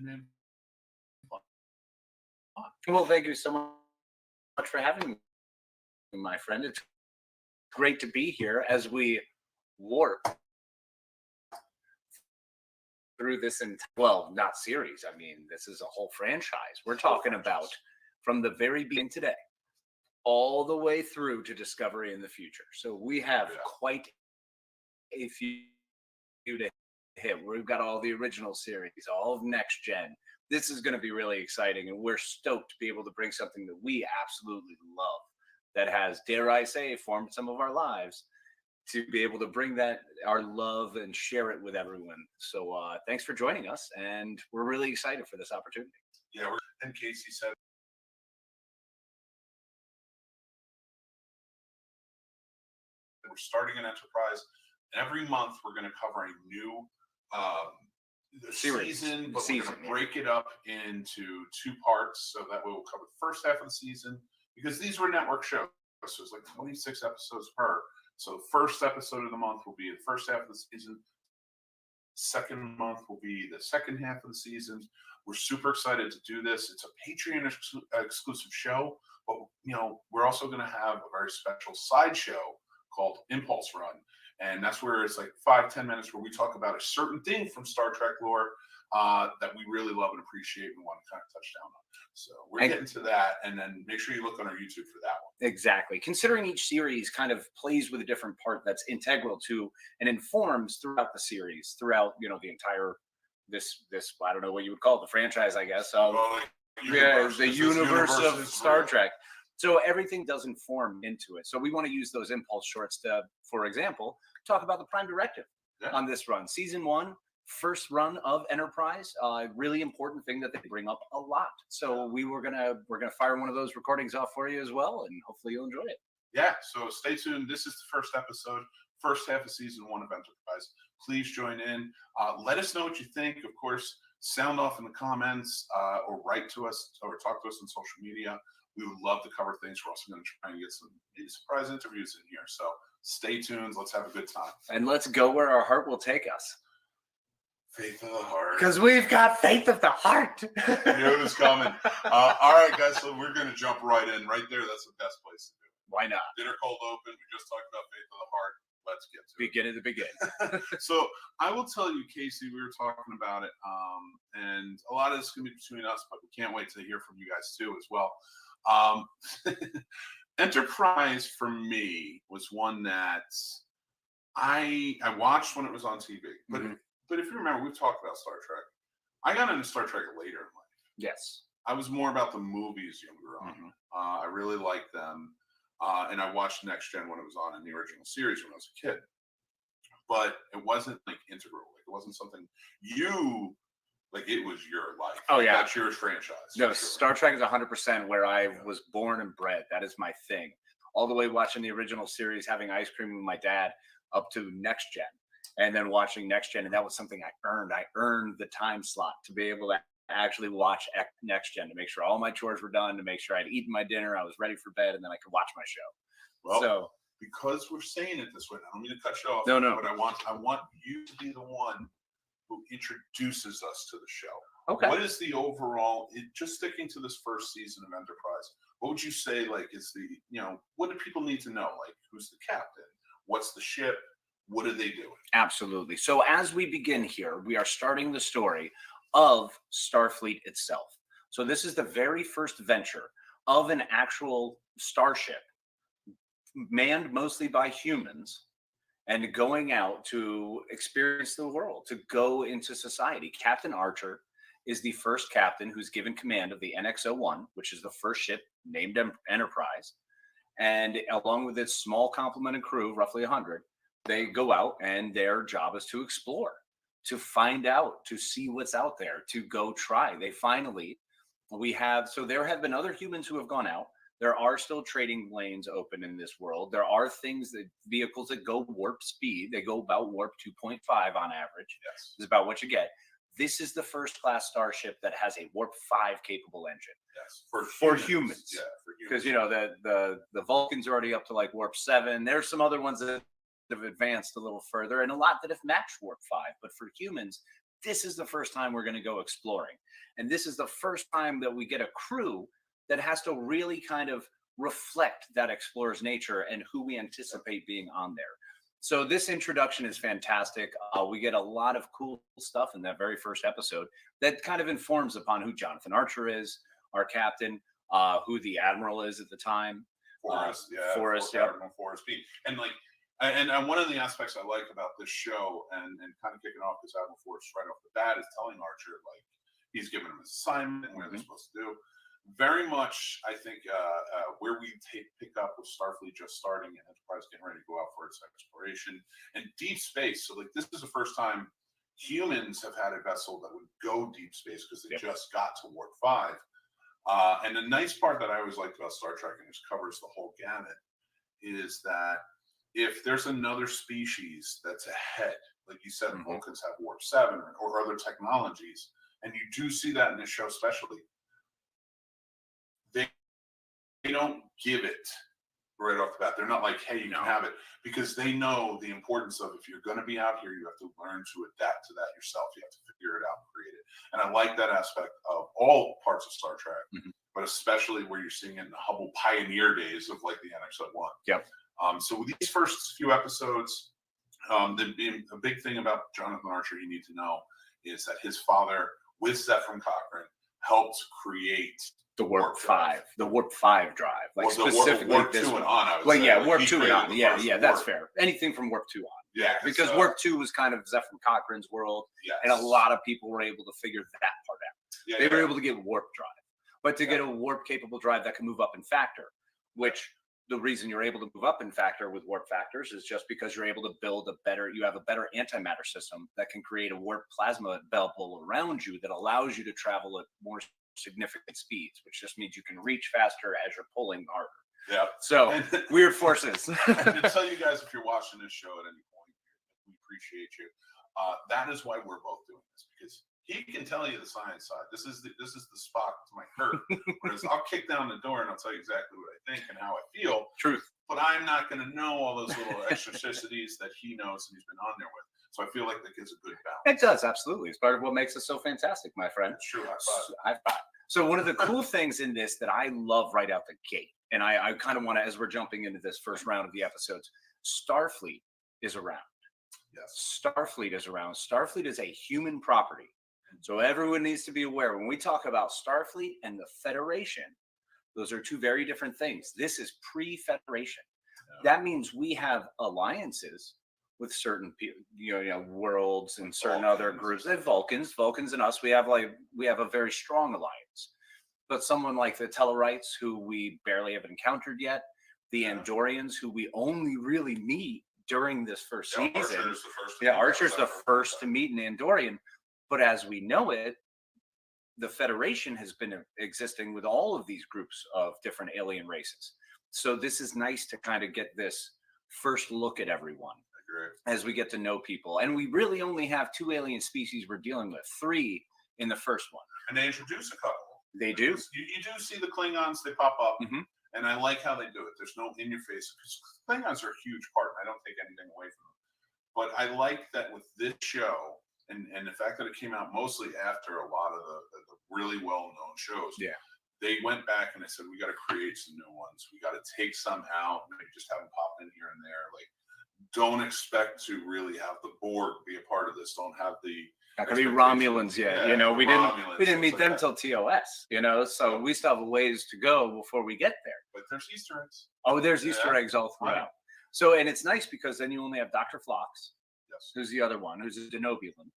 been fun. Well, thank you so much for having me, my friend. It's great to be here as we warp through this well, not series. I mean, this is a whole franchise. We're talking about from the very beginning today, all the way through to Discovery in the future. So we have quite a few to hit. We've got all the original series, all of Next Gen. This is going to be really exciting, and we're stoked to be able to bring something that we absolutely love, that has, dare I say, formed some of our lives, to be able to bring that, our love, and share it with everyone. So thanks for joining us, and we're really excited for this opportunity. Yeah, and Casey said we're starting an Enterprise. Every month we're going to cover a new season, but we're going to break it up into 2 parts, so that way we'll cover the first half of the season, because these were network shows, so it's like 26 episodes per. So the first episode of the month will be the first half of the season. Second month will be the second half of the season. We're super excited to do this. It's a Patreon exclusive show, but we're also going to have a very special side show called Impulse Run. And that's where it's like 5-10 minutes where we talk about a certain thing from Star Trek lore that we really love and appreciate and want to kind of touch down on. So we're getting to that, and then make sure you look on our YouTube for that one. Exactly. Considering each series kind of plays with a different part that's integral to and informs throughout the series, throughout the entire this I don't know what you would call it, the franchise, I guess. The universe of Star Trek. So everything does inform into it. So we want to use those impulse shorts to, for example, talk about the Prime Directive on this run. Season 1, first run of Enterprise, really important thing that they bring up a lot. So we're gonna fire one of those recordings off for you as well, and hopefully you'll enjoy it. Yeah, so stay tuned. This is the first episode, first half of season 1 of Enterprise. Please join in. Let us know what you think. Of course, sound off in the comments, or write to us, or talk to us on social media. We would love to cover things. We're also going to try and get some maybe surprise interviews in here. So stay tuned. Let's have a good time. And let's go where our heart will take us. Faith of the heart. Because we've got faith of the heart. Yoda's coming. All right, guys. So we're going to jump right in. Right there. That's the best place to do it. Why not? Dinner cold open. We just talked about faith of the heart. Let's get to it. Begin at the beginning. So I will tell you, Casey, we were talking about it. And a lot of this can be between us, but we can't wait to hear from you guys too as well. Enterprise for me was one that I watched when it was on TV. But if you remember, we've talked about Star Trek. I got into Star Trek later in life. Yes. I was more about the movies younger on. I really liked them. And I watched Next Gen when it was on in the original series when I was a kid. But it wasn't like integral. Like it wasn't something it was your life. Oh, yeah. That's your franchise. No, sure. Star Trek is 100% where I was born and bred. That is my thing. All the way watching the original series, having ice cream with my dad, up to Next Gen. And then watching Next Gen. And that was something I earned. I earned the time slot to be able to actually watch Next Gen, to make sure all my chores were done, to make sure I'd eaten my dinner, I was ready for bed, and then I could watch my show. Well, because we're saying it this way, I don't mean to cut you off. No. But I want you to be the one who introduces us to the show. Okay. What is the overall, just sticking to this first season of Enterprise, what would you say, is the, what do people need to know? Like, who's the captain? What's the ship? What are they doing? Absolutely. So as we begin here, we are starting the story of Starfleet itself. So this is the very first venture of an actual starship manned mostly by humans and going out to experience the world, to go into society. Captain Archer is the first captain who's given command of the NX-01, which is the first ship named Enterprise. And along with its small complement of crew, roughly 100, they go out, and their job is to explore, to find out, to see what's out there, to go try. So there have been other humans who have gone out. There are still trading lanes open in this world. There are vehicles that go warp speed. They go about warp 2.5 on average. Yes. Is about what you get. This is the first class starship that has a warp 5 capable engine. Yes. For humans. Yeah, for humans. Because, the Vulcans are already up to like warp 7. There's some other ones that have advanced a little further, and a lot that have matched warp 5. But for humans, this is the first time we're going to go exploring. And this is the first time that we get a crew that has to really kind of reflect that explorer's nature and who we anticipate being on there. So this introduction is fantastic. We get a lot of cool stuff in that very first episode that kind of informs upon who Jonathan Archer is, our captain, who the admiral is at the time. Forrest, Admiral Forrest B. And like, and one of the aspects I like about this show, and kind of kicking off this Admiral Forrest right off the bat, is telling Archer, like, he's giving him his assignment and what they're supposed to do. Very much, I think, where we pick up with Starfleet just starting and Enterprise getting ready to go out for its exploration and deep space. So, like, this is the first time humans have had a vessel that would go deep space because they just got to Warp 5. And the nice part that I always liked about Star Trek, and this covers the whole gamut, is that if there's another species that's ahead, like you said, Vulcans have Warp 7 or other technologies, and you do see that in this show especially, they don't give it right off the bat. They're not like, hey, you can have it, because they know the importance of, if you're going to be out here, you have to learn to adapt to that yourself. You have to figure it out and create it. And I like that aspect of all parts of Star Trek, but especially where you're seeing it in the Hubble pioneer days of like the NX-01. Yep. So with these first few episodes, a big thing about Jonathan Archer you need to know is that his father, with Zefram Cochrane, helped create the Warp 5 drive, like specifically Warp 2 and on. I would well, say. yeah, like, Warp 2 and on. Yeah, that's fair. Anything from Warp 2 on. Yeah, because Warp 2 was kind of Zefram Cochrane's world, and a lot of people were able to figure that part out. They were able to get Warp drive, but to get a Warp capable drive that can move up in factor, which the reason you're able to move up in factor with warp factors is just because you're able to build you have a better antimatter system that can create a warp plasma bubble around you that allows you to travel at more significant speeds, which just means you can reach faster as you're pulling harder. Yeah. So weird forces. And to tell you guys, if you're watching this show at any point, we appreciate you. That is why we're both doing this, because he can tell you the science side. This is the Spock to my Kirk. Whereas I'll kick down the door and I'll tell you exactly what I think and how I feel. Truth. But I'm not going to know all those little eccentricities that he knows and he's been on there with. So I feel like that gives a good balance. It does, absolutely. It's part of what makes it so fantastic, my friend. It's true. High five. High five. So one of the cool things in this that I love right out the gate, and I kind of want to, as we're jumping into this first round of the episodes, Starfleet is around. Yes. Starfleet is around. Starfleet is a human property. So everyone needs to be aware when we talk about Starfleet and the Federation, those are two very different things. This is pre-Federation. Yeah. That means we have alliances with certain people, worlds and certain other groups. Vulcans and us, we have a very strong alliance. But someone like the Tellarites, who we barely have encountered yet, the Andorians, who we only really meet during this first season. Archer's the first to meet an Andorian. But as we know it, the Federation has been existing with all of these groups of different alien races. So this is nice to kind of get this first look at everyone as we get to know people. And we really only have 2 alien species we're dealing with, 3 in the first one. And they introduce a couple. They do. You do see the Klingons, they pop up. And I like how they do it. There's no in your face, because Klingons are a huge part. And I don't take anything away from them. But I like that with this show, and the fact that it came out mostly after a lot of the really well-known shows. Yeah. They went back and they said, we got to create some new ones. We got to take some out, maybe just have them pop in here and there. Like, don't expect to really have the Borg be a part of this. Don't have the not gonna be Romulans yet. We didn't meet them till TOS. So we still have a ways to go before we get there. But there's Easter eggs. Oh, there's Easter eggs all throughout. Right. So, and it's nice because then you only have Dr. Phlox, who's the other one, who's a Denobulan.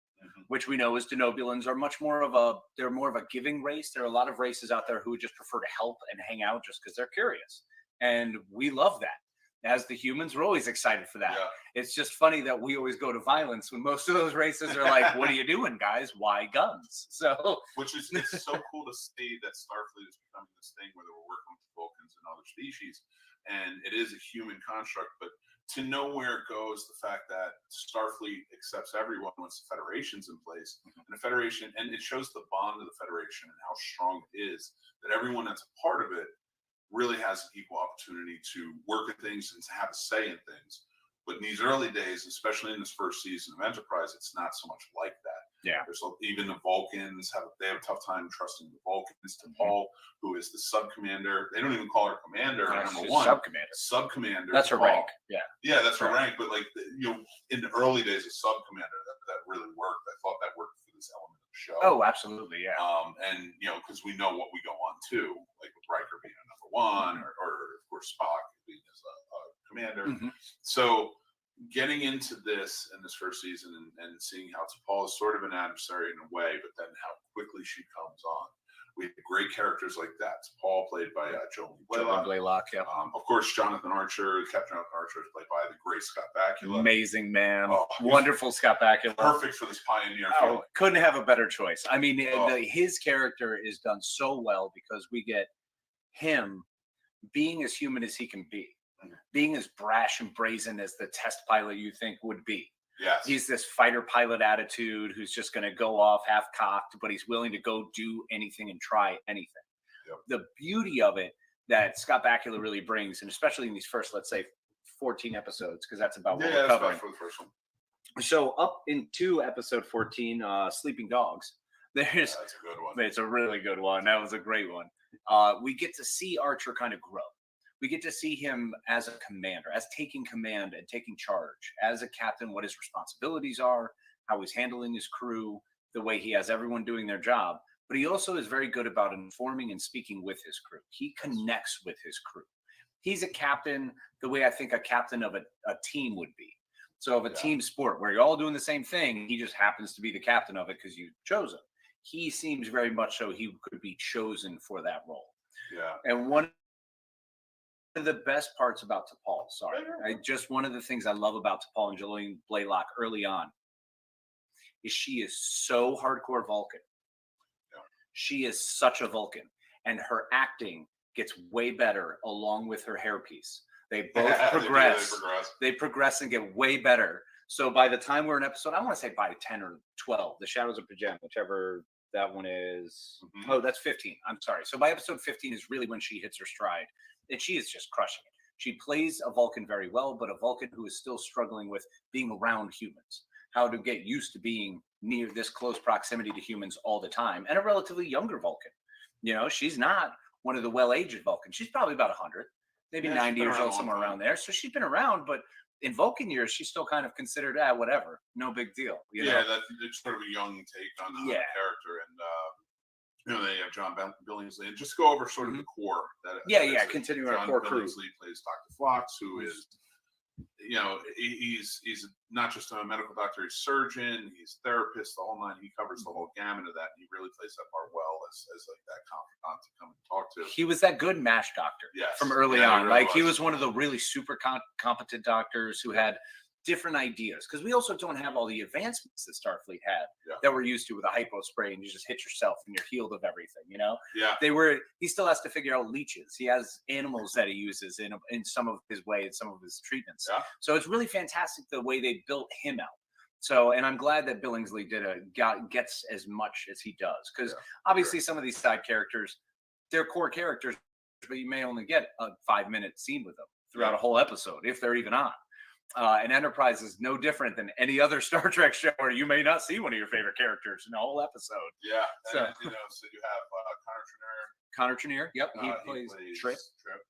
Which we know is Denobulans are they're more of a giving race. There are a lot of races out there who just prefer to help and hang out just because they're curious. And we love that. As the humans, we're always excited for that. Yeah. It's just funny that we always go to violence when most of those races are like, what are you doing, guys? Why guns? So, which is, it's so cool to see that Starfleet is becoming this thing where we're working with Vulcans and other species. And it is a human construct, but to know where it goes, the fact that Starfleet accepts everyone once the Federation's in place, and the Federation, and it shows the bond of the Federation and how strong it is, that everyone that's a part of it really has an equal opportunity to work at things and to have a say in things. But in these early days, especially in this first season of Enterprise, it's not so much like that. Yeah. There's even the Vulcans have a tough time trusting the Vulcans. T'Pol, who is the sub commander, they don't even call her commander. Number one, sub commander. That's her rank. Yeah. Yeah, that's her rank. But like in the early days of sub commander, that really worked. I thought that worked for this element of the show. Oh, absolutely, yeah. And because we know what we go on to, like with Riker being a number one, or of course Spock being as a commander. So getting into this in this first season and seeing how T'Pol is sort of an adversary in a way, but then how quickly she comes on. We have great characters like that. T'Pol, played by Joel Blaylock, yeah. Of course, Jonathan Archer, Captain Jonathan Archer, is played by the great Scott Bakula. Amazing man. Wonderful Scott Bakula. Perfect for this pioneer film. Couldn't have a better choice. I mean, his character is done so well because we get him being as human as he can be. Being as brash and brazen as the test pilot you think would be. Yes. He's this fighter pilot attitude who's just going to go off half cocked, but he's willing to go do anything and try anything. Yep. The beauty of it that Scott Bakula really brings, and especially in these first, let's say, 14 episodes, because that's about what we're covering. For the first one. So up into episode 14, Sleeping Dogs, that's a good one. It's a really good one. That was a great one. We get to see Archer kind of grow. We get to see him as a commander, as taking command and taking charge, as a captain, what his responsibilities are, how he's handling his crew, the way he has everyone doing their job. But he also is very good about informing and speaking with his crew. He connects with his crew. He's a captain the way I think a captain of a team would be. So of a team sport where you're all doing the same thing, he just happens to be the captain of it because you chose him. He seems very much so he could be chosen for that role. Yeah. And one of the best parts about T'Pol, one of the things I love about T'Pol and Jolene Blaylock early on is she is so hardcore Vulcan. Yeah. She is such a Vulcan, and her acting gets way better along with her hairpiece. They both progress. They progress and get way better. So by the time we're in episode, I want to say by 10 or 12, The Shadows of Pajem, whichever that one is. Oh, that's 15. I'm sorry. So by episode 15 is really when she hits her stride. And she is just crushing it. She plays a Vulcan very well, but a Vulcan who is still struggling with being around humans, how to get used to being near this close proximity to humans all the time, and a relatively younger Vulcan. She's not one of the well-aged Vulcans. She's probably about 100, maybe 90 years old, somewhere around there. So she's been around, but in Vulcan years, she's still kind of considered, whatever, no big deal. That's sort of a young take on the character. And, they have John Billingsley, and just go over sort of the core. Continue our core crew. Billingsley plays Dr. Phlox, who is, he's not just a medical doctor, he's surgeon, he's therapist, the whole nine. He covers the whole gamut of that, and he really plays that part well as like that confidant to come and talk to. He was that good MASH doctor from early on. He was one of the really super competent doctors who had different ideas, because we also don't have all the advancements that Starfleet had that we're used to with a hypo spray and you just hit yourself and you're healed of everything. He still has to figure out leeches. He has animals that he uses in some of his way, in some of his treatments. So it's really fantastic the way they built him out. So, and I'm glad that Billingsley gets as much as he does, because obviously some of these side characters, they're core characters, but you may only get a 5-minute scene with them throughout a whole episode, if they're even on. And Enterprise is no different than any other Star Trek show where you may not see one of your favorite characters in a whole episode. Yeah. So you have Connor Trinneer. Yep. He plays Trip.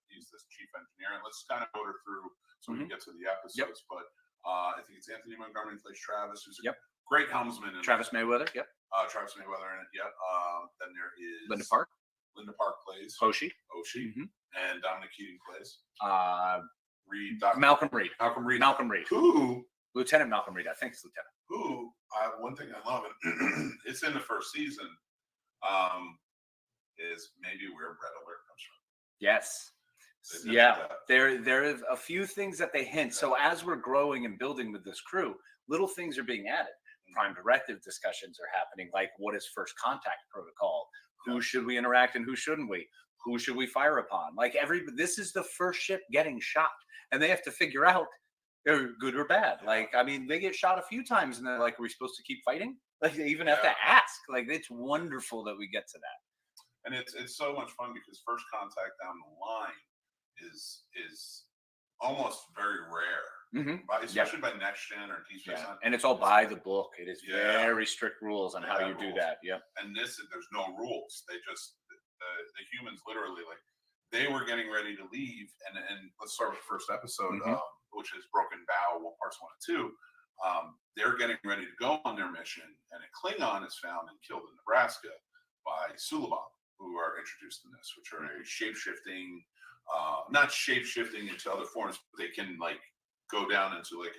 He's this chief engineer. And let's kind of go through so we can get to the episodes. But I think it's Anthony Montgomery plays Travis, who's a great helmsman. Travis Mayweather. Yep. Travis Mayweather in it. Yep. Then there is Linda Park. Linda Park plays Hoshi. And Dominic Keating plays Malcolm Reed. Who? Lieutenant Malcolm Reed. I think it's Lieutenant. Who? One thing I love, and it's in the first season, is maybe where Red Alert comes from. Yes. There are a few things that they hint. So as we're growing and building with this crew, little things are being added. Prime directive discussions are happening, like what is first contact protocol? Who should we interact and who shouldn't we? Who should we fire upon? This is the first ship getting shot, and they have to figure out they're good or bad. They get shot a few times, and they're like, "Are we supposed to keep fighting?" They even have to ask. It's wonderful that we get to that. And it's so much fun because first contact down the line is almost very rare. especially by Next Gen or Deep Space Nine. And it's all by the book. It is very strict rules on how you do rules. that. Yep. And there's no rules. They just the humans literally like they were getting ready to leave, and let's start with the first episode, which is Broken Bow, parts 1 and 2. They're getting ready to go on their mission, and a Klingon is found and killed in Nebraska by Suliban, who are introduced in this, which are a shape-shifting, not shape-shifting into other forms, but they can like go down into like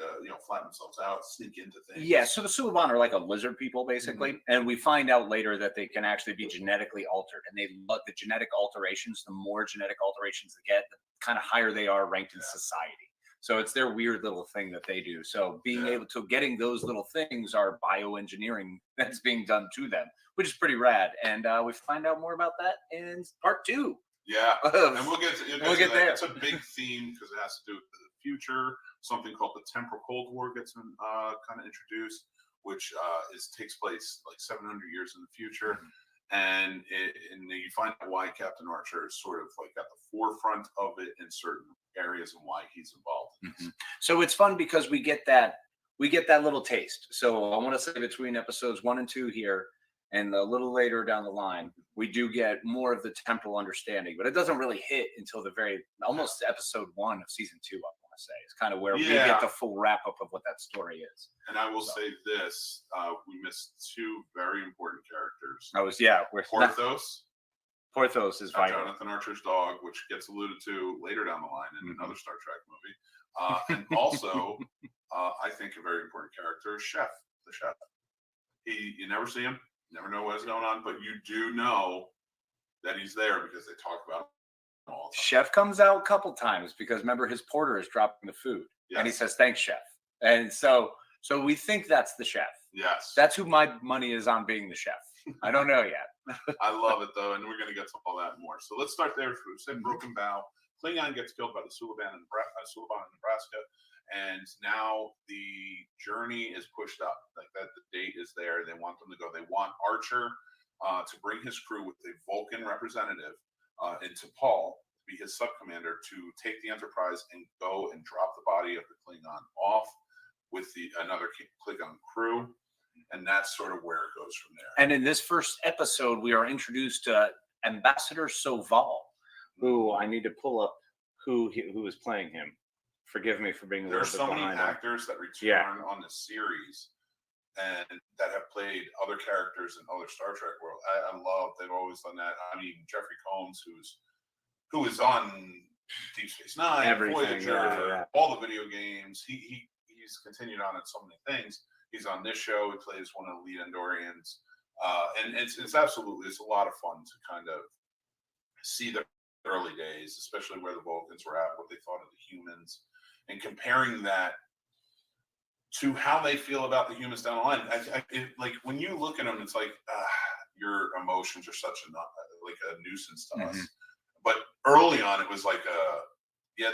flatten themselves out, sneak into things. Yeah, so the Suliban are like a lizard people basically, and we find out later that they can actually be genetically altered, and they love the genetic alterations. The more genetic alterations they get, the kind of higher they are ranked in society. So it's their weird little thing that they do. So being able to getting those little things are bioengineering that's being done to them, which is pretty rad. And we find out more about that in part 2. Yeah, and we'll get there. There. It's a big theme because it has to do with the future. Something called the Temporal Cold War gets kind of introduced, which takes place like 700 years in the future. And you find out why Captain Archer is sort of like at the forefront of it in certain areas and why he's involved. So it's fun because we get that little taste. So I want to say between episodes 1 and 2 here, and a little later down the line, we do get more of the temporal understanding, but it doesn't really hit until almost episode 1 of season 2. I want to say it's kind of where we get the full wrap up of what that story is. And I will say this: we missed 2 very important characters. Porthos is vital. Jonathan Archer's dog, which gets alluded to later down the line in another Star Trek movie. And also, I think a very important character is Chef, the chef. You never see him, never know what's going on, but you do know that he's there because they talk about him all the time. Chef comes out a couple times because remember his porter is dropping the food, and he says, "Thanks, Chef." And so we think that's the chef. Yes. That's who my money is on being the chef. I don't know yet. I love it though, and we're going to get to all that more. So let's start there. We said Broken Bow. Klingon gets killed by the Suliban in Nebraska, and now the journey is pushed up. Like that, the date is there. They want them to go. They want Archer to bring his crew with a Vulcan representative into Paul to be his subcommander to take the Enterprise and go and drop the body of the Klingon off with another Klingon crew. And that's sort of where it goes from there. And in this first episode, we are introduced to Ambassador Soval, who I need to pull up who is playing him. Forgive me for being a little bit behind. There's so many actors that return on this series and that have played other characters in other Star Trek world. I love they've always done that. I mean, Jeffrey Combs, who is on Deep Space Nine, Voyager, all the video games. He's continued on in so many things. He's on this show. He plays one of the lead Andorians, and it's absolutely a lot of fun to kind of see the early days, especially where the Vulcans were at, what they thought of the humans, and comparing that to how they feel about the humans down the line. Like when you look at them, it's like your emotions are such a nuisance to us. But early on, it was like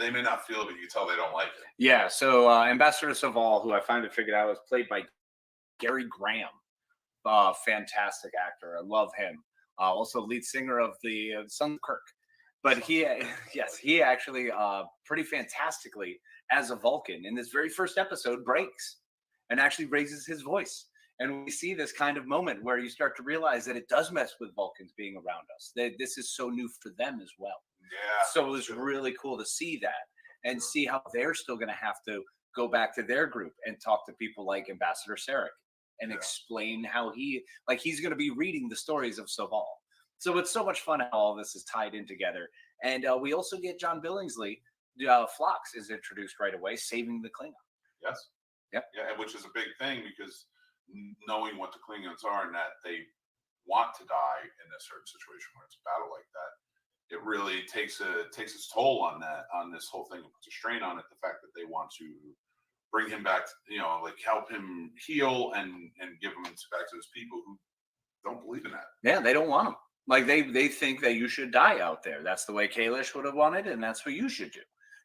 they may not feel it, but you can tell they don't like it. Yeah, so Ambassador Soval, who I finally figured out was played by Gary Graham. Fantastic actor. I love him. Also lead singer of the Sons of Kirk. But he actually pretty fantastically as a Vulcan in this very first episode breaks and actually raises his voice. And we see this kind of moment where you start to realize that it does mess with Vulcans being around us. This is so new for them as well. Yeah. So it was really cool to see that and see how they're still going to have to go back to their group and talk to people like Ambassador Sarek and explain how he's going to be reading the stories of Soval. So it's so much fun how all this is tied in together. And we also get John Billingsley. Phlox is introduced right away, saving the Klingon. Yes. Yep. Yeah, which is a big thing because knowing what the Klingons are and that they want to die in a certain situation where it's a battle like that, it really takes its toll on this whole thing. It puts a strain on it. The fact that they want to bring him back, help him heal and give him back to his people who don't believe in that. Yeah, they don't want him. Like they think that you should die out there. That's the way Kalish would have wanted, and that's what you should do.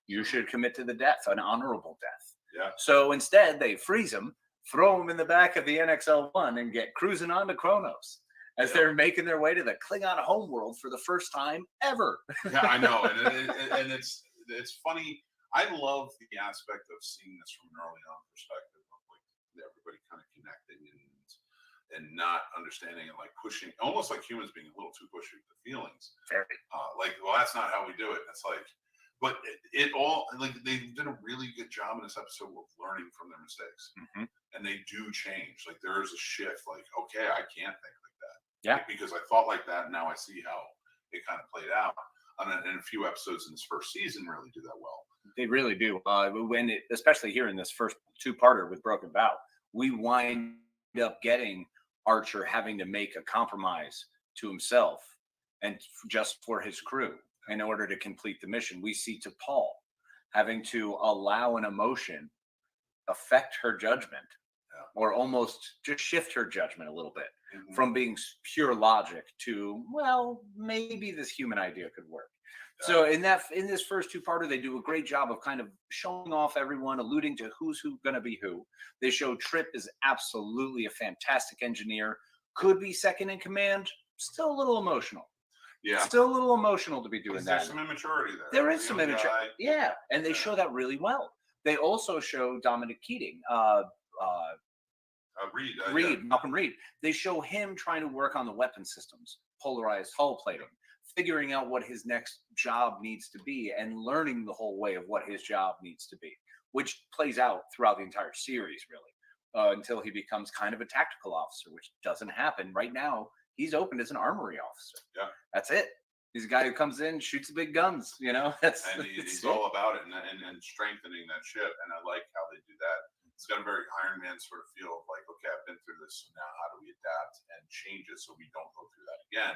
You should commit to the death, an honorable death. Yeah. So instead, they freeze him, throw him in the back of the NXL-1, and get cruising on to Kronos as they're making their way to the Klingon homeworld for the first time ever. Yeah, I know, and it's funny. I love the aspect of seeing this from an early on perspective of like everybody kind of connecting and not understanding and like pushing, almost like humans being a little too pushy with the feelings. Very. Like, well, that's not how we do it. It's like, but it all like they did a really good job in this episode of learning from their mistakes, and they do change. Like there is a shift. Like, okay, I can't think like that. Yeah. Because I thought like that, and now I see how it kind of played out. And a few episodes in this first season really do that well. They really do. Especially here in this first two-parter with Broken Vow, we wind up getting Archer having to make a compromise to himself and just for his crew in order to complete the mission. We see to Paul having to allow an emotion affect her judgment, or almost just shift her judgment a little bit from being pure logic to, well, maybe this human idea could work. So in this first two-parter, they do a great job of kind of showing off everyone, alluding to who's going to be who. They show Trip is absolutely a fantastic engineer, could be second in command, still a little emotional. Yeah, still a little emotional to be doing that. There's some immaturity there. There is some immaturity. Yeah, and they show that really well. They also show Dominic Keating, Malcolm Reed. They show him trying to work on the weapon systems, polarized hull plating, figuring out what his next job needs to be, and learning the whole way of what his job needs to be, which plays out throughout the entire series, really, until he becomes kind of a tactical officer, which doesn't happen right now. He's opened as an armory officer. Yeah, that's it. He's a guy who comes in, shoots the big guns. You know, he's all about it and strengthening that ship. And I like how they do that. It's got a very Iron Man sort of feel of like, okay, I've been through this, so now how do we adapt and change it so we don't go through that again?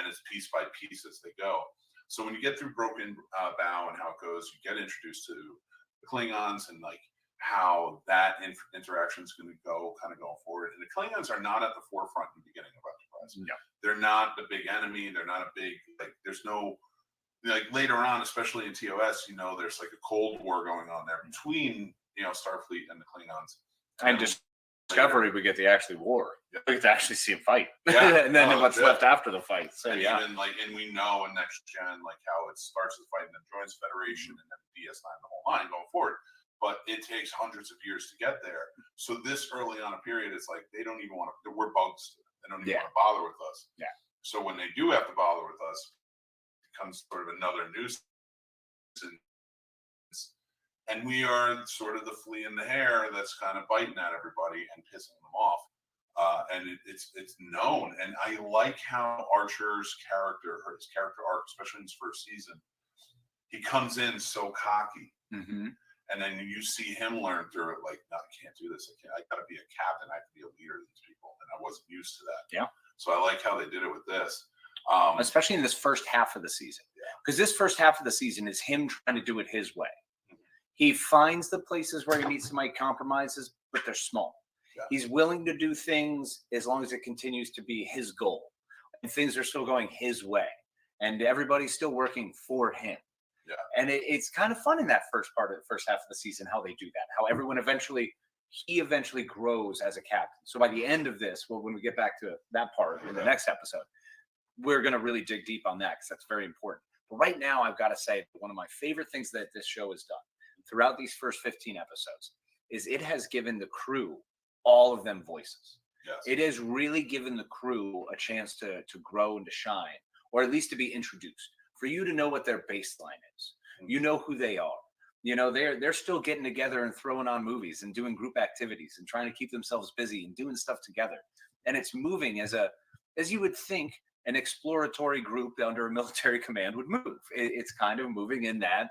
And it's piece by piece as they go. So when you get through Broken Bow and how it goes, you get introduced to the Klingons and like how that interaction is going to go kind of going forward. And the Klingons are not at the forefront in the beginning of Enterprise. No. They're not the big enemy. They're not a big, like, there's no, like later on, especially in TOS, you know, there's like a Cold War going on there between, you know, Starfleet and the Klingons. And Discovery, we get the actually war. We get to actually see a fight. Yeah. And then what's left after the fight. So and even like, and we know in Next Gen, like how it starts with fighting the joins Federation and then DS9, the whole line going forward. But it takes hundreds of years to get there. So this early on a period, it's like they don't even want to. We're bugs. They don't even want to bother with us. Yeah. So when they do have to bother with us, it becomes sort of another nuisance. And we are sort of the flea in the hair that's kind of biting at everybody and pissing them off. And it's known. And I like how Archer's character, or his character arc, especially in his first season, he comes in so cocky. And then you see him learn through it, like, no, I can't do this. I got to be a captain. I have to be a leader of these people. And I wasn't used to that. Yeah. So I like how they did it with this. Especially in this first half of the season. Because this first half of the season is him trying to do it his way. He finds the places where he needs to make compromises, but they're small. Yeah. He's willing to do things as long as it continues to be his goal. And things are still going his way. And everybody's still working for him. Yeah. And it's kind of fun in that first half of the season, how they do that, how everyone he eventually grows as a captain. So by the end of this, well, when we get back to that part in the next episode, we're going to really dig deep on that because that's very important. But right now, I've got to say, one of my favorite things that this show has done throughout these first 15 episodes is it has given the crew, all of them, voices. Yes. It has really given the crew a chance to grow and to shine, or at least to be introduced. For you to know what their baseline is, you know who they are. You know, they're still getting together and throwing on movies and doing group activities and trying to keep themselves busy and doing stuff together. And it's moving as you would think an exploratory group under a military command would move. It's kind of moving in that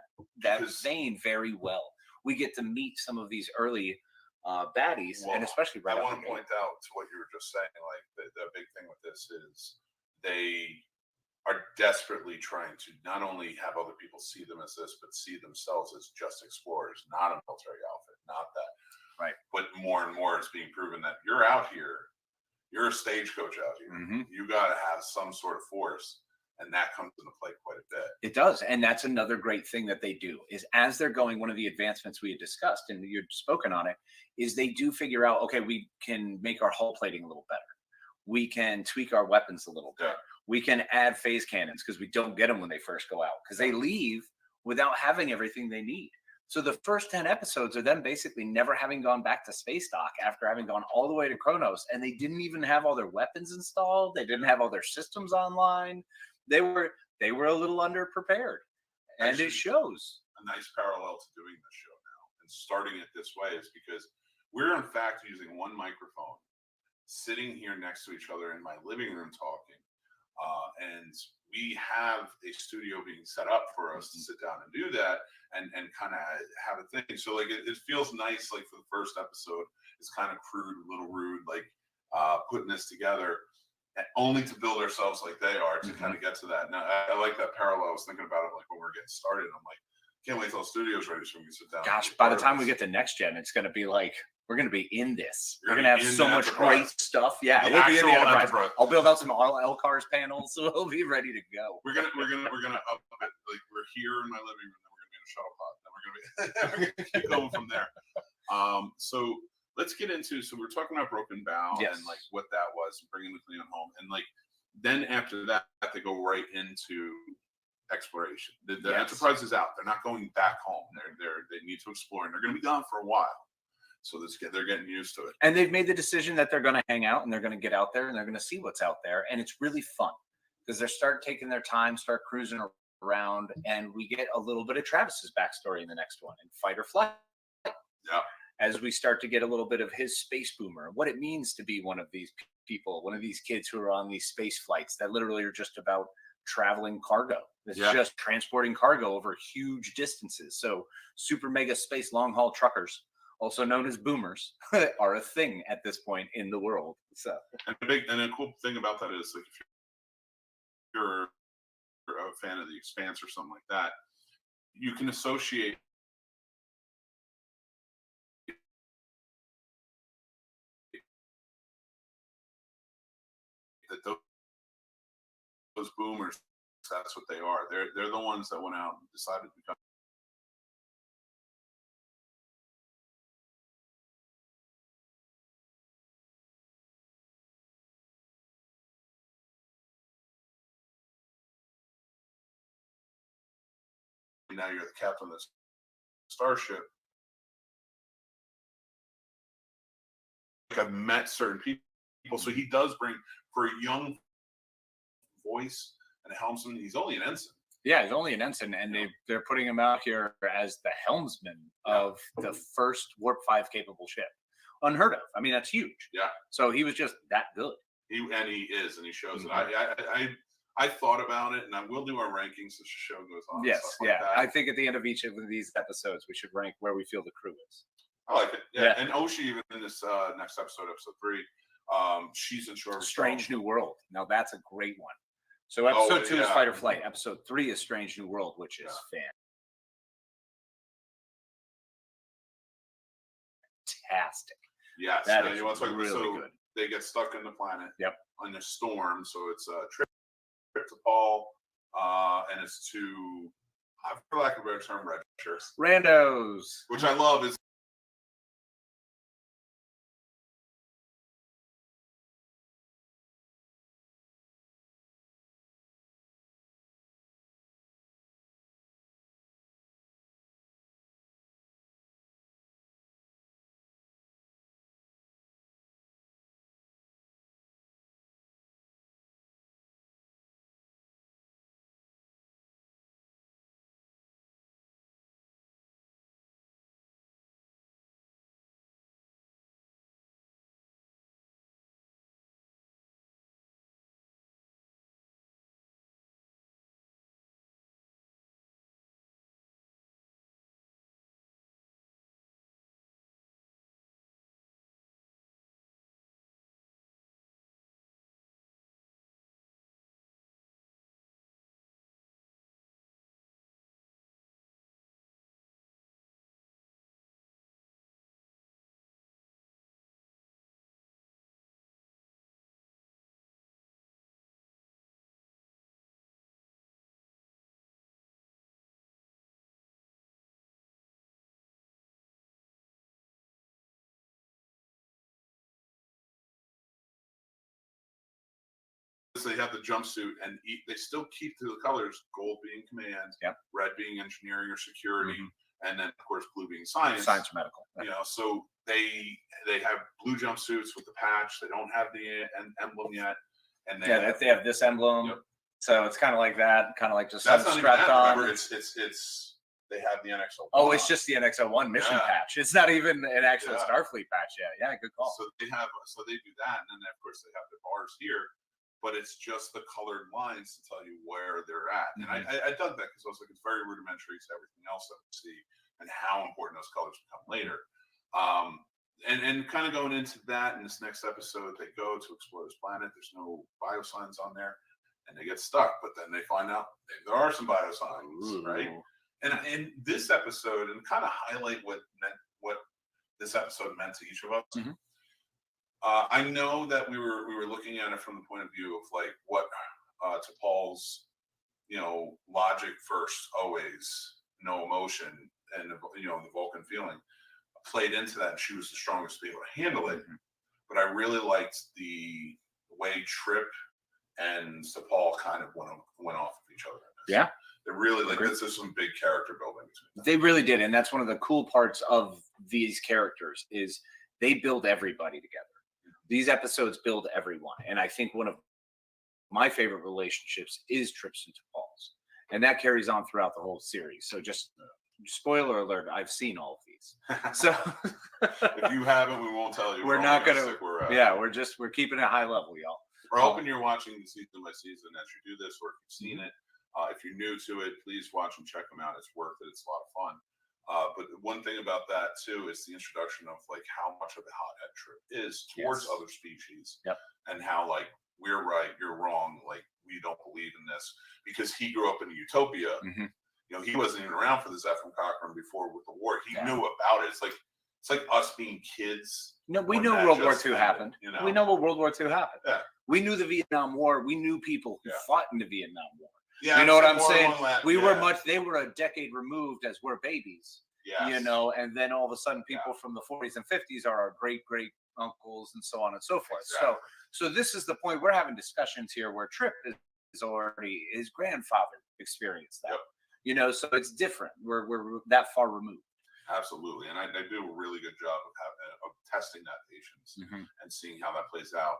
vein very well. We get to meet some of these early baddies, and especially I want to point out to what you were just saying. Like the big thing with this is they are desperately trying to not only have other people see them as this, but see themselves as just explorers, not a military outfit, not that. Right. But more and more it's being proven that you're out here, you're a stagecoach out here. You got to have some sort of force, and that comes into play quite a bit. It does, and that's another great thing that they do is as they're going, one of the advancements we had discussed, and you'd spoken on it, is they do figure out, okay, we can make our hull plating a little better. We can tweak our weapons a little bit. We can add phase cannons because we don't get them when they first go out because they leave without having everything they need. So the first 10 episodes are them basically never having gone back to space dock after having gone all the way to Kronos, and they didn't even have all their weapons installed. They didn't have all their systems online. They were a little underprepared, and Actually, it shows. A nice parallel to doing this show now and starting it this way is because we're in fact using one microphone, sitting here next to each other in my living room talking, and we have a studio being set up for us to sit down and do that and kind of have a thing. So like it feels nice. Like for the first episode, it's kind of crude, a little rude, like putting this together, only to build ourselves like they are to kind of get to that. Now I like that parallel. I was thinking about it like when we were getting started. I'm like, can't wait till the studio's ready so we can sit down. Gosh, by the time we get to next gen, it's going to be like we're going to be in this. We're going to have so much great stuff. Yeah, we'll be in the Enterprise. I'll build out some L cars panels, so we'll be ready to go. We're gonna up it. Like we're here in my living room, then we're gonna be in a shuttle pod. Then we're gonna keep going from there. So let's get into. So we're talking about Broken Bow and like what that was, bringing the Klingon home, and like then after that they go right into exploration. The Enterprise is out. They're not going back home. They need to explore, and they're going to be gone for a while. So they're getting used to it. And they've made the decision that they're going to hang out and they're going to get out there and they're going to see what's out there, and it's really fun because they start taking their time, start cruising around, and we get a little bit of Travis's backstory in the next one, in Fight or Flight. Yeah. As we start to get a little bit of his space boomer, what it means to be one of these people, one of these kids who are on these space flights that literally are just about traveling cargo. It's just transporting cargo over huge distances. So super mega space long haul truckers, also known as boomers, are a thing at this point in the world. So and a cool thing about that is like if you're a fan of The Expanse or something like that, you can associate that those boomers, that's what they are. They're the ones that went out and decided to become. Now you're the captain of this starship. I've met certain people, so he does bring, for a young voice and a helmsman, he's only an ensign. Yeah, he's only an ensign, and they're putting him out here as the helmsman of the first Warp 5 capable ship. Unheard of. I mean, that's huge. Yeah. So he was just that good. He is, and he shows it. I thought about it, and I will do our rankings as the show goes on. Yes, like that. I think at the end of each of these episodes, we should rank where we feel the crew is. I like it. Yeah. And Oshi, even in this next episode, episode 3, she's in short. Strange New World. Now that's a great one. So episode 2 is Fight or Flight. Episode 3 is Strange New World, which is fantastic. Yes, that is you want to talk really good. They get stuck on the planet. Yep. On a storm, so it's a trip to Paul, and it's to, for lack of a better term, red shirts. Randos. Which I love is. They have the jumpsuit, and they still keep to the colors: gold being command, red being engineering or security, and then of course blue being science. Science or medical. You know, so they have blue jumpsuits with the patch. They don't have the emblem yet, and they have this emblem. Yep. So it's kind of like that, kind of like just that's not strapped even that. on. Remember, it's they have the NX-01. Oh, it's just the NX-01 mission patch. It's not even an actual Yeah. Starfleet patch yet. Yeah, good call. So they do that, and then of course they have the bars here, but it's just the colored lines to tell you where they're at. And I dug that because I was like, it's very rudimentary to everything else that we see, and how important those colors become later. And kind of going into that in this next episode, they go to explore this planet. There's no biosigns on there, and they get stuck. But then they find out there are some biosigns, right? And in this episode, and kind of highlight what this episode meant to each of us. I know that we were looking at it from the point of view of like what to Paul's, logic first, always no emotion, and the Vulcan feeling played into that, and she was the strongest to be able to handle it. But I really liked the way Trip and Paul kind of went off of each other. Yeah. They really this is some big character building between them. They really did, and that's one of the cool parts of these characters is they build everybody together. These episodes build everyone, and I think one of my favorite relationships is Trip's and Paul's, and that carries on throughout the whole series. So just spoiler alert, I've seen all of these. So if you haven't, we won't tell you. We're not gonna. We're keeping it high level, y'all. We're hoping you're watching the season by season as you do this, or if you've seen it. If you're new to it, please watch and check them out. It's worth it. It's a lot of fun. But one thing about that too is the introduction of like how much of a hothead Trip is towards other species, and how like we're right, you're wrong, like we don't believe in this because he grew up in a utopia. He wasn't even around for the Zephyr Cochrane before with the war. He knew about it. It's like us being kids. No, we knew World War II happened. We know what World War II happened. Yeah. We knew the Vietnam War. We knew people who fought in the Vietnam War. Yeah, you know what I'm saying? They were a decade removed as we're babies. Yes. And then all of a sudden people from the 40s and 50s are our great uncles and so on and so forth. Exactly. So this is the point. We're having discussions here where Trip is already, his grandfather experienced that. So it's different. We're that far removed. Absolutely. And I do a really good job of testing that patience and seeing how that plays out.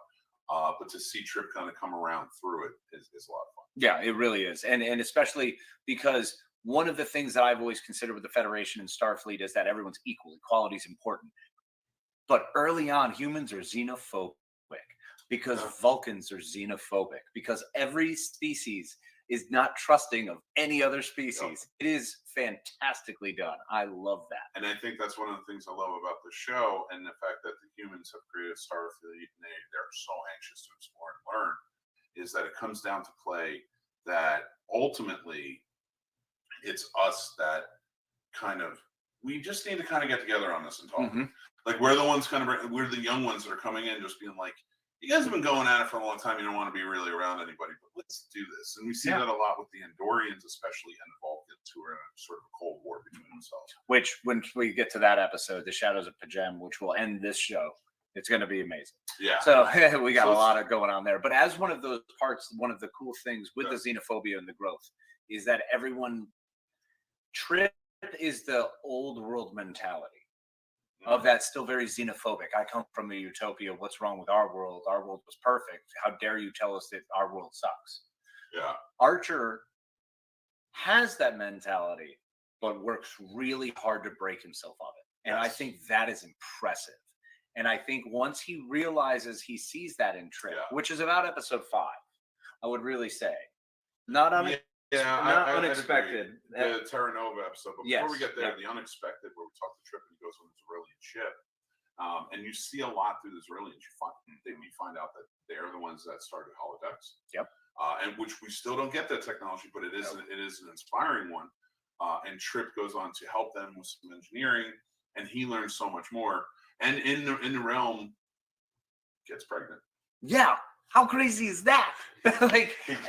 But to see Trip kind of come around through it is a lot of fun. Yeah, it really is. And especially because one of the things that I've always considered with the Federation and Starfleet is that everyone's equal. Equality is important. But early on, humans are xenophobic because Vulcans are xenophobic because every species is not trusting of any other species. It is fantastically done. I love that. And I think that's one of the things I love about the show, and the fact that the humans have created Starfleet and they're so anxious to explore and learn, is that it comes down to play that ultimately it's us that we just need to kind of get together on this and talk. Like we're the ones we're the young ones that are coming in just being like, you guys have been going at it for a long time. You don't want to be really around anybody, but let's do this. And we see that a lot with the Andorians, especially, and the Vulcans, who are in a sort of a cold war between themselves. Which, when we get to that episode, The Shadows of Pajem, which will end this show, it's going to be amazing. Yeah. So we got a lot of going on there. But as one of those parts, one of the cool things with the xenophobia and the growth is that Trip is the old world mentality. Of that, still very xenophobic. I come from a utopia. What's wrong with our world? Our world was perfect. How dare you tell us that our world sucks? Yeah. Archer has that mentality, but works really hard to break himself of it. And I think that is impressive. And I think once he realizes, he sees that in Trip, which is about episode 5, I would really say. Not unexpected. The Terra Nova episode. But before we get there, the unexpected, where we talk to Trip and he goes on this Aurelian ship. And you see a lot through this Aurelians. You find out that they're the ones that started holodecks. Yep. And which we still don't get that technology, but it is an inspiring one. And Trip goes on to help them with some engineering, and he learns so much more. And in the realm, gets pregnant. Yeah. How crazy is that?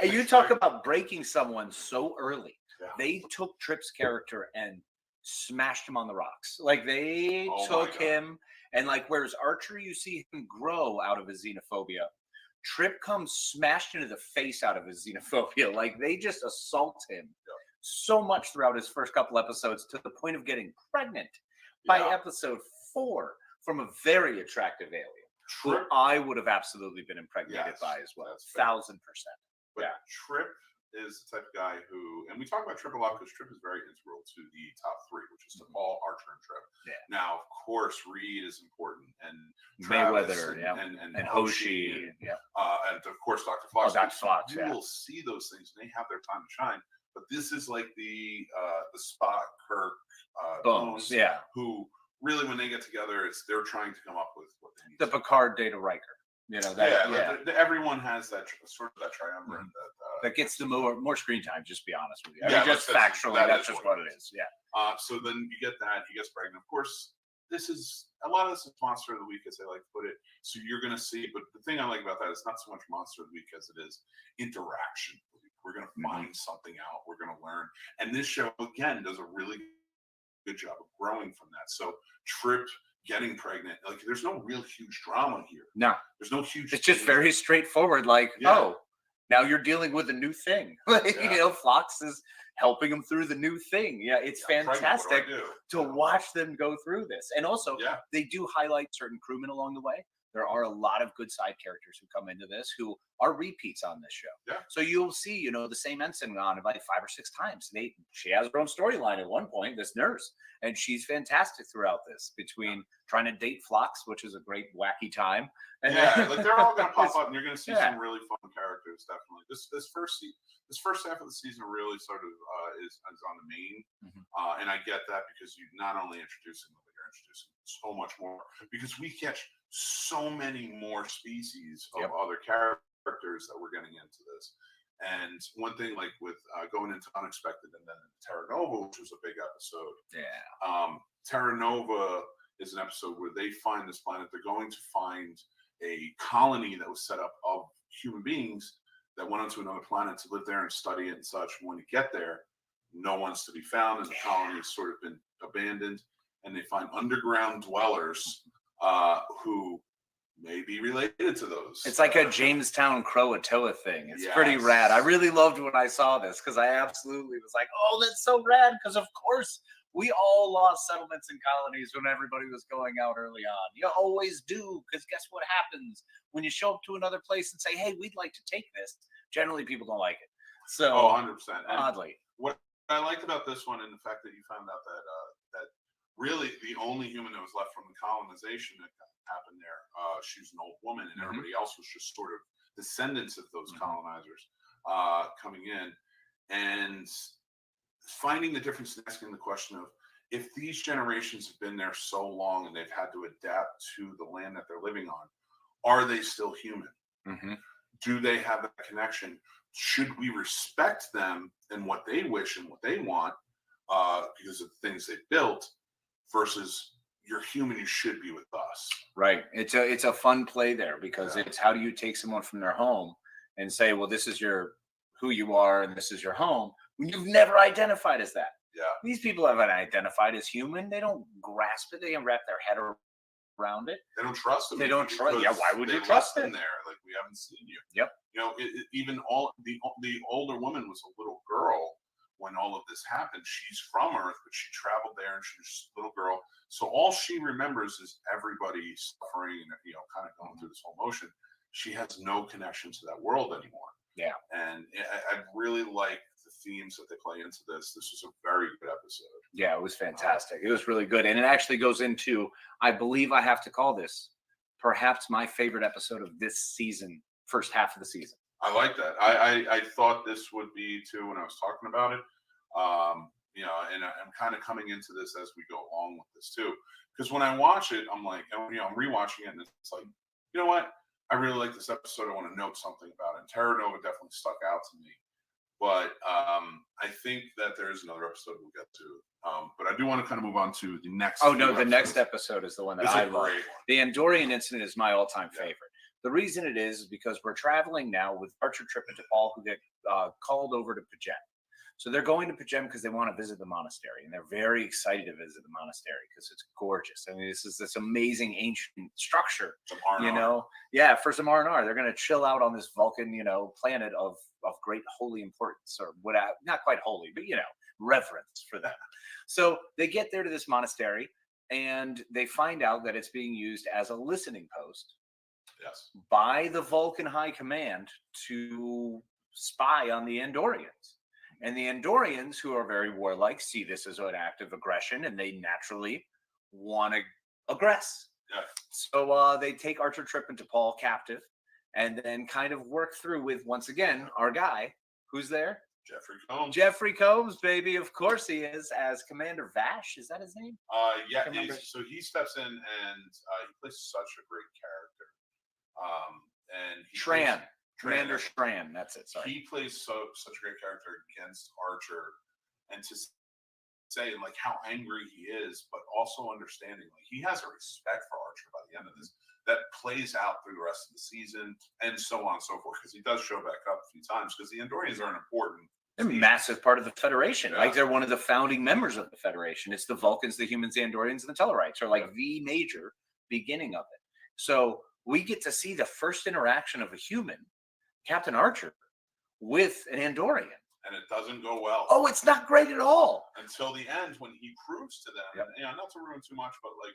You talk about breaking someone so early. Yeah. They took Trip's character and smashed him on the rocks. They took him, and whereas Archer, you see him grow out of his xenophobia. Trip comes smashed into the face out of his xenophobia. They just assault him so much throughout his first couple episodes to the point of getting pregnant by episode 4 from a very attractive alien who I would have absolutely been impregnated by as well. 1,000%. But Trip is the type of guy who, and we talk about Trip a lot because Trip is very integral to the top 3, which is Paul, Archer, and Trip. Yeah. Now, of course, Reed is important, and Mayweather, and Hoshi, and of course Dr. Fox. Dr. Fox, you will see those things, and they have their time to shine. But this is like the Spock, Kirk, Bones, who really, when they get together, they're trying to come up with what they need. The Picard, Data, Riker. You know that. Everyone has that sort of that triumvirate that gets the more screen time. Just be honest with you. I mean, just factually, that's just what it is. Yeah. So then you get that he gets pregnant. Of course, this is a lot of this is monster of the week, as they like to put it. So you're going to see, but the thing I like about that is not so much monster of the week as it is interaction. We're going to find something out. We're going to learn, and this show again does a really good job of growing from that. So Trip getting pregnant, like there's no real huge drama here. No, there's no huge. It's just very straightforward. Like, oh, now you're dealing with a new thing. You know, Phlox is helping them through the new thing. Yeah, it's fantastic to watch them go through this. And also, they do highlight certain crewmen along the way. There are a lot of good side characters who come into this who are repeats on this show. Yeah. So you'll see, you know, the same ensign on like 5 or 6 times. She has her own storyline at one point, this nurse, and she's fantastic throughout this, between trying to date Phlox, which is a great wacky time. And like they're all going to pop up, and you're going to see some really fun characters. Definitely, this first half of the season really sort of is on the main, and I get that because you not only introducing them, but you're introducing so much more, because we catch so many more species of other characters that we're getting into this. And one thing, like with going into Unexpected and then Terra Nova, which was a big episode. Terra Nova is an episode where they find this planet. They're going to find a colony that was set up of human beings that went onto another planet to live there and study it and such. When you get there, no one's to be found, and the colony has sort of been abandoned. And they find underground dwellers who may be related to those. It's like a Jamestown Croatoa thing. It's pretty rad. I really loved when I saw this, because I absolutely was like, oh, that's so rad. Because of course, we all lost settlements and colonies when everybody was going out early on. You always do, because guess what happens? When you show up to another place and say, hey, we'd like to take this, generally people don't like it. So, 100%. Oddly. What I liked about this one, and the fact that you found out that that really the only human that was left from the colonization that happened there, she was an old woman, and everybody else was just sort of descendants of those colonizers coming in, and finding the difference and asking the question of, if these generations have been there so long and they've had to adapt to the land that they're living on, are they still human? Do they have that connection? Should we respect them and what they wish and what they want because of the things they built, versus you're human, you should be with us? Right. It's a fun play there, because it's, how do you take someone from their home and say, well, this is who you are and this is your home, when you've never identified as that. These people haven't identified as human. They don't grasp it. They don't wrap their head around it. They don't trust them. They don't trust. Yeah, why would you trust them there? Like, we haven't seen you. Yep. You know, even the older woman was a little girl when all of this happened. She's from Earth, but she traveled there and she was a little girl. So all she remembers is everybody suffering and, you know, kind of going through this whole motion. She has no connection to that world anymore. Yeah. And I really like the themes that they play into this. This was a very good episode. Yeah, it was fantastic. It was really good. And it actually goes into, I believe I have to call this, perhaps my favorite episode of this season, first half of the season. I like that. I thought this would be too when I was talking about it. You know, and I'm kind of coming into this as we go along with this too. Because when I watch it, I'm like, you know, I'm rewatching it and it's like, you know what? I really like this episode. I want to note something about it. And Terra Nova definitely stuck out to me. But I think that there's another episode we'll get to. But I do want to kind of move on to the next. Oh, no, the next episode is the one that I love. The Andorian incident is my all-time favorite. The reason it is because we're traveling now with Archer, Trip, and T'Pol, who get called over to Pajem. So they're going to Pajem because they want to visit the monastery, and they're very excited to visit the monastery because it's gorgeous. I mean, this is this amazing ancient structure, you know. Yeah, for some R&R, they're going to chill out on this Vulcan, you know, planet of of great holy importance, or what, not quite holy, but reverence for them. So they get there to this monastery, and they find out that it's being used as a listening post Yes. by the Vulcan High Command to spy on the Andorians. And the Andorians, who are very warlike, see this as an act of aggression, and they naturally want to aggress. Yeah. So they take Archer Trip into Paul captive, and then kind of work through with, once again, our guy, who's there? Jeffrey Combs. Jeffrey Combs, baby. Of course he is, as Commander Vash. Is that his name? Yeah. So he steps in, and he plays such a great character. And Shran. Commander Shran. That's it. Sorry. He plays such a great character against Archer, and to say like how angry he is, but also understanding like he has a respect for Archer by the end of this that plays out through the rest of the season, and so on and so forth, because he does show back up a few times, because the Andorians are an important. They're a massive part of the Federation. Yeah. Like, they're one of the founding members of the Federation. It's the Vulcans, the humans, the Andorians, and the Tellarites are like the major beginning of it. So we get to see the first interaction of a human, Captain Archer, with an Andorian. And it doesn't go well. Oh, it's not great at all. Until the end, when he proves to them, not to ruin too much, but like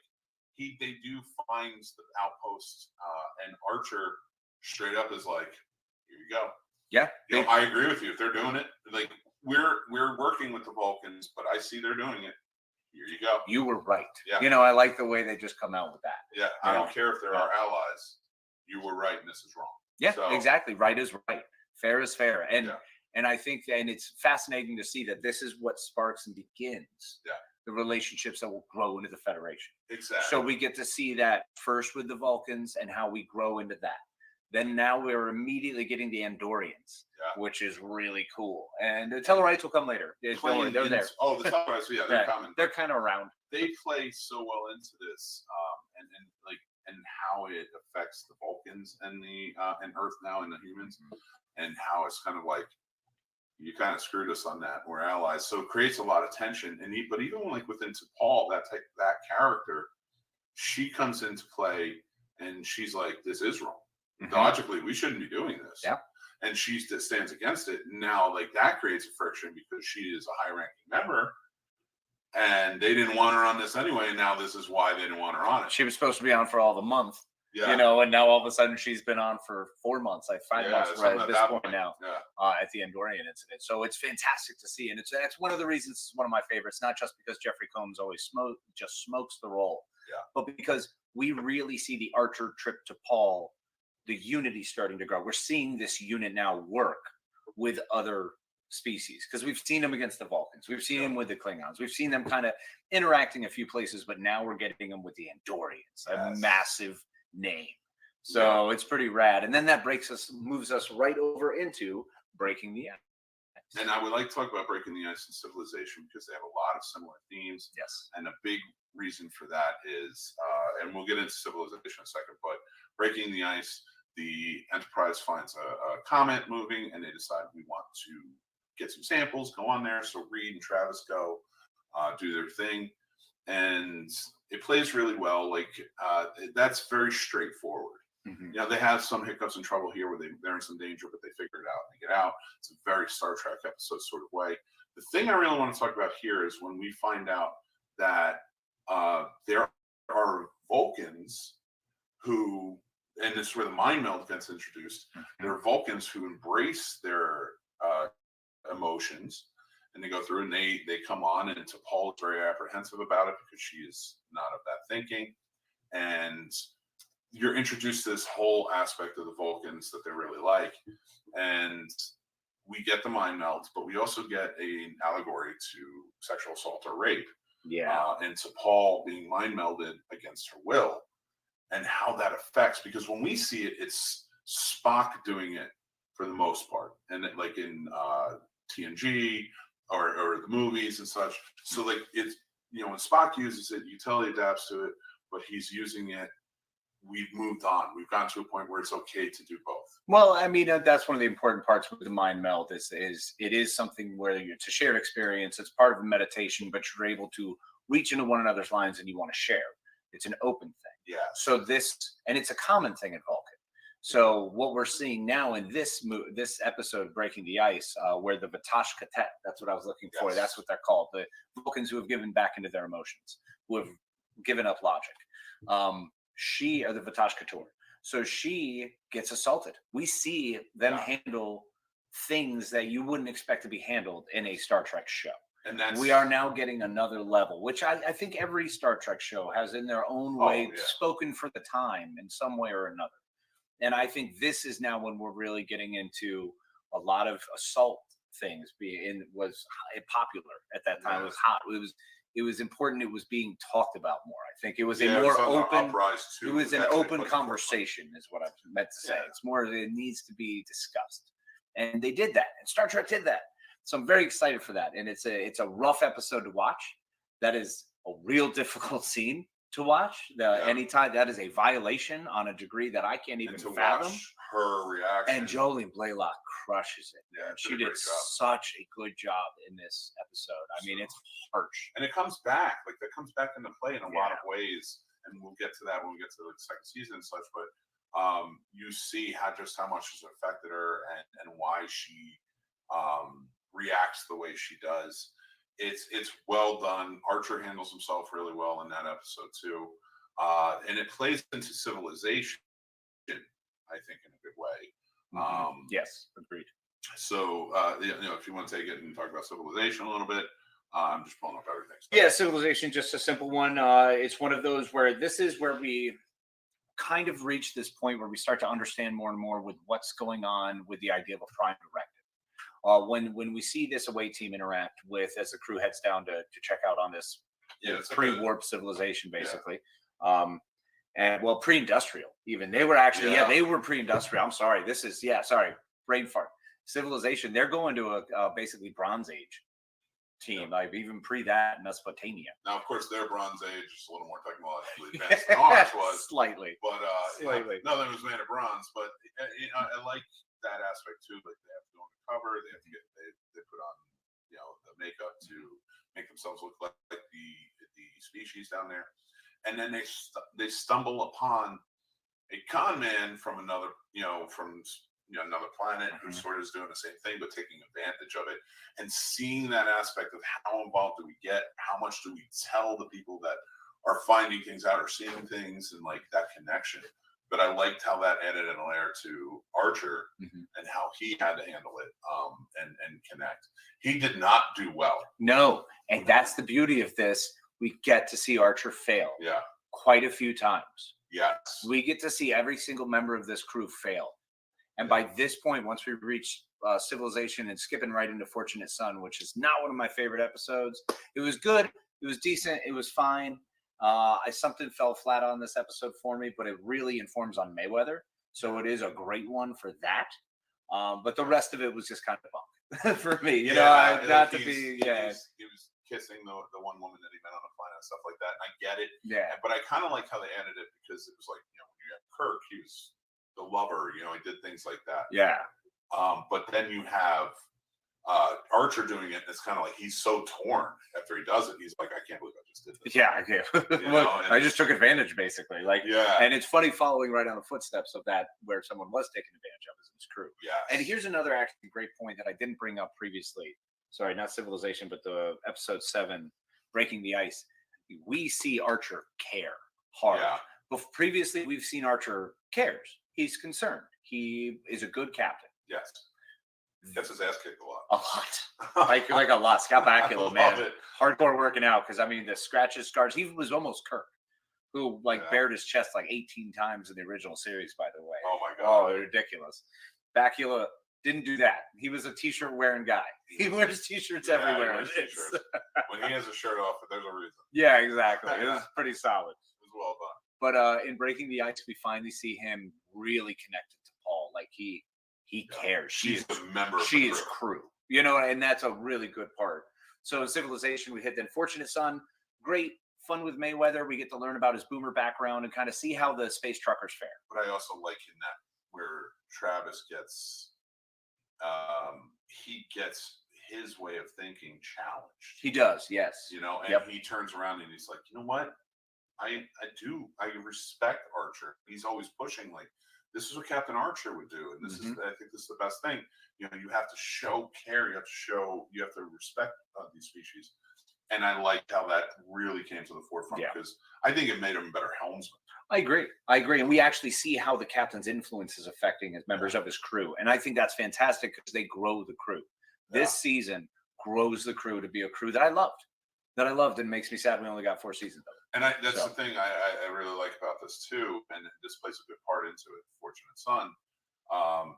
they do find the outpost, and Archer straight up is like, here you go. Yeah. I agree with you. If they're doing it, like we're working with the Vulcans, but I see they're doing it. Here you go. You were right. Yeah. I like the way they just come out with that. Yeah. I don't care if they're our allies. You were right, and this is wrong. Yeah, so, exactly. Right is right. Fair is fair. And I think, and it's fascinating to see that this is what sparks and begins the relationships that will grow into the Federation. Exactly. So we get to see that first with the Vulcans and how we grow into that. Then now we're immediately getting the Andorians, which is really cool. And the Tellarites will come later. They're there. Oh, the Tellarites, they're coming. They're kind of around. They play so well into this, and how it affects the Vulcans and the and Earth now and the humans, and how it's kind of like you kind of screwed us on that. We're allies, so it creates a lot of tension. And but even like within Paul, that character, she comes into play, and she's like, "This is wrong. Logically, we shouldn't be doing this." Yeah. And she stands against it. Now, like that creates a friction because she is a high-ranking member. And they didn't want her on this anyway. And now this is why they didn't want her on it. She was supposed to be on for all the month, and now all of a sudden she's been on for 4 months, like 5 months right at this point now, at the Andorian incident. So it's fantastic to see. And it's one of the reasons it's one of my favorites, not just because Jeffrey Combs always smokes the role, but because we really see the Archer Trip to Paul, the unity starting to grow. We're seeing this unit now work with other species, because we've seen them against the Vulcans, we've seen them with the Klingons, we've seen them kind of interacting a few places, but now we're getting them with the Andorians, a massive name. So it's pretty rad. And then that moves us right over into Breaking the Ice. And I would like to talk about Breaking the Ice and Civilization, because they have a lot of similar themes. Yes. And a big reason for that is, and we'll get into Civilization in a second, but Breaking the Ice, the Enterprise finds a comet moving, and they decide we want to get some samples, go on there. So Reed and Travis go do their thing, and it plays really well. Like that's very straightforward. They have some hiccups and trouble here where they're in some danger, but they figure it out and they get out. It's a very Star Trek episode sort of way. The thing I really want to talk about here is when we find out that there are Vulcans who, and this is where the mind meld gets introduced. There are Vulcans who embrace their emotions, and they go through and they come on, and Paul is very apprehensive about it because she is not of that thinking. And you're introduced to this whole aspect of the Vulcans that they really like. And we get the mind meld, but we also get an allegory to sexual assault or rape. And to Paul being mind melded against her will, and how that affects, because when we see it, it's Spock doing it for the most part, and like in TNG or the movies and such. So like it's, when Spock uses it, you tell he adapts to it, but he's using it. We've moved on. We've gotten to a point where it's okay to do both. Well, I mean, that's one of the important parts with the mind meld is it is something where it's a shared experience. It's part of a meditation, but you're able to reach into one another's lines and you want to share. It's an open thing. Yeah. So and it's a common thing in Vulcan. So what we're seeing now in this episode of Breaking the Ice, where the Vatash Katet, that's what I was looking for. Yes. That's what they're called. The Vulcans who have given back into their emotions, who have given up logic. She, or the Vatash Kator. So she gets assaulted. We see them handle things that you wouldn't expect to be handled in a Star Trek show. And we are now getting another level, which I think every Star Trek show has in their own way spoken for the time in some way or another. And I think this is now when we're really getting into a lot of assault things. Was popular at that time. It was hot. It was important. It was being talked about more. I think it was a more open. It was an open conversation, is what I meant to say. It's more. It needs to be discussed, and they did that. And Star Trek did that. So I'm very excited for that. And it's a rough episode to watch. That is a real difficult scene to watch. Anytime that is a violation on a degree that I can't even fathom. Her reaction. And Jolene Blaylock crushes it. Yeah, she did such a good job in this episode. I mean, it's harsh. And it comes back. Like, that comes back into play in a lot of ways. And we'll get to that when we get to the second season and such. But you see how much has affected her and why she reacts the way she does. It's well done. Archer handles himself really well in that episode too, and it plays into civilization, I think, in a good way. Yes, agreed. So if you want to take it and talk about civilization a little bit, I'm just pulling up everything. Yeah, civilization, just a simple one. It's one of those where this is where we kind of reach this point where we start to understand more and more with what's going on with the idea of a prime directive. When we see this away team interact with, as the crew heads down to check out on this pre-warp civilization, basically, and pre-industrial even. They were actually they were pre-industrial. I'm sorry, brain fart. Civilization. They're going to a basically Bronze Age team, like even pre that Mesopotamia. Now, of course, their Bronze Age is a little more technologically advanced than ours was, slightly, but nothing was made of bronze. But I like that aspect too. Like, they have to go undercover. They have to they put on the makeup to make themselves look like the species down there, and then they stumble upon a con man from another another planet who sort of is doing the same thing but taking advantage of it, and seeing that aspect of how involved do we get, how much do we tell the people that are finding things out or seeing things, and like that connection. But I liked how that added a layer to Archer and how he had to handle it and connect. He did not do well. No, and that's the beauty of this. We get to see Archer fail quite a few times. Yes. We get to see every single member of this crew fail. And by this point, once we reach civilization and skipping right into Fortunate Son, which is not one of my favorite episodes. It was good. It was decent. It was fine. Something fell flat on this episode for me, but it really informs on Mayweather. So it is a great one for that. But the rest of it was just kind of bunk for me. He was kissing the one woman that he met on the planet and stuff like that. And I get it. Yeah. But I kind of like how they added it because it was like, when you have Kirk, he was the lover, he did things like that. Yeah. But then you have Archer doing it, and it's kind of like he's so torn after he does it. He's like, I can't believe I just did this. Yeah, I can't. I just took advantage, basically. And it's funny following right on the footsteps of that, where someone was taking advantage of his crew. Yeah. And here's another actually great point that I didn't bring up previously. Sorry, not Civilization, but the episode 7, Breaking the Ice. We see Archer care hard. Yeah. But previously, we've seen Archer cares. He's concerned. He is a good captain. Yes. Gets his ass kicked a lot. A lot. like a lot. Scott Bakula, man. It. Hardcore working out, because, the scratches, scars. He was almost Kirk, who, bared his chest 18 times in the original series, by the way. Oh, my God. Oh, ridiculous. Bakula didn't do that. He was a T-shirt wearing guy. He wears T-shirts everywhere. When he has a shirt off, there's a reason. Yeah, exactly. It was pretty solid. It was well done. But in Breaking the Ice, we finally see him really connected to Paul. He cares. She's the member of she is crew. And that's a really good part. So in Civilization, we hit then Fortunate Son. Great fun with Mayweather. We get to learn about his boomer background and kind of see how the space truckers fare. But I also like in that where Travis gets he gets his way of thinking challenged. He does, yes. And he turns around and he's like, you know what? I respect Archer. He's always pushing this is what Captain Archer would do, and this is, I think this is the best thing. You know, you have to show care, you have to respect these species, and I liked how that really came to the forefront because I think it made him better helmsman. I agree, and we actually see how the captain's influence is affecting his members of his crew, and I think that's fantastic because they grow the crew. This season grows the crew to be a crew that I loved, and makes me sad we only got 4 seasons of it. And that's the thing I really like about this too, and this plays a good part into it. Fortunate Son,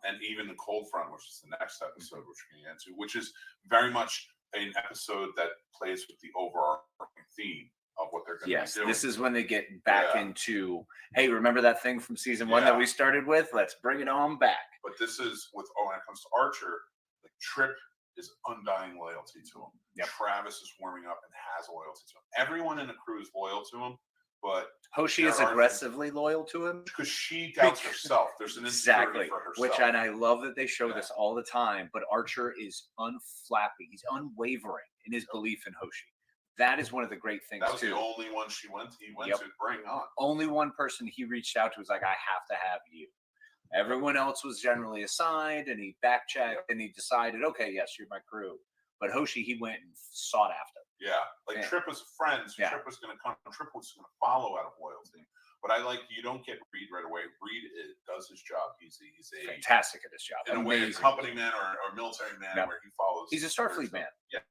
and even the Cold Front, which is the next episode, which we're going to get into, which is very much an episode that plays with the overarching theme of what they're going to be doing. This is when they get back into, hey, remember that thing from season 1 that we started with? Let's bring it on back. But this is when it comes to Archer, like Trip is undying loyalty to him. Travis is warming up and has loyalty to him. Everyone in the crew is loyal to him, but Hoshi is aggressively loyal to him because she doubts herself. There's an insecurity for herself. And I love that they show this all the time. But Archer is unflapping. He's unwavering in his belief in Hoshi. That is one of the great things. That was the only one he went to bring on. Only one person he reached out to was like, I have to have you. Everyone else was generally assigned, and he backchecked, and he decided, okay, yes, you're my crew. But Hoshi, he went and sought after. Yeah, like Trip was a friend. So Trip was going to come. Trip was going to follow out of loyalty. But I like, you don't get Reed right away. Reed does his job. He's a fantastic at his job. In a way, a company man or military man where he follows. He's a Starfleet man. Yeah.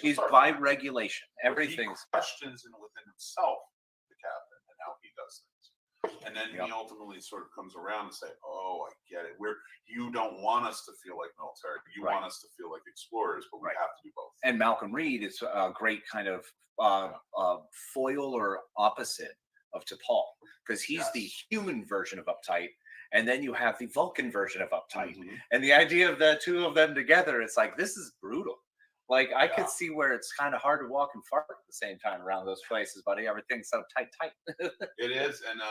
He's by regulation. Everything's he questions within himself the captain and how he does things, and then he ultimately sort of comes around and say, "Oh, I get it. You don't want us to feel like military. You want us to feel like explorers, but we have to do both." And Malcolm Reed is a great kind of foil or opposite of T'Pol, because he's the human version of uptight. And then you have the Vulcan version of uptight, and the idea of the two of them together, it's like, this is brutal. Like, I could see where it's kind of hard to walk and fart at the same time around those places, buddy. Everything's so tight. It is, and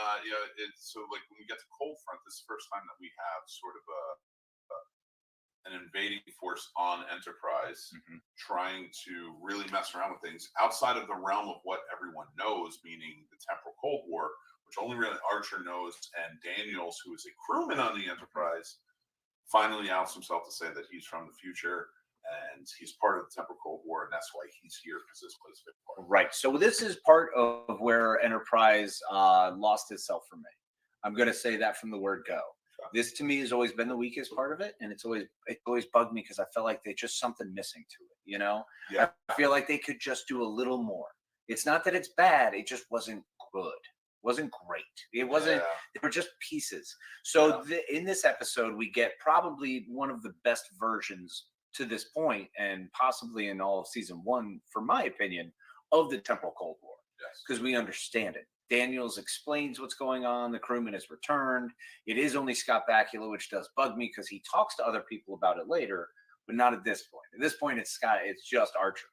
it's so like when we get to Cold Front, this is the first time that we have sort of an invading force on Enterprise, trying to really mess around with things outside of the realm of what everyone knows, meaning the Temporal Cold War, which only really Archer knows, and Daniels, who is a crewman on the Enterprise, finally outs himself to say that he's from the future. And he's part of the Temporal Cold War, and that's why he's here, because this plays a big part. Right. So this is part of where Enterprise lost itself for me. I'm going to say that from the word go. This to me has always been the weakest part of it, and it always bugged me because I felt like there's just something missing to it. You know, I feel like they could just do a little more. It's not that it's bad; it just wasn't good. Wasn't great. It wasn't. They were just pieces. So in this episode, we get probably one of the best versions to this point, and possibly in all of season 1, for my opinion, of the Temporal Cold War, because we understand it. Daniels explains what's going on. The crewman has returned. It is only Scott Bakula, which does bug me because he talks to other people about it later, but not at this point. At this point, it's Scott. It's just Archer.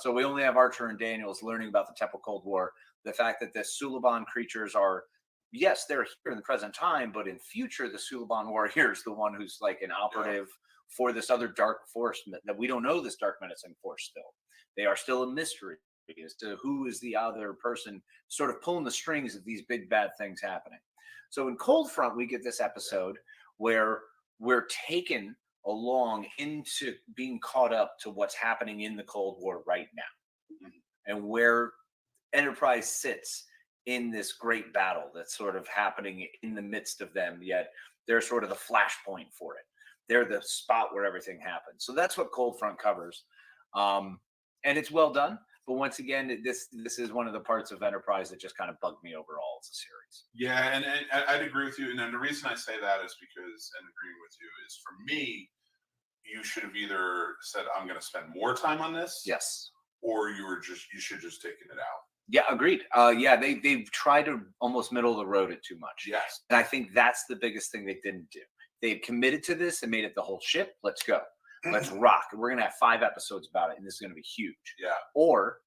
So we only have Archer and Daniels learning about the Temporal Cold War. The fact that the Suliban creatures are, yes, they're here in the present time, but in future, the Suliban warrior is the one who's like an operative for this other dark force that we don't know, this dark menacing force still. They are still a mystery as to who is the other person sort of pulling the strings of these big bad things happening. So in Cold Front, we get this episode where we're taken along into being caught up to what's happening in the Cold War right now, and where Enterprise sits in this great battle that's sort of happening in the midst of them, yet they're sort of the flashpoint for it. They're the spot where everything happens. So that's what Cold Front covers. And it's well done. But once again, this is one of the parts of Enterprise that just kind of bugged me overall as a series. Yeah, and I'd agree with you. And then the reason I say that is because, and agreeing with you, is for me, you should have either said, I'm going to spend more time on this. Yes. Or you should just taken it out. Yeah, agreed. They've tried to almost middle of the road it too much. Yes. And I think that's the biggest thing they didn't do. They had committed to this and made it the whole ship. Let's go. Let's rock. We're going to have 5 episodes about it, and this is going to be huge. Yeah. Or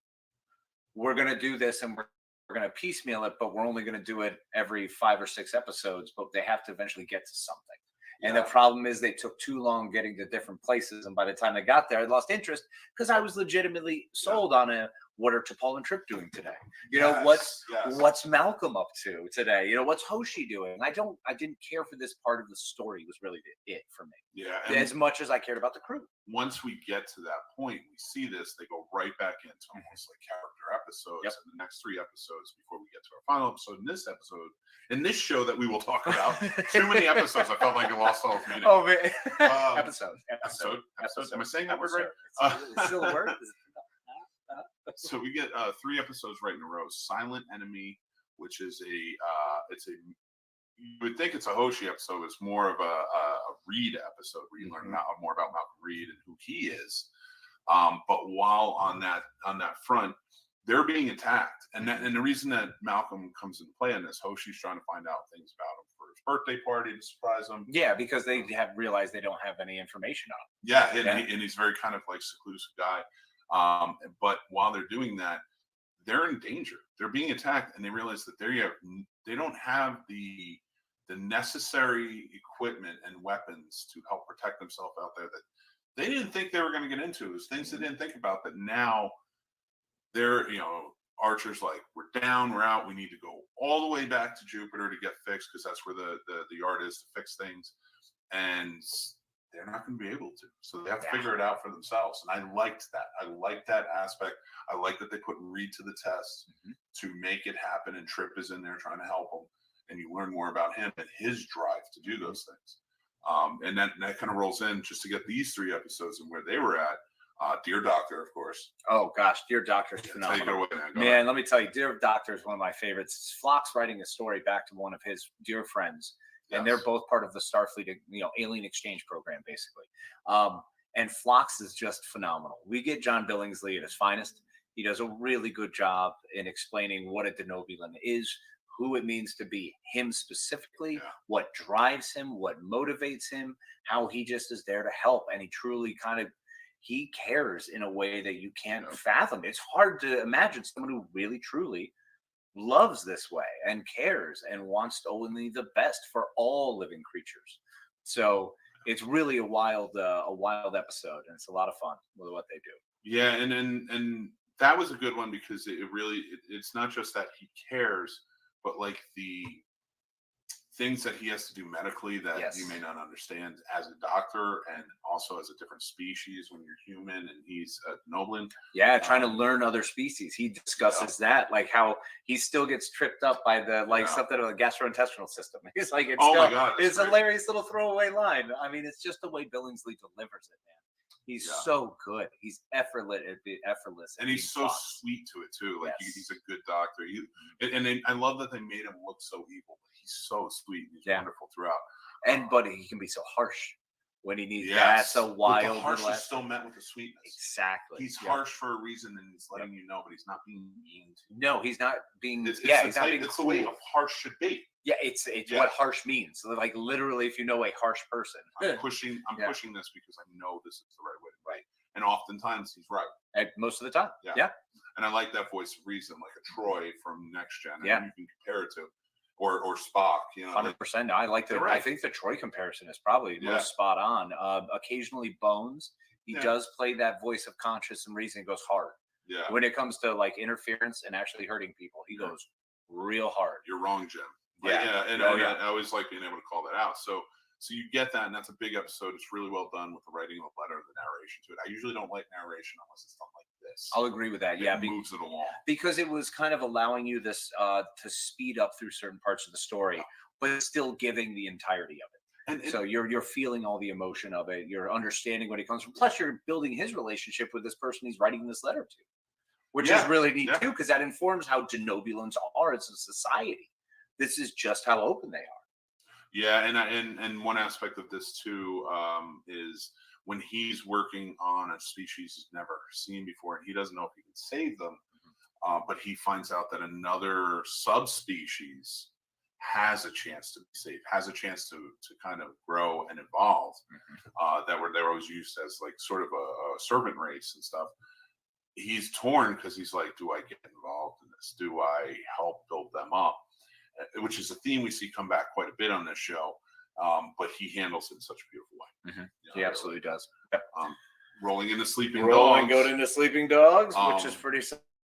we're going to do this, and we're going to piecemeal it, but we're only going to do it every 5 or 6 episodes, but they have to eventually get to something. And the problem is they took too long getting to different places. And by the time they got there, I lost interest because I was legitimately sold on what are T'Pol and Trip doing today? You know, what's Malcolm up to today? You know, what's Hoshi doing? I didn't care for this part of the story was really it for me. Yeah. As much as I cared about the crew. Once we get to that point, we see this, they go right back into almost like character episodes in the next 3 episodes before we get to our final episode. In this show that we will talk about, too many episodes. I felt like I lost all of meaning. Oh, man. Episode. Am I saying that word right? It's still a word? So we get 3 episodes right in a row. Silent Enemy, which is you would think it's a Hoshi episode. It's more of a Reed episode where you learn more about Malcolm Reed and who he is. But while on that front, they're being attacked, and the reason that Malcolm comes into play in this, Hoshi's trying to find out things about him for his birthday party to surprise him. Yeah, because they have realized they don't have any information on him. Yeah, and he's very kind of like seclusive guy. But while they're doing that, they're in danger. They're being attacked, and they realize that they don't have the necessary equipment and weapons to help protect themselves out there that they didn't think they were going to get into. It was things they didn't think about that now they're, Archer's like, we're down, we're out, we need to go all the way back to Jupiter to get fixed because that's where the yard is to fix things. And they're not going to be able to. So they have to figure it out for themselves. And I liked that. I liked that aspect. I like that they put Reed to the test to make it happen. And Trip is in there trying to help him. And you learn more about him and his drive to do those things. And that kind of rolls in just to get these 3 episodes and where they were at. Dear Doctor, of course. Oh, gosh. Dear Doctor is phenomenal. Man, let me tell you, Dear Doctor is one of my favorites. Phlox writing a story back to one of his dear friends. And they're both part of the Starfleet, alien exchange program, basically. And Phlox is just phenomenal. We get John Billingsley at his finest. He does a really good job in explaining what a Denobulan is, who it means to be him specifically, what drives him, what motivates him, how he just is there to help. And he truly he cares in a way that you can't fathom. It's hard to imagine someone who really, truly loves this way and cares and wants only the best for all living creatures. So it's really a wild episode, and it's a lot of fun with what they do. Yeah, and that was a good one because it's not just that he cares, but like the things that he has to do medically that you may not understand as a doctor, and also as a different species when you're human and he's a Noblin. Yeah, trying to learn other species. He discusses that, like how he still gets tripped up by the something of the gastrointestinal system. He's like, my God, it's a hilarious little throwaway line. I mean, it's just the way Billingsley delivers it, man. He's so good. He's effortless. And he's so sweet to it too. Like he's a good doctor. I love that they made him look so evil. But he's so sweet. He's wonderful throughout. But he can be so harsh when he needs that. So wild. But the harsh is still met with the sweetness. Exactly. He's harsh for a reason, and he's letting you know, but he's not being mean to you. No, he's not being. It's not being the way of harsh should be. Yeah, it's what harsh means. So like literally, if you know a harsh person, I'm pushing this because I know this is the right way to be. And oftentimes he's right. And most of the time. Yeah. And I like that voice of reason, like a Troy from Next Gen. And you can compare it to, or Spock. 100%. I like that. I think the Troy comparison is probably most spot on. Occasionally Bones, he does play that voice of conscience and reason. It goes hard. Yeah. When it comes to like interference and actually hurting people, he goes real hard. You're wrong, Jim. I always like being able to call that out. So you get that, and that's a big episode. It's really well done with the writing of the letter and the narration to it. I usually don't like narration unless it's done like this. I'll agree with that. It moves it along. Because it was kind of allowing you this to speed up through certain parts of the story, but still giving the entirety of it. And so you're feeling all the emotion of it. You're understanding what it comes from. Plus, you're building his relationship with this person he's writing this letter to, which is really neat too, because that informs how Denobulans are as a society. This is just how open they are. Yeah, and one aspect of this too is when he's working on a species he's never seen before, and he doesn't know if he can save them, but he finds out that another subspecies has a chance to be saved, has a chance to kind of grow and evolve. They were always used as like sort of a servant race and stuff. He's torn because he's like, do I get involved in this? Do I help build them up? Which is a theme we see come back quite a bit on this show. but he handles it in such a beautiful way. Mm-hmm. He absolutely does. Yep. Rolling into Sleeping Rolling, Dogs. going into Sleeping Dogs, which is pretty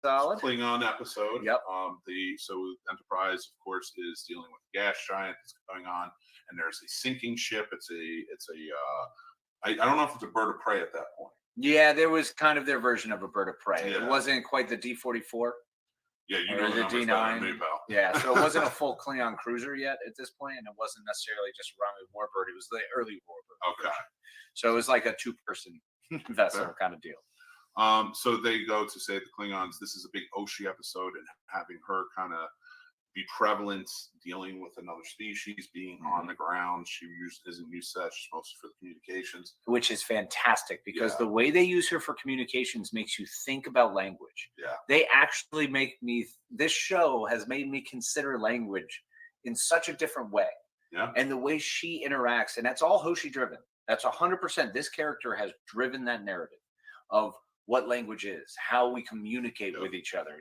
solid. Klingon episode. Yep. So Enterprise, of course, is dealing with a gas giant that's going on, and there's a sinking ship. I don't know if it's a bird of prey at that point. Yeah, there was kind of their version of a bird of prey. Yeah. It wasn't quite the D-44. Yeah, you know the D9. Yeah, so it wasn't a full Klingon cruiser yet at this point, and it wasn't necessarily just a Romulan warbird. It was the early warbird. Okay. So it was like a two-person vessel kind of deal. So they go to say the Klingons, this is a big Oshi episode, and having her kind of be prevalent, dealing with another species, being on the ground. She isn't U.S.S, she's mostly for the communications. Which is fantastic, because the way they use her for communications makes you think about language. Yeah. They actually this show has made me consider language in such a different way. Yeah. And the way she interacts, and that's all Hoshi driven. That's 100%. This character has driven that narrative of what language is, how we communicate with each other,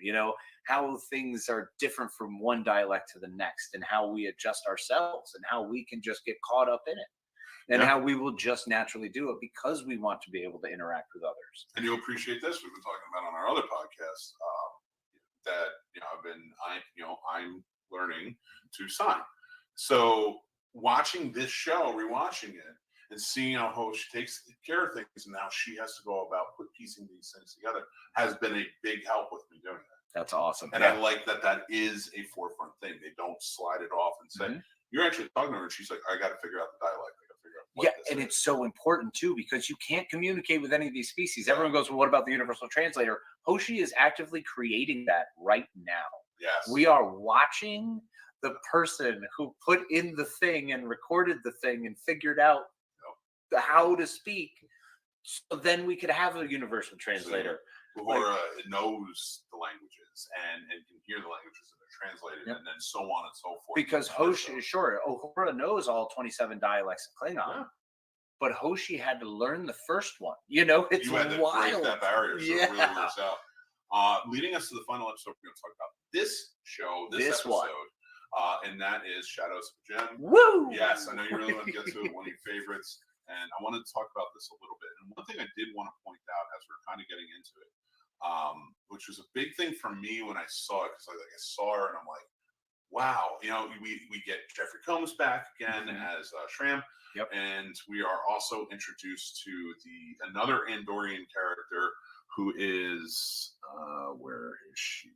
how things are different from one dialect to the next, and how we adjust ourselves, and how we can just get caught up in it, and how we will just naturally do it because we want to be able to interact with others. And you'll appreciate this. We've been talking about on our other podcast that I'm learning to sign. So watching this show, rewatching it, and seeing how she takes care of things, and now she has to go about piecing these things together, has been a big help with me doing that. That's awesome. And I like that is a forefront thing. They don't slide it off and say, you're actually talking to her, and she's like, I got to figure out the dialect. I got to figure out what this is. It's so important, too, because you can't communicate with any of these species. Everyone goes, well, what about the universal translator? Hoshi is actively creating that right now. Yes. We are watching the person who put in the thing and recorded the thing and figured out how to speak, so then we could have a universal translator. Uhura knows the languages and can hear the languages that are translated, and then so on and so forth. Because Hoshi, Uhura knows all 27 dialects of Klingon, but Hoshi had to learn the first one. It's you had to wild. break that barrier, so it really works out. Leading us to the final episode, we're going to talk about this show, this episode. And that is Shadows of Jem. Woo! Yes, I know you really want to get to it, one of your favorites. And I wanted to talk about this a little bit. And one thing I did want to point out as we're kind of getting into it, which was a big thing for me when I saw it, because I saw her and I'm like, wow, we get Jeffrey Combs back again as Shram. Yep. And we are also introduced to another Andorian character who is, where is she?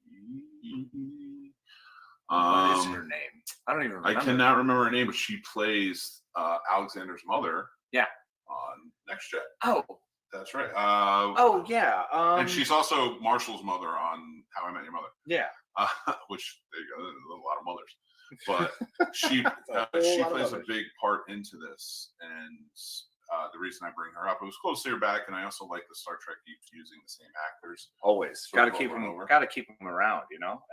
What is her name? I don't even remember. I cannot remember her name, but she plays Alexander's mother. Yeah. On Next Gen. Oh. That's right. And she's also Marshall's mother on How I Met Your Mother. Yeah. Which, there you go, there's a lot of mothers. But she plays a big part into this. And the reason I bring her up, it was cool to see her back. And I also like the Star Trek keeps using the same actors. Always. Got to keep them around,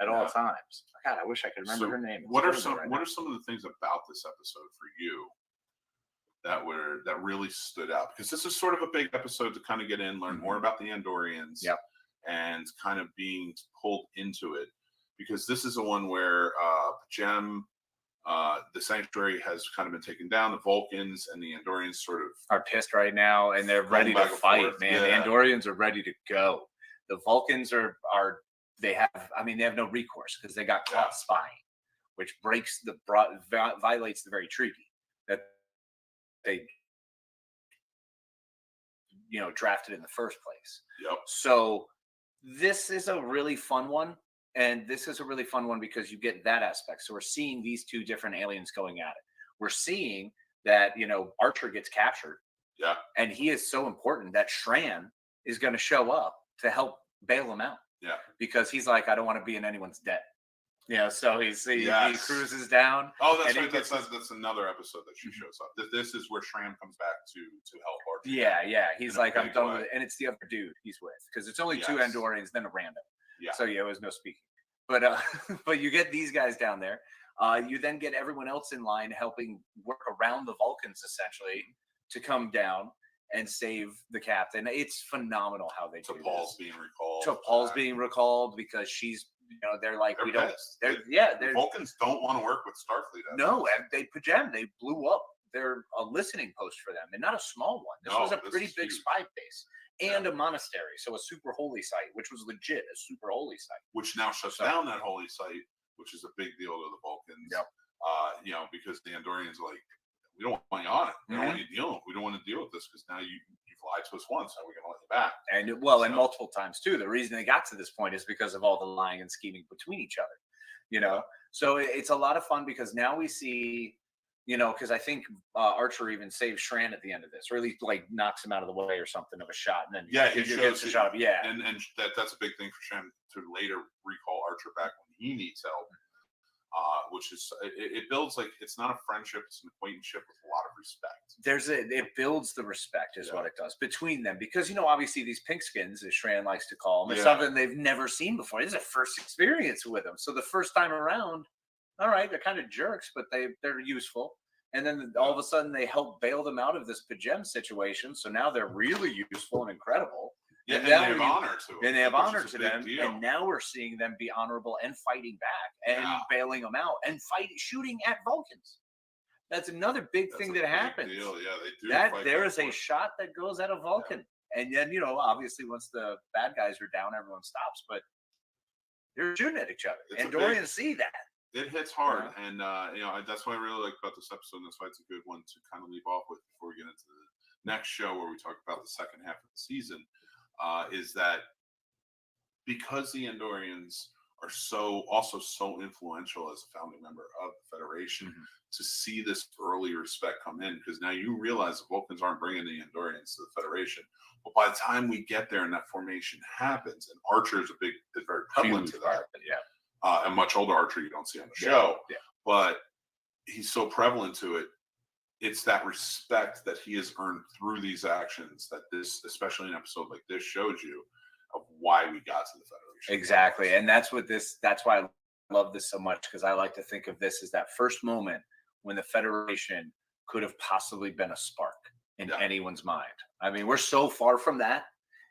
at all times. God, I wish I could remember her name. What are some of the things about this episode for you that really stood out? Because this is sort of a big episode to kind of get in, learn more about the Andorians, and kind of being pulled into it. Because this is the one where Jem, the Sanctuary has kind of been taken down. The Vulcans and the Andorians sort of are pissed right now, and they're ready to fight. Man, the Andorians are ready to go. The Vulcans they have no recourse because they got caught spying, which violates the very treaty that they drafted in the first place. Yep. So this is a really fun one, and this is a really fun one because you get that aspect. So we're seeing these two different aliens going at it. We're seeing that Archer gets captured, and he is so important that Shran is going to show up to help bail him out, because he's like, I don't want to be in anyone's debt. So he cruises down. Oh, that's right. That's another episode that she shows up. This is where Shram comes back to help Archer. Yeah. He's like, I'm done with it. And it's the other dude he's with, because it's only two Andorians, then a random. Yeah. So there was no speaking. But but you get these guys down there. You then get everyone else in line helping work around the Vulcans, essentially, to come down and save the captain. It's phenomenal how they do T'Pol's being recalled. T'Pol's being recalled because she's, they're like, the Vulcans don't want to work with Starfleet. No, and they blew up they're a listening post for them, and not a small one. This No, was a this pretty is big huge. spy base and a monastery, so a super holy site, which was legit a super holy site. Which now shuts down that holy site, which is a big deal to the Vulcans. Yep. You know, because the Andorians are like, we don't want you on it. We don't want you dealing. We don't want to deal with this because now you've lied to us once. How are we going to let you back? And and multiple times too. The reason they got to this point is because of all the lying and scheming between each other. You know, so it's a lot of fun because now we see, you know, because I think Archer even saves Shran at the end of this, or at least like knocks him out of the way or something of a shot, and then he gets a shot. And that's a big thing for Shran to later recall Archer back when he needs help. Which is it builds like it's not a friendship, it's an acquaintanceship with a lot of respect. It builds the respect is what it does between them, because you know obviously these pinkskins, as Shran likes to call them, is something they've never seen before. This is their first experience with them, so the first time around, all right, they're kind of jerks, but they're useful. And then all of a sudden they help bail them out of this Pajem situation, so now they're really useful and incredible. Yeah, and they have honor to them. And they have honor to them. And now we're seeing them be honorable and fighting back and bailing them out and shooting at Vulcans. That's another big thing that happens. Deal. Yeah, they do. There is a shot that goes at a Vulcan. Yeah. And then, you know, obviously once the bad guys are down, everyone stops. But they're shooting at each other. Andorians see that. It hits hard. And, you know, that's what I really like about this episode. And that's why it's a good one to kind of leave off with before we get into the next show where we talk about the second half of the season. Is that because the Andorians are also so influential as a founding member of the Federation, to see this early respect come in, because now you realize the Vulcans aren't bringing the Andorians to the Federation. But by the time we get there and that formation happens, and Archer is very prevalent to that. A much older Archer you don't see on the show, but he's so prevalent to it. It's that respect that he has earned through these actions that this, especially an episode like this, shows you of why we got to the Federation. Exactly. And that's why I love this so much, because I like to think of this as that first moment when the Federation could have possibly been a spark in anyone's mind. I mean, we're so far from that,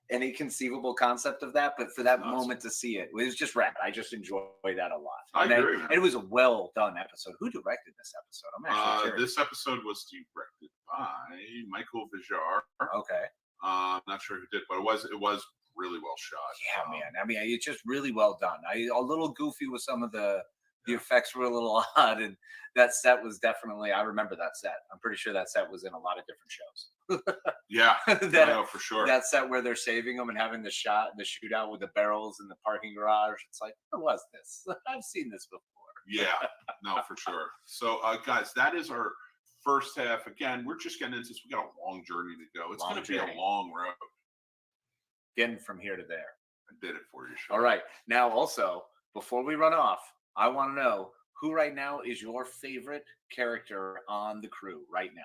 any conceivable concept of that, but for that moment to see it was just rad. I just enjoy that a lot. I agree. And it was a well done episode. Who directed this episode? I'm actually curious. This episode was directed by Michael Vijar. Okay. I'm not sure who did, but it was really well shot. Yeah, man. I mean, it's just really well done. A little goofy with some of the effects were a little odd, and that set was definitely, I remember that set. I'm pretty sure that set was in a lot of different shows. Yeah, I know for sure. That set where they're saving them and having the shootout with the barrels in the parking garage. It's like, what was this? I've seen this before. Yeah, no, for sure. So, guys, that is our first half. Again, we're just getting into this. We got a long journey to go. It's going to be a long road. Getting from here to there. I did it for you, Sean. All right. Now, also, before we run off, I want to know who right now is your favorite character on the crew right now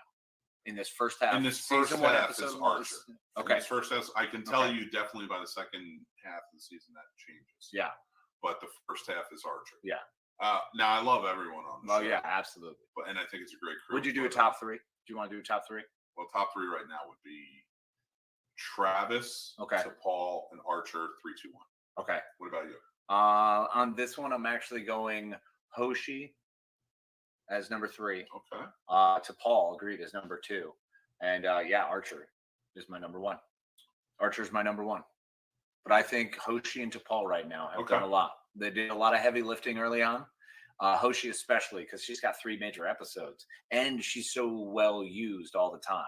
in this first half. In this first half is Archer. Okay. In this first half, I can tell you definitely by the second half of the season that changes. Yeah. But the first half is Archer. Yeah. Now I love everyone on the show. Oh yeah, absolutely. And I think it's a great crew. Would you do a top three? Do you want to do a top three? Well, top three right now would be Travis, to Paul, and Archer. 3, 2, 1. Okay. What about you? On this one, I'm actually going Hoshi as number 3. Okay. To Paul, agreed, as number 2. And Archer is my number 1. Archer's my number 1. But I think Hoshi and T'Pol right now have done a lot. They did a lot of heavy lifting early on. Hoshi especially, because she's got 3 major episodes. And she's so well used all the time.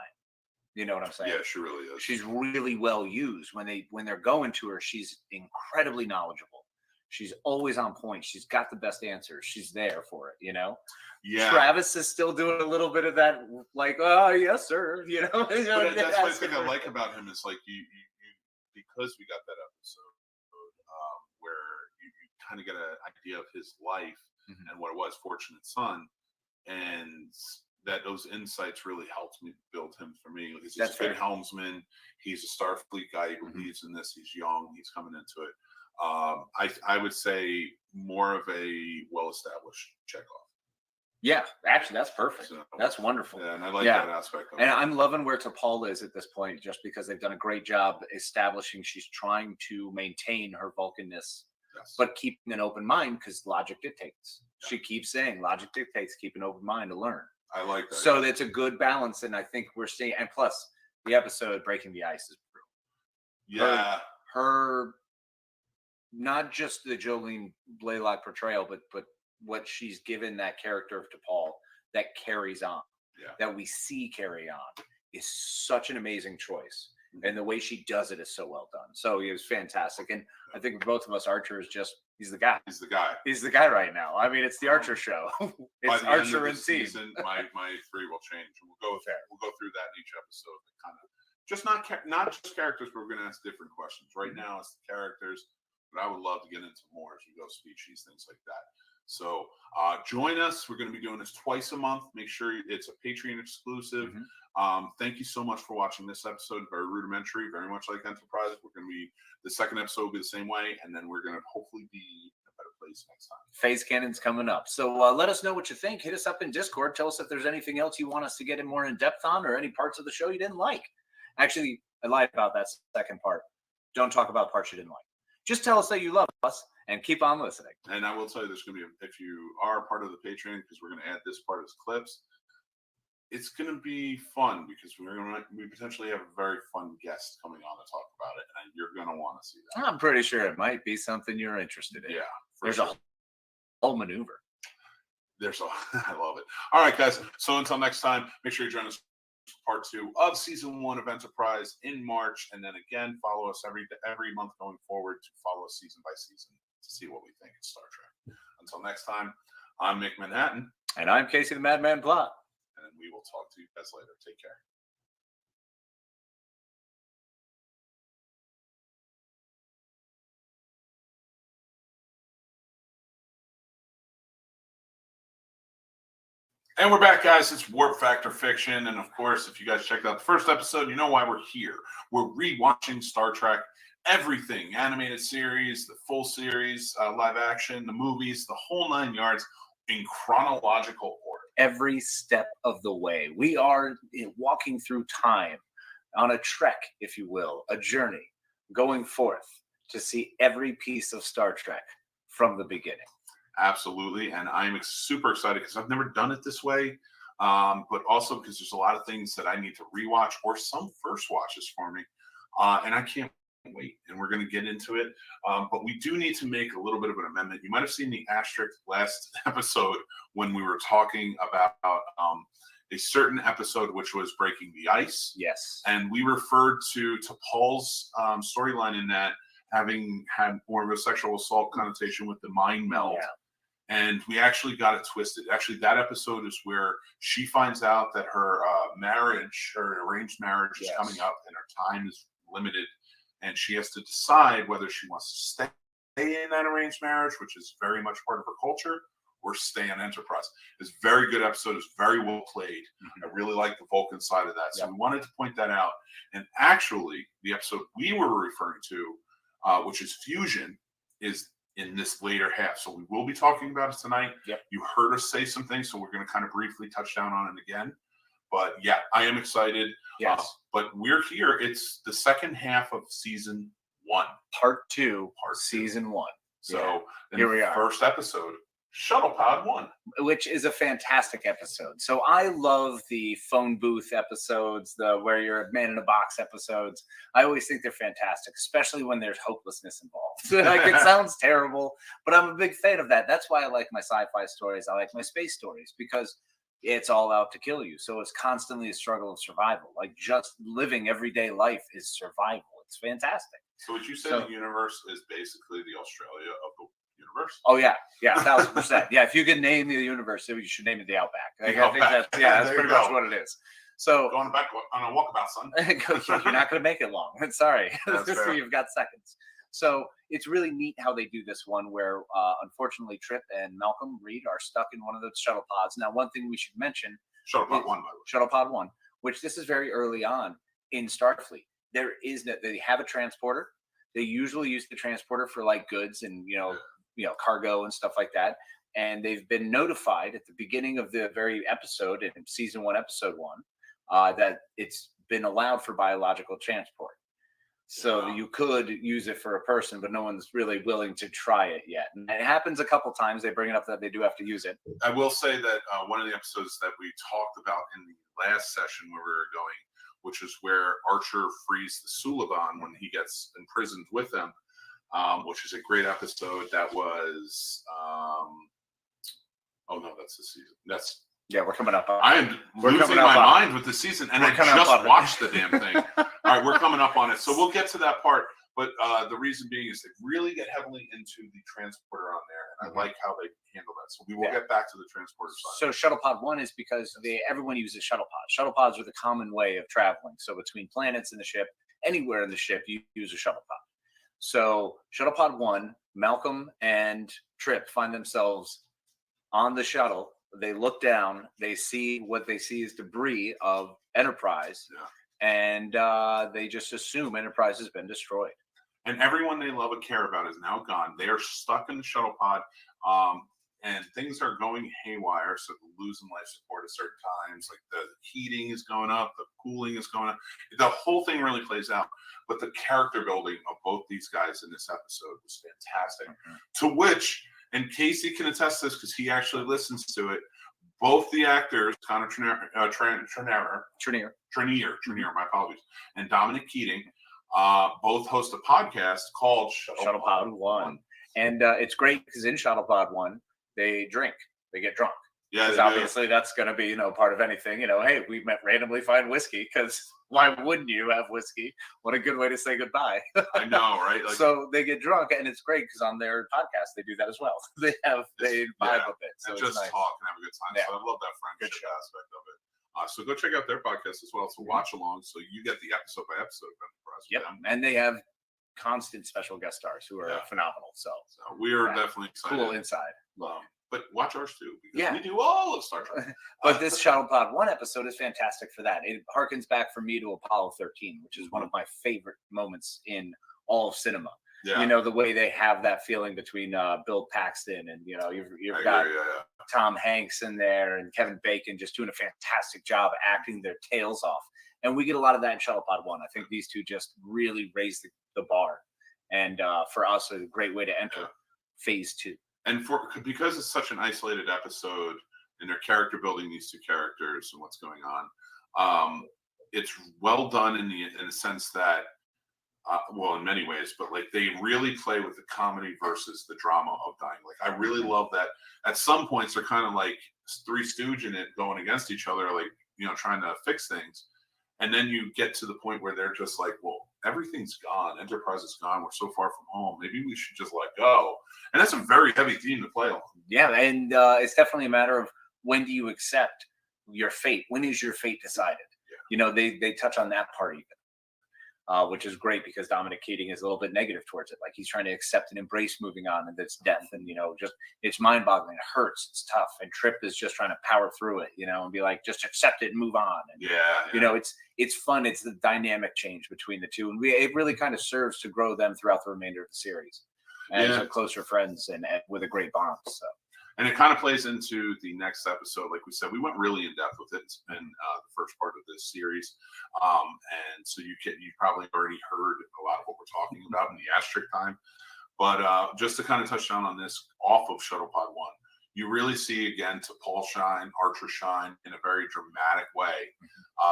You know what I'm saying? Yeah, she really is. She's really well used. When they're going to her, she's incredibly knowledgeable. She's always on point. She's got the best answers. She's there for it, you know? Yeah. Travis is still doing a little bit of that, like, oh, yes, sir. You know? But that's one thing I like about him is, like, you because we got that episode where you kind of get an idea of his life and what it was, Fortunate Son, and that those insights really helped me build him for me. He's a good helmsman. He's a Starfleet guy who believes in this. He's young. He's coming into it. I would say more of a well-established Chekhov. Yeah, actually, that's perfect. So, that's wonderful. Yeah, and I like that aspect of it. And I'm loving where T'Pol is at this point, just because they've done a great job establishing she's trying to maintain her Vulcanness, but keeping an open mind, because logic dictates. She keeps saying logic dictates, keep an open mind to learn. I like that. So it's a good balance, and I think we're seeing. And plus, the episode "Breaking the Ice" is brutal. Yeah, her not just the Jolene Blaylock portrayal, but what she's given that character of T'Pol that carries on, that we see carry on, is such an amazing choice. And the way she does it is so well done. So he was fantastic. And I think both of us, Archer is just, he's the guy. He's the guy. He's the guy right now. I mean, it's the Archer show. It's Archer and team. Season, my three will change. And we'll go through that in each episode. Kind of just not just characters, but we're going to ask different questions. Right now, it's the characters, but I would love to get into more as we go species, things like that. So join us. We're going to be doing this twice a month. Make sure it's a Patreon exclusive. Thank you so much for watching this episode. Very rudimentary, very much like Enterprise. We're going to be, the second episode will be the same way, and then we're going to hopefully be in a better place next time. Phase Cannon's coming up. So let us know what you think. Hit us up in Discord. Tell us if there's anything else you want us to get in more in depth on, or any parts of the show you didn't like. Actually, I lied about that second part. Don't talk about parts you didn't like. Just tell us that you love us and keep on listening. And I will tell you, there's going to be, if you are part of the Patreon, because we're going to add this part as clips, it's going to be fun because we potentially have a very fun guest coming on to talk about it, and you're going to want to see that. I'm pretty sure it might be something you're interested in. Yeah. There's a whole maneuver. I love it. All right, guys. So until next time, make sure you join us for part 2 of season 1 of Enterprise in March, and then again follow us every month going forward to follow us season by season to see what we think of Star Trek. Until next time, I'm Mick Manhattan, and I'm Casey the Madman Plot, and we will talk to you guys later. Take care. And we're back, guys. It's Warp Factor Fiction. And of course, if you guys checked out the first episode, you know why we're here. We're rewatching Star Trek, everything, animated series, the full series, live action, the movies, the whole 9 yards in chronological order. Every step of the way. We are walking through time on a trek, if you will, a journey, going forth to see every piece of Star Trek from the beginning. Absolutely, and I'm super excited because I've never done it this way, but also because there's a lot of things that I need to rewatch or some first watches for me, and I can't wait, and we're going to get into it, but we do need to make a little bit of an amendment. You might have seen the asterisk last episode when we were talking about a certain episode which was Breaking the Ice. Yes. And we referred to Paul's storyline in that having had more of a sexual assault connotation with the mind meld. Yeah. And we actually got it twisted. Actually, that episode is where she finds out that her marriage, her arranged marriage, is coming up and her time is limited. And she has to decide whether she wants to stay in that arranged marriage, which is very much part of her culture, or stay on Enterprise. It's a very good episode. It's very well played. I really like the Vulcan side of that. So we wanted to point that out. And actually, the episode we were referring to, which is Fusion, is in this later half. So we will be talking about it tonight. Yep. You heard us say some things, so we're going to kind of briefly touch down on it again. But yeah, I am excited. Yes. But we're here. It's the second half of season 1. Part 2, season 1. So here we are. First episode, Shuttle Pod 1. Which is a fantastic episode. So I love the phone booth episodes, the where you're a man in a box episodes. I always think they're fantastic, especially when there's hopelessness involved. Like, it sounds terrible, but I'm a big fan of that. That's why I like my sci-fi stories. I like my space stories, because it's all out to kill you. So it's constantly a struggle of survival. Like, just living everyday life is survival. It's fantastic. So would you say the universe is basically the Australia of the universe? Oh yeah, 1,000%. Yeah, if you could name the universe, you should name it the Outback. I think that's pretty much what it is. So going back on a walkabout, son. You're not going to make it long. Sorry, fair. You've got seconds. So it's really neat how they do this one, where unfortunately Trip and Malcolm Reed are stuck in one of the shuttle pods. Now, one thing we should mention: Shuttle Pod 1, by the way. Shuttle Pod 1, which this is very early on in Starfleet. They have a transporter. They usually use the transporter for like goods and cargo and stuff like that. And they've been notified at the beginning of the very episode in season 1, episode 1, that it's been allowed for biological transport. So you could use it for a person, but no one's really willing to try it yet. And it happens a couple times. They bring it up that they do have to use it. I will say that one of the episodes that we talked about in the last session where we were going, which is where Archer frees the Suliban when he gets imprisoned with them, which is a great episode. That was, oh no, that's the season. We're coming up. I am losing my mind with the season, and I just watched the damn thing. All right, we're coming up on it, so we'll get to that part. But the reason being is they really get heavily into the transporter on there, and I like how they handle that. So we will get back to the transporter side. So Shuttle Pod 1 is because everyone uses shuttle pods. Shuttle pods are the common way of traveling. So between planets in the ship, anywhere in the ship, you use a shuttle pod. So Shuttle Pod 1, Malcolm and Trip find themselves on the shuttle. They look down, they see what they see is debris of Enterprise, and they just assume Enterprise has been destroyed. And everyone they love and care about is now gone. They are stuck in the shuttle pod, and things are going haywire. So they're losing life support at certain times. Like the heating is going up, the cooling is going up. The whole thing really plays out. But the character building of both these guys in this episode was fantastic. To which, and Casey can attest to this because he actually listens to it. Both the actors, Connor Trenier, my apologies, and Dominic Keating, both host a podcast called Shuttle Pod 1. And it's great because in Shuttle Pod 1, they drink, they get drunk. Yeah, obviously that's going to be, part of anything. Hey, we randomly find whiskey because why wouldn't you have whiskey? What a good way to say goodbye. I know, right? So they get drunk, and it's great because on their podcast they do that as well. They vibe with it, so and just nice. Talk and have a good time. Yeah. So I love that friendship aspect of it. So go check out their podcast as well. So watch along, so you get the episode by episode of Enterprise. Yep, and they have constant special guest stars who are phenomenal. So we are definitely excited. Cool inside. But watch ours too, because we do all of Star Trek. But this Shuttle Pod 1 episode is fantastic for that. It harkens back for me to Apollo 13, which is one of my favorite moments in all of cinema. Yeah. The way they have that feeling between Bill Paxton and, you've got Tom Hanks in there and Kevin Bacon just doing a fantastic job acting their tails off. And we get a lot of that in Shuttle Pod 1. I think these two just really raise the bar. And for us, a great way to enter phase 2. And because it's such an isolated episode and they're character building these two characters and what's going on, it's well done in the sense that, in many ways, but like they really play with the comedy versus the drama of dying. Like I really love that. At some points, they're kind of like Three Stooge in it, going against each other, like trying to fix things. And then you get to the point where they're just like, well, everything's gone. Enterprise is gone. We're so far from home. Maybe we should just let go. And that's a very heavy theme to play on. Yeah, and it's definitely a matter of when do you accept your fate? When is your fate decided? Yeah. They touch on that part even, which is great because Dominic Keating is a little bit negative towards it. Like he's trying to accept and embrace moving on and it's death. And, just it's mind-boggling. It hurts. It's tough. And Trip is just trying to power through it, and be like, just accept it and move on. And, it's fun. It's the dynamic change between the two. And it really kind of serves to grow them throughout the remainder of the series as closer friends and with a great bond. So. And it kind of plays into the next episode. Like we said, we went really in depth with it in the first part of this series. And so you probably already heard a lot of what we're talking about in the asterisk time. But just to kind of touch down on this off of Shuttle Pod 1, you really see again to Paul shine, Archer shine in a very dramatic way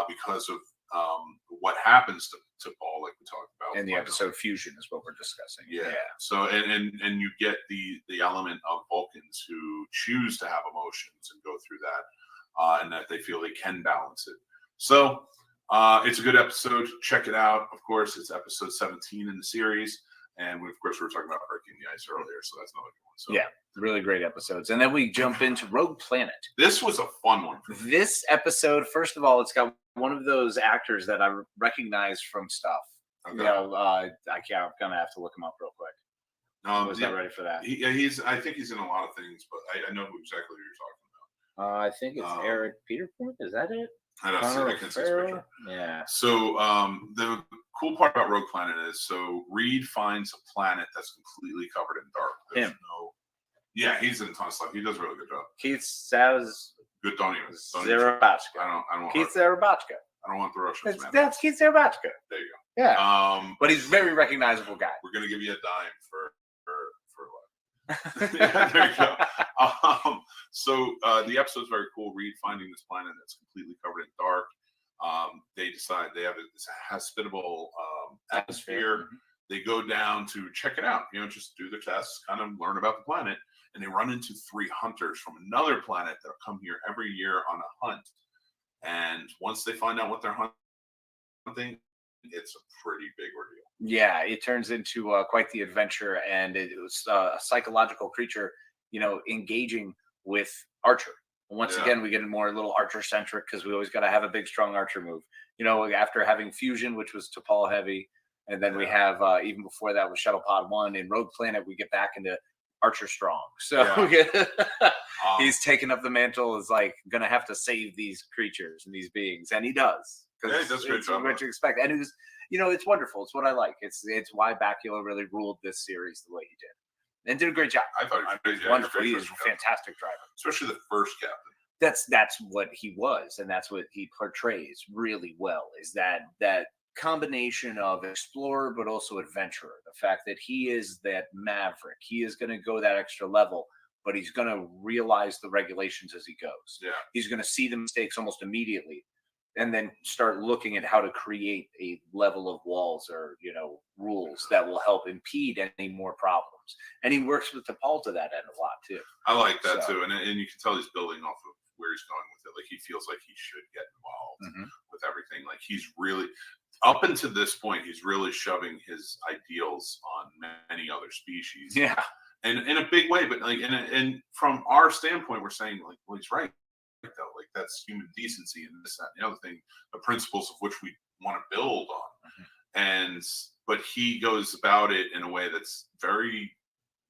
because of what happens to Paul, like we talked about. And the episode Fusion is what we're discussing. Yeah. So and you get the element of Vulcans who choose to have emotions and go through that, and that they feel they can balance it. So it's a good episode. Check it out. Of course, it's episode 17 in the series. And we were talking about Breaking the Ice earlier, so that's another good one. So really great episodes. And then we jump into Rogue Planet. This was a fun one. This episode, first of all, it's got one of those actors that I recognize from stuff. Okay. I'm gonna have to look him up real quick. I was not ready for that. I think he's in a lot of things, but I know exactly who you're talking about. I think it's Eric Peterport. Is that it? I don't see. I can see his picture. Yeah. So the cool part about Rogue Planet is, so Reed finds a planet that's completely covered in dark. He's in a ton of stuff. He does a really good job. Keith Says. Good, don't Zarabatchka. I don't want Keith Zarabatchka. I don't want the Russians. That's Keith Zarabatchka. There you Yeah. But he's a very recognizable guy. We're gonna give you a dime for yeah, there you go. So the episode's very cool. Reed finding this planet that's completely covered in dark. They decide they have this hospitable atmosphere. Mm-hmm. They go down to check it out. Just do the tests, kind of learn about the planet, and they run into 3 hunters from another planet that come here every year on a hunt. And once they find out what they're hunting, it's a pretty big ordeal. Yeah, it turns into quite the adventure, and it was a psychological creature, engaging with Archer. Once again, we get more a little Archer centric because we always got to have a big, strong Archer move. After having Fusion, which was T'Pol heavy, and then we have even before that with Shuttlepod 1 and Rogue Planet, we get back into Archer strong. So he's taking up the mantle as like going to have to save these creatures and these beings, and he does. Yeah, he does a great job. What you expect, and it was. It's wonderful. It's what I like. It's why Bakula really ruled this series the way he did, and did a great job. I thought he was wonderful. He is a fantastic driver, especially the first captain. That's what he was, and that's what he portrays really well. Is that combination of explorer but also adventurer. The fact that he is that maverick. He is going to go that extra level, but he's going to realize the regulations as he goes. Yeah, he's going to see the mistakes almost immediately. And then start looking at how to create a level of walls or, rules that will help impede any more problems. And he works with T'Pol to that end a lot, too. I like that, too. And you can tell he's building off of where he's going with it. Like, he feels like he should get involved with everything. Like, he's really, up until this point, he's really shoving his ideals on many other species. Yeah. And in a big way. But, like, and from our standpoint, we're saying, like, well, he's right. Though, like that's human decency and this, that, and the other thing, the principles of which we want to build on. But he goes about it in a way that's very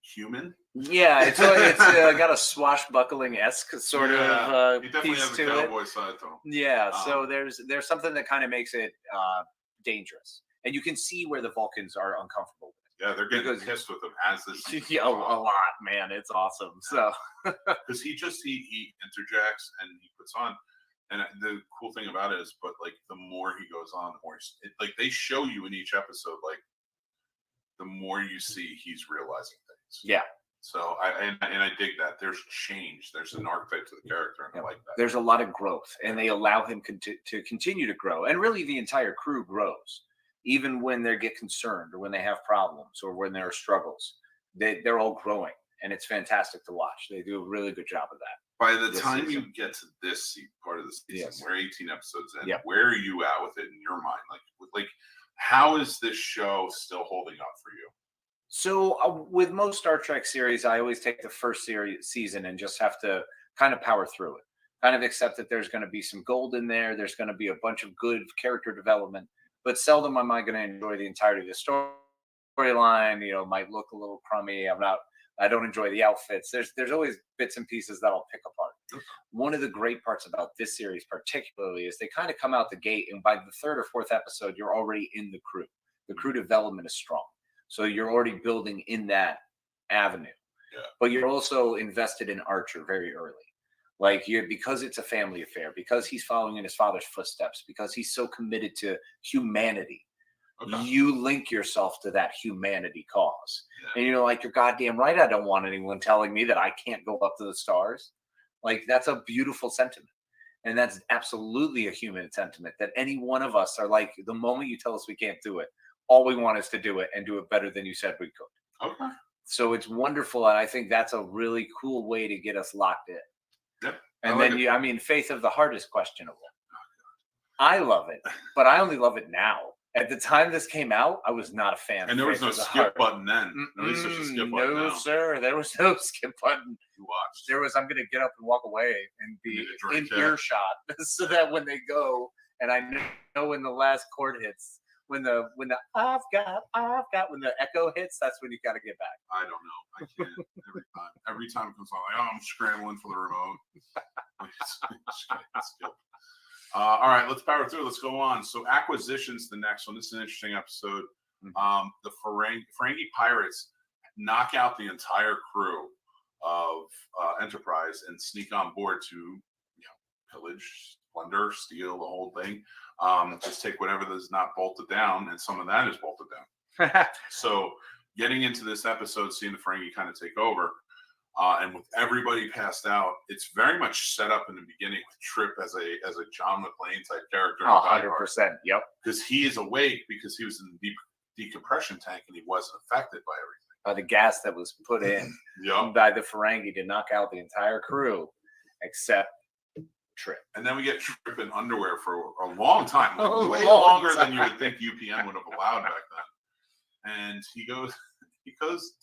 human. Yeah, it's got a swashbuckling-esque sort of he definitely piece has to a cowboy side to him. Yeah, so there's something that kind of makes it dangerous, and you can see where the Vulcans are uncomfortable with it. Yeah, they're getting pissed with him as this. A lot, man. It's awesome. So because he interjects and he puts on, and the cool thing about it is, but like the more he goes on, the more like they show you in each episode, like the more you see he's realizing things. Yeah. So I dig that. There's change. There's an archetype to the character, and I like that. There's a lot of growth, and they allow him to continue to grow, and really the entire crew grows. Even when they get concerned or when they have problems or when there are struggles, they're all growing, and it's fantastic to watch. They do a really good job of that. By the time you get to this part of the season, we're 18 episodes in. Yep. Where are you at with it in your mind? Like, how is this show still holding up for you? So with most Star Trek series, I always take the first season and just have to kind of power through it. Kind of accept that there's going to be some gold in there. There's going to be a bunch of good character development. But seldom am I going to enjoy the entirety of the storyline. Might look a little crummy. I don't enjoy the outfits. There's always bits and pieces that I'll pick apart. One of the great parts about this series particularly is they kind of come out the gate, and by the 3rd or 4th episode, you're already in the crew. The crew development is strong. So you're already building in that avenue. Yeah. But you're also invested in Archer very early. Because it's a family affair, because he's following in his father's footsteps, because he's so committed to humanity, you link yourself to that humanity cause. Yeah. And you're like, you're goddamn right. I don't want anyone telling me that I can't go up to the stars. Like, that's a beautiful sentiment. And that's absolutely a human sentiment that any one of us are like, the moment you tell us we can't do it, all we want is to do it and do it better than you said we could. Okay. So it's wonderful. And I think that's a really cool way to get us locked in. Yep. And then faith of the heart is questionable. I love it, but I only love it now. At the time this came out, I was not a fan. And there was no skip button then. At least there's a skip button now. No, sir. There was no skip button. You watched. There was, I'm going to get up and walk away and be in earshot so that when they go, and I know when the last chord hits, when the I've got, when the echo hits, that's when you got to get back. I don't know. I can't. Every time it comes on, I'm scrambling for the remote. All right, let's power through. Let's go on. So acquisitions, the next one. This is an interesting episode. The Ferengi pirates knock out the entire crew of Enterprise and sneak on board to pillage blender, steel, the whole thing. Just take whatever is not bolted down, and some of that is bolted down. So getting into this episode, seeing the Ferengi kind of take over, and with everybody passed out, it's very much set up in the beginning with Trip as a John McClane type character. 100%. Yep. Because he is awake because he was in the decompression tank and he wasn't affected by everything. By the gas that was put in by the Ferengi to knock out the entire crew, except Trip. And then we get Trip in underwear for a long time, way longer than you would think UPN would have allowed back then. And he goes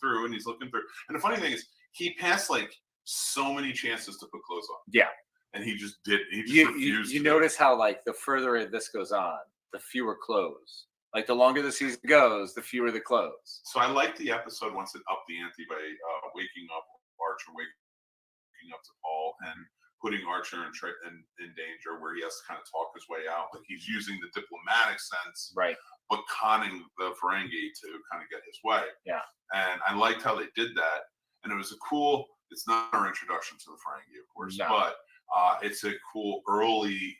through and he's looking through. And the funny thing is, he passed like so many chances to put clothes on. Yeah. And he just did. He just refused. You notice how like the further this goes on, the fewer clothes. Like the longer the season goes, the fewer the clothes. So I like the episode once it upped the ante by waking up Archer, waking up to Paul, and putting Archer in danger, where he has to kind of talk his way out. Like he's using the diplomatic sense, right? But conning the Ferengi to kind of get his way. Yeah. And I liked how they did that. And it was a cool. It's not our introduction to the Ferengi, of course, but it's a cool early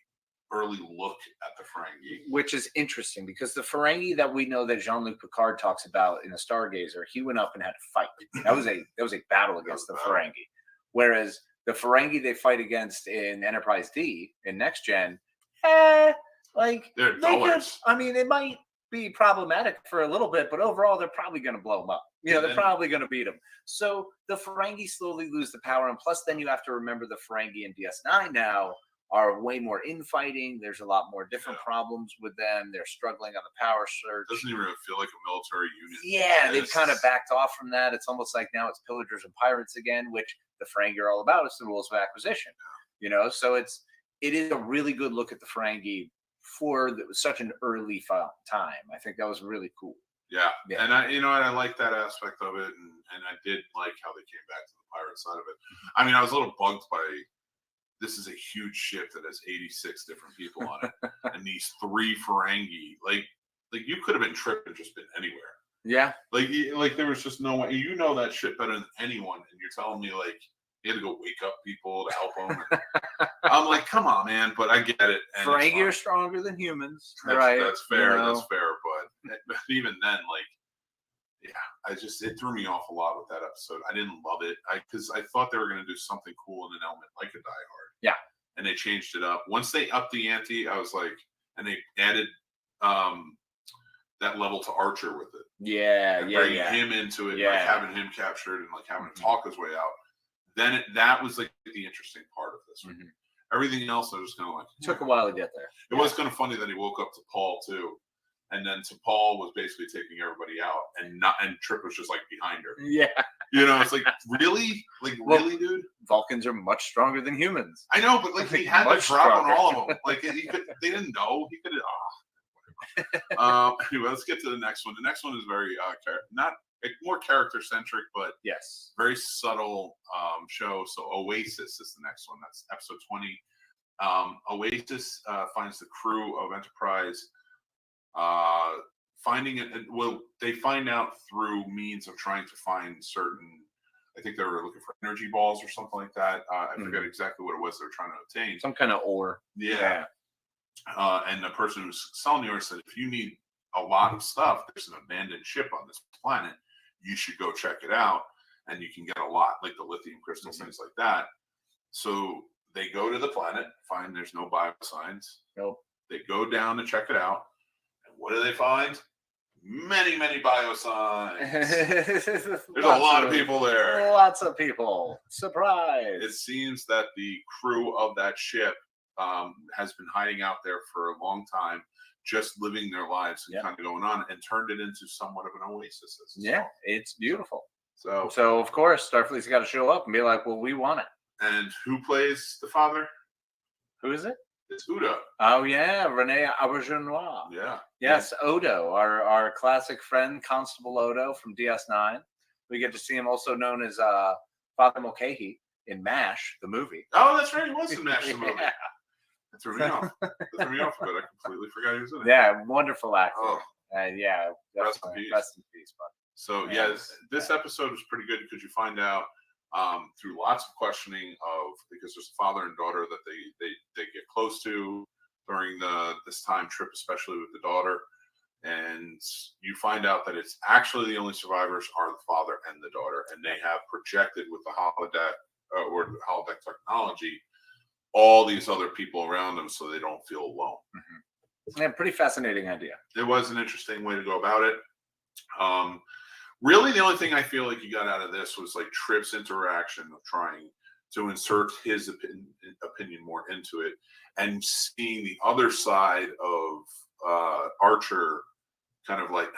look at the Ferengi, which is interesting because the Ferengi that we know that Jean-Luc Picard talks about in the Stargazer, he went up and had to fight. That was a battle against the Ferengi, whereas the Ferengi they fight against in Enterprise D in Next Gen, like they're dullers. I mean, it might be problematic for a little bit, but overall they're probably going to blow them up. You know, they're probably going to beat them. So the Ferengi slowly lose the power, and plus, then you have to remember the Ferengi in DS9 now are way more infighting. There's a lot more different problems with them. They're struggling on the power surge. Doesn't even really feel like a military unit. Yeah, they've kind of backed off from that. It's almost like now it's pillagers and pirates again, which the Ferengi are all about. It's the rules of acquisition. You know, so it is a really good look at the Ferengi for such an early time. I think that was really cool. Yeah. And I like that aspect of it, and I did like how they came back to the pirate side of it. I mean, I was a little bugged by. This is a huge ship that has 86 different people on it, and these 3 Ferengi. Like you could have been tripped and just been anywhere. Yeah. Like there was just no way. You know that ship better than anyone, and you're telling me like you had to go wake up people to help them. I'm like, come on, man. But I get it. Ferengi are stronger than humans, right? That's fair. You know? That's fair. But even then, like. Yeah, it threw me off a lot with that episode. I didn't love it because I thought they were going to do something cool in an element like a Die Hard. Yeah, and they changed it up. Once they upped the ante, I was like, and they added that level to Archer with it. Bringing him into it, like having him captured and like having him talk his way out. Then that was like the interesting part of this. Mm-hmm. Everything else, I was kind of like, took a while to get there. It was kind of funny that he woke up to Paul too. And then to Paul was basically taking everybody out, and Trip was just like behind her. Yeah, you know, it's like really, really, dude. Vulcans are much stronger than humans. I know, but like he had to drop on all of them. Like they didn't know he could. Anyway, let's get to the next one. The next one is very more character centric, but yes, very subtle show. So Oasis is the next one. That's episode 20. Oasis finds the crew of Enterprise. Finding it, well, they find out through means of trying to find certain. I think they were looking for energy balls or something like that. I forget exactly what it was they were trying to obtain. Some kind of ore. Yeah. And the person who's selling the ore said, if you need a lot of stuff, there's an abandoned ship on this planet. You should go check it out, and you can get a lot, like the lithium crystals, things like that. So they go to the planet, find there's no biosigns. Nope. They go down to check it out. What do they find? Many, many biosigns. There's a lot of people there. Lots of people. Surprise. It seems that the crew of that ship has been hiding out there for a long time, just living their lives and kind of going on, and turned it into somewhat of an oasis. Yeah, it's beautiful. So of course, Starfleet's got to show up and be like, well, we want it. And who plays the father? Who is it? It's Udo. Oh, yeah. Rene Auberjonois. Yeah. Yes, Odo, our classic friend, Constable Odo from DS9. We get to see him also known as Father Mulcahy in MASH, the movie. Oh, that's right. He was in MASH, the movie. That threw me off. That threw me off a bit. I completely forgot he was in it. Yeah, wonderful actor. Oh. And rest in peace. Rest in peace, buddy. So, this episode was pretty good because you find out through lots of questioning of because there's a father and daughter that they get close to during this time trip, especially with the daughter. And you find out that it's actually the only survivors are the father and the daughter, and they have projected with the holodeck or the holodeck technology all these other people around them so they don't feel alone. Yeah, pretty fascinating idea. It was an interesting way to go about it. Really, the only thing I feel like you got out of this was like Tripp's interaction of trying to insert his opinion more into it, and seeing the other side of Archer kind of like,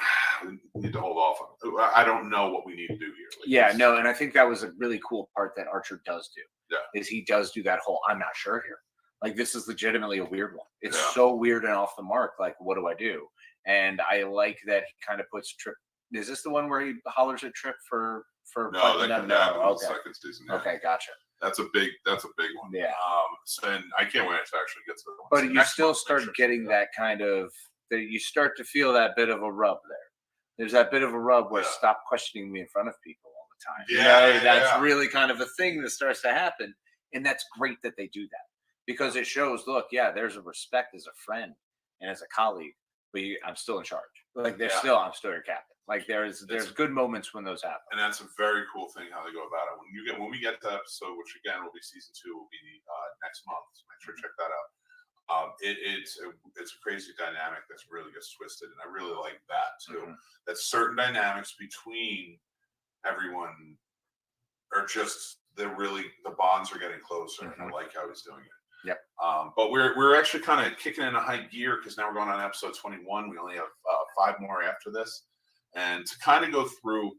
we need to hold off on it. I don't know what we need to do here. Like, yeah, no, and I think that was a really cool part that Archer does do. Yeah. Is he does do that whole, I'm not sure here. Like, this is legitimately a weird one. It's Yeah. so weird and off the mark. Like, what do I do? And I like that he kind of puts Trip. Is this the one where he hollers at Trip for No, that could happen in the okay. second season. Yeah. Okay, gotcha. That's a big one. Yeah. So, and I can't wait to actually get to the one. But So you next still month, start make sure to getting do that kind of, that you start to feel that bit of a rub there. There's that bit of a rub where Yeah. stop questioning me in front of people all the time. Yeah, That's yeah. really kind of a thing that starts to happen. And that's great that they do that, because it shows, look, yeah, there's a respect as a friend and as a colleague, but I'm still in charge. Like, Yeah. I'm still your captain. Like, there's good moments when those happen. And that's a very cool thing how they go about it. When we get to episode, which again will be season 2, will be next month. So make sure to check that out. It's a crazy dynamic that really gets twisted, and I really like that too. Mm-hmm. That certain dynamics between everyone are just the bonds are getting closer, Mm-hmm. and I like how he's doing it. Yep. But we're actually kind of kicking in a high gear because now we're going on episode 21. We only have 5 more after this, and to kind of go through.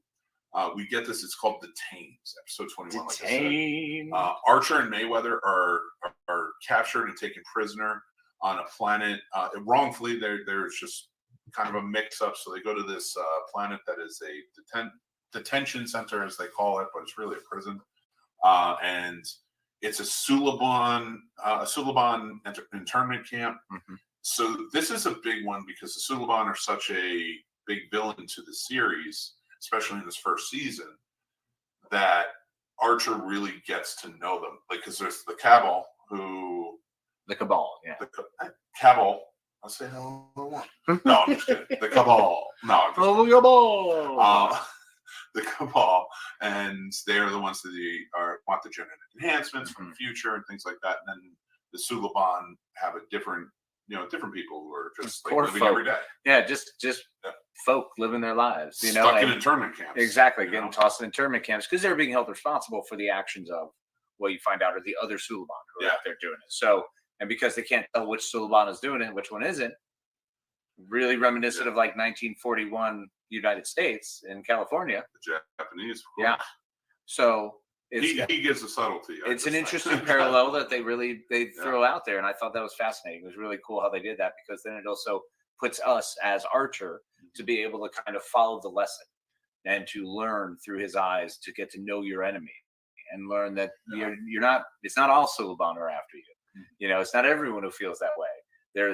We get this. It's called Detained, episode 21. Detained. Like I said. Archer and Mayweather are captured and taken prisoner on a planet. Wrongfully, there's just kind of a mix-up. So they go to this planet that is a detention center, as they call it, but it's really a prison. And it's a Suliban internment camp. Mm-hmm. So this is a big one because the Suliban are such a big villain to the series, especially in this first season, that Archer really gets to know them. Like, because there's the Cabal, the Cabal, yeah. The Cabal. I'll say hello. No, I'm just kidding. The Cabal. No, I'm just Cabal. The Cabal, and they're the ones that want the genetic enhancements Mm-hmm. from the future and things like that. And then the Suliban have a different people who are just like living every day. Yeah, just folk living their lives, stuck in internment camps. Exactly, getting tossed in internment camps because they're being held responsible for the actions of what you find out are the other Suliban who are out there doing it. So, and because they can't tell which Suliban is doing it, which one isn't, really reminiscent of like 1941 United States in California. The Japanese. Yeah. So he gives a subtlety. It's an interesting parallel that they throw out there, and I thought that was fascinating. It was really cool how they did that, because then it also puts us as Archer to be able to kind of follow the lesson and to learn through his eyes, to get to know your enemy and learn that you're not. It's not all Suliban are after you. It's not everyone who feels that way.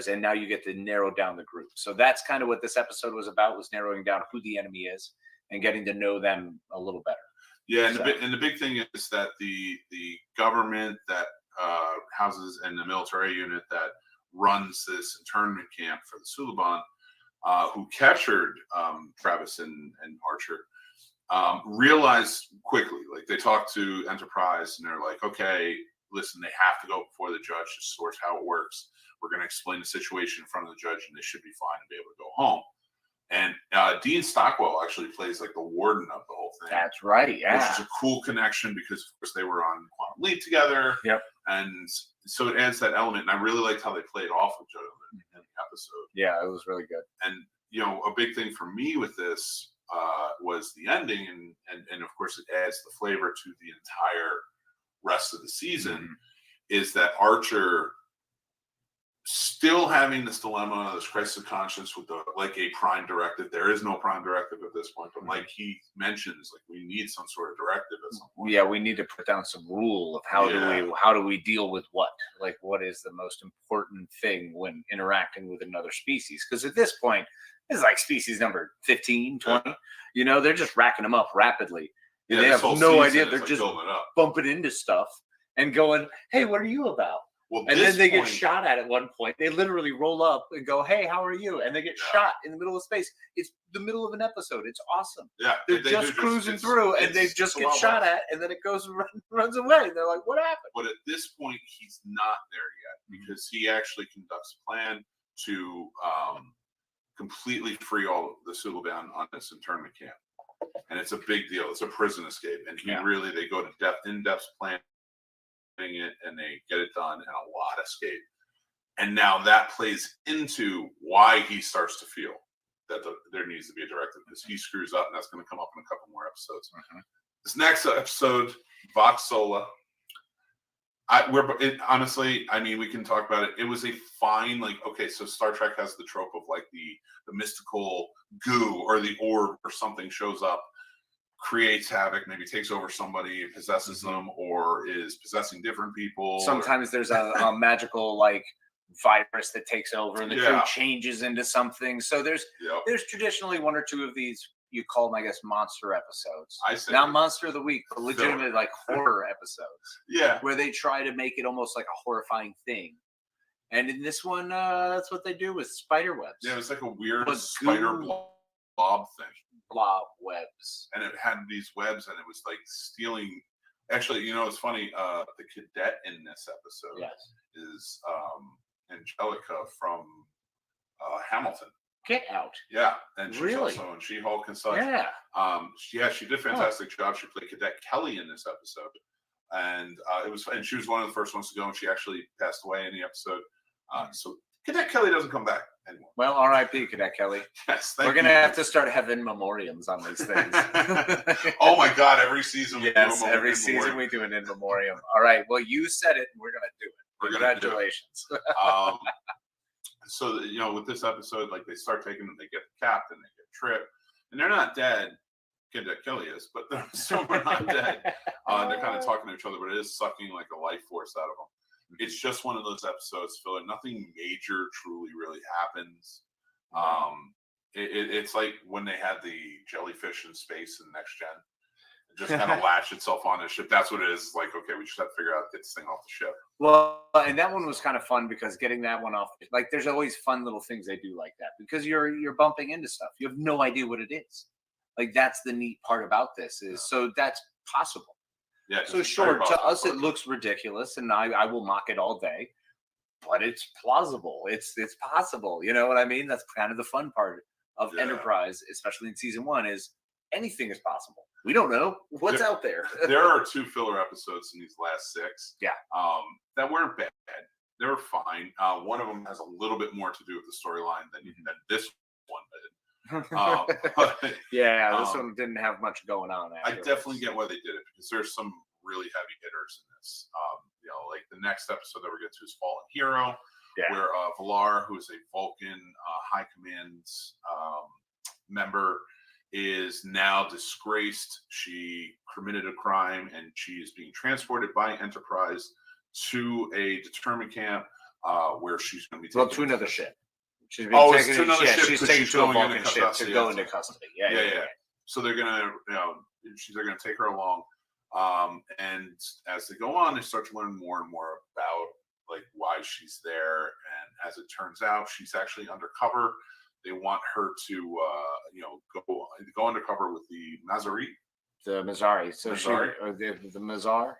And now you get to narrow down the group. So that's kind of what this episode was about, was narrowing down who the enemy is and getting to know them a little better. Yeah, and the big thing is that the government that houses and the military unit that runs this internment camp for the Suliban, who captured Travis and Archer, realized quickly, like they talked to Enterprise and they're like, okay, listen, they have to go before the judge to sort how it works. We're going to explain the situation in front of the judge and they should be fine and be able to go home. And Dean Stockwell actually plays like the warden of the whole thing. That's right, yeah. Which is a cool connection because, of course, they were on Quantum Leap together. Yep. And so it adds that element. And I really liked how they played off each other in the episode. Yeah, it was really good. And, a big thing for me with this was the ending. And of course, it adds the flavor to the entire rest of the season, is that Archer still having this dilemma, this crisis of conscience with a prime directive. There is no prime directive at this point, but like he mentions, like we need some sort of directive at some point. Yeah, we need to put down some rule of how do we deal with what? Like, what is the most important thing when interacting with another species? Because at this point, it's like species number 15, 20. They're just racking them up rapidly. They have no idea. They're just bumping into stuff. and going, "Hey, what are you about?" Well, And then they get point, shot at one point. They literally roll up and go, "Hey, how are you?" And they get shot in the middle of space. It's the middle of an episode. It's awesome. Yeah, They're just cruising through, and they just get shot at, and then it goes and runs away. And they're like, "What happened?" But at this point, he's not there yet because he actually conducts a plan to completely free all the Suliban on this internment camp, and it's a big deal. It's a prison escape, and they go to in-depth planning it, and they get it done, and a lot escape. And now that plays into why he starts to feel that there needs to be a directive, because he screws up, and that's going to come up in a couple more episodes. This next episode, Vox Sola. Honestly, I mean, we can talk about it. It was a fine, like, okay, so Star Trek has the trope of like the mystical goo or the orb or something shows up, creates havoc, maybe takes over somebody, possesses them, or is possessing different people. Sometimes there's a magical like virus that takes over, and the crew changes into something. So there's traditionally one or two of these. You call them, I guess, monster episodes. I say not monster of the week, but legitimate like horror episodes. Yeah, where they try to make it almost like a horrifying thing. And in this one, that's what they do with spider webs. Yeah, it was like a weird spider blob thing. Blob webs. And it had these webs, and it was like stealing. Actually, you know, it's funny. The cadet in this episode is Angelica from Hamilton. Get Out. Yeah, and she's also in She-Hulk and such. Yeah. She did a fantastic job. She played Cadet Kelly in this episode, and and she was one of the first ones to go, and she actually passed away in the episode. So Cadet Kelly doesn't come back anymore. Well, R.I.P. Cadet Kelly. Yes, we're gonna have to start having memoriams on these things. Oh my God! Every season, every season we do an in memoriam. All right. Well, you said it, and we're gonna do it. Congratulations. So, you know, with this episode, like they start taking them, they get the captain, they get Trip, and they're not dead. Cadet Kelly is, but they're still not dead. They're kind of talking to each other, but it is sucking like a life force out of them. It's just one of those episodes, filler. Nothing major truly really happens. It's like when they had the jellyfish in space in Next Gen. It just kind of latched itself on the ship. That's what it is. Like, okay, we just have to figure out, get this thing off the ship. Well, and that one was kind of fun because getting that one off, like, there's always fun little things they do like that because you're bumping into stuff. You have no idea what it is. Like, that's the neat part about this is so that's possible. Yeah. So sure, to us it looks ridiculous, and I will mock it all day, but it's plausible. It's possible. You know what I mean? That's kind of the fun part of Enterprise, especially in season 1, is anything is possible. We don't know what's out there. There are 2 filler episodes in these last 6. Yeah. That weren't bad. They were fine. One of them has a little bit more to do with the storyline than this one did. This one didn't have much going on. I definitely get why they did it because there's some really heavy hitters in this. You know, like the next episode that we're going to is Fallen Hero, where Valar, who is a Vulcan High Command member, is now disgraced. She committed a crime, and she is being transported by Enterprise to a determined camp where she's going to be taken to another ship. She's being taken to another ship. She's taken to a Vulcan ship to go into custody. Yeah. So they're gonna, they're gonna take her along, and as they go on, they start to learn more and more about like why she's there. And as it turns out, she's actually undercover. They want her to, go undercover with the Mazari. The Mazari. So Mazari. The Mazar.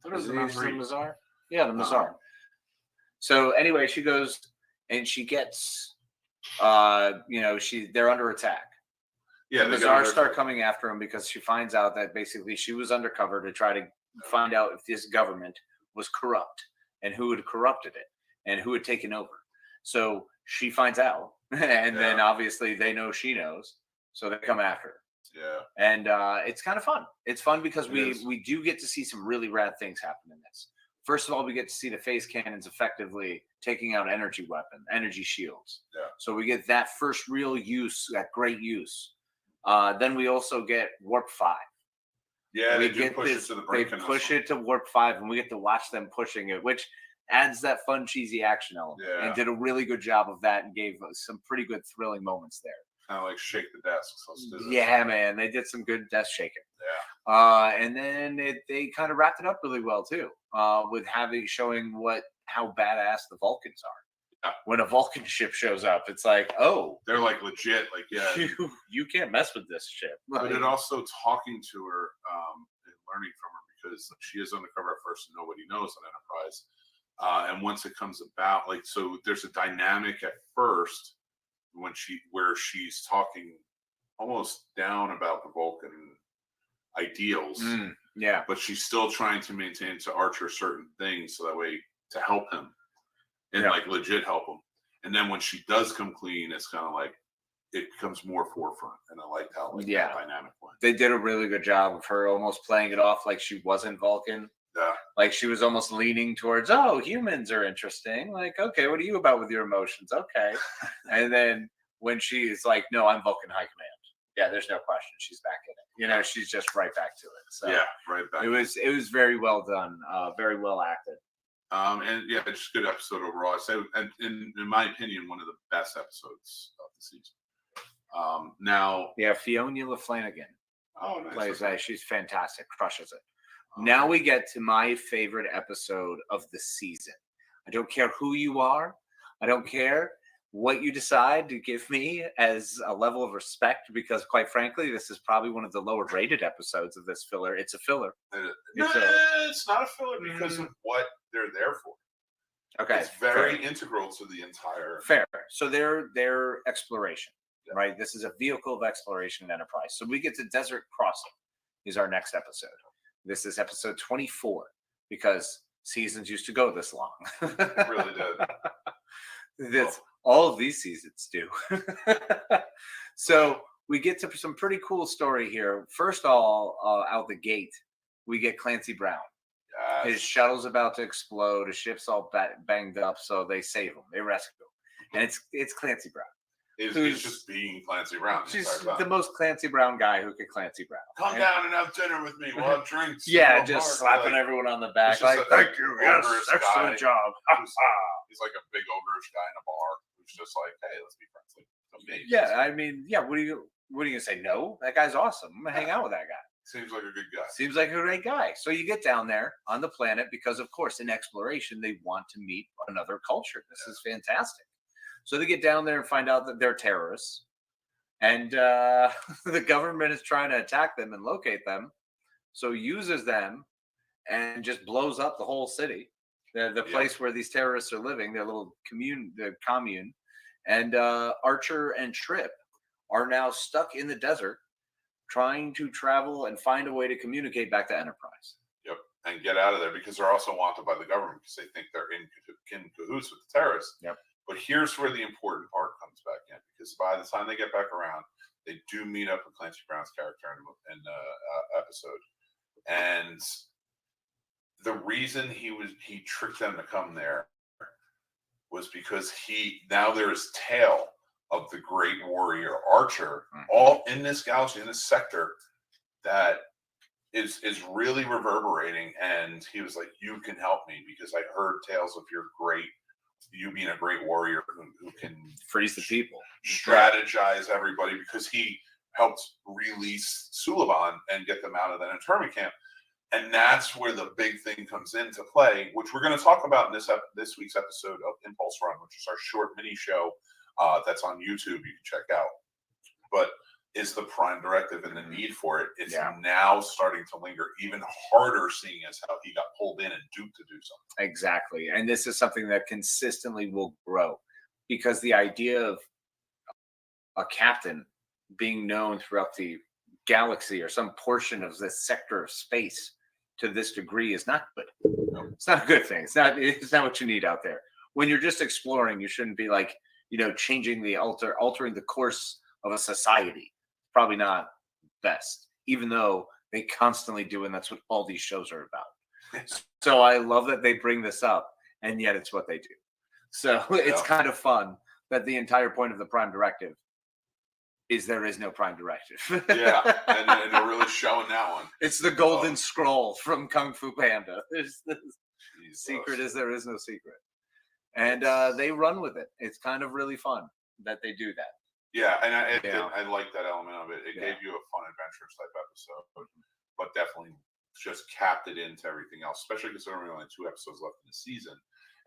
What is the Mazari? Mazar? Yeah, the Mazar. So anyway, she goes and she gets, they're under attack. Yeah, the Mazar start coming after him because she finds out that basically she was undercover to try to find out if this government was corrupt and who had corrupted it and who had taken over. So she finds out, and then obviously they know she knows, so they come after her. Yeah, and it's kind of fun. It's fun because we do get to see some really rad things happen in this. First of all, we get to see the phase cannons effectively taking out energy shields. Yeah. So we get that first real use, that great use. Then we also get Warp 5. Yeah, they push it to the brink. They push it to Warp 5, and we get to watch them pushing it, which adds that fun, cheesy action element. Yeah. And did a really good job of that and gave us some pretty good thrilling moments there. Kind of like shake the desks. Yeah, man. They did some good desk shaking. Yeah. And then they kind of wrapped it up really well, too. with showing how badass the Vulcans are. Yeah. When a Vulcan ship shows up, it's like, oh, they're like legit, like you can't mess with this ship. But it also talking to her and learning from her, because she is undercover at first and nobody knows on Enterprise. And once it comes about, like, so there's a dynamic at first where she's talking almost down about the Vulcan ideals. Yeah. But she's still trying to maintain to Archer certain things so that way to help him and like legit help him. And then when she does come clean, it's kind of like it becomes more forefront. And I like how that dynamic went. They did a really good job of her almost playing it off like she wasn't Vulcan. Yeah. Like she was almost leaning towards, oh, humans are interesting. Like, okay, what are you about with your emotions? Okay. And then when she's like, no, I'm Vulcan High Command. Yeah, there's no question. She's back in it. You know, she's just right back to it. So yeah, right back. It was very well done, very well acted. And yeah, it's just a good episode overall. I say, and in my opinion, one of the best episodes of the season. Now, Fiona Flanagan plays that. She's fantastic, crushes it. Now we get to my favorite episode of the season. I don't care who you are. I don't care what you decide to give me as a level of respect, because quite frankly, this is probably one of the lower rated episodes of this filler. It's a filler. It's not a filler because of what they're there for. Okay. It's very integral to the entire. Fair. So their exploration, right? This is a vehicle of exploration and Enterprise. So we get to Desert Crossing is our next episode. This is episode 24 because seasons used to go this long. It really did. All of these seasons do. So we get to some pretty cool story here. First of all, out the gate, we get Clancy Brown. Yes. His shuttle's about to explode. His ship's all banged up, so they save him. They rescue him. And it's Clancy Brown. He's just being Clancy Brown. She's the most Clancy Brown guy who could Clancy Brown. Come down and have dinner with me. We'll have drinks. Yeah, just slapping everyone on the back. Like, thank you. Yes, excellent job. He's like a big ogreish guy in a bar who's just like, hey, let's be friends. Like, yeah, I mean, yeah. What are you gonna say? No, that guy's awesome. I'm gonna hang out with that guy. Seems like a good guy. Seems like a great guy. So you get down there on the planet because, of course, in exploration, they want to meet another culture. This is fantastic. So they get down there and find out that they're terrorists. And the government is trying to attack them and locate them. So uses them and just blows up the whole city. The place where these terrorists are living, their little commune. And Archer and Trip are now stuck in the desert trying to travel and find a way to communicate back to Enterprise. Yep, and get out of there because they're also wanted by the government because they think they're in cahoots with the terrorists. Yep. But here's where the important part comes back in, because by the time they get back around, they do meet up with Clancy Brown's character in the episode. And the reason he tricked them to come there was because now there is tale of the great warrior Archer all in this galaxy, in this sector, that is really reverberating. And he was like, you can help me because I heard tales of you being a great warrior who can freeze the people, strategize everybody, because he helped release Suliban and get them out of that internment camp. And that's where the big thing comes into play, which we're going to talk about in this week's episode of Impulse Run, which is our short mini show that's on YouTube. You can check out. But is the Prime Directive and the need for it? It's now starting to linger even harder, seeing as how he got pulled in and duped to do something. Exactly. And this is something that consistently will grow, because the idea of a captain being known throughout the galaxy or some portion of this sector of space to this degree is not good. No. It's not a good thing. It's not what you need out there. When you're just exploring, you shouldn't be like, changing altering the course of a society. Probably not best, even though they constantly do, and that's what all these shows are about. So I love that they bring this up, and yet it's what they do. So it's kind of fun that the entire point of the Prime Directive is there is no Prime Directive. Yeah, and they're really showing that one. It's the golden scroll from Kung Fu Panda. There's the secret is there is no secret. And they run with it. It's kind of really fun that they do that. Yeah, and I like that element of it. It gave you a fun, adventurous type episode, but definitely just capped it into everything else, especially because there are only 2 episodes left in the season.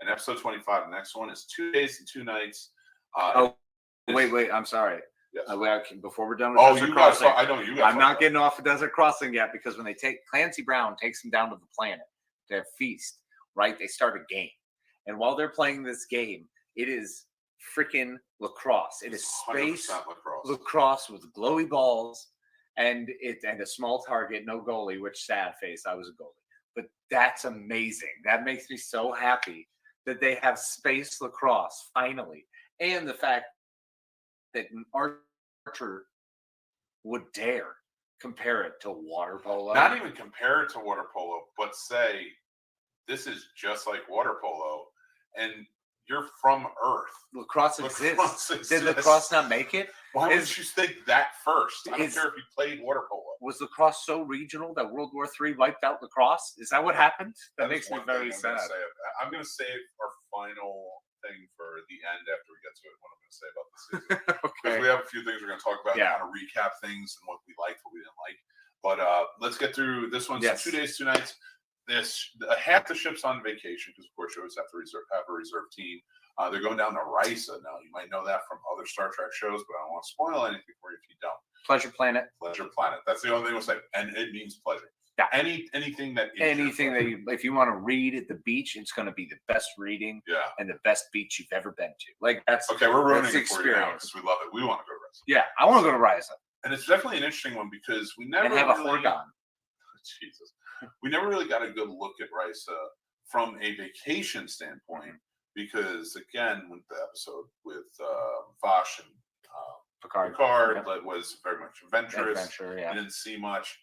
And episode 25, the next one, is 2 days and 2 nights. Wait, I'm sorry. Yes. Before we're done with Desert Crossing, I know you guys. I'm not getting off of Desert Crossing yet, because when they take Clancy Brown takes him down to the planet to feast, right? They start a game, and while they're playing this game, it is freaking lacrosse. It is space lacrosse with glowy balls, and a small target, no goalie. Which, sad face, I was a goalie, but that's amazing. That makes me so happy that they have space lacrosse finally, and the fact that an Archer would dare compare it to water polo. Not even compare it to water polo, but say this is just like water polo, and you're from Earth. Lacrosse exists. Did lacrosse not make it? Why would you think that first? I don't care if you played water polo. Was lacrosse so regional that World War III wiped out lacrosse? Is that what happened? That makes me very sad. I'm going to save our final thing for the end after we get to it, what I'm going to say about the season. Okay. Because we have a few things we're going to talk about, kind of recap things and what we liked, what we didn't like. But let's get through this one. Yes. So 2 days, 2 nights. Half the ship's on vacation because, of course, you always have to have a reserve team. They're going down to Risa now. You might know that from other Star Trek shows, but I don't want to spoil anything for you if you don't. Pleasure Planet. Pleasure Planet. That's the only thing we'll say, and it means pleasure. Yeah. Anything that if you want to read at the beach, it's going to be the best reading and the best beach you've ever been to. Like, that's okay. We're ruining it for you now because we love it. We want to go to Risa. Yeah, I want to go to Risa, and it's definitely an interesting one because we never have a Horgon. Jesus, we never really got a good look at Risa from a vacation standpoint because, again, with the episode with Vosh and Picard that was very much adventurous. You didn't see much.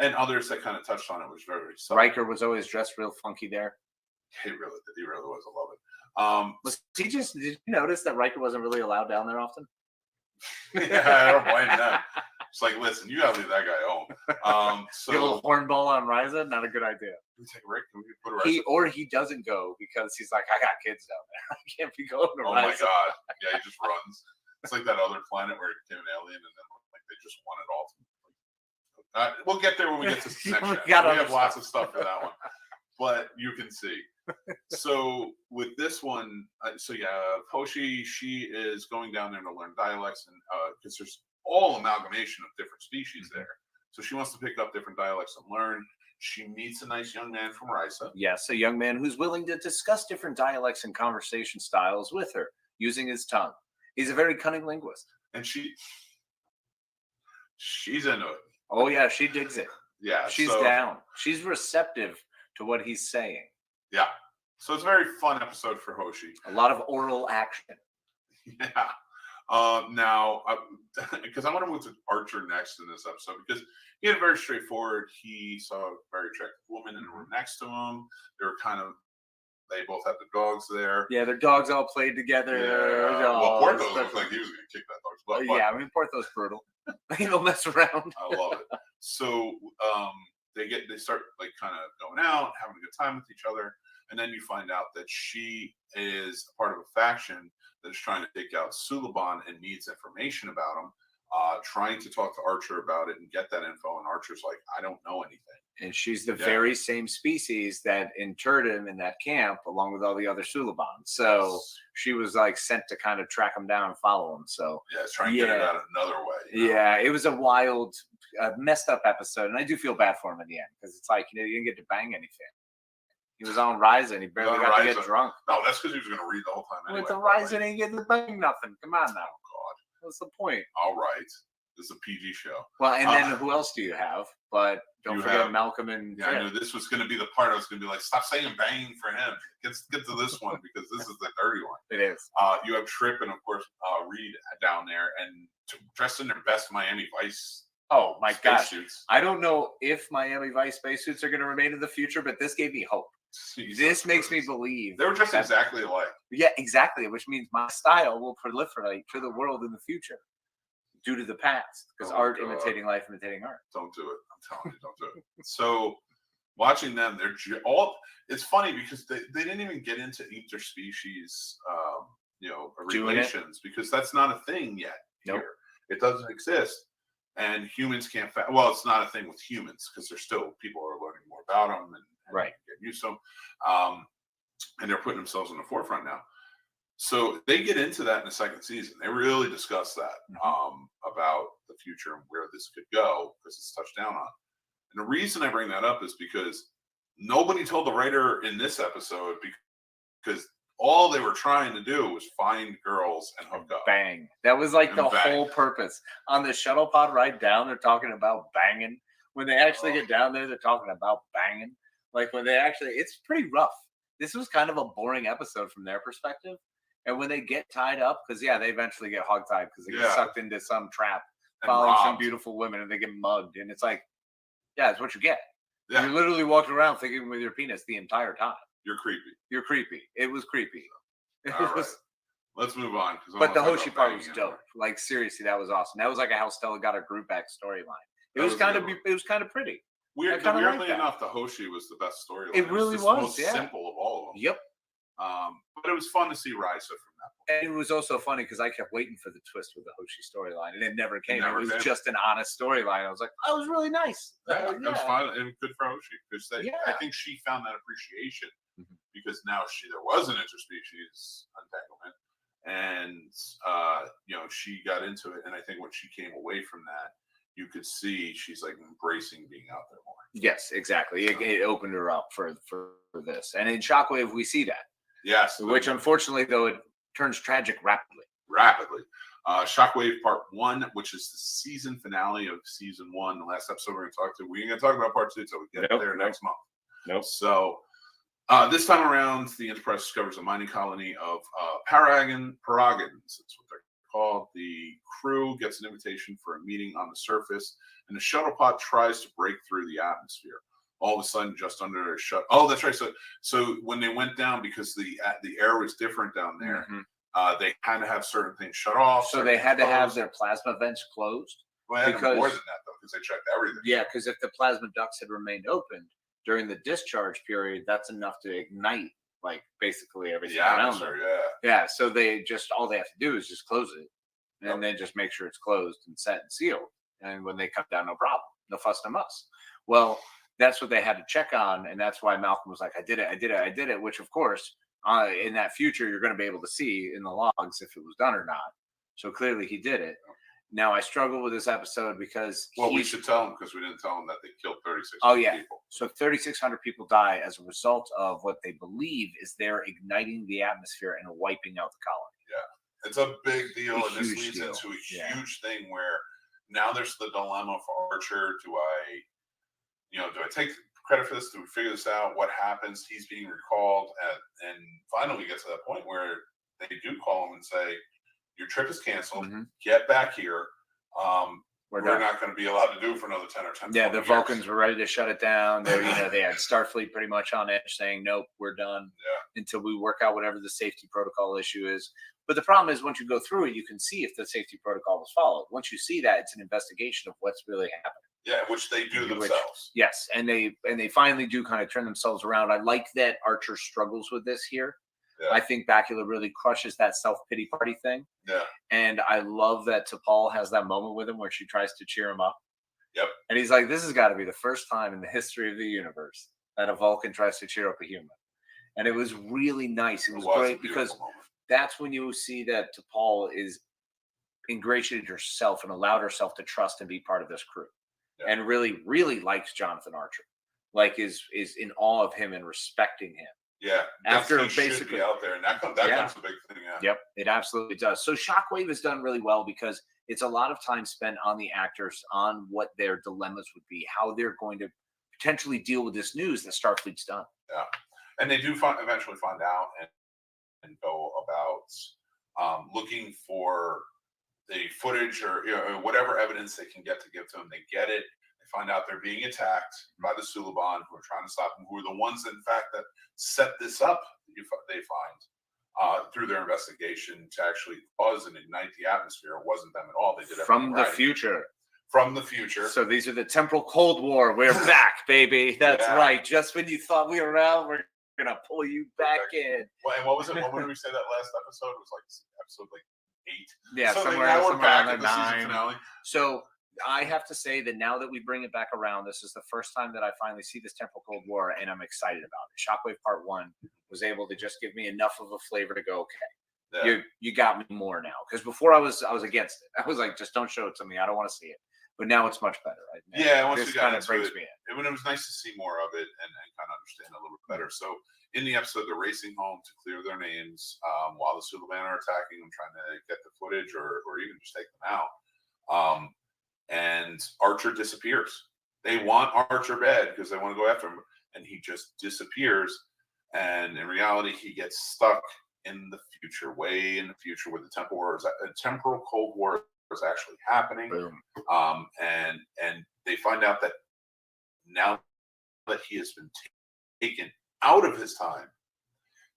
And others that kind of touched on it was very subtle. Riker was always dressed real funky there. He really did. He really was. I love it. Did you notice that Riker wasn't really allowed down there often? Yeah, I don't blame them. It's like, listen, you gotta leave that guy home. So get a little hornball on Risa, not a good idea. Can we take a break? Can we put a Risa? He doesn't go because he's like, I got kids down there. I can't be going to Risa. Oh my god. Yeah, he just runs. It's like that other planet where it became an alien and then like they just want it all. We'll get there when we get to the next we have lots of stuff for that one. But you can see. So with this one, Hoshi, she is going down there to learn dialects, and because there's all amalgamation of different species there. So she wants to pick up different dialects and learn. She meets a nice young man from Risa. Yes, a young man who's willing to discuss different dialects and conversation styles with her using his tongue. He's a very cunning linguist. And she's into it. Oh, yeah, she digs it. Yeah. She's down. She's receptive to what he's saying. Yeah. So it's a very fun episode for Hoshi. A lot of oral action. Yeah. Now, because I want to move to Archer next in this episode, because he had a very straightforward, he saw a very attractive woman in the room next to him. They both had the dogs there. Yeah, their dogs all played together. Yeah. Well, Porthos looked like he was going to kick that dog's butt. Yeah, I mean, Porthos brutal. He don't mess around. I love it. So they start like kind of going out, having a good time with each other, and then you find out that she is a part of a faction that is trying to take out Suliban and needs information about him. Trying to talk to Archer about it and get that info, and Archer's like, I don't know anything. And she's the very same species that interred him in that camp, along with all the other Suliban. So she was like sent to kind of track him down and follow him. So trying to get it out another way. Yeah, it was a wild, messed up episode, and I do feel bad for him in the end because it's like he didn't get to bang anything. He was on Risa and he barely got to get drunk. No, that's because he was going to read the whole time anyway. With the Risa, he didn't get to bang nothing. Come on now. Oh God, what's the point? All right. This is a PG show. Well, and then who else do you have? But don't forget Malcolm and Trip. I knew this was going to be the part I was going to be like, stop saying bang for him. Get to this one because this is the dirty one. It is. You have Trip and, of course, Reed down there and dressed in their best Miami Vice. Oh, my gosh. Suits. I don't know if Miami Vice spacesuits are going to remain in the future, but this gave me hope. This makes me believe. They were just exactly alike. Yeah, exactly, which means my style will proliferate to the world in the future. Due to the past, because art imitating life, imitating art. Don't do it. I'm telling you, don't do it. So, watching them, they're all. It's funny because they didn't even get into interspecies, relations because that's not a thing yet. Nope. Here. It doesn't exist, and humans can't. Well, it's not a thing with humans because there's still people are learning more without them and Right. get used to them. And they're putting themselves in the forefront now. So they get into that in the second season. They really discuss that about the future and where this could go because it's touched down on. And the reason I bring that up is because nobody told the writer in this episode because all they were trying to do was find girls and hook up. Bang. That was like And the bang. whole purpose. On the shuttle pod ride down, they're talking about banging. When they actually get down there, they're talking about banging. Like when they actually, it's pretty rough. This was kind of a boring episode from their perspective. And when they get tied up, because they eventually get hogtied because they get sucked into some trap, following some beautiful women, and they get mugged. And it's like, it's what you get. Yeah. You're literally walking around thinking with your penis the entire time. You're creepy. You're creepy. It was creepy. All right. Let's move on. But the Hoshi part was dope. Like seriously, that was awesome. That was like how Stella got a group back storyline. It was kind of pretty. Weirdly enough, the Hoshi was the best storyline. It really was. The most simple of all of them. Yep. But it was fun to see Risa from that point. And it was also funny because I kept waiting for the twist with the Hoshi storyline, and it never came. It was just an honest storyline. I was like, "Oh, it was really nice." It was fun and good for Hoshi because I think she found that appreciation because now there was an interspecies entanglement, and she got into it. And I think when she came away from that, you could see she's like embracing being out there more. Yes, exactly. It opened her up for this, and in Shockwave we see that. Yes, which unfortunately though it turns tragic rapidly. Shockwave Part 1, which is the season finale of Season 1, the last episode we're going to talk about Part 2 until we get there next month. So this time around, the Enterprise discovers a mining colony of Paragons. That's what they're called. The crew gets an invitation for a meeting on the surface, and the shuttle pod tries to break through the atmosphere. All of a sudden, just under a shut. Oh, that's right. So when they went down, because the air was different down there, they had to have certain things shut off. So they had to have their plasma vents closed. Well, they had to more than that though, because they checked everything. Yeah, because if the plasma ducts had remained open during the discharge period, that's enough to ignite like basically everything around them. Yeah. So all they have to do is just close it, and then just make sure it's closed and set and sealed. And when they come down, no problem. No fuss, no muss. Well, that's what they had to check on, and that's why Malcolm was like, I did it, which, of course, in that future, you're going to be able to see in the logs if it was done or not. So clearly he did it. Now, I struggle with this episode because... Well, we should tell him because we didn't tell him that they killed 3,600 people. So 3,600 people die as a result of what they believe is they're igniting the atmosphere and wiping out the colony. Yeah, it's a big deal, and this leads into a huge thing where now there's the dilemma for Archer. Do I take credit for this? Do we figure this out? What happens? He's being recalled. And finally we get to that point where they do call him and say, your trip is canceled. Get back here. We're not going to be allowed to do it for another 10 or 10 Yeah, the Vulcans were ready to shut it down. They had Starfleet pretty much on edge saying, nope, we're done until we work out whatever the safety protocol issue is. But the problem is once you go through it, you can see if the safety protocol was followed. Once you see that, it's an investigation of what's really happening. Yeah, which they do themselves. Yes, and they finally do kind of turn themselves around. I like that Archer struggles with this here. Yeah. I think Bakula really crushes that self-pity party thing. Yeah. And I love that T'Pol has that moment with him where she tries to cheer him up. Yep. And he's like, this has got to be the first time in the history of the universe that a Vulcan tries to cheer up a human. And it was really nice. It was great because that's when you see that T'Pol is ingratiated herself and allowed herself to trust and be part of this crew. Yeah. And really, really likes Jonathan Archer. Like is in awe of him and respecting him. Yeah. After he basically should be out there, and that comes the big thing. Yeah. Yep, it absolutely does. So Shockwave is done really well because it's a lot of time spent on the actors on what their dilemmas would be, how they're going to potentially deal with this news that Starfleet's done. Yeah, and they do eventually find out and go about looking for the footage or whatever evidence they can get to give to them. They get it. They find out they're being attacked by the Suliban, who are trying to stop them, who are the ones, in fact, that set this up. They find through their investigation to actually cause and ignite the atmosphere. It wasn't them at all. They did it from the future. From the future. So these are the temporal Cold War. We're back, baby. That's right. Just when you thought we were out, we're gonna pull you back in. Well, and what was it? What did we say that last episode? It was like episode 8. Yeah, so somewhere now we're back around at the season finale. So I have to say that now that we bring it back around, this is the first time that I finally see this Temporal Cold War, and I'm excited about it. Shockwave Part 1 was able to just give me enough of a flavor to go, okay, Yeah. you got me more now. Because before I was against it. I was like, just don't show it to me. I don't want to see it. But now it's much better. Right? Yeah, once this we got kind of brings into me in. it was nice to see more of it and kind of understand a little bit better. So in the episode, they're racing home to clear their names while the Suliban are attacking them, trying to get the footage or even just take them out. And Archer disappears. They want Archer bad because they want to go after him, and he just disappears. And in reality, he gets stuck in the future, way in the future, where the temporal Cold War is actually happening. And they find out that now that he has been taken out of his time,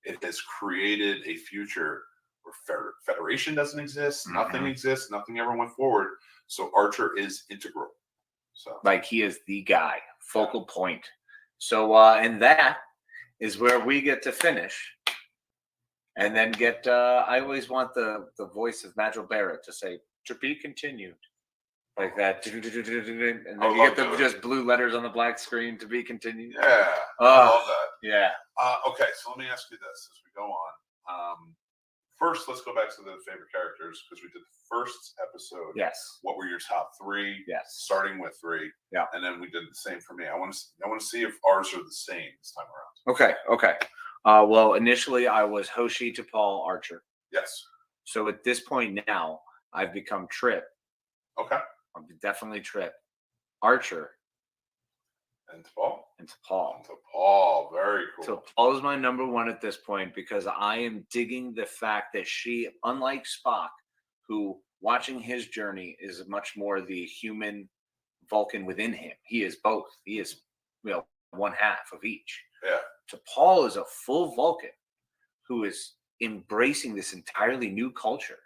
it has created a future where Federation doesn't exist, nothing exists, nothing ever went forward. So Archer is integral. So like he is the guy, focal point. So and that is where we get to finish. And then get I always want the voice of Madrigal Barrett to say to be continued. Like that. And then you get the just blue letters on the black screen to be continued. Yeah. I love that. Yeah. Okay, so let me ask you this as we go on. First, let's go back to the favorite characters because we did the first episode. Yes. What were your top 3? Yes. Starting with 3. Yeah. And then we did the same for me. I want to see if ours are the same this time around. Okay. Well, initially I was Hoshi to Paul Archer. Yes. So at this point now, I've become Trip. Okay. I'm definitely Trip. Archer. And to Paul? And to Paul. And to Paul. Very cool. So Paul is my number 1 at this point because I am digging the fact that she, unlike Spock, who watching his journey is much more the human Vulcan within him. He is both. He is, one half of each. Yeah. So Paul is a full Vulcan who is embracing this entirely new culture.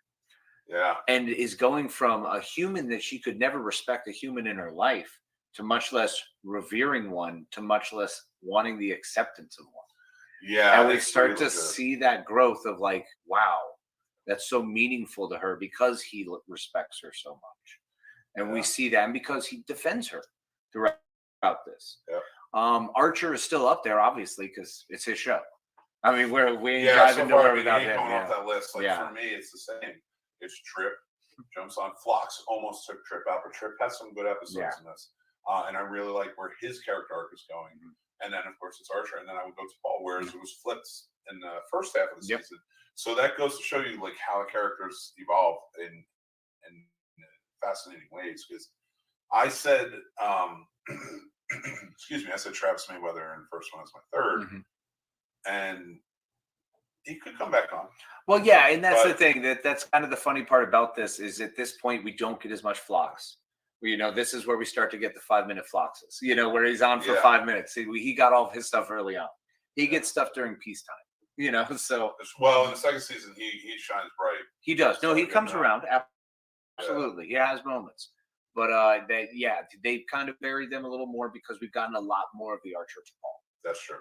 Yeah. And is going from a human that she could never respect a human in her life to much less revering one, to much less wanting the acceptance of one. Yeah. And we start to see that growth of like, wow, that's so meaningful to her because he respects her so much. And we see that, and because he defends her throughout this. Yeah. Archer is still up there, obviously, because it's his show. I mean, we ain't so driving nowhere far, without ain't him. going off that list. Like for me, it's the same. It's Trip, jumps on. Phlox almost took Trip out, but Trip has some good episodes in this. And I really like where his character arc is going. And then, of course, it's Archer. And then I would go to Paul, whereas it was flipped in the first half of the season. So that goes to show you like how the characters evolve in fascinating ways. Because I said, excuse me, I said Travis Mayweather in the first one as my third. And he could come back on. Well, yeah, and that's the thing. That's kind of the funny part about this is at this point we don't get as much Phlox. This is where we start to get the 5-minute Phloxes. Where he's on for 5 minutes. He got all of his stuff early on. He gets stuff during peacetime. So well, in the second season, he shines bright. He does. No, he comes around. Absolutely, he has moments. But they've kind of buried them a little more because we've gotten a lot more of the Archer to Paul. That's true.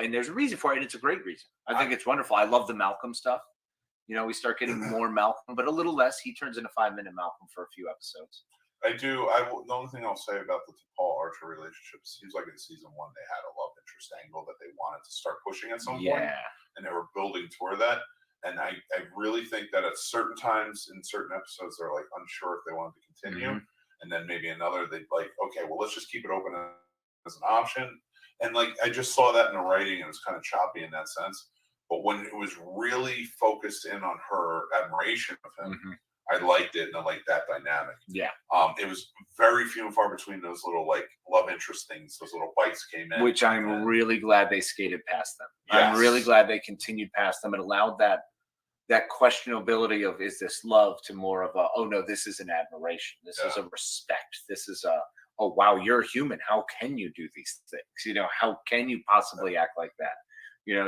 And there's a reason for it, and it's a great reason. I think it's wonderful. I love the Malcolm stuff. We start getting more Malcolm, but a little less. He turns into 5-minute Malcolm for a few episodes. I do. The only thing I'll say about the Paul Archer relationship seems like in season 1 they had a love interest angle that they wanted to start pushing at some point, and they were building toward that. And I really think that at certain times in certain episodes they're like unsure if they wanted to continue, and then maybe another they'd like, okay, well let's just keep it open as an option. And like I just saw that in the writing, and it was kind of choppy in that sense. But when it was really focused in on her admiration of him, I liked it, and I liked that dynamic. Yeah. It was very few and far between those little like love interest things. Those little bites came in, which I'm really glad they skated past them. Yes. I'm really glad they continued past them and allowed that questionability of is this love to more of a, oh no, this is an admiration. This is a respect. This is a, oh wow, you're human. How can you do these things? How can you possibly act like that?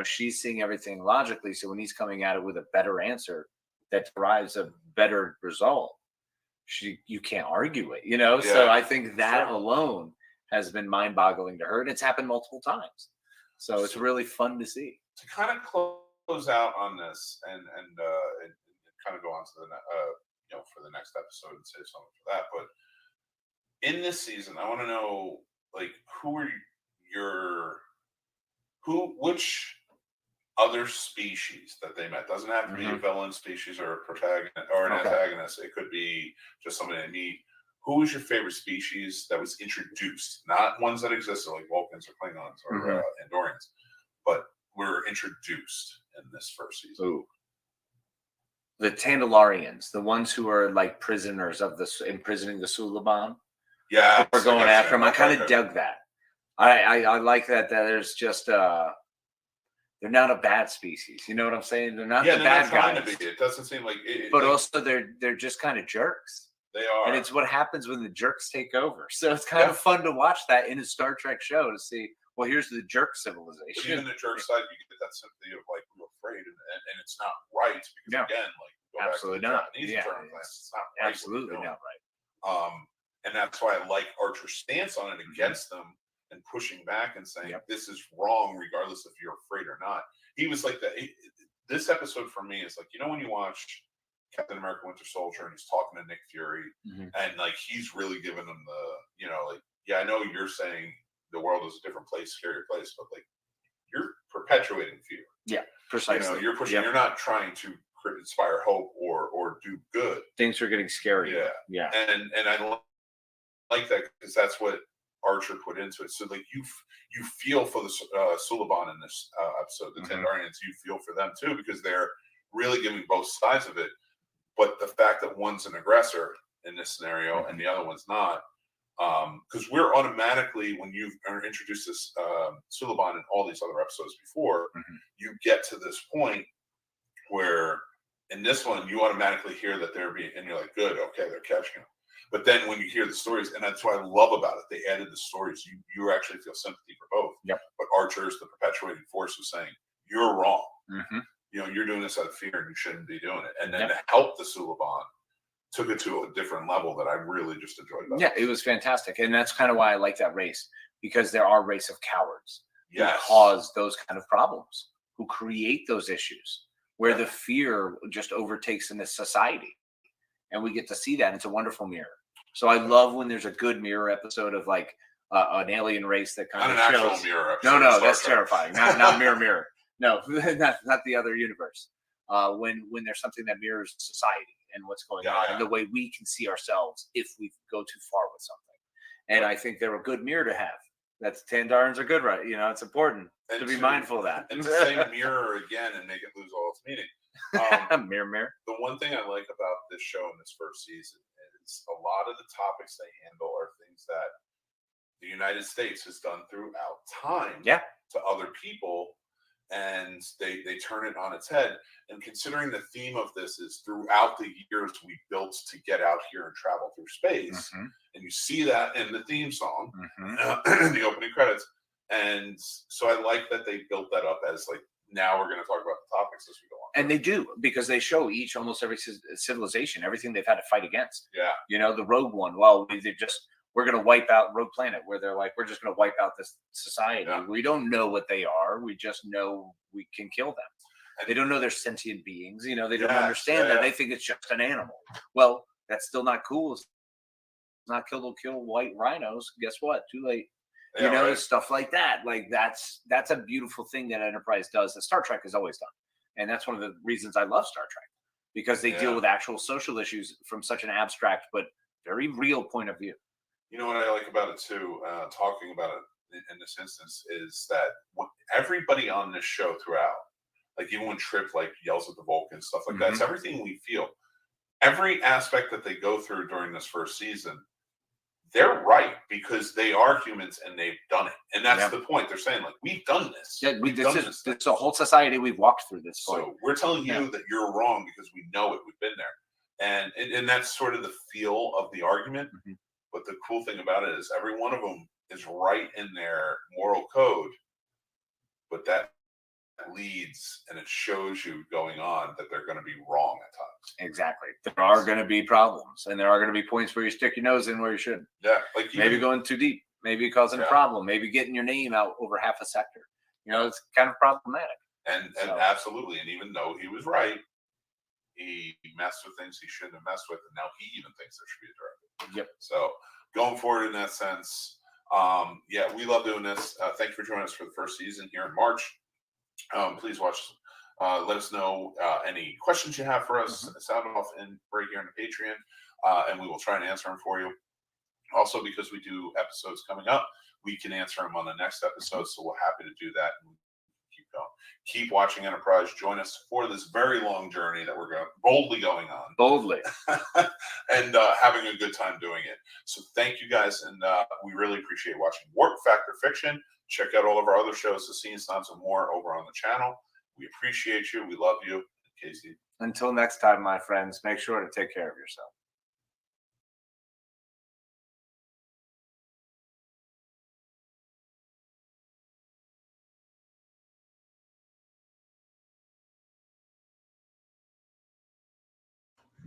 She's seeing everything logically. So when he's coming at it with a better answer that derives a better result, you can't argue it, So I think that alone has been mind-boggling to her, and it's happened multiple times. So it's really fun to see. To kind of close out on this and kind of go on to the for the next episode and say something for that. But in this season, I want to know, like, which other species that they met. Doesn't have to be a villain species or a protagonist or an antagonist. It could be just somebody they meet. Who was your favorite species that was introduced? Not ones that existed, like Vulcans or Klingons or Andorians, but were introduced in this first season. Ooh. The Tandalarians, the ones who are like prisoners of imprisoning the Suliban. Yeah, we're going after them. I kind of dug that. I like that there's just they're not a bad species. You know what I'm saying? They're not the bad guys. To be. It doesn't seem like it. But also they're just kind of jerks. They are. And it's what happens when the jerks take over. So it's kind of fun to watch that in a Star Trek show to see, well, here's the jerk civilization. But even the jerk side, you get that sympathy of like, we're afraid, and it's not right because again, like absolutely not. It's not right. Absolutely not right. And that's why I like Archer's stance on it against them and pushing back and saying this is wrong, regardless if you're afraid or not. He was like that. This episode for me is like, you know, when you watch Captain America: Winter Soldier and he's talking to Nick Fury and like he's really giving him the, you know, like, yeah, I know you're saying the world is a different place, scary place, but like you're perpetuating fear. Yeah, precisely. You know, you're pushing. You're not trying to inspire hope or do good. Things are getting scary. Yeah. And I like that because that's what Archer put into it. So like you feel for the Suliban in this episode, the Tandarians. You feel for them too because they're really giving both sides of it. But the fact that one's an aggressor in this scenario and the other one's not, because we're automatically, when you are introduced this Suliban in all these other episodes before, you get to this point where in this one you automatically hear that they're being, and you're like, good, okay, they're catching them. But then when you hear the stories, and that's what I love about it, they added the stories. You actually feel sympathy for both. Yep. But Archer's the perpetuating force of saying you're wrong. You know, you're doing this out of fear and you shouldn't be doing it. And then to help the Suliban took it to a different level that I really just enjoyed about it was fantastic. And that's kind of why I like that race, because there are a race of cowards who cause those kind of problems, who create those issues where the fear just overtakes in this society. And we get to see that. It's a wonderful mirror. So I love when there's a good mirror episode of like an alien race that kind of shows. Not an actual mirror episode. No, that's terrifying. Not mirror. No, not the other universe. When there's something that mirrors society and what's going on and the way we can see ourselves if we go too far with something. And I think they're a good mirror to have. That's Tandarans are good, right? You know, it's important to be mindful of that. And to say mirror again and make it lose all its meaning. Mirror. The one thing I like about this show in this first season is a lot of the topics they handle are things that the United States has done throughout time to other people. And they turn it on its head. And considering the theme of this is throughout the years we built to get out here and travel through space, and you see that in the theme song, in the opening credits. And so I like that they built that up as like, now we're going to talk about the topics as we go on. And they do, because they show almost every civilization, everything they've had to fight against. Yeah. You know, the Rogue One, well, we're going to wipe out Rogue Planet, where they're like, we're just going to wipe out this society. Yeah. We don't know what they are. We just know we can kill them. And they don't know they're sentient beings. You know, they don't understand that. They think it's just an animal. Well, that's still not cool. It's not kill white rhinos. Guess what? Too late. Yeah, you know, stuff like that. Like that's a beautiful thing that Enterprise does that Star Trek has always done. And that's one of the reasons I love Star Trek, because they deal with actual social issues from such an abstract but very real point of view. You know what I like about it too, talking about it in this instance, is that everybody on this show throughout, like even when Trip like yells at the Vulcans, stuff like that, it's everything we feel. Every aspect that they go through during this first season, they're right, because they are humans and they've done it. And that's the point. They're saying, like, we've done this. Yeah, it's a whole society we've walked through this. So we're telling you that you're wrong because we know it. We've been there. And that's sort of the feel of the argument. But the cool thing about it is every one of them is right in their moral code, but that leads and it shows you going on that they're going to be wrong at times. Exactly. There are going to be problems, and there are going to be points where you stick your nose in where you shouldn't. Yeah. Like maybe going too deep, maybe causing a problem, maybe getting your name out over half a sector. You know, it's kind of problematic. And absolutely. And even though he was right, he messed with things he shouldn't have messed with, and now he even thinks there should be a directive. Yep. So, going forward in that sense. Yeah, we love doing this. Thank you for joining us for the first season here in March. Please watch. Let us know any questions you have for us. Sound off right here on the Patreon, and we will try and answer them for you. Also, because we do episodes coming up, we can answer them on the next episode. So we're happy to do that and keep going. Keep watching Enterprise. Join us for this very long journey that we're boldly going on. Boldly. And having a good time doing it. So thank you guys, and we really appreciate watching Warp Factor Fiction. Check out all of our other shows, The Scene Snobs and more, over on the channel. We appreciate you. We love you. Casey. Until next time, my friends, make sure to take care of yourself.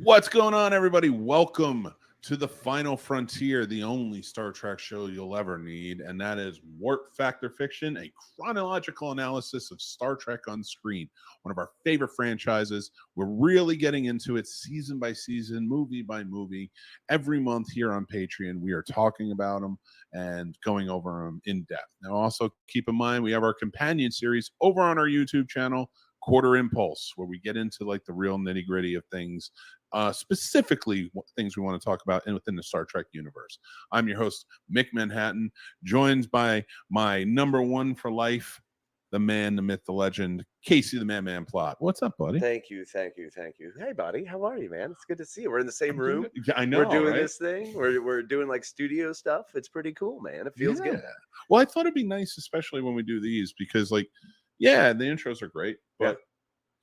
What's going on, everybody? Welcome to the Final Frontier, the only Star Trek show you'll ever need, and that is Warp Factor Fiction, a chronological analysis of Star Trek on screen, one of our favorite franchises. We're really getting into it season by season, movie by movie. Every month here on Patreon, we are talking about them and going over them in depth. Now, also keep in mind, we have our companion series over on our YouTube channel, Quarter Impulse, where we get into like the real nitty gritty of things, specifically things we want to talk about within the Star Trek universe. I'm your host, Mick Manhattan, joined by my number one for life, the man, the myth, the legend, Casey the Man Plot. What's up, buddy? Thank you. Hey, buddy, how are you, man? It's good to see you. We're in the same room. I know. We're doing right? this thing. We're doing like studio stuff. It's pretty cool, man. It feels good. Well, I thought it'd be nice, especially when we do these, because the intros are great, but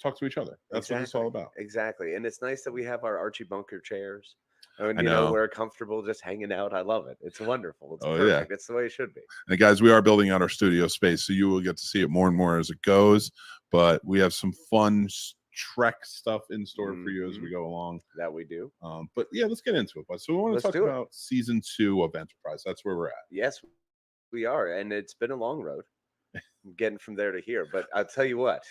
talk to each other. That's what it's all about. Exactly. And it's nice that we have our Archie Bunker chairs. And, I know. we're comfortable just hanging out. I love it. It's wonderful. It's perfect. Yeah. It's the way it should be. And guys, we are building out our studio space, so you will get to see it more and more as it goes. But we have some fun Trek stuff in store for you as we go along. That we do. But yeah, let's get into it. But so we want to talk about season 2 of Enterprise. That's where we're at. Yes, we are. And it's been a long road getting from there to here. But I'll tell you what.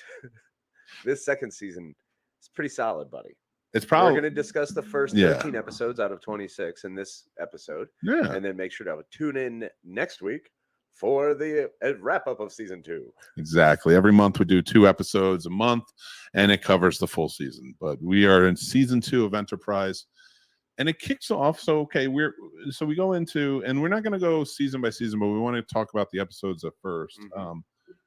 This second season is pretty solid, buddy. It's probably we're going to discuss the first 13 episodes out of 26 in this episode. Yeah. And then make sure to tune in next week for the wrap up of season 2. Exactly. Every month we do 2 episodes a month, and it covers the full season. But we are in season 2 of Enterprise, and it kicks off. So we go into, and we're not going to go season by season, but we want to talk about the episodes at first.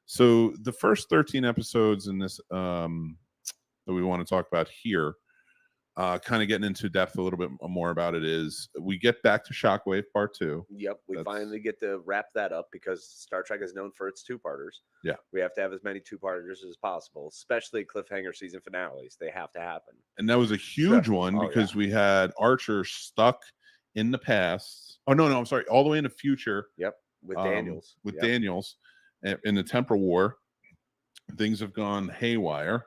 So the first 13 episodes in this that we want to talk about here, kind of getting into depth a little bit more about it, is we get back to Shockwave Part 2. Yep, we finally get to wrap that up because Star Trek is known for its two-parters. Yeah. We have to have as many two-parters as possible, especially cliffhanger season finales. They have to happen. And that was a huge one because we had Archer stuck in the past. Oh, no, I'm sorry. All the way in the future. Yep, with Daniels. Daniels. In the Temporal War, things have gone haywire.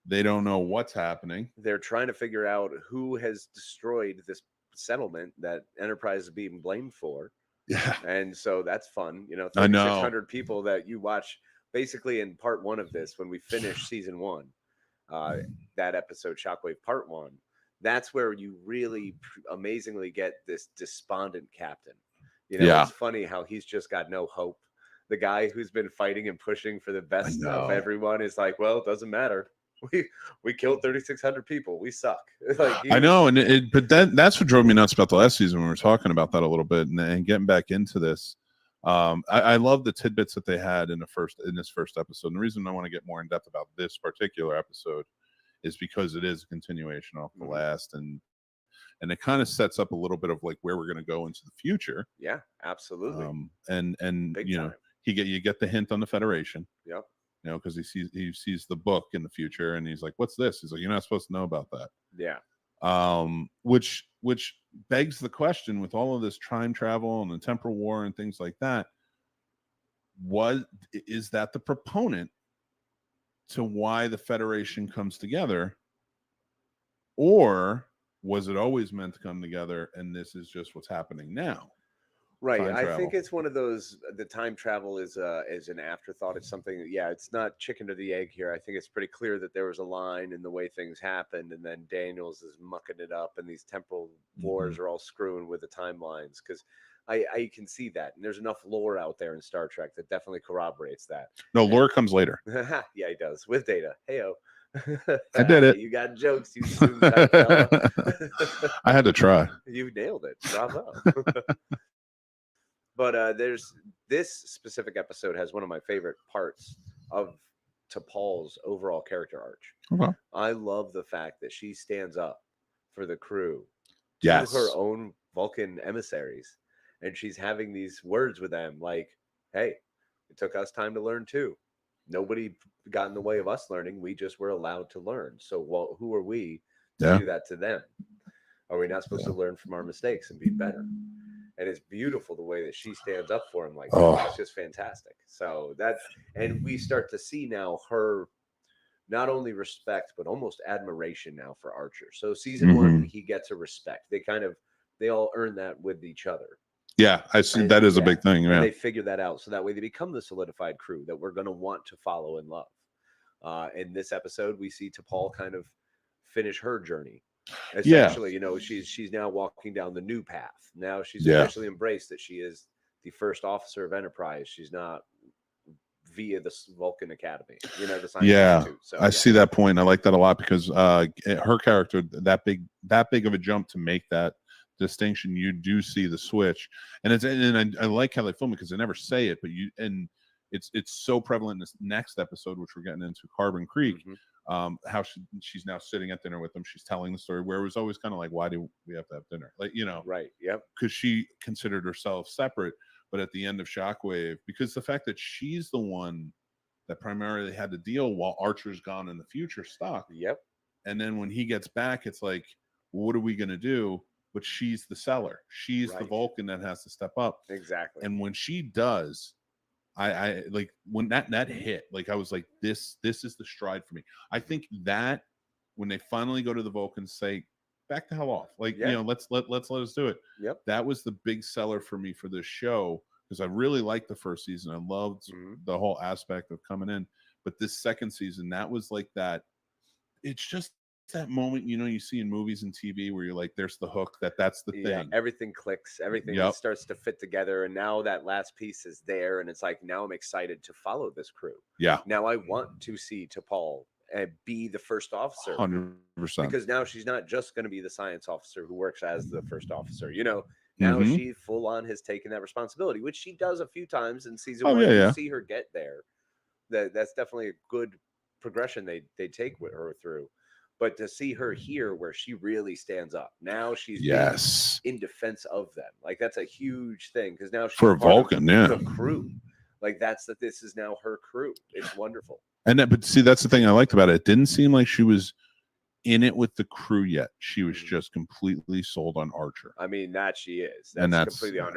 They don't know what's happening. They're trying to figure out who has destroyed this settlement that Enterprise is being blamed for. Yeah. And so that's fun. 600 people that you watch basically in part 1 of this when we finish season 1. That episode, Shockwave Part 1. That's where you really amazingly get this despondent captain. It's funny how he's just got no hope. The guy who's been fighting and pushing for the best of everyone is like, well, it doesn't matter. We killed 3,600 people. We suck. I know, but that's what drove me nuts about the last season when we were talking about that a little bit and getting back into this. I love the tidbits that they had in this first episode. And the reason I want to get more in depth about this particular episode is because it is a continuation off the last, and it kind of sets up a little bit of like where we're going to go into the future. Yeah, absolutely. And Big you know. time. You get the hint on the Federation. Yep. Because he sees the book in the future, and he's like, "What's this?" He's like, "You're not supposed to know about that." Yeah. Which begs the question, with all of this time travel and the temporal war and things like that, is that the proponent to why the Federation comes together, or was it always meant to come together, and this is just what's happening now? Right. time I travel. think it's one of those. The time travel is an afterthought. It's something that, yeah, it's not chicken or the egg here. I think it's pretty clear that there was a line in the way things happened, and then Daniels is mucking it up, and these temporal wars are all screwing with the timelines. Because I can see that, and there's enough lore out there in Star Trek that definitely corroborates that. No, lore comes later. Yeah, he does with Data. Heyo. I did it. You got jokes, you soon type fella. I had to try. You nailed it. Bravo. But there's this specific episode has one of my favorite parts of T'Pol's overall character arc. Okay. I love the fact that she stands up for the crew to Yes. her own Vulcan emissaries, and she's having these words with them like, hey, it took us time to learn too. Nobody got in the way of us learning. We just were allowed to learn. So who are we to do that to them? Are we not supposed to learn from our mistakes and be better? And it's beautiful the way that she stands up for him like that. It's just fantastic. So and we start to see now her not only respect but almost admiration now for Archer. So season one, he gets a respect. They all earn that with each other. Yeah, I see. That is a big thing. And Yeah. they figure that out, so that way they become the solidified crew that we're going to want to follow and love. In this episode, we see T'Pol kind of finish her journey. Essentially, she's now walking down the new path. Now she's officially embraced that she is the first officer of Enterprise. She's not via the Vulcan Academy, the Science Institute. So, I see that point. I like that a lot because her character, that big of a jump to make that distinction, you do see the switch, and I like how they film it because they never say it, but it's so prevalent in this next episode, which we're getting into, Carbon Creek. How she's now sitting at dinner with them. She's telling the story where it was always kind of like, why do we have to have dinner? Like, right. Yep. Because she considered herself separate, but at the end of Shockwave, because the fact that she's the one that primarily had to deal while Archer's gone in the future stuck. Yep. And then when he gets back, it's like, what are we going to do? But she's the seller. She's the Vulcan that has to step up. Exactly. And when she does, I like when that hit, like I was like, this is the stride for me. I think that when they finally go to the Vulcans, say, back the hell off. Like, let's let us do it. Yep. That was the big seller for me for this show because I really liked the first season. I loved the whole aspect of coming in. But this second season, that was like that. It's just that moment, you see in movies and TV where you're like, there's the hook, that's the thing. Everything clicks, everything starts to fit together, and now that last piece is there, and it's like, now I'm excited to follow this crew. Now I want to see T'Pol be the first officer, 100%, because now she's not just going to be the science officer who works as the first officer. Now she full on has taken that responsibility, which she does a few times in season one. You see her get there. That's definitely a good progression they take with her through. But to see her here where she really stands up. Now she's in defense of them. Like, that's a huge thing because now she's for a Vulcan, the crew. Like, this is now her crew. It's wonderful. But see, that's the thing I liked about it. It didn't seem like she was in it with the crew yet. She was just completely sold on Archer. I mean, that she is. That's completely 100%.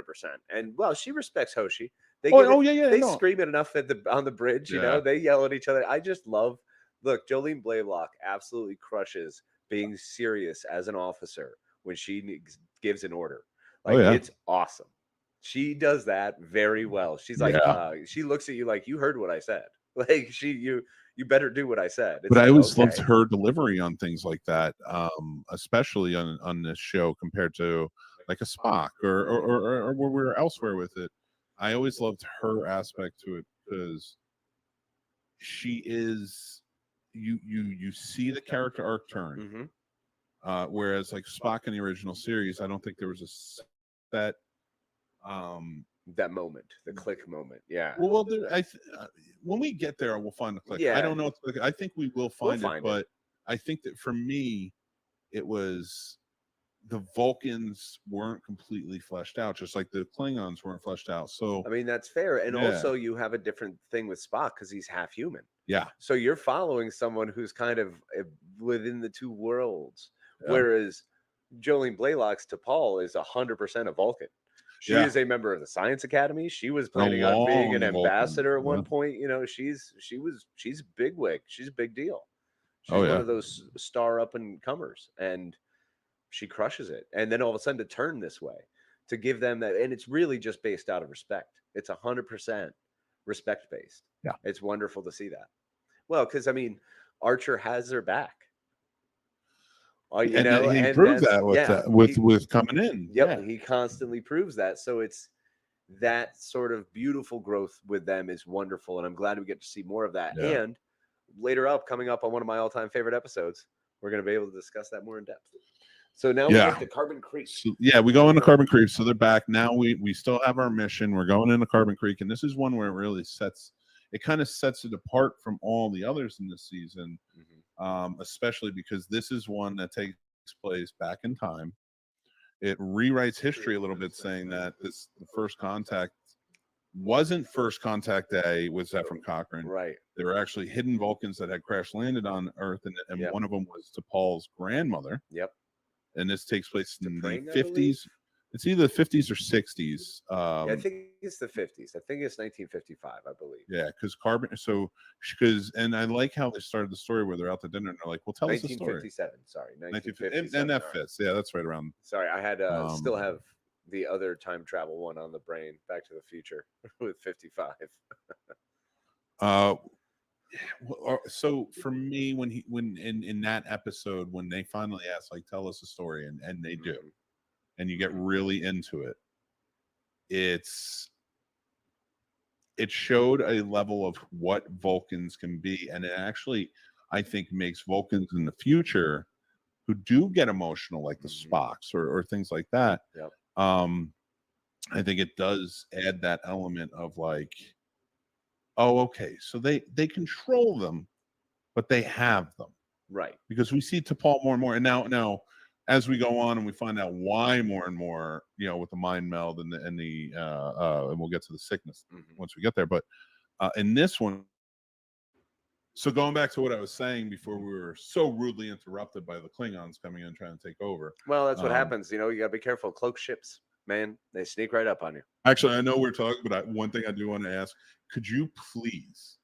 And well, she respects Hoshi. They scream it enough on the bridge. They yell at each other. I just love. Look, Jolene Blalock absolutely crushes being serious as an officer when she gives an order. Like, it's awesome. She does that very well. She's like, she looks at you like, you heard what I said. Like, you better do what I said. It's but like, I always loved her delivery on things like that, especially on this show compared to like a Spock or where we were elsewhere with it. I always loved her aspect to it because she is. You see the character arc turn, whereas like Spock in the original series, I don't think there was that moment, the click moment. Yeah. Well, when we get there, we'll find the click. Yeah. I don't know. I think we will find it, but I think that for me, it was the Vulcans weren't completely fleshed out, just like the Klingons weren't fleshed out. So I mean, that's fair. And also you have a different thing with Spock because he's half human. Yeah. So you're following someone who's kind of within the two worlds, whereas Jolene Blalock's T'Pol is 100% a Vulcan. She is a member of the Science Academy. She was planning on being an ambassador at one point. She's bigwig. She's a big deal. She's one of those star up and comers, and she crushes it. And then all of a sudden to turn this way. to give them that. And it's really just based out of respect. It's 100% respect based. Yeah. It's wonderful to see that. Well, because I mean, Archer has their back. You and know, he and proves that's, that with yeah, with coming in. Yep, Yeah. he constantly proves that. So it's that sort of beautiful growth with them is wonderful, and I'm glad we get to see more of that. Yeah. And later coming up on one of my all-time favorite episodes, we're going to be able to discuss that more in depth. So now we get to Carbon Creek. So, yeah, we go into Carbon Creek. So they're back now. We still have our mission. We're going into Carbon Creek, and this is one where it really kind of sets it apart from all the others in this season. Especially because this is one that takes place back in time. It rewrites history a little bit, saying that the first contact wasn't first contact day with Zephyr Cochrane. Right. There were actually hidden Vulcans that had crash landed on Earth, and one of them was T'Pol's grandmother. Yep. And this takes place in the T'Pring, 50s. It's either the 50s or 60s. I think it's the 50s. I think it's 1955, I believe. Yeah, and I like how they started the story where they're out to dinner and they're like, "Well, tell us the story." 1957. Sorry, 1957. And that fits. Yeah, that's right around. Sorry, I had still have the other time travel one on the brain. Back to the Future with 55. So for me, when in that episode, when they finally ask, like, tell us a story, and they do, and you get really into it, it showed a level of what Vulcans can be, and it actually, I think, makes Vulcans in the future who do get emotional, like the Spocks or things like that. Yep. I think it does add that element of like, oh, okay, so they control them, but they have them, right? Because we see T'Pol more and more, and now as we go on and we find out why more and more, with the mind meld and we'll get to the sickness once we get there. But in this one, so going back to what I was saying before, we were so rudely interrupted by the Klingons coming in and trying to take over. Well, that's what happens. You gotta be careful. Cloak ships, man, they sneak right up on you. Actually, I know we're talking, but one thing I do want to ask: could you please,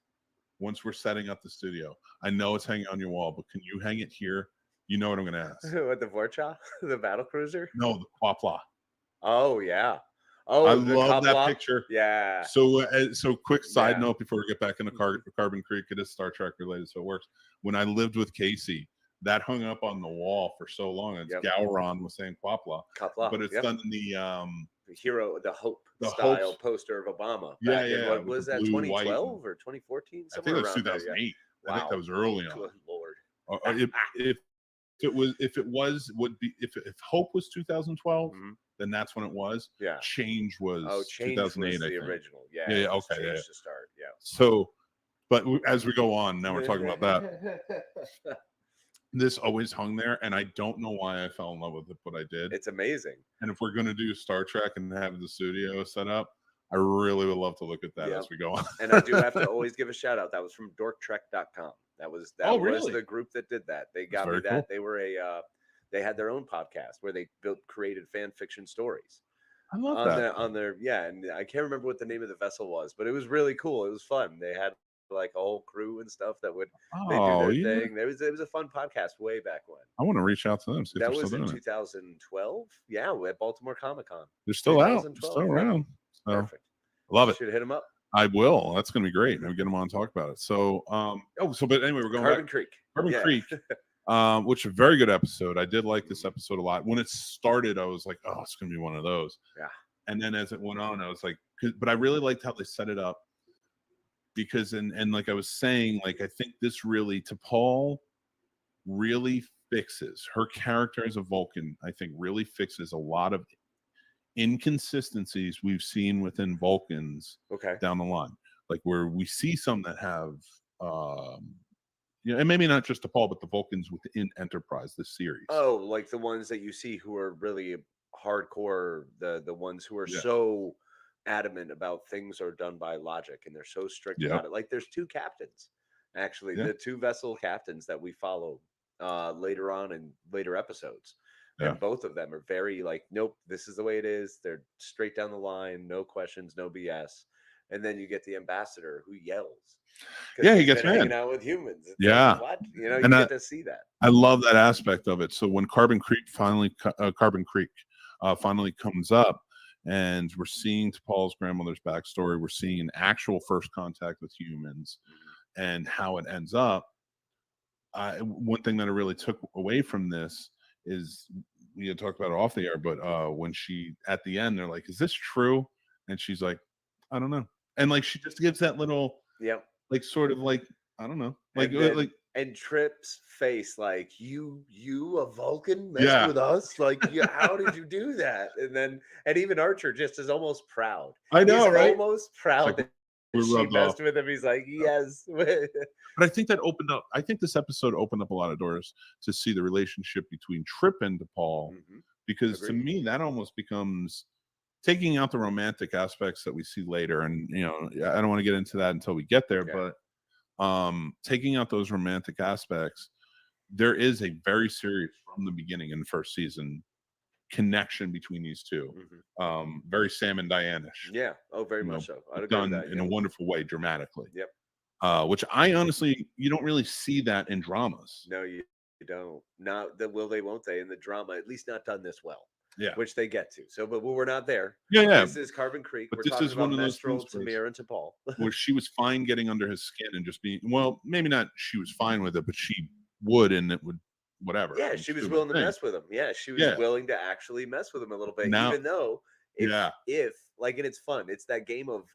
once we're setting up the studio, I know it's hanging on your wall, but can you hang it here? You know what I'm going to ask. What, the Vorcha? The battle cruiser? No, the Quapla. Oh, yeah. Oh, I love that picture. Yeah. So quick side note before we get back into Carbon Creek, it is Star Trek related, so it works. When I lived with Casey, that hung up on the wall for so long. It's Gowron was saying Quapla, but it's done in the hero, the Hope style poster of Obama. Yeah. What was that, 2012 or 2014? I think it was 2008. Wow. I think that was early on. Good Lord. If Hope was 2012, then that's when it was. Yeah. Change was 2008. Was the original. Yeah. Okay. Change to start. Yeah. So, but as we go on, now we're talking about that. This always hung there, and I don't know why I fell in love with it, but I did. It's amazing. And if we're going to do Star Trek and have the studio set up, I really would love to look at that as we go on. And I do have to always give a shout out. That was from dorktrek.com. That was really? the group that did that. They got me that. Cool. They were they had their own podcast where they created fan fiction stories. I love that. On their and I can't remember what the name of the vessel was, but it was really cool. It was fun. They had like a whole crew and stuff that would they do their thing. It was a fun podcast way back when. I want to reach out to them. See that if was still in doing 2012. Yeah, at Baltimore Comic-Con. They're still out. Still around. So, perfect. Love it. Should hit them up. I will. That's going to be great. Maybe get them on and talk about it. So, but anyway, we're going Carbon back. Creek. Carbon Creek, which is a very good episode. I did like this episode a lot. When it started, I was like, oh, it's going to be one of those. Yeah. And then as it went on, I was like, but I really liked how they set it up. Because and like I was saying, like I think this really T'Pol really fixes her character as a Vulcan. I think really fixes a lot of inconsistencies we've seen within Vulcans down the line, like where we see some that have and maybe not just T'Pol, but the Vulcans within Enterprise, this series. Oh, like the ones that you see who are really hardcore, the ones who are so adamant about things are done by logic and they're so strict about it. Like there's two captains, actually, the two vessel captains that we follow later on in later episodes. And both of them are very like, nope, this is the way it is. They're straight down the line, no questions, no BS. And then you get the ambassador who yells. Yeah, he gets hanging out with humans. It's like, what? You get to see that. I love that aspect of it. So when Carbon Creek finally comes up, and we're seeing T'Pol's grandmother's backstory. We're seeing an actual first contact with humans and how it ends up. One thing that I really took away from this is we had talked about it off the air, but when she at the end, they're like, "Is this true?" And she's like, "I don't know," and like she just gives that little, Yep. like sort of like I don't know, like And then- like And Trip's face, like you a Vulcan messed Yeah. with us, like how did you do that? And even Archer just is almost proud. I know, He's right? almost proud like, that we she rubbed messed off. with him. He's like, yes. But I think that opened up. I think this episode opened up a lot of doors to see the relationship between Trip and DePaul, because to Agreed. me that almost becomes taking out the romantic aspects that we see later. And you know, I don't want to get into that until we get there, Okay. but taking out those romantic aspects, there is a very serious from the beginning in the first season connection between these two. Very Sam and Diane-ish. Yeah. Oh, very You know, much so. I'd agree done with that. in a wonderful way, dramatically. Yep. Which I honestly, you don't really see that in dramas. No, you don't. Not the will they, won't they in the drama, at least not done this well. Yeah. Which they get to. So, but we're not there. Yeah. This is Carbon Creek. But We're this talking is about one of those Mestral, things where Tamir, and T'Pol. where she was fine getting under his skin and just being, well, maybe not she was fine with it, but she would, and it would, whatever. Yeah, and she was stupid willing to thing. mess with him. Yeah, she was Yeah. willing to actually mess with him a little bit, Now- even though if Yeah. like, and it's fun. It's that game of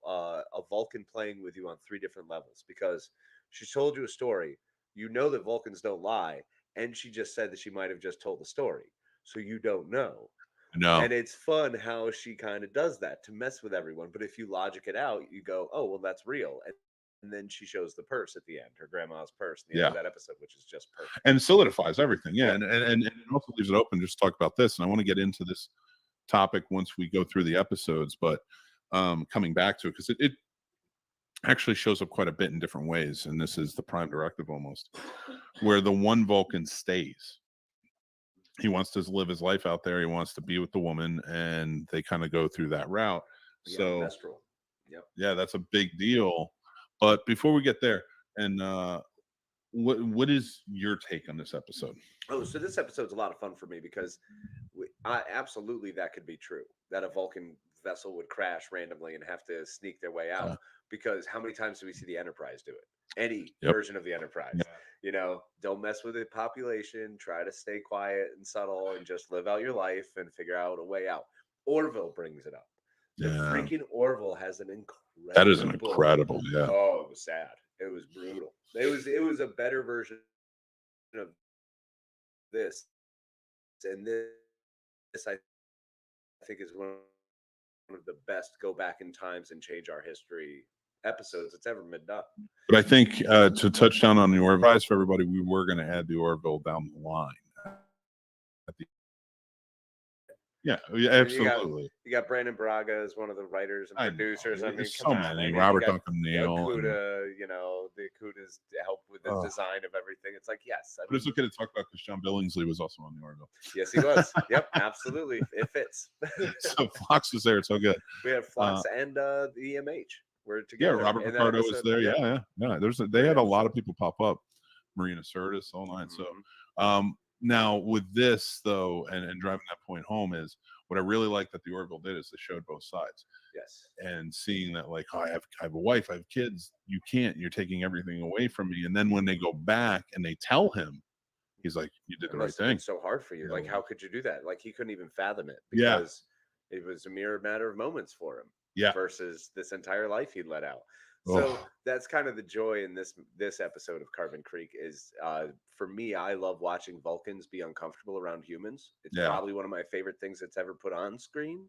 a Vulcan playing with you on 3 different levels, because she told you a story. You know that Vulcans don't lie, and she just said that she might have just told the story, so you don't know. No. And it's fun how she kind of does that to mess with everyone. But if you logic it out, you go, oh, well, that's real. And then she shows the purse at the end, her grandma's purse at the end of that episode, which is just perfect. And solidifies everything. Yeah. Yeah. And it also leaves it open just to talk about this. And I want to get into this topic once we go through the episodes, but coming back to it, because it actually shows up quite a bit in different ways. And this is the prime directive almost, where the one Vulcan stays. He wants to live his life out there. He wants to be with the woman, and they kind of go through that route. Yeah, So Mestral. Yep. yeah, that's a big deal. But before we get there, and what is your take on this episode? Oh, so this episode's a lot of fun for me because absolutely that could be true, that a Vulcan vessel would crash randomly and have to sneak their way out. Because how many times do we see the Enterprise do it? Any version of the Enterprise. Yeah. You know, don't mess with the population, try to stay quiet and subtle and just live out your life and figure out a way out. Orville brings it up. The freaking Orville has an incredible. That is an incredible, Oh, it was sad. It was brutal. It was a better version of this, and this I think is one of the best go back in times and change our history episodes that's ever been done. But I think to touch down on the Orville for everybody, we were going to add the Orville down the line. Yeah, absolutely. You got Brandon Braga as one of the writers and producers. I mean, so many. Robert Duncan Neal. Okuda, you know, the Okuda's help with the design of everything. It's like, yes. But it's okay to talk about because John Billingsley was also on the Orville. Yes, he was. Yep, absolutely. It fits. So Fox was there. It's so good. We had Fox and the EMH. We're together. Yeah, Robert Picardo was there. Yeah. They had a lot of people pop up. Marina Sirtis, all night. So now with this though, and driving that point home is what I really like that the Orville did is they showed both sides. Yes. And seeing that, like, oh, I have a wife, I have kids. You can't. You're taking everything away from me. And then when they go back and they tell him, he's like, "You did the right thing." It's so hard for you. Like, how could you do that? Like, he couldn't even fathom it Yeah. because it was a mere matter of moments for him. Yeah. Versus this entire life he'd let out. So that's kind of the joy in this episode of Carbon Creek is for me, I love watching Vulcans be uncomfortable around humans. It's probably one of my favorite things that's ever put on screen.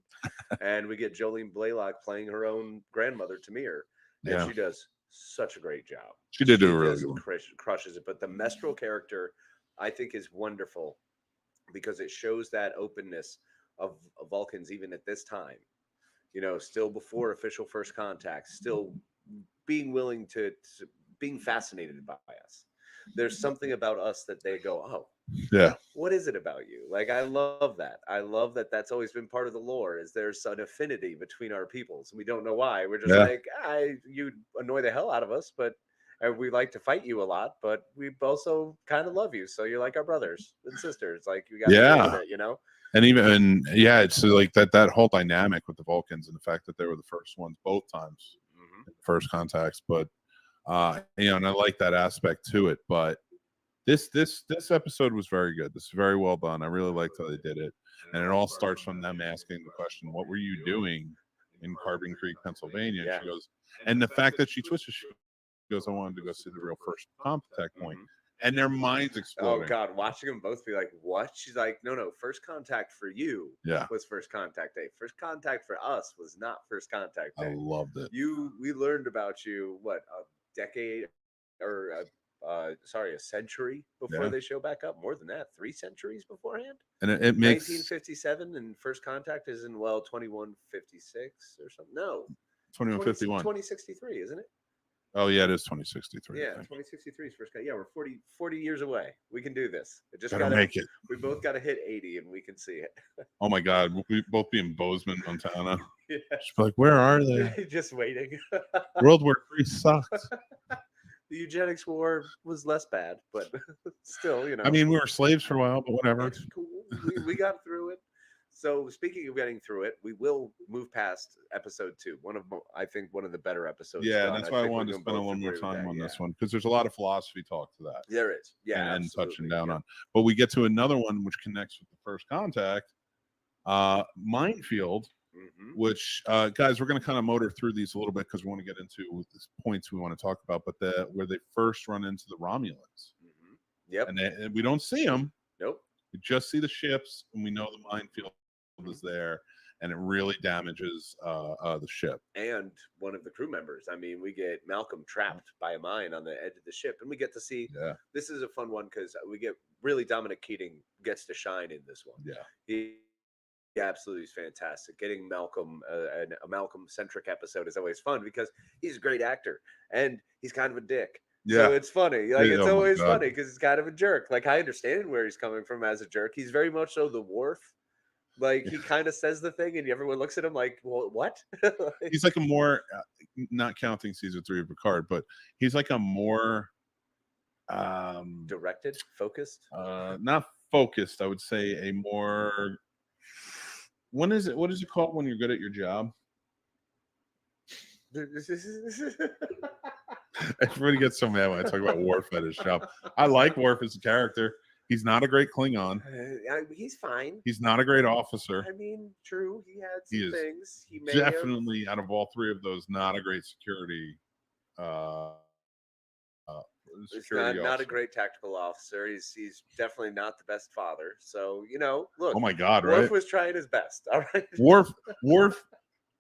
And we get Jolene Blaylock playing her own grandmother, Tamir. And she does such a great job. She did do a really good one. Crushes it. But the Mestral character, I think, is wonderful because it shows that openness of Vulcans even at this time. You know, still before official first contact, still being willing to being fascinated by us. There's something about us that they go, oh, yeah, what is it about you? Like, I love that. I love that that's always been part of the lore is there's an affinity between our peoples. We don't know why. We're just like, you annoy the hell out of us, but we like to fight you a lot, but we also kind of love you. So you're like our brothers and sisters. Like, you got to it, you know? it's like that whole dynamic with the Vulcans and the fact that they were the first ones both times, first contacts. But and I like that aspect to it. But this episode was very good. This is very well done. I really liked how they did it, and it all starts from them asking the question, "What were you doing in Carbon Creek, Pennsylvania?" And she goes, and the fact that she twisted, she goes, "I wanted to go see the real first contact point." And their minds exploding. Oh God, watching them both be like, "What?" She's like, "No, first contact for you was first contact day. First contact for us was not first contact day." I loved it. We learned about you what, a decade or a century before they show back up. More than that, 3 centuries beforehand. And it makes 1957, and first contact is in 2156 or something. No, 2151. 2063, isn't it? Oh yeah, it is 2063. Yeah, 2063 is first. Yeah, we're 40 years away. We can do this. It just gotta make it. We both got to hit 80, and we can see it. Oh my God, we both be in Bozeman, Montana. Yeah. Just be like, where are they? Just waiting. World War III sucks. The eugenics war was less bad, but still, I mean, we were slaves for a while, but whatever. It's cool. We got through it. So speaking of getting through it, we will move past episode 2. I think one of the better episodes. Yeah, and that's why I wanted to spend a little more time on this one, because there's a lot of philosophy talk to that. There is, and touching down on. But we get to another one which connects with the first contact, Minefield, which guys, we're going to kind of motor through these a little bit because we want to get into the points we want to talk about. But where they first run into the Romulans. Yep, and we don't see them. Nope. We just see the ships, and we know the minefield is there, and it really damages the ship and one of the crew members. I mean, we get Malcolm trapped by a mine on the edge of the ship, and we get to see. This is a fun one because we get Dominic Keating gets to shine in this one. He absolutely is fantastic. Getting Malcolm, a Malcolm-centric episode is always fun because he's a great actor and he's kind of a dick. So it's funny. Like, it's always funny because he's kind of a jerk. Like, I understand where he's coming from as a jerk. He's very much so the Worf. Like, he kind of says the thing and everyone looks at him like, well, what? He's like a more, not counting season 3 of Picard, but he's like a more directed, focused? Not focused. I would say a more, what is it called when you're good at your job? Everybody gets so mad when I talk about Worf at his job. I like Worf as a character. He's not a great Klingon. He's fine. He's not a great officer. I mean, true. He had some things. He may definitely, out of all 3 of those, not a great security. Not a great tactical officer. He's definitely not the best father. So, look. Oh my God! Worf right? was trying his best. All right.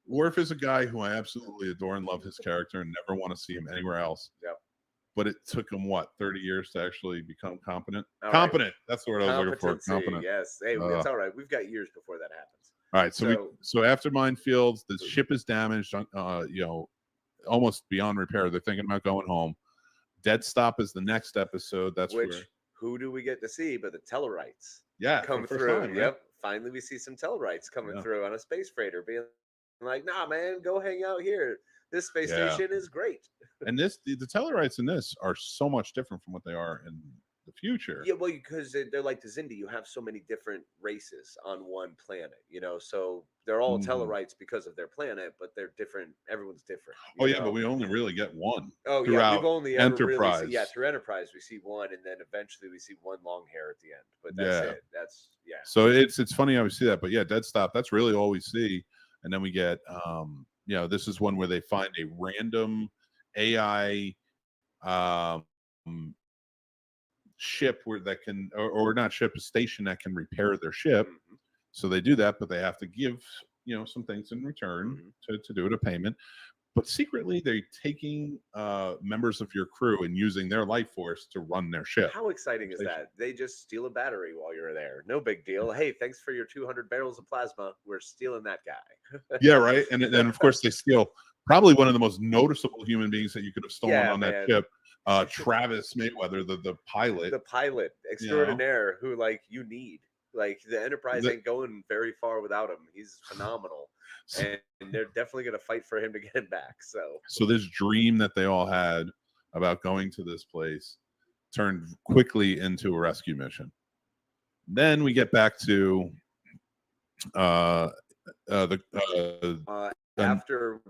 Worf is a guy who I absolutely adore and love his character and never want to see him anywhere else. Yep. But it took him 30 years to actually become competent. All competent. Right. That's the word I was looking for. Competent. Yes. Hey, it's all right. We've got years before that happens. All right. So after Minefields, the ship is damaged. Almost beyond repair. They're thinking about going home. Dead Stop is the next episode. That's who do we get to see? But the Tellarites. Yeah, come through. Time, yep. Finally, we see some Tellarites coming through on a space freighter, being like, "Nah, man, go hang out here. This space station is great." And the Tellarites in this are so much different from what they are in the future. Yeah, well, because they're like the Xindi. You have so many different races on one planet, so they're all Tellarites because of their planet, but they're different. Everyone's different. But we only really get one. Oh yeah, we've only Enterprise. Through Enterprise we see one, and then eventually we see one long hair at the end. But that's it. That's So it's funny how we see that, but Dead Stop. That's really all we see, and then we get this is one where they find a random AI ship that can, or not ship, a station that can repair their ship. So they do that, but they have to give some things in return to do it, a payment. But secretly they're taking members of your crew and using their life force to run their ship. How exciting is that? They just steal a battery while you're there. No big deal. Hey, thanks for your 200 barrels of plasma. We're stealing that guy. Yeah, right. And then of course they steal probably one of the most noticeable human beings that you could have stolen on that ship. Travis Mayweather, the pilot. The pilot extraordinaire who you need. Like, the Enterprise ain't going very far without him. He's phenomenal. And they're definitely going to fight for him to get him back. So this dream that they all had about going to this place turned quickly into a rescue mission. Then we get back to After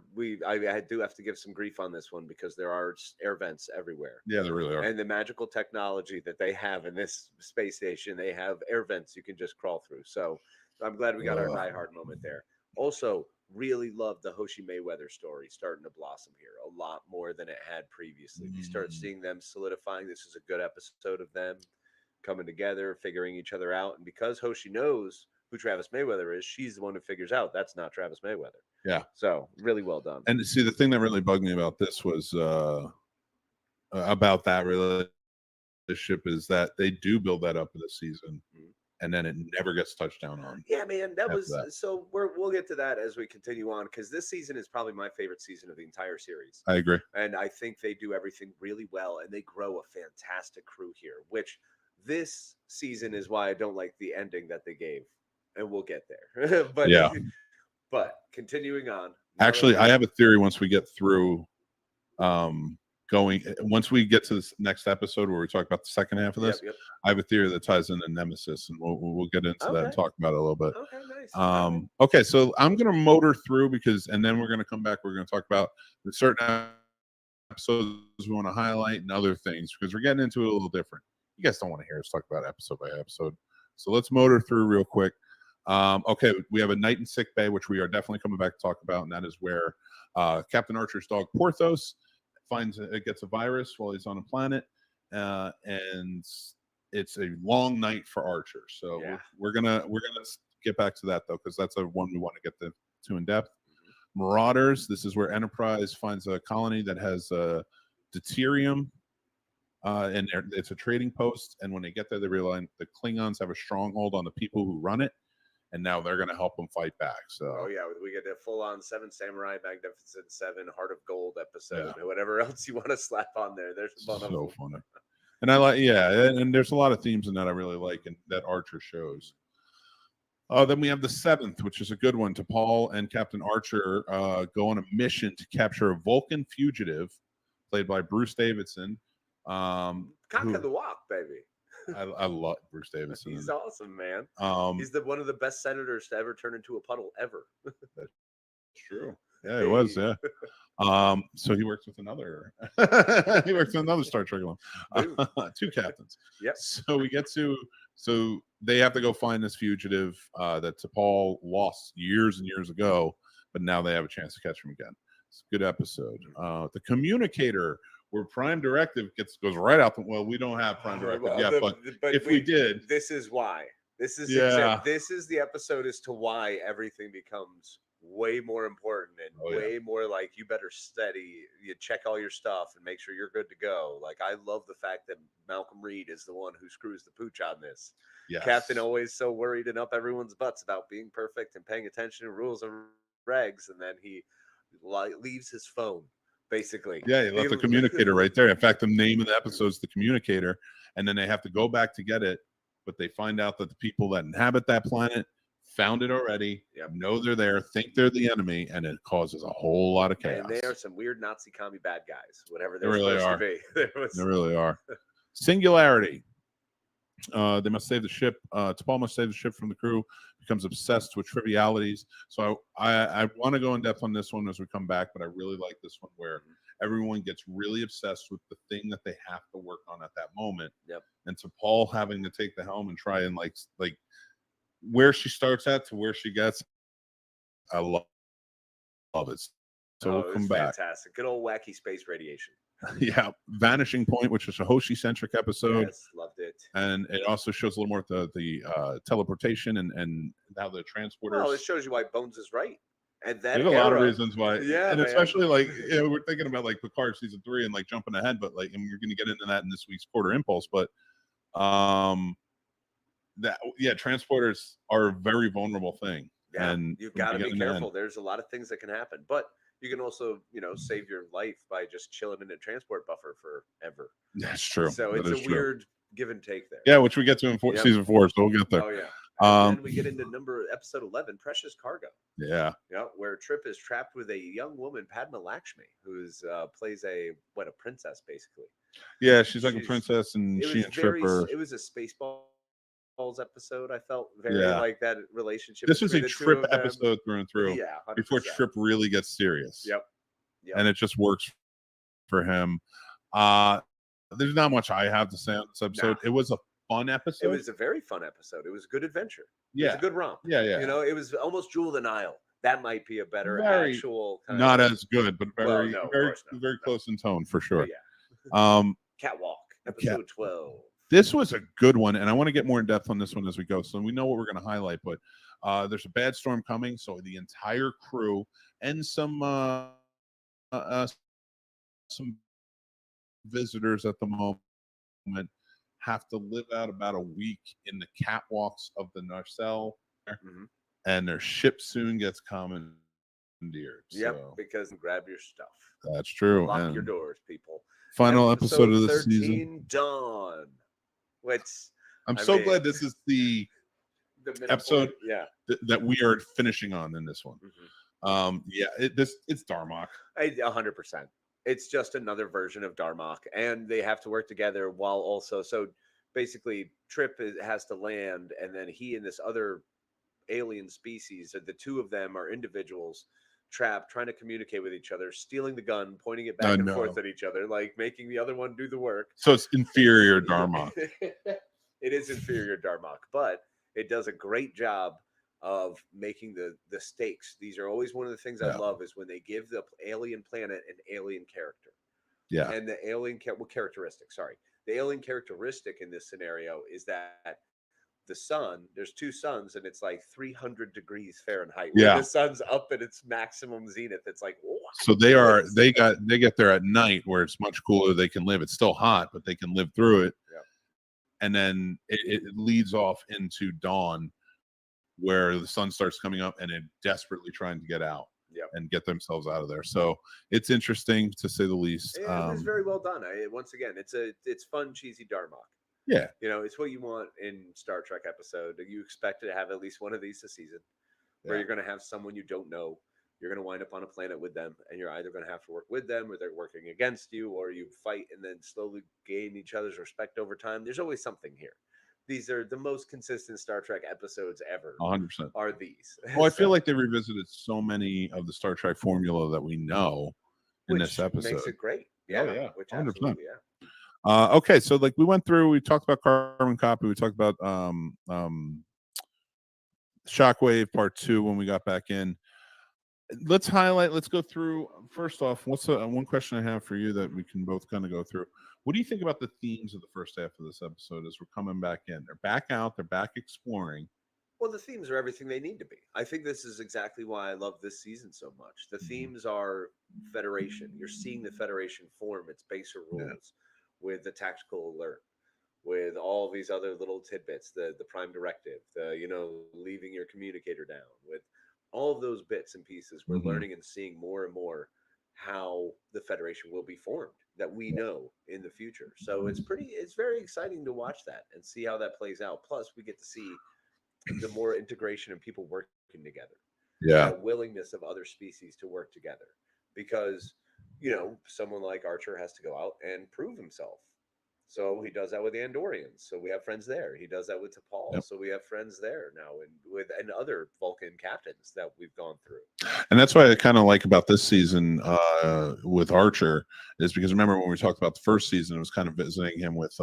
I do have to give some grief on this one because there are air vents everywhere. Yeah, there really are. And the magical technology that they have in this space station, they have air vents you can just crawl through. So I'm glad we got our diehard moment there. Also, really love the Hoshi Mayweather story starting to blossom here a lot more than it had previously. We start seeing them solidifying. This is a good episode of them coming together, figuring each other out. And because Hoshi knows who Travis Mayweather is, she's the one who figures out that's not Travis Mayweather. Yeah. So really well done. And see, the thing that really bugged me about this was about that relationship is that they do build that up in the season, and then it never gets touched down on. Yeah, man, that was that. So we'll get to that as we continue on because this season is probably my favorite season of the entire series. I agree, and I think they do everything really well, and they grow a fantastic crew here. Which this season is why I don't like the ending that they gave, and we'll get there. But yeah. But continuing on. Actually, I have a theory once we get through once we get to this next episode where we talk about the second half of this, I have a theory that ties into Nemesis, and we'll get into that and talk about it a little bit. Okay, nice. Okay, so I'm gonna motor through and then we're gonna come back. We're gonna talk about the certain episodes we want to highlight and other things because we're getting into it a little different. You guys don't want to hear us talk about episode by episode, so let's motor through real quick. Okay, we have a night in sick bay, which we are definitely coming back to talk about, and that is where Captain Archer's dog Porthos gets a virus while he's on a planet, and it's a long night for Archer. So we're gonna get back to that though, because that's a one we want to get to in depth. Marauders. This is where Enterprise finds a colony that has deuterium, and it's a trading post. And when they get there, they realize the Klingons have a stronghold on the people who run it. And now they're going to help them fight back. So, we get a full-on Seven Samurai, Magnificent Seven, Heart of Gold episode, or whatever else you want to slap on there. There's a bunch of them. Funny. And I like, and there's a lot of themes in that I really like, and that Archer shows. Then we have the 7th, which is a good one. T'Pol and Captain Archer go on a mission to capture a Vulcan fugitive, played by Bruce Davidson. Cock of the walk, baby. I love Bruce Davidson. He's awesome, man. He's one of the best senators to ever turn into a puddle ever. That's true. Yeah, he was. Yeah. So he works with another. He works with another Star Trek one. 2 captains. Yep. So we get to. So they have to go find this fugitive that T'Pol lost years and years ago, but now they have a chance to catch him again. It's a good episode. The Communicator, where Prime Directive goes right out. We don't have Prime Directive yet, but if we did, this is why. This is this is the episode as to why everything becomes way more important and way more like you better you check all your stuff and make sure you're good to go. Like I love the fact that Malcolm Reed is the one who screws the pooch on this. Yes. Captain always so worried and up everyone's butts about being perfect and paying attention to rules and regs, and then he leaves his phone. Basically, he left the Communicator right there. In fact, the name of the episode is the Communicator, and then they have to go back to get it, but they find out that the people that inhabit that planet found it already, know they're there, think they're the enemy, and it causes a whole lot of chaos. And they are some weird Nazi commie bad guys, whatever they're really supposed to be. They really are. Singularity. They must save the ship. T'Pol must save the ship from the crew. Becomes obsessed with trivialities. So I want to go in depth on this one as we come back, but I really like this one where everyone gets really obsessed with the thing that they have to work on at that moment. Yep. And T'Pol having to take the helm and try and like where she starts at to where she gets. I love it. So we'll come back. Fantastic. Good old wacky space radiation. Yeah, Vanishing Point, which is a Hoshi-centric episode. Yes, loved it. And it also shows a little more of the teleportation and how the transporters. Well, it shows you why Bones is right. And that there's a lot of reasons why. Yeah, and especially we're thinking about like Picard season 3 and like jumping ahead, but like, and we're going to get into that in this week's Quarter Impulse. But transporters are a very vulnerable thing. Yeah, and you've got to be careful. There's a lot of things that can happen, but you can also, save your life by just chilling in a transport buffer forever. That's true. So it's a weird give and take there. Yeah, which we get to in season 4, so we'll get there. Oh yeah. And then we get into episode 11, Precious Cargo. Yeah. Where Trip is trapped with a young woman, Padma Lakshmi, who's plays a princess basically. Yeah, she's like a princess, and she and Trip are. It was a Spaceball episode. I felt very like that relationship. This was a between the two Trip of them. episode through and through. Yeah, 100%. Before Trip really gets serious. Yep. And it just works for him. There's not much I have to say on this episode. It was a fun episode. It was a very fun episode. It was a good adventure. Yeah. It was a good romp. Yeah. You know, it was almost Jewel of the Nile. That might be a better actual kind not of, as good, but very close in tone for sure. Yeah. Catwalk, episode 12. This was a good one, and I want to get more in depth on this one as we go. So we know what we're going to highlight, but there's a bad storm coming, so the entire crew and some visitors at the moment have to live out about a week in the catwalks of the nacelle, and their ship soon gets commandeered. Yep, so. because grab your stuff. That's true. Lock your doors, people. Final episode of the season. Dawn. Which I'm glad this is the episode that we are finishing on in this one. It's Darmok. 100%. It's just another version of Darmok, and they have to work together while also. So basically, Trip has to land, and then he and this other alien species, the two of them are individuals trapped, trying to communicate with each other, stealing the gun, pointing it back and forth at each other, like making the other one do the work. So it's inferior Darmok. It is inferior Darmok, but it does a great job of making the stakes. These are always one of the things I love is when they give the alien planet an alien character. Yeah. And the alien characteristic, sorry. The alien characteristic in this scenario is that the sun, there's two suns, and it's like 300 degrees Fahrenheit. Yeah. The sun's up at its maximum zenith. It's like, wow. So they get there at night where it's much cooler. They can live. It's still hot, but they can live through it. Yeah. And then it leads off into dawn, where the sun starts coming up and they're desperately trying to get out and get themselves out of there. So it's interesting to say the least. Yeah, it was very well done. Once again, it's fun, cheesy Darmok. Yeah. You know, it's what you want in Star Trek episode. You expect to have at least one of these this season where you're going to have someone you don't know. You're going to wind up on a planet with them, and you're either going to have to work with them or they're working against you, or you fight and then slowly gain each other's respect over time. There's always something here. These are the most consistent Star Trek episodes ever. 100%. Are these. Well, I feel like they revisited so many of the Star Trek formula that we know in this episode. Makes it great. Yeah, yeah. Which 100%. absolutely, yeah. Okay, so like we went through, we talked about Carbon Copy, we talked about Shockwave Part 2 when we got back in. Let's go through. First off, what's one question I have for you that we can both kind of go through? What do you think about the themes of the first half of this episode as we're coming back in? They're back out, they're back exploring. Well, the themes are everything they need to be. I think this is exactly why I love this season so much. The themes are Federation. You're seeing the Federation form its baser rules with the tactical alert, with all these other little tidbits, the prime directive, leaving your communicator down, with all of those bits and pieces. We're learning and seeing more and more how the Federation will be formed that we know in the future. So it's very exciting to watch that and see how that plays out. Plus, we get to see the more integration and people working together. Yeah. The willingness of other species to work together. Because, someone like Archer has to go out and prove himself. So he does that with the Andorians. So we have friends there. He does that with T'Pol. Yep. So we have friends there now, and other Vulcan captains that we've gone through. And that's what I kind of like about this season with Archer, is because remember when we talked about the first season, it was kind of visiting him with,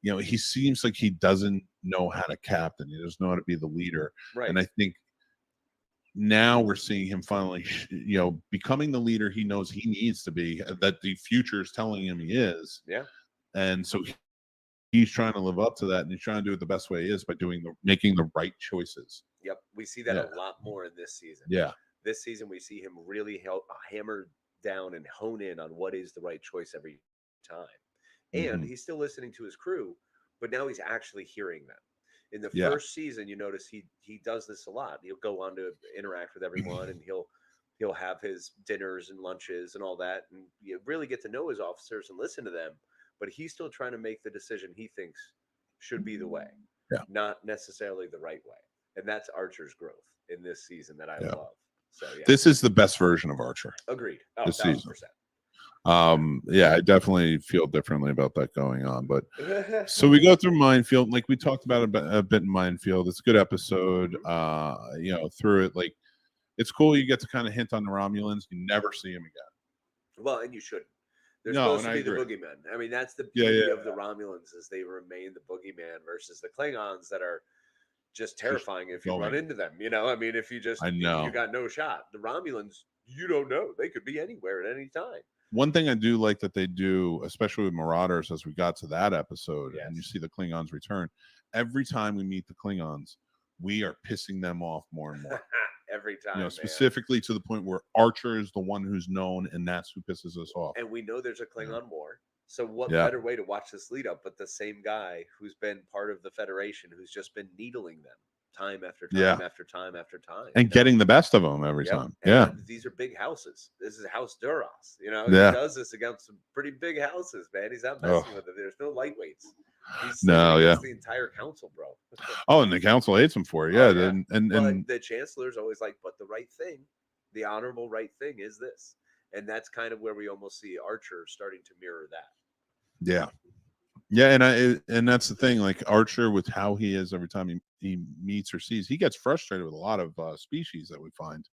he seems like he doesn't know how to captain. He doesn't know how to be the leader. Right. And I think now we're seeing him finally, becoming the leader he knows he needs to be, that the future is telling him he is. Yeah. And so he's trying to live up to that, and he's trying to do it the best way he is by making the right choices. Yep. We see that a lot more in this season. Yeah. This season, we see him really hammer down and hone in on what is the right choice every time. And he's still listening to his crew, but now he's actually hearing them. In the first season, you notice he does this a lot. He'll go on to interact with everyone, and he'll have his dinners and lunches and all that, and you really get to know his officers and listen to them. But he's still trying to make the decision he thinks should be the way, not necessarily the right way. And that's Archer's growth in this season that I love. So this is the best version of Archer. Agreed. This season. Yeah, I definitely feel differently about that going on. But so we go through Minefield, like we talked about a bit in Minefield. It's a good episode. You know, through it, like it's cool. You get to kind of hint on the Romulans. You never see them again. Well, and you shouldn't. They're No, supposed and to I be the agree. boogeymen. I mean, that's the Yeah, beauty yeah, of the Romulans is they remain the boogeyman versus the Klingons that are just Just terrifying if you run going. into them. You know, I mean, if you just I know. you got no shot. The Romulans, you don't know. They could be anywhere at any time. One thing I do like that they do, especially with Marauders, as we got to that episode, and you Yes. see the Klingons return. Every time we meet the Klingons, we are pissing them off more and more. Every time, You know, man. specifically to the point where Archer is the one who's known, and that's who pisses us off. And we know there's a Klingon war. So what Yeah. better way to watch this lead up but the same guy who's been part of the Federation who's just been needling them time after time Yeah. after time after time. And you know? getting the best of them every Yep. time. And Yeah. these are big houses. This is House Duras. You know, Yeah. he does this against some pretty big houses, man. He's not messing with it. There's no lightweights. He's No, sitting yeah. against the entire council, bro. Oh, and the council hates him for it. Yeah. Oh, yeah. And But the chancellor's always like, but the right thing, the honorable right thing is this. And that's kind of where we almost see Archer starting to mirror that. yeah. Yeah, and that's the thing. Like Archer, with how he is every time he meets or sees, he gets frustrated with a lot of species that we find.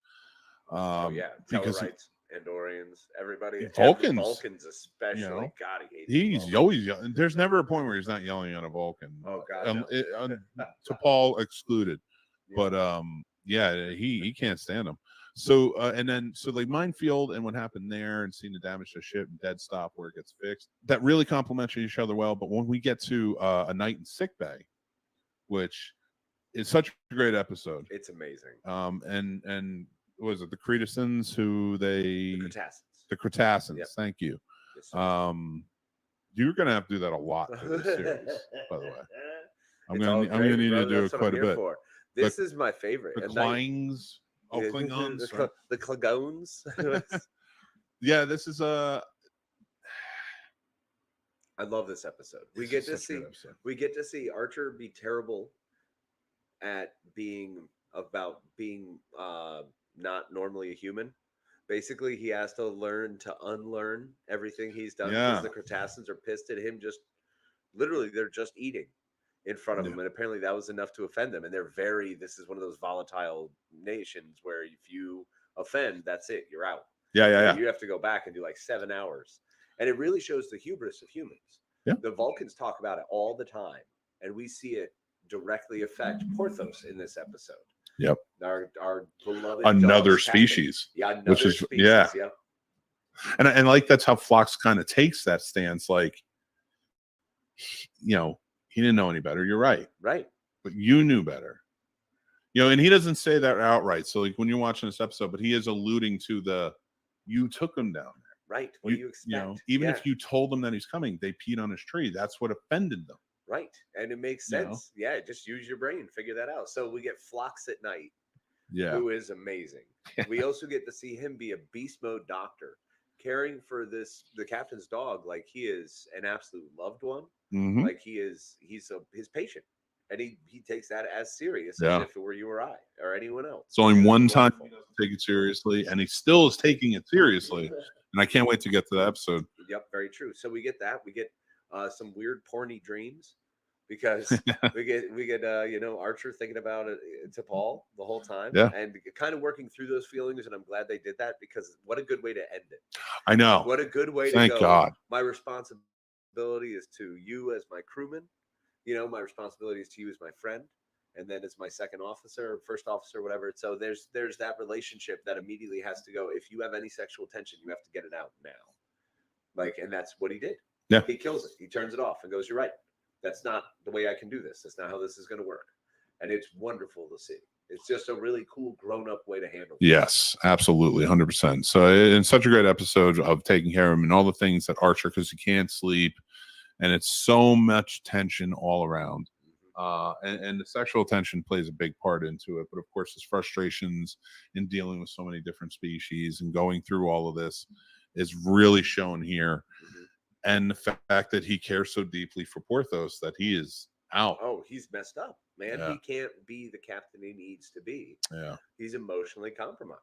Oh yeah, because Tellarites, Andorians, everybody, Vulcans, Vulcans especially. you know, God, he hates he's Vulcans. always yelling. There's never a point where he's not yelling at a Vulcan. Oh god, no. T'Pol excluded, Yeah. but yeah, he can't stand them. So and then so like Minefield and what happened there and seeing the damage to ship and Dead Stop where it gets fixed, that really complements each other well. But when we get to A Night in Sick Bay, which is such a great episode, It's amazing. And what was it the Cretacins who they The Cretaceans. Cretaceans? Yep. Thank you. Yes, sir. You're gonna have to do that a lot for this series, by the way. I'm It's all gonna need brother. to do That's it what quite I'm a here bit. for. This is my favorite. The A night- Klings. Oh, Yeah, Klingons. the Klingons. Yeah, this is I love this episode. We get to see Archer be terrible at being not normally a human. Basically, he has to learn to unlearn everything he's done because the Cretaceans are pissed at him. Just literally, they're just eating in front of him, and apparently that was enough to offend them. And this is one of those volatile nations where if you offend, that's it, you're out. Yeah. You have to go back and do like 7 hours, and it really shows the hubris of humans. Yeah. The Vulcans talk about it all the time, and we see it directly affect Porthos in this episode. Yep. Our beloved another dog species. Captain. Yeah, which is species. yeah. Yep. And like that's how Phlox kind of takes that stance. Like, you know, he didn't know any better. You're right. Right. But you knew better. You know, and he doesn't say that outright. So like when you're watching this episode, but he is alluding to you took him down there. Right. What do you expect? You know, even if you told them that he's coming, they peed on his tree. That's what offended them. Right. And it makes sense. Yeah, just use your brain, figure that out. So we get Phlox at night. Yeah. Who is amazing. We also get to see him be a beast mode doctor, caring for the captain's dog like he is an absolute loved one. Mm-hmm. Like he's his patient. And he takes that as serious as if it were you or I or anyone else. It's only one time he doesn't take it seriously, and he still is taking it seriously. And I can't wait to get to that episode. Yep, very true. So we get that. We get some weird porny dreams because we get Archer thinking about it to Paul the whole time, and kind of working through those feelings. And I'm glad they did that because what a good way to end it. I know. What a good way to go. Thank God. My responsibility is to you as my crewman. You know, my responsibility is to you as my friend, and then as my second officer, first officer, whatever. So there's that relationship that immediately has to go. If you have any sexual tension, you have to get it out now. Like, and that's what he did. Yeah. He kills it. He turns it off and goes, "You're right. That's not the way I can do this. That's not how this is going to work." And it's wonderful to see. It's just a really cool grown-up way to handle it. Yes, absolutely, 100%. So it's such a great episode of taking care of him and all the things that Archer, because he can't sleep, and it's so much tension all around. And the sexual tension plays a big part into it. But of course, his frustrations in dealing with so many different species and going through all of this is really shown here. And the fact that he cares so deeply for Porthos that he is out. Oh, he's messed up, man. Yeah. He can't be the captain he needs to be. Yeah. He's emotionally compromised.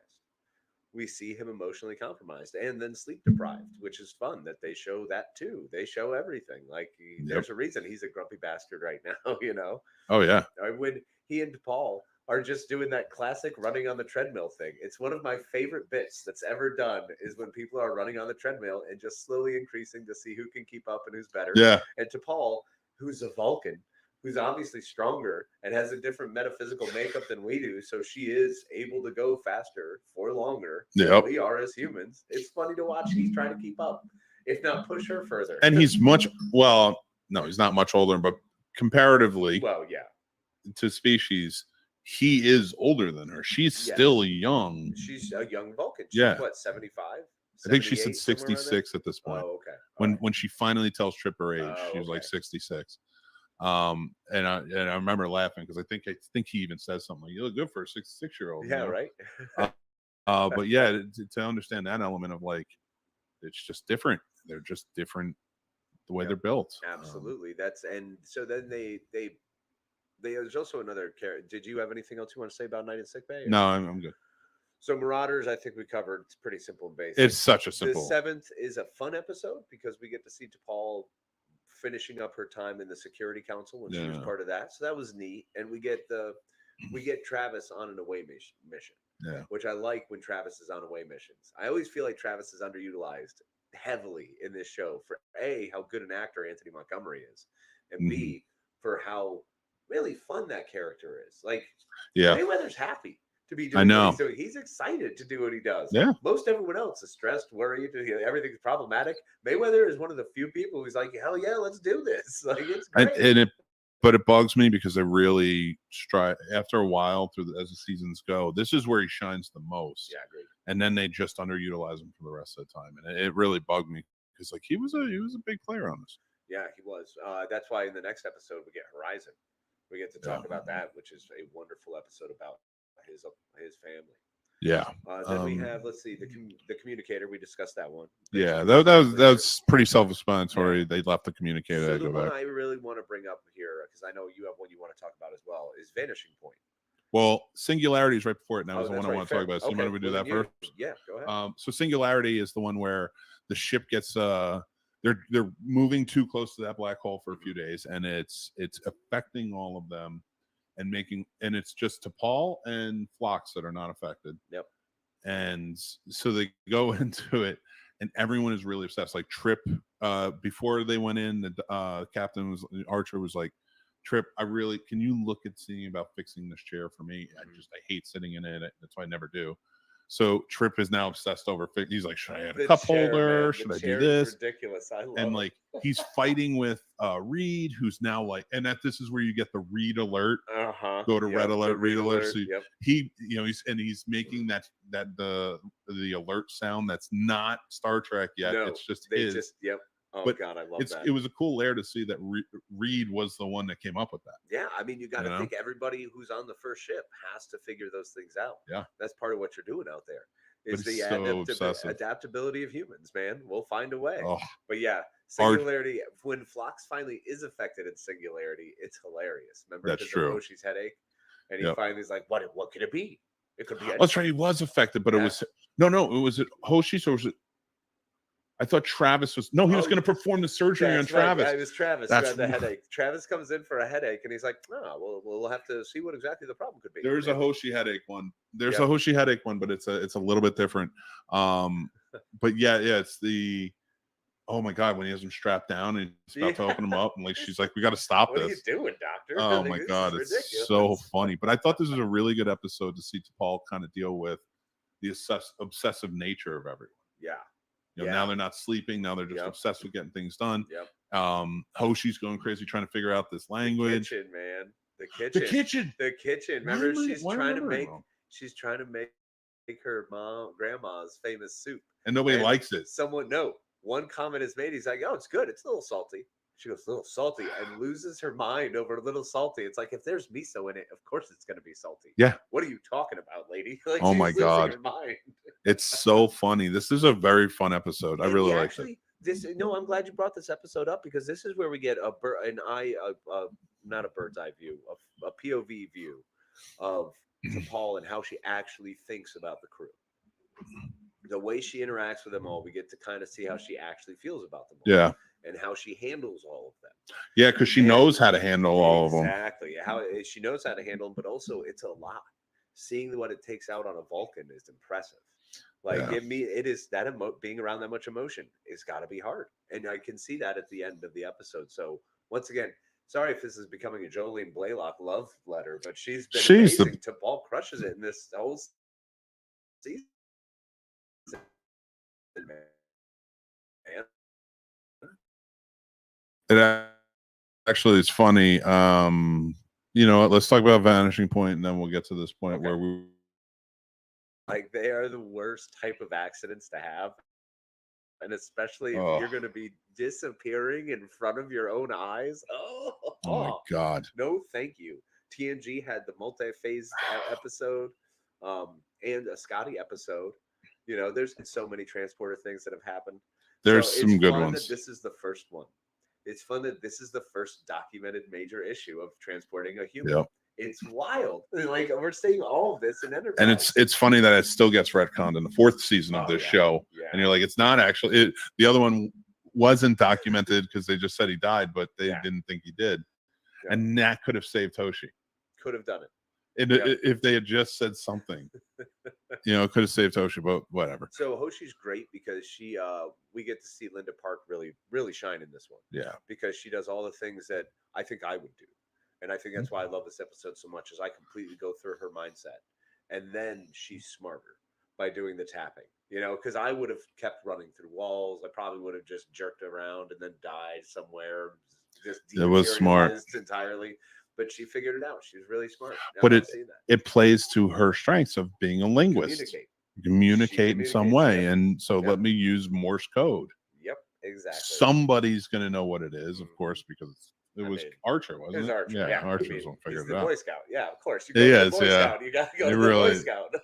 we see him emotionally compromised and then sleep deprived, which is fun that they show that too. They show everything. Like there's a reason he's a grumpy bastard right now, you know? Oh yeah. Or when he and Paul are just doing that classic running on the treadmill thing. It's one of my favorite bits that's ever done is when people are running on the treadmill and just slowly increasing to see who can keep up and who's better. Yeah. And to Paul, who's a Vulcan, who's obviously stronger and has a different metaphysical makeup than we do. So she is able to go faster for longer than we are as humans. It's funny to watch. He's trying to keep up, if not push her further. And he's no, he's not much older, but comparatively, well, yeah, to species, he is older than her. She's still young. She's a young Vulcan. She's what, 75? I think she said 66 at this point. Oh, okay. When she finally tells Trip her age, she was like 66. And I remember laughing because I think he even says something like, "You look good for a 66-year-old." Yeah, you know? right. But yeah, to understand that element of like, it's just different. They're just different the way they're built. Absolutely. So then there's also another character. Did you have anything else you want to say about Night in Sickbay? No, I'm good. So Marauders, I think we covered. It's pretty simple and basic. It's such a simple. The 7th is a fun episode because we get to see T'Pol finishing up her time in the Security Council when she was part of that. So that was neat. And we get Travis on an away mission. Yeah. Which I like when Travis is on away missions. I always feel like Travis is underutilized heavily in this show for A, how good an actor Anthony Montgomery is, and B, for how really fun that character is. Like, Mayweather's happy to be doing what he's doing. He's excited to do what he does. Yeah. Most everyone else is stressed, worried, everything's problematic. Mayweather is one of the few people who's like, hell yeah, let's do this. Like, it's great. But it bugs me because they really strive after a while as the seasons go. This is where he shines the most. Yeah, agreed. And then they just underutilize him for the rest of the time, and it really bugged me because like he was a big player on this. Yeah, he was. That's why in the next episode we get Horizon. We get to talk about that, which is a wonderful episode about his family. Yeah. Then we have, let's see, the Communicator. We discussed that one. Yeah, that was pretty self-explanatory. Yeah. They left the Communicator. So the one I really want to bring up here, because I know you have one you want to talk about as well, is Vanishing Point. Well, Singularity is right before it. And that was the one I want to talk about. So you want to do that first? Yeah, go ahead. So Singularity is the one where the ship gets they're moving too close to that black hole for a few days, and it's affecting all of them. And it's just T'Pol and Phlox that are not affected. Yep. And so they go into it, and everyone is really obsessed. Like Trip, before they went in, the captain Archer was like, "Trip, can you look at seeing about fixing this chair for me? I hate sitting in it. That's why I never do." So Trip is now obsessed over. He's like, should I add a cup holder? Man. Should I do this? Ridiculous. I love and it. Like he's fighting with Reed, who's now like, and this is where you get the Reed alert. Go to red alert, Reed alert. So he's making that the alert sound that's not Star Trek yet. No, it's just Oh, but God, I love that. It was a cool layer to see that Reed was the one that came up with that. Yeah, I mean, you got to think everybody who's on the first ship has to figure those things out. Yeah. That's part of what you're doing out there. Is the adaptability of humans, man. We'll find a way. Oh. But yeah, Singularity, when Phlox finally is affected in Singularity, it's hilarious. Remember? That's true. Hoshi's headache. And he finally is like, what could it be? It could be anything. That's right, he was affected, but it was... No, it was Hoshi, or was it... I thought Travis was... No, he was going to perform the surgery on Travis. Yeah, it was Travis who had the headache. Travis comes in for a headache, and he's like, we'll have to see what exactly the problem could be. There's a Hoshi headache one. There's a Hoshi headache one, but it's a little bit different. But it's the... Oh, my God, when he has him strapped down and he's about to open him up, and like she's like, we got to stop this. What are you doing, doctor? Oh, my God, it's so funny. But I thought this was a really good episode to see T'Pol kind of deal with the obsessive nature of everyone. Yeah. Now they're not sleeping. Now they're just obsessed with getting things done. Yep. Hoshi's going crazy trying to figure out this language. The kitchen, man. The kitchen. Remember, she's trying to make her grandma's famous soup. And nobody likes it. One comment is made. He's like, "Oh, it's good. It's a little salty." She goes, "A little salty," and loses her mind over a little salty. It's like, if there's miso in it, of course it's going to be salty. Yeah. What are you talking about, lady? Like, oh my God. Her mind. It's so funny. This is a very fun episode. I really liked it. I'm glad you brought this episode up, because this is where we get not a bird's eye view, a POV view of T'Pol and how she actually thinks about the crew. the way she interacts with them all, we get to kind of see how she actually feels about them all. Yeah. And how she handles all of them. Yeah, because she knows how to handle all of them. Exactly. How she knows how to handle them, but also it's a lot. Seeing what it takes out on a Vulcan is impressive. Like it is that being around that much emotion is got to be hard, and I can see that at the end of the episode. So once again, sorry if this is becoming a Jolene Blaylock love letter, but she's been amazing. T'Pol crushes it in this whole season. Man. It actually is funny. You know what? Let's talk about Vanishing Point, and then we'll get to this point where we. Like, they are the worst type of accidents to have. And especially if you're going to be disappearing in front of your own eyes. Oh my God. No, thank you. TNG had the multi-phase episode and a Scotty episode. You know, there's been so many transporter things that have happened. There's some good ones. This is the first one. It's fun that this is the first documented major issue of transporting a human. Yep. It's wild. Like, we're seeing all of this in Enterprise. And it's funny that it still gets retconned in the 4th season of this show. Yeah. And you're like, it's not actually. The other one wasn't documented because they just said he died, but they didn't think he did. Yeah. And that could have saved Hoshi. Could have done it. If they had just said something, you know, it could have saved Hoshi, but whatever. So Hoshi's great because we get to see Linda Park really, really shine in this one. Yeah. Because she does all the things that I think I would do. And I think that's why I love this episode so much, is I completely go through her mindset. And then she's smarter by doing the tapping, you know, because I would have kept running through walls. I probably would have just jerked around and then died somewhere. Just it was smart entirely. But she figured it out. She was really smart. Now but it plays to her strengths of being a linguist. Communicate in some way. Yep. And so let me use Morse code. Yep, exactly. Somebody's going to know what it is, of course, because it was Archer, wasn't it? It was Archer. Yeah, Archer's one figured it out. Boy Scout. Yeah, of course. You go to the Boy Scout. You got to go to the Boy Scout.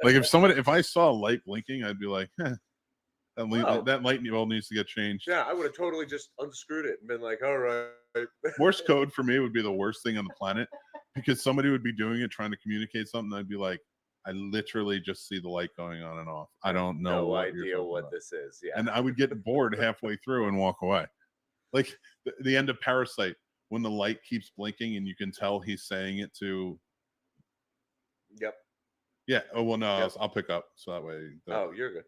Like, if I saw a light blinking, I'd be like, that light bulb needs to get changed. Yeah, I would have totally just unscrewed it and been like, all right. Morse code for me would be the worst thing on the planet, because somebody would be doing it, trying to communicate something. I'd be like, I literally just see the light going on and off. I don't know. No idea what this is. Yeah. And I would get bored halfway through and walk away. Like the end of Parasite, when the light keeps blinking and you can tell he's saying it to. Yep. Yeah. Oh, well, no, I'll pick up. So that way. You're good.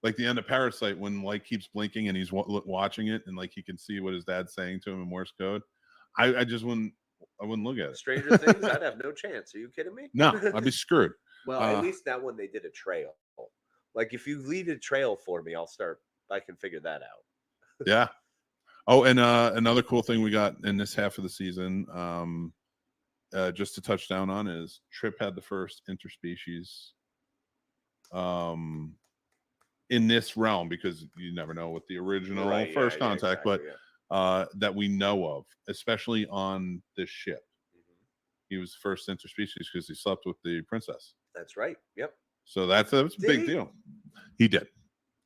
Like the end of Parasite, when light keeps blinking and he's watching it, and like he can see what his dad's saying to him in Morse code. I just wouldn't look at it. Stranger Things, I'd have no chance. Are you kidding me? No, I'd be screwed. Well, at least that one they did a trail. Like, if you lead a trail for me, I can figure that out. Yeah. Oh, and another cool thing we got in this half of the season, just to touch down on, is Trip had the first interspecies in this realm, because you never know with the original First Contact, exactly, but that we know of, especially on this ship. He was the first interspecies because he slept with the princess. That's right. Yep. So that's a big deal. He did.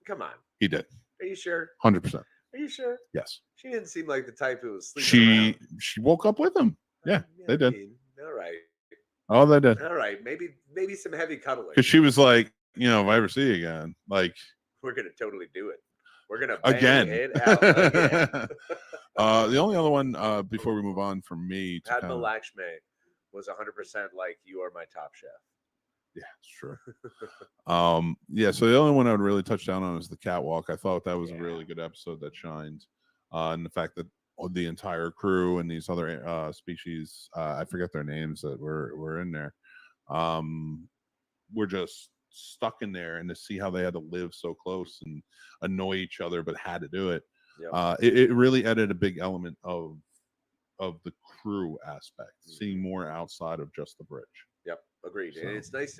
Come on. He did. Are you sure? 100%. Are you sure? Yes. She didn't seem like the type who was sleeping around. She woke up with him. Yeah, they did. All right. Oh, they did. All right. Maybe some heavy cuddling. Because she was like, you know, if I ever see you again, like, we're gonna totally do it. We're gonna again. It out again. The only other one before we move on for me, Padma Lakshmi was 100% like, you are my top chef. Yeah, it's true. So the only one I would really touch down on is the catwalk. I thought that was a really good episode that shined, and the fact that the entire crew and these other species, I forget their names, that were in there, were just stuck in there, and to see how they had to live so close and annoy each other but had to do it. Yep. It really added a big element of the crew aspect, seeing more outside of just the bridge. Yep, agreed. So. And it's nice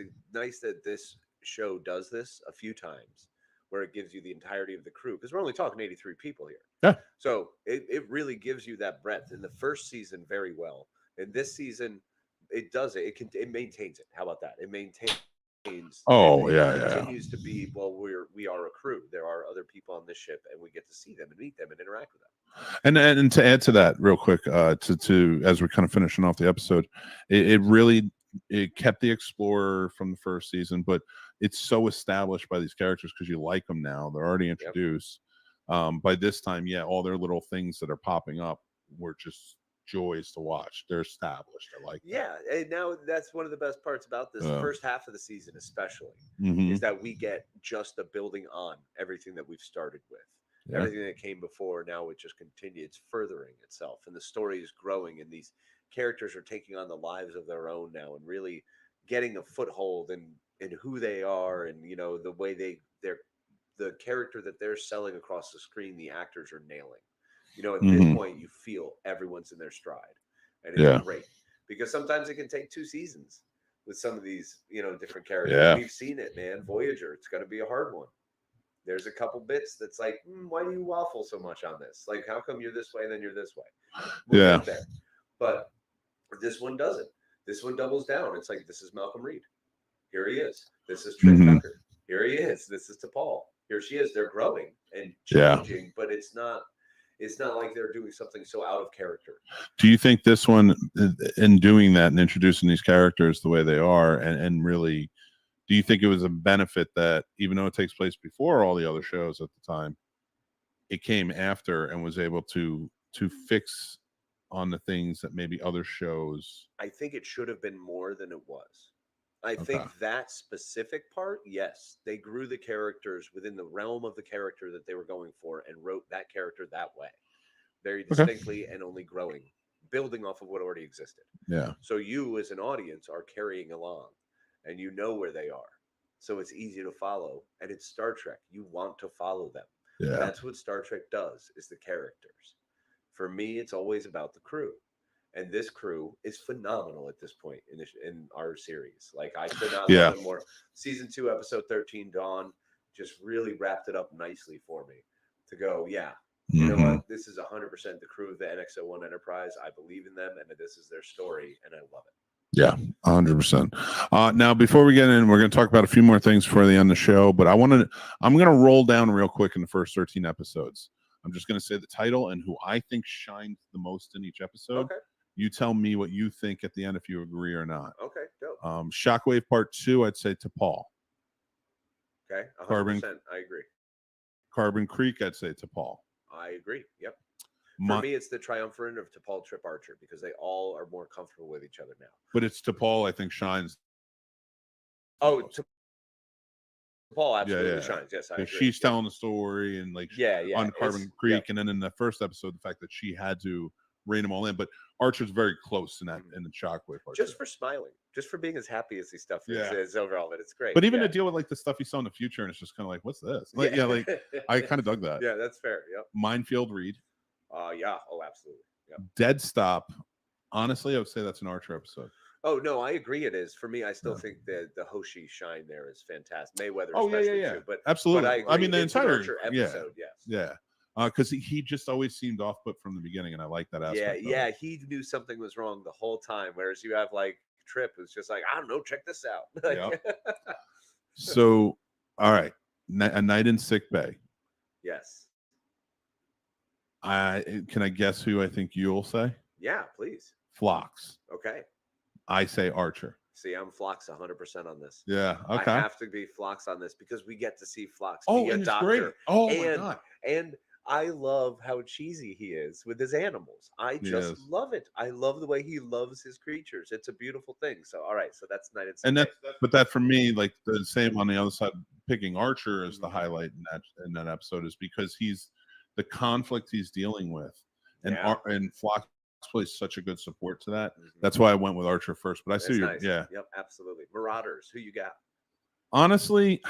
that this show does this a few times, where it gives you the entirety of the crew, because we're only talking 83 people here. Yeah. So it really gives you that breadth. In the first season, very well. In this season, it does it. It maintains it. How about that? It maintains. Oh, it continues to be, well, we are a crew. There are other people on this ship, and we get to see them and meet them and interact with them. And to add to that real quick, to as we're kind of finishing off the episode, it really kept the Explorer from the first season, but it's so established by these characters because you like them now. They're already introduced. By this time, all their little things that are popping up were just joys to watch. They're established. I like that. And now that's one of the best parts about this first half of the season, especially, is that we get just the building on everything that we've started with. Everything that came before, now it just continues. It's furthering itself, and the story is growing, and these characters are taking on the lives of their own now, and really getting a foothold in who they are, and the way they're the character that they're selling across the screen. The actors are nailing. At this point, you feel everyone's in their stride, and it's great, because sometimes it can take 2 seasons with some of these different characters. We've seen it, man. Voyager, it's going to be a hard one. There's a couple bits that's like, why do you waffle so much on this? Like, how come you're this way and then you're this way? We'll get there. But this one doesn't. This one doubles down. It's like, this is Malcolm Reed. Here he is. This is Trent Tucker. Here he is. This is T'Pol. Here she is. They're growing and changing, but it's not like they're doing something so out of character. Do you think this one, in doing that and introducing these characters the way they are, and really, do you think it was a benefit that even though it takes place before all the other shows at the time, it came after and was able to fix on the things that maybe other shows? I think it should have been more than it was. I think that specific part, yes, they grew the characters within the realm of the character that they were going for and wrote that character that way, very distinctly, and only growing, building off of what already existed. So you as an audience are carrying along, and you know where they are. So it's easy to follow, and it's Star Trek. You want to follow them. That's what Star Trek does, is the characters. For me, it's always about the crew. And this crew is phenomenal at this point in our series. Like, I could not love it more. Season 2, episode 13, Dawn, just really wrapped it up nicely for me to go, you know what? This is 100% the crew of the NX-01 Enterprise. I believe in them, and this is their story, and I love it. Yeah, 100%. Now, before we get in, we're going to talk about a few more things before the end of the show, but I'm going to roll down real quick in the first 13 episodes. I'm just going to say the title and who I think shines the most in each episode. Okay. You tell me what you think at the end, if you agree or not. Okay, dope. Shockwave Part 2, I'd say T'Pol. Okay, 100%. I agree. Carbon Creek, I'd say T'Pol. I agree. Yep. For me, it's the triumvirate of T'Pol, Trip, Archer, because they all are more comfortable with each other now. But it's T'Pol, I think, shines. Oh, T'Pol absolutely shines. Yes, I agree. She's telling the story, and like on Carbon Creek, and then in the first episode, the fact that she had to rein them all in. But Archer's very close in the Shockwave part. Just for smiling, just for being as happy as he stuff is overall, but it's great. But even to deal with like the stuff he saw in the future, and it's just kind of like, what's this? Like, like I kind of dug that. Yeah, that's fair. Yep. Minefield Reed. Yeah. Oh, absolutely. Yep. Dead Stop. Honestly, I would say that's an Archer episode. Oh no, I agree. It is for me. I still think that the Hoshi shine there is fantastic. Mayweather, too. But absolutely. But I mean, the entire Archer episode. Yes. Because he just always seemed off put from the beginning, and I like that aspect. Yeah. He knew something was wrong the whole time, whereas you have like Trip, who's just like, I don't know, check this out. So, all right, A Night in Sick Bay. Yes. Can I guess who I think you'll say? Yeah, please. Phlox. Okay. I say Archer. See, I'm Phlox 100% on this. Yeah. Okay. I have to be Phlox on this because we get to see Phlox be a and doctor. It's great. Oh my God. And I love how cheesy he is with his animals. I just love it. I love the way he loves his creatures. It's a beautiful thing. So, all right. So that's Night in Sick Bay. But that for me, like the same on the other side, picking Archer as the highlight in that episode is because he's the conflict he's dealing with, and Phlox plays such a good support to that. That's why I went with Archer first. But I see you. Nice. Yep, absolutely. Marauders. Who you got? Honestly,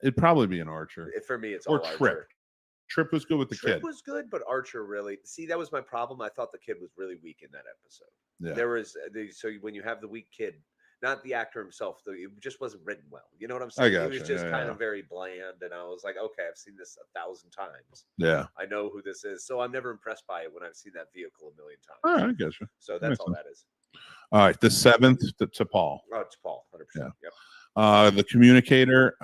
it'd probably be an Archer. For me, it's or all Trip. Archer. Trip was good with the Trip kid. Was good, but Archer really. See, that was my problem. I thought the kid was really weak in that episode. Yeah. There was so when you have the weak kid, not the actor himself, though, it just wasn't written well. You know what I'm saying? I got He was just kind of very bland, and I was like, okay, I've seen this 1,000 times. Yeah, I know who this is, so I'm never impressed by it when I've seen that vehicle a million times. All right, I guess you. So that's all that is. All right, the 7th to Paul. Oh, it's Paul, 100%. Yep. The Communicator.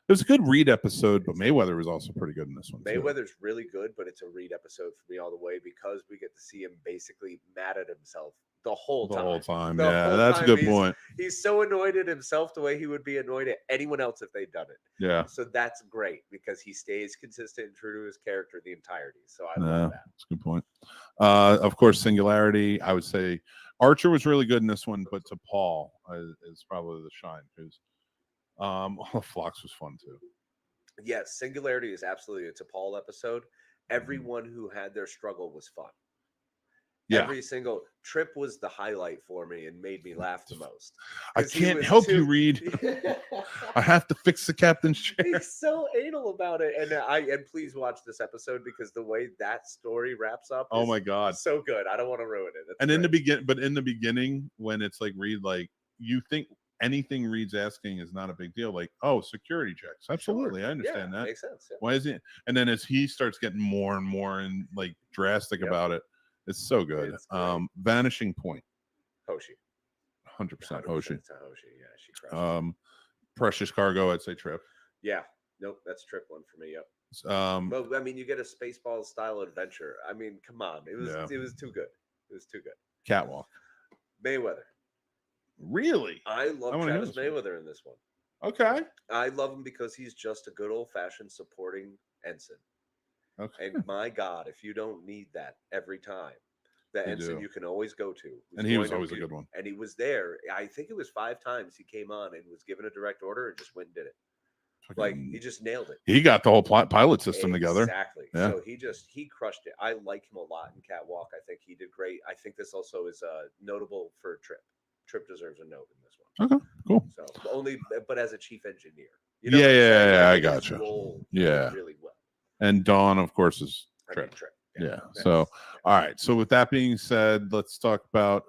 It was a good Reed episode, but Mayweather was also pretty good in this one. Mayweather's really good, but it's a Reed episode for me all the way because we get to see him basically mad at himself the whole The time. whole time. The Yeah, whole that's a time good point. He's so annoyed at himself the way he would be annoyed at anyone else if they'd done it. Yeah. So that's great because he stays consistent and true to his character the entirety. So I Yeah, love that. that's a good point. Of course, Singularity. I would say Archer was really good in this one, but to Paul is probably the shine because Phlox was fun too. Yes, Singularity is absolutely a T'Pol episode. Everyone who had their struggle was fun. Yeah. Every single Trip was the highlight for me and made me laugh the most. I 'Cause he can't was help you, Reed. I have to fix the captain's chair. He's so anal about it, and please watch this episode because the way that story wraps up. Oh is my God. so good! I don't want to ruin it. That's And in great. in the beginning, when it's like Reed, like you think anything Reed's asking is not a big deal, like security checks. Absolutely, Sure. I understand that. Makes sense. Yeah. Why is it? And then as he starts getting more and more and like drastic about it, it's so good. It's great. Vanishing Point, Hoshi, 100% Hoshi. It's a Hoshi. Yeah, she crushed. Precious Cargo, I'd say Trip. Yeah, nope, that's Trip one for me. Yep. Well, I mean, you get a Spaceball style adventure. I mean, come on, it was too good. It was too good. Catwalk. Mayweather. Really? I love Travis Mayweather in this one. Okay. I love him because he's just a good old fashioned supporting ensign. Okay. And my God, if you don't need that every time, the ensign you can always go to. And he was always a good one. And he was there. I think it was 5 times he came on and was given a direct order and just went and did it. Like he just nailed it. He got the whole pilot system together. Exactly. Yeah. So he crushed it. I like him a lot in Catwalk. I think he did great. I think this also is notable for Trip. Trip deserves a note in this one. Okay, cool. So but as a chief engineer. Yeah, I got you. Yeah. Really well. And Dawn, of course, is Trip. Yeah. So, all right. So with that being said, let's talk about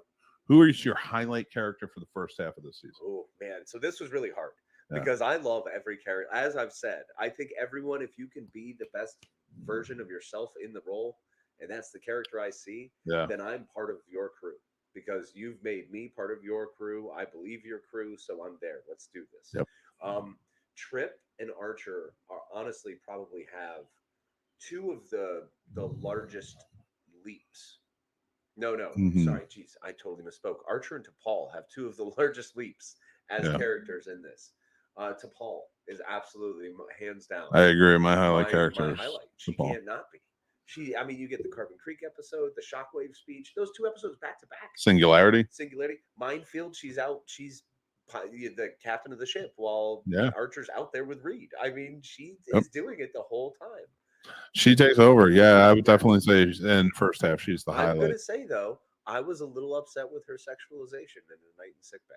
who is your highlight character for the first half of the season. Oh man, so this was really hard because I love every character. As I've said, I think everyone, if you can be the best version of yourself in the role, and that's the character I see, then I'm part of your crew because you've made me part of your crew. I believe your crew, so I'm there. Let's do this. Yep. Trip and Archer are honestly probably have 2 of the largest leaps. No, sorry, geez, I totally misspoke. Archer and T'Pol have 2 of the largest leaps as characters in this. T'Pol is absolutely hands down. I agree. My highlight character. My highlight. She can't not be. I mean, you get the Carbon Creek episode, the Shockwave speech. Those 2 episodes back to back. Singularity. Minefield. She's out. She's the captain of the ship while Archer's out there with Reed. I mean, she is doing it the whole time. She takes over. Yeah, I would definitely say in first half she's the highlight. I'm going to say though, I was a little upset with her sexualization in The Night in Sickbay.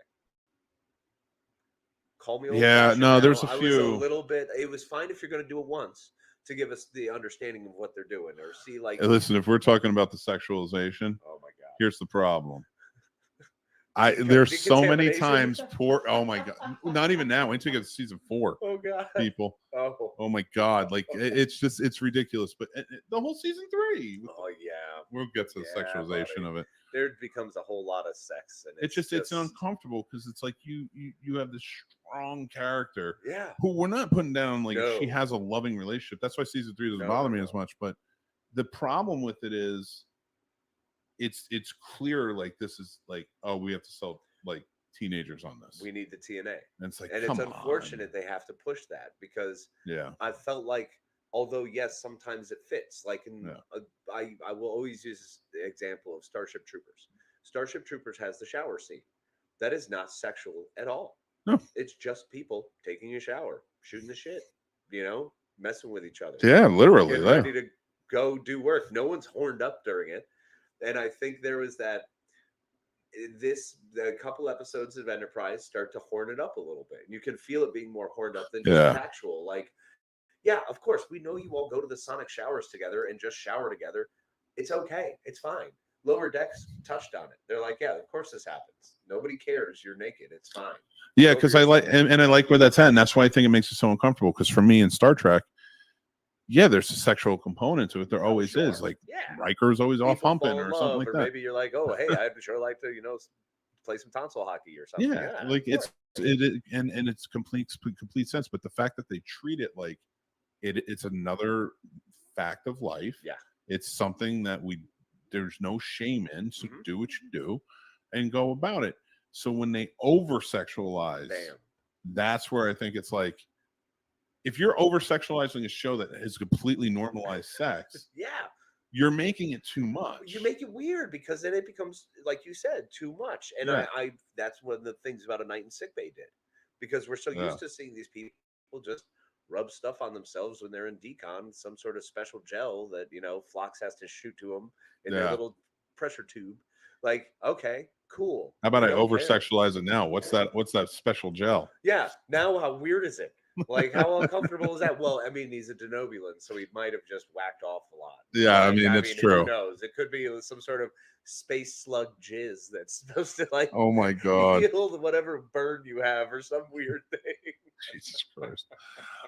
Call me old. Yeah, no, there's a few. Was a little bit. It was fine if you're going to do it once to give us the understanding of what they're doing, or see like. Hey, listen, if we're talking about the sexualization, oh my God, here's the problem. There's so many times oh my God, not even now. Wait till you get to season 4. Oh God, people. Oh my God, like it's ridiculous. But the whole season 3. Oh yeah, we'll get to the sexualization of it. There becomes a whole lot of sex, and it's uncomfortable because it's like you have this strong character, who we're not putting down like she has a loving relationship. That's why season 3 doesn't bother me as much. But the problem with it is. It's clear like this is like we have to sell like teenagers on this. We need the TNA. And it's like, and it's unfortunate they have to push that because I felt like although yes sometimes it fits like I will always use the example of Starship Troopers. Starship Troopers has the shower scene that is not sexual at all. No, it's just people taking a shower, shooting the shit, messing with each other. Yeah, literally ready to go do work. No one's horned up during it. And I think there was the couple episodes of Enterprise start to horn it up a little bit. You can feel it being more horned up than just factual. Like, of course, we know you all go to the sonic showers together and just shower together. It's okay. It's fine. Lower Decks touched on it. They're like, of course this happens. Nobody cares. You're naked. It's fine. Yeah, because I like and I like where that's at. And that's why I think it makes it so uncomfortable. Because for me in Star Trek, there's a sexual component to it. There always is. Like Riker's always off humping or something like that. Maybe you're like, oh, hey, I'd sure like to, play some tonsil hockey or something. Yeah, like it's complete sense. But the fact that they treat it like it's another fact of life. Yeah, it's something that there's no shame in. So do what you do. and go about it. So when they over sexualize, Bam. that's where I think it's like, if you're over sexualizing a show that has completely normalized sex, Yeah. you're making it too much. You make it weird because then it becomes, like you said, too much. And Yeah. I that's one of the things about A Night in Sickbay did, because we're so Yeah. used to seeing these people just rub stuff on themselves when they're in decon, some sort of special gel that, you know, Phlox has to shoot to them in their Yeah. little pressure tube. Like, okay, cool. How about We I don't over care. sexualize it now? What's that special gel? Yeah. Now, how weird is it? Like, how uncomfortable is that? Well, I mean, he's a denobulan, so he might have just whacked off a lot. Yeah, Like, I mean, it's who true. knows? It could be some sort of space slug jizz that's supposed to, like, Oh my God. heal whatever burn you have or some weird thing. Jesus Christ.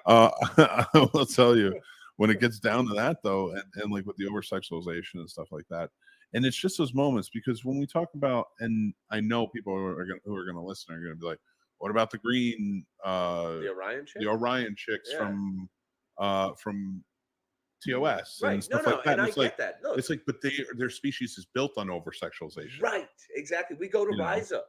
I will tell you, when it gets down to that though, and like with the over sexualization and stuff like that, and it's just those moments, because when we talk about, and I know people who are gonna listen are gonna be like, what about the green The Orion chick? the Orion chicks Yeah. from TOS and Right. No, stuff no, like that? and I it's get like, that. Look, it's like, but their species is built on over sexualization. right. Exactly. We go to You know, Ryza.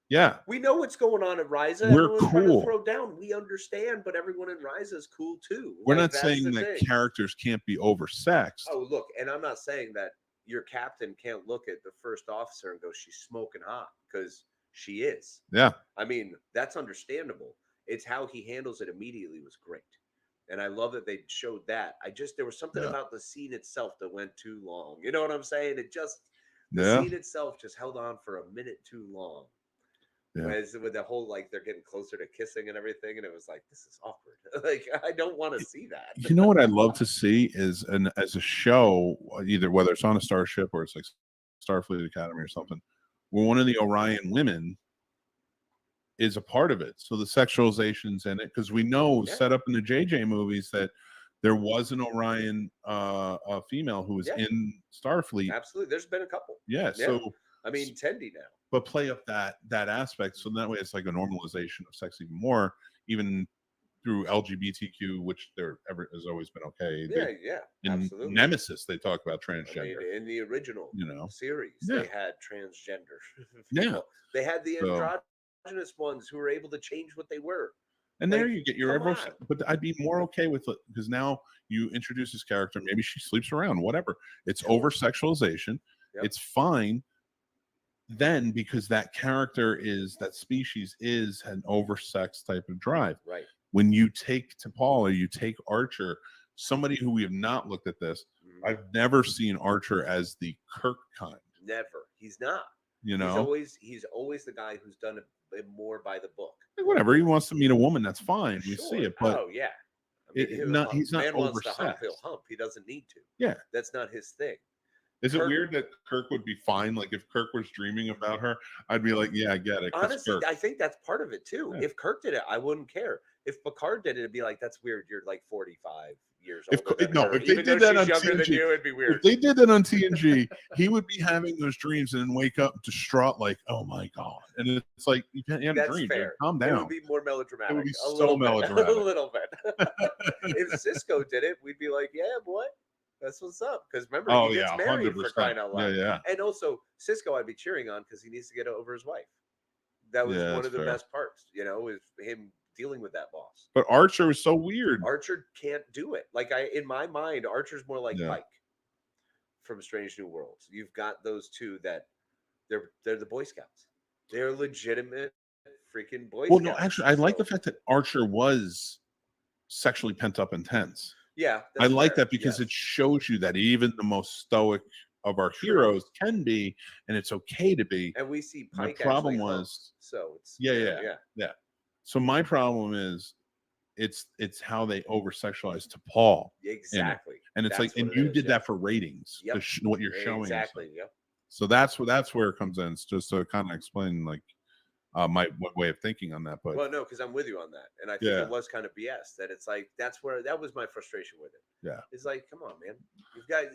Yeah. We know what's going on at Ryza. We're Everyone's trying cool. to throw down. We understand, but everyone in Ryza is cool too. We're Like, not that's saying the that thing. characters can't be oversexed. Oh, look, and I'm not saying that your captain can't look at the first officer and go, she's smoking hot, because she is. Yeah. I mean, that's understandable. It's how he handles it immediately was great. And I love that they showed that. There was something Yeah. about the scene itself that went too long. You know what I'm saying? The Yeah. scene itself just held on for a minute too long. Yeah. With the whole, like, they're getting closer to kissing and everything, and it was like, this is awkward. Like, I don't want to see that. You know what I'd love to see is as a show, either whether it's on a starship or it's like Starfleet Academy or something, where one of the Orion women is a part of it. So the sexualization's in it, because we know set up in the JJ movies that there was an Orion a female who was in Starfleet. Absolutely. There's been a couple. Yeah. So I mean, Tendi now. But play up that aspect, so that way it's like a normalization of sex even more, even through LGBTQ, which there has always been okay. In absolutely. Nemesis, they talk about transgender. I mean, in the original series, they had transgender people. They had the androgynous ones who were able to change what they were. And there you get your but I'd be more okay with it, because now you introduce this character, maybe she sleeps around, whatever. It's over sexualization. It's fine. Then, because that species is an oversex type of drive. Right. When you take T'Pol or you take Archer, somebody who we have not looked at this, I've never seen Archer as the Kirk kind. Never. He's not. You know, he's always the guy who's done it more by the book. Like, whatever, he wants to meet a woman, that's fine. We see it, but I mean, he's not wants to oversexed. hump, he'll hump. He doesn't need to. Yeah, that's not his thing. Is it weird that Kirk would be fine? Like, if Kirk was dreaming about her, I'd be like, yeah, I get it. Honestly, I think that's part of it too. Yeah. If Kirk did it, I wouldn't care. If Picard did it, it'd be like, that's weird. You're like 45 years old. If they did that on TNG, it'd be weird. If they did that on TNG, he would be having those dreams and then wake up distraught, like, oh my God. And it's like, you can't have a dream. Fair. Calm down. It would be more melodramatic. It would be so melodramatic. A little bit. If Cisco did it, we'd be like, yeah, boy. That's what's up. Because remember, he gets married 100%. For crying out loud. Yeah. And also, Cisco, I'd be cheering on because he needs to get over his wife. That was one of the best parts, is him dealing with that boss. But Archer was so weird. Archer can't do it. Like, in my mind, Archer's more like Pike from Strange New Worlds. You've got those two that they're the Boy Scouts. They're legitimate freaking Boy Scouts. Well, no, actually, I like the fact that Archer was sexually pent up intense. Yeah, I like that because it shows you that even the most stoic of our heroes can be, and it's okay to be. And we see Pike. The problem was, so it's yeah. So my problem is, it's how they over sexualize T'Pol. Exactly. And it's like, and you did that for ratings. Yep. What you're showing. Exactly. Yep. So that's where it comes in. It's just to kind of explain like my way of thinking on that. But well, no, because I'm with you on that, and I think it was kind of BS. That it's like that was my frustration with it. Yeah, it's like, come on, man, you've got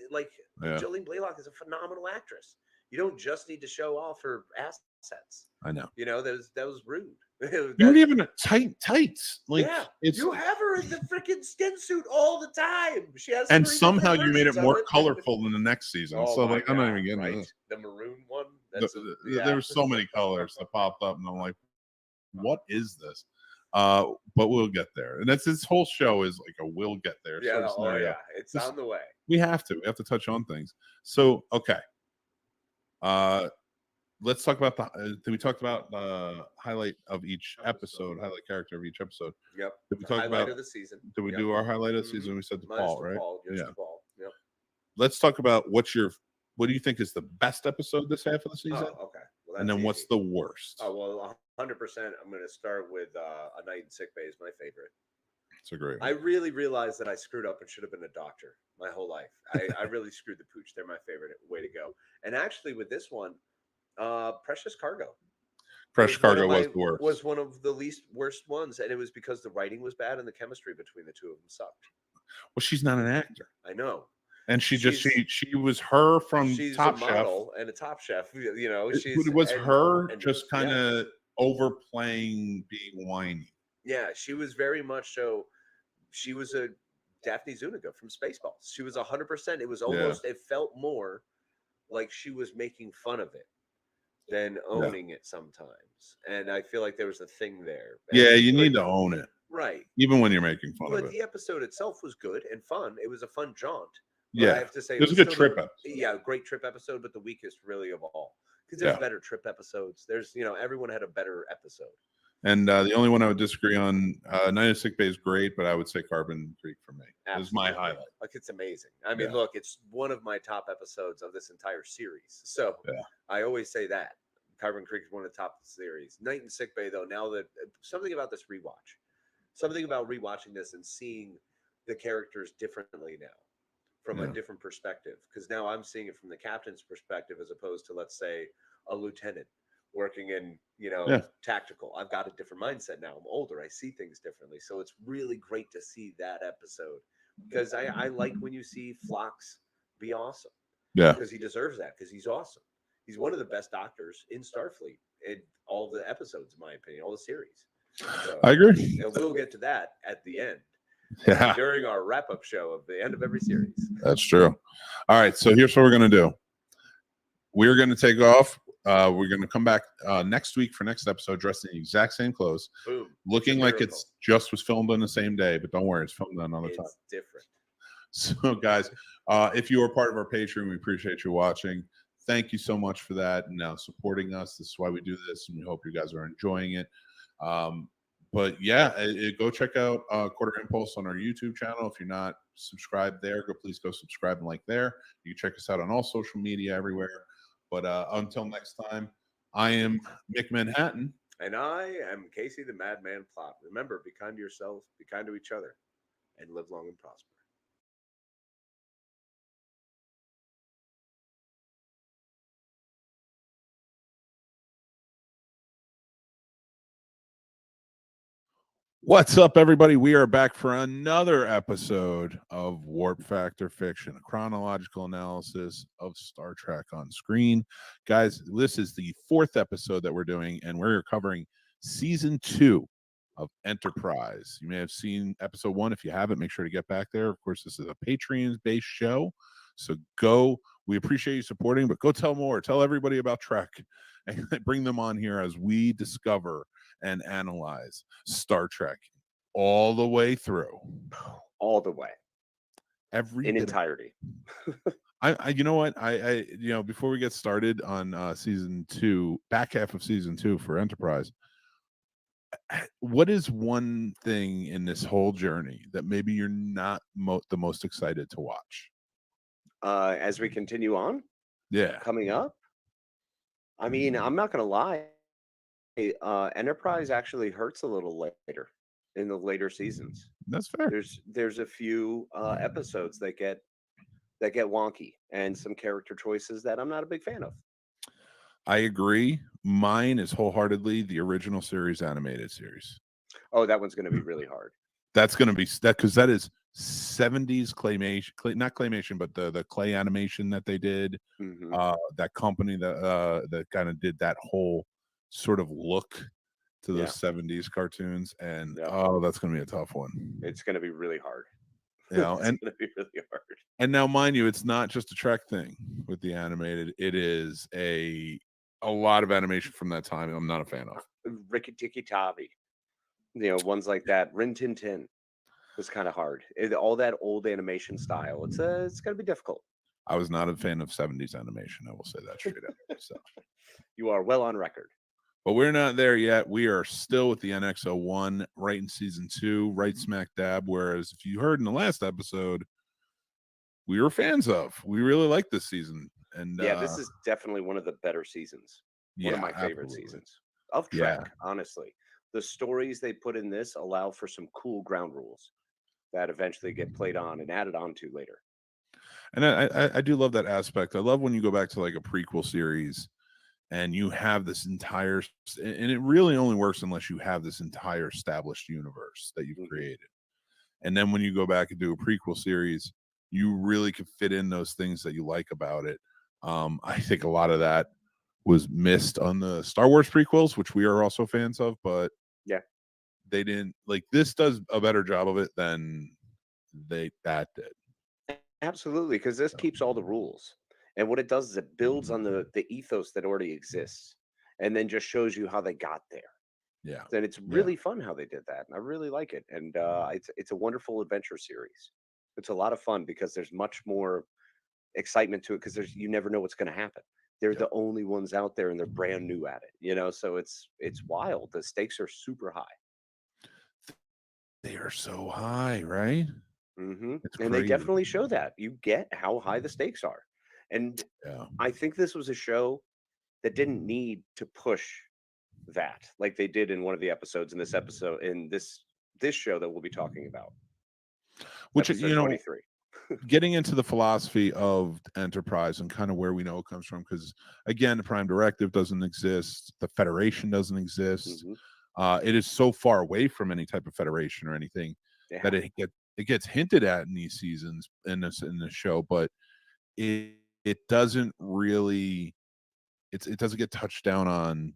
Jolene Blaylock is a phenomenal actress. You don't just need to show off her assets. I know. That was rude. You weren't even tights. Like, you have her in the freaking skin suit all the time. She has, and somehow you made it more colorful in the next season. So like, I'm not even getting this. The maroon one. There were so many colors that popped up, and I'm like, what is this? But we'll get there. And that's this whole show is like a we'll get there sort of scenario. It's on the way. We have to touch on things. So okay. Let's talk about we talked about the highlight of each episode, highlight character of each episode. Yep. Did we talk about of the season? Did we do our highlight of the season? We said to Paul, right? Yeah. Paul. Yep. Let's talk about what do you think is the best episode this half of the season? Oh, okay. Well, and then easy. What's the worst? Oh, well, 100%. I'm going to start with A Night in Sick Bay is my favorite. It's a great one. I really realized that I screwed up and should have been a doctor my whole life. I really screwed the pooch. They're my favorite. Way to go. And actually, with this one, Precious Cargo. Precious Cargo was the worst. Was one of the least worst ones, and it was because the writing was bad and the chemistry between the two of them sucked. Well, she's not an actor. I know. And she was her from she's Top a Chef. Model and a Top Chef. You know, It was her just kind of overplaying being whiny. Yeah, she was very much so. She was a Daphne Zuniga from Spaceballs. She was 100%. It was almost. It felt more like she was making fun of it than owning it sometimes. And I feel like there was a thing there. Yeah, you need to own it. Right. Even when you're making fun of it. But the episode itself was good and fun. It was a fun jaunt. But I have to say, it was a good trip episode. Yeah, great trip episode, but the weakest really of all. Because there's better trip episodes. There's, everyone had a better episode. And the only one I would disagree on, Night of Sick Bay is great, but I would say Carbon Creek for me. It was my highlight. Like, it's amazing. I mean, look, it's one of my top episodes of this entire series. So I always say that. Carbon Creek is one of the top series. Night in Sick Bay, though, now that something about this rewatch, something about rewatching this and seeing the characters differently now from a different perspective. Because now I'm seeing it from the captain's perspective as opposed to, let's say, a lieutenant working in, tactical. I've got a different mindset now. I'm older. I see things differently. So it's really great to see that episode because I like when you see Phlox be awesome. Yeah. Because he deserves that because he's awesome. He's one of the best doctors in Starfleet in all the episodes, in my opinion, all the series. So, I agree. And we'll get to that at the end. Yeah. During our wrap-up show of the end of every series. That's true. All right. So here's what we're going to do. We're going to take off. We're going to come back next week for next episode dressed in the exact same clothes. Boom. Looking like it's just was filmed on the same day, but don't worry, it's filmed on another time. It's different. So guys, if you are part of our Patreon, we appreciate you watching. Thank you so much for that and now supporting us. This is why we do this, and we hope you guys are enjoying it. But yeah, go check out Quarter Impulse on our YouTube channel. If you're not subscribed there, please go subscribe and like there. You can check us out on all social media everywhere. But until next time, I am Mick Manhattan. And I am Casey the Madman Plot. Remember, be kind to yourself, be kind to each other, and live long and prosper. What's up, everybody? We are back for another episode of Warp Factor Fiction, a chronological analysis of Star Trek on screen. Guys, this is the 4th episode that we're doing, and we're covering season 2 of Enterprise. You may have seen episode 1. If you haven't, make sure to get back there. Of course, this is a Patreon-based show, so go. We appreciate you supporting, but go tell more. Tell everybody about Trek and bring them on here as we discover and analyze Star Trek all the way through. All the way. In entirety. I you know what? I before we get started on season 2, back half of season 2 for Enterprise, what is one thing in this whole journey that maybe you're not the most excited to watch? As we continue on? Yeah. Coming up? I mean, I'm not going to lie. Enterprise actually hurts a little later in the later seasons. That's fair. There's a few episodes that get wonky and some character choices that I'm not a big fan of. I agree. Mine is wholeheartedly the original series animated series. Oh, that one's going to be really hard. That's going to be that because that is 70s claymation, not claymation, but the clay animation that they did. Mm-hmm. That company that kind of did that whole sort of look to those 70s cartoons, and that's going to be a tough one. It's going to be really hard. And it's going to be really hard. And now, mind you, it's not just a Trek thing with the animated. It is a a lot of animation from that time I'm not a fan of. Ricky Tikki Tavi, ones like that. Rin Tin Tin was kind of hard. All that old animation style. It's going to be difficult. I was not a fan of 70s animation. I will say that straight up. So, You are well on record. but we're not there yet. We are still with the NX-01, right in season 2, right smack dab. Whereas if you heard in the last episode, we were fans of. We really like this season. And yeah, this is definitely one of the better seasons. One of my favorite seasons of Trek, honestly. The stories they put in this allow for some cool ground rules that eventually get played on and added on to later. And I do love that aspect. I love when you go back to like a prequel series and you have this entire, and it really only works unless you have this entire established universe that you've created. And then when you go back and do a prequel series, you really can fit in those things that you like about it. I think a lot of that was missed on the Star Wars prequels, which we are also fans of, but yeah, they didn't like this does a better job of it than that did. Absolutely, because this keeps all the rules. And what it does is it builds on the ethos that already exists and then just shows you how they got there. Yeah. And it's really fun how they did that. And I really like it. And it's a wonderful adventure series. It's a lot of fun because there's much more excitement to it because you never know what's going to happen. They're the only ones out there and they're brand new at it, so it's wild. The stakes are super high. They are so high, right? And they definitely show that. You get how high the stakes are. And I think this was a show that didn't need to push that like they did in one of the episodes in this show that we'll be talking about. Which, episode 23. Getting into the philosophy of Enterprise and kind of where we know it comes from, because again, the Prime Directive doesn't exist, the Federation doesn't exist. It is so far away from any type of Federation or anything that it gets hinted at in these seasons in this show, but it doesn't really it doesn't get touched down on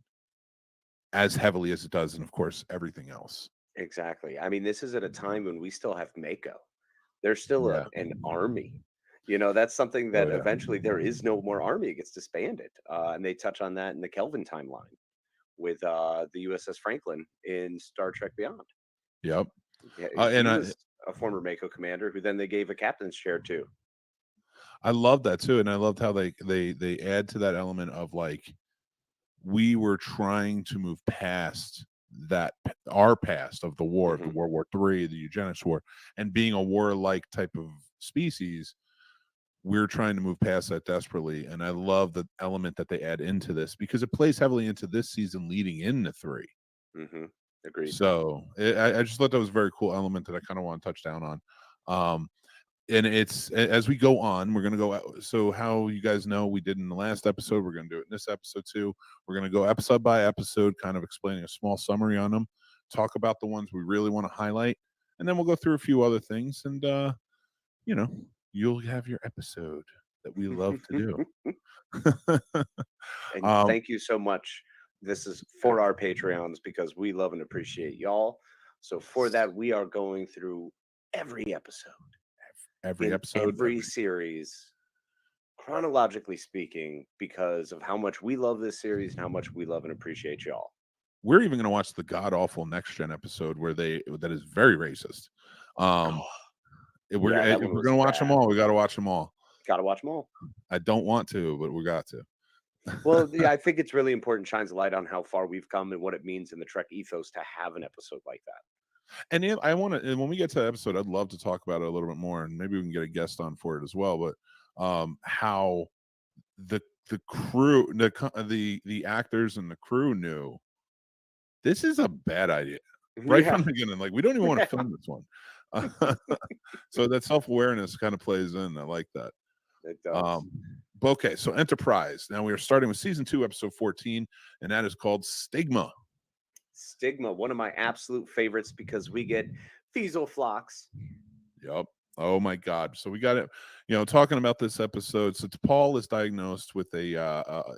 as heavily as it does, and of course everything else. Exactly. I mean, this is at a time when we still have Mako. There's still an army. That's something that eventually there is no more army. It gets disbanded. And they touch on that in the Kelvin timeline with the U.S.S. Franklin in Star Trek Beyond. Yep. Yeah, he was a former Mako commander who then they gave a captain's chair to. I love that too. And I loved how they add to that element of like, we were trying to move past that our past of the war, the World War III, the eugenics war, and being a warlike type of species, we're trying to move past that desperately. And I love the element that they add into this because it plays heavily into this season leading into 3. Agreed. So I just thought that was a very cool element that I kind of want to touch down on. And it's as we go on, we're going to go. So how you guys know we did in the last episode, we're going to do it in this episode too. We're going to go episode by episode, kind of explaining a small summary on them, talk about the ones we really want to highlight, and then we'll go through a few other things. And you'll have your episode that we love to do. And thank you so much. This is for our Patreons because we love and appreciate y'all. So for that, we are going through every episode. Every series, chronologically speaking, because of how much we love this series and how much we love and appreciate y'all. We're even going to watch the god awful Next Gen episode that is very racist. If we're going to watch them all, we got to watch them all. Got to watch them all. I don't want to, but we got to. Well, yeah, I think it's really important. Shines a light on how far we've come and what it means in the Trek ethos to have an episode like that. And I want to, when we get to that episode, I'd love to talk about it a little bit more, and maybe we can get a guest on for it as well. But how the crew, the actors and the crew knew this is a bad idea right from the beginning. Like, we don't even want to film this one. So that self-awareness kind of plays in. I like that. It does. Okay, so Enterprise. Now we are starting with season 2, episode 14, and that is called Stigma. Stigma, one of my absolute favorites because we get Fiesel Phlox. Yep. Oh my God. So we got it. Talking about this episode. So Paul is diagnosed with a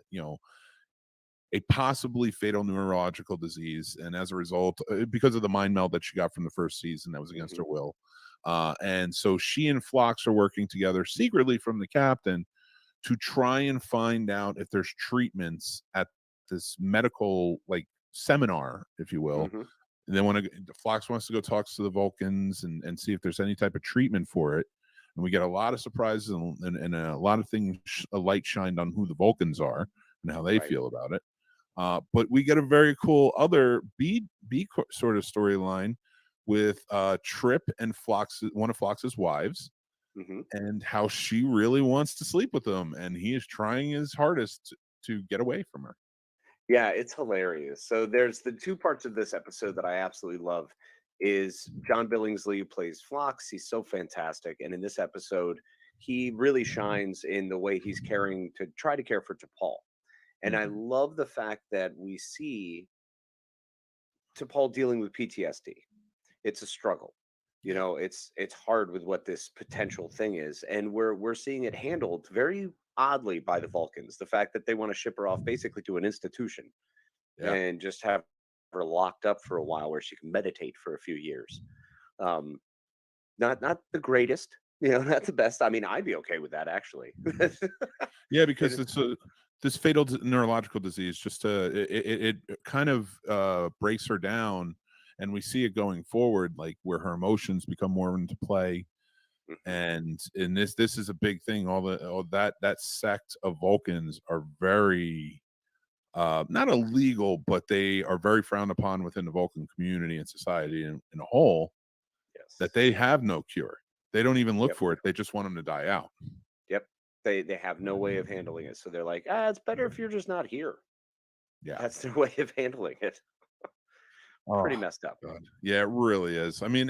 possibly fatal neurological disease, and as a result, because of the mind meld that she got from the first season, that was against her will. And so she and Phlox are working together secretly from the captain to try and find out if there's treatments at this medical like seminar, if you will. Mhm. And then Phlox wants to go talk to the Vulcans and see if there's any type of treatment for it. And we get a lot of surprises and a lot of things, a light shined on who the Vulcans are and how they Right. feel about it. But we get a very cool other B sort of storyline with Trip and one of Phlox's wives, Mhm. and how she really wants to sleep with him, and he is trying his hardest to get away from her. Yeah, it's hilarious. So there's the two parts of this episode that I absolutely love. Is John Billingsley, who plays Phlox. He's so fantastic, and in this episode, he really shines in the way he's caring to try to care for T'Pol. And I Mhm. love the fact that we see T'Pol dealing with PTSD. It's a struggle. You Yeah. know, it's hard with what this potential thing is, and we're seeing it handled very oddly by the Vulcans. The fact that they want to ship her off basically to an institution Yeah. and just have her locked up for a while where she can meditate for a few years. Um, not the greatest, not the best. I mean, I'd be okay with that actually. Yeah, It because is- it's this fatal neurological disease. Just it kind of breaks her down, and we see it going forward, like where her emotions become more into play. Mhm. And in this is a big thing. All that sect of Vulcans are very not illegal, but they are very frowned upon within the Vulcan community and society in a whole. yes. That they have no cure. They don't even look Yep. for it. They just want them to die out. Yep. They have no way of handling it. So they're like, it's better if you're just not here. Yeah. That's their way of handling it. Pretty Oh, messed up. God. Yeah, it really is. I mean,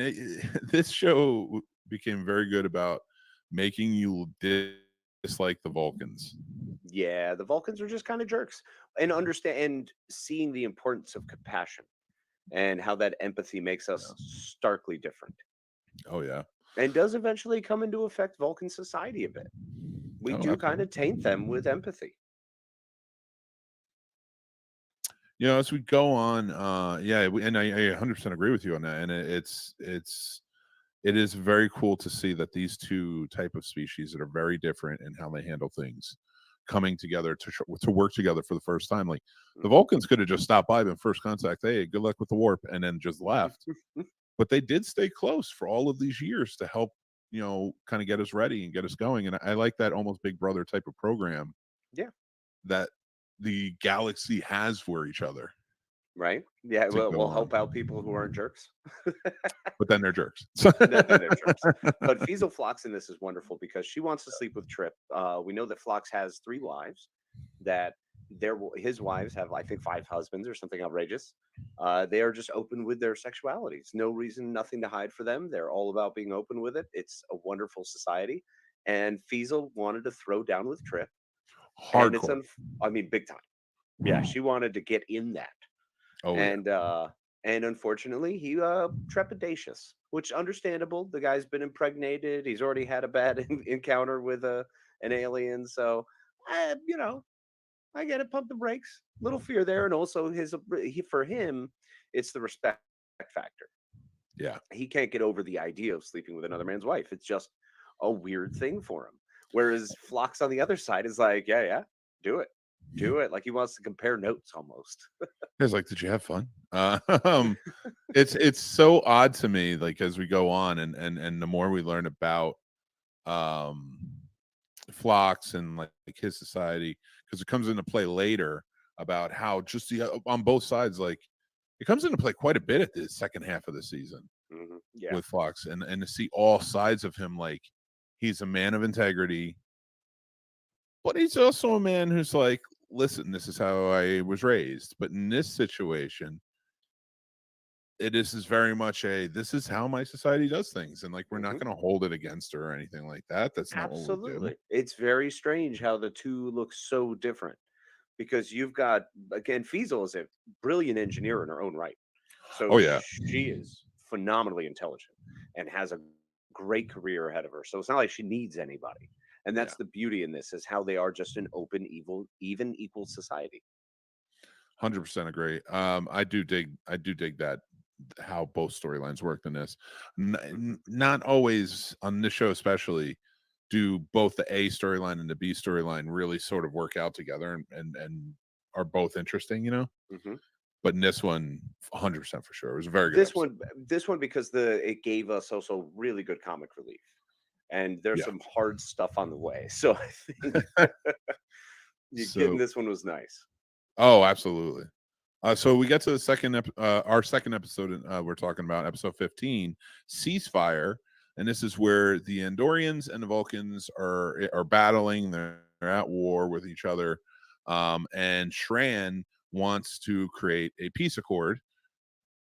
this show became very good about making you dislike the Vulcans. Yeah, the Vulcans are just kind of jerks. And understand and seeing the importance of compassion and how that empathy makes us starkly different. Oh yeah. And does eventually come into effect Vulcan society a bit. We Oh, do kind absolutely. of taint them with empathy. As we go on, and I 100% agree with you on that. And it is very cool to see that these two type of species that are very different in how they handle things coming together to work together for the first time. Like the Vulcans could have just stopped by in first contact, hey, good luck with the warp, and then just left. But they did stay close for all of these years to help, kind of get us ready and get us going. And I like that almost Big Brother type of program. Yeah. That the galaxy has for each other. Right? Yeah, To go we'll on. help out people who aren't jerks. But then they're jerks. Then they're jerks. But Fiesel Phlox in this is wonderful because she wants to sleep with Trip. We know that Phlox has 3 wives, that his wives have, I think, 5 husbands or something outrageous. They are just open with their sexualities. No reason, nothing to hide for them. They're all about being open with it. It's a wonderful society. And Fiesel wanted to throw down with Trip. And it's, Hardcore. I mean, big time. Yeah, she wanted to get in that. Oh yeah. And unfortunately he trepidatious, which understandable. The guy's been impregnated, he's already had a bad encounter with an alien, so I get it, pump the brakes, little fear there. And also for him it's the respect factor. Yeah. He can't get over the idea of sleeping with another man's wife. It's just a weird thing for him, whereas Phlox on the other side is like, yeah, do it, like he wants to compare notes almost. It's like, did you have fun? It's so odd to me, like as we go on and the more we learn about Phlox and like his society, because it comes into play later about how just on both sides, like it comes into play quite a bit at the second half of the season Yeah. with Phlox, and to see all sides of him, like he's a man of integrity, but he's also a man who's like, listen, this is how I was raised. But in this situation, is very much this is how my society does things. And like, we're not going to hold it against her or anything like that. That's not what we do. Absolutely. It's very strange how the two look so different, because you've got, again, Fiesel is a brilliant engineer in her own right. So Oh, yeah. she is phenomenally intelligent and has a great career ahead of her. So it's not like she needs anybody. And that's the beauty in this, is how they are just an open, even equal society. 100% agree. I do dig that, how both storylines worked in this. Not always on this show, especially, do both the A storyline and the B storyline really sort of work out together and are both interesting, you know. Hmm. But in this one, 100% for sure, it was a very good This episode. one because it gave us also really good comic relief, and there's Yeah. some hard stuff on the way. So I think you getting So, this one was nice. oh, absolutely. So we get to the our second episode. We're talking about episode 15, ceasefire, and this is where the Andorians and the Vulcans are battling. They're at war with each other, and Shran wants to create a peace accord,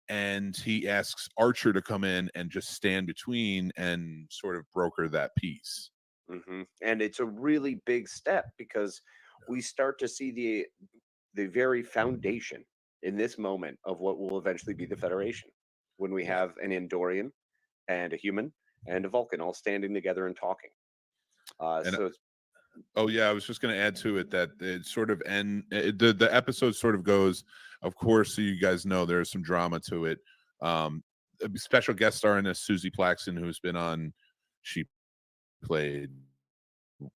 and he asks Archer to come in and just stand between and sort of broker that peace. And it's a really big step because we start to see the very foundation in this moment of what will eventually be the Federation, when we have an Andorian and a human and a Vulcan all standing together and talking. And So it's, oh yeah, I was just going to add to it that it sort of the episode sort of goes. Of course, so you guys know there's some drama to it. A special guest star in this, Susie Plaxton, who's been on. She played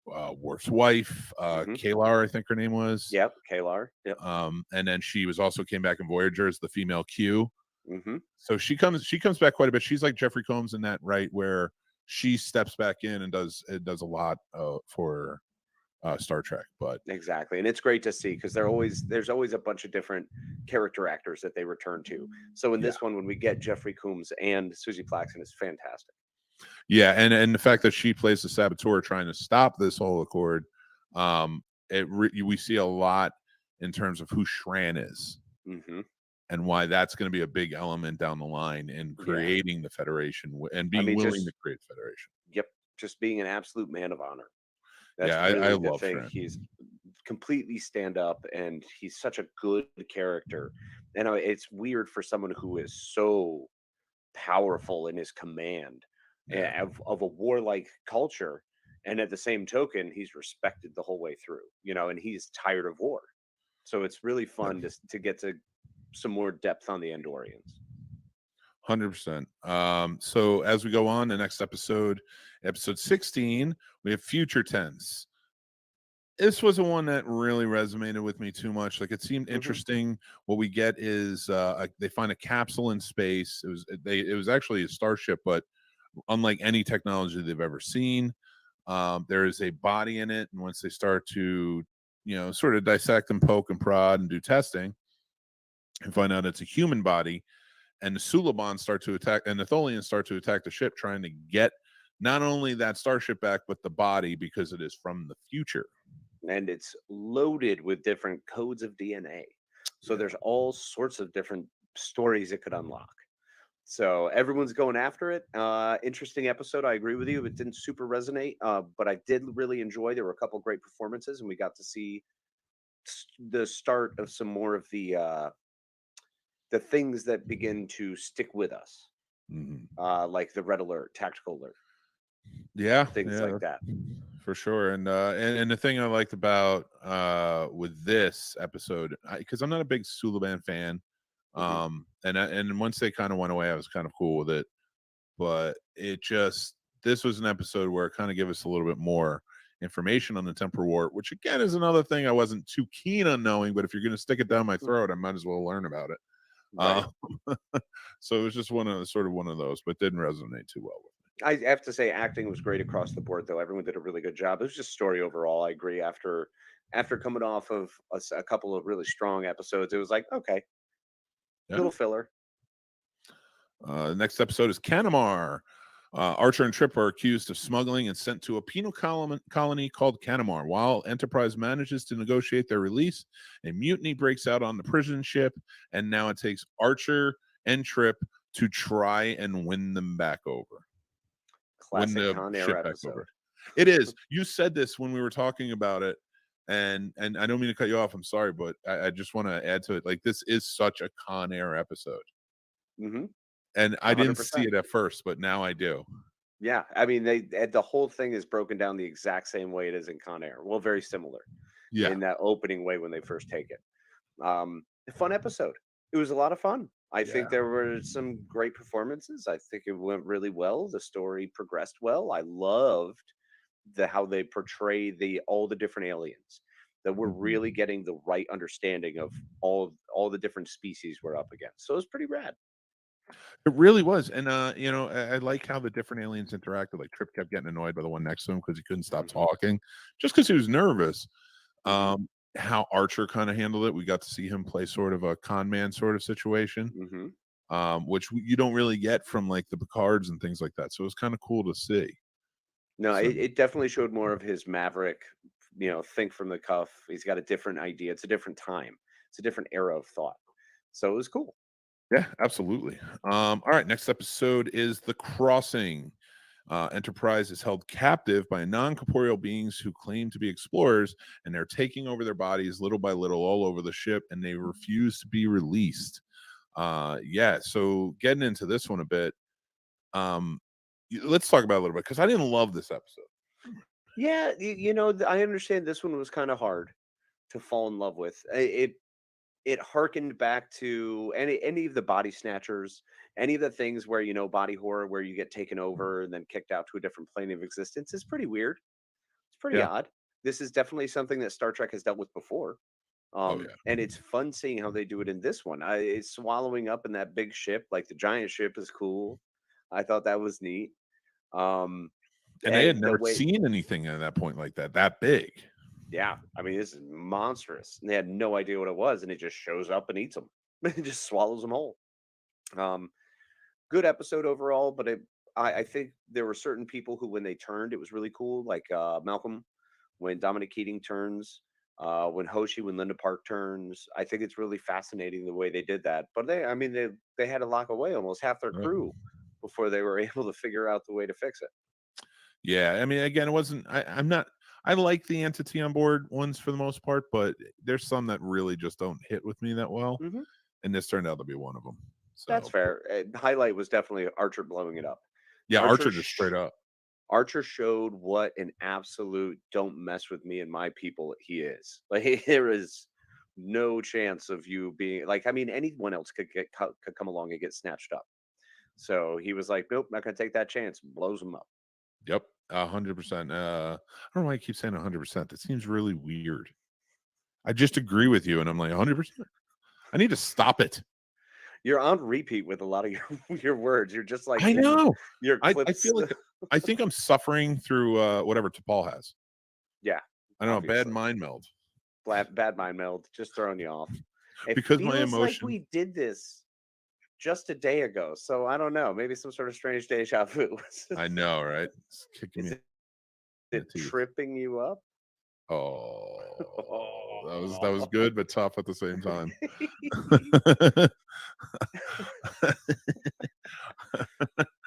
Worf's wife, Kalar, I think her name was. yep, Kalar. Yep. And then she was also came back in Voyager as the female Q. Hmm. So she comes back quite a bit. She's like Jeffrey Combs in that, right, where she steps back in and does a lot for Star Trek. But Exactly, and it's great to see because there's always a bunch of different character actors that they return to. So in this one, when we get Jeffrey Combs and Susie Plaxton, is fantastic. yeah, and the fact that she plays the saboteur trying to stop this whole accord, we see a lot in terms of who Shran is. Hmm. And why that's going to be a big element down the line in creating the Federation and being willing to create the Federation. Yep, just being an absolute man of honor. Yeah, I love Shran. He's completely stand up, and he's such a good character. And it's weird for someone who is so powerful in his command of a warlike culture, and at the same token, he's respected the whole way through. And he's tired of war. So it's really fun to get to some more depth on the Andorians. 100%. So as we go on, the next episode 16, we have Future Tense. This was the one that really resonated with me too much. Like, it seemed interesting. What we get is they find a capsule in space. It was actually a starship, but unlike any technology they've ever seen, there is a body in it. And once they start to, sort of dissect and poke and prod and do testing, and find out it's a human body, and the Suliban start to attack, and the Tholians start to attack the ship, trying to get not only that starship back, but the body, because it is from the future. And it's loaded with different codes of DNA. So there's all sorts of different stories it could unlock. So everyone's going after it. Interesting episode. I agree with you. It didn't super resonate, but I did really enjoy. There were a couple great performances, and we got to see the start of some more of the things that begin to stick with us, like the red alert, tactical alert, things like that. For sure. And the thing I liked about with this episode, because I'm not a big Suliban fan, and once they kind of went away, I was kind of cool with it. But this was an episode where it kind of gave us a little bit more information on the temporal war, which again is another thing I wasn't too keen on knowing. But if you're going to stick it down my throat, I might as well learn about it. Right. So it was just one of those, but didn't resonate too well with me. I have to say, acting was great across the board, though. Everyone did a really good job. It was just story overall. I agree. After coming off of a couple of really strong episodes, it was like, okay, little filler. The next episode is Canamar. Archer and Trip are accused of smuggling and sent to a penal colony called Canamar. While Enterprise manages to negotiate their release, a mutiny breaks out on the prison ship, and now it takes Archer and Trip to try and win them back over. Classic Con Air episode. It is. You said this when we were talking about it, and I don't mean to cut you off. I'm sorry, but I just want to add to it. Like, this is such a Con Air episode. And I 100%. Didn't see it at first, but now I do. Yeah, I mean, the whole thing is broken down the exact same way it is in Con Air. Well, very similar. Yeah. In that opening way when they first take it. A fun episode. It was a lot of fun. I think there were some great performances. I think it went really well. The story progressed well. I loved how they portray all the different aliens. that we're really getting the right understanding of all the different species we're up against. So it's pretty rad. It really was. And I like how the different aliens interacted. Like Trip kept getting annoyed by the one next to him because he couldn't stop talking, just because he was nervous. How Archer kind of handled it. We got to see him play sort of a con man sort of situation, which you don't really get from like the Picards and things like that. So it was kind of cool to see. No, So, it definitely showed more of his maverick, think from the cuff. He's got a different idea. It's a different time. It's a different era of thought. So it was cool. yeah, absolutely. All right, next episode is The Crossing. Enterprise is held captive by non-corporeal beings who claim to be explorers, and they're taking over their bodies little by little all over the ship, and they refuse to be released. So getting into this one a bit, let's talk about it a little bit, because I didn't love this episode. Yeah, I understand this one was kind of hard to fall in love with. It harkened back to any of the body snatchers, any of the things where body horror, where you get taken over and then kicked out to a different plane of existence, is pretty weird. It's pretty odd. This is definitely something that Star Trek has dealt with before. And it's fun seeing how they do it in this one. It's swallowing up in that big ship, like the giant ship is cool. I thought that was neat. And they had never way, seen anything at that point like that big. Yeah, I mean, this is monstrous. And they had no idea what it was, and it just shows up and eats them. It just swallows them whole. Good episode overall, but I think there were certain people who, when they turned, it was really cool. Like Malcolm, when Dominic Keating turns, when Hoshi, when Linda Park turns. I think it's really fascinating the way they did that. But they had to lock away almost half their crew before they were able to figure out the way to fix it. Yeah, I mean, again, it wasn't. I like the entity on board ones for the most part, but there's some that really just don't hit with me that well. And this turned out to be one of them. So that's fair. Highlight was definitely Archer blowing it up. Yeah, Archer just straight up. Archer showed what an absolute don't mess with me and my people he is. Like, there is no chance of you being like, I mean, anyone else could come along and get snatched up. So he was like, nope, not gonna take that chance. Blows him up. Yep, 100%. I don't know why I keep saying 100%. That seems really weird. I just agree with you, and I'm like 100%. I need to stop it. You're on repeat with a lot of your words. You're just like, I know. Your clips. I feel like I think I'm suffering through whatever T'Pol has. Yeah, I don't know. Bad mind meld. Bad mind meld. Just throwing you off. Because my emotion. Like we did this just a day ago, so I don't know. Maybe some sort of strange deja vu. I know, right? It's kicking me. It tripping you up? Oh, that was good, but tough at the same time.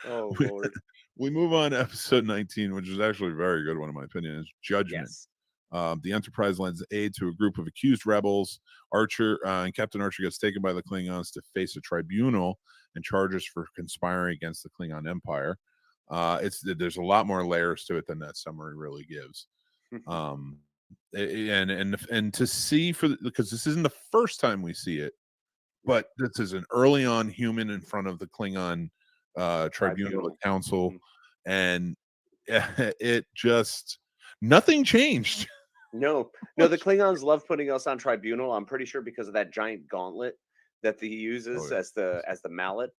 Oh Lord. We move on to episode 19, which is actually a very good one in my opinion. Is Judgment. Yes. The Enterprise lends aid to a group of accused rebels. Archer and Captain Archer gets taken by the Klingons to face a tribunal and charges for conspiring against the Klingon Empire. There's a lot more layers to it than that summary really gives. And to see because this isn't the first time we see it, but this is an early on human in front of the Klingon tribunal council, and it just nothing changed. No, the Klingons love putting us on tribunal. I'm pretty sure because of that giant gauntlet that he uses as the mallet.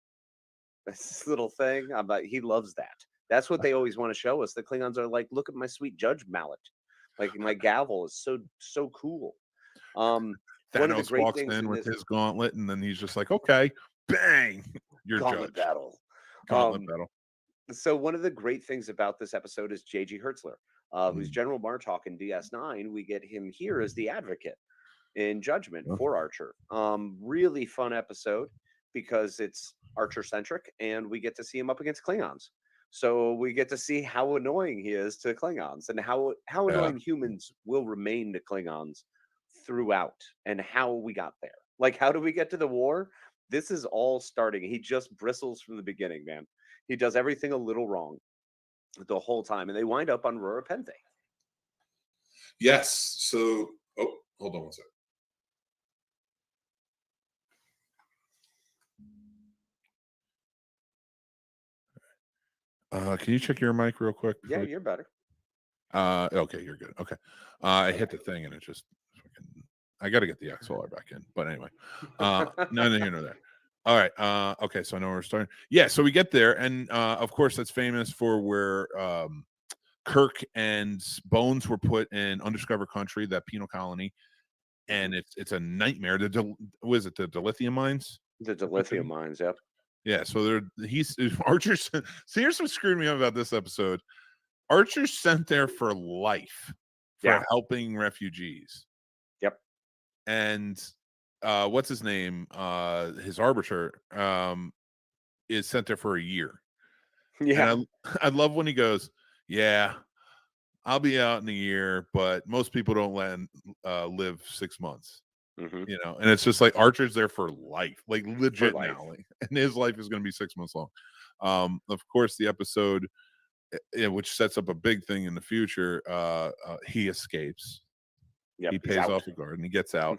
This little thing. I'm like, he loves that. That's what they always want to show us. The Klingons are like, look at my sweet judge mallet. Like, my gavel is so cool. Thanos one of the great walks in with his gauntlet, and then he's just like, okay, bang, your gauntlet judge. Gauntlet battle. So one of the great things about this episode is J.G. Hertzler, who's General Martok in DS9. We get him here as the advocate in Judgment for Archer. Really fun episode because it's Archer centric, and we get to see him up against Klingons. So we get to see how annoying he is to Klingons, and how annoying humans will remain to Klingons throughout, and how we got there. Like, how do we get to the war? This is all starting. He just bristles from the beginning, man. He does everything a little wrong the whole time, and they wind up on Rura Penthe. Yes. So, hold on one second. Can you check your mic real quick? Yeah, you're better. Okay, you're good. Okay. I hit the thing and it just I got to get the XLR back in. But anyway, no here nor there. All right. Okay, so I know where we're starting. Yeah, so we get there, and of course that's famous for where Kirk and Bones were put in undiscovered country, that penal colony, and it's a nightmare. Was it the dilithium mines? The dilithium mines, yep. Yeah, so he's Archer's. So here's what screwed me up about this episode. Archer's sent there for life for helping refugees. Yep. And what's his name? His arbiter is sent there for a year. Yeah. And I love when he goes, "Yeah, I'll be out in a year, but most people don't live 6 months." You know, and it's just like Archer's there for life, like legit now, like, and his life is going to be 6 months long. Of course, the episode, which sets up a big thing in the future, he escapes. He pays off the guard and he gets out.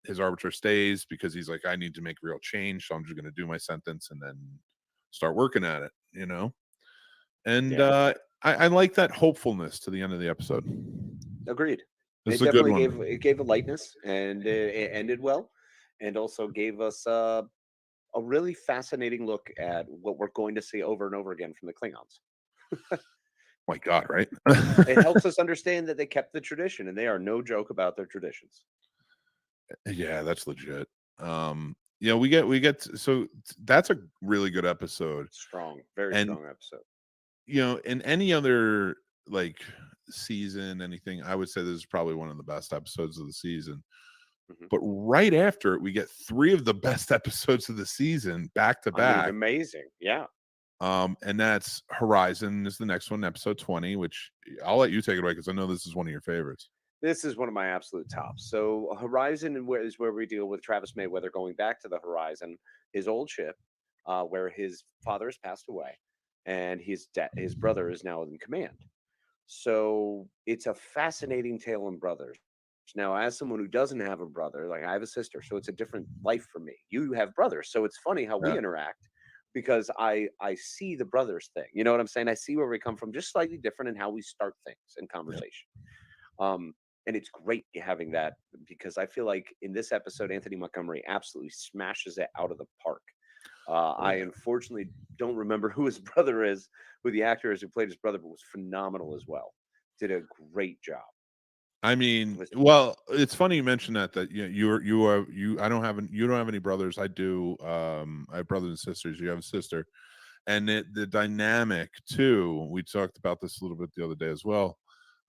His arbiter stays because he's like, I need to make real change, so I'm just going to do my sentence and then start working at it, you know. And I like that hopefulness to the end of the episode. Agreed. This It is a good definitely one. gave a lightness, and it ended well, and also gave us a really fascinating look at what we're going to see over and over again from the Klingons. My God, right? It helps us understand that they kept the tradition, and they are no joke about their traditions. Yeah, that's legit. Yeah, we get so that's a really good episode. Strong, very strong episode. You know, in any other like season, anything, I would say this is probably one of the best episodes of the season. But right after it, we get 3 of the best episodes of the season back to back. Amazing, yeah. And that's Horizon is the next one, episode 20, which I'll let you take it away because I know this is one of your favorites. This is one of my absolute tops. So Horizon is where we deal with Travis Mayweather going back to the Horizon, his old ship, where his father has passed away, and his brother is now in command. So it's a fascinating tale in brothers. Now, as someone who doesn't have a brother, like I have a sister, so it's a different life for me. You have brothers, so it's funny how we interact because I see the brothers thing. You know what I'm saying? I see where we come from, just slightly different in how we start things in conversation. And it's great having that because I feel like in this episode, Anthony Montgomery absolutely smashes it out of the park. I unfortunately don't remember who his brother is, who the actor is who played his brother, but was phenomenal as well. Did a great job. I mean, well, it's funny you mentioned that I don't have any brothers. I do. I have brothers and sisters. You have a sister, and the dynamic too. We talked about this a little bit the other day as well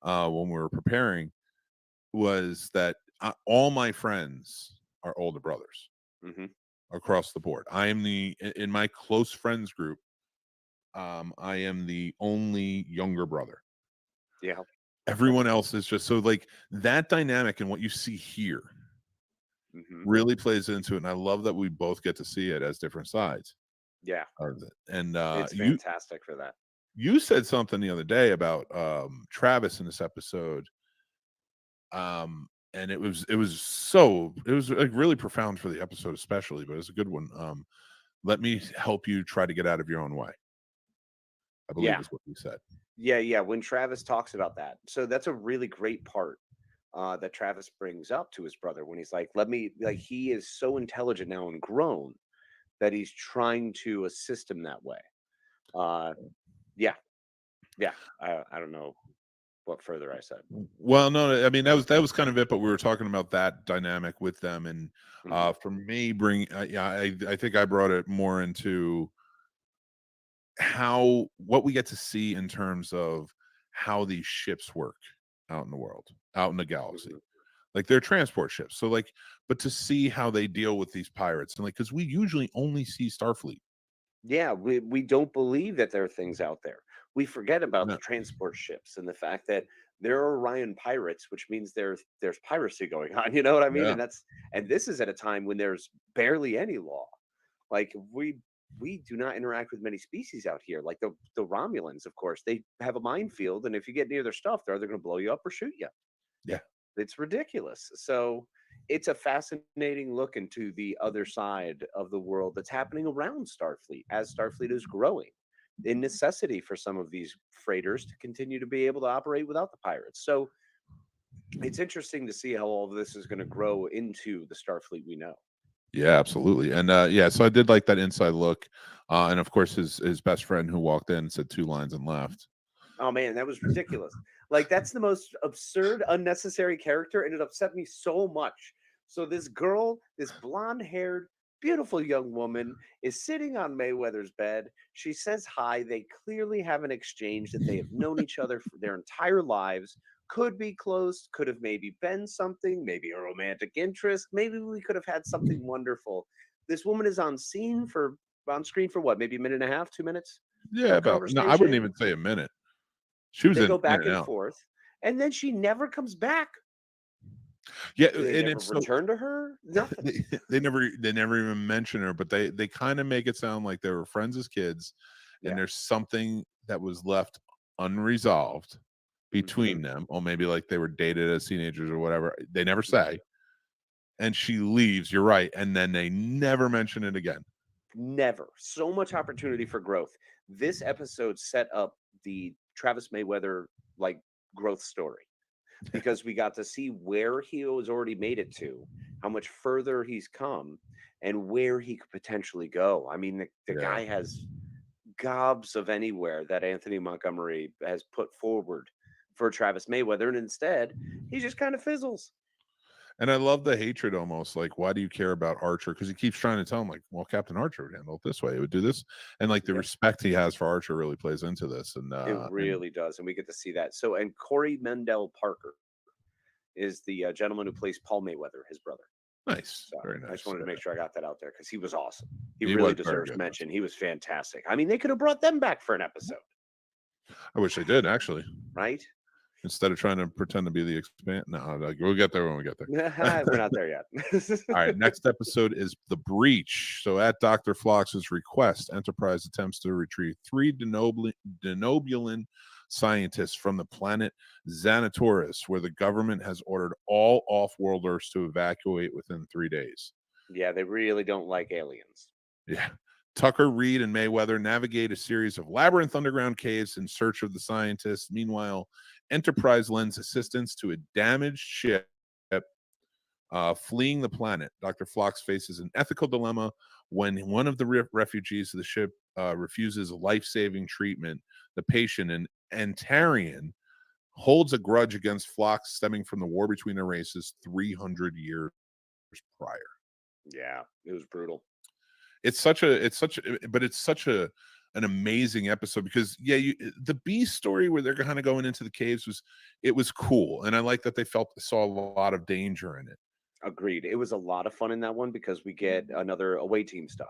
when we were preparing. Was that all my friends are older brothers across the board. I am in my close friends group. I am the only younger brother. Yeah. Everyone else is just so like that dynamic and what you see here really plays into it. And I love that we both get to see it as different sides. Yeah. And it's fantastic for that. You said something the other day about Travis in this episode. And it was like really profound for the episode, especially, but it's a good one. Let me help you try to get out of your own way. I believe is what you said. Yeah. When Travis talks about that, so that's a really great part that Travis brings up to his brother when he's like, he is so intelligent now and grown that he's trying to assist him that way. Yeah. I don't know what further I said. Well, no, I mean that was kind of it, but we were talking about that dynamic with them, and for me, I think I brought it more into what we get to see in terms of how these ships work out in the world, out in the galaxy. Like they're transport ships. So like, but to see how they deal with these pirates and like, because we usually only see Starfleet. Yeah, we don't believe that there are things out there. We forget about the transport ships and the fact that there are Orion pirates, which means there's piracy going on. You know what I mean? Yeah. And this is at a time when there's barely any law. Like we do not interact with many species out here. Like the Romulans, of course, they have a minefield, and if you get near their stuff, they're either going to blow you up or shoot you. Yeah, it's ridiculous. So it's a fascinating look into the other side of the world that's happening around Starfleet as Starfleet is growing, in necessity for some of these freighters to continue to be able to operate without the pirates. So it's interesting to see how all of this is going to grow into the Starfleet we know. Yeah, absolutely. And yeah, so I did like that inside look. And of course his best friend who walked in said two lines and left. Oh man, that was ridiculous. Like that's the most absurd, unnecessary character, and it upset me so much. So this girl, this blonde-haired, beautiful young woman, is sitting on Mayweather's bed. She says hi. They clearly have an exchange that they have known each other for their entire lives. Could be close, could have maybe been something, maybe a romantic interest. Maybe we could have had something wonderful. This woman is on screen for what, maybe a minute and a half, 2 minutes Yeah, of about no, I wouldn't conversation. even say a minute. She was They go in back and and out. forth, and then she never comes back. Yeah, They and never it's so return to her. Nothing. they never even mention her, but they kind of make it sound like they were friends as kids, and Yeah. there's something that was left unresolved Mhm. between them, or maybe like they were dated as teenagers or whatever. They never Yeah. say, and she leaves. You're right, and then they never mention it again. Never. So much opportunity for growth. This episode set up the Travis Mayweather like growth story because we got to see where he has already made it to, how much further he's come, and where he could potentially go. I mean, the Yeah. guy has gobs of anywhere that Anthony Montgomery has put forward for Travis Mayweather, and instead he just kind of fizzles. And I love the hatred almost. Like, why do you care about Archer? Because he keeps trying to tell him, like, well, Captain Archer would handle it this way. It would do this. And like the Yep, respect he has for Archer really plays into this. it And really does, and we get to see that. So, and Corey Mendel Parker is the gentleman who plays Paul Mayweather, his brother. nice. So Very I just nice. wanted to make sure I got that out there because he was awesome. He He really was very deserves good. mention. He was fantastic. I mean, they could have brought them back for an episode, I wish they did actually. right? Instead of trying to pretend to be the expand. No, like, we'll get there when we get there. We're not there yet. All right, next episode is The Breach. So, at Dr. Phlox's request, Enterprise attempts to retrieve three Denobulan scientists from the planet Xanatoris, where the government has ordered all off-worlders to evacuate within 3 days. Yeah, they really don't like aliens. Yeah. Tucker, Reed, and Mayweather navigate a series of labyrinth underground caves in search of the scientists. Meanwhile, Enterprise lends assistance to a damaged ship fleeing the planet. Dr. Phlox faces an ethical dilemma when one of the refugees of the ship refuses life-saving treatment. The patient, an Antarian, holds a grudge against Phlox stemming from the war between the races 300 years prior. Yeah, it was brutal. It's such a an amazing episode because yeah, the B story where they're kind of going into the caves was cool, and I like that they saw a lot of danger in it. Agreed. It was a lot of fun in that one because we get another away team stuff.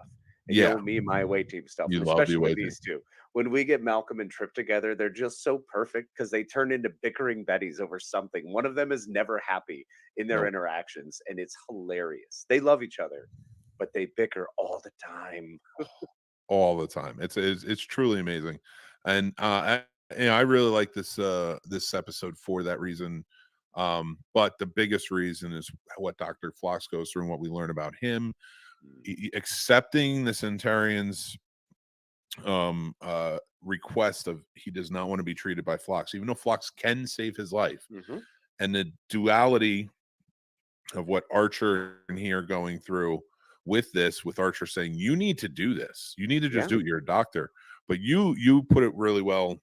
And you Yeah, know me and my away team stuff, you and love the especially away with team. these two. When we get Malcolm and Trip together, they're just so perfect because they turn into bickering Bettys over something. One of them is never happy in their Nope. interactions, and it's hilarious. They love each other, but they bicker all the time. All the time. It's truly amazing, and I really like this episode for that reason. But the biggest reason is what Dr. Phlox goes through and what we learn about him. Accepting the Centurions request of he does not want to be treated by Phlox, even though Phlox can save his life. Mm-hmm. And the duality of what Archer and he are going through with this, with Archer saying, you need to do this. You need to just Yeah. do it. You're a doctor. But you put it really well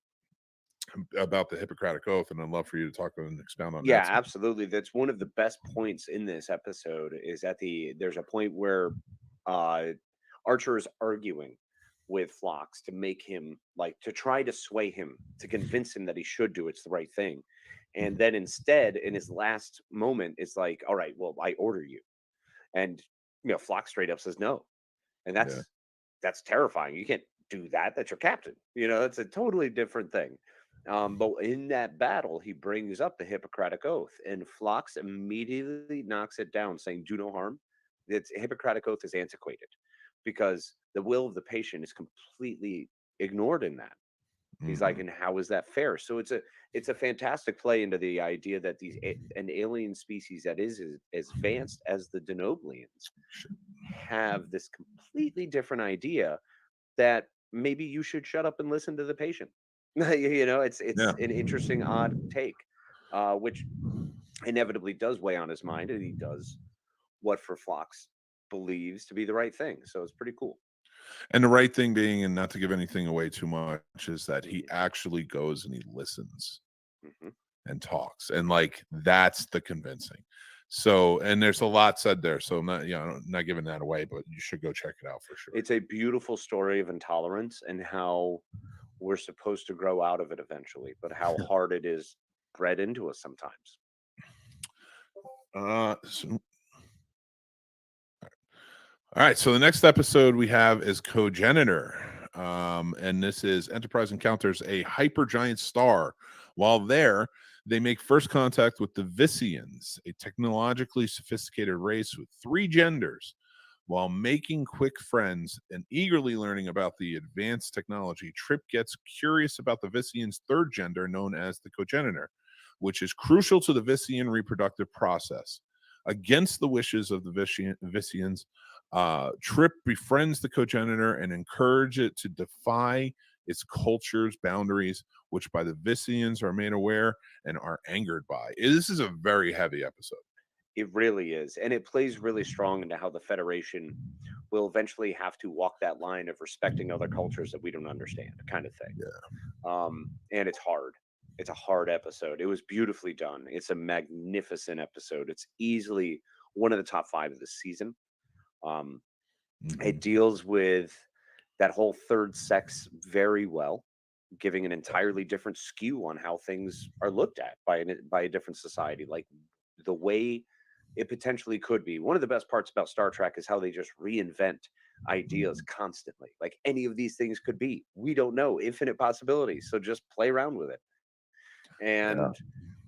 about the Hippocratic Oath, and I'd love for you to talk and expound on Yeah, that. absolutely. That's one of the best points in this episode is there's a point where uh Archer is arguing with Phlox to make him like to try to sway him to convince him that he should do it's the right thing. And then instead in his last moment it's like, all right, well, I order you. And Phlox straight up says no. And Yeah. that's terrifying. You can't do that. That's your captain. It's a totally different thing. But in that battle, he brings up the Hippocratic Oath, and Phlox immediately knocks it down, saying, "Do no harm." It's Hippocratic Oath is antiquated because the will of the patient is completely ignored in that. He's like, Mhm. and how is that fair? So it's a fantastic play into the idea that an alien species that is as advanced as the Denoblians have this completely different idea that maybe you should shut up and listen to the patient. It's Yeah. an interesting, odd take, which inevitably does weigh on his mind, and he does what for Phlox believes to be the right thing. So it's pretty cool. And the right thing being, and not to give anything away too much, is that he actually goes and he listens and talks, and like that's the convincing. So, and there's a lot said there, so I'm not, not giving that away, but you should go check it out for sure. It's a beautiful story of intolerance and how we're supposed to grow out of it eventually, but how hard it is bred into us sometimes. All right, so the next episode we have is Cogenitor, and this is Enterprise encounters a hypergiant star. While there, they make first contact with the Vissians, a technologically sophisticated race with 3 genders. While making quick friends and eagerly learning about the advanced technology, Trip gets curious about the Vissians' 3rd gender, known as the Cogenitor, which is crucial to the Vissian reproductive process. Against the wishes of the Vissians, Trip befriends the Cogenitor and encourages it to defy its culture's boundaries, which by the Vissians are made aware and are angered by. This is a very heavy episode. It really is. And it plays really strong into how the Federation will eventually have to walk that line of respecting other cultures that we don't understand, kind of thing. Yeah. And it's hard. It's a hard episode. It was beautifully done. It's a magnificent episode. It's easily one of the top 5 of the season. It deals with that whole third sex very well, giving an entirely different skew on how things are looked at by a different society, like the way it potentially could be. One of the best parts about Star Trek is how they just reinvent ideas constantly. Like any of these things could be. We don't know, infinite possibilities. So just play around with it. And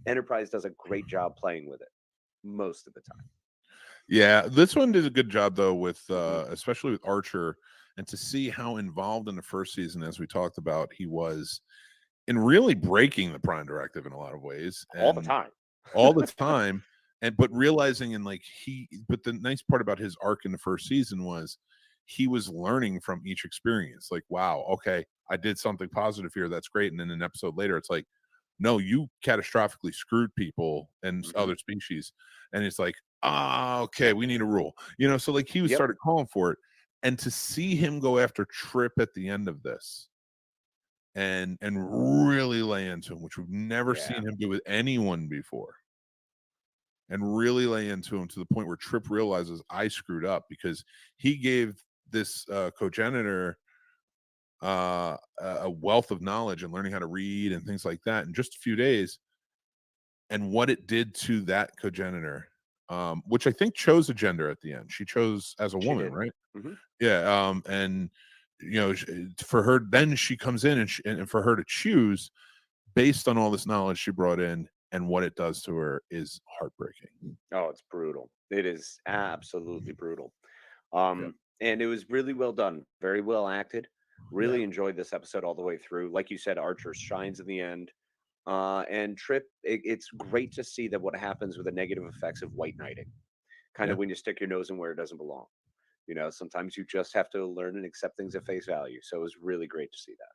Enterprise does a great job playing with it most of the time. Yeah, this one did a good job though with especially with Archer, and to see how involved in the first season, as we talked about, he was in really breaking the Prime Directive in a lot of ways. All the time. All the time. But realizing, and like but the nice part about his arc in the first season was he was learning from each experience. Like, wow, okay, I did something positive here. That's great. And then an episode later, it's like, no, you catastrophically screwed people and other species. And it's like, okay, we need a rule. So like he started calling for it. And to see him go after Trip at the end of this and really lay into him, which we've never seen him do with anyone before. And really lay into him to the point where Trip realizes I screwed up, because he gave this Cogenitor a wealth of knowledge and learning how to read and things like that in just a few days. And what it did to that Cogenitor, which I think chose a gender at the end. She chose as a woman, right? Yeah. And for her, then she comes in and for her to choose based on all this knowledge she brought in, and what it does to her is heartbreaking. Oh, it's brutal. It is absolutely brutal. And it was really well done, very well acted. Really enjoyed this episode all the way through. Like you said, Archer shines in the end. And Trip, it's great to see that what happens with the negative effects of white knighting, kind of when you stick your nose in where it doesn't belong. Sometimes you just have to learn and accept things at face value. So it was really great to see that.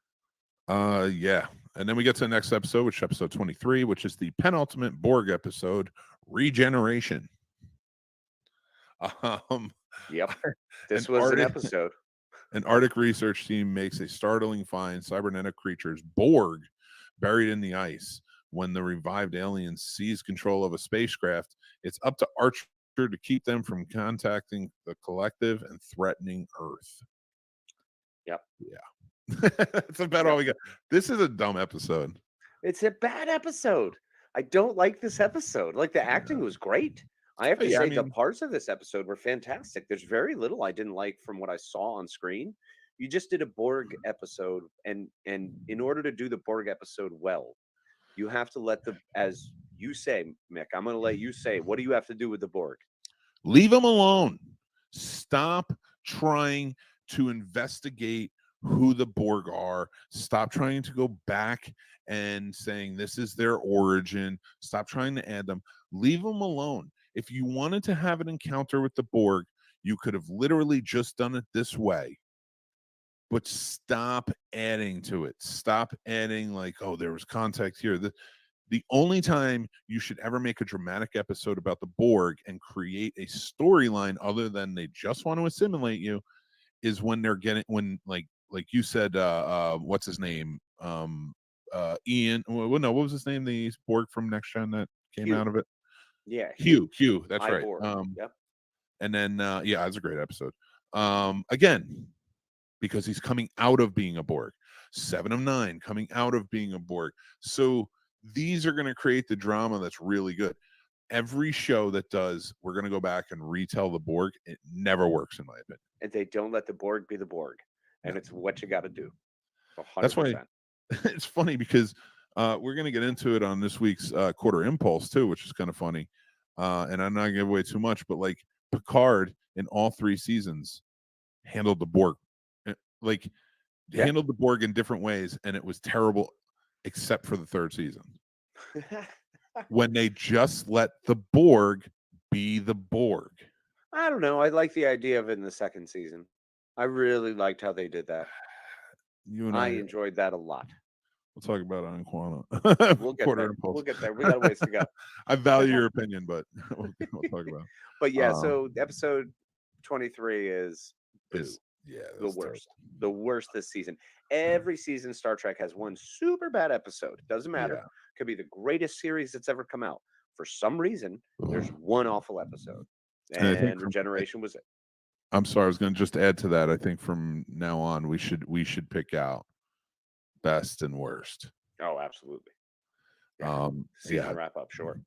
And then we get to the next episode, which is episode 23, which is the penultimate Borg episode, Regeneration. This was an episode. An Arctic research team makes a startling find: cybernetic creatures, Borg, buried in the ice. When the revived alien seize control of a spacecraft, it's up to Archer to keep them from contacting the collective and threatening Earth. Yeah. That's about all we got. This is a dumb episode. It's a bad episode. I don't like this episode. Like, the acting was great. I have to say, the parts of this episode were fantastic. There's very little I didn't like from what I saw on screen. You just did a Borg episode, and in order to do the Borg episode well, you have to let as you say, Mick, I'm going to let you say, what do you have to do with the Borg? Leave them alone. Stop trying to investigate who the Borg are. Stop trying to go back and saying this is their origin. Stop trying to add them. Leave them alone. If you wanted to have an encounter with the Borg, you could have literally just done it this way. But stop adding to it. Stop adding like, oh, there was contact here. The only time you should ever make a dramatic episode about the Borg and create a storyline other than they just want to assimilate you is when they're getting like you said, what's his name? Ian. Well, no, what was his name? The Borg from Next Gen that came Hugh. out of it. Yeah, Hugh. That's My right. Borg. Yep. And then yeah, that's a great episode. Again, because he's coming out of being a Borg. 7 of 9 coming out of being a Borg. So these are going to create the drama that's really good. Every show that does, we're going to go back and retell the Borg. It never works, in my opinion. And they don't let the Borg be the Borg, and it's what you got to do. 100%. That's why it's funny because we're going to get into it on this week's Quarter Impulse too, which is kind of funny. And I'm not going to give away too much, but like Picard in all 3 seasons handled the Borg, handled the Borg in different ways, and it was terrible, except for the 3rd season when they just let the Borg be the Borg. I don't know. I like the idea of it in the 2nd season. I really liked how they did that. You and I enjoyed that a lot. We'll talk about it on Quanta. We'll get there. We'll get there. We got a ways to go. I value your opinion, but we'll talk about it. But yeah, so episode 23 is the worst. Terrible. The worst this season. Every season, Star Trek has one super bad episode. Doesn't matter. Yeah. Could be the greatest series that's ever come out. For some reason, there's one awful episode. And Regeneration was it. I'm sorry, I was going to just add to that. I think from now on, we should pick out best and worst. Oh, absolutely. Yeah. Wrap up, sure.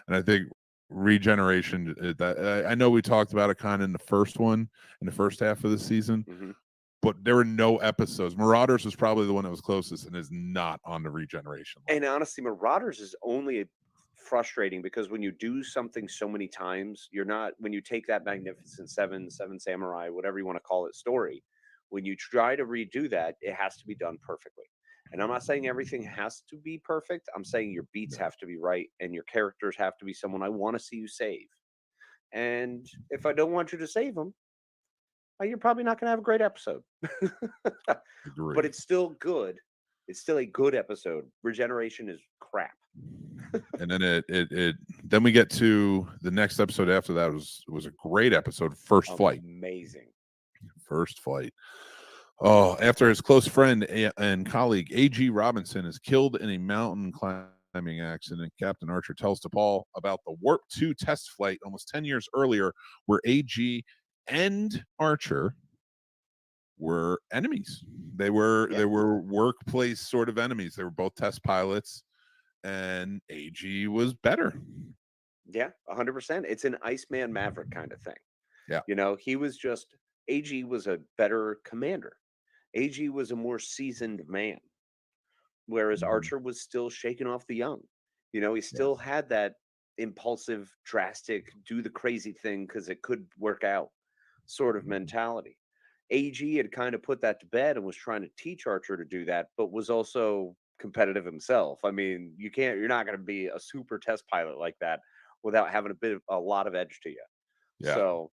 And I think Regeneration, that I know we talked about it kind of in the first half of the season, but there were no episodes. Marauders was probably the one that was closest and is not on the Regeneration line. And honestly, Marauders is only frustrating because when you do something so many times, when you take that Magnificent Seven Samurai, whatever you want to call it, story, when you try to redo that, it has to be done perfectly. And I'm not saying everything has to be perfect. I'm saying your beats have to be right and your characters have to be someone I want to see you save. And if I don't want you to save them, you're probably not going to have a great episode. But it's still good. It's still a good episode. Regeneration is crap. And then then we get to the next episode after that was a great episode. First Flight. Amazing. First Flight. Oh, after his close friend and colleague A.G. Robinson is killed in a mountain climbing accident, Captain Archer tells T'Pol about the Warp 2 test flight almost 10 years earlier, where A.G. and Archer were enemies. They were workplace sort of enemies. They were both test pilots, and AG was better. Yeah, 100%. It's an Iceman Maverick kind of thing. Yeah. AG was a better commander. AG was a more seasoned man, whereas Archer was still shaking off the young. He still had that impulsive, drastic, do the crazy thing because it could work out sort of mentality. AG had kind of put that to bed and was trying to teach Archer to do that, but was also competitive himself. I mean, you're not going to be a super test pilot like that without having a lot of edge to you. Yeah. So,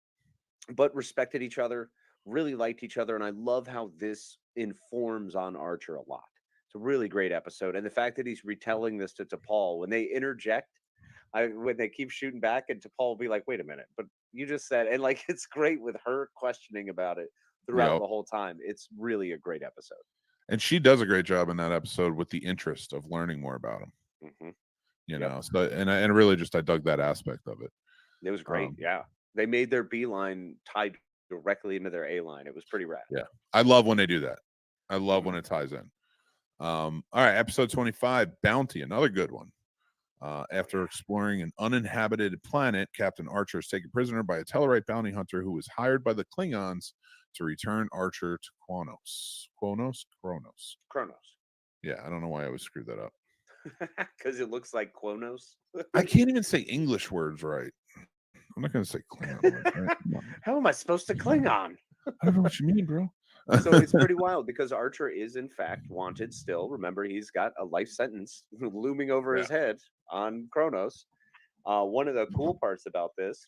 but respected each other, really liked each other, and I love how this informs on Archer a lot. It's a really great episode, and the fact that he's retelling this to T'Pol when they interject, when they keep shooting back, and T'Pol will be like, "Wait a minute," but you just said, and like it's great with her questioning about it throughout the whole time. It's really a great episode, and she does a great job in that episode with the interest of learning more about him. So and I really I dug that aspect of it. It was great. They made their B line tied directly into their A line. It was pretty rad. Yeah, I love when they do that. I love when it ties in. All right, episode 25, Bounty, another good one. After exploring an uninhabited planet, Captain Archer is taken prisoner by a Tellarite bounty hunter who was hired by the Klingons to return Archer to Kronos. Yeah, I don't know why I would screw that up. Because it looks like Kronos. I can't even say English words right. I'm not going to say Klingon. Right? How am I supposed to Klingon? I don't know what you mean, bro. So it's pretty wild because Archer is in fact wanted still. Remember, he's got a life sentence looming over his head on Kronos. One of the cool parts about this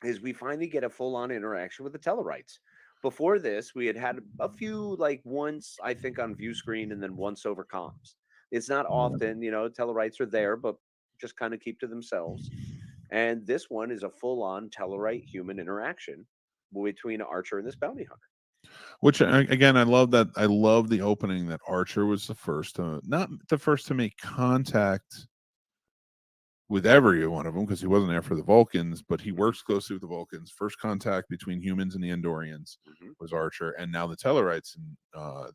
is we finally get a full-on interaction with the Tellarites. Before this, we had a few, like once, I think, on view screen and then once over comms. It's not often, Tellarites are there, but just kind of keep to themselves. And this one is a full-on Tellarite human interaction between Archer and this bounty hunter. Which again, I love that. I love the opening that Archer was the first to, not the first to make contact with every one of them, because he wasn't there for the Vulcans, but he works closely with the Vulcans. First contact between humans and the Andorians was Archer, and now the Tellarites and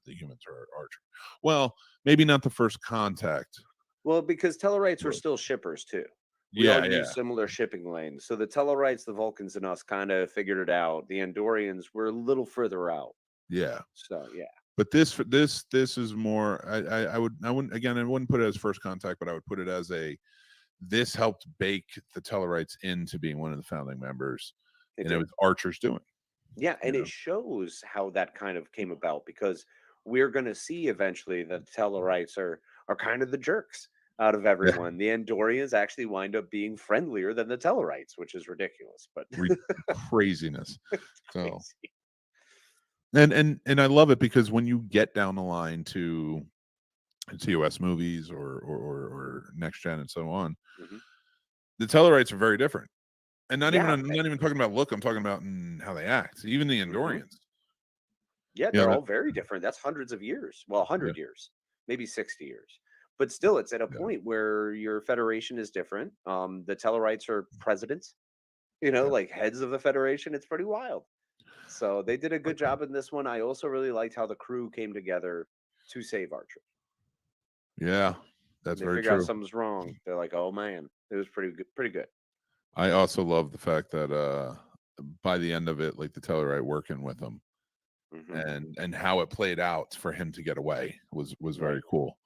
the humans are Archer. Well, maybe not the first contact. Well, because Tellarites were still shippers too. We Yeah, all yeah. use similar shipping lanes. So the Tellarites, the Vulcans, and us kind of figured it out. The Andorians were a little further out. Yeah. So yeah. But this is more. I wouldn't put it as first contact, but I would put it as this helped bake the Tellarites into being one of the founding members, and it was Archer's doing. Yeah, and it shows how that kind of came about, because we're going to see eventually that the Tellarites are kind of the jerks out of everyone. The Andorians actually wind up being friendlier than the Tellarites, which is ridiculous, but craziness. So, crazy. and I love it, because when you get down the line to U.S. movies or Next Gen and so on, the Tellarites are very different. And I'm not even talking about look. I'm talking about in how they act. Even the Andorians. Yeah, they're all very different. That's hundreds of years. Well, 100 years, maybe 60 years. But still, it's at a point where your Federation is different. The Tellarites are presidents, like heads of the Federation. It's pretty wild. So they did a good job in this one. I also really liked how the crew came together to save Archer. Yeah, that's they very figure true. out something's wrong. They're like, oh man, it was pretty good. Pretty good. I also love the fact that by the end of it, like the Tellarite working with him, and how it played out for him to get away was very cool.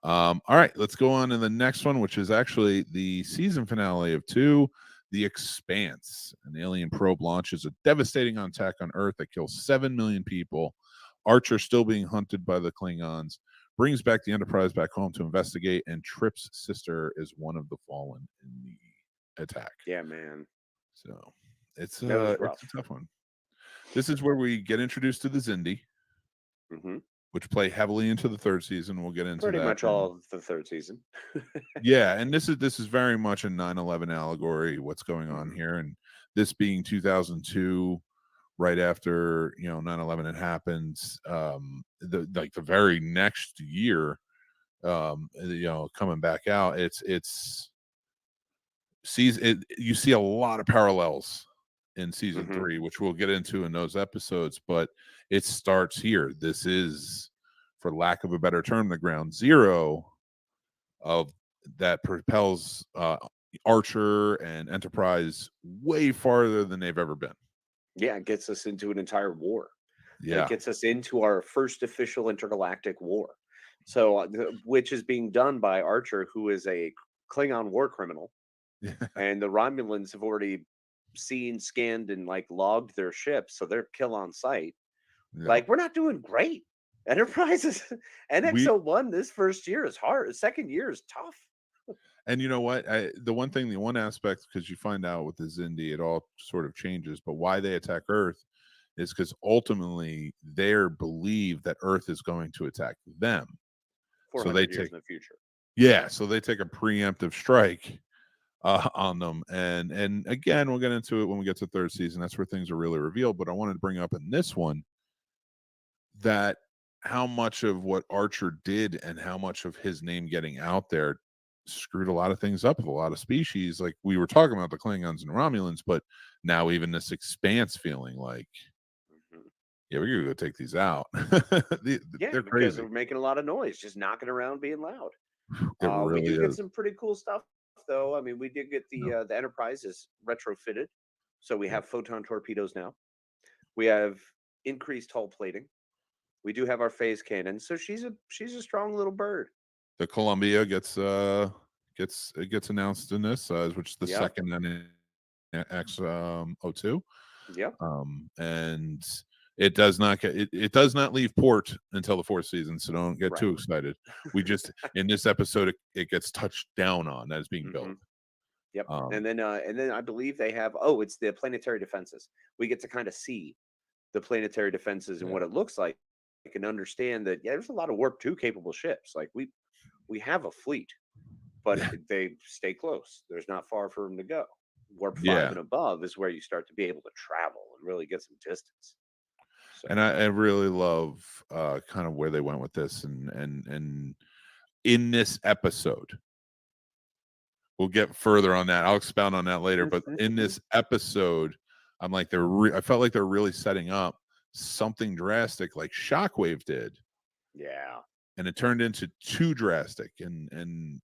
All right, let's go on to the next one, which is actually the season finale of 2, The Expanse. An alien probe launches a devastating attack on Earth that kills 7 million people. Archer, still being hunted by the Klingons, brings back the Enterprise back home to investigate, and Trip's sister is one of the fallen in the attack. Yeah, man. So it's a tough one. This is where we get introduced to the Xindi, which play heavily into the 3rd season. We'll get into pretty that much all of the 3rd season. Yeah, and this is very much a 9/11 allegory. What's going on here, and this being 2002, right after 9/11 had happened. The very next year, coming back out, you see a lot of parallels in season 3, which we'll get into in those episodes, but it starts here. This is, for lack of a better term, the ground zero of that propels Archer and Enterprise way farther than they've ever been. Yeah, it gets us into an entire war. Yeah, and it gets us into our first official intergalactic war. So, which is being done by Archer, who is a Klingon war criminal, and the Romulans have already seen, scanned, and logged their ships, so they're kill on sight. Like, we're not doing great. Enterprise is NX-01 this first year is hard. The second year is tough. And you know what? The one aspect, because you find out with the Xindi, it all sort of changes. But why they attack Earth is because ultimately they believe that Earth is going to attack them. 400 years in the future. Yeah, so they take a preemptive strike on them. And again, we'll get into it when we get to 3rd season. That's where things are really revealed. But I wanted to bring up in this one that how much of what Archer did and how much of his name getting out there screwed a lot of things up with a lot of species. Like we were talking about the Klingons and Romulans, but now even this expanse feeling like, yeah, we're gonna go take these out. They're crazy. Because they're making a lot of noise, just knocking around, being loud. It really we do is. get some pretty cool stuff, though. I mean, we did get the Enterprise is retrofitted, so we have photon torpedoes now. We have increased hull plating. We do have our phase cannon, so she's a strong little bird. The Columbia gets announced in this, which is the second NX-02. Yep. And it does not leave port until the 4th season, so don't get too excited. We just in this episode it gets touched down on that is being built. Yep. And then I believe they have it's the planetary defenses. We get to kind of see the planetary defenses and what it looks like. I can understand that there's a lot of warp 2 capable ships. Like we have a fleet, but they stay close. There's not far for them to go. Warp 5 Yeah. and above is where you start to be able to travel and really get some distance. So, And I really love kind of where they went with this, and in this episode, we'll get further on that. I'll expound on that later. But in this episode, I'm like I felt like they're really setting up something drastic, like Shockwave did, yeah. and it turned into too drastic. And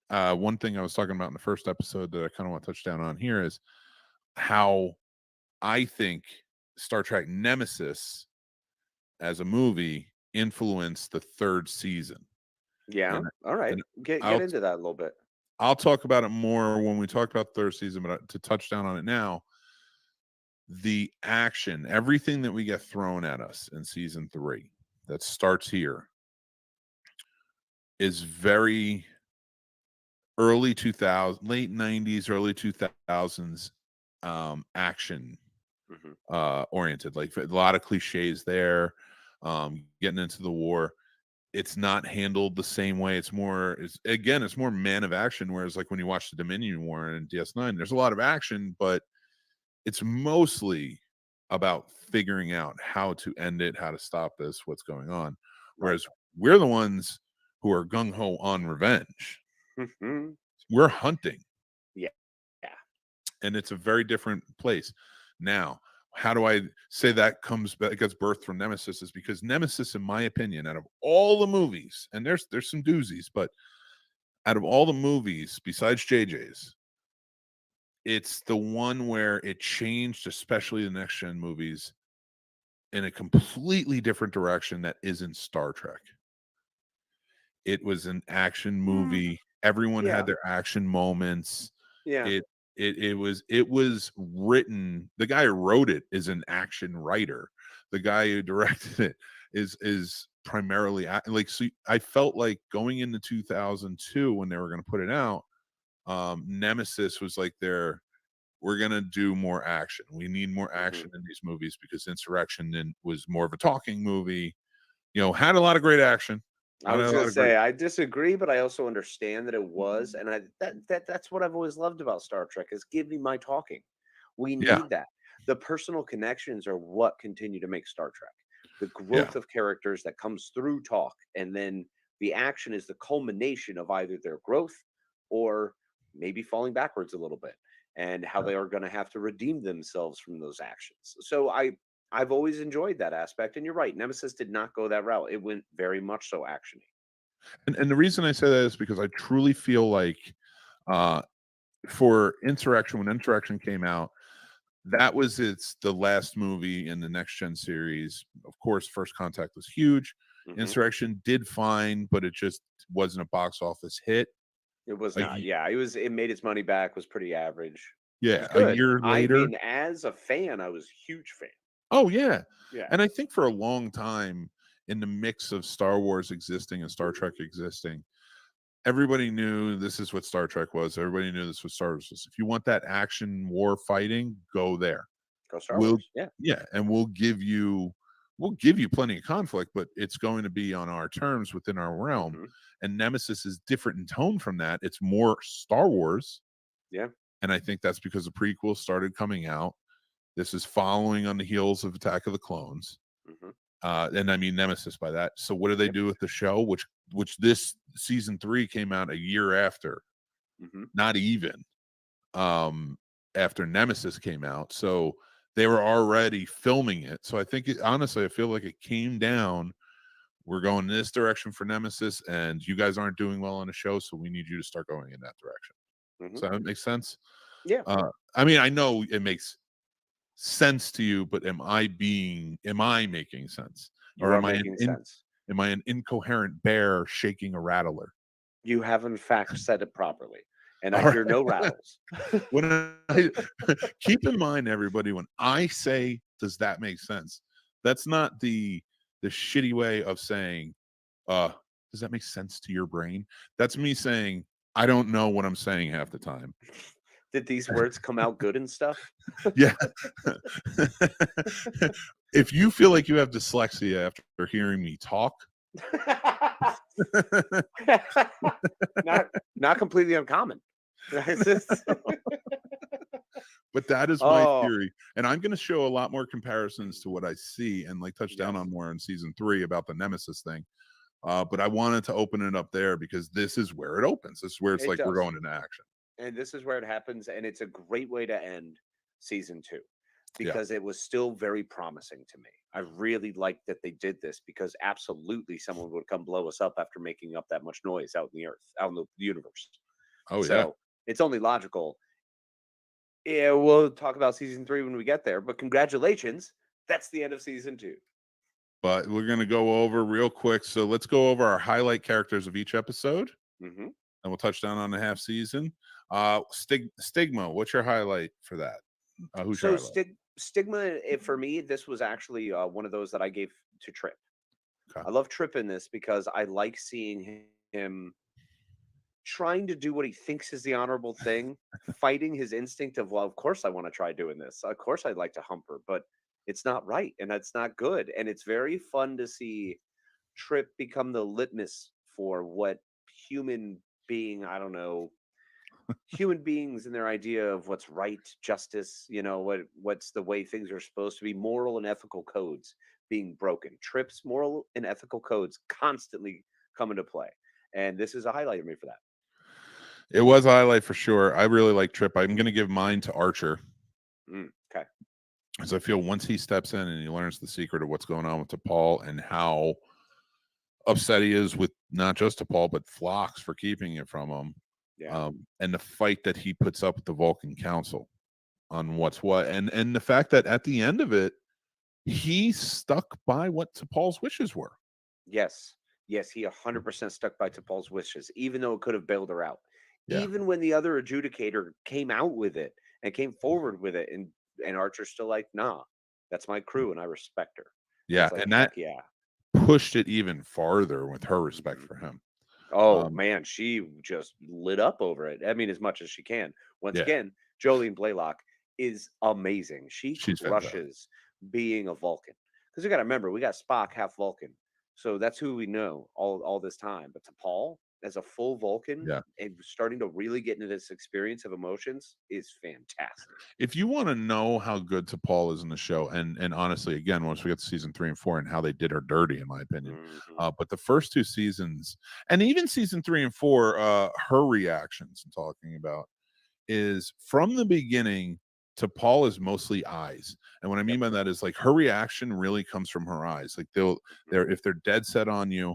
one thing I was talking about in the first episode that I kind of want to touch down on here is how I think Star Trek Nemesis as a movie influenced the third season. Yeah. And, All right. and Get I'll, into that a little bit. I'll talk about it more when we talk about the third season, but to touch down on it now, the action, everything that we get thrown at us in season 3 that starts here is very early 2000s, late 90s, early 2000s action oriented, like a lot of cliches there. Getting into the war, it's not handled the same way. It's more man of action, whereas like when you watch the Dominion War and DS9, there's a lot of action, but it's mostly about figuring out how to end it, how to stop this, what's going on. Whereas we're the ones who are gung-ho on revenge. We're hunting. Yeah. And it's a very different place. Now, how do I say that gets birthed from Nemesis? Is because Nemesis, in my opinion, out of all the movies, and there's some doozies, but out of all the movies besides JJ's, it's the one where it changed, especially the next gen movies, in a completely different direction that isn't Star Trek. It was an action movie. Everyone had their action moments. Yeah. It was written. The guy who wrote it is an action writer. The guy who directed it is primarily like. So I felt like going into 2002 when they were going to put it out, Nemesis was like we're going to do more action. We need more action in these movies because Insurrection then was more of a talking movie. Had a lot of great action. I was going to say, I disagree, but I also understand that it was, and that's what I've always loved about Star Trek is give me my talking. We need that. The personal connections are what continue to make Star Trek. The growth of characters that comes through talk, and then the action is the culmination of either their growth or maybe falling backwards a little bit, and how they are going to have to redeem themselves from those actions. So I've always enjoyed that aspect, and you're right. Nemesis did not go that route. It went very much so actiony. And the reason I say that is because I truly feel like for Insurrection, when Insurrection came out, that was the last movie in the Next Gen series. Of course, First Contact was huge. Insurrection did fine, but it just wasn't a box office hit. It was not. Yeah, it made its money back. Was pretty average. Yeah, a year later. I mean, as a fan, I was a huge fan. Oh yeah. Yeah. And I think for a long time, in the mix of Star Wars existing and Star Trek existing, everybody knew this is what Star Trek was. Everybody knew this was Star Wars. If you want that action war fighting, go there. Go Star Wars. Yeah, and we'll give you plenty of conflict, but it's going to be on our terms within our realm. And Nemesis is different in tone from that. It's more Star Wars. Yeah. And I think that's because the prequels started coming out. This is following on the heels of Attack of the Clones. And I mean Nemesis by that. So what do they do with the show? Which this season 3 came out a year after. Not even after Nemesis came out. So they were already filming it. So I think honestly, I feel like it came down. We're going this direction for Nemesis, and you guys aren't doing well on the show, so we need you to start going in that direction. So that makes sense. Yeah. I mean, I know it makes sense to you, but am I making sense? Or am I an incoherent bear shaking a rattler? You have in fact said it properly, and I hear no rattles. When keep in mind, everybody, when I say, does that make sense? That's not the shitty way of saying, does that make sense to your brain? That's me saying, I don't know what I'm saying half the time. Did these words come out good and stuff? Yeah. If you feel like you have dyslexia after hearing me talk, not completely uncommon. It's just- But that is my Oh. theory, and I'm going to show a lot more comparisons to what I see and like touch down Yes. on more in season 3 about the Nemesis thing. But I wanted to open it up there because this is where it opens. This is where it's It like we're does. going into action. And this is where it happens, and it's a great way to end season 2 Yeah. because it was still very promising to me. I really liked that they did this because absolutely someone would come blow us up after making up that much noise out in the earth, out in the universe. Oh yeah. So it's only logical. Yeah, we'll talk about season 3 when we get there, but congratulations. That's the end of season 2. But we're going to go over real quick. So let's go over our highlight characters of each episode, Mm-hmm. and we'll touch down on the half season. Stigma, what's your highlight for that? Who's your So highlight? Stigma, for me, this was actually one of those that I gave to Trip. Okay. I love Trip in this because I like seeing him trying to do what he thinks is the honorable thing, fighting his instinct of, well, of course I want to try doing this. Of course I'd like to hump her, but it's not right and that's not good. And it's very fun to see Trip become the litmus for what human being, I don't know, human beings and their idea of what's right, justice, what's the way things are supposed to be, moral and ethical codes being broken. Trip's moral and ethical codes constantly come into play. And this is a highlight of me for that. It was a highlight for sure. I really like Trip. I'm going to give mine to Archer. Okay. Because I feel once he steps in and he learns the secret of what's going on with T'Pol and how upset he is with not just T'Pol, but Phlox for keeping it from him. Yeah. And the fight that he puts up with the Vulcan Council on what's what. And the fact that at the end of it, he stuck by what T'Pol's wishes were. Yes. Yes, he 100% stuck by T'Pol's wishes, even though it could have bailed her out. Yeah. Even when the other adjudicator came out with it and came forward with it, and Archer's still like, nah, that's my crew and I respect her. Yeah. Like, And that yeah, pushed it even farther with her respect for him. Oh man, she just lit up over it. I mean, as much as she can. Once Yeah. again, Jolene Blaylock is amazing. She's fantastic. crushes being a Vulcan. Because you got to remember, we got Spock half Vulcan, so that's who we know all this time. But to Paul, as a full Vulcan, Yeah. and starting to really get into this experience of emotions is fantastic. If you want to know how good T'Pol is in the show, and honestly, again, once we get to season 3 and 4 and how they did her dirty, in my opinion, but the first 2 seasons, and even season 3 and 4, her reactions I'm talking about is from the beginning. T'Pol is mostly eyes, and what I mean by that is like her reaction really comes from her eyes. Like if they're dead set on you,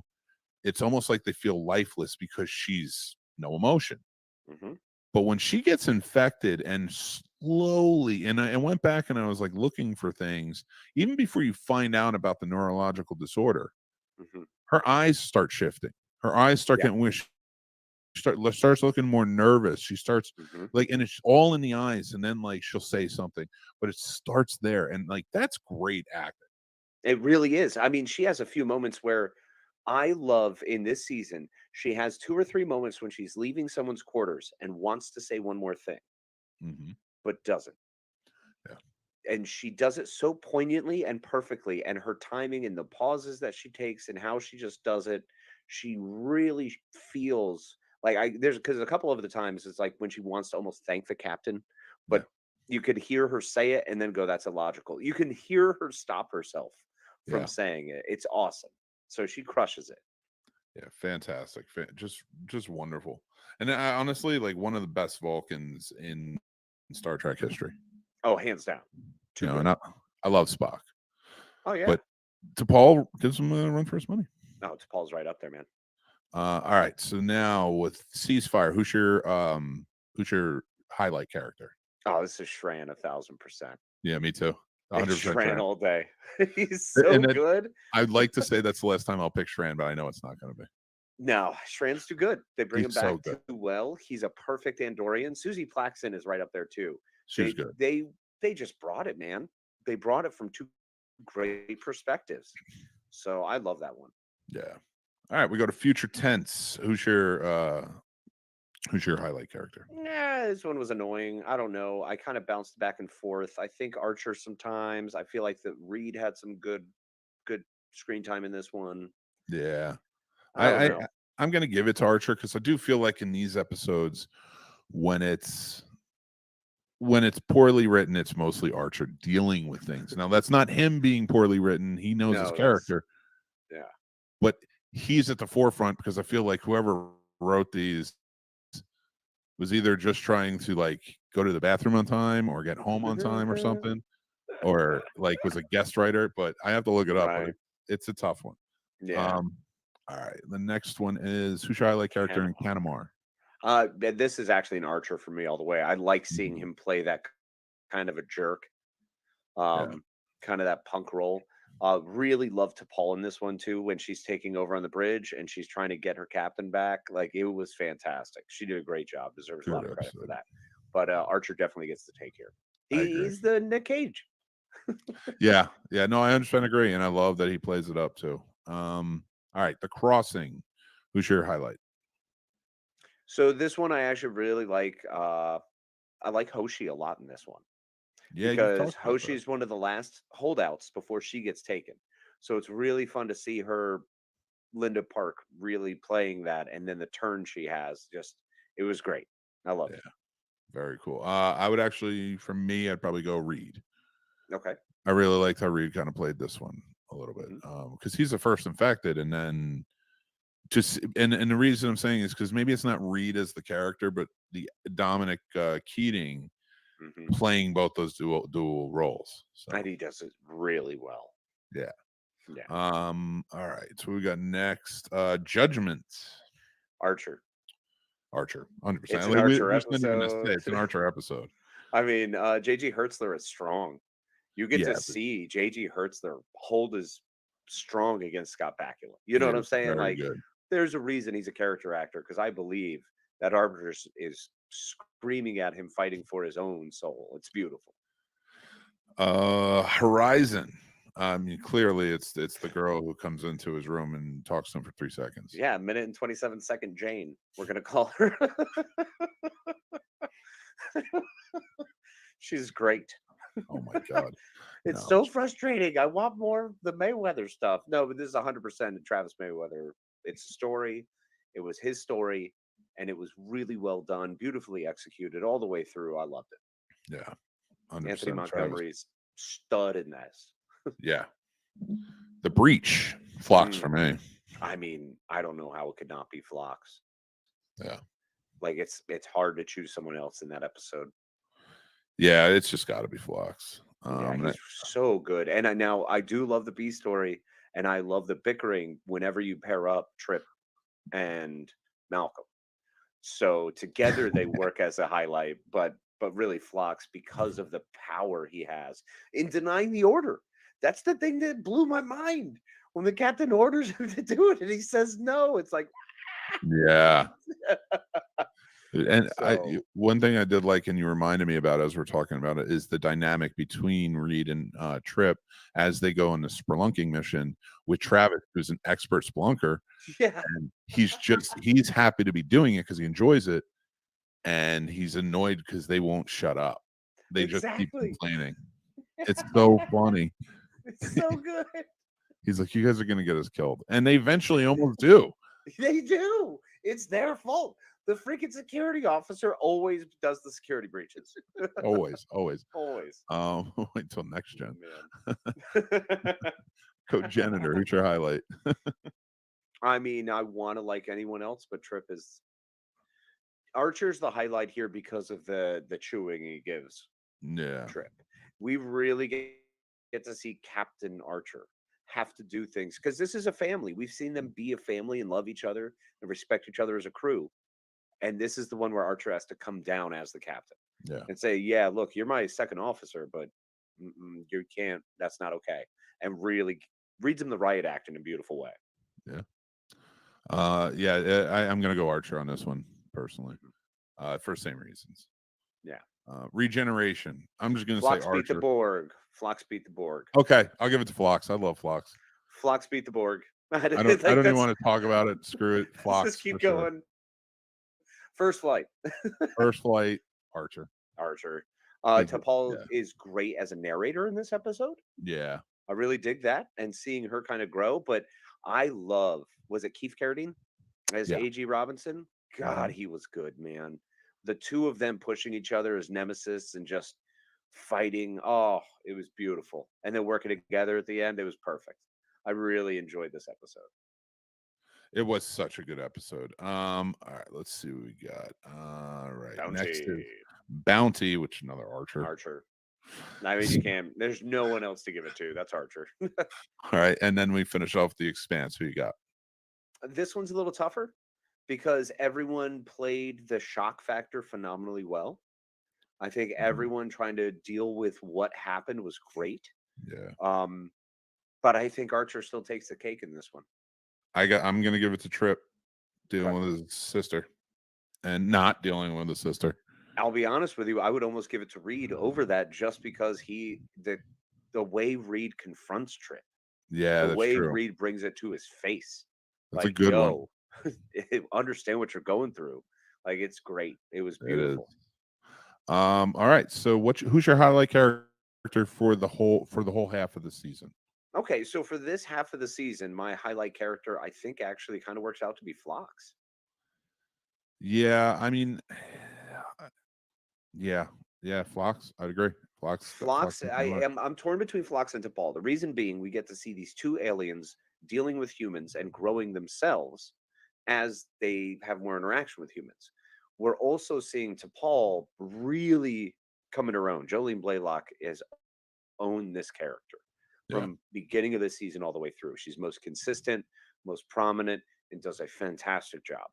it's almost like they feel lifeless because she's no emotion. But when she gets infected and slowly, and I went back and I was like looking for things, even before you find out about the neurological disorder, her eyes start shifting. Her eyes start getting weird. Starts looking more nervous. She starts like, and it's all in the eyes. And then like she'll say something, but it starts there, and like that's great acting. It really is. I mean, she has a few moments where I love in this season. She has 2 or 3 moments when she's leaving someone's quarters and wants to say one more thing, but doesn't. Yeah. And she does it so poignantly and perfectly, and her timing and the pauses that she takes and how she just does it, she really feels like there's because a couple of the times it's like when she wants to almost thank the captain, but you could hear her say it and then go, that's illogical. You can hear her stop herself from saying it. It's awesome. So she crushes it. Yeah, fantastic. Just wonderful. And I honestly like one of the best Vulcans in Star Trek history. Oh, hands down. And I love Spock. Oh yeah. But T'Pol gives him a run for his money. No, T'Pol's right up there, man. All right. So now with Ceasefire, who's your highlight character? Oh, this is Shran 1000%. Yeah, me too. 100% Shran all day. He's so good. I'd like to say that's the last time I'll pick Shran, but I know it's not going to be. No, Shran's too good. They bring him back so too well. He's a perfect Andorian. Susie Plaxton is right up there too. She's good. They just brought it, man. They brought it from 2 great perspectives. So I love that one. Yeah. All right, we go to future tense. Who's your highlight character? Nah, this one was annoying. I don't know. I kind of bounced back and forth. I think Archer sometimes. I feel like that Reed had some good screen time in this one. Yeah. I don't know. I'm going to give it to Archer because I do feel like in these episodes, when it's poorly written, it's mostly Archer dealing with things. Now, that's not him being poorly written. He knows his character. Yeah. But he's at the forefront because I feel like whoever wrote these was either just trying to like go to the bathroom on time or get home on time or something, or like was a guest writer. But I have to look it up. But it's a tough one. Yeah. All right. The next one is who should I like character in Canamar? This is actually an Archer for me all the way. I like seeing him play that kind of a jerk, kind of that punk role. Really love T'Pol in this one too when she's taking over on the bridge and she's trying to get her captain back. Like it was fantastic. She did a great job. Deserves a lot of credit for that. But Archer definitely gets the take here. He's the Nick Cage. Yeah. No, I 100% agree, and I love that he plays it up too. All right, The Crossing. Who's your highlight? So this one I actually really like. I like Hoshi a lot in this one. Yeah, because Hoshi is one of the last holdouts before she gets taken. So it's really fun to see her, Linda Park, really playing that, and then the turn she has. It was great. I love it. Very cool. I would actually, for me, I'd probably go Reed. Okay. I really liked how Reed kind of played this one a little bit because he's the first infected, and then and the reason I'm saying is because maybe it's not Reed as the character, but the Dominic Keating playing both those dual roles. So. And he does it really well. Yeah. Yeah. All right. So we got next Judgment. Archer. 100%. It's an Archer episode. It's an Archer episode. I mean, JG Hertzler is strong. You get to see JG Hertzler hold his strong against Scott Bakula. You know what I'm saying? Like, there's a reason he's a character actor because I believe that Archer is screaming at him, fighting for his own soul. It's beautiful. Horizon. I mean, clearly it's the girl who comes into his room and talks to him for 3 seconds. Yeah, 1 and 27-second Jane. We're gonna call her. She's great. Oh my god. It's so frustrating. I want more of the Mayweather stuff. No, but this is 100% Travis Mayweather. It's a story. It was his story, and it was really well done, beautifully executed all the way through. I loved it. Yeah. Anthony Montgomery's stud in this. Yeah. The Breach. Phlox for me. I mean, I don't know how it could not be Phlox. Yeah. Like it's hard to choose someone else in that episode. Yeah, it's just got to be Phlox. Yeah, he's so good. And now I do love the B story, and I love the bickering whenever you pair up Trip and Malcolm. So together they work as a highlight, but really Phlox, because of the power he has in denying the order. That's the thing that blew my mind. When the captain orders him to do it and he says no, it's like, yeah. And one thing I did like, and you reminded me about as we're talking about it, is the dynamic between Reed and Trip as they go on the spelunking mission with Travis, who's an expert spelunker. Yeah. And he's happy to be doing it because he enjoys it. And he's annoyed because they won't shut up. They just keep complaining. It's so funny. It's so good. He's like, you guys are going to get us killed. And they eventually almost do. They do. It's their fault. The freaking security officer always does the security breaches. Always. Wait till next gen. Code Janitor, who's your highlight? I mean, I want to like anyone else, but Trip is... Archer's the highlight here because of the chewing he gives. Yeah. Trip. We really get to see Captain Archer have to do things because this is a family. We've seen them be a family and love each other and respect each other as a crew. And this is the one where Archer has to come down as the captain and say, yeah, look, you're my second officer, but you can't, that's not okay. And really reads him the riot act in a beautiful way. Yeah. I'm going to go Archer on this one personally for the same reasons. Yeah. Regeneration. I'm just going to say Archer. Beat the Borg. Phlox beat the Borg. Okay. I'll give it to Phlox. I love Phlox. Phlox beat the Borg. I don't even want to talk about it. Screw it. Phlox. Just keep going. Sure. First flight. Archer. T'Pol is great as a narrator in this episode. Yeah. I really dig that and seeing her kind of grow. But I love, was it Keith Carradine as Yeah. A.G. Robinson? God, Mhm. he was good, man. The two of them pushing each other as nemesis and just fighting. Oh, it was beautiful. And then working together at the end, it was perfect. I really enjoyed this episode. It was such a good episode. All right, let's see what we got. All right, next is Bounty. Bounty, which another Archer. Archer. I mean, you can't. There's no one else to give it to. That's Archer. All right, and then we finish off the Expanse. Who you got? This one's a little tougher because everyone played the shock factor phenomenally well. I think everyone trying to deal with what happened was great. Yeah, But I think Archer still takes the cake in this one. I'm gonna give it to Trip, dealing Okay. with his sister, and not dealing with his sister. I'll be honest with you, I would almost give it to Reed over that just because the way Reed confronts Trip, Yeah, the that's way true. Reed brings it to his face. That's a Like, good one. understand what you're going through. Like, it's great. It was It is. beautiful. All right. So, who's your highlight character for the whole half of the season? Okay, so for this half of the season, my highlight character, I think, actually kind of works out to be Phlox. Yeah, I mean, yeah, Phlox. I'd agree. Phlox. I'm torn between Phlox and T'Pol. The reason being, we get to see these two aliens dealing with humans and growing themselves as they have more interaction with humans. We're also seeing T'Pol really come into her own. Jolene Blaylock is own this character Yeah. from beginning of the season all the way through. She's most consistent, most prominent, and does a fantastic job.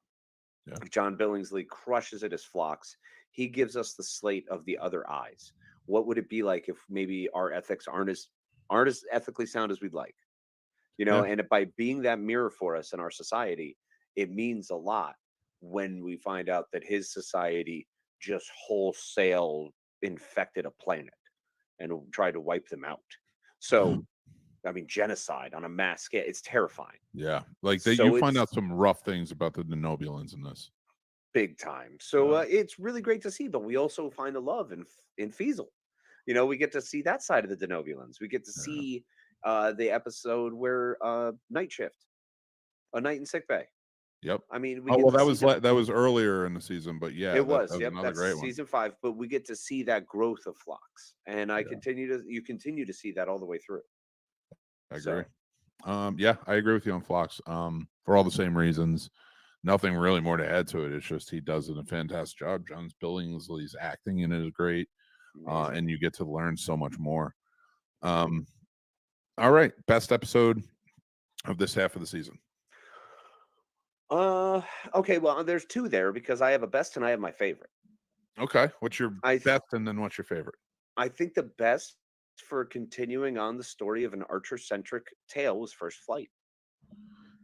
Yeah. John Billingsley crushes it as Phlox. He gives us the slate of the other eyes. What would it be like if maybe our ethics aren't as ethically sound as we'd like? You know, Yeah. and by being that mirror for us in our society, it means a lot when we find out that his society just wholesale infected a planet and tried to wipe them out. So, I mean, genocide on a mass scale, it's terrifying. Yeah, like that. You So find it's out some rough things about the Denobulans in this. big time. So it's really great to see, but we also find a love in Feasel. You know, we get to see that side of the Denobulans. We get to Yeah. see the episode where Night Shift, a night in sick bay. Yep. I mean, we Oh get well, to see that was earlier in the season, but yeah, it that was, was yep, another that's great one. season 5. But we get to see that growth of Phlox, and Yeah. you continue to see that all the way through. I agree. Yeah, I agree with you on Phlox. For all the same reasons. Nothing really more to add to it. It's just he does a fantastic job. John Billingsley's acting in it is great, and you get to learn so much more. All right, best episode of this half of the season. Okay, well, there's 2 there because I have a best and I have my favorite. Okay, what's your best, and then what's your favorite? I think the best for continuing on the story of an Archer-centric tale was First Flight.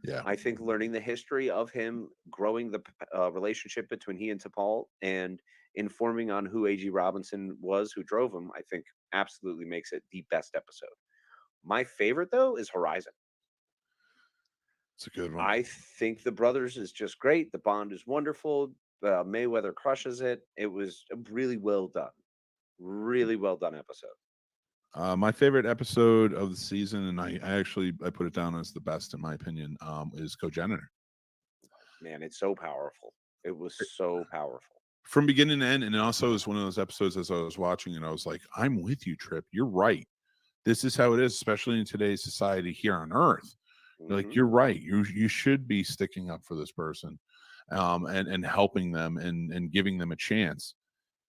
Yeah, I think learning the history of him, growing the relationship between he and T'Pol, and informing on who A.G. Robinson was, who drove him, I think absolutely makes it the best episode. My favorite, though, is Horizon. it's a good one. I think the brothers is just great. The bond is wonderful. Mayweather crushes it. It was a really well done episode. My favorite episode of the season, and I put it down as the best in my opinion, is Cogenitor. Man, it's so powerful. It was so powerful. From beginning to end, and it also is one of those episodes as I was watching, and I was like, I'm with you, Trip. You're right. This is how it is, especially in today's society here on Earth. Like, you're right. You should be sticking up for this person, and helping them and giving them a chance,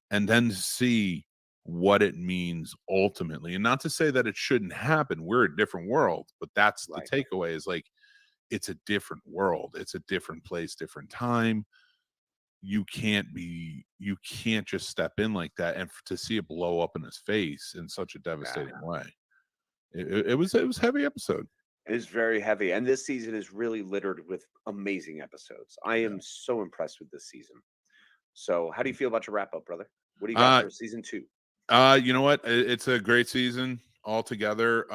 and then to see what it means ultimately. And not to say that it shouldn't happen. We're a different world, but that's the takeaway is like, it's a different world. It's a different place, different time. You can't just step in like that. And to see it blow up in his face in such a devastating way. It was heavy episode. It is very heavy. And this season is really littered with amazing episodes. I am so impressed with this season. So how do you feel about your wrap up, brother? What do you got for season 2? You know what? It's a great season altogether.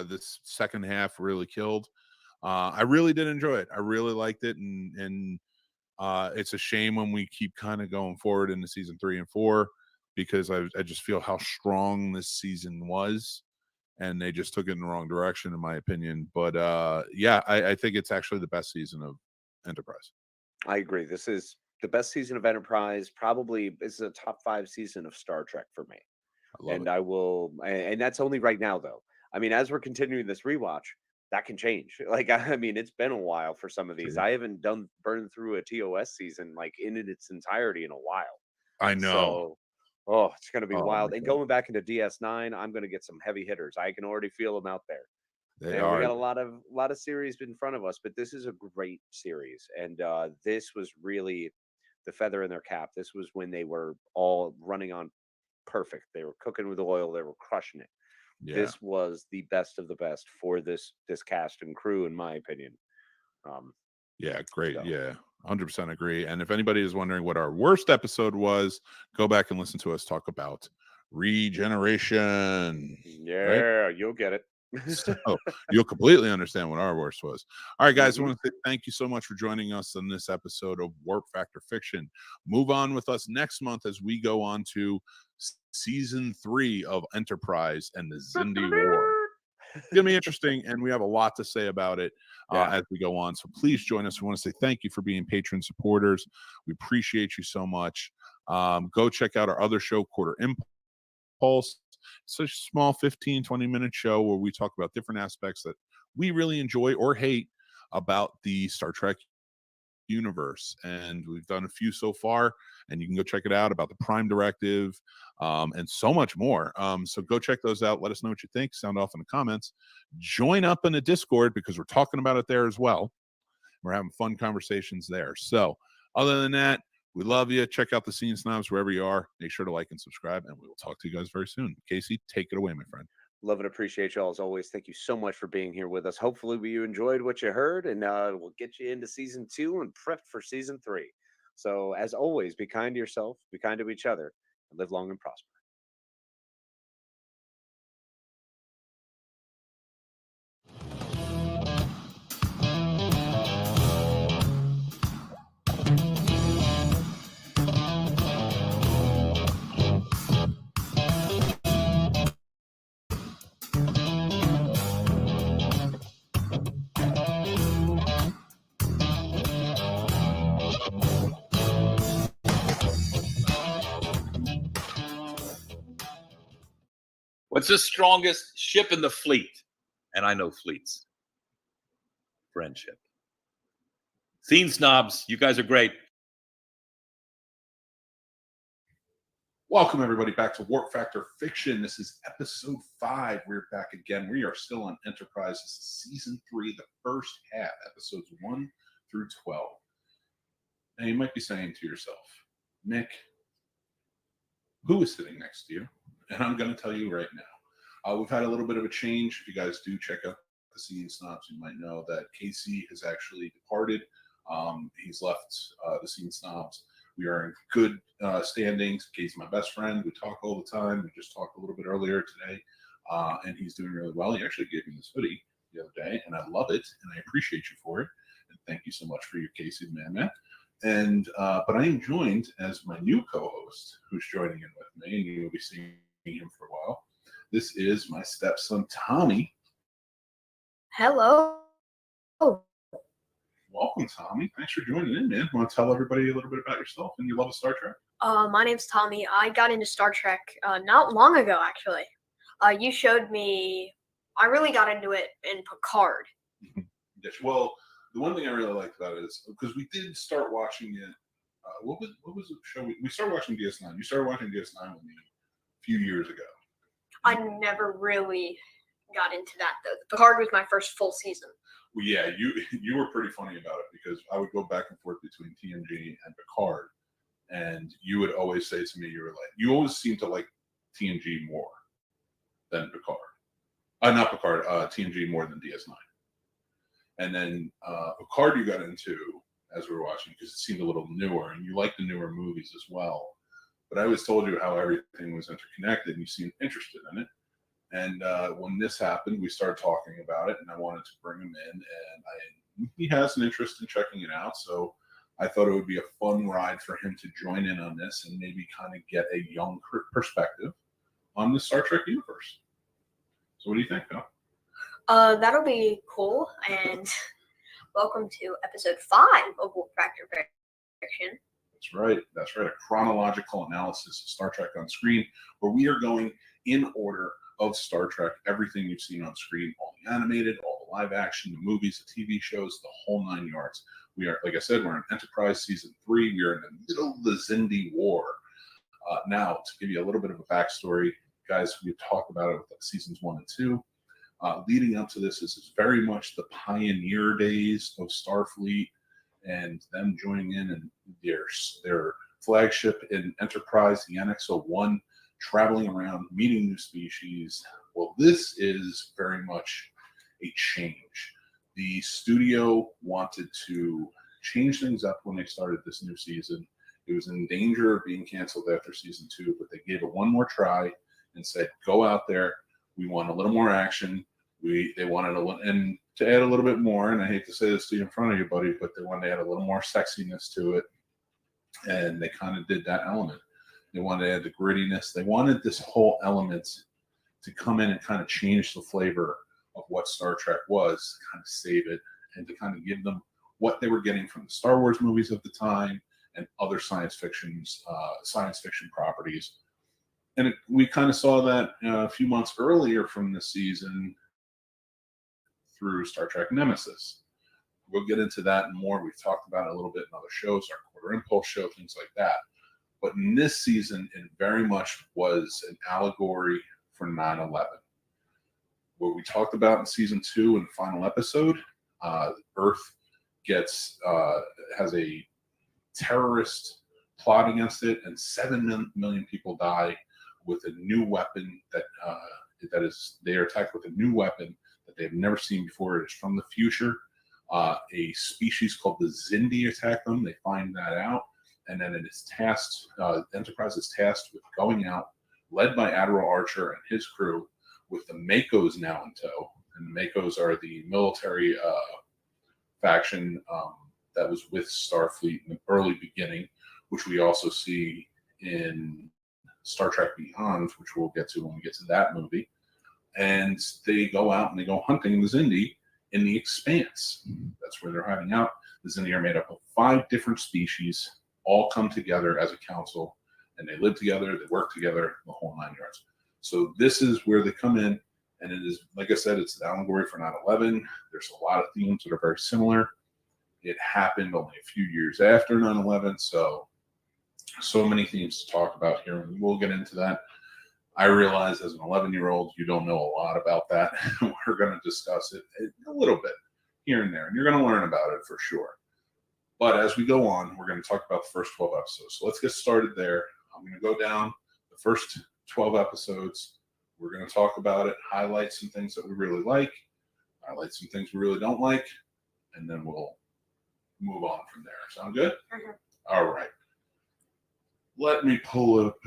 This second half really killed. I really did enjoy it. I really liked it, and it's a shame when we keep kind of going forward into season 3 and 4 because I just feel how strong this season was, and they just took it in the wrong direction, in my opinion. But yeah, I think it's actually the best season of Enterprise. I agree. This is the best season of Enterprise. Probably this is a top 5 season of Star Trek for me. I love And it. I will, and that's only right now, though. I mean, as we're continuing this rewatch, that can change. Like, I mean, it's been a while for some of these. True. I haven't burned through a TOS season like in its entirety in a while. I know. So, oh, it's going to be Oh, wild. my And God. going back into DS9, I'm going to get some heavy hitters. I can already feel them out there. They And we are. got a lot of series in front of us, but this is a great series, and this was really the feather in their cap. This was when they were all running on perfect. They were cooking with oil. They were crushing it. Yeah. This was the best of the best for this cast and crew, in my opinion. Yeah, great. So. Yeah, 100% agree. And if anybody is wondering what our worst episode was, go back and listen to us talk about regeneration. Yeah, you'll get it. So you'll completely understand what our worst was. All right, guys, I Mhm. want to say thank you so much for joining us on this episode of Warp Factor Fiction. Move on with us next month as we go on to season 3 of Enterprise and the Xindi War. It's gonna be interesting, and we have a lot to say about it as we go on. So please join us. We want to say thank you for being patron supporters. We appreciate you so much. Go check out our other show, Quarter Impulse. It's a small 15-20 minute show where we talk about different aspects that we really enjoy or hate about the Star Trek universe, and we've done a few so far, and you can go check it out about the Prime Directive and so much more. So go check those out. Let us know what you think. Sound off in the comments. Join up in the Discord because we're talking about it there as well. We're having fun conversations there. So other than that, we love you. Check out the Scene Snobs wherever you are. Make sure to like and subscribe, and we will talk to you guys very soon. Casey, take it away, my friend. Love and appreciate y'all as always. Thank you so much for being here with us. Hopefully you enjoyed what you heard, and we'll get you into season 2 and prepped for season 3. So as always, be kind to yourself, be kind to each other, and live long and prosper. What's the strongest ship in the fleet? And I know fleets. Friendship. Scene Snobs, you guys are great. Welcome, everybody, back to Warp Factor Fiction. This is episode 5. We're back again. We are still on Enterprise. This is season 3, the first half, episodes 1 through 12. Now, you might be saying to yourself, Nick, who is sitting next to you? And I'm going to tell you right now. We've had a little bit of a change. If you guys do check out the Scene Snobs, you might know that Casey has actually departed. He's left the Scene Snobs. We are in good standings. Casey's my best friend. We talk all the time. We just talked a little bit earlier today, and he's doing really well. He actually gave me this hoodie the other day, and I love it, and I appreciate you for it. And thank you so much for your Casey Man. And but I am joined as my new co-host, who's joining in with me, and you'll be seeing him for a while. This is my stepson Tommy. Hello. Welcome, Tommy. Thanks for joining in, man. Want to tell everybody a little bit about yourself and your love of Star Trek? My name's Tommy. I got into Star Trek not long ago, actually. You showed me. I really got into it in Picard. Yes. Well, the one thing I really liked about it is because we did start watching it. What was the show? We started watching DS9. You started watching DS9 with me a few years ago. I never really got into that though. Picard was my first full season. Well, yeah, you were pretty funny about it because I would go back and forth between TNG and Picard, and you would always say to me, you always seem to like TNG more than Picard. Not Picard, TNG more than DS9. And then Picard you got into as we were watching because it seemed a little newer, and you like the newer movies as well. But I always told you how everything was interconnected, and you seemed interested in it. And when this happened, we started talking about it, and I wanted to bring him in, and he has an interest in checking it out. So I thought it would be a fun ride for him to join in on this and maybe kind of get a young perspective on the Star Trek universe. So what do you think, Phil? That'll be cool. And welcome to episode 5 of Wolf Factor Fiction. That's right. That's right. A chronological analysis of Star Trek on screen, where we are going in order of Star Trek, everything you've seen on screen, all the animated, all the live action, the movies, the TV shows, the whole 9 yards. We are, like I said, we're in Enterprise Season 3. We are in the middle of the Xindi War. Now, to give you a little bit of a backstory, guys, we've talked about it with Seasons 1 and 2. Leading up to this is very much the pioneer days of Starfleet and them joining in and their flagship in Enterprise, the NX-01, traveling around, meeting new species. Well, this is very much a change. The studio wanted to change things up when they started this new season. It was in danger of being canceled after season 2, but they gave it one more try and said, go out there. We want a little more action. They wanted and to add a little bit more, and I hate to say this to you in front of you, buddy, but they wanted to add a little more sexiness to it. And they kind of did that element. They wanted to add the grittiness. They wanted this whole element to come in and kind of change the flavor of what Star Trek was, kind of save it, and to kind of give them what they were getting from the Star Wars movies of the time and other science fiction properties. And we kind of saw that a few months earlier from this season through Star Trek Nemesis. We'll get into that and more. We've talked about it a little bit in other shows, our Quarter Impulse show, things like that. But in this season, it very much was an allegory for 9/11. What we talked about in season 2 in the final episode, Earth has a terrorist plot against it, and 7 million people die with a new weapon they are attacked with a new weapon that they've never seen before. It is from the future. A species called the Xindi attack them. They find that out, and then it is tasked. Enterprise is tasked with going out, led by Admiral Archer and his crew, with the Makos now in tow. And the Makos are the military faction that was with Starfleet in the early beginning, which we also see in Star Trek Beyond, which we'll get to when we get to that movie. And they go out and they go hunting the Xindi in the Expanse. That's where they're hiding out. The Xindi are made up of 5 different species, all come together as a council, and they live together, they work together, the whole 9 yards. So this is where they come in, and it is, like I said, it's an allegory for 9/11. There's a lot of themes that are very similar. It happened only a few years after 9/11, so many themes to talk about here, and we'll get into that. I realize as an 11-year-old, you don't know a lot about that. We're going to discuss it a little bit here and there, and you're going to learn about it for sure. But as we go on, we're going to talk about the first 12 episodes. So let's get started there. I'm going to go down the first 12 episodes. We're going to talk about it, highlight some things that we really like, highlight some things we really don't like, and then we'll move on from there. Sound good? Mm-hmm. All right. Let me pull up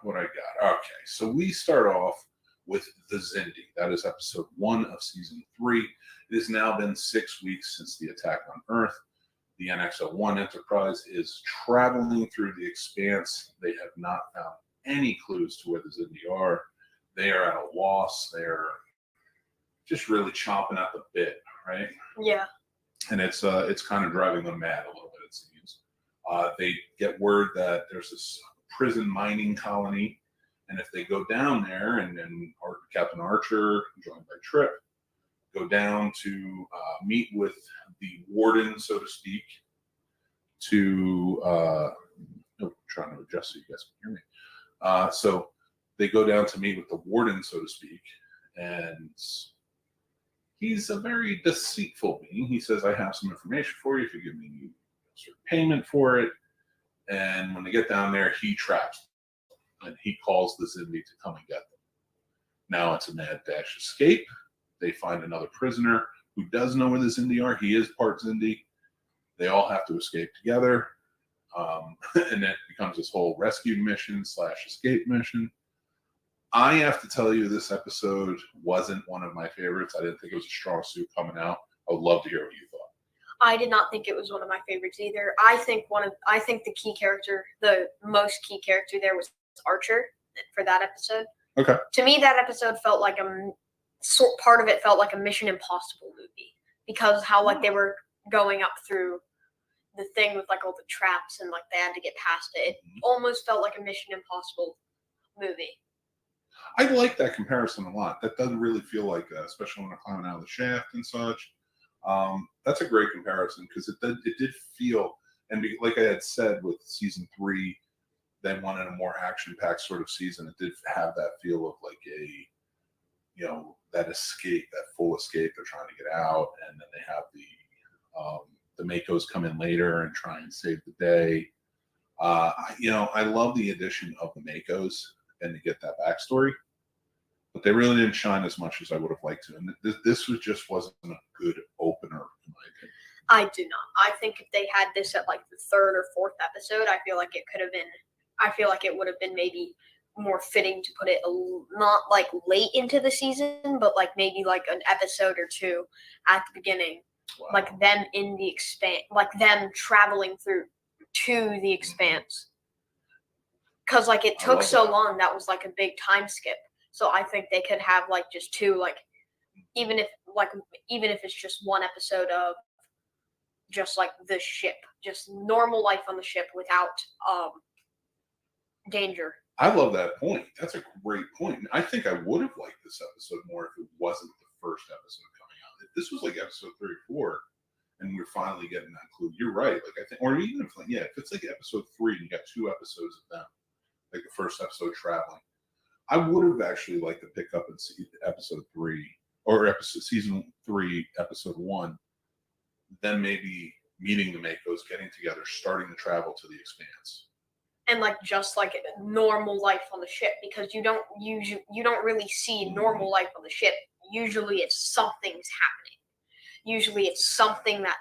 what I got. Okay, so we start off with the Xindi. That is episode 1 of season 3. It has now been 6 weeks since the attack on Earth. The NX-01 Enterprise is traveling through the Expanse. They have not found any clues to where the Xindi are. They are at a loss. They're just really chomping at the bit, right? Yeah. And it's kind of driving them mad a little bit, it seems. They get word that there's this prison mining colony, and if they go down there, and then Captain Archer, joined by Trip, go down to meet with the warden, so to speak, trying to adjust so you guys can hear me. So they go down to meet with the warden, so to speak, and he's a very deceitful being. He says, I have some information for you if you give me a certain payment for it. And when they get down there, he traps them, and he calls the Xindi to come and get them. Now it's a mad dash escape. They find another prisoner who does know where the Xindi are. He is part Xindi. They all have to escape together. And it becomes this whole rescue mission / escape mission. I have to tell you, this episode wasn't one of my favorites. I didn't think it was a strong suit coming out. I would love to hear what you thought. I did not think it was one of my favorites either. I think the most key character there was Archer for that episode. Okay. To me, that episode felt like part of it felt like a Mission Impossible movie because how like they were going up through the thing with like all the traps and like they had to get past it. It almost felt like a Mission Impossible movie. I like that comparison a lot. That doesn't really feel like that, especially when they're climbing out of the shaft and such. That's a great comparison because it did feel, and like I had said with season 3, they wanted a more action-packed sort of season. It did have that feel of like a, you know, that escape, that full escape. They're trying to get out, and then they have the Makos come in later and try and save the day. You know, I love the addition of the Makos and to get that backstory, but they really didn't shine as much as I would have liked to. And this wasn't a good opener, in my opinion. I do not. I think if they had this at like the 3rd or 4th episode, I feel like it could have been. I feel like it would have been maybe more fitting to put it not like late into the season, but like maybe like an episode or 2 at the beginning, like them in the expanse, like them traveling through to the expanse. Because like it took so long, that was like a big time skip. So I think they could have like just 2, like even if it's just 1 episode of just like the ship, just normal life on the ship without danger. I love that point. That's a great point. And I think I would have liked this episode more if it wasn't the first episode coming out. If this was like episode 3 or 4, and we're finally getting that clue. You're right. Like I think, or even if if it's like episode 3 and you got 2 episodes of them, like the first episode traveling, I would have actually liked to pick up and see episode 3 or season 3, episode 1. Then maybe meeting the Makos, getting together, starting to travel to the expanse. And like just like normal life on the ship, because you don't really see normal life on the ship. Usually it's something's happening. Usually it's something that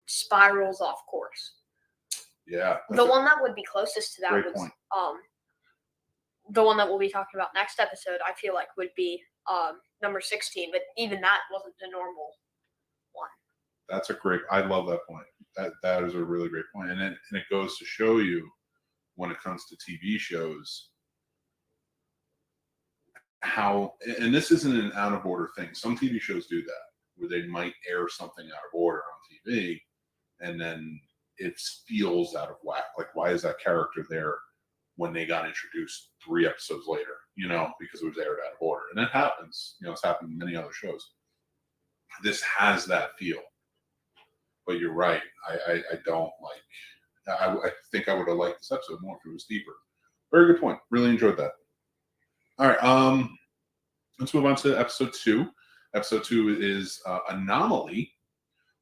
spirals off course. Yeah. The one that would be closest to that was point. The one that we'll be talking about next episode, I feel like would be number 16, but even that wasn't the normal one. That's a great. I love that point. That is a really great point, and it goes to show you when it comes to TV shows how, and this isn't an out of order thing. Some TV shows do that where they might air something out of order on TV, and then it feels out of whack. Like, why is that character there when they got introduced 3 episodes later? You know, because it was aired out of order, and it happens. You know, it's happened in many other shows. This has that feel. But you're right. I don't like. I think I would have liked this episode more if it was deeper. Very good point. Really enjoyed that. All right. Let's move on to episode 2. Episode 2 is Anomaly.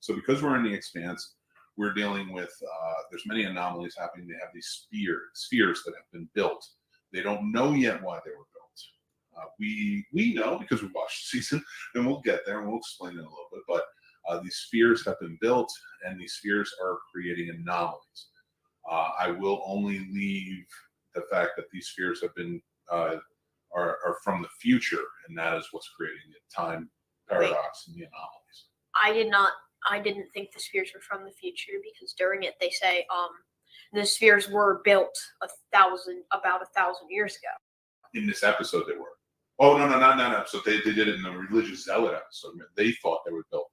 So because we're in the expanse, we're dealing with. There's many anomalies happening. They have these spheres that have been built. They don't know yet why they were built. We know because we watched the season, and we'll get there and we'll explain it a little bit. But these spheres have been built, and these spheres are creating anomalies. I will only leave the fact that these spheres have been are from the future, and that is what's creating the time paradox and the anomalies. I didn't think the spheres were from the future because during it they say the spheres were built about 1,000 years ago. In this episode, they were. Oh no! So they did it in the religious zealot episode. They thought they were built.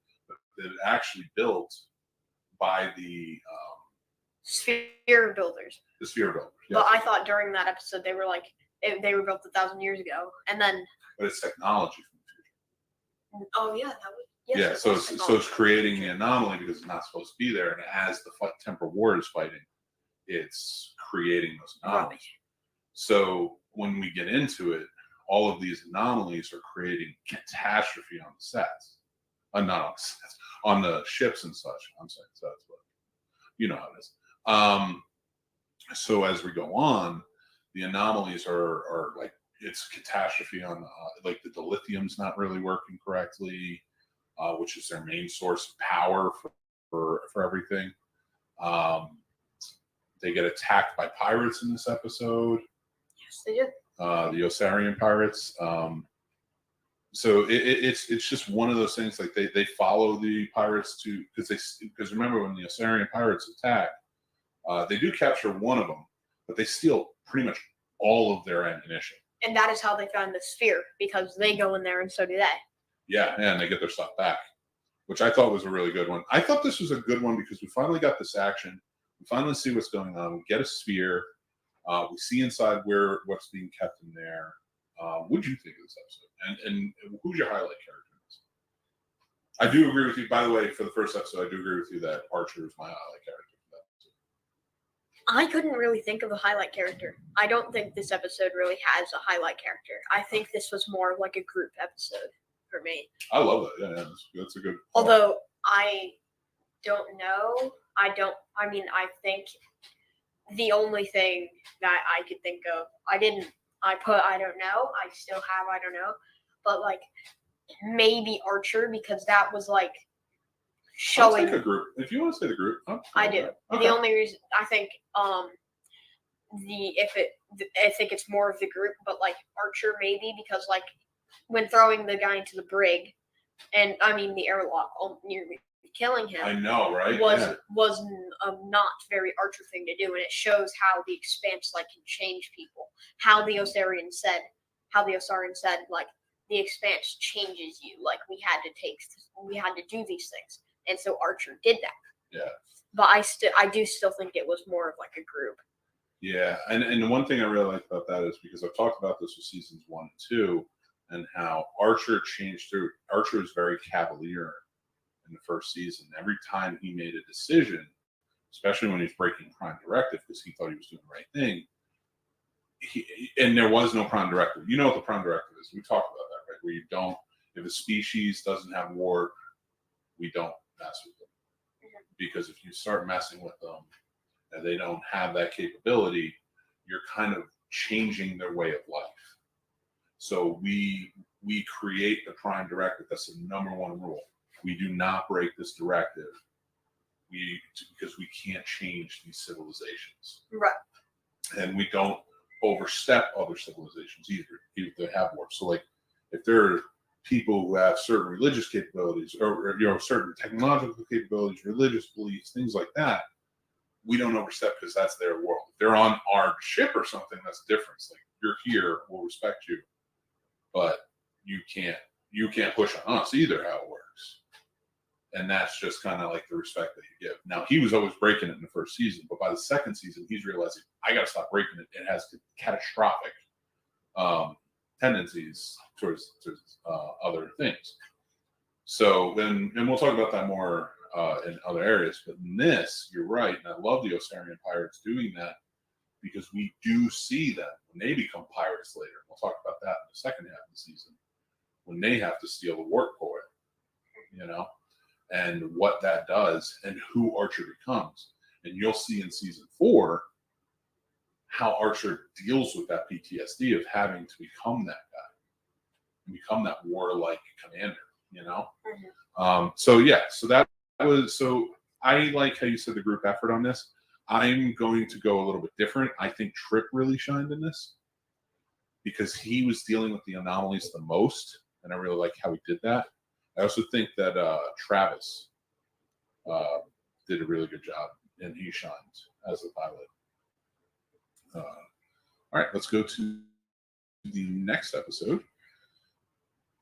That actually built by the sphere builders. The sphere builders. Yes. But I thought during that episode they were built 1,000 years ago, and then. But it's technology from the future. Oh yeah, that would. Yes, yeah, so it's creating the anomaly because it's not supposed to be there, and as the temporal war is fighting, it's creating those anomalies. Right. So when we get into it, all of these anomalies are creating catastrophe on the sets. Not on the sets, on the ships and such. I'm saying sets, but you know how it is. So as we go on, the anomalies are like it's catastrophe on like the dilithium's not really working correctly, which is their main source of power for everything. They get attacked by pirates in this episode. Yes, they do. The Osarian pirates. So it's just one of those things. Like they follow the pirates because remember when the Osarian pirates attack, they do capture one of them, but they steal pretty much all of their ammunition. And that is how they found the sphere, because they go in there and so do they. Yeah, and they get their stuff back, which I thought was a really good one. I thought this was a good one because we finally got this action. We finally see what's going on. We get a sphere. We see inside what's being kept in there. What did you think of this episode? And who's your highlight character in this? I do agree with you. By the way, for the first episode, I do agree with you that Archer is my highlight character. I couldn't really think of a highlight character. I don't think this episode really has a highlight character. I think this was more of like a group episode for me. I love that. Yeah, that's a good. Although I don't know. I think the only thing that I could think of, I don't know. I still have, I don't know. But like maybe Archer, because that was like showing. I'll take a group. If you want to say the group, I do. Okay. The only reason I think I think it's more of the group, but like Archer maybe, because like when throwing the guy into the brig, and the airlock, nearly killing him. I know, right? Was not very Archer thing to do, and it shows how the Expanse like can change people. How the Osarian said like the Expanse changes you. Like we had to do these things, and so Archer did that. Yeah. But I do still think it was more of like a group. Yeah, and the one thing I really like about that is because I've talked about this with seasons 1 and 2, and how Archer changed through. Archer was very cavalier in the first season. Every time he made a decision, especially when he's breaking Prime Directive because he thought he was doing the right thing, and there was no Prime Directive. You know what the Prime Directive is. We talked about that, right? Where you don't, if a species doesn't have warp, we don't mess with them. Because if you start messing with them and they don't have that capability, you're kind of changing their way of life. So we create the Prime Directive. That's the number one rule. We do not break this directive. Because we can't change these civilizations. Right. And we don't overstep other civilizations either if they have warp. So like if there are people who have certain religious capabilities or certain technological capabilities, religious beliefs, things like that, we don't overstep because that's their world. If they're on our ship or something, that's different. It's like you're here, we'll respect you, but you can't push on us either. How it works, and that's just kind of like the respect that you give. Now he was always breaking it in the first season, but by the second season, he's realizing I got to stop breaking it. It has catastrophic tendencies towards other things. So, and we'll talk about that more in other areas. But in this, you're right, and I love the Osarian pirates doing that because we do see them when they become pirates later. We'll talk about that in the second half of the season when they have to steal the warp core, and what that does and who Archer becomes. And you'll see in season 4 how Archer deals with that PTSD of having to become that guy and become that warlike commander, So I like how you said the group effort on this. I'm going to go a little bit different. I think Trip really shined in this because he was dealing with the anomalies the most, and I really like how he did that. I also think that Travis did a really good job, and he shined as a pilot. All right, let's go to the next episode.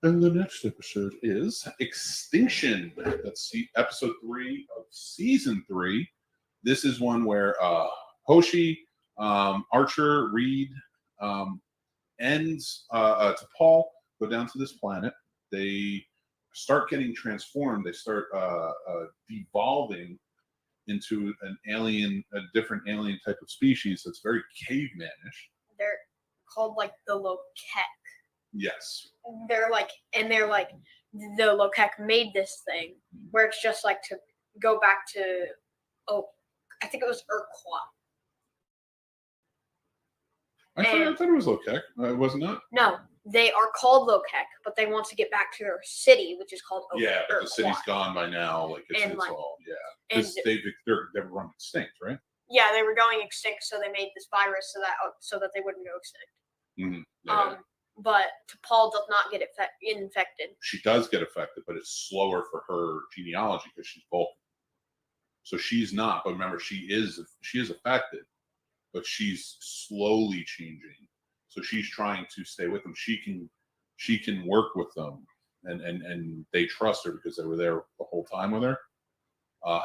And the next episode is Extinction. That's episode 3 of season 3. This is one where Hoshi, Archer, Reed, and T'Pol go down to this planet. They start getting transformed. They start devolving into a different alien type of species that's very cavemanish. They're called like the Lokek. Yes. They're like the Lokek made this thing where it's just like to go back to I think it was Urquhart. I thought it was Lokek. Wasn't it? No, they are called Lokek, but they want to get back to their city, which is called Yeah, but the Urquhart. city's gone by now. Like it's all because they've run extinct, right? Yeah, they were going extinct, so they made this virus so that they wouldn't go extinct. Mm-hmm. Yeah. But T'Pol does not get infected. She does get affected, but it's slower for her genealogy because she's Vulcan. So she's not. But remember, she is affected, but she's slowly changing. So she's trying to stay with them. She can work with them, and they trust her because they were there the whole time with her.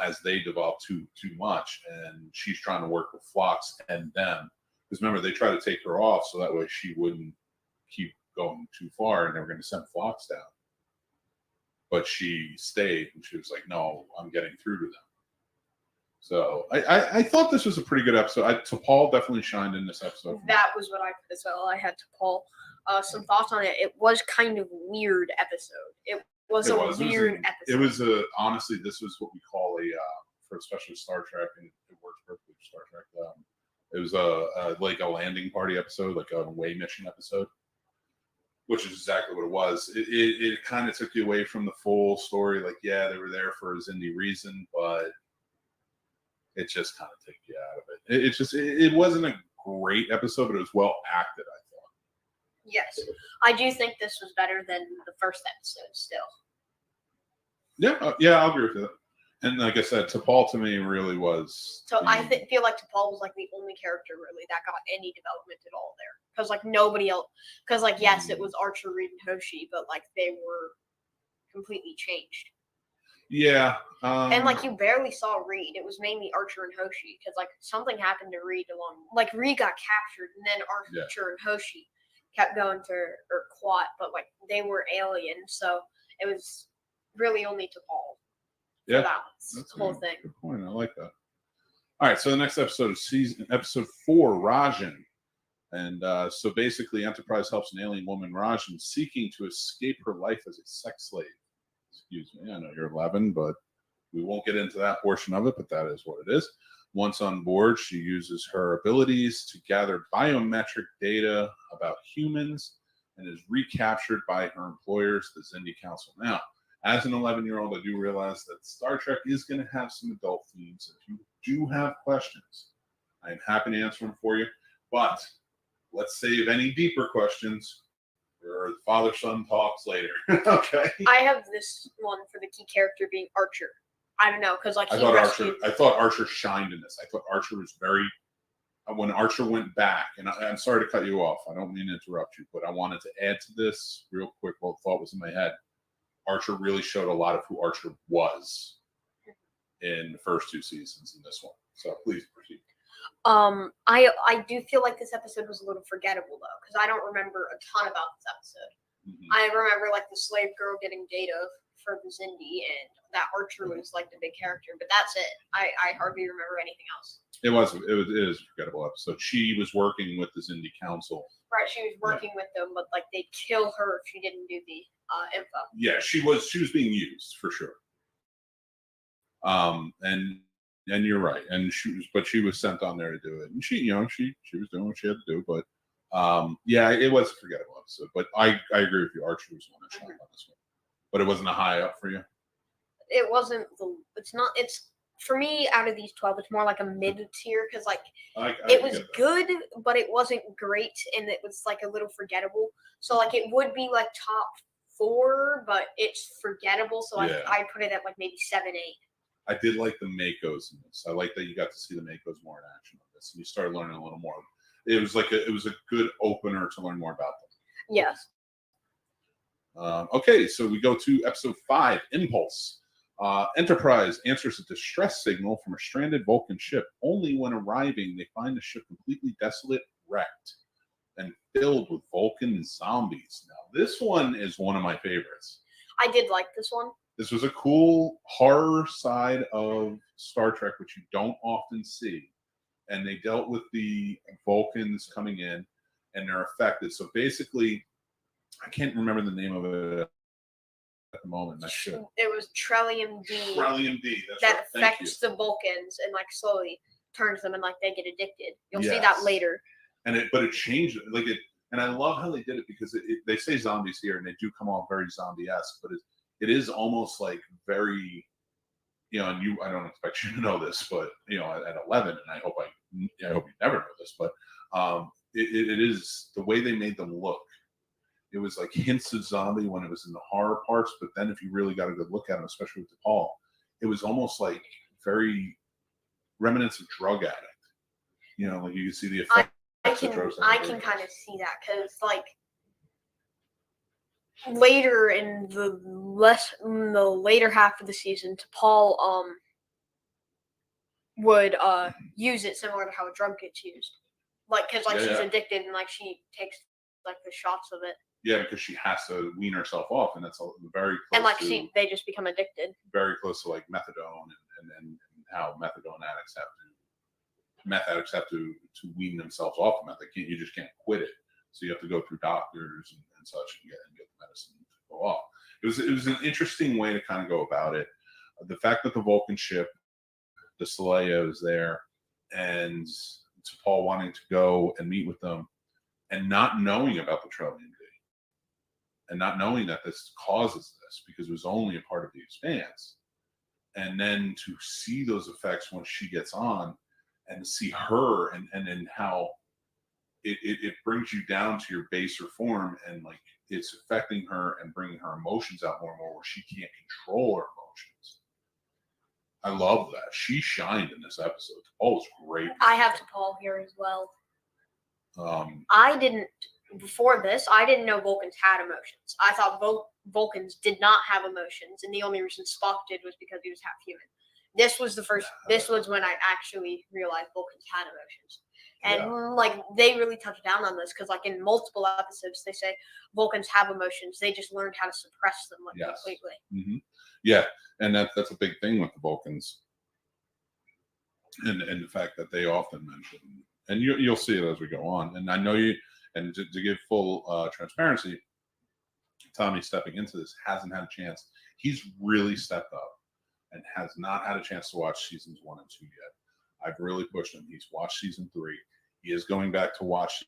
As they develop too much, and she's trying to work with Phlox and them, because remember they try to take her off so that way she wouldn't keep going too far, and they were going to send Phlox down. But she stayed, and she was like, "No, I'm getting through to them." So I thought this was a pretty good episode. T'Pol definitely shined in this episode. That was what I put as well. I had T'Pol. Some thoughts on it. It was kind of weird episode. It was weird episode. It was honestly, this was what we call for especially Star Trek, and it works perfectly for Star Trek. It was like a landing party episode, like a away mission episode, which is exactly what it was. It kind of took you away from the full story. Like, yeah, they were there for a Xindi reason, but it just kind of took you out of it. It wasn't a great episode, but it was well acted, I thought. Yes, I do think this was better than the first episode. Still. Yeah, I'll agree with that. And like I said, T'Pol to me really was. So I feel like T'Pol was like the only character really that got any development at all there, because like nobody else. Because like yes, it was Archer, Reed, and Hoshi, but like they were completely changed. Yeah. And like you barely saw Reed. It was mainly Archer and Hoshi, because like something happened to Reed like Reed got captured, and then Archer and Hoshi kept going to Quat, but like they were aliens, so it was really only T'Pol. Yeah, that's the whole thing. Good point. I like that. All right, so the next episode is episode 4, Rajan. And so basically, Enterprise helps an alien woman, Rajan, seeking to escape her life as a sex slave. Excuse me, I know you're 11, but we won't get into that portion of it, but that is what it is. Once on board, she uses her abilities to gather biometric data about humans and is recaptured by her employers, the Xindi Council. Now, as an 11-year-old, I do realize that Star Trek is going to have some adult themes. If you do have questions, I am happy to answer them for you. But let's save any deeper questions for the father-son talks later. Okay. I have this one for the key character being Archer. I don't know, because like I thought Archer shined in this. I thought Archer was when Archer went back, and I'm sorry to cut you off. I don't mean to interrupt you, but I wanted to add to this real quick while the thought was in my head. Archer really showed a lot of who Archer was in the first 2 seasons in this one. So please proceed. I do feel like this episode was a little forgettable though, because I don't remember a ton about this episode. Mm-hmm. I remember like the slave girl getting data for the Xindi, and that Archer was like the big character, but that's it. I hardly remember anything else. It is a forgettable episode. She was working with the Xindi Council. Right, she was working with them, but like they'd kill her if she didn't do the info. Yeah, she was being used for sure. And you're right. And she was sent on there to do it. And she was doing what she had to do, but yeah, it was a forgettable episode. But I agree with you. Archer was one that shined on this one. But it wasn't a high up for you? It wasn't it's for me, out of these 12, it's more like a mid tier, because like it was good, but it wasn't great, and it was like a little forgettable. So like it would be like top 4, but it's forgettable. So I put it at like maybe 7, 8. I did like the Makos in this. I like that you got to see the Makos more in action on this, and you started learning a little more. It was a good opener to learn more about them. Yes. Okay, so we go to episode 5, Impulse. Enterprise answers a distress signal from a stranded Vulcan ship. Only when arriving, they find the ship completely desolate, wrecked, and filled with Vulcan zombies. Now, this one is one of my favorites. I did like this one. This was a cool horror side of Star Trek, which you don't often see. And they dealt with the Vulcans coming in, and they're affected. So basically, I can't remember the name of it at the moment. I should. It was Trillium D. Trillium D. That affects the Vulcans and like slowly turns them, and like they get addicted. You'll see that later. But it changed it. And I love how they did it, because they say zombies here, and they do come off very zombie-esque, but it is almost like very, and I don't expect you to know this, but at 11, and I hope you never know this, but it is the way they made them look. It was like hints of zombie when it was in the horror parts, but then if you really got a good look at them, especially with T'Pol, it was almost like very remnants of drug addict. Like you can see the effect can kind of see that because like later in the later half of the season, T'Pol would use it similar to how a drug gets used, like because like she's addicted and like she takes like the shots of it. Yeah, because she has to wean herself off, and that's very close. And like they just become addicted. Very close to like methadone, and how meth addicts have to wean themselves off of meth. You just can't quit it. So you have to go through doctors and such and get the medicine to go off. It was an interesting way to kind of go about it. The fact that the Vulcan ship, the Saleya, is there, and T'Pol wanting to go and meet with them, and not knowing about the Trellian D, and not knowing that this causes this because it was only a part of the Expanse, and then to see those effects when she gets on, and see her and then how it brings you down to your baser form, and like it's affecting her and bringing her emotions out more and more where she can't control her emotions. I love that. She shined in this episode. T'Pol was great. I have T'Pol here as well. I didn't know Vulcans had emotions. I thought Vulcans did not have emotions, and the only reason Spock did was because he was half human. This was when I actually realized Vulcans had emotions. And like they really touched down on this because like in multiple episodes they say Vulcans have emotions. They just learned how to suppress them completely. Mm-hmm. Yeah, and that's a big thing with the Vulcans, and the fact that they often mention, and you'll see it as we go on. And I know you. And to give full transparency, Tommy stepping into this hasn't had a chance. He's really stepped up and has not had a chance to watch seasons 1 and 2 yet. I've really pushed him. He's watched season 3. He is going back to watch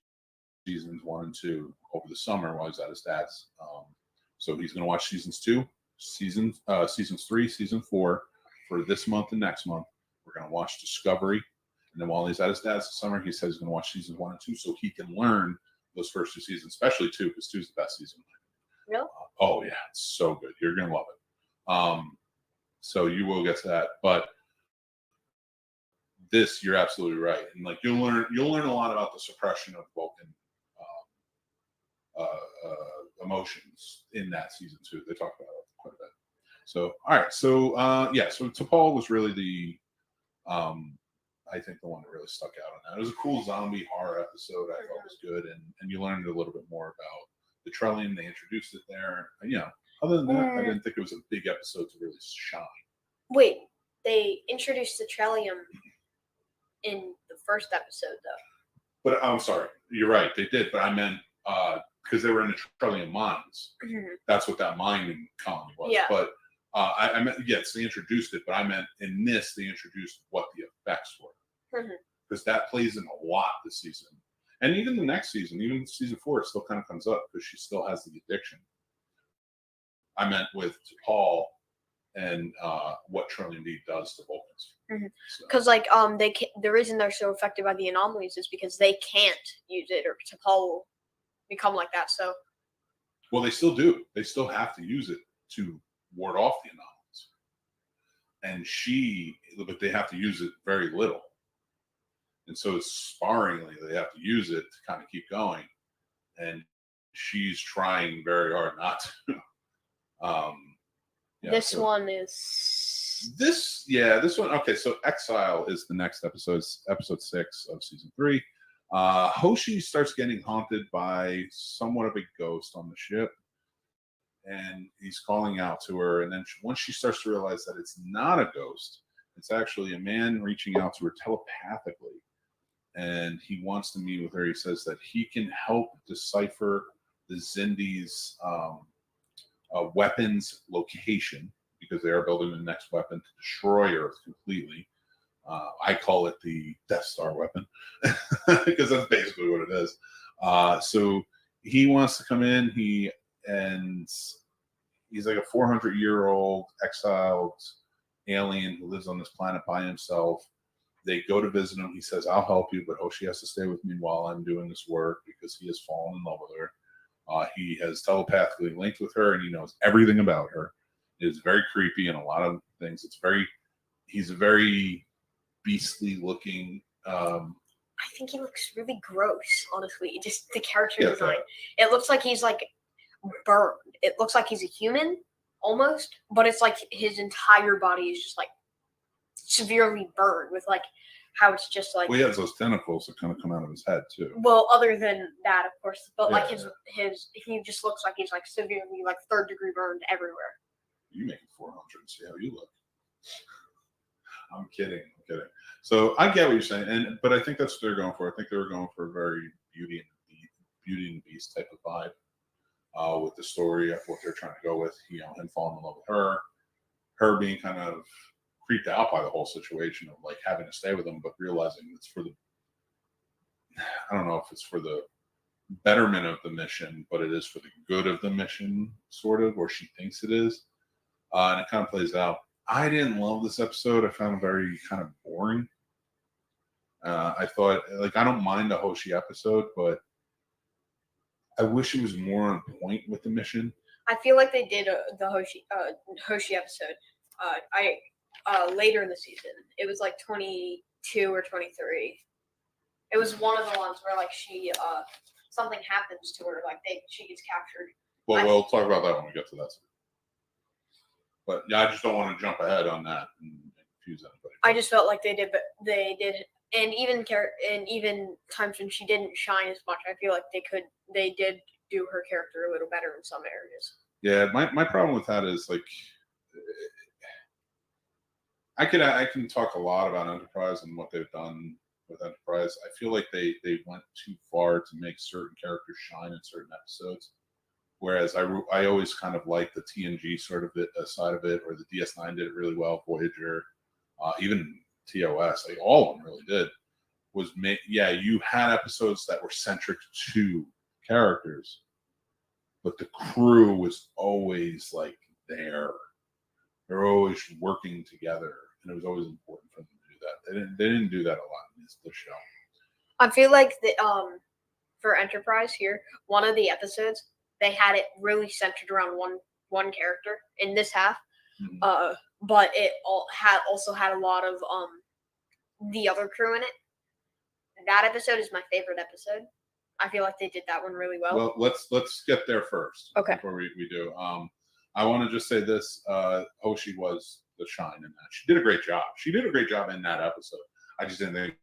seasons 1 and 2 over the summer while he's at his dad's. So he's going to watch seasons 3, season 4 for this month and next month. We're going to watch Discovery. And then while he's at his dad's this summer, he says he's going to watch seasons 1 and 2 so he can learn those first 2 seasons, especially 2, because 2 is the best season. Really? Oh yeah, it's so good. You're gonna love it. So you will get to that, but this, you're absolutely right, and like you'll learn a lot about the suppression of Vulcan emotions in that season 2. They talk about it quite a bit. So all right, so so T'Pol was really the I think the one that really stuck out on that. It was a cool zombie horror episode. I thought was good, and you learned a little bit more about the Trellian. They introduced it there. Other than that, I didn't think it was a big episode to really shine. Wait, they introduced the Trellium in the first episode, though. But I'm sorry, you're right, they did. But I meant because they were in the Trellian mines. Mm-hmm. That's what that mining colony was. Yeah. But I meant, yes, they introduced it, but I meant in this they introduced what the effects were. Because that plays in a lot this season, and even the next season, even season 4, it still kind of comes up because she still has the addiction. I meant with T'Pol and what Trellian D does to Vulcans. Because the reason they're so affected by the anomalies is because they can't use it, or T'Pol will become like that. So, well, they still do. They still have to use it to ward off the anomalies, but they have to use it very little. And so sparingly, they have to use it to kind of keep going. And she's trying very hard not to. This one. Okay, so Exile is the next episode, episode 6 of season 3. Hoshi starts getting haunted by somewhat of a ghost on the ship. And he's calling out to her. And then once she starts to realize that it's not a ghost, it's actually a man reaching out to her telepathically. And he wants to meet with her. He says that he can help decipher the Xindi's weapons location, because they are building the next weapon to destroy Earth completely. I call it the Death Star weapon because that's basically what it is. So he wants to come in. He's like a 400-year-old exiled alien who lives on this planet by himself. They go to visit him. He says, "I'll help you, but Hoshi has to stay with me while I'm doing this work," because he has fallen in love with her. He has telepathically linked with her, and he knows everything about her. It is very creepy in a lot of things. He's a very beastly looking I think he looks really gross, honestly. Just the character Yeah, design. It looks like he's like burned. It looks like he's a human almost, but it's like his entire body is just like severely burned with like how it's just like Well, he has those tentacles that kind of come out of his head too. well, other than that, of course, but like Yeah. his he just looks like he's like severely like 3rd-degree burned everywhere. You make it 400. See how you look. I'm kidding. So I get what you're saying, but I think that's what they're going for. I think they were going for a very Beauty and the Beast type of vibe with the story of what they're trying to go with. Him falling in love with her being kind of creeped out by the whole situation of like having to stay with him, but realizing it's for the. I don't know if it's for the betterment of the mission, but it is for the good of the mission, sort of, or she thinks it is, and it kind of plays out. I didn't love this episode. I found it very kind of boring. I thought, like, I don't mind a Hoshi episode, but I wish it was more on point with the mission. I feel like they did the Hoshi episode. Later in the season, it was like 22 or 23. It was one of the ones where like she something happens to her, like she gets captured. Well, we'll talk about that when we get to that. But yeah, I just don't want to jump ahead on that and confuse anybody. I just felt like they did, and even times when she didn't shine as much, I feel like they did do her character a little better in some areas. Yeah, my problem with that is like I can talk a lot about Enterprise and what they've done with Enterprise. I feel like they went too far to make certain characters shine in certain episodes. Whereas I always kind of like the TNG sort of side of it, or the DS9 did it really well. Voyager, even TOS, like all of them really did. You had episodes that were centric to characters, but the crew was always like there. They're always working together, and it was always important for them to do that. They didn't do that a lot in this show. I feel like for Enterprise here, one of the episodes they had it really centered around one character in this half, but it also had a lot of the other crew in it. That episode is my favorite episode. I feel like they did that one really well. Well, let's get there first. Okay. Before we do, I want to just say this: Hoshi was the shine in that. She did a great job. She did a great job in that episode. I just didn't think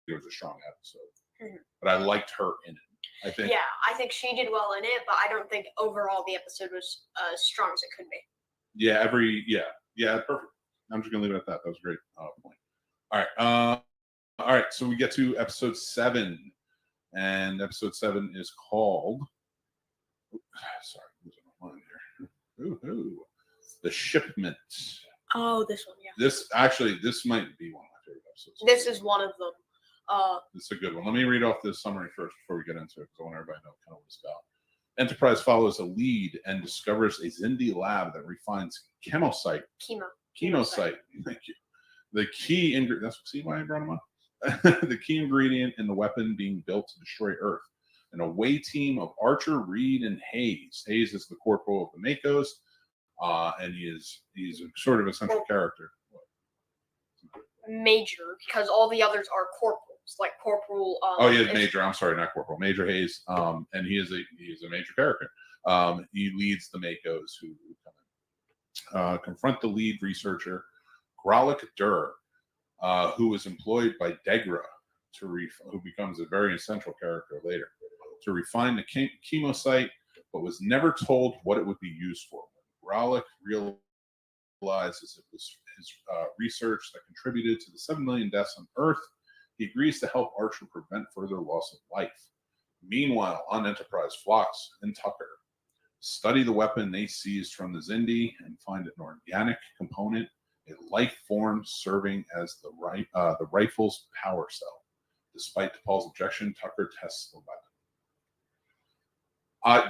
it was a strong episode, but I liked her in it. I think she did well in it, but I don't think overall the episode was as strong as it could be. Yeah, perfect. I'm just gonna leave it at that. That was a great point. All right. So we get to episode 7, and episode 7 is called. Sorry, losing my mind here. The Shipment. Oh, this one, yeah. This might be one of my favorite episodes. This is one of them. It's a good one. Let me read off the summary first before we get into it, because I want everybody to know kind of what it's about. Enterprise follows a lead and discovers a Xindi lab that refines chemosite. Chemosite. Thank you. The key ingredient. See why I brought them up? The key ingredient in the weapon being built to destroy Earth. An away team of Archer, Reed, and Hayes. Hayes is the corporal of the Makos, and he's sort of a central character. Major, because all the others are corporals, like Corporal. Major. I'm sorry, not Corporal. Major Hayes. And he is a major character. He leads the Makos who come in. Confront the lead researcher, Gralik Dur, who is employed by Degra who becomes a very essential character later, to refine the chemosite, but was never told what it would be used for. Gralik realizes it was his research that contributed to the 7 million deaths on Earth. He agrees to help Archer prevent further loss of life. Meanwhile, on Enterprise, Phlox and Tucker study the weapon they seized from the Xindi and find an organic component, a life form serving as the rifle's power cell. Despite T'Pol's objection, Tucker tests the weapon.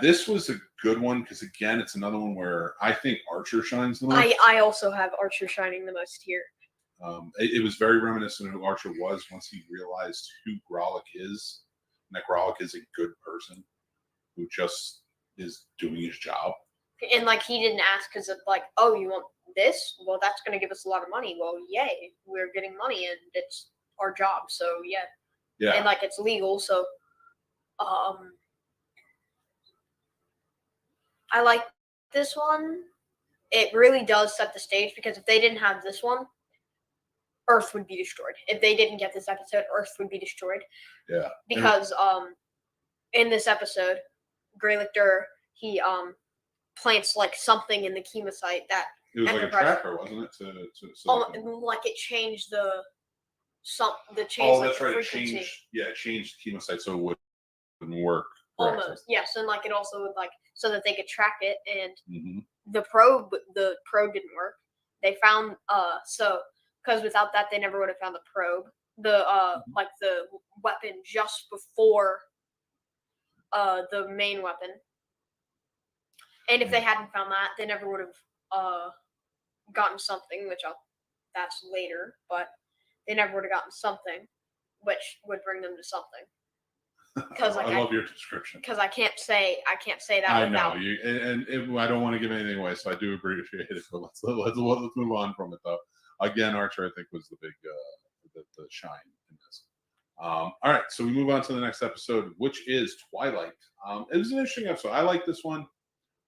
This was a good one because, again, it's another one where I think Archer shines the most. I also have Archer shining the most here. It was very reminiscent of who Archer was once he realized who Gralik is, and that Gralik is a good person who just is doing his job. And like he didn't ask because of like, oh, you want this? Well, that's going to give us a lot of money. Well, yay, we're getting money and it's our job. So yeah. Yeah. and like it's legal. So, I like this one. It really does set the stage because if they didn't have this one, Earth would be destroyed. If they didn't get this episode, Earth would be destroyed. Yeah. Because in this episode, Grey Lictor, he plants like something in the chemosite that It was like a Enterprise- tracker, wasn't it? So they can- like it changed the change. Oh, like, that's the right. It frequency. changed. Yeah, it changed the chemosite so it wouldn't work. Almost, yes, and like it also would like so that they could track it, and Mm-hmm. the probe didn't work. They found so because without that they never would have found the probe. The like the weapon just before the main weapon. And if they hadn't found that, they never would have gotten something, that's later, but they never would have gotten something, which would bring them to something. Because I love your description. Because I can't say that. I without, know you, and I don't want to give anything away, so I do appreciate it. But let's move on from it though. Again, Archer, I think, was the big the shine in this. All right, so we move on to the next episode, which is Twilight. It was an interesting episode. I like this one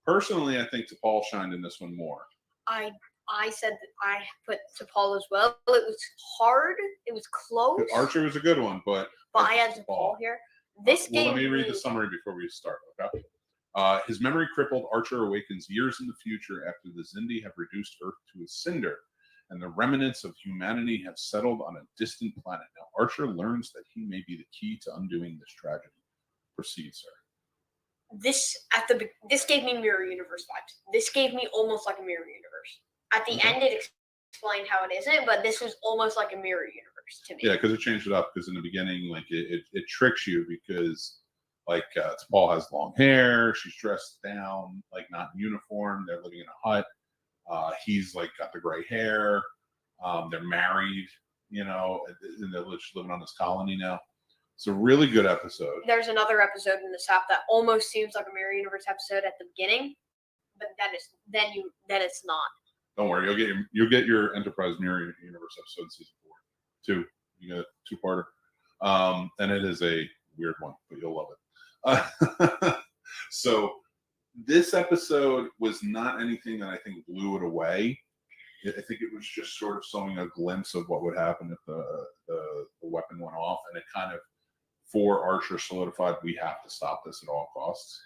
personally. I think T'Pol shined in this one more. I said that I put T'Pol as well. It was hard. It was close. Archer was a good one, but I had T'Pol here. This game. Let me read the summary before we start. Okay. His memory crippled, Archer awakens years in the future after the Xindi have reduced Earth to a cinder, and the remnants of humanity have settled on a distant planet. Now, Archer learns that he may be the key to undoing this tragedy. Proceed, sir. This gave me mirror universe vibes. This gave me almost like a mirror universe. At the end, it explained how it isn't, but this was almost like a mirror universe to me. Yeah, because it changed it up. Because in the beginning, like it tricks you because like T'Pol has long hair, she's dressed down, like not in uniform. They're living in a hut. He's like got the gray hair. They're married, and they're just living on this colony now. It's a really good episode. There's another episode in this app that almost seems like a mirror universe episode at the beginning, but then it's not. Don't worry, you'll get your Enterprise Mirror Universe episode in season 4. 2. You get a 2-parter. And it is a weird one, but you'll love it. So this episode was not anything that I think blew it away. I think it was just sort of showing a glimpse of what would happen if the weapon went off, and it kind of, for Archer, solidified we have to stop this at all costs.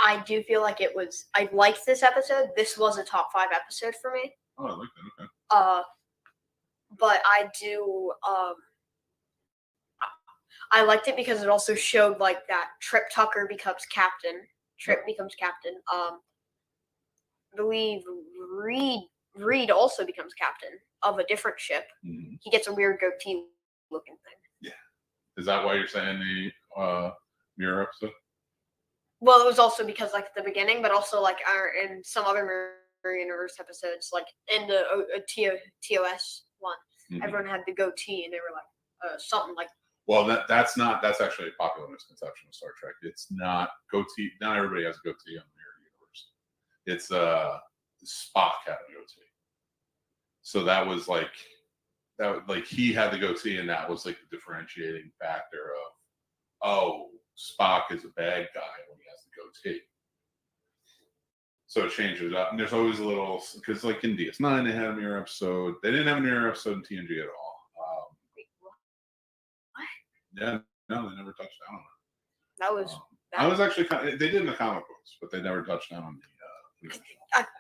I do feel like it was. I liked this episode. This was a top 5 episode for me. Oh, I like that. Okay. But I do. I liked it because it also showed like that Trip Tucker becomes captain. Trip becomes captain. I believe Reed also becomes captain of a different ship. Mm-hmm. He gets a weird goatee looking thing. Yeah. Is that why you're saying the mirror episode? Well, it was also because like at the beginning, but also like in some other Mirror Universe episodes, like in the TOS one, everyone had the goatee, and they were like something like. Well, that's actually a popular misconception of Star Trek. It's not goatee. Not everybody has a goatee on the Mirror Universe. It's Spock had a goatee. So that was like he had the goatee, and that was like the differentiating factor of Spock is a bad guy when he has the goatee. So it changes up, and there's always a little because like in DS9 they had a mirror episode. They didn't have a mirror episode in TNG at all. Yeah, no, they never touched down on it. That was. I was actually they did in the comic books, but they never touched down on the.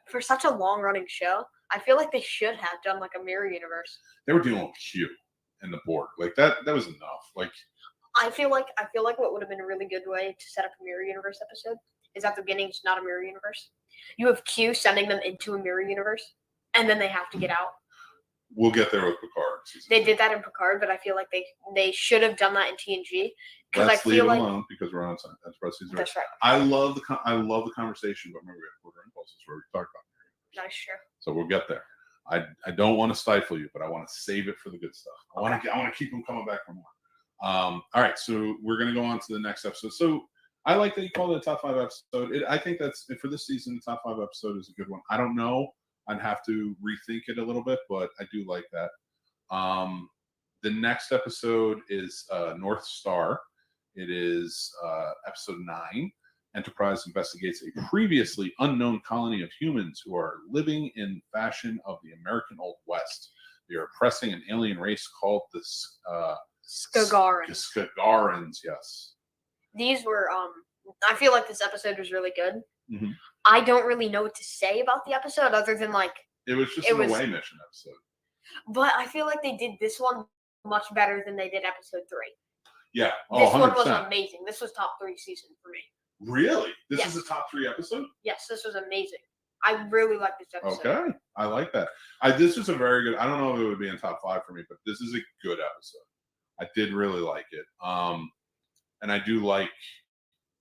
For such a long-running show, I feel like they should have done like a mirror universe. They were dealing with Q and the Borg, like that. That was enough. Like I feel like what would have been a really good way to set up a mirror universe episode is at the beginning it's not a mirror universe. You have Q sending them into a mirror universe, and then they have to get out. We'll get there with Picard. They did that in Picard, but I feel like they should have done that in TNG. Let's leave it alone because we're on Enterprise season. That's right. I love the conversation, but remember we have Quarter Impulses where we talk about it. That's true. So we'll get there. I don't want to stifle you, but I want to save it for the good stuff. I want to keep them coming back for more. All right, so we're gonna go on to the next episode. So I like that you called it a top 5 episode. I think that's for this season. The top 5 episode is a good one. I don't know. I'd have to rethink it a little bit, but I do like that. The next episode is North Star. It is episode 9. Enterprise investigates a previously unknown colony of humans who are living in fashion of the American Old West. They are oppressing an alien race called the Skagarans. Skagarans, yes. These were I feel like this episode was really good. Mhm. I don't really know what to say about the episode other than like It was just It an was- away mission episode. but I feel like they did this one much better than they did episode 3. Yeah. Oh, This one 100%. was amazing. This was top 3 season for me. Really? This Yes. is a top 3 episode? Yes, this was amazing. I really like this episode. Okay. I like that. This is a very good, I don't know if it would be in top 5 for me, but this is a good episode. I did really like it. And I do like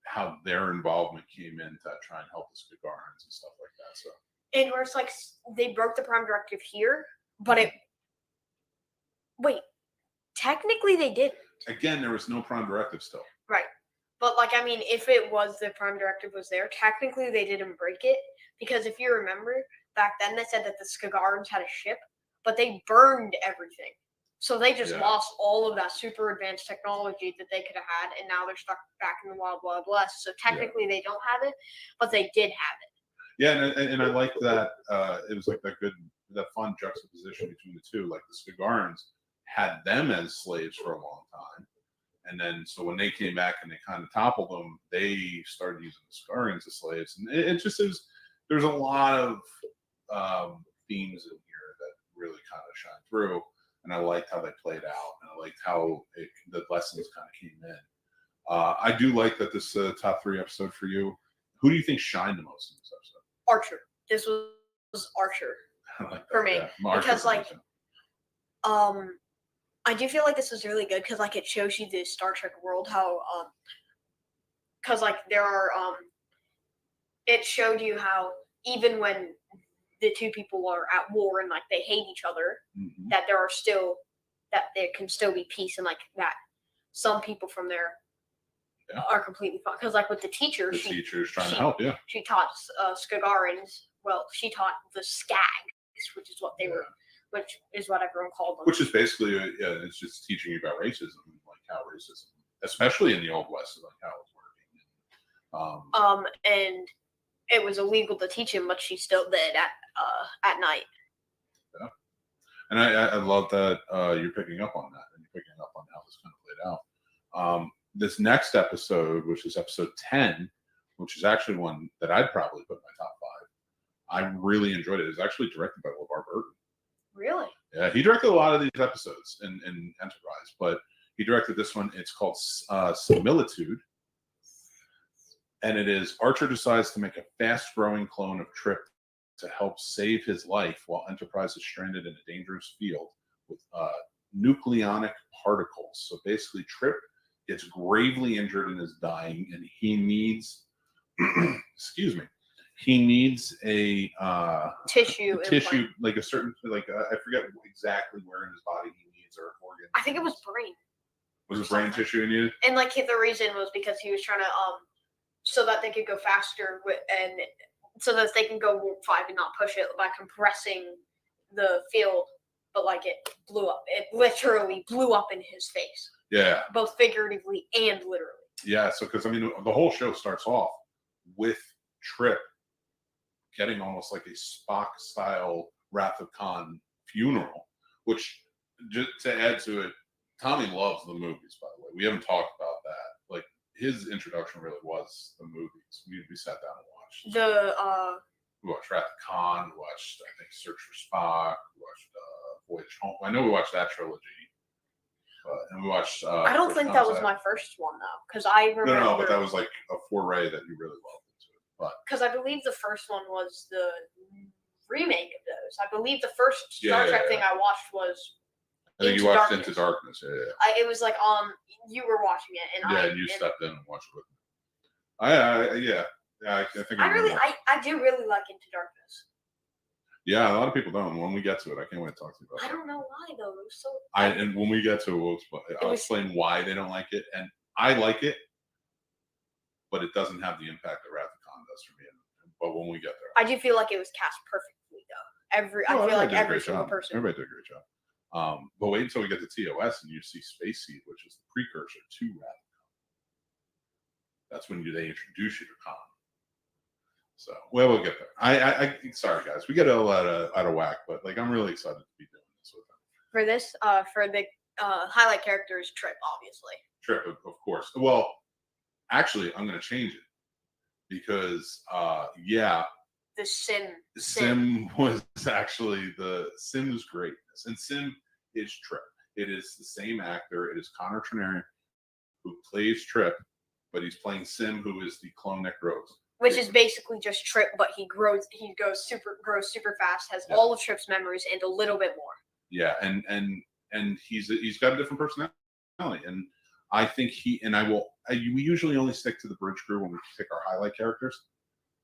how their involvement came in to try and help the Skagarans and stuff like that. So And where it's like they broke the Prime Directive here, but technically they didn't. again, there was no prime directive still. Right. But like I mean, if it was the Prime Directive was there, technically they didn't break it because if you remember back then they said that the Skagarans had a ship, but they burned everything. So they just Yeah. lost all of that super advanced technology that they could have had, and now they're stuck back in the Wild Wild West. So technically they don't have it, but they did have it. Yeah, and I like that. It was like that fun juxtaposition between the two. Like the Skagarans had them as slaves for a long time, and then so when they came back and they kind of toppled them, they started using the Skagarans as slaves, and it just is. There's a lot of themes in here that really kind of shine through, and I liked how they played out, and I liked how the lessons kind of came in. I do like that this top 3 episode for you. Who do you think shined the most in this episode? Archer. This was Archer. I like that, For me, yeah. Archer's because, like, amazing. I do feel like this was really good because like it shows you the Star Trek world how because like there are it showed you how even when the two people are at war and like they hate each other, Mhm. that there can still be peace and like that some people from there Yeah. are completely fine because like with the teacher The teacher's trying to help, yeah. she taught Skagarans. Well, she taught the Skags, which is what they were, which is what everyone called them. Which is basically, it's just teaching you about racism, like how racism, especially in the Old West, like how it's working. And it was illegal to teach him, but she still did at night. Yeah. And I love that you're picking up on that, and you're picking up on how this kind of played out. This next episode, which is episode 10, which is actually one that I'd probably put in my top 5. I really enjoyed it. It's actually directed by LeVar Burton. Really? Yeah, he directed a lot of these episodes in Enterprise, but he directed this one. It's called Similitude. And it is Archer decides to make a fast-growing clone of Trip to help save his life while Enterprise is stranded in a dangerous field with nucleonic particles. So basically, Trip gets gravely injured and is dying, and he needs, excuse me, he needs a Tissue. tissue, implant. like a certain, like I forget exactly where in his body he needs or organ. I think it was brain. Was it brain tissue he needed? And like the reason was because he was trying to so that they could go faster and so that they can go warp 5 and not push it by compressing the field. But like it blew up. It literally blew up in his face, Yeah, both figuratively and literally. yeah. So because I mean, the whole show starts off with Trip getting almost like a Spock style Wrath of Khan funeral, which just to add to it, Tommy loves the movies. By the way, we haven't talked about that. Like his introduction really was the movies. We sat down and watched. We watched Wrath of Khan. We watched, I think, Search for Spock. We watched Voyage Home. I know we watched that trilogy. And we watched. I don't think that was my first one though, because I remember. No, but that was like a foray that you really loved into it. But because I believe the first one was the remake of those. I believe the first Yeah, Star Trek yeah, thing I watched was I think Into you watched Darkness. Into Darkness. Yeah. it was like you were watching it and Yeah, I and you and stepped in and watched it with me. Yeah, I think I really remember. I do really like Into Darkness. Yeah, a lot of people don't. When we get to it, I can't wait to talk to you about I it. don't know why though. It was so And when we get to it, I'll was- explain why they don't like it. And I like it, but it doesn't have the impact that Wrath of Khan does for me. But when we get there, I do feel like it was cast perfectly though. I feel like everybody did a every great single job. person. Everybody did a great job. But wait until we get to TOS and you see Space Seed, which is the precursor to Wrath. That's when they introduce you to Khan. So, well, we'll get there. I sorry guys, we get a lot out of whack, but like I'm really excited to be doing this with them. For this, for the highlight characters, Trip, obviously. Trip, of course. Well, actually, I'm going to change it because, yeah, The Sim was actually Sim's greatness, and Sim is Trip. It is the same actor. It is Connor Trinarian who plays Trip, but he's playing Sim, who is the clone that grows. Which is basically just Trip, but he grows super fast, has all of Trip's memories and a little bit more. Yeah, and he's got a different personality, and I think we usually only stick to the bridge crew when we pick our highlight characters,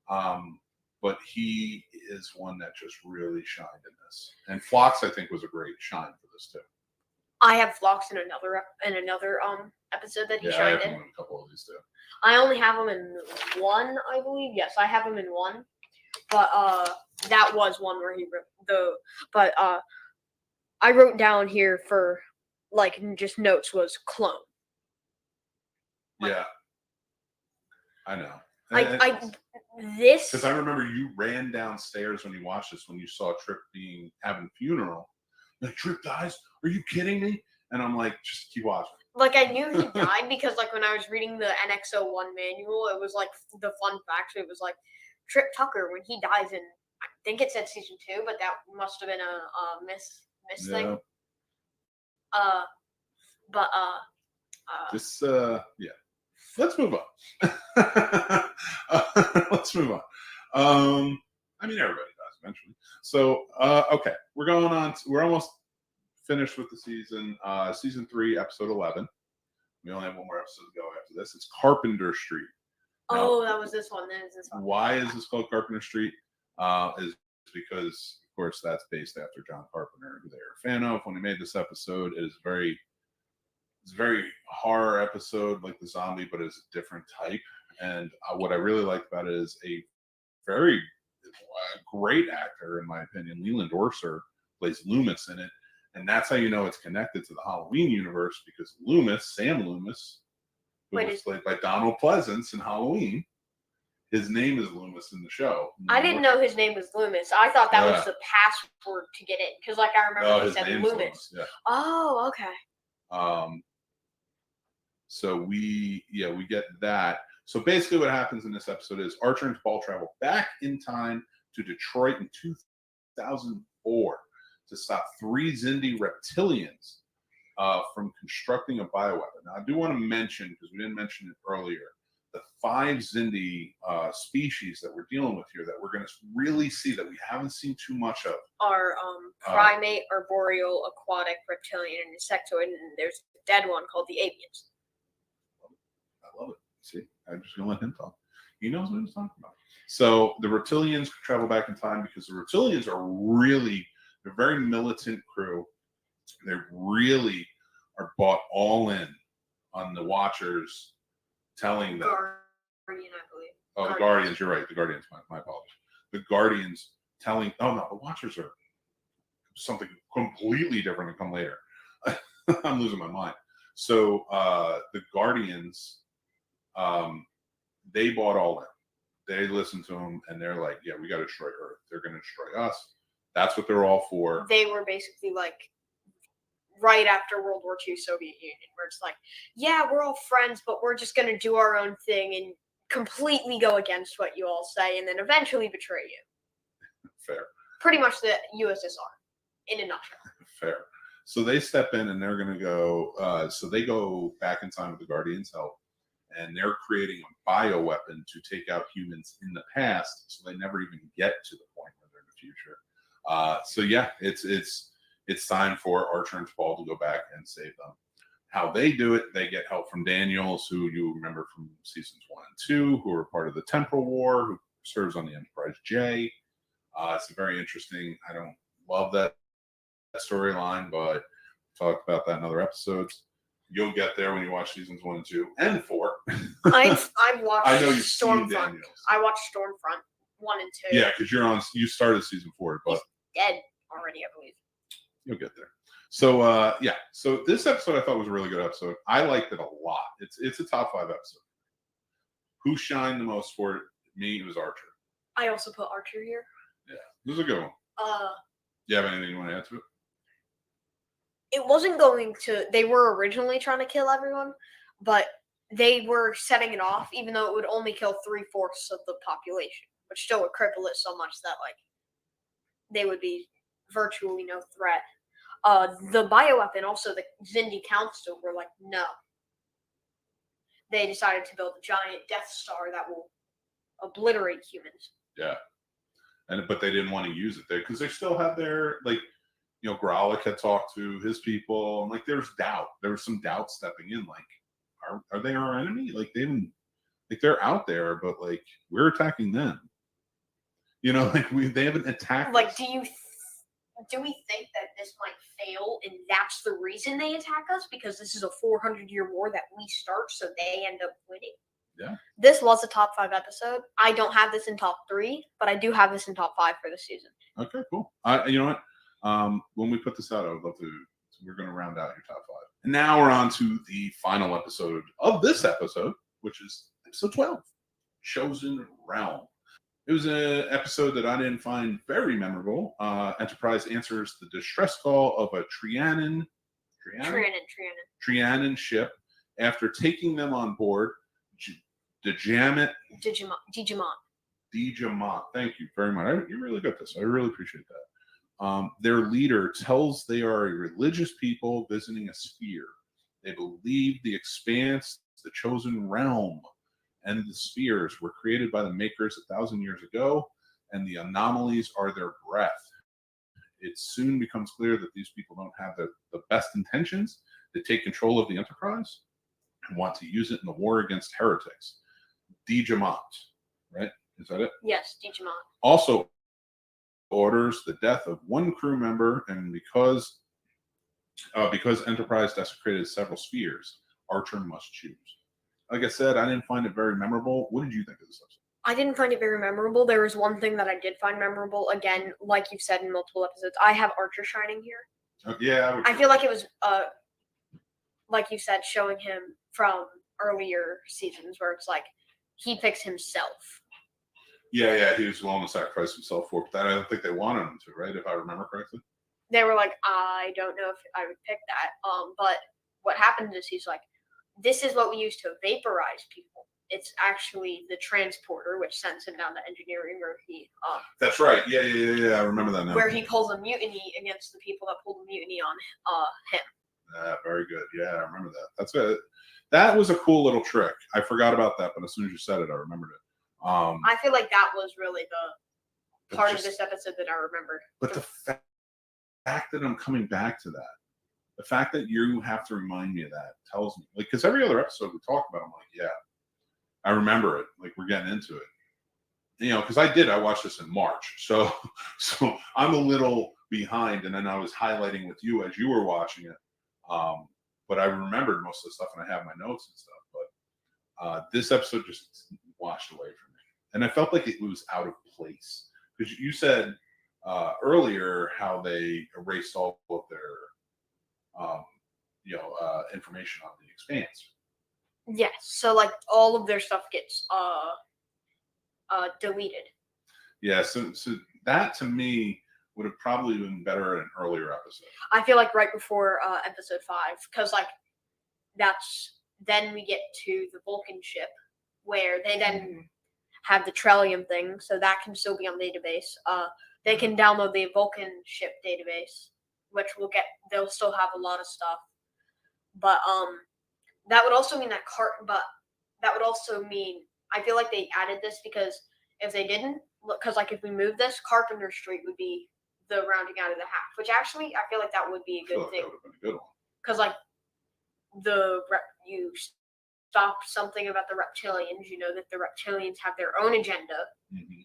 but he is one that just really shined in this. And Phlox, I think, was a great shine for this too. I have Phlox in another episode that he shined I have in. him in a couple of these too. I only have him in one, I believe. Yes, I have him in one, but that was one where he wrote I wrote down here for like just notes was clone. Yeah, I know. Because I remember you ran downstairs when you watched this when you saw Trip having a funeral. Like, Trip dies? Are you kidding me? And I'm like, just keep watching. Like, I knew he died because, like, when I was reading the NX-01 manual, it was, like, the fun facts. It was, like, Trip Tucker, when he dies in, I think it said season 2, but that must have been a miss thing. Yeah. Let's move on. Let's move on. I mean, everybody does eventually. So, okay, we're going on. We're almost finished with the season. Season 3, episode 11. We only have one more episode to go after this. It's Carpenter Street. Now, that was this one. That is this one. Why is this called Carpenter Street? Is because, of course, that's based after John Carpenter, who they are a fan of. When he made this episode, it's a very horror episode, like the zombie, but it's a different type. And what I really like about it is a very great actor, in my opinion. Leland Orser plays Loomis in it. And that's how you know it's connected to the Halloween universe, because Sam Loomis, who was played by Donald Pleasance in Halloween, his name is Loomis in the show. I didn't know his name was Loomis. I thought that was the password to get in, because, like, I remember he said Loomis. Yeah. Oh, okay. So we get that. So basically what happens in this episode is Archer and T'Pol travel back in time to Detroit in 2004 to stop 3 Xindi reptilians from constructing a bioweapon. Now, I do want to mention, because we didn't mention it earlier, the 5 Xindi species that we're dealing with here that we're going to really see that we haven't seen too much of Are primate, arboreal, aquatic, reptilian, and insectoid, and there's a dead one called the avians. I love it. See, I'm just going to let him talk. He knows what he's talking about. So the reptilians travel back in time because the reptilians they're a very militant crew. They really are bought all in on the Watchers telling them. Guardian, I believe. Oh, the Guardians. You're right. The Guardians. My apologies. The Guardians telling. Oh no, the Watchers are something completely different to come later. I'm losing my mind. So the Guardians, they bought all in. They listened to them, and they're like, "Yeah, we got to destroy Earth. They're going to destroy us." That's what they're all for. They were basically like right after World War II Soviet Union, where it's like, yeah, we're all friends, but we're just going to do our own thing and completely go against what you all say, and then eventually betray you. Fair. Pretty much the USSR, in a nutshell. Fair. So they step in, and they're going to go. So they go back in time with the Guardians' help, and they're creating a bioweapon to take out humans in the past, so they never even get to the point where they're in the future. So yeah, it's time for Archer and T'Pol to go back and save them. How they do it, they get help from Daniels, who you remember from seasons 1 and 2, who are part of the Temporal War, who serves on the Enterprise J. It's very interesting. I don't love that storyline, but talk about that in other episodes. You'll get there when you watch seasons 1 and 2 and 4. I've watched. I know you've Stormfront. seen Daniels. I watched Stormfront 1 and 2. Yeah, because you started season 4, but dead already, I believe. You'll get there. So yeah, so this episode I thought was a really good episode. I liked it a lot. It's a top 5 episode. Who shined the most for it? Me, it was Archer. I also put Archer here. Yeah, this is a good one. Do you have anything you want to add to it? It wasn't going to. They were originally trying to kill everyone, but they were setting it off, even though it would only kill 3/4 of the population, which still would cripple it so much that like they would be virtually no threat. The bioweapon, also the Zindi Council were like, no. They decided to build a giant Death Star that will obliterate humans. Yeah, but they didn't want to use it there because they still had their Growlick had talked to his people, and like there's doubt. There was some doubt stepping in. Like, are they our enemy? Like they didn't, like they're out there, but like we're attacking them. Like they haven't attacked. Like, us. do we think that this might fail, and that's the reason they attack us? Because this is a 400-year war that we start, so they end up winning. Yeah. This was a top 5 episode. I don't have this in top 3, but I do have this in top 5 for the season. Okay, cool. You know what? When we put this out, I would love to. We're going to round out your top 5. And now we're on to the final episode of this episode, which is episode 12, Chosen Realm. It was an episode that I didn't find very memorable. Enterprise answers the distress call of a Trianon ship after taking them on board. Digimon. Thank you very much. You're really good at this. I really appreciate that. Their leader tells they are a religious people visiting a sphere. They believe the expanse, the chosen realm, and the spheres were created by the makers 1,000 years ago, and the anomalies are their breath. It soon becomes clear that these people don't have the best intentions. They take control of the Enterprise and want to use it in the war against heretics. Digimon, right? Is that it? Yes, Digimon. Also orders the death of one crew member, and because Enterprise desecrated several spheres, Archer must choose. Like I said, I didn't find it very memorable. What did you think of this episode? I didn't find it very memorable. There was one thing that I did find memorable. Again, like you've said in multiple episodes, I have Archer shining here. Yeah. I feel like it was, like you said, showing him from earlier seasons where it's like he picks himself. Yeah, he was willing to sacrifice himself for it, but I don't think they wanted him to, right? If I remember correctly. They were like, I don't know if I would pick that. But what happened is he's like, this is what we use to vaporize people. It's actually the transporter, which sends him down to engineering, where he. That's right. Yeah. I remember that now. Where he pulls a mutiny against the people that pulled a mutiny on him. Very good. Yeah, I remember that. That's it. That was a cool little trick. I forgot about that, but as soon as you said it, I remembered it. I feel like that was really the part of this episode that I remember. But the fact that I'm coming back to that, the fact that you have to remind me of that tells me, like, because every other episode we talk about, I'm like, yeah, I remember it. Like, we're getting into it. Because I watched this in March, so I'm a little behind, and then I was highlighting with you as you were watching it. But I remembered most of the stuff, and I have my notes and stuff. But this episode just washed away from me, and I felt like it was out of place because you said earlier how they erased all of their information on the Expanse. Yes, so like all of their stuff gets deleted. Yeah, so that to me would have probably been better in an earlier episode. I feel like right before episode 5, because like then we get to the Vulcan ship where they then have the Trellium thing, so that can still be on the database. They can download the Vulcan ship database, which they'll still have a lot of stuff. But that would also mean I feel like they added this because if they didn't, because like if we move this, Carpenter Street would be the rounding out of the half, which actually I feel like that would be a good thing. That would have been a good one. Because like you stop something about the reptilians, that the reptilians have their own agenda. Mm-hmm.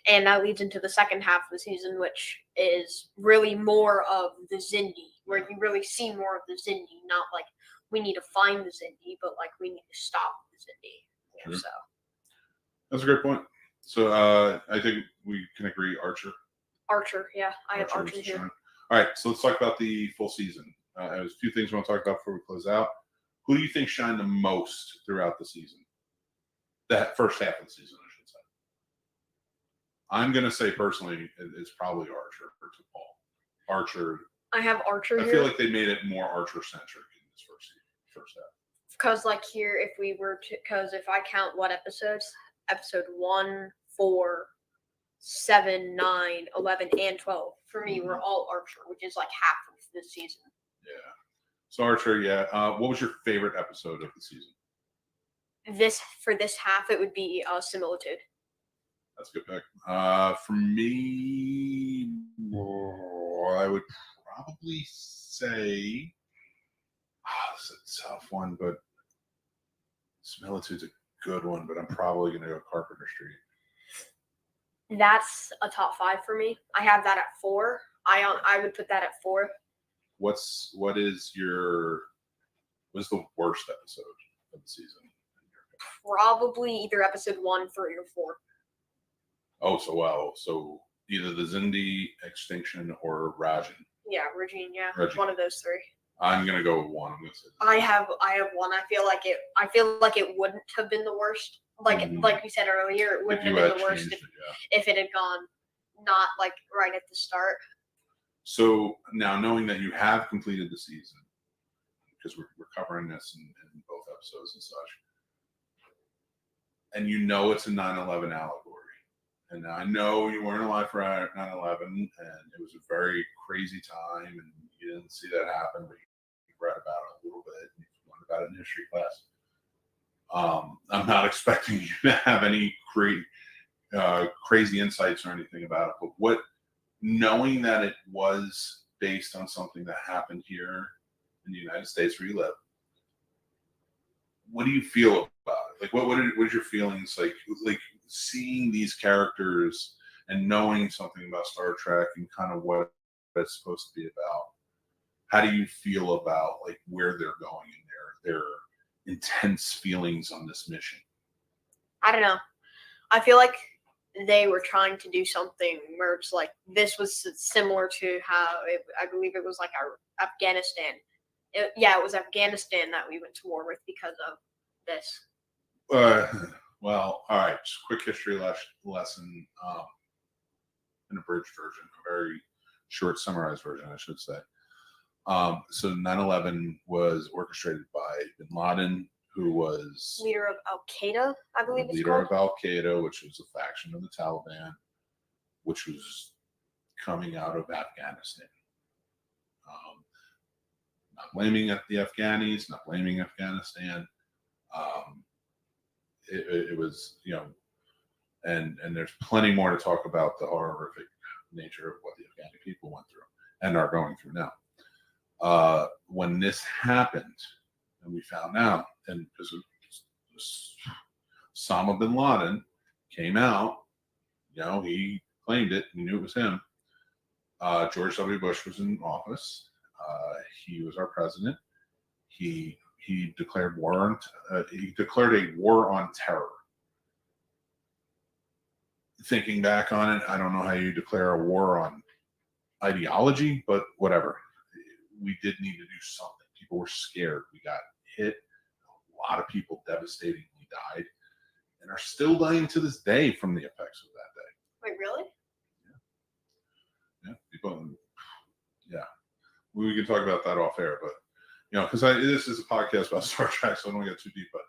And that leads into the second half of the season, which is really more of the Zindi, where you really see more of the Zindi, not like we need to find the Zindi, but like we need to stop the Zindi. Sure. So that's a great point. So I think we can agree Archer. Archer, yeah. I have Archer here. All All right, so let's talk about the full season. There's a few things we want to talk about before we close out. Who do you think shined the most throughout the season? That first half of the season, I should say. I'm going to say personally, it's probably Archer or Paul. Archer. I have Archer I here. feel like they made it more Archer-centric in this first half. Because like here, if we were to, because if I count what episodes, episode 1, 4, 7, 9, 11, and 12 for me were all Archer, which is like half of this season. Yeah. So Archer, yeah. What was your favorite episode of the season? For this half, it would be Similitude. That's a good pick. For me, I would probably say, this is a tough one, but Similitude's a good one, but I'm probably going to go Carpenter Street. That's a top 5 for me. I have that at 4. I would put that at 4. What's the worst episode of the season? Probably either episode 1, 3, or 4. Oh, so either the Zindi extinction or Rajan. Yeah, Regine. Yeah, Regine. one of those 3. I'm gonna go with 1. I'm gonna say. I have 1. I feel like it wouldn't have been the worst. Like we said earlier, it wouldn't have been the worst if it had gone not like right at the start. So now, knowing that you have completed the season, because we're covering this in both episodes and such, and you know it's a 9/11 allegory, and I know you weren't alive for 9/11, and it was a very crazy time, and you didn't see that happen, but you read about it a little bit, and you learned about it in history class. I'm not expecting you to have any crazy insights or anything about it, but knowing that it was based on something that happened here in the United States where you live, what do you feel about it? Like, what is your feelings like seeing these characters and knowing something about Star Trek and kind of what it's supposed to be about? How do you feel about like where they're going in their intense feelings on this mission? I don't know. I feel like they were trying to do something where it's like this was similar to how I believe it was like our Afghanistan. It was Afghanistan that we went to war with because of this. Well, all right. Just quick history lesson in a abridged version, a very short summarized version, I should say. So 9/11 was orchestrated by bin Laden, who was leader of Al Qaeda, I believe it's leader called. of Al Qaeda, which was a faction of the Taliban, which was coming out of Afghanistan. Not blaming the Afghanis, not blaming Afghanistan. It was, and there's plenty more to talk about the horrific nature of what the Afghani people went through and are going through now. When this happened, and we found out, and because Osama bin Laden came out, he claimed it. We knew it was him. George W. Bush was in office. He was our president. He declared war on. He declared a war on terror. Thinking back on it, I don't know how you declare a war on ideology, but whatever. We did need to do something. People were scared. We got hit. A lot of people devastatingly died and are still dying to this day from the effects of that day. Wait, really? Yeah. People. Yeah. We can talk about that off air, but because this is a podcast about Star Trek, so I don't want to get too deep. But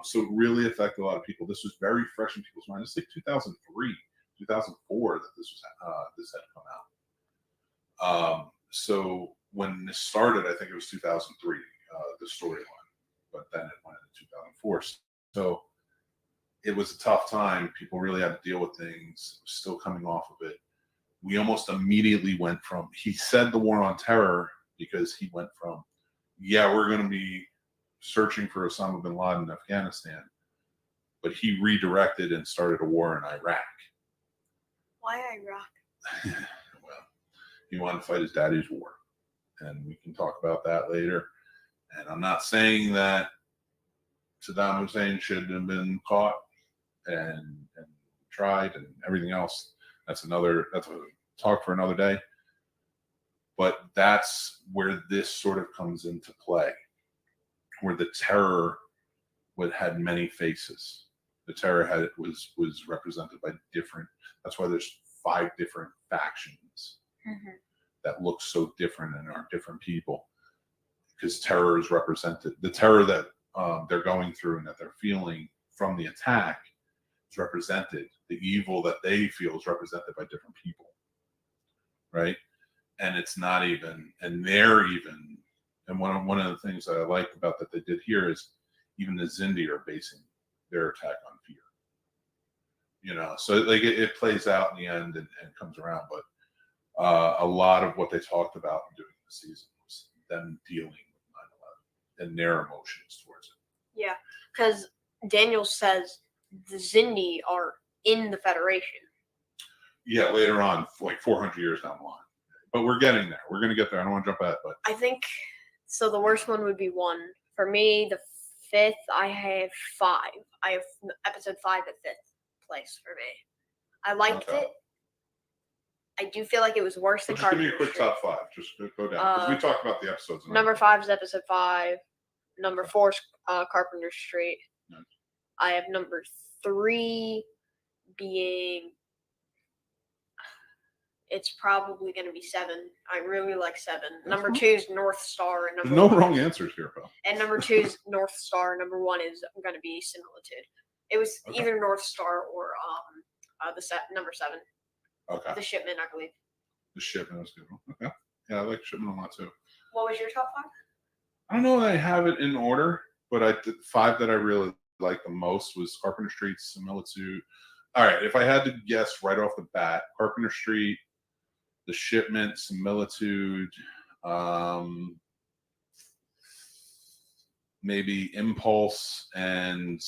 so it really affected a lot of people. This was very fresh in people's minds. It's like 2003, 2004 that this had come out. So when this started, I think it was 2003, the storyline, but then it went into 2004. So it was a tough time. People really had to deal with things. Still coming off of it. We almost immediately went from, he said the war on terror because he went from, we're going to be searching for Osama bin Laden in Afghanistan, but he redirected and started a war in Iraq. Why Iraq? Well, he wanted to fight his daddy's war, and we can talk about that later. And I'm not saying that Saddam Hussein should have been caught and tried and everything else. That's a talk for another day. But that's where this sort of comes into play, where the terror had many faces. The terror was represented by different. That's why there's 5 different factions that look so different and are different people, because terror is represented. The terror that they're going through and that they're feeling from the attack is represented. The evil that they feel is represented by different people, right? And it's not even, and they're even. And one of the things that I like about that they did here is even the Zindi are basing their attack on fear. You know, so like it plays out in the end and comes around. But a lot of what they talked about in doing the season was them dealing with 9/11 and their emotions towards it. Yeah, because Daniel says the Zindi are in the Federation. Yeah, later on, like 400 years down the line. But we're getting there. We're going to get there. I don't want to jump ahead, but I think so. The worst one would be 1 for me. The 5th, I have 5. I have episode 5 at 5th place for me. I liked Okay. it. I do feel like it was worse than just give me a Carpenter quick Street. top 5. Just go down, because we talked about the episodes. Number 5 is episode 5. Number 4 is Carpenter Street. Nice. I have number 3 being. It's probably going to be 7. I really like 7. Number 2 is North Star. And There's number no 1 wrong answers here, pal. And number 2 is North Star. Number 1 is going to be Similitude. It was either North Star or number 7. Okay. The Shipment, I believe. The Shipment was good. Okay. Yeah, I like Shipment a lot too. What was your top 5? I don't know that I have it in order, but I did 5 that I really liked the most was Carpenter Street, Similitude. All right, if I had to guess right off the bat, Carpenter Street, The Shipment, Similitude, maybe Impulse, and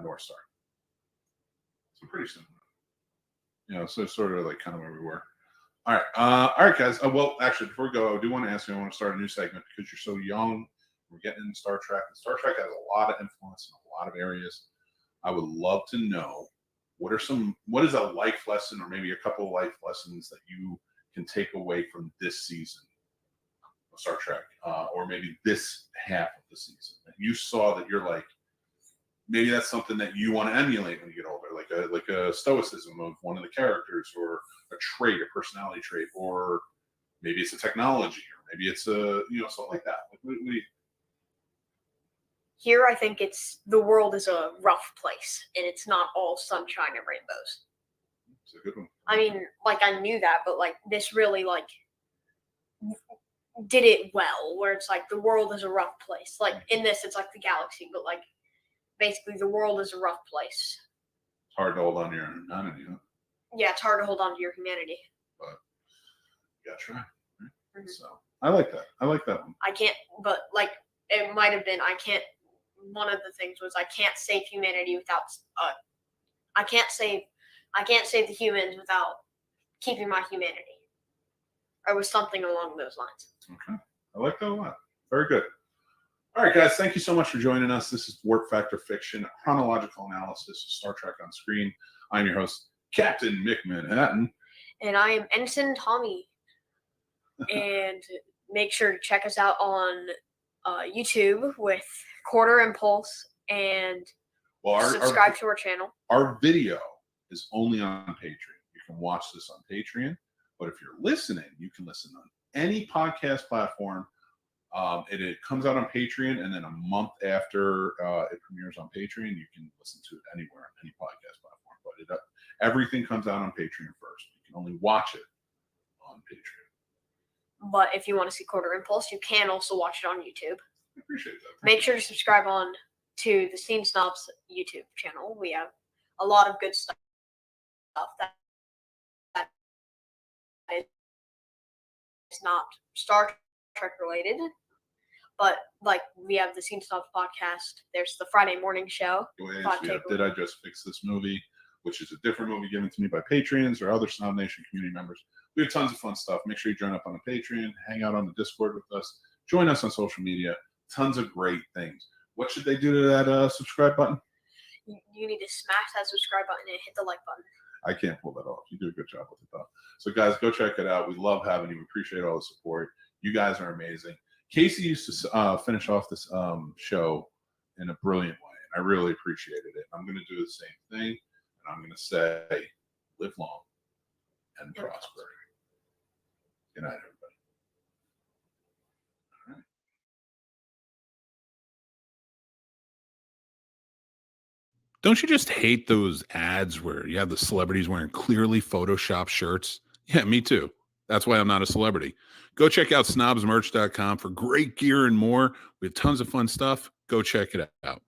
North Star. So pretty similar. You know, so sort of like kind of where we were. All right, guys. Well, actually, before we go, I do want to ask you. I want to start a new segment because you're so young. We're getting into Star Trek, and Star Trek has a lot of influence in a lot of areas. I would love to know what is a life lesson, or maybe a couple of life lessons that you can take away from this season of Star Trek, or maybe this half of the season that you saw that you're like, maybe that's something that you want to emulate when you get older, like a stoicism of one of the characters, or a trait, a personality trait, or maybe it's a technology, or maybe it's a something like that. Like, what do you... Here, I think it's the world is a rough place, and it's not all sunshine and rainbows. It's a good one. I mean, like, I knew that, but like this really like did it well, where it's like the world is a rough place. Like in this, it's like the galaxy, but like basically the world is a rough place. It's hard to hold on to your humanity, huh? Yeah, it's hard to hold on to your humanity. But you gotta try. Right? Mhm. So I like that. I like that one. I can't, but like it might have been. I can't. One of the things was I can't save humanity without. I can't save the humans without keeping my humanity. Or was something along those lines. Okay. I like that a lot. Very good. All right, guys. Thank you so much for joining us. This is Warp Factor Fiction, a chronological analysis of Star Trek on screen. I'm your host, Captain Mick Manhattan. And I am Ensign Tommy. And make sure to check us out on YouTube with Quarter Impulse and subscribe to our channel. Our video is only on Patreon. You can watch this on Patreon. But if you're listening, you can listen on any podcast platform. It comes out on Patreon, and then a month after it premieres on Patreon, you can listen to it anywhere on any podcast platform. But everything comes out on Patreon first. You can only watch it on Patreon. But if you want to see Quarter Impulse, you can also watch it on YouTube. I appreciate that. Make sure to subscribe on to the Scene Snobs YouTube channel. We have a lot of good stuff that is not Star Trek related. But like we have the Scene Snobs podcast. There's the Friday morning show. Did I Just Fix This Movie? Which is a different movie given to me by Patreons or other Snobnation community members. We have tons of fun stuff. Make sure you join up on the Patreon, hang out on the Discord with us, join us on social media. Tons of great things. What should they do to that subscribe button? You need to smash that subscribe button and hit the like button. I can't pull that off. You do a good job with it, though. So, guys, go check it out. We love having you. We appreciate all the support. You guys are amazing. Casey used to finish off this show in a brilliant way, and I really appreciated it. I'm going to do the same thing, and I'm going to say, live long and prosper. Good night, everybody. All right. Don't you just hate those ads where you have the celebrities wearing clearly photoshopped shirts? Yeah, me too. That's why I'm not a celebrity. Go check out snobsmerch.com for great gear and more. We have tons of fun stuff. Go check it out.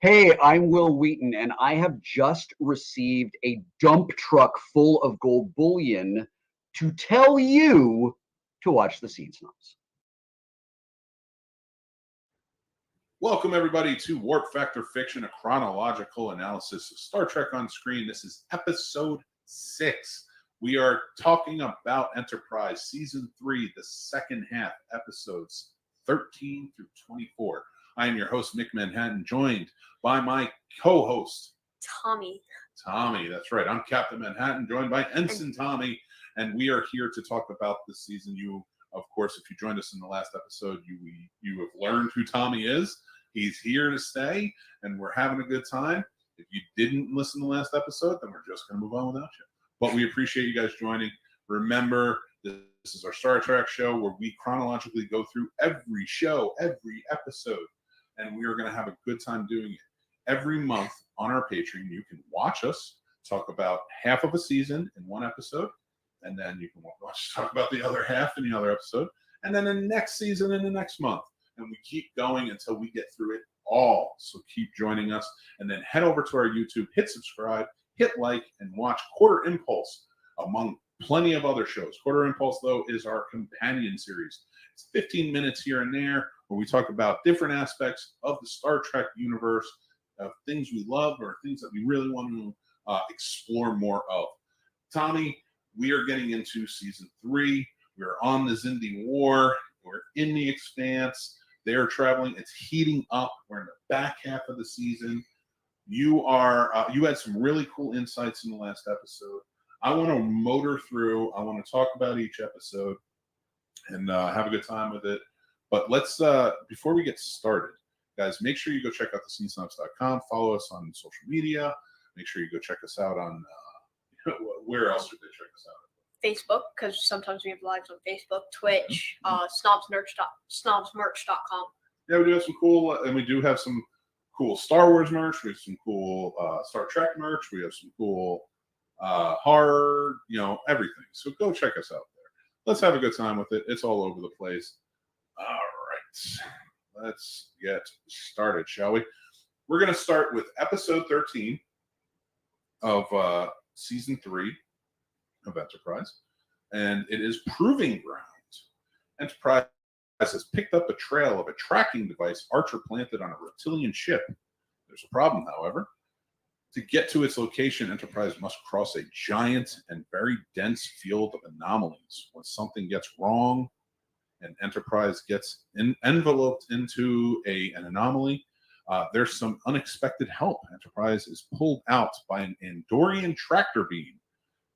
Hey, I'm Will Wheaton, and I have just received a dump truck full of gold bullion to tell you to watch The Scene Snobs. Welcome, everybody, to Warp Factor Fiction, a chronological analysis of Star Trek on screen. This is episode 6. We are talking about Enterprise Season 3, the second half, episodes 13 through 24. I am your host, Mick Manhattan, joined by my co-host, Tommy. Tommy. That's right. I'm Captain Manhattan, joined by Ensign Tommy, and we are here to talk about this season. You, of course, if you joined us in the last episode, you have learned who Tommy is. He's here to stay, and we're having a good time. If you didn't listen to the last episode, then we're just going to move on without you. But we appreciate you guys joining. Remember, this is our Star Trek show where we chronologically go through every show, every episode, and we are going to have a good time doing it. Every month on our Patreon, you can watch us talk about half of a season in one episode, and then you can watch talk about the other half in the other episode, and then the next season in the next month. And we keep going until we get through it all. So keep joining us, and then head over to our YouTube, hit subscribe, hit like, and watch Quarter Impulse, among plenty of other shows. Quarter Impulse, though, is our companion series. It's 15 minutes here and there where we talk about different aspects of the Star Trek universe, of things we love or things that we really want to explore more of. Tommy, we are getting into season 3. We're on the Xindi War. We're in the Expanse. They're traveling. It's heating up. We're in the back half of the season. You had some really cool insights in the last episode. I want to motor through. I want to talk about each episode and have a good time with it. But let's, before we get started, guys, make sure you go check out thescenesnobs.com. Follow us on social media. Make sure you go check us out on, where else should they check us out? Facebook, because sometimes we have lives on Facebook, Twitch, snobsmerch.com. Yeah, we do have some cool, and we do have some cool Star Wars merch. We have some cool Star Trek merch. We have some cool horror, everything. So go check us out there. Let's have a good time with it. It's all over the place. All right, let's get started, shall we? We're going to start with episode 13 of season 3 of Enterprise, and it is Proving Ground. Enterprise has picked up a trail of a tracking device Archer planted on a reptilian ship. There's a problem, however. To get to its location, Enterprise must cross a giant and very dense field of anomalies. When something gets wrong and Enterprise gets enveloped into an anomaly, there's some unexpected help. Enterprise is pulled out by an Andorian tractor beam.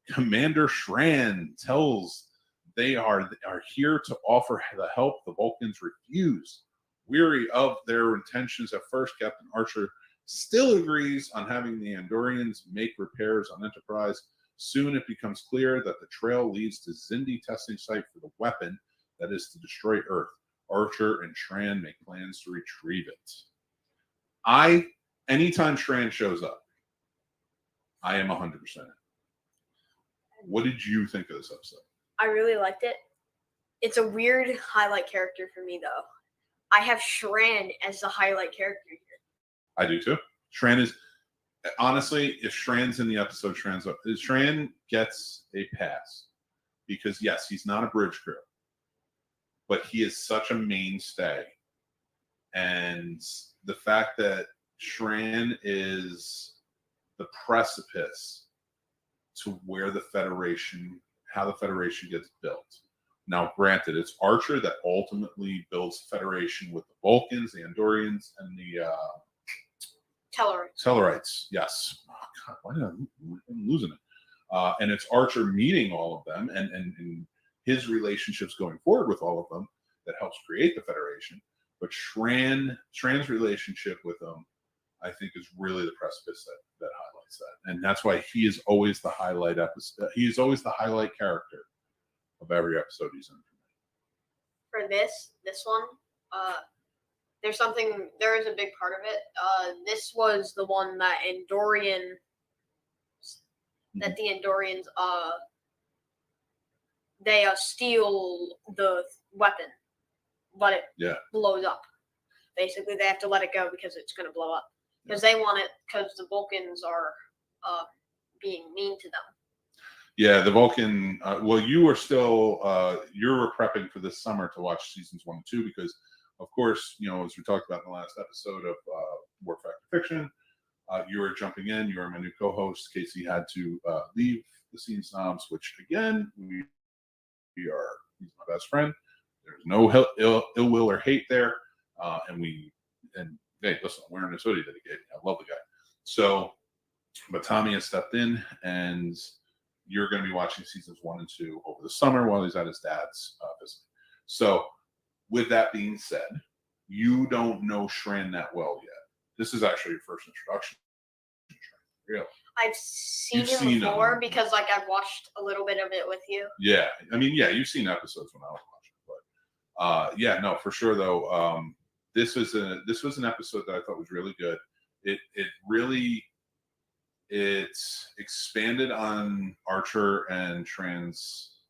Commander Shran tells they are here to offer the help the Vulcans refuse. Weary of their intentions at first, Captain Archer still agrees on having the Andorians make repairs on Enterprise. Soon it becomes clear that the trail leads to Xindi testing site for the weapon that is to destroy Earth. Archer and Shran make plans to retrieve it. Anytime Shran shows up, I am 100% in. What did you think of this episode? I really liked it. It's a weird highlight character for me, though. I have Shran as the highlight character here. I do too. Shran is, honestly, if Shran's in the episode, Shran gets a pass because yes, he's not a bridge crew, but he is such a mainstay. And the fact that Shran is the precipice to where the Federation, how the Federation gets built. Now, granted, it's Archer that ultimately builds the Federation with the Vulcans, the Andorians, and the Tellarites. Yes. Oh, God, why did I'm losing it? And it's Archer meeting all of them and his relationships going forward with all of them that helps create the Federation. But Shran's relationship with them, I think, is really the precipice that highlights that. And that's why he is always the highlight episode. He is always the highlight character of every episode he's in. For this one, there is a big part of it. This was the one that the Andorians they steal the weapon, but it blows up. Basically, they have to let it go because it's going to blow up. Because they want it, because the Vulcans are being mean to them. Yeah, the Vulcan. Well, you were still you were prepping for this summer to watch seasons 1 and 2 because, of course, as we talked about in the last episode of War Factor Fiction, you were jumping in. You were my new co-host. Casey had to leave the Scene Snobs, which again we are. He's my best friend. There's no ill will or hate there, and hey, listen, I'm wearing this hoodie that he gave me. I love the guy. So, but Tommy has stepped in, and you're going to be watching seasons 1 and 2 over the summer while he's at his dad's visit. So, with that being said, you don't know Shran that well yet. This is actually your first introduction to Shran. Really? I've seen him before because, I've watched a little bit of it with you. Yeah, I mean, yeah, you've seen episodes when I was watching, but yeah, no, for sure though. This was an episode that I thought was really good. It really expanded on Archer and Shran's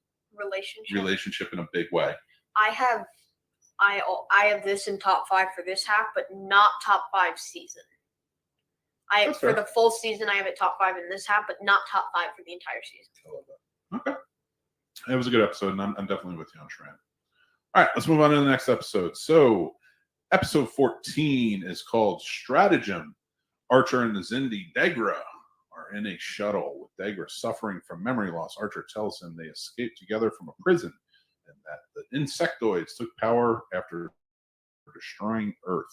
relationship in a big way. I have this in top 5 for this half, but not top 5 season. For the full season, I have it top 5 in this half, but not top 5 for the entire season. I love that. Okay, it was a good episode, and I'm definitely with you on Shran. All right, let's move on to the next episode. So, episode 14 is called Stratagem. Archer and the Xindi Degra are in a shuttle with Degra suffering from memory loss. Archer tells him they escaped together from a prison and that the insectoids took power after destroying Earth.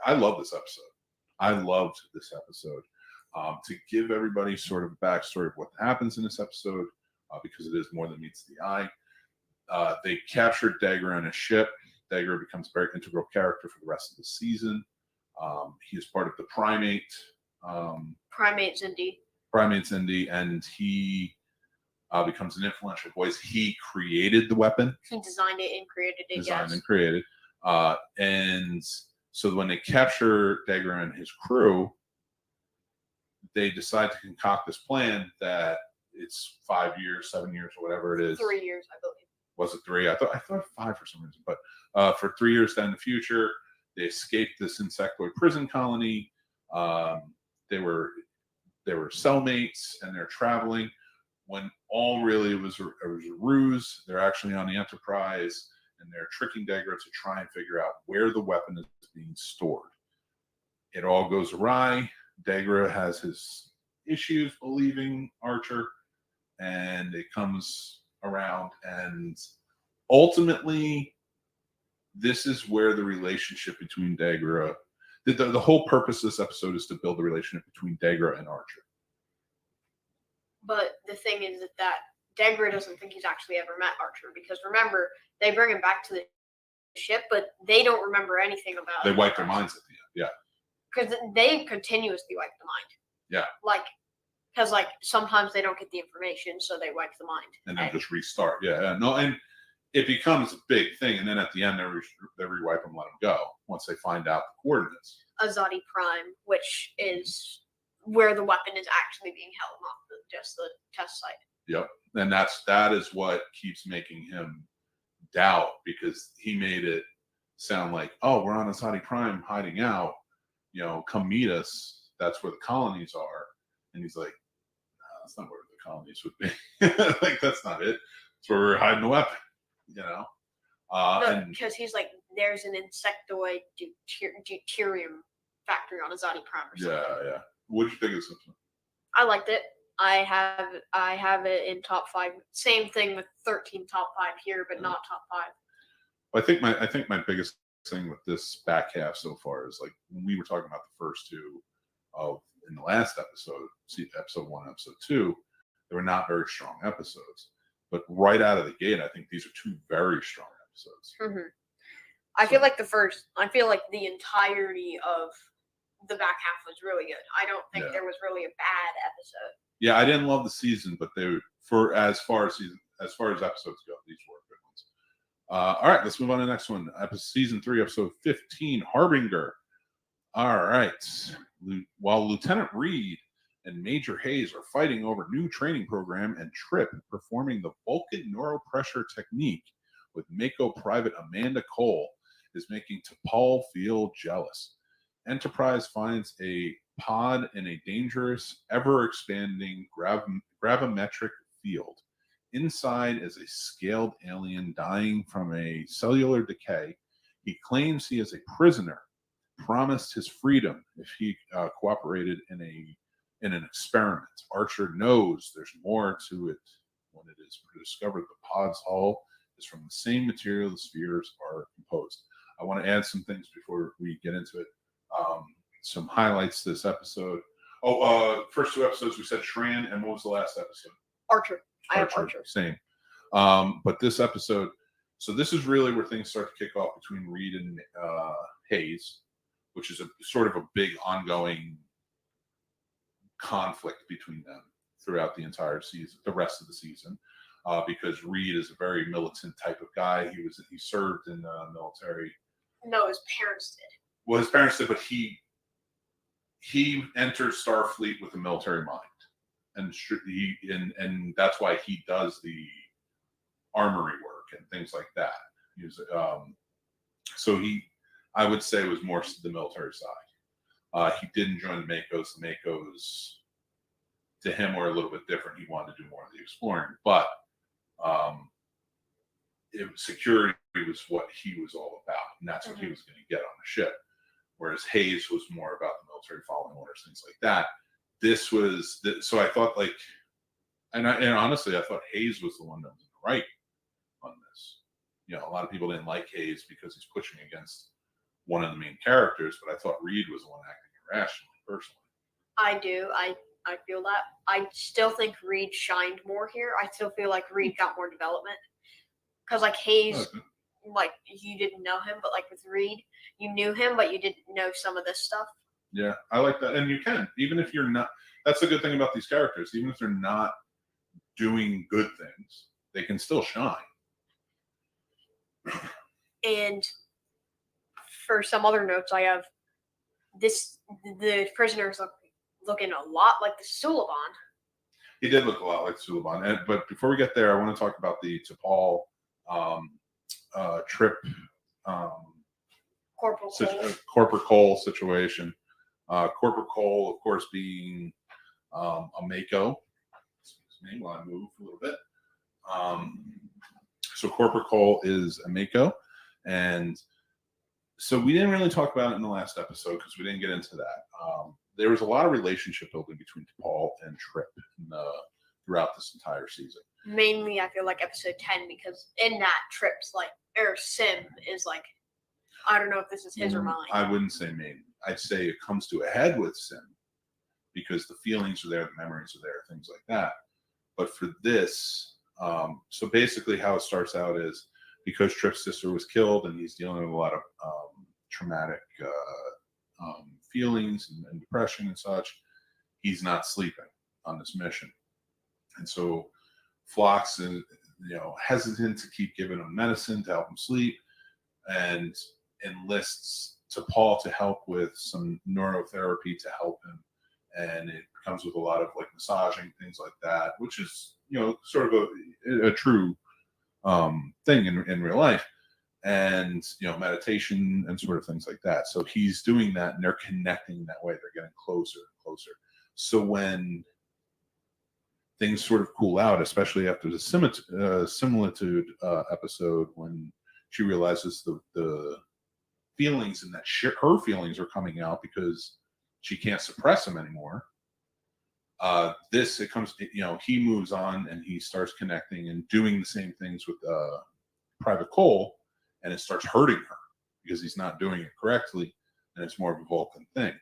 I love this episode. I loved this episode. To give everybody sort of a backstory of what happens in this episode, because it is more than meets the eye. They captured Degra in a ship. Degra becomes a very integral character for the rest of the season. He is part of the Primate Xindi, and he becomes an influential voice. He created the weapon. He designed it and created it. And so when they capture Degra and his crew, they decide to concoct this plan that it's 5 years, 7 years, or whatever it is. 3 years, I believe. Was it 3? I thought 5 for some reason. But for 3 years down in the future, they escaped this insectoid prison colony. They were cellmates, and they're traveling. When all really it was a ruse. They're actually on the Enterprise, and they're tricking Degra to try and figure out where the weapon is being stored. It all goes awry. Degra has his issues believing Archer, and it comes around, and ultimately this is where the relationship between Degra, the whole purpose of this episode is to build the relationship between Degra and Archer. But the thing is that Degra doesn't think he's actually ever met Archer, because remember, they bring him back to the ship, but they don't remember anything about it. They wipe their minds at the end, yeah. Because they continuously wipe the mind. Yeah. Because sometimes they don't get the information, so they wipe the mind. And then just restart. Yeah. No, and it becomes a big thing, and then at the end they rewipe them, let them go once they find out the coordinates. Azadi Prime, which is where the weapon is actually being held, not just the test site. Yep, and that is what keeps making him doubt, because he made it sound like, oh, we're on Azadi Prime hiding out. Come meet us. That's where the colonies are. And he's like, no, that's not where the colonies would be. Like, that's not it. It's where we're hiding the weapon, you know? And Because he's like, there's an insectoid deuterium factory on Azadi Prime or something. yeah. What did you think of Simpson? I liked it. I have it in top 5. Same thing with 13 top 5 here, but not top 5. I think my biggest thing with this back half so far is, like, when we were talking about the first two in the last episode, episode 1, episode 2, they were not very strong episodes. But right out of the gate, I think these are 2 very strong episodes. Mm-hmm. I feel like the entirety of the back half was really good. I don't think there was really a bad episode. Yeah, I didn't love the season, but they were, as far as episodes go, these were good ones. All right, let's move on to the next one. Season 3, episode 15, Harbinger. All right. While Lieutenant Reed and Major Hayes are fighting over new training program, and Trip performing the Vulcan neuropressure technique with Mako Private Amanda Cole is making T'Pol feel jealous. Enterprise finds a pod in a dangerous, ever-expanding gravimetric field. Inside is a scaled alien dying from a cellular decay. He claims he is a prisoner, promised his freedom if he cooperated in an experiment. Archer knows there's more to it when it is discovered the pod's hull is from the same material the spheres are composed. I want to add some things before we get into it. Some highlights this episode. First 2 episodes we said Shran, and what was the last episode? Archer. I have Archer. Same. But this episode, so this is really where things start to kick off between Reed and Hayes, which is a sort of a big ongoing conflict between them throughout the entire season, the rest of the season, because Reed is a very militant type of guy. He served in the military. No, his parents did. Well, his parents did, but he entered Starfleet with a military mind, and that's why he does the armory work and things like that. So I would say, was more the military side. He didn't join the Makos. The Makos, to him, were a little bit different. He wanted to do more of the exploring, but security was what he was all about, and that's what he was going to get on the ship. Whereas Hayes was more about the military following orders, things like that. So I thought, like, and honestly, I thought Hayes was the one that was right on this. A lot of people didn't like Hayes because he's pushing against one of the main characters, but I thought Reed was the one acting irrationally, personally. I do. I feel that. I still think Reed shined more here. I still feel like Reed got more development. Because, like, Hayes, like, you didn't know him, but, like, with Reed, you knew him, but you didn't know some of this stuff. Yeah, I like that. And you can, even if you're not, that's the good thing about these characters. Even if they're not doing good things, they can still shine. And for some other notes, I have the prisoners looking a lot like the Suliban. He did look a lot like Suliban. But before we get there, I want to talk about the T'Pol Trip Corporal Cole situation. Corporal Cole, of course, being a Mako. Excuse me while I move a little bit. So Corporal Cole is a Mako, and so we didn't really talk about it in the last episode because we didn't get into that. There was a lot of relationship building between T'Pol and Trip throughout this entire season. Mainly, I feel like episode 10, because in that Trip's Sim is like, I don't know if this is his or mine. I wouldn't say mainly. I'd say it comes to a head with Sim because the feelings are there, the memories are there, things like that. But for this, so basically how it starts out is because Trip's sister was killed and he's dealing with a lot of traumatic feelings and depression and such, he's not sleeping on this mission. And so Phlox is, hesitant to keep giving him medicine to help him sleep, and enlists T'Pol to help with some neurotherapy to help him. And it comes with a lot of massaging, things like that, which is, sort of a true thing in real life. And, meditation and sort of things like that. So he's doing that and they're connecting that way. They're getting closer and closer. So when things sort of cool out, especially after the similitude episode when she realizes the feelings and that her feelings are coming out because she can't suppress them anymore. He moves on and he starts connecting and doing the same things with Private Cole, and it starts hurting her because he's not doing it correctly, and it's more of a Vulcan thing.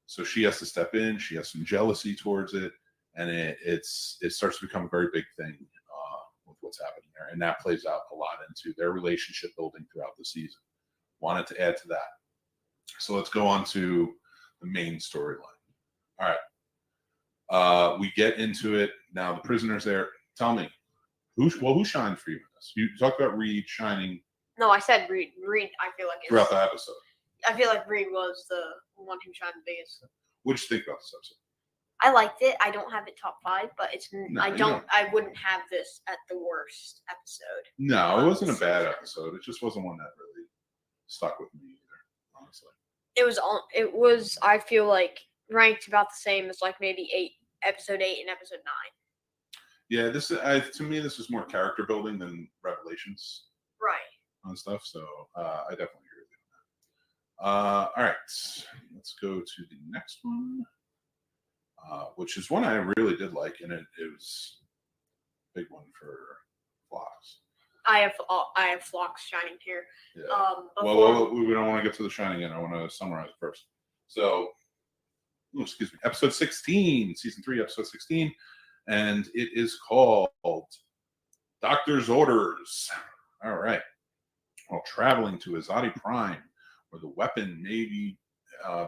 So she has to step in. She has some jealousy towards it, and it starts to become a very big thing with what's happening there, and that plays out a lot into their relationship building throughout the season. Wanted to add to that. So let's go on to the main storyline. All right. We get into it now. The prisoner's there. Tell me, who shined for you in this? You talked about Reed shining. No, I said Reed. Reed, I feel like throughout the episode. I feel like Reed was the one who shined the biggest. What did you think about this episode? I liked it. I don't have it top 5, but I wouldn't have this at the worst episode. No, it wasn't a bad episode. It just wasn't one that really stuck with me either, honestly. It was. I feel like ranked about the same as like maybe episode 8 and episode 9. Yeah, to me this was more character building than revelations, right? On stuff. So I definitely agree with you on that. All right, let's go to the next one, which is one I really did like, and it was a big one for Phlox. I have Phlox shining here. Yeah. Well, we don't want to get to the shining yet. I want to summarize it first. So, excuse me, episode 16, season 3, episode 16, and it is called Doctor's Orders. All right. While traveling to Azadi Prime, where the weapon may be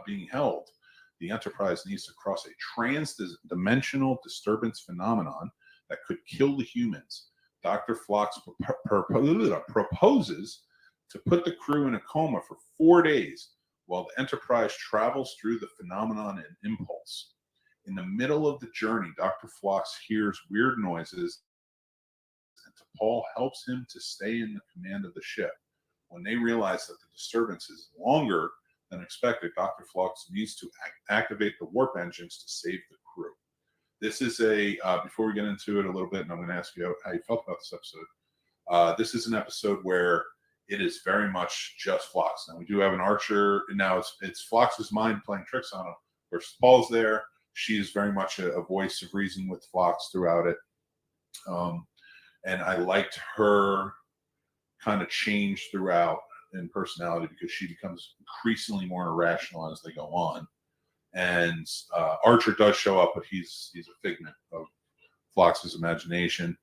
being held, the Enterprise needs to cross a trans-dimensional disturbance phenomenon that could kill the humans. Dr. Phlox proposes to put the crew in a coma for 4 days while the Enterprise travels through the phenomenon in impulse. In the middle of the journey, Dr. Phlox hears weird noises, and T'Pol helps him to stay in the command of the ship. When they realize that the disturbance is longer than expected, Dr. Phlox needs to activate the warp engines to save the crew. This is before we get into it a little bit, and I'm going to ask you how you felt about this episode. This is an episode where it is very much just Phlox. Now, we do have an Archer, and now it's Phlox's mind playing tricks on him, where T'Pol's there. She is very much a voice of reason with Phlox throughout it. And I liked her kind of change throughout in personality because she becomes increasingly more irrational as they go on. And Archer does show up, but he's a figment of Phlox's imagination.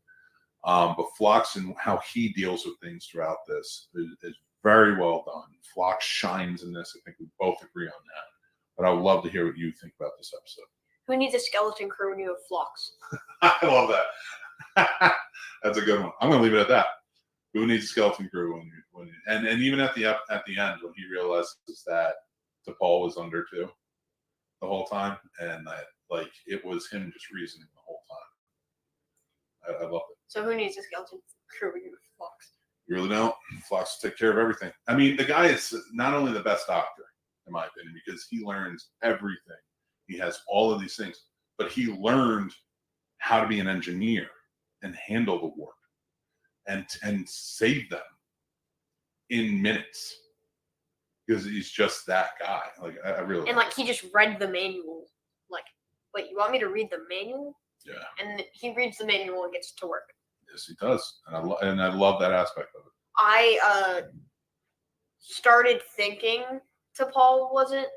But Phlox and how he deals with things throughout this is very well done. Phlox shines in this. I think we both agree on that. But I would love to hear what you think about this episode. Who needs a skeleton crew when you have Phlox? I love that. That's a good one. I'm going to leave it at that. Who needs a skeleton crew and even at the end when he realizes that T'Pol was under too the whole time, and that it was him just reasoning the whole time. I love it. So who needs a skeleton crew when you have Phlox? You really don't. Phlox will take care of everything. I mean, the guy is not only the best doctor, in my opinion, because he learns everything. He has all of these things, but he learned how to be an engineer and handle the warp and save them in minutes because he's just that guy. I really he just read the manual. Wait, you want me to read the manual? Yeah. And he reads the manual and gets to work. Yes, he does, and I love that aspect of it. I started thinking T'Pol wasn't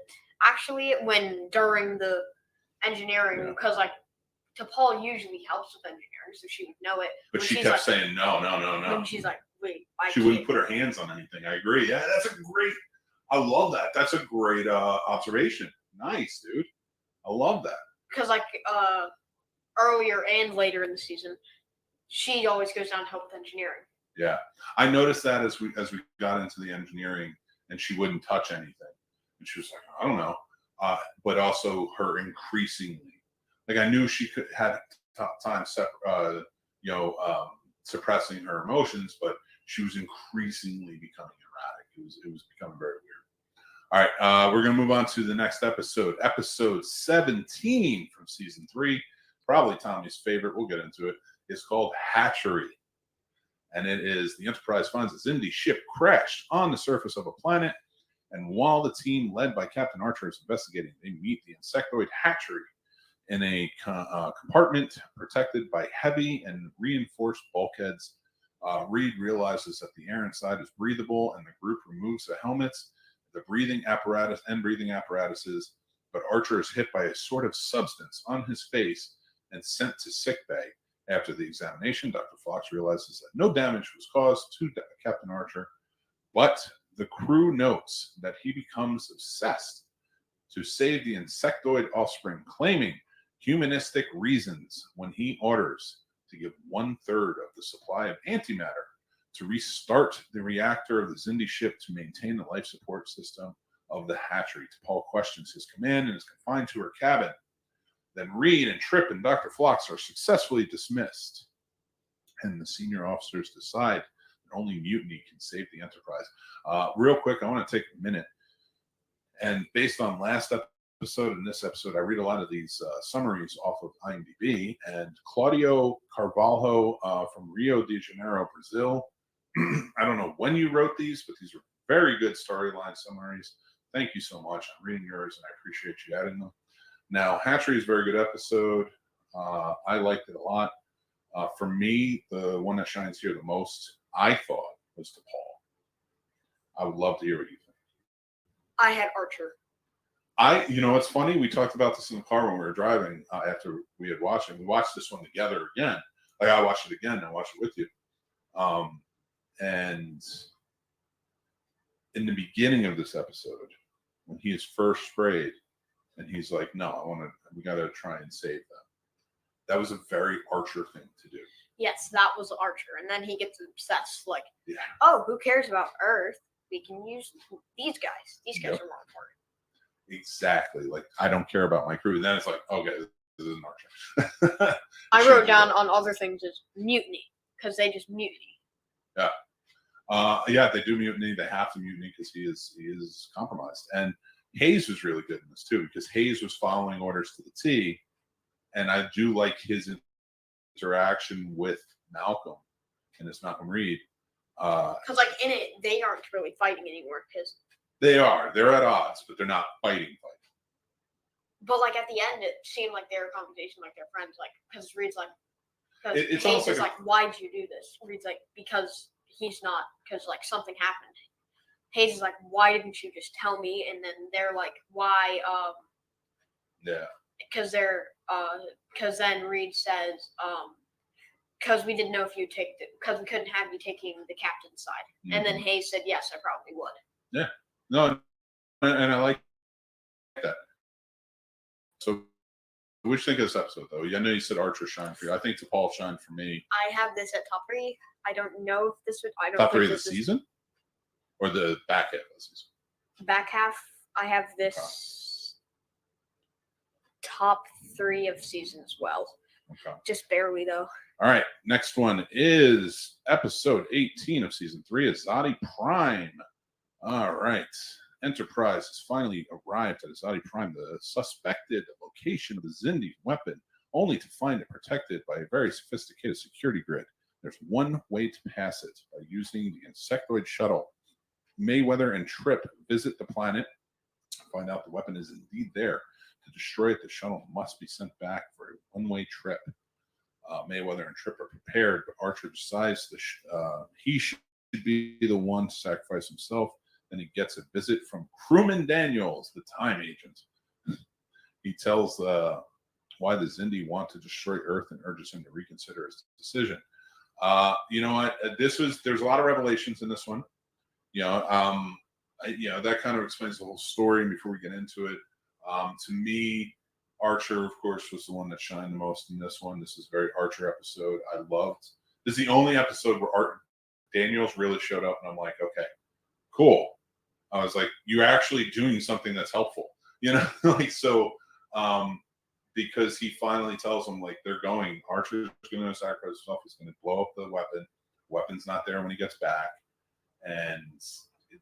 actually during the engineering because T'Pol usually helps with engineering, so she would know it. But she kept saying no. And she's like, wait, she wouldn't put her hands on anything. I agree. Yeah, I love that. That's a great observation. Nice, dude. I love that. Because earlier and later in the season, she always goes down to help with engineering. Yeah, I noticed that as we got into the engineering, and she wouldn't touch anything, and she was like, I don't know. But also her increasingly, I knew she had time suppressing her emotions, but she was increasingly becoming erratic. It was becoming very weird. All right, we're gonna move on to the next episode 17 from season 3. probably Tommy's favorite, we'll get into it, is called Hatchery. And it is the Enterprise finds a Xindi ship crashed on the surface of a planet. And while the team led by Captain Archer is investigating, they meet the insectoid Hatchery in a compartment protected by heavy and reinforced bulkheads. Reed realizes that the air inside is breathable, and the group removes the helmets, the breathing apparatuses, but Archer is hit by a sort of substance on his face and sent to sickbay. After the examination, Dr. Fox realizes that no damage was caused to Captain Archer, but the crew notes that he becomes obsessed to save the insectoid offspring, claiming humanistic reasons when he orders to give 1/3 of the supply of antimatter to restart the reactor of the Xindi ship to maintain the life support system of the Hatchery. T'Pol questions his command and is confined to her cabin. Then Reed and Trip and Dr. Phlox are successfully dismissed, and the senior officers decide that only mutiny can save the Enterprise. Real quick, I want to take a minute, and based on last episode and this episode, I read a lot of these summaries off of IMDb, and Claudio Carvalho from Rio de Janeiro, Brazil. I don't know when you wrote these, but these were very good storyline summaries. Thank you so much. I'm reading yours, and I appreciate you adding them. Now, Hatchery is a very good episode. I liked it a lot. For me, the one that shines here the most, I thought, was T'Pol. I would love to hear what you think. I had Archer. You know, it's funny. We talked about this in the car when we were driving after we had watched it. We watched this one together again. Like, I watched it again and I watched it with you. And in the beginning of this episode, when he is first sprayed, and he's like, no, we got to try and save them. That was a very Archer thing to do. Yes, that was Archer. And then he gets obsessed, like, Yeah. oh, who cares about Earth? We can use these guys. These guys are more important. Exactly. Like, I don't care about my crew. Then it's like, okay, this is an Archer. I wrote down on other things as mutiny, because they just mutiny. Yeah. Yeah, they do mutiny. They have to mutiny because he is compromised. And Hayes was really good in this too, because Hayes was following orders to the T, and I do like his interaction with Malcolm and his Malcolm Reed. Because like in it, they aren't really fighting anymore. Because they're at odds, but they're not fighting. But like at the end, it seemed like they were a conversation, like they're friends. Like because Reed's like, because It's Hayes almost is like like, why'd you do this? Reed's like, because he's not, because like something happened. Hayes is like, why didn't you just tell me? And then they're like, why? Yeah. Because because then Reed says, because we didn't know if you'd take, because we couldn't have you taking the captain's side. Mm-hmm. And then Hayes said, yes, I probably would. Yeah. No, and I like that. So, what do you think of this episode, though? I know you said Archer shined for you. I think T'Pol shined for me. I have this at top 3. I don't know if this would. I don't Top think 3 of the this is season, or the back half of the season. back half. I have this top 3 of season as well. Okay. Just barely though. All right. Next one is episode 18 of season 3, Azadi Prime. All right. Enterprise has finally arrived at Azadi Prime, the suspected location of the Xindi weapon, only to find it protected by a very sophisticated security grid. There's one way to pass it, by using the insectoid shuttle. Mayweather and Trip visit the planet, find out the weapon is indeed there. To destroy it, the shuttle must be sent back for a one-way trip. Mayweather and Trip are prepared, but Archer decides he should be the one to sacrifice himself. Then he gets a visit from Crewman Daniels, the time agent. He tells why the Xindi want to destroy Earth and urges him to reconsider his decision. You know what? There's a lot of revelations in this one. That kind of explains the whole story. And before we get into it, to me, Archer, of course, was the one that shined the most in this one. This is a very Archer episode. I loved. This is the only episode where Daniels really showed up, and I'm like, okay, cool. I was like, you're actually doing something that's helpful, because he finally tells them, like, they're going. Archer's going to sacrifice himself. He's going to blow up the weapon. Weapon's not there when he gets back. And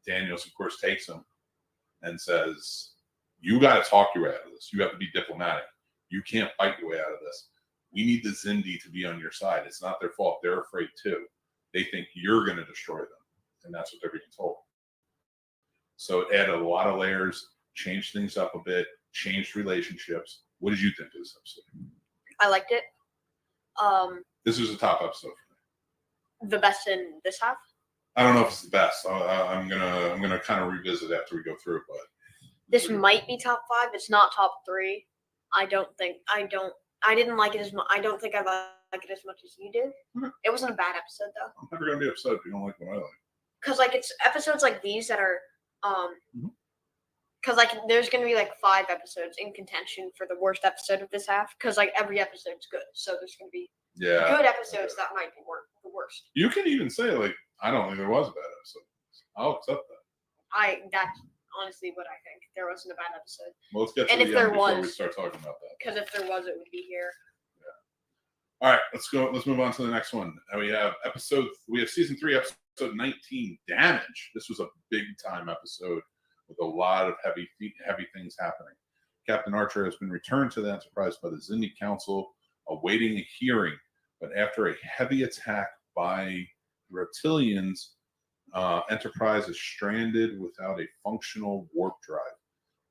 Daniels, of course, takes him and says, you got to talk your way out of this. You have to be diplomatic. You can't fight your way out of this. We need the Zindi to be on your side. It's not their fault. They're afraid too. They think you're going to destroy them. And that's what they're being told. So it added a lot of layers, changed things up a bit, changed relationships. What did you think of this episode? I liked it. This was a top episode for me. The best in this half. I don't know if it's the best. I'm gonna kind of revisit after we go through it, but This might be top 5. It's not top 3. I didn't like it as much. I don't think I like it as much as you did. Okay. It wasn't a bad episode though. I'm never gonna be upset if you don't like what I like. Cause like it's episodes like these that are Mhm. Cause like there's gonna be like 5 episodes in contention for the worst episode of this half. Cause like every episode's good, so there's gonna be Yeah. good episodes that might be the worst. You can even say like, I don't think there was a bad episode. I'll accept that. That's honestly what I think. There wasn't a bad episode. Well, let's get to And the if end there before we was- start talking about that. Cause if there was, it would be here. All right, let's go. Let's move on to the next one. And we have season 3, episode 19, Damage. This was a big time episode with a lot of heavy things happening. Captain Archer has been returned to the Enterprise by the Zindi Council, awaiting a hearing. But after a heavy attack by reptilians, Enterprise is stranded without a functional warp drive.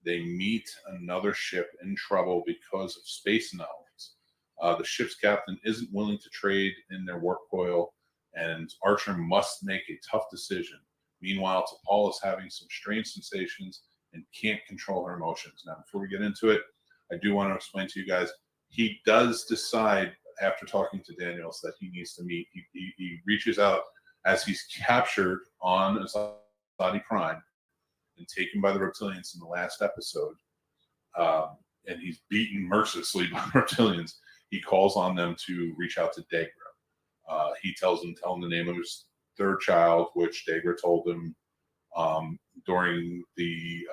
They meet another ship in trouble because of space anomalies. The ship's captain isn't willing to trade in their warp coil, and Archer must make a tough decision. Meanwhile, T'Pol is having some strange sensations and can't control her emotions. Now, before we get into it, I do want to explain to you guys, he does decide after talking to Daniels that he needs to meet. He reaches out as he's captured on Azadi Prime and taken by the reptilians in the last episode, and he's beaten mercilessly by the reptilians. He calls on them to reach out to Degra. He tells him the name of his third child, which Degra told him during the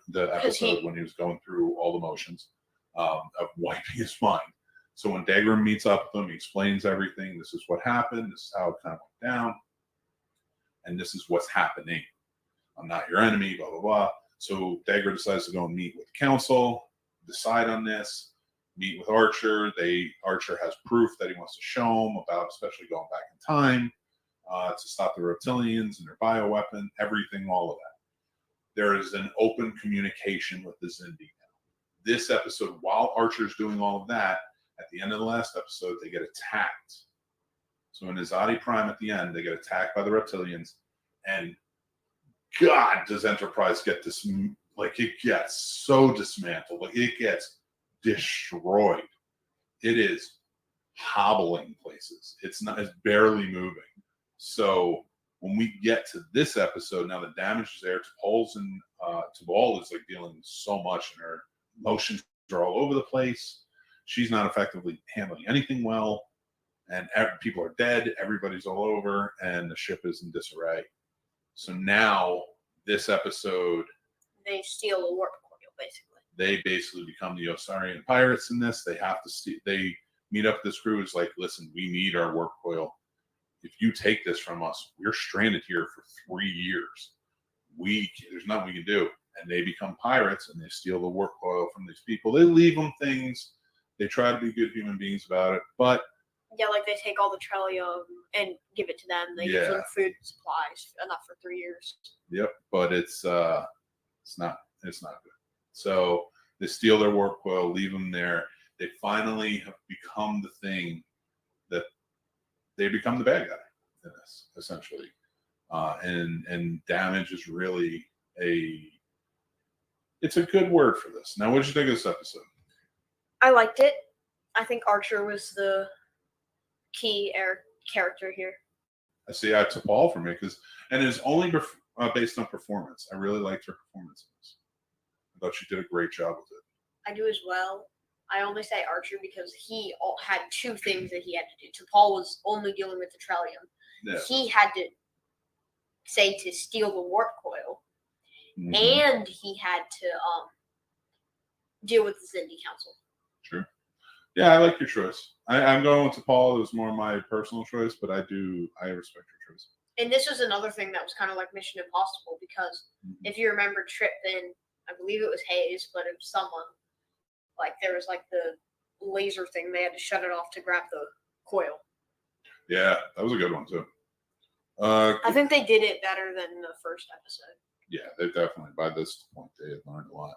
episode when he was going through all the motions of wiping his mind. So when Degra meets up with him, he explains everything. This is what happened. This is how it kind of went down. And this is what's happening. I'm not your enemy, blah, blah, blah. So Degra decides to go and meet with the council, decide on this, meet with Archer. Archer has proof that he wants to show him about, especially going back in time to stop the reptilians and their bioweapon, everything, all of that. There is an open communication with the Zindi now. This episode, while Archer's doing all of that, at the end of the last episode, they get attacked. So in Azadi Prime at the end, they get attacked by the reptilians, and God, does Enterprise get this? Like, it gets so dismantled. Like, it gets destroyed. It is hobbling places. It's barely moving. So when we get to this episode, now the damage is there. T'Pol is like dealing with so much, and her emotions are all over the place. She's not effectively handling anything well, and people are dead. Everybody's all over, and the ship is in disarray. So now this episode, They steal a warp coil, basically. they basically become the Osarian pirates in this. They have to they meet up with this crew. It's like, listen, we need our warp coil. If you take this from us, we're stranded here for 3 years. There's nothing we can do. And they become pirates, and they steal the warp coil from these people. They leave them things. They try to be good human beings about it, but Yeah, like they take all the Trellium and give it to them. They give them food supplies enough for 3 years. Yep, but it's not good. So they steal their warp coil, leave them there. They finally have become the thing that they become the bad guy in this, essentially. And damage is really it's a good word for this. Now, what did you think of this episode? I liked it. I think Archer was the key character here. I see I took all from it and it's only based on performance. I really liked her performance in this. I thought she did a great job with it. I do as well. I only say Archer because he had 2 things that he had to do. T'Pol was only dealing with the Trellium. Yeah. He had to say to steal the warp coil, Mhm. and he had to deal with the Zindi Council. True. Yeah, I like your choice. I'm going with T'Pol. It was more my personal choice, but I respect your choice. And this was another thing that was kind of like Mission Impossible because if you remember Trip, then I believe it was Hayes, but it was someone. Like there was like the laser thing. They had to shut it off to grab the coil. Yeah, that was a good one too. I think they did it better than the first episode. Yeah, they definitely, by this point, they had learned a lot.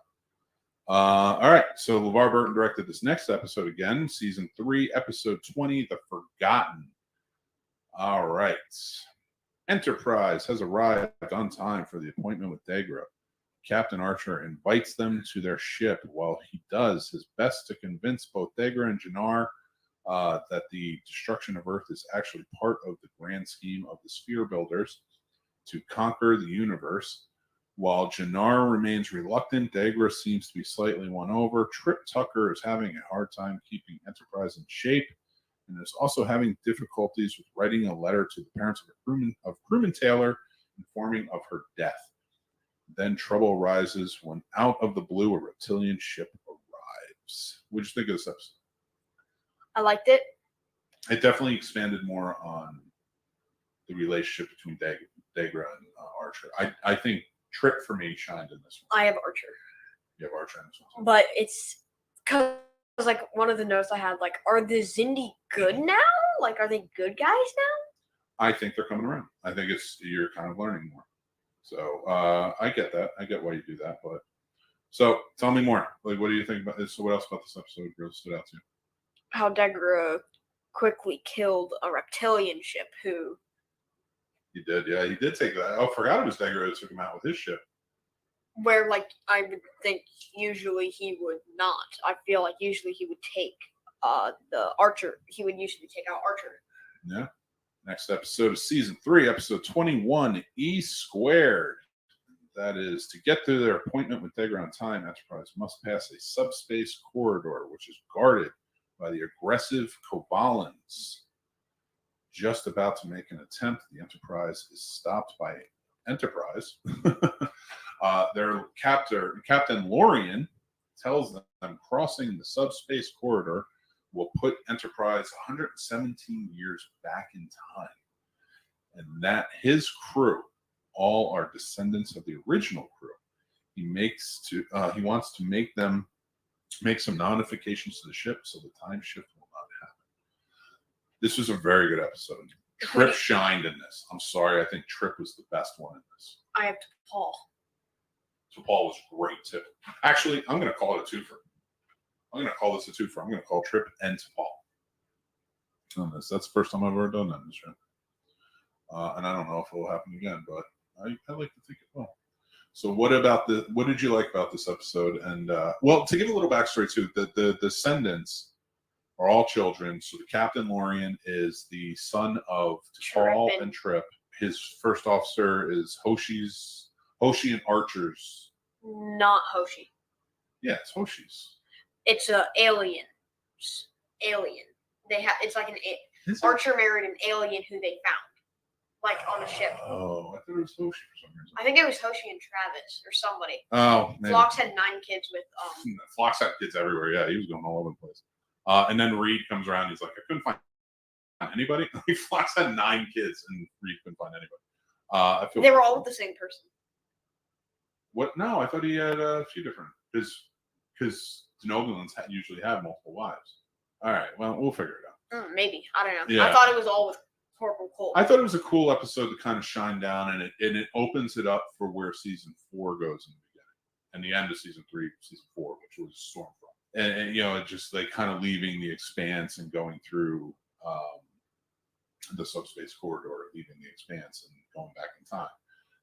All right, so LeVar Burton directed this next episode again, season 3, episode 20, The Forgotten. All right. Enterprise has arrived on time for the appointment with Degra. Captain Archer invites them to their ship while he does his best to convince both Degra and Jannar that the destruction of Earth is actually part of the grand scheme of the Sphere Builders to conquer the universe. While Jannar remains reluctant, Degra seems to be slightly won over. Trip Tucker is having a hard time keeping Enterprise in shape and is also having difficulties with writing a letter to the parents of crewman Taylor informing of her death. Then trouble arises when out of the blue a reptilian ship arrives. What did you think of this episode? I liked it. It definitely expanded more on the relationship between Degra and Archer. I think Trip for me shined in this one. I have Archer. You have Archer in this one. But it's because like one of the notes I had, like, are the Xindi good now? Like, are they good guys now? I think they're coming around. I think you're kind of learning more. So I get that. I get why you do that. But so tell me more. Like, what do you think about this? So what else about this episode really stood out to you? How Degra quickly killed a reptilian ship who. He did, yeah. He did take that. I forgot it was Degra who took him out with his ship. Where, like, I would think usually he would not. I feel like usually he would take the Archer. He would usually take out Archer. Yeah. Next episode of season 3, episode 21, E Squared. That is, to get to their appointment with Degra on time, Enterprise must pass a subspace corridor, which is guarded by the aggressive Kobalans. Just about to make an attempt, the Enterprise is stopped by Enterprise. Their Captain Lorian tells them crossing the subspace corridor will put Enterprise 117 years back in time, and that his crew all are descendants of the original crew. He wants to make some modifications to the ship so the time shift will not happen. This was a very good episode. Trip shined in this. I'm sorry, I think Trip was the best one in this. I have Paul. So Paul was great too. Actually, I'm going to call it a twofer. I'm going to call this a twofer. I'm going to call Trip and Paul on this. That's the first time I've ever done that in this show. And I don't know if it will happen again, but I like to think it will. So what did you like about this episode? And well, to give a little backstory too, the descendants are all children. So the Captain Lorian is the son of Paul and Trip. His first officer is Hoshi and Archer's. Not Hoshi. Yeah, it's Hoshi's. It's a alien. It's like Archer married an alien who they found, like on a ship. Oh, I thought it was Hoshi for some reason. I think it was Hoshi and Travis or somebody. Oh, maybe. Phlox had 9 kids with Phlox had kids everywhere. Yeah, he was going all over the place. And then Reed comes around. He's like, I couldn't find anybody. Phlox had 9 kids, and Reed couldn't find anybody. They were all with the same person. What? No, I thought he had a few different. Because Denobulans usually have multiple wives. All right, well, we'll figure it out. Maybe. I don't know. Yeah. I thought it was all with Corporal Cole. I thought it was a cool episode to kind of shine down, and it opens it up for where season 4 goes in the beginning, and the end of season 3, season 4, which was Stormfront, and you know, it just like kind of leaving the Expanse and going through the subspace corridor, leaving the Expanse and going back in time.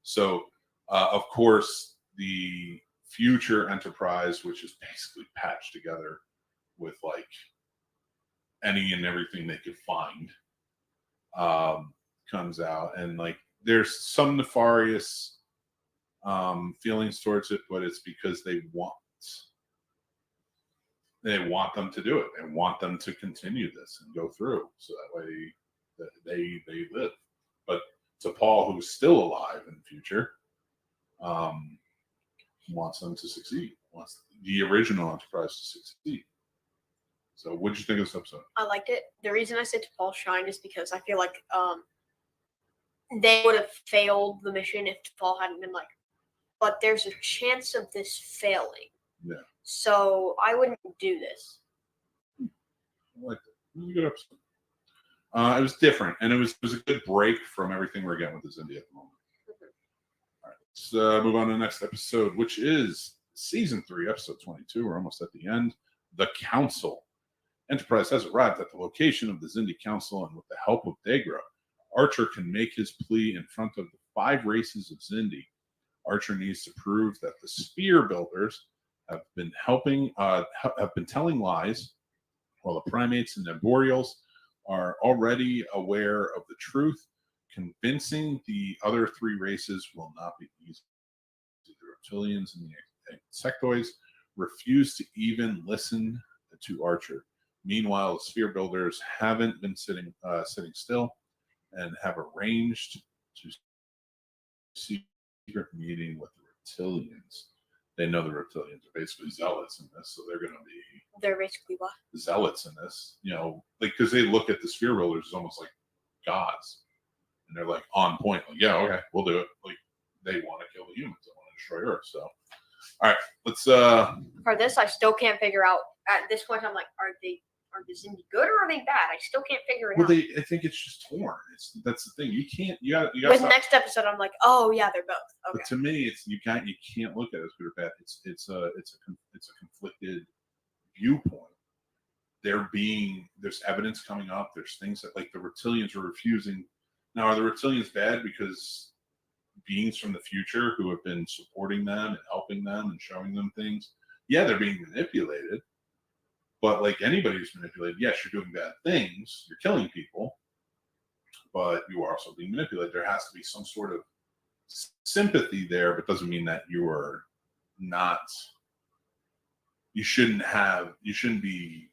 So, of course, the future Enterprise, which is basically patched together with like any and everything they could find, comes out, and like there's some nefarious feelings towards it, but it's because they want them to do it. They want them to continue this and go through, so that way they live. But to Paul, who's still alive in the future, wants them to succeed, wants the original Enterprise to succeed. So what did you think of this episode? I liked it. The reason I said to Paul shine is because I feel like they would have failed the mission if Paul hadn't been like, but there's a chance of this failing. Yeah. So I wouldn't do this. I liked it. It was a good episode. It was different, and it was a good break from everything we're getting with this India at the moment. All right, let's move on to the next episode, which is season 3, episode 22. We're almost at the end. The Council. Enterprise has arrived at the location of the Zindi Council, and with the help of Degra, Archer can make his plea in front of the 5 races of Zindi. Archer needs to prove that the Sphere Builders have been telling lies, while the primates and Neborials are already aware of the truth. Convincing the other 3 races will not be easy. The reptilians and the insectoids refuse to even listen to Archer. Meanwhile, the Sphere Builders haven't been sitting still and have arranged to secret meeting with the reptilians. They know the reptilians are basically zealots in this, so they're going to be. They're basically what? Zealots in this, because they look at the Sphere Builders as almost like gods, and they're like on point. Like, yeah, okay, we'll do it. Like, they want to kill the humans. They want to destroy Earth. So, all right, let's. For this, I still can't figure out. At this point, I'm like, are the Zindi good or are they bad? I still can't figure it out. I think it's just torn. That's the thing. You can't. You got. With next episode, I'm like, oh yeah, they're both. Okay. But to me, it's you can't look at it as good or bad. It's a conflicted viewpoint. There's evidence coming up. There's things that, like, the reptilians are refusing. Now, are the reptilians bad because beings from the future who have been supporting them and helping them and showing them things? Yeah, they're being manipulated. But like anybody who's manipulated, yes, you're doing bad things. You're killing people, but you are also being manipulated. There has to be some sort of sympathy there, but doesn't mean that you are not. You shouldn't be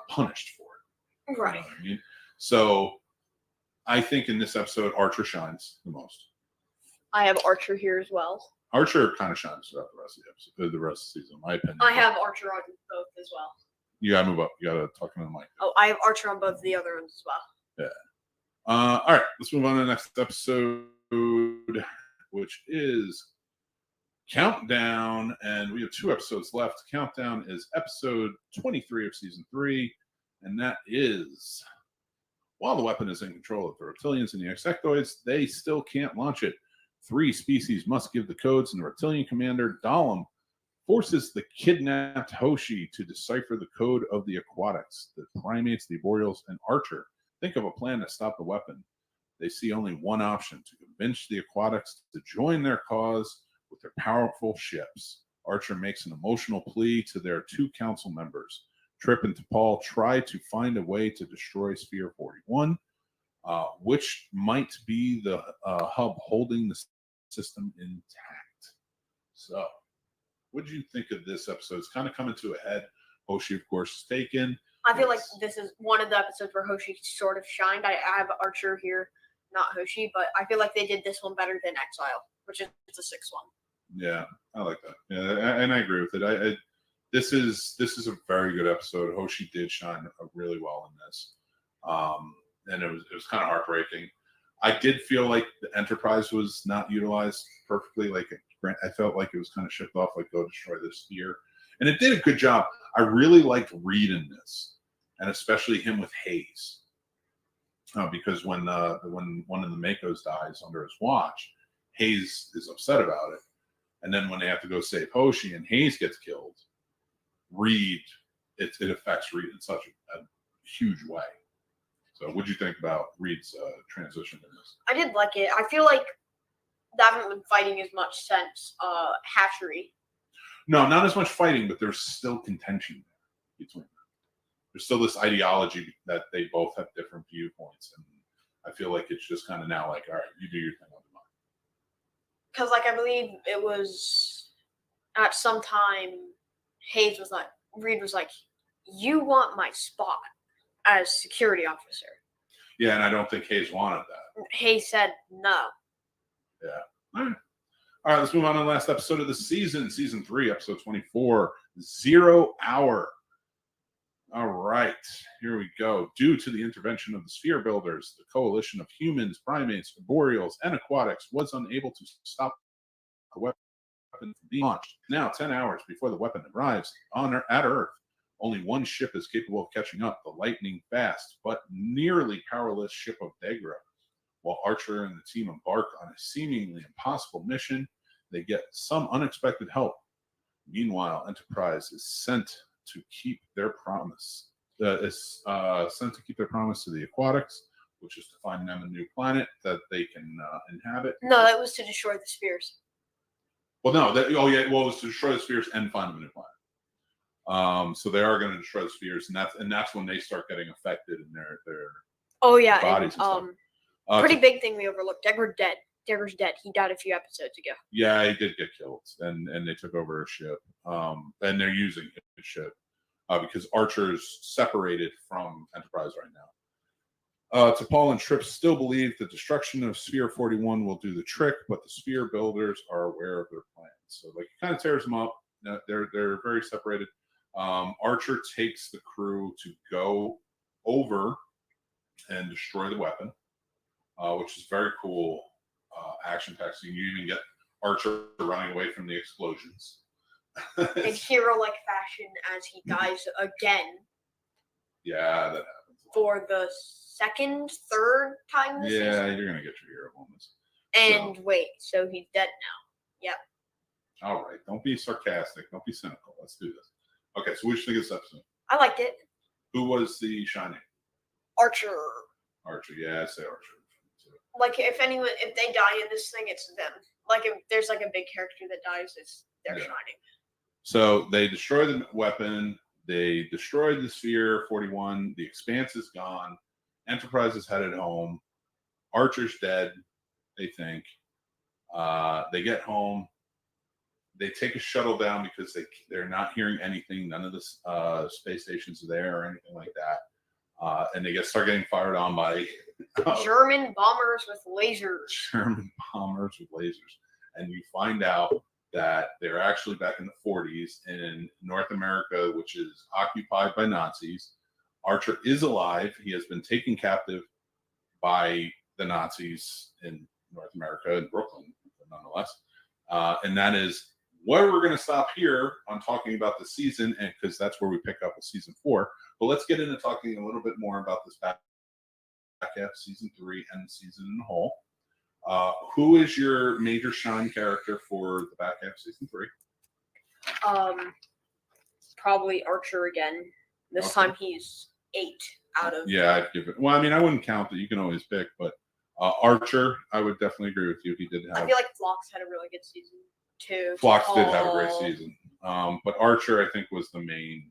punished for it. Right. You know what I mean? So I think in this episode, Archer shines the most. I have Archer here as well. Archer kind of shines throughout the rest of the episode, the rest of the season, in my opinion. I have Archer on both as well. You gotta move up. You gotta talk to the mic. Oh, I have Archer on both the other ones as well. Yeah. All right, let's move on to the next episode, which is Countdown, and we have 2 episodes left. Countdown is episode 23 of season 3, and that is, while the weapon is in control of the reptilians and the insectoids, they still can't launch it. 3 species must give the codes, and the reptilian commander, Dahlem, forces the kidnapped Hoshi to decipher the code of the aquatics. The primates, the Boreals, and Archer think of a plan to stop the weapon. They see only one option: to convince the aquatics to join their cause with their powerful ships. Archer makes an emotional plea to their 2 council members. Trip and T'Pol try to find a way to destroy Sphere 41, which might be the hub holding the system intact. So, what did you think of this episode? It's kind of coming to a head. Hoshi, of course, is taken. I feel like this is one of the episodes where Hoshi sort of shined. I have Archer here, not Hoshi, but I feel like they did this one better than Exile, which is the 6th one. Yeah, I like that. Yeah, and I agree with it. This is a very good episode. Hoshi did shine really well in this, and it was kind of heartbreaking. I did feel like the Enterprise was not utilized perfectly. Like, I felt like it was kind of shipped off, like, go destroy this sphere, and it did a good job. I really liked Reed in this, and especially him with Hayes, because when one of the Makos dies under his watch, Hayes is upset about it, and then when they have to go save Hoshi and Hayes gets killed, Reed, it affects Reed in such a huge way. So, what do you think about Reed's transition in this? I did like it. I feel like they haven't been fighting as much since Hatchery. No, not as much fighting, but there's still contention there between them. There's still this ideology that they both have different viewpoints, and I feel like it's just kind of now like, all right, you do your thing, I'll do mine. Because, like, I believe it was at some time, Reed was like, you want my spot as security officer. Yeah, and I don't think Hayes wanted that. Hayes said no. Yeah. All right, let's move on to the last episode of the season, season 3, episode 24, 0 Hour. All right, here we go. Due to the intervention of the Sphere Builders, the coalition of humans, primates, boreals, and aquatics was unable to stop the weapon from being launched. Now, 10 hours before the weapon arrives at Earth, Only one ship is capable of catching up, the lightning-fast but nearly powerless ship of Degra. While Archer and the team embark on a seemingly impossible mission, they get some unexpected help. Meanwhile, Enterprise is sent to keep their promise. Sent to keep their promise to the Aquatics, which is to find them a new planet that they can inhabit. No, that was to destroy the spheres. Well, no. It was to destroy the spheres and find them a new planet. So they are going to destroy the spheres, and that's when they start getting affected in their bodies and stuff. Pretty big thing we overlooked. Degra's dead. Degra's dead. He died a few episodes ago. Yeah, he did get killed, and they took over a ship. And they're using his ship because Archer's separated from Enterprise right now. T'Pol and Trip still believe the destruction of Sphere 41 will do the trick, but the sphere builders are aware of their plans. So, like, it kind of tears them up. They're very separated. Archer takes the crew to go over and destroy the weapon, which is very cool action-packed. So you even get Archer running away from the explosions. In hero-like fashion, as he dies again. Yeah, that happens. For the third time this season. Yeah, you're gonna get your hero moments. And wait, so he's dead now. Yep. All right, don't be sarcastic. Don't be cynical. Let's do this. Okay, so what do you think of this episode? I liked it. Who was the Shining? Archer. Archer, yeah, I say Archer. Like, if they die in this thing, it's them. Like, if there's like a big character that dies, they're Shining. So they destroy the weapon. They destroyed the Sphere 41. The Expanse is gone. Enterprise is headed home. Archer's dead, they think. They get home. They take a shuttle down because they're not hearing anything. None of the space stations are there or anything like that. And they start getting fired on by German bombers with lasers. German bombers with lasers. And you find out that they're actually back in the 40s in North America, which is occupied by Nazis. Archer is alive. He has been taken captive by the Nazis in North America, in Brooklyn, nonetheless. And that is where we're going to stop here on talking about the season, and because that's where we pick up with season 4. But let's get into talking a little bit more about this back half, season 3, and the season in the whole. Who is your major shine character for the back half of season 3? Probably Archer again. This time he's 8 out of. Yeah, I'd give it. Well, I mean, I wouldn't count that. You can always pick, but Archer, I would definitely agree with you. He did have. I feel like Phlox had a really good season too. Phlox did have a great season, but Archer, I think, was the main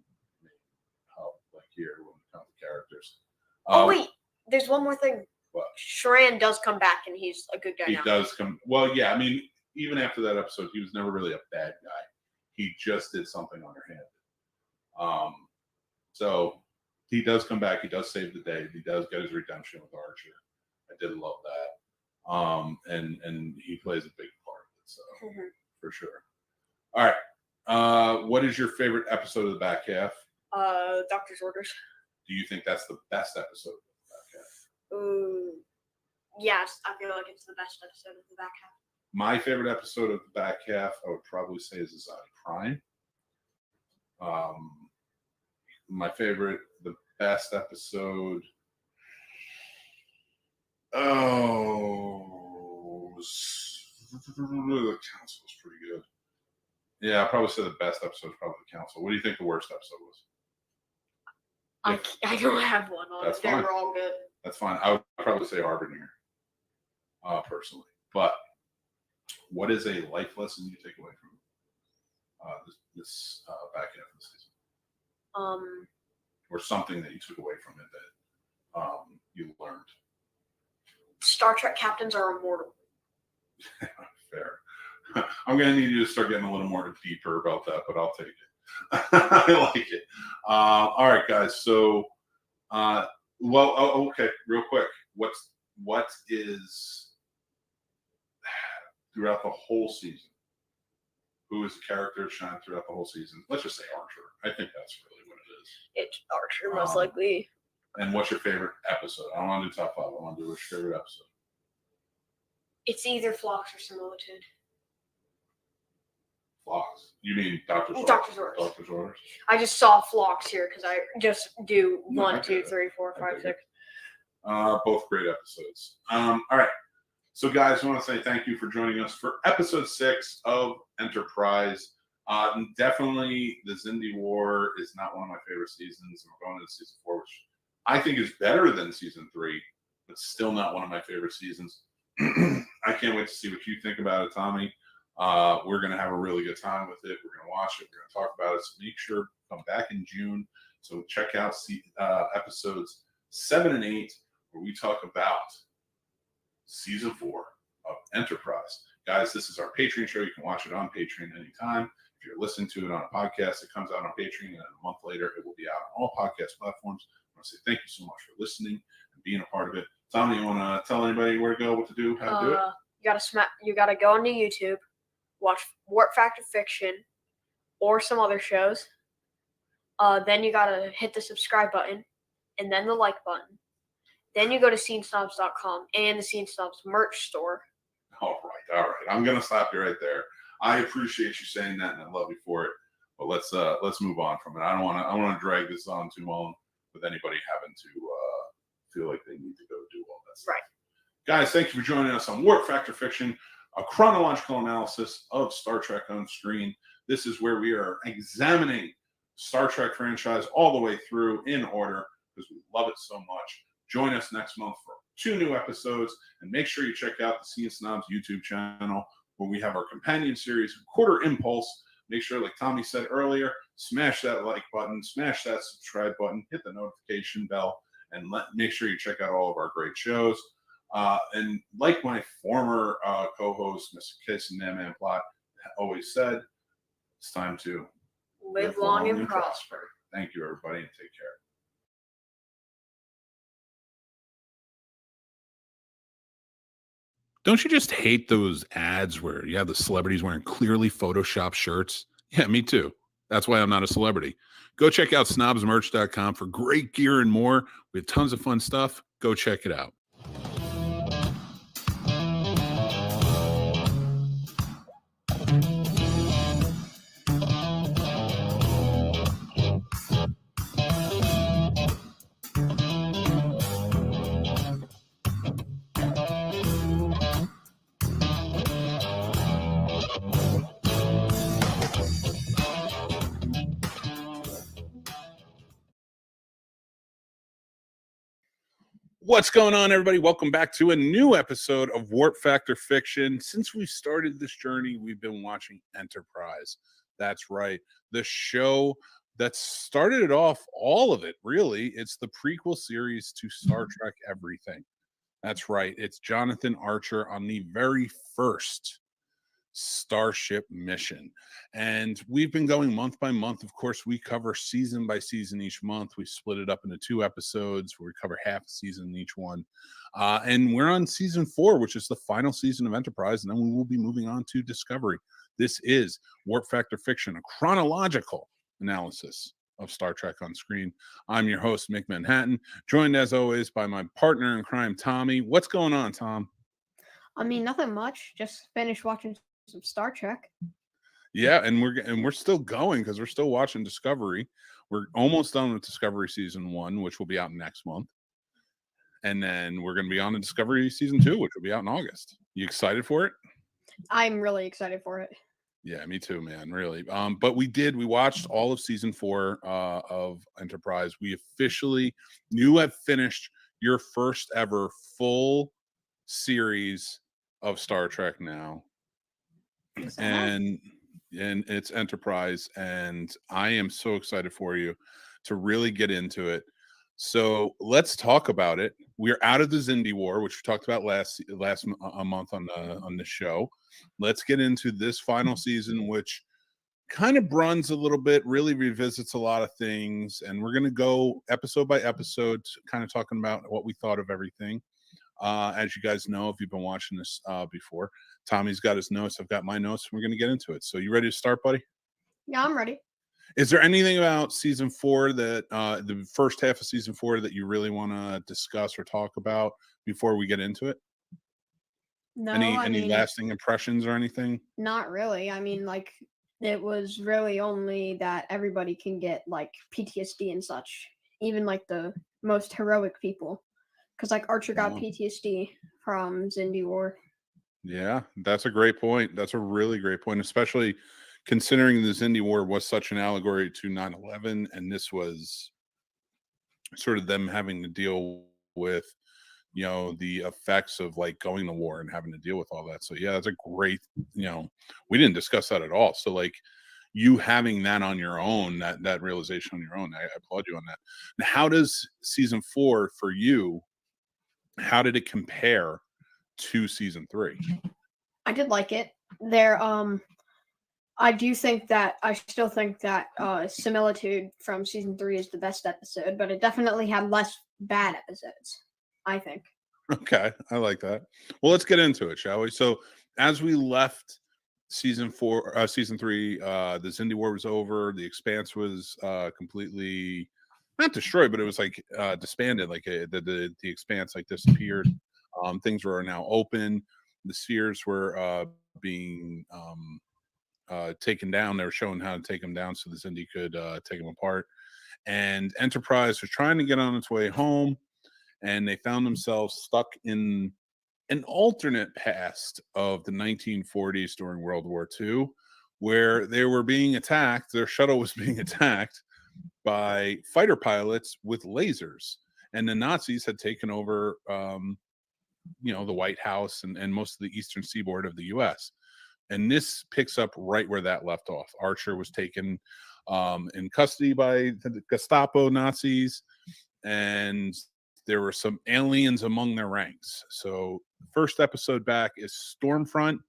hub, like here when it comes to characters. Wait, there's one more thing. What? Shran does come back, and he's a good guy now. He does come. Well, yeah. I mean, even after that episode, he was never really a bad guy. He just did something underhanded. So he does come back. He does save the day. He does get his redemption with Archer. I did love that. And he plays a big part of it. So for sure. All right. What is your favorite episode of the back half? Doctor's Orders. Do you think that's the best episode of the back half? Yes, I feel like it's the best episode of the back half. My favorite episode of the back half, I would probably say, is Azadi Prime. My favorite, the best episode. The Council was pretty good. Yeah, I'll probably say the best episode is probably the Council. What do you think the worst episode was? I don't have one on. They were all good. That's fine. I would probably say Harbinger, personally. But what is a life lesson you take away from this back half of the season? Or something that you took away from it that you learned? Star Trek captains are immortal. Fair. I'm going to need you to start getting a little more deeper about that, but I'll take it. I like it. All right, guys. So, okay, real quick. What is throughout the whole season? Who is the character shine throughout the whole season? Let's just say Archer. I think that's really what it is. It's Archer, most likely. And what's your favorite episode? I don't want to do top 5. I want to do what's your favorite episode. It's either Phlox or Similitude. Flocks. You mean Doctor's Orders? Doctor's Orders. Doctor's Orders. I just saw flocks here because I just do No, I 1, 2, get it. 3, 4, I 5, dig 6. Both great episodes. All right. So, guys, I want to say thank you for joining us for episode 6 of Enterprise. Definitely, the Xindi War is not one of my favorite seasons. We're going into season 4, which I think is better than season 3, but still not one of my favorite seasons. I can't wait to see what you think about it, Tommy. We're going to have a really good time with it. We're going to watch it. We're going to talk about it. So make sure to come back in June. So check out episodes 7 and 8, where we talk about season 4 of Enterprise. Guys, this is our Patreon show. You can watch it on Patreon anytime. If you're listening to it on a podcast, it comes out on Patreon, and a month later, it will be out on all podcast platforms. I want to say thank you so much for listening and being a part of it. Tommy, you want to tell anybody where to go, what to do, how to do it? You gotta go onto YouTube, watch Warp Factor Fiction, or some other shows. Then you gotta hit the subscribe button, and then the like button. Then you go to thescenesnobs.com and the Scene Snobs merch store. All right. I'm gonna stop you right there. I appreciate you saying that, and I love you for it. But let's move on from it. I don't want to drag this on too long with anybody having to feel like they need to go do all that stuff. Right. Guys, thank you for joining us on Warp Factor Fiction, a chronological analysis of Star Trek on screen. This is where we are examining Star Trek franchise all the way through in order because we love it so much. Join us next month for 2 new episodes, and make sure you check out the Scene Snobs YouTube channel where we have our companion series, Quarter Impulse. Make sure, like Tommy said earlier, smash that like button, smash that subscribe button, hit the notification bell, and make sure you check out all of our great shows. And like my former co-host, Mr. Kiss and Man Plot, always said, it's time to Live long and prosper. Thank you, everybody, and take care. Don't you just hate those ads where you have the celebrities wearing clearly Photoshopped shirts? Yeah, me too. That's why I'm not a celebrity. Go check out snobsmerch.com for great gear and more. We have tons of fun stuff. Go check it out. What's going on, everybody? Welcome back to a new episode of Warp Factor Fiction. Since we started this journey, we've been watching Enterprise. That's right. The show that started it off, all of it, really. It's the prequel series to Star Trek Everything. That's right. It's Jonathan Archer on the very first Starship mission. And we've been going month by month. Of course, we cover season by season each month. We split it up into 2 episodes where we cover half a season in each one. And we're on season 4, which is the final season of Enterprise. And then we will be moving on to Discovery. This is Warp Factor Fiction, a chronological analysis of Star Trek on screen. I'm your host, Mick Manhattan, joined as always by my partner in crime, Tommy. What's going on, Tom? I mean, nothing much. Just finished watching some Star Trek. Yeah, and we're still going because we're still watching Discovery. We're almost done with Discovery season 1, which will be out next month, and then we're going to be on to Discovery season 2, which will be out in August. You excited for it? I'm really excited for it. Yeah, me too, man. Really. But we watched all of season 4 of Enterprise. We you have finished your first ever full series of Star Trek now. Yes, And it's Enterprise, and I am so excited for you to really get into it. So let's talk about it. We're out of the Xindi War, which we talked about last month on the show. Let's get into this final season, which kind of runs a little bit, really revisits a lot of things, and we're going to go episode by episode, kind of talking about what we thought of everything. As you guys know, if you've been watching this before, Tommy's got his notes. I've got my notes. We're going to get into it. So you ready to start, buddy? Yeah, I'm ready. Is there anything about season 4 that the first half of season 4 that you really want to discuss or talk about before we get into it? No, Any lasting impressions or anything? not really. I mean, like, it was really only that everybody can get like PTSD and such, even like the most heroic people, because like Archer got Oh. PTSD from Zindi War. Yeah, that's a great point. That's a really great point, especially considering the Zindi War was such an allegory to 9/11, and this was sort of them having to deal with, the effects of like going to war and having to deal with all that. So yeah, that's a great, we didn't discuss that at all. So like you having that on your own, that realization on your own, I applaud you on that. Now, how does season 4 for you? How did it compare to season 3? I did like it. I still think that Similitude from season 3 is the best episode, but it definitely had less bad episodes, I think. Okay, I like that. Well, let's get into it, shall we? So, as we left season 3, the Zindi War was over. The Expanse was completely not destroyed, but it was like disbanded. Like the Expanse like disappeared. Things were now open. The spheres were being taken down. They were showing how to take them down so the Zindi could take them apart. And Enterprise was trying to get on its way home, and they found themselves stuck in an alternate past of the 1940s during World War II, where they were being attacked. Their shuttle was being attacked by fighter pilots with lasers, and the Nazis had taken over, the White House and most of the eastern seaboard of the U.S. And this picks up right where that left off. Archer was taken in custody by the Gestapo Nazis, and there were some aliens among their ranks. So the first episode back is Stormfront,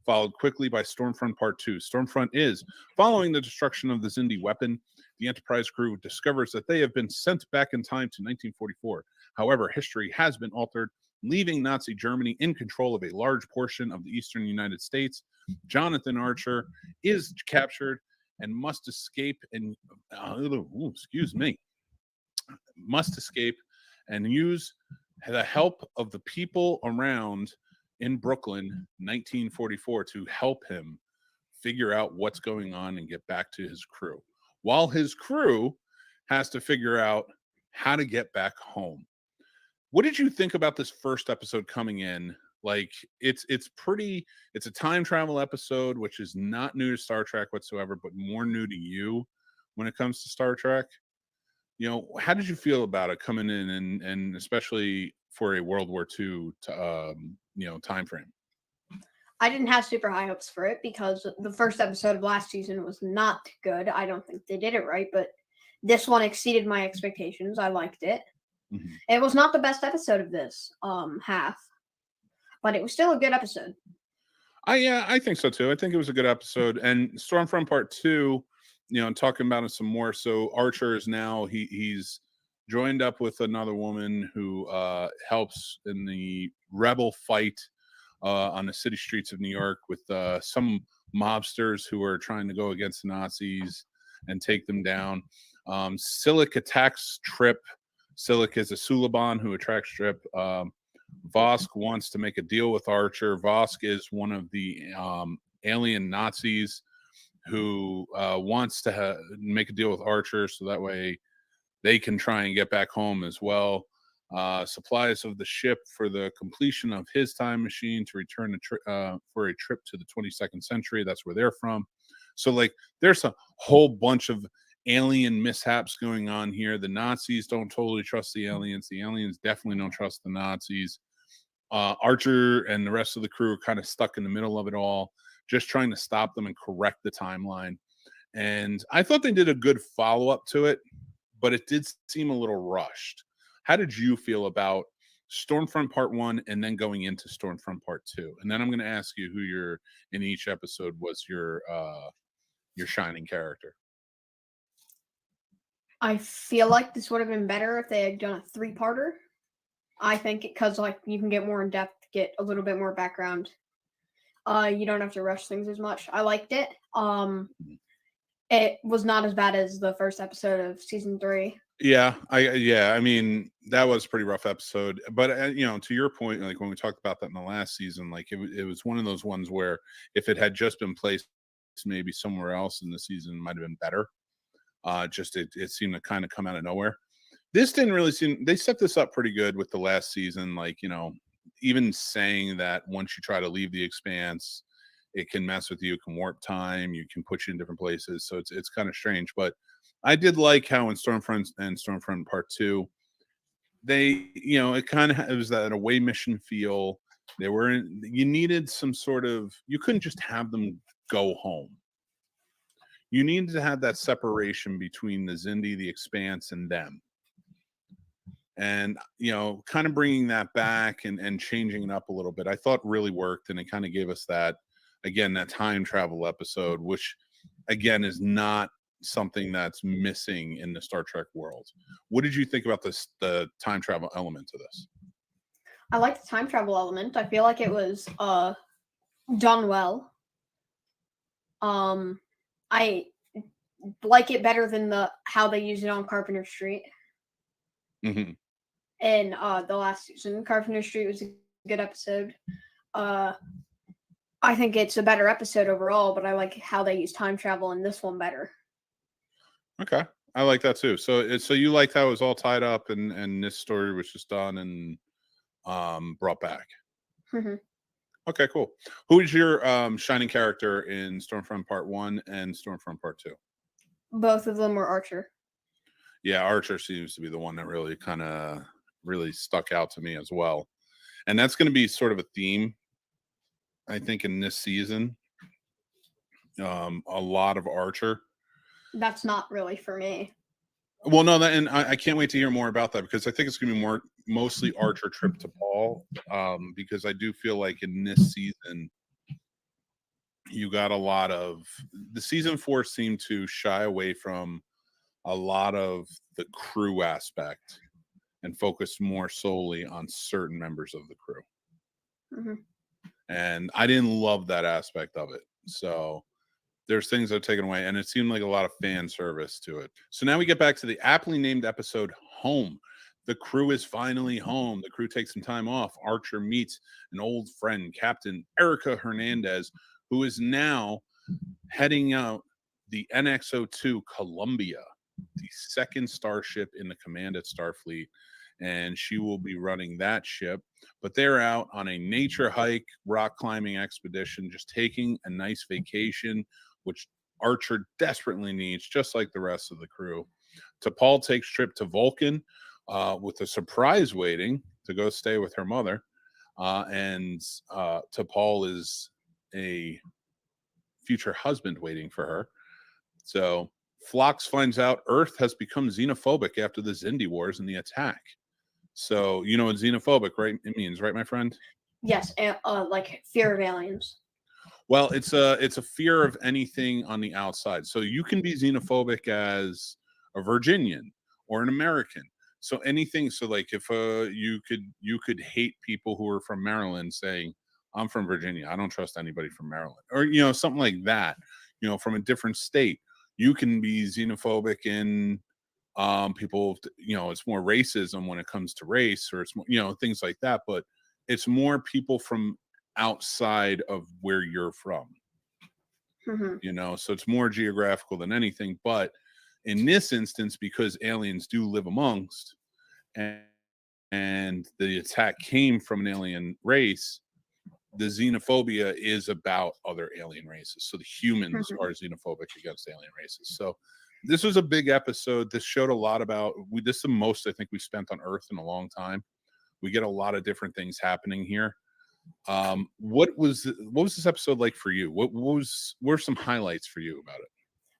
followed quickly by Stormfront Part 2. Stormfront is following the destruction of the Zindi weapon. The Enterprise crew discovers that they have been sent back in time to 1944. However, history has been altered, leaving Nazi Germany in control of a large portion of the eastern United States. Jonathan Archer is captured and must escape must escape and use the help of the people around in Brooklyn 1944 to help him figure out what's going on and get back to his crew, while his crew has to figure out how to get back home. What did you think about this first episode coming in? Like it's a time travel episode, which is not new to Star Trek whatsoever, but more new to you when it comes to Star Trek. How did you feel about it coming in, and especially for a World War II time frame? I didn't have super high hopes for it because the first episode of last season was not good. I don't think they did it right, but this one exceeded my expectations. I liked it. Mm-hmm. It was not the best episode of this half, but it was still a good episode. I think so too. I think it was a good episode. And Stormfront Part 2, talking about it some more. So Archer is now he's joined up with another woman who helps in the rebel fight on the city streets of New York with some mobsters who are trying to go against the Nazis and take them down. Silic attacks Trip. Silic is a Suliban who attracts Trip. Vosk wants to make a deal with Archer. Vosk is one of the alien Nazis who wants to make a deal with Archer so that way they can try and get back home as well. Supplies of the ship for the completion of his time machine to return for a trip to the 22nd century. That's where they're from. So like there's a whole bunch of alien mishaps going on here. The Nazis don't totally trust the aliens. The aliens definitely don't trust the Nazis. Archer and the rest of the crew are kind of stuck in the middle of it all, just trying to stop them and correct the timeline. And I thought they did a good follow-up to it, but it did seem a little rushed. How did you feel about Stormfront Part 1 and then going into Stormfront Part 2? And then I'm going to ask you who your in each episode was your shining character. I feel like this would have been better if they had done a 3-parter. I think because like you can get more in depth, get a little bit more background. You don't have to rush things as much. I liked it. It was not as bad as the first episode of season 3. I mean that was a pretty rough episode, but to your point, like when we talked about that in the last season, like it was one of those ones where if it had just been placed maybe somewhere else in the season might have been better. Just it seemed to kind of come out of nowhere. This didn't really seem, they set this up pretty good with the last season, like, you know, even saying that once you try to leave the Expanse, it can mess with you, it can warp time, you can put you in different places. So it's kind of strange, but I did like how in Stormfront and Stormfront Part 2, they, you know, it was that away mission feel. They were in, you needed some sort of, you couldn't just have them go home. You needed to have that separation between the Xindi, the Expanse, and them. And, you know, kind of bringing that back and changing it up a little bit, I thought really worked. And it kind of gave us that, again, that time travel episode, which, again, is not something that's missing in the Star Trek world. What did you think about this, the time travel element to this? I like the time travel element. I feel like it was done well. I like it better than how they used it on Carpenter Street. Mm-hmm. In the last season, Carpenter Street was a good episode. I think it's a better episode overall, but I like how they use time travel in this one better. Okay, I like that too. So you liked how it was all tied up, and this story was just done and brought back. Mm-hmm. Okay, cool. Who is your shining character in Stormfront Part 1 and Stormfront Part 2? Both of them were Archer. Yeah, Archer seems to be the one that really kind of really stuck out to me as well. And that's going to be sort of a theme, I think, in this season. A lot of Archer. That's not really for me. Well, no, and I can't wait to hear more about that, because I think it's going to be mostly Archer trip to Paul, because I do feel like in this season, you got a lot of, the season 4 seemed to shy away from a lot of the crew aspect and focus more solely on certain members of the crew. Mm-hmm. And I didn't love that aspect of it. So there's things that are taken away, and it seemed like a lot of fan service to it. So now we get back to the aptly named episode, Home. The crew is finally home. The crew takes some time off. Archer meets an old friend, Captain Erica Hernandez, who is now heading out the NX-02 Columbia, the second starship in the command at Starfleet, and she will be running that ship. But they're out on a nature hike, rock climbing expedition, just taking a nice vacation, which Archer desperately needs, just like the rest of the crew. T'Pol takes trip to Vulcan with a surprise waiting to go stay with her mother. And T'Pol is a future husband waiting for her. So Phlox finds out Earth has become xenophobic after the Xindi Wars and the attack. So you know what xenophobic, right? It means, right, my friend? Yes, like fear of aliens. Well, it's a fear of anything on the outside. So you can be xenophobic as a Virginian or an American. So anything. So like if you could hate people who are from Maryland, saying I'm from Virginia, I don't trust anybody from Maryland, or you know, something like that. You know, from a different state. You can be xenophobic in people, you know, it's more racism when it comes to race, or it's more, you know, things like that, but it's more people from outside of where you're from. Mm-hmm. You know, so it's more geographical than anything. But in this instance, because aliens do live amongst, and the attack came from an alien race, the xenophobia is about other alien races. So the humans are xenophobic against alien races. So this was a big episode. This showed a lot about, this is the most I think we've spent on Earth in a long time. We get a lot of different things happening here. What was this episode like for you? What were some highlights for you about it?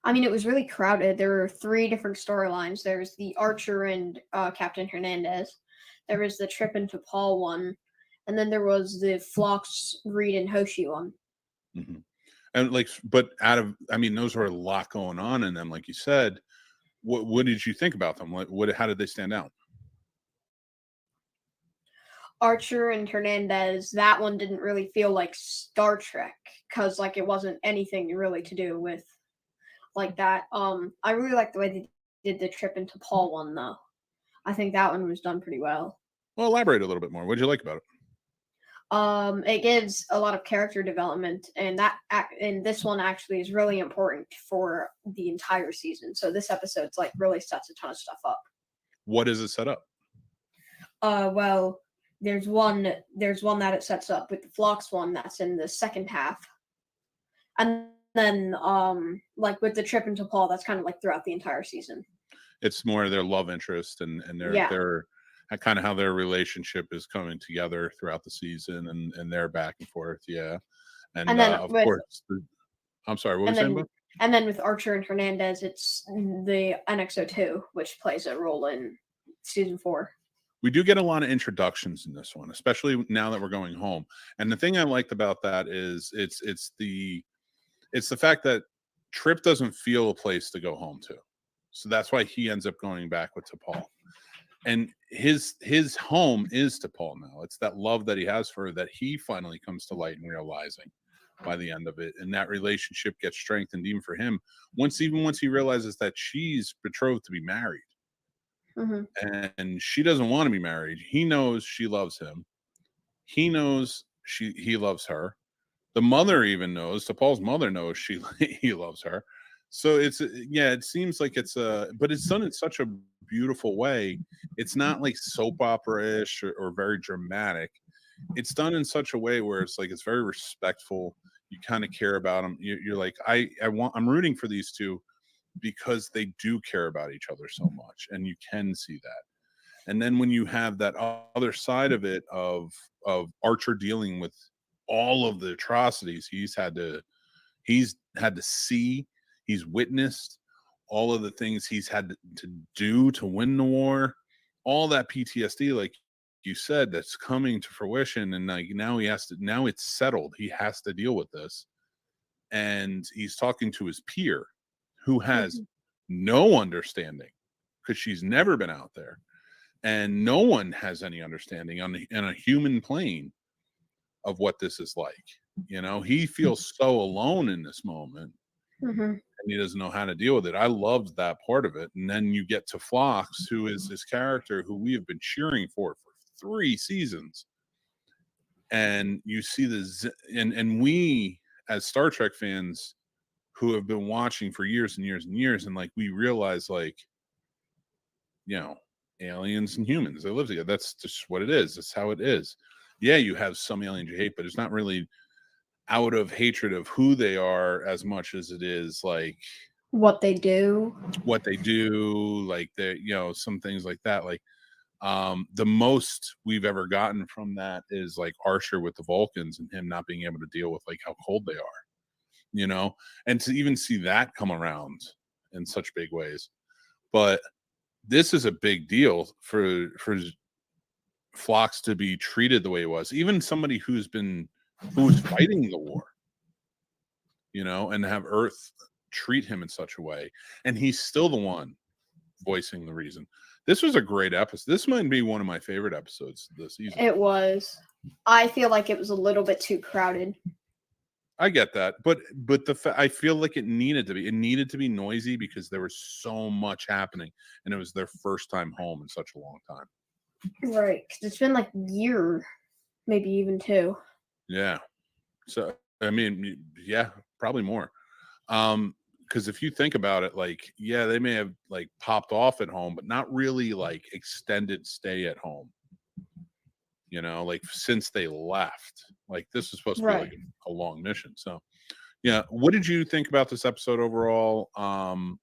I mean, it was really crowded. There were 3 different storylines. There was the Archer and Captain Hernandez. There was the trip into Paul one, and then there was the Phlox, Reed, and Hoshi one. Mm-hmm. And like, but I mean, those were a lot going on in them, like you said. What did you think about them? How did they stand out? Archer and Hernandez, that one didn't really feel like Star Trek, because like it wasn't anything really to do with like that. I really like the way they did the trip into Paul one, though. I think that one was done pretty well. Well, elaborate a little bit more. What did you like about it? It gives a lot of character development, and and this one actually is really important for the entire season. So this episode's like really sets a ton of stuff up. What is it set up? Well, there's one that it sets up with the Phlox one that's in the second half, and then like with the trip into Paul, that's kind of like throughout the entire season. It's more their love interest and their kind of how their relationship is coming together throughout the season and their back and forth. Yeah. And then of course, I'm sorry, what were you saying about? And then with Archer and Hernandez, it's the NX-02, which plays a role in season 4. We do get a lot of introductions in this one, especially now that we're going home. And the thing I liked about that is it's the fact that Trip doesn't feel a place to go home to. So that's why he ends up going back with T'Pol. And his home is T'Pol now. It's that love that he has for her that he finally comes to light and realizing by the end of it. And that relationship gets strengthened even for him. Once he realizes that she's betrothed to be married. Mm-hmm. And she doesn't want to be married. He knows she loves him. He knows he loves her. The mother even knows. T'Pol's mother knows he loves her. So it seems like but it's done in such a beautiful way. It's not like soap opera-ish or very dramatic. It's done in such a way where it's like it's very respectful. You kind of care about them. You're like, I'm rooting for these two because they do care about each other so much, and you can see that. And then when you have that other side of it of Archer dealing with all of the atrocities he's had to see, he's witnessed, all of the things he's had to do to win the war, all that PTSD, like you said, that's coming to fruition. And like now it's settled. He has to deal with this. And he's talking to his peer who has no understanding because she's never been out there. And no one has any understanding on a human plane of what this is like. You know, he feels so alone in this moment. Mm-hmm. And he doesn't know how to deal with it. I loved that part of it. And then you get to Phlox, who is this character who we have been cheering for 3 seasons. And you see and we as Star Trek fans who have been watching for years and years and years, and like we realize, like, you know, aliens and humans, they live together. That's just what it is. That's how it is. Yeah, you have some aliens you hate, but it's not really out of hatred of who they are as much as it is like what they do, like the, you know, some things like that. Like the most we've ever gotten from that is like Archer with the Vulcans and him not being able to deal with like how cold they are, you know, and to even see that come around in such big ways. But this is a big deal for Phlox to be treated the way it was, even somebody who was fighting the war, you know, and have Earth treat him in such a way. And he's still the one voicing the reason. This was a great episode. This might be one of my favorite episodes this season. It was. I feel like it was a little bit too crowded. I get that, but I feel like it needed to be. It needed to be noisy because there was so much happening, and it was their first time home in such a long time. Right, because it's been like a year, maybe even 2. Yeah. So I mean, yeah, probably more. Because if you think about it, like, yeah, they may have like popped off at home, but not really like extended stay at home. You know, like since they left, like this is supposed to be like a long mission. So, yeah, what did you think about this episode overall?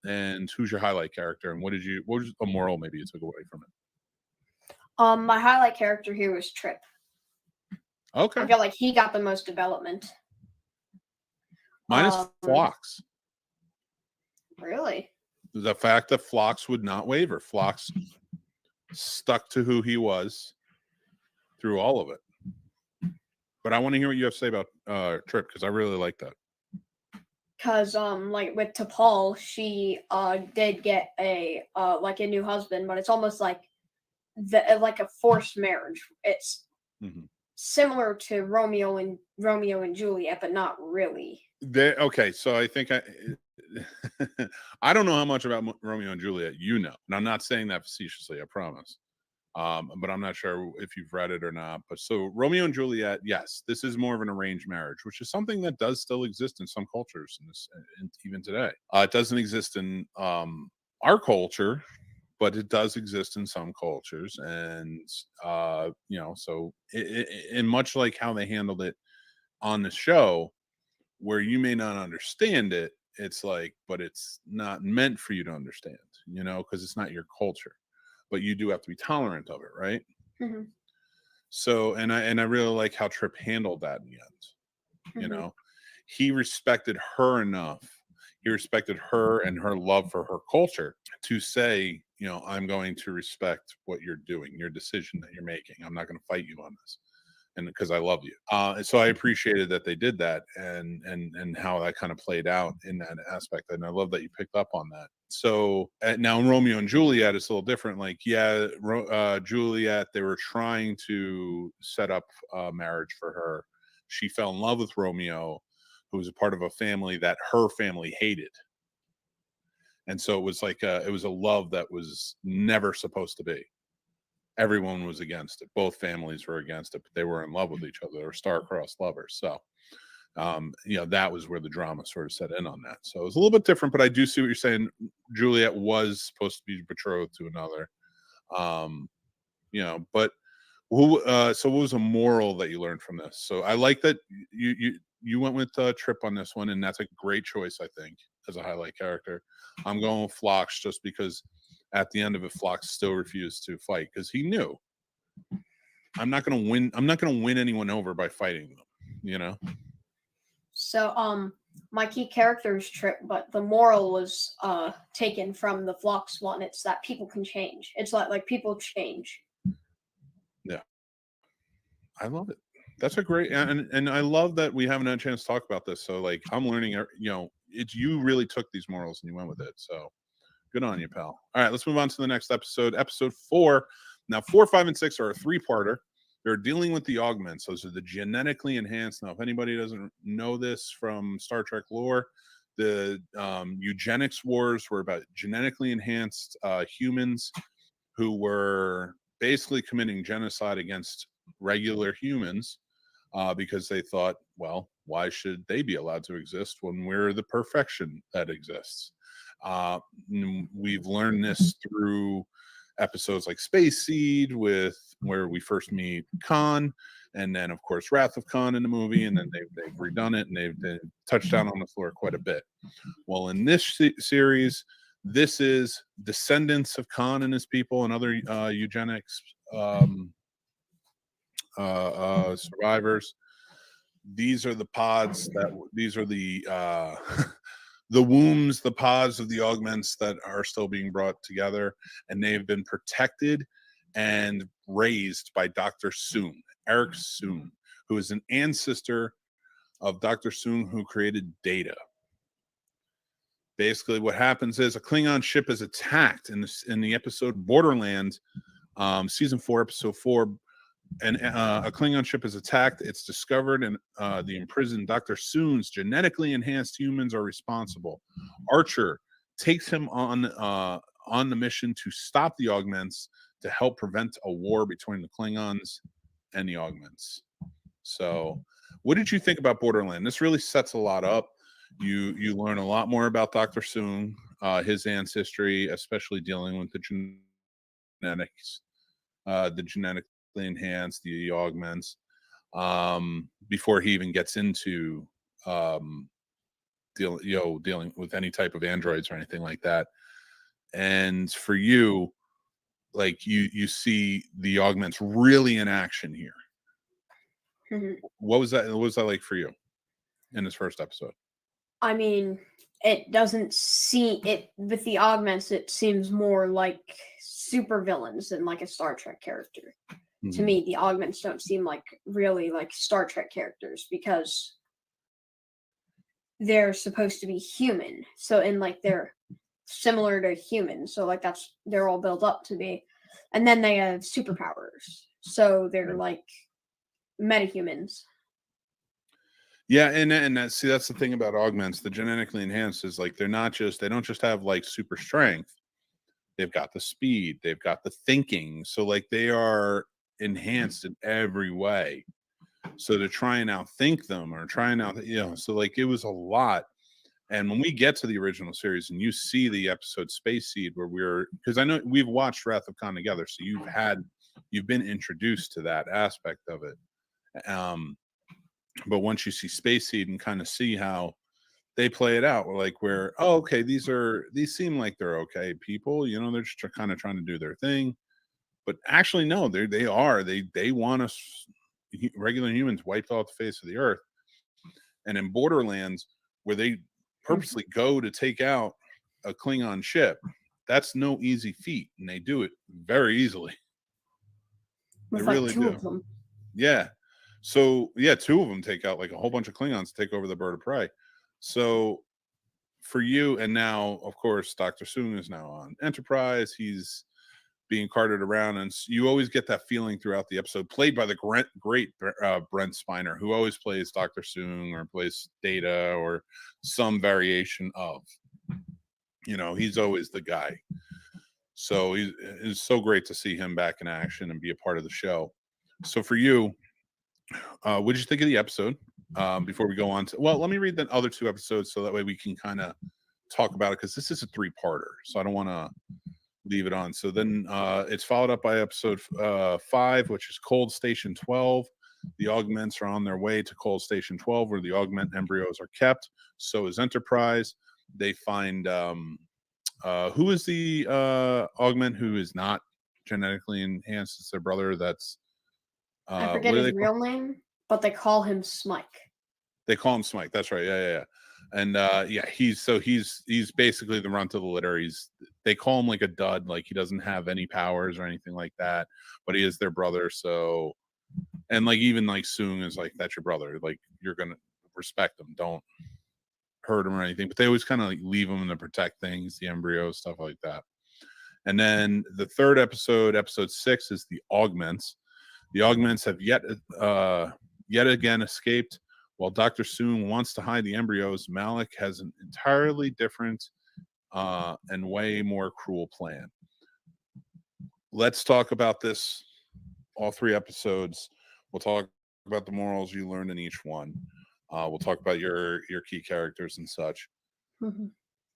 And who's your highlight character? And what was a moral maybe you took away from it? My highlight character here was Trip. Okay. I feel like he got the most development. Mine is Phlox. Really? The fact that Phlox would not waver. Phlox stuck to who he was through all of it. But I want to hear what you have to say about Trip, because I really like that. Because like with T'Pol, she did get a like a new husband, but it's almost like like a forced marriage. It's similar to Romeo and Juliet, but not really. Okay, so I think I don't know how much about Romeo and Juliet you know, and I'm not saying that facetiously, I promise. but I'm not sure if you've read it or not. But so Romeo and Juliet, yes, this is more of an arranged marriage, which is something that does still exist in some cultures, even today. It doesn't exist in our culture, but it does exist in some cultures. And so and much like how they handled it on the show, where you may not understand it, it's like, but it's not meant for you to understand, because it's not your culture, but you do have to be tolerant of it, right? Mm-hmm. So, and I really like how Tripp handled that in the end. Mm-hmm. He respected her enough. He respected her and her love for her culture to say, I'm going to respect what you're doing, your decision that you're making. I'm not going to fight you on this, and because I love you. So I appreciated that they did that, and how that kind of played out in that aspect. And I love that you picked up on that. So now in Romeo and Juliet, it's a little different. Like, Juliet, they were trying to set up a marriage for her. She fell in love with Romeo, who was a part of a family that her family hated. And so it was like it was a love that was never supposed to be. Everyone was against it. Both families were against it, but they were in love with each other. They were star-crossed lovers. So, that was where the drama sort of set in on that. So it was a little bit different, but I do see what you're saying. Juliet was supposed to be betrothed to another. But so what was a moral that you learned from this? So I like that you went with Tripp on this one, and that's a great choice, I think, as a highlight character. I'm going with Phlox just because at the end of it, Phlox still refused to fight because he knew, I'm not going to win. I'm not going to win anyone over by fighting them, So, my key character is Tripp, but the moral was taken from the Phlox one. It's that people can change. It's like people change. Yeah, I love it. That's a great, and I love that we haven't had a chance to talk about this. So like, I'm learning. You really took these morals and you went with it. So good on you, pal. All right, let's move on to the next episode. Episode 4. Now, 4, 5, and 6 are a 3-parter. They're dealing with the augments. Those are the genetically enhanced. Now, if anybody doesn't know this from Star Trek lore, the eugenics wars were about genetically enhanced humans who were basically committing genocide against regular humans because they thought, well, why should they be allowed to exist when we're the perfection that exists? We've learned this through episodes like Space Seed, where we first meet Khan, and then of course Wrath of Khan in the movie, and then they've redone it and they've touched down on the floor quite a bit. Well, in this series, this is descendants of Khan and his people and other eugenics survivors. These are the pods these are the the wombs, the pods of the augments that are still being brought together, and they've been protected and raised by Dr. Soong, Eric Soong, who is an ancestor of Dr. Soong, who created Data. Basically, what happens is a Klingon ship is attacked in the episode Borderland, season 4, episode 4. And a Klingon ship is attacked. It's discovered, and the imprisoned Dr. Soong's genetically enhanced humans are responsible. Archer takes him on the mission to stop the augments to help prevent a war between the Klingons and the augments. So, what did you think about Borderland? This really sets a lot up. You learn a lot more about Dr. Soong, his ancestry, especially dealing with the genetics, the genetic enhanced, the augments, before he even gets into dealing with any type of androids or anything like that. And for you, like you see the augments really in action here. Mhm. What was that like for you in this first episode? I mean, it doesn't seem it with the augments. It seems more like supervillains than like a Star Trek character. To me, the augments don't seem like really like Star Trek characters because they're supposed to be human. So, and like they're similar to humans. So, like they're all built up to be. And then they have superpowers. So they're like metahumans. Yeah, and that's the thing about augments. The genetically enhanced is like they don't just have like super strength. they've got the speed, they've got the thinking. So like they are enhanced in every way. So to try and outthink them or try and so like it was a lot. And when we get to the original series and you see the episode Space Seed, where because I know we've watched Wrath of Khan together, so you've been introduced to that aspect of it. But once you see Space Seed and kind of see how they play it out, oh, okay, these seem like they're okay people, they're just kind of trying to do their thing, but actually no, they want us regular humans wiped off the face of the earth. And in Borderlands, where they purposely go to take out a Klingon ship, that's no easy feat, and they do it very easily. With They like really two do. of them. Yeah. So yeah, two of them take out like a whole bunch of Klingons to take over the bird of prey. So for you, and now of course Dr. Soong is now on Enterprise. He's being carted around, and you always get that feeling throughout the episode, played by the great Brent Spiner, who always plays Dr. Soong or plays Data or some variation of. He's always the guy. So it's so great to see him back in action and be a part of the show. So for you, what did you think of the episode? Before we go on to, let me read the other two episodes so that way we can kind of talk about it, because this is a 3-parter, so I don't want to leave it on. So then it's followed up by episode 5, which is Cold Station 12. The augments are on their way to Cold Station 12, where the augment embryos are kept. So is Enterprise. They find who is the augment who is not genetically enhanced. It's their brother. That's I forget his real name, but they call him Smike. They call him Smike. That's right. Yeah. And he's basically the runt of the litter. They call him like a dud, like he doesn't have any powers or anything like that, but he is their brother. So, and like even like Soong is like, that's your brother, like you're gonna respect him, don't hurt him or anything. But they always kind of like leave him to protect things, the embryos, stuff like that. And then the third episode 6, is the augments. The augments have yet again escaped. While Dr. Soong wants to hide the embryos, Malik has an entirely different and way more cruel plan. Let's talk about this, all 3 episodes. We'll talk about the morals you learned in each one. We'll talk about your key characters and such. Mm-hmm.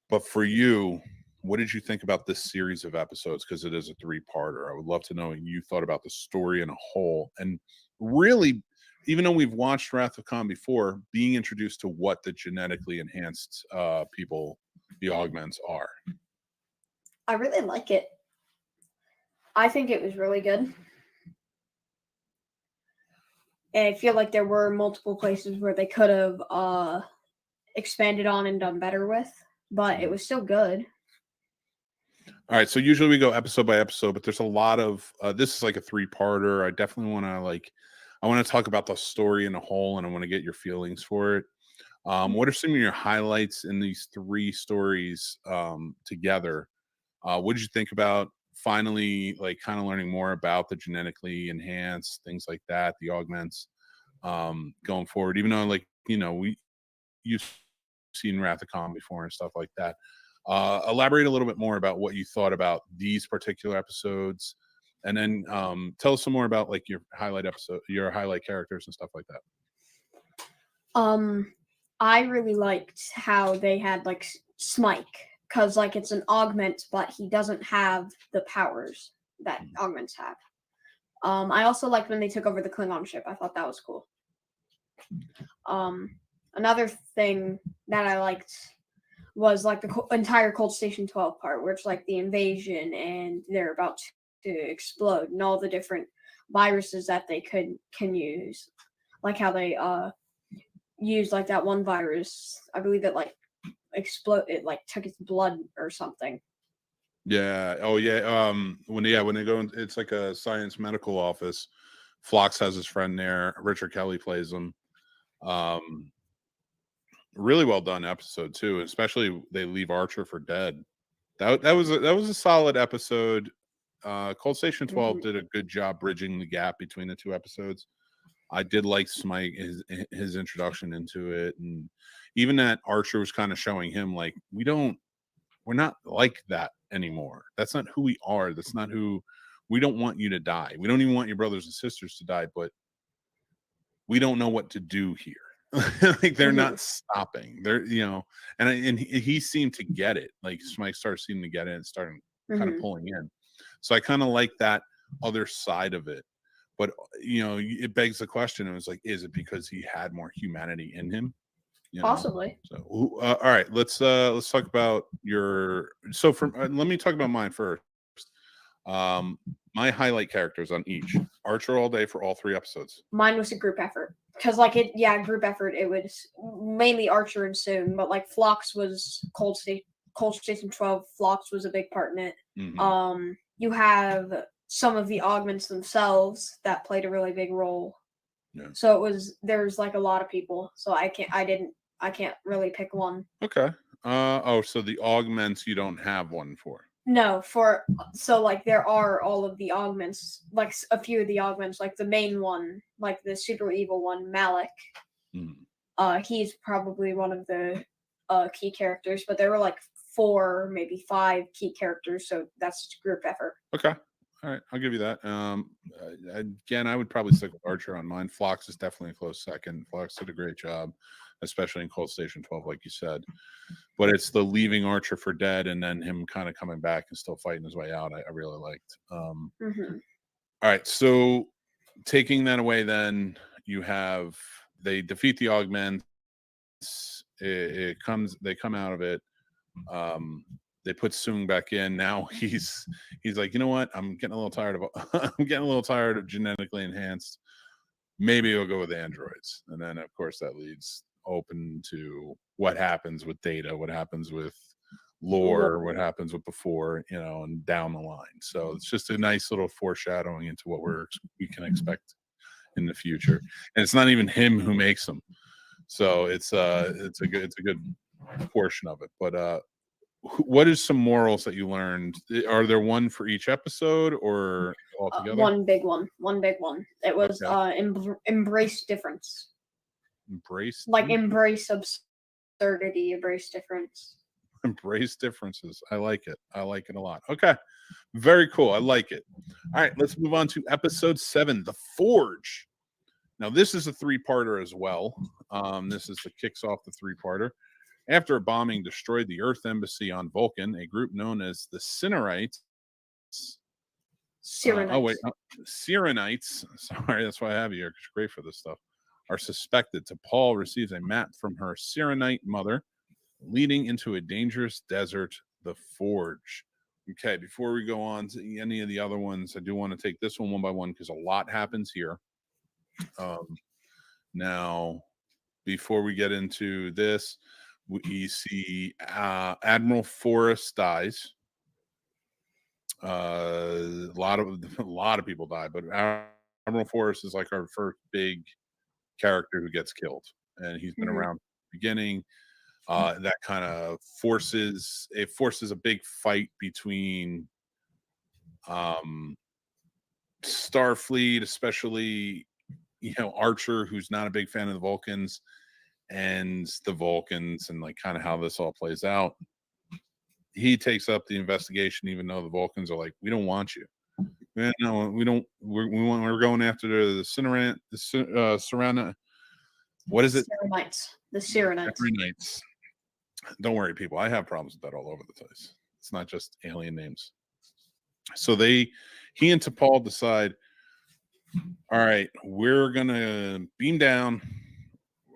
But for you, what did you think about this series of episodes? Because it is a 3-parter. I would love to know what you thought about the story in a whole. And really, even though we've watched Wrath of Khan before, being introduced to what the genetically enhanced people, the augments, are. I really like it. I think it was really good. And I feel like there were multiple places where they could have expanded on and done better with, but it was still good. All right, so usually we go episode by episode, but there's a lot of this is like a 3-parter. I definitely want to talk about the story in a whole, and I want to get your feelings for it. What are some of your highlights in these 3 stories together? What did you think about finally like kind of learning more about the genetically enhanced, things like that, the augments going forward? Even though you've seen Wrath of Khan before and stuff like that. Elaborate a little bit more about what you thought about these particular episodes, and then tell us some more about like your highlight characters and stuff like that. I really liked how they had like Smike, because like it's an augment, but he doesn't have the powers that augments have. I also liked when they took over the Klingon ship. I thought that was cool. Another thing that I liked was like the entire Cold Station 12 part, where it's like the invasion and they're about to explode, and all the different viruses that they can use, like how they used like that one virus. I believe it like it like took its blood or something. Yeah. Oh yeah. When they go in, it's like a science medical office. Phlox has his friend there. Richard Kelly plays him. Really well done episode too. Especially they leave Archer for dead. That was a solid episode. Cold Station 12 did a good job bridging the gap between the 2 episodes. I did like Smike, his introduction into it, and even that Archer was kind of showing him like we don't we're not like that anymore. That's not who we are. That's not who. We don't want you to die. We don't even want your brothers and sisters to die, but we don't know what to do here. Like they're not stopping. They're, and he seemed to get it. Like Smike started seeming to get it and starting kind of pulling in. So I kind of like that other side of it. But it begs the question. It was like, is it because he had more humanity in him? Possibly. So all right, let's talk about your. So let me talk about mine first. My highlight characters on each. Archer all day for all 3 episodes. Mine was a group effort because group effort. It was mainly Archer and Soon, but like Phlox was Cold Station 12. Phlox was a big part in it. You have some of the augments themselves that played a really big role. Yeah. So there's like a lot of people. So I can't really pick one. Okay. So the augments you don't have one for. No, there are all of the augments, like a few of the augments, like the main one, like the super evil one, Malik. He's probably one of the key characters, but there were like 4, maybe 5 key characters, so that's group effort. Okay. All right, I'll give you that. Again, I would probably stick with Archer on mine. Phlox is definitely a close second. Phlox did a great job, especially in Cold Station 12, like you said. But it's the leaving Archer for dead and then him kind of coming back and still fighting his way out. I really liked. All right, so taking that away, then you have they defeat the augments. They come out of it. They put Soong back in. Now he's like, you know what? I'm getting a little tired of genetically enhanced. Maybe we'll go with androids. And then of course that leads open to what happens with Data, what happens with Lore, what happens with before, and down the line. So it's just a nice little foreshadowing into what we can expect in the future. And it's not even him who makes them. So it's a good portion of it. But what is some morals that you learned? Are there one for each episode or all together? One big one. It was embrace difference. Embrace absurdity, embrace difference. Embrace differences. I like it a lot. Okay, very cool. I like it. All right, let's move on to episode 7, The Forge. Now this is a 3-parter as well. This is the kicks off the 3-parter. After a bombing destroyed the Earth embassy on Vulcan, a group known as the Cyrenites. Cyrenites. Sorry, that's why I have you here. It's great for this stuff. Are suspected. T'Pol receives a map from her Cyrenite mother, leading into a dangerous desert, the Forge. Okay, before we go on to any of the other ones, I do want to take this one by one because a lot happens here. Now, before we get into this, we see Admiral Forrest dies. A lot of people die, but Admiral Forrest is like our first big character who gets killed, and he's been around from the beginning. That kind of forces a big fight between Starfleet, especially Archer, who's not a big fan of the Vulcans, and the Vulcans, and like kind of how this all plays out. He takes up the investigation, even though the Vulcans are like, we don't want you. No, we don't. We're going after the Serena. What is it? The Cyrenites. Don't worry, people. I have problems with that all over the place. It's not just alien names. So he and T'Pol decide, all right, we're gonna beam down.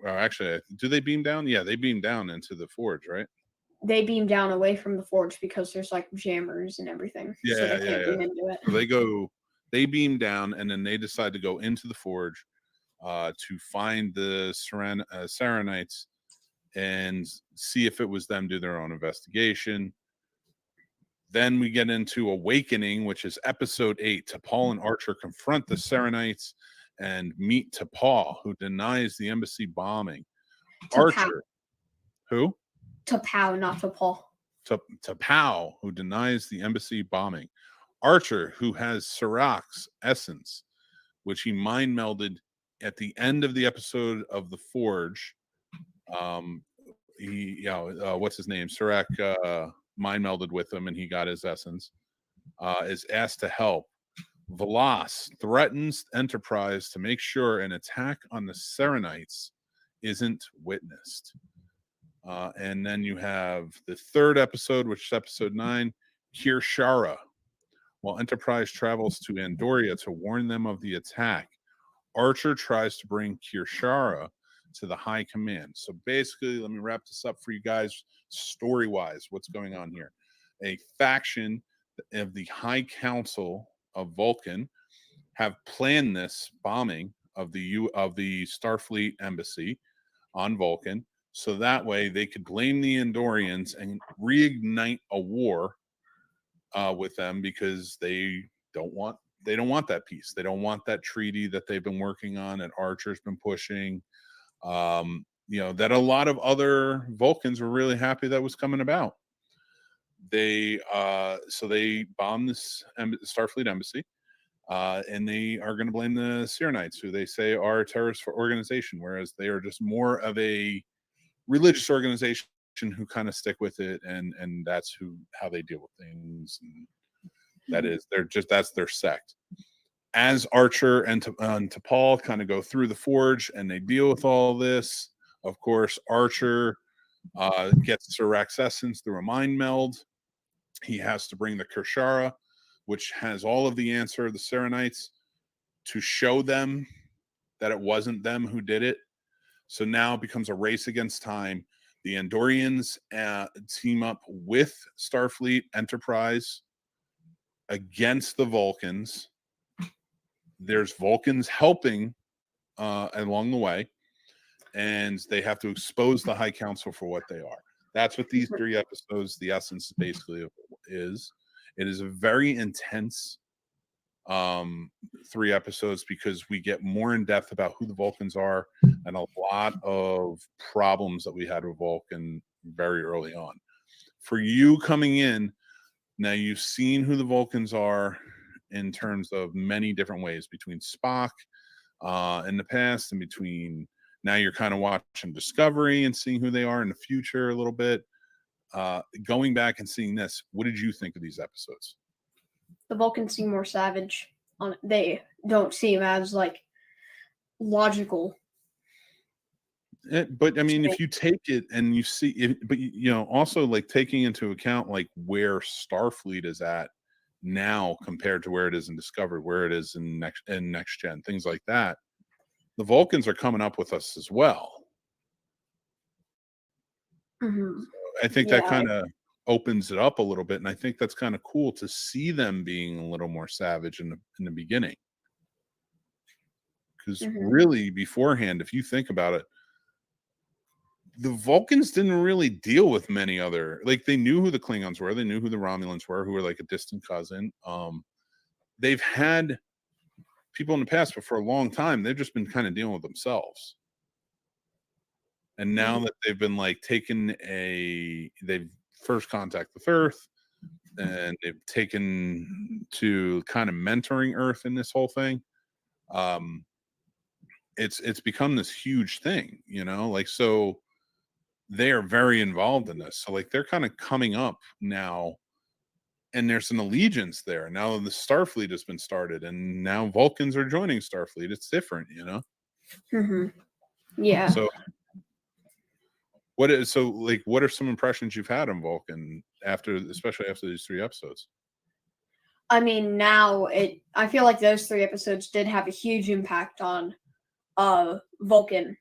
Actually, do they beam down? Yeah, they beam down into the Forge, right? They beam down away from the Forge because there's like jammers and everything. Yeah, so they can't beam into it. So they beam down, and then they decide to go into the Forge to find the Cyrenites and see if it was them, do their own investigation. Then we get into Awakening, which is episode 8. T'Pol and Archer confront the Cyrenites and meet T'Pol, who denies the embassy bombing. Archer, who? T'Pol, not T'Pol. T'Pol, who denies the embassy bombing. Archer, who has Sirach's essence, which he mind melded at the end of the episode of The Forge. What's his name? Sirach mind melded with him and he got his essence, is asked to help. Velas threatens Enterprise to make sure an attack on the Serenites isn't witnessed. And then you have the third episode, which is episode 9, Kirshara. While Enterprise travels to Andoria to warn them of the attack, Archer tries to bring Kirshara to the high command. So basically, let me wrap this up for you guys story-wise. What's going on here? A faction of the High Council of Vulcan have planned this bombing of the Starfleet embassy on Vulcan, so that way they could blame the Andorians and reignite a war with them, because they don't want that peace. They don't want that treaty that they've been working on and Archer's been pushing. That a lot of other Vulcans were really happy that was coming about. They bombed this Starfleet embassy, and they are going to blame the Serenites, who they say are a terrorist organization, whereas they are just more of a religious organization who kind of stick with it, and that's how they deal with things. And that's their sect. As Archer and T'Pol kind of go through the forge and they deal with all this, of course, Archer gets Sirac's essence through a mind meld. He has to bring the Kirshara, which has all of the answer of the Serenites, to show them that it wasn't them who did it. So now it becomes a race against time. The Andorians team up with Starfleet Enterprise against the Vulcans. There's Vulcans helping along the way, and they have to expose the High Council for what they are. That's what these 3 episodes, the essence basically is. It is a very intense 3 episodes, because we get more in depth about who the Vulcans are and a lot of problems that we had with Vulcan very early on. For you coming in, now you've seen who the Vulcans are in terms of many different ways, between Spock in the past and between now you're kind of watching Discovery and seeing who they are in the future a little bit. Going back and seeing this, what did you think of these episodes? The Vulcans seem more savage. They don't seem as logical. But I mean, if you take it and you see it, but also taking into account where Starfleet is at now compared to where it is in Discovery, where it is in next gen, things like that, the Vulcans are coming up with us as well. Mm-hmm. So I think that kind of opens it up a little bit, and I think that's kind of cool to see them being a little more savage in the beginning, because really beforehand, if you think about it, the Vulcans didn't really deal with many other, they knew who the Klingons were, they knew who the Romulans were, who were a distant cousin. They've had people in the past, but for a long time they've just been kind of dealing with themselves. And now that they've been they've first contact with Earth, and they've taken to kind of mentoring Earth in this whole thing. It's become this huge thing, so they are very involved in this. So they're kind of coming up now, and there's an allegiance there. Now the Starfleet has been started, and now Vulcans are joining Starfleet. It's different, Yeah. So what are some impressions you've had on Vulcan especially after these 3 episodes? I mean, now I feel like those 3 episodes did have a huge impact on Vulcan,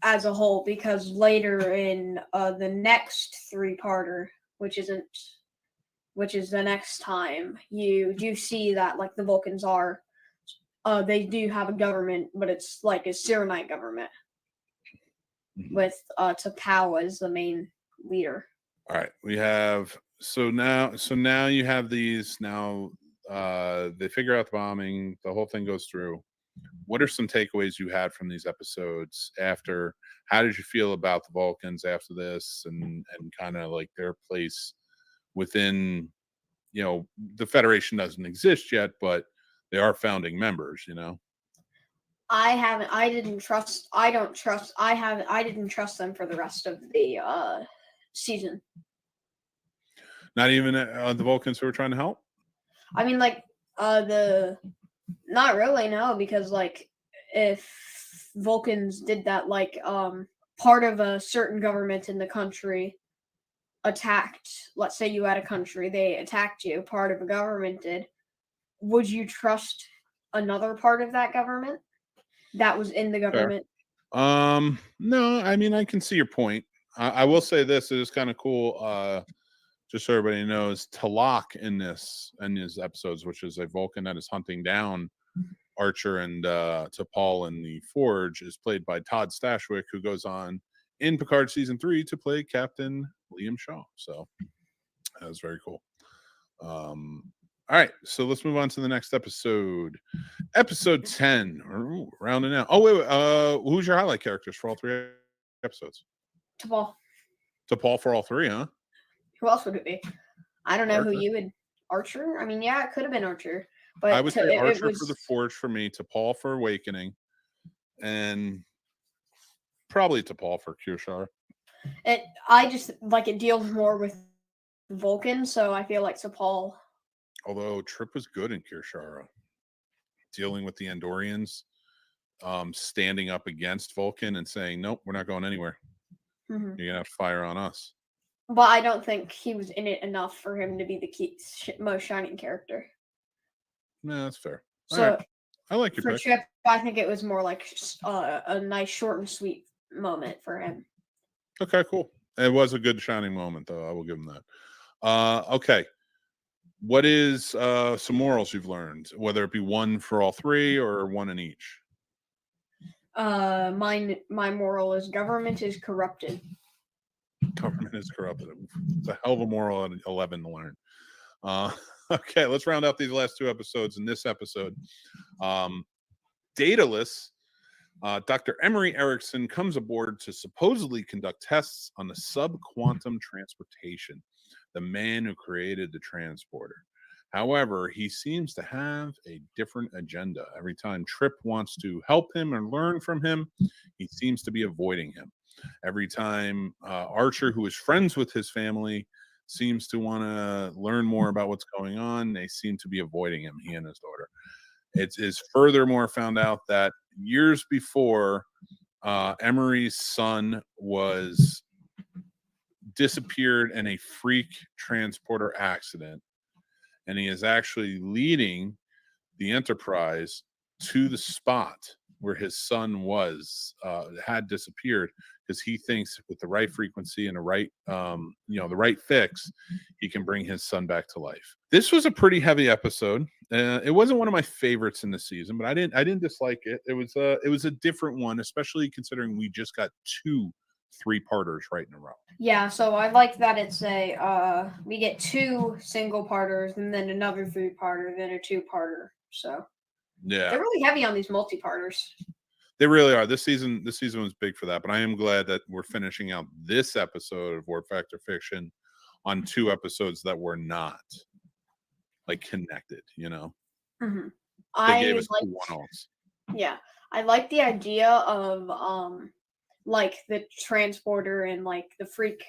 as a whole, because later in the next 3-parter, which is the next time, you do see that the Vulcans are they do have a government, but it's a Serenite government with T'Pau as the main leader. All right, we have so now you have these. Now they figure out the bombing, the whole thing goes through. What are some takeaways you had from these episodes after? How did you feel about the Vulcans after this, and kind of their place within, the Federation doesn't exist yet, but they are founding members, I didn't trust them for the rest of the season. Not even the Vulcans who were trying to help. I mean, like not really, no, because like if Vulcans did that, like part of a certain government in the country attacked, let's say you had a country, they attacked you, part of a government did, would you trust another part of that government that was in the government? No, I mean, I can see your point. I will say this, it is kind of cool, just so everybody knows, Talak in these episodes, which is a Vulcan that is hunting down Archer and T'Pol in the Forge, is played by Todd Stashwick, who goes on in Picard season 3 to play Captain Liam Shaw. So that was very cool. All right, so let's move on to the next episode. Episode 10. Ooh, rounding out. Oh, wait. Who's your highlight characters for all 3 episodes? T'Pol. T'Pol for all 3, huh? Who else would it be? I don't know Archer. who you would. Archer? I mean, yeah, it could have been Archer. But I would say it Archer was, for the Forge for me, T'Pol for Awakening, and probably T'Pol for Kirshar. I just like it deals more with Vulcan, so I feel like T'Pol. Although Trip was good in Kirshara, dealing with the Andorians, standing up against Vulcan and saying, "Nope, we're not going anywhere. Mm-hmm. You're gonna have to fire on us." But I don't think he was in it enough for him to be the most shining character. No, that's fair. So all right. I like your for pick. Chip, I think it was more like a nice, short and sweet moment for him. Okay, cool. It was a good shining moment, though. I will give him that. Okay. What is some morals you've learned, whether it be one for all 3 or one in each? My moral is government is corrupted. Government is corrupted. It's a hell of a moral at 11 to learn. Okay, let's round out these last 2 episodes. In this episode, Daedalus, Dr. Emery Erickson comes aboard to supposedly conduct tests on the subquantum transportation, the man who created the transporter. However, he seems to have a different agenda. Every time Trip wants to help him or learn from him, he seems to be avoiding him. Every time Archer, who is friends with his family, seems to want to learn more about what's going on, they seem to be avoiding him, he and his daughter. It is furthermore found out that years before, Emery's son was disappeared in a freak transporter accident, and he is actually leading the Enterprise to the spot where his son had disappeared, because he thinks with the right frequency and the right the right fix, he can bring his son back to life. This was a pretty heavy episode. It wasn't one of my favorites in the season, but I didn't dislike it. It was a different one, especially considering we just got 2 3-parters right in a row. Yeah, so I like that it's we get 2 single-parters and then another 3-parter, then a 2-parter. So yeah, they're really heavy on these multi-parters. They really are. This season was big for that, but I am glad that we're finishing out this episode of Warp Factor Fiction on 2 episodes that were not like connected, Mm-hmm. They gave us 2 one-offs. Yeah, I like the idea of like the transporter and like the freak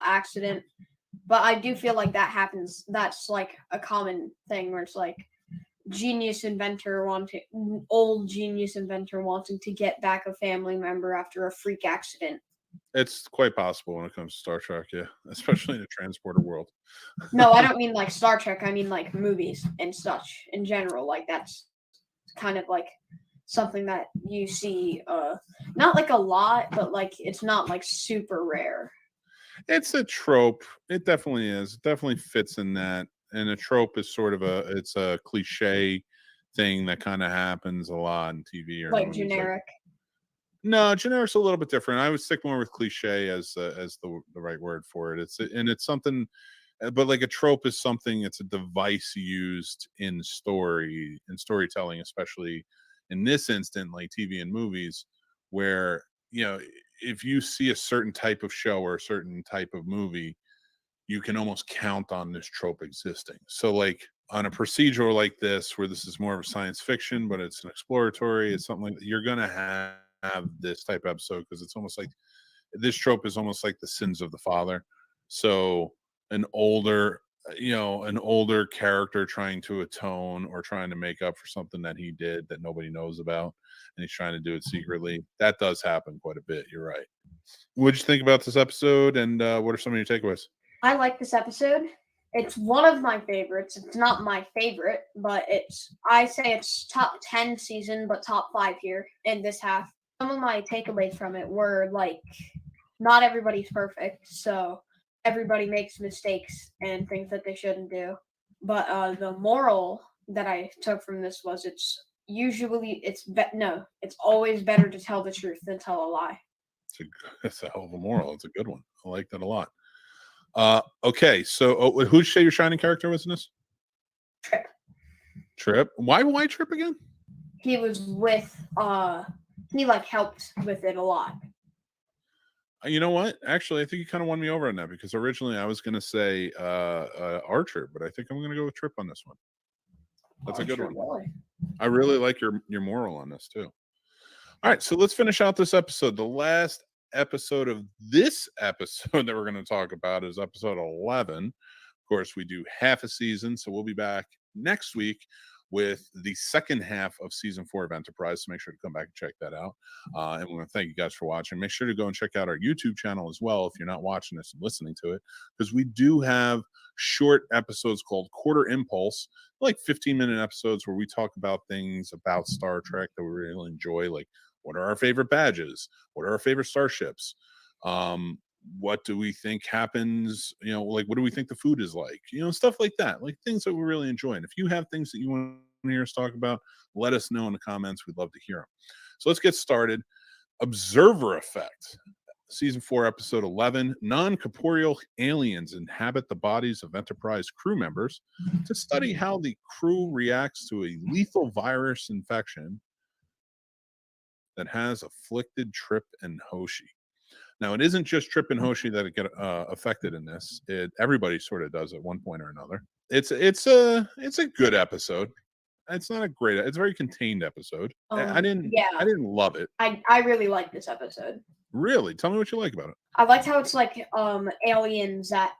accident, but I do feel like that happens. That's like a common thing where it's like old genius inventor wanting to get back a family member after a freak accident. It's quite possible when it comes to Star Trek, yeah, especially in the transporter world. No, I don't mean like Star Trek. I mean like movies and such in general. Like that's kind of like something that you see, not like a lot, but like it's not like super rare. It's a trope. It definitely is. It definitely fits in that. And a trope is sort of it's a cliche thing that kind of happens a lot in TV or like movies. Generic. No, generic's a little bit different. I would stick more with cliche as the right word for it. It's something, but like a trope is something. It's a device used in storytelling, especially in this instant, like TV and movies, where if you see a certain type of show or a certain type of movie, you can almost count on this trope existing. So like on a procedural like this, where this is more of a science fiction, but it's an exploratory, it's something like that, you're going to have this type of episode, because it's almost like this trope is almost like the sins of the father. So an older an older character trying to atone or trying to make up for something that he did that nobody knows about, and he's trying to do it secretly. That does happen quite a bit. You're right. What'd you think about this episode, and what are some of your takeaways? I like this episode. It's one of my favorites. It's not my favorite, but I say it's top 10 season, but top 5 here in this half. Some of my takeaways from it were like, not everybody's perfect, so everybody makes mistakes and things that they shouldn't do. But the moral that I took from this was it's always better to tell the truth than tell a lie. It's a hell of a moral. It's a good one. I like that a lot. Okay, so who'd you say your shining character was in this? Trip. Why Trip again? He was with he helped with it a lot. You know what? Actually, I think you kind of won me over on that, because originally I was going to say Archer, but I think I'm going to go with Trip on this one. That's a good one. Really. I really like your moral on this too. All right, so let's finish out this episode. The last episode of this episode that we're going to talk about is episode 11. Of course, we do half a season, so we'll be back next week with the second half of season 4 of Enterprise. So make sure to come back and check that out. And we want to thank you guys for watching. Make sure to go and check out our YouTube channel as well if you're not watching this and listening to it, because we do have short episodes called Quarter Impulse, like 15-minute episodes where we talk about things about Star Trek that we really enjoy, like what are our favorite badges, what are our favorite starships, what do we think happens, like what do we think the food is like, stuff like that, like things that we really enjoy. And if you have things that you want to hear us talk about, let us know in the comments. We'd love to hear them. So let's get started. Observer Effect, season 4, episode 11. Non-corporeal aliens inhabit the bodies of Enterprise crew members to study how the crew reacts to a lethal virus infection that has afflicted Trip and Hoshi. Now, it isn't just Trip and Hoshi that get affected in this. Everybody sort of does at one point or another. It's a good episode. It's not a great. It's a very contained episode. I didn't love it. I really like this episode. Really? Tell me what you like about it. I liked how it's like aliens that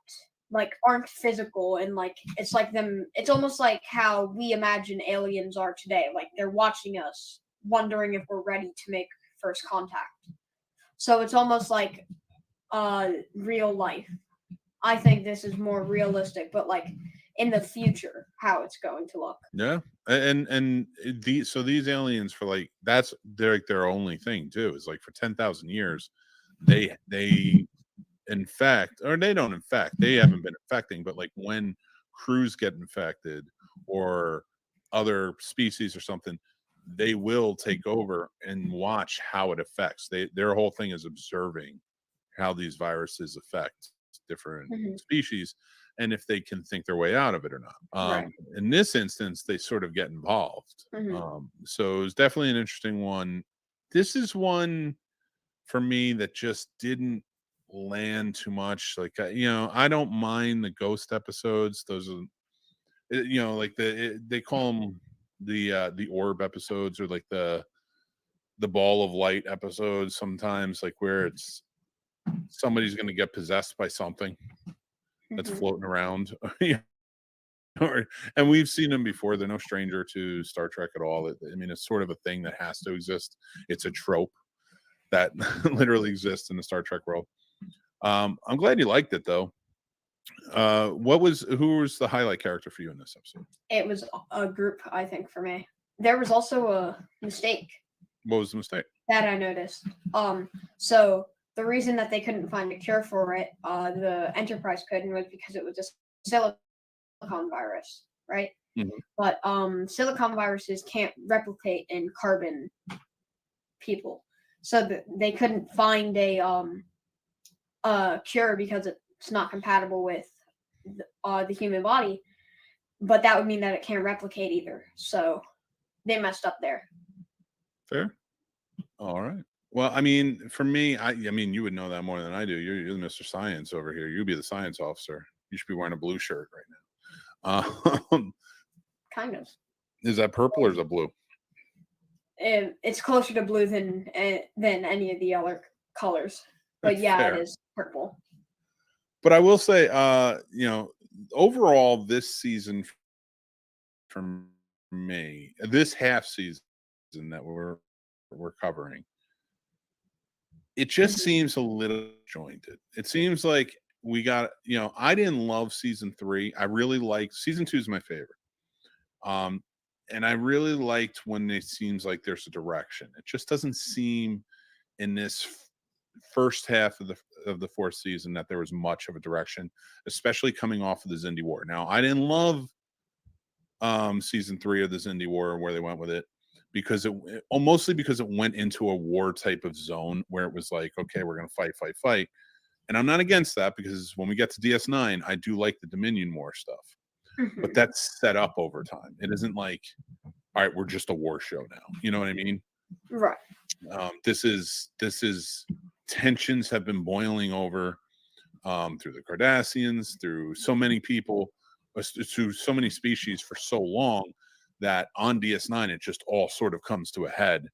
aren't physical, and it's like them. It's almost like how we imagine aliens are today. Like they're watching us, wondering if we're ready to make first contact. So it's almost like real life. I think this is more realistic, but in the future, how it's going to look. Yeah, and these aliens for that's their only thing too. Is for 10,000 years, they infect, or they don't infect. They haven't been infecting, but when crews get infected or other species or something, they will take over and watch how it affects. Their whole thing is observing how these viruses affect different species, and if they can think their way out of it or not. Right. In this instance, they sort of get involved. So it's definitely an interesting one. This is one for me that just didn't land too much. I don't mind the ghost episodes. Those are, they call them the orb episodes, or the ball of light episodes sometimes, where it's somebody's going to get possessed by something that's floating around. And we've seen them before. They're no stranger to Star Trek at all. It's sort of a thing that has to exist. It's a trope that literally exists in the Star Trek world. I'm glad you liked it though. Who was the highlight character for you in this episode? It was a group, I think, for me. There was also a mistake. What was the mistake? That I noticed. So the reason that they couldn't find a cure for it, the Enterprise couldn't, was because it was a silicon virus, right? But silicon viruses can't replicate in carbon people, so they couldn't find a cure because it's not compatible with the human body. But that would mean that it can't replicate either. So they messed up there. Fair. All right. Well, for me, you would know that more than I do. You're the Mr. Science over here. You'd be the science officer. You should be wearing a blue shirt right now. Kind of. Is that purple or is it blue? It's closer to blue than any of the other colors. But yeah, Fair. It is purple. But I will say, overall, this season for me, this half season that we're covering, it just seems a little jointed. It seems like we got, I didn't love season 3. I really liked season 2 is my favorite. And I really liked when it seems like there's a direction. It just doesn't seem in this first half of the fourth season that there was much of a direction, especially coming off of the Zindi War. Now, I didn't love season 3 of the Zindi War where they went with it, because mostly because it went into a war type of zone where it was like, okay, we're going to fight. And I'm not against that, because when we get to DS9, I do like the Dominion War stuff. But that's set up over time. It isn't like, all right, we're just a war show now. You know what I mean? Right. This is tensions have been boiling over through the Cardassians, through so many people, through so many species for so long, that on DS9 it just all sort of comes to a head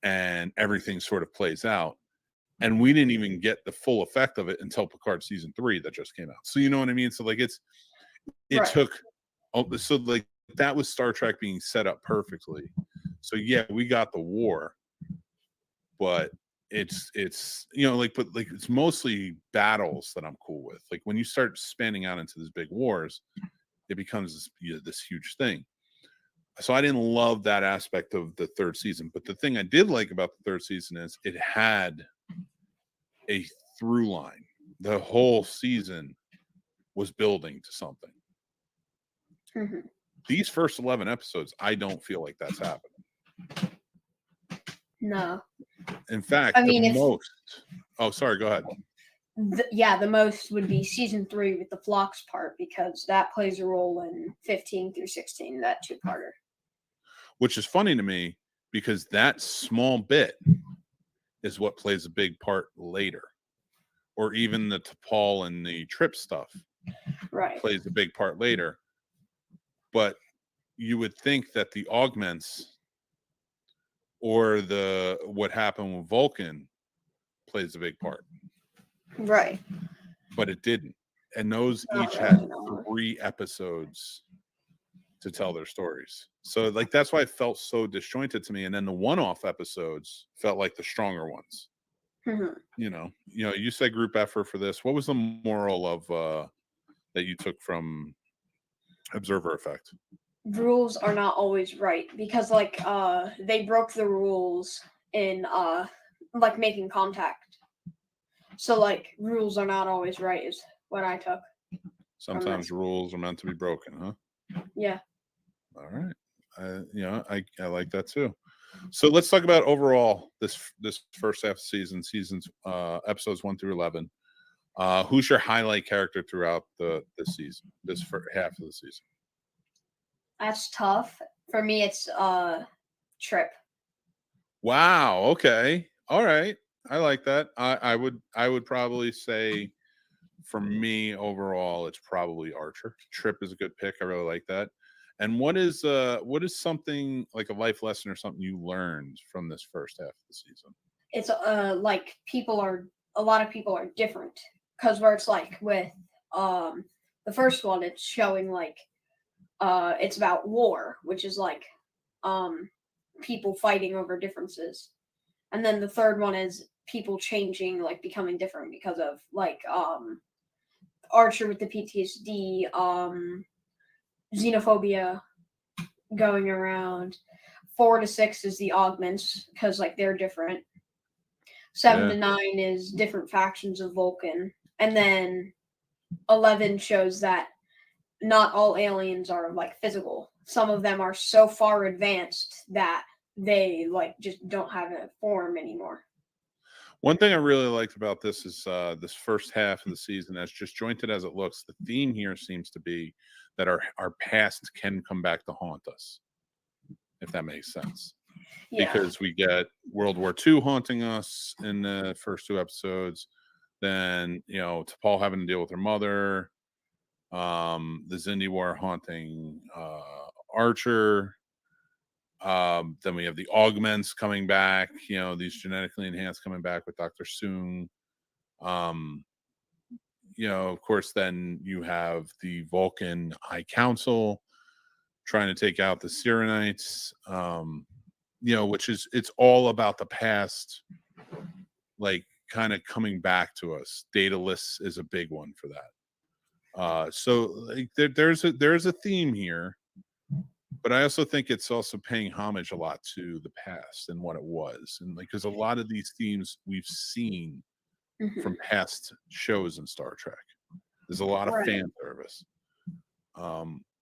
and everything sort of plays out. And we didn't even get the full effect of it until Picard season 3 that just came out. So you know what I mean? So like it Right. took, so like that was Star Trek being set up perfectly. So yeah, we got the war, but it's but it's mostly battles that I'm cool with. Like when you start spanning out into these big wars, it becomes this huge thing. So I didn't love that aspect of the third season, but the thing I did like about the third season is it had a through line. The whole season was building to something. These first 11 episodes, I don't feel like that's happening. No. In fact, I mean, most. Oh, sorry. Go ahead. The most would be season 3 with the Phlox part, because that plays a role in 15 through 16, that 2-parter. Which is funny to me, because that small bit is what plays a big part later, or even the T'Pol and the Trip stuff, right, plays a big part later. But you would think that the augments or what happened with Vulcan plays a big part, right. but it didn't. And those Not each really, had no. 3 episodes to tell their stories. So like that's why it felt so disjointed to me. And then the one-off episodes felt like the stronger ones. You said group effort for this. What was the moral of that you took from Observer Effect? Rules are not always right, because they broke the rules in making contact. So like rules are not always right is what I took. Sometimes rules are meant to be broken, huh? Yeah. All right. I like that too. So let's talk about overall this first half of seasons episodes 1 through 11. Who's your highlight character throughout this season, this half of the season? That's tough. For me, it's Trip. Wow. Okay. All right. I like that. I would probably say, for me overall, it's probably Archer. Trip is a good pick. I really like that. And what is something like a life lesson or something you learned from this first half of the season? It's a lot of people are different, because where it's like with the first one, it's showing it's about war, which is people fighting over differences. And then the third one is people changing, becoming different because of Archer with the PTSD, xenophobia going around. 4 to 6 is the augments, because they're different. 7 to 9 is different factions of Vulcan. And then 11 shows that not all aliens are physical. Some of them are so far advanced that they just don't have a form anymore. One thing I really liked about this is this first half of the season, as disjointed as it looks, the theme here seems to be that our past can come back to haunt us, if that makes sense. Yeah. Because we get World War II haunting us in the first 2 episodes. Then, T'Pol having to deal with her mother. The Zindi War haunting Archer. Then we have the augments coming back, these genetically enhanced coming back with Dr. Soong. of course, then you have the Vulcan High Council trying to take out the Sirenites, which is, it's all about the past, like kind of coming back to us. Daedalus is a big one for that. So like there's a theme here, but I also think it's also paying homage a lot to the past and what it was, and like because a lot of these themes we've seen from past shows in Star Trek. There's a lot of fan service.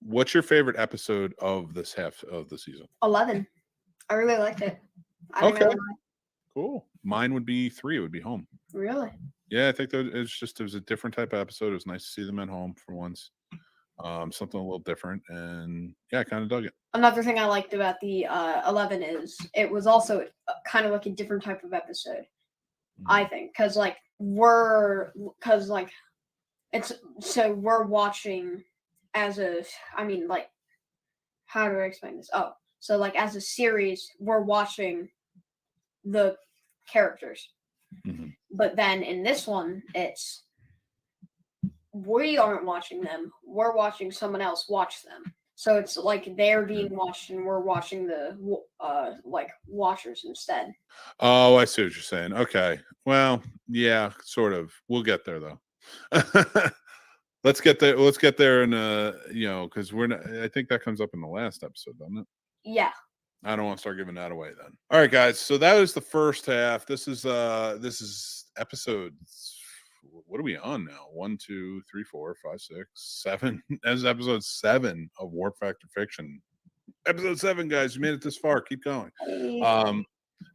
What's your favorite episode of this half of the season? 11. I really liked it. I don't know why. Cool. Mine would be 3. It would be Home. Really? Yeah, I think that it was a different type of episode. It was nice to see them at home for once. Something a little different, and yeah, I kind of dug it. Another thing I liked about the 11 is it was also kind of like a different type of episode. I think because we're watching as a, how do I explain this? Oh, so like as a series, we're watching the characters, but then in this one, it's we aren't watching them. We're watching someone else watch them. So it's like they're being watched and we're watching the watchers instead. Oh, I see what you're saying. Okay. Well, yeah, sort of. We'll get there though. Let's get there. Let's get there in because we're not, I think that comes up in the last episode, doesn't it? Yeah. I don't want to start giving that away then. All right, guys. So that was the first half. This is episodes. What are we on now? 1, 2, 3, 4, 5, 6, 7. That's episode 7 of Warp Factor Fiction. Episode 7, guys. You made it this far. Keep going.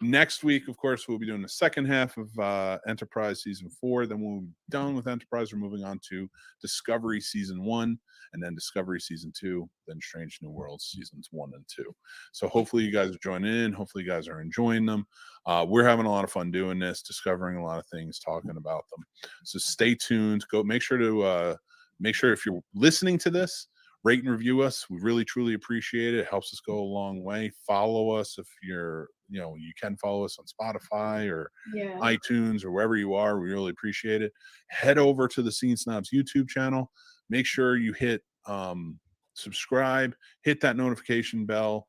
Next week, of course, we'll be doing the second half of Enterprise Season 4. Then when we're done with Enterprise, we're moving on to Discovery Season 1, and then Discovery Season 2, then Strange New Worlds Seasons 1 and 2. So hopefully you guys are joining in. Hopefully you guys are enjoying them. We're having a lot of fun doing this, discovering a lot of things, talking about them. So stay tuned. Go make sure if you're listening to this, rate and review us. We really, truly appreciate it. It helps us go a long way. Follow us if you're, you can follow us on Spotify or iTunes or wherever you are. We really appreciate it. Head over to the Scene Snobs YouTube channel. Make sure you hit subscribe, hit that notification bell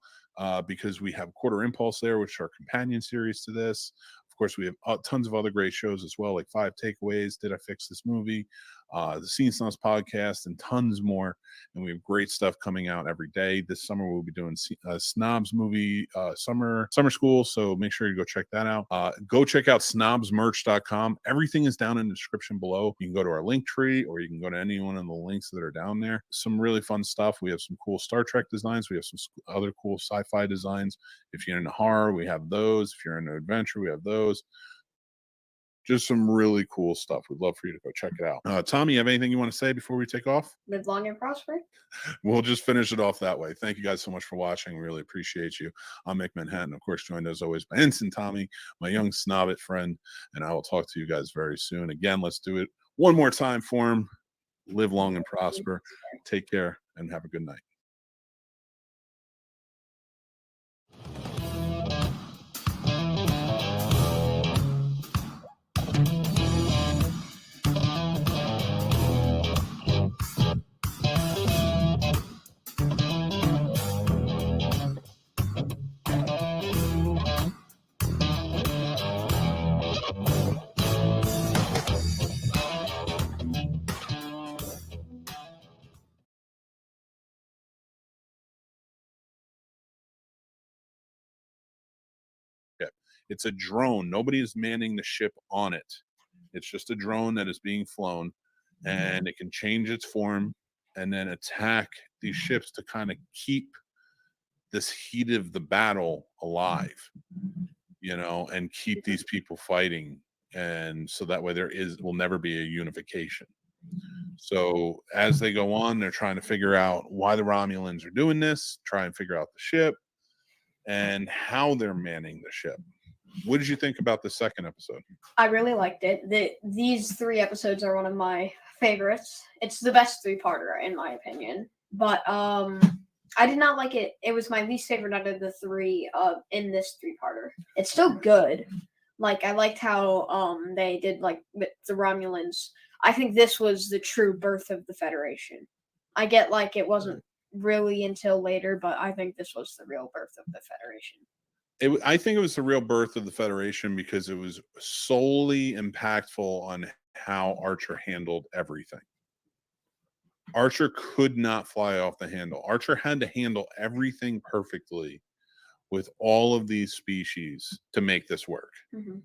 because we have Quarter Impulse there, which are companion series to this. Of course, we have tons of other great shows as well, like 5 Takeaways, Did I Fix This Movie, the Scene Snobs podcast, and tons more. And we have great stuff coming out every day. This summer, we'll be doing Snobs movie summer school. So make sure you go check that out. Go check out snobsmerch.com. Everything is down in the description below. You can go to our link tree, or you can go to any one of the links that are down there. Some really fun stuff. We have some cool Star Trek designs. We have some other cool sci-fi designs. If you're into horror, we have those. If you're into adventure, we have those. Just some really cool stuff. We'd love for you to go check it out. Tommy, you have anything you want to say before we take off? Live long and prosper. We'll just finish it off that way. Thank you guys so much for watching. We really appreciate you. I'm Mick Manhattan, of course, joined as always by Ensign Tommy, my young snobbit friend, and I will talk to you guys very soon. Again, let's do it one more time for him. Live long and prosper. Take care and have a good night. It's a drone. Nobody is manning the ship on it. It's just a drone that is being flown, and it can change its form and then attack these ships to kind of keep this heat of the battle alive, and keep these people fighting. And so that way will never be a unification. So as they go on, they're trying to figure out why the Romulans are doing this, try and figure out the ship and how they're manning the ship. What did you think about the second episode? I really liked it. These 3 episodes are one of my favorites. It's the best 3-parter in my opinion. But I did not like it. It was my least favorite out of the 3 in this 3-parter. It's still good. Like I liked how they did like with the Romulans. I think this was the true birth of the Federation. I get like it wasn't really until later, but I think this was the real birth of the Federation. I think it was the real birth of the Federation because it was solely impactful on how Archer handled everything. Archer could not fly off the handle. Archer had to handle everything perfectly with all of these species to make this work. Mm-hmm.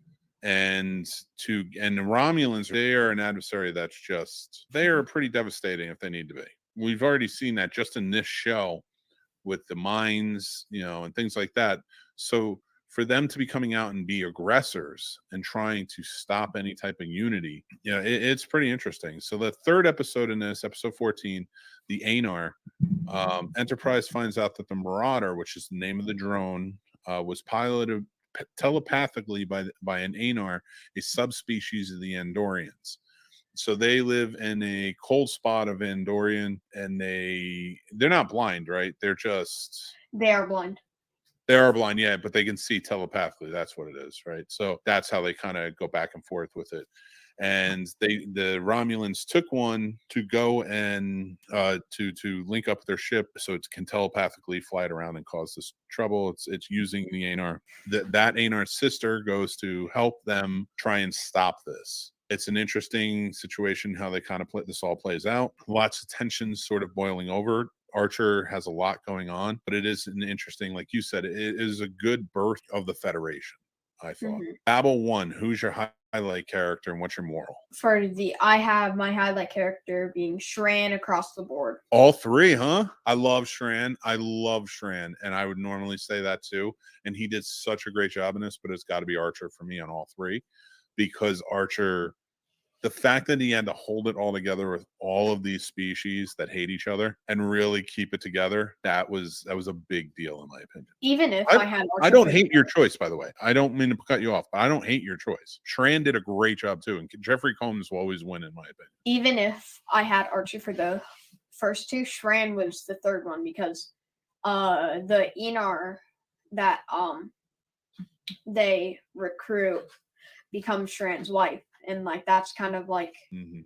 And the Romulans, they are an adversary that's just, they are pretty devastating if they need to be. We've already seen that just in this show with the mines, and things like that. So for them to be coming out and be aggressors and trying to stop any type of unity, it's pretty interesting. So the third episode in this, episode 14, the Anar, Enterprise finds out that the Marauder, which is the name of the drone, was piloted telepathically by an Anar, a subspecies of the Andorians. So they live in a cold spot of Andorian, and they're not blind, right? They are blind. They are blind, yeah, but they can see telepathically. That's what it is, right? So that's how they kind of go back and forth with it. And the Romulans took one to go and to link up their ship so it can telepathically fly it around and cause this trouble. It's using the Anar. That Anar's sister goes to help them try and stop this. It's an interesting situation how they kind of this all plays out. Lots of tensions sort of boiling over. Archer has a lot going on, but it is an interesting, like you said, it is a good birth of the Federation, I thought. Mm-hmm. Babel 1, who's your highlight character and what's your moral? I have my highlight character being Shran across the board. All three, huh? I love Shran. And I would normally say that too. And he did such a great job in this, but it's got to be Archer for me on all three, because Archer, the fact that he had to hold it all together with all of these species that hate each other and really keep it together, that was a big deal in my opinion. Even if I had Archer, I don't hate your choice, by the way. I don't mean to cut you off, but I don't hate your choice. Shran did a great job too, and Jeffrey Combs will always win in my opinion. Even if I had Archer for the first two, Shran was the third one, because the Enar that they recruit becomes Shran's wife. And like that's kind of like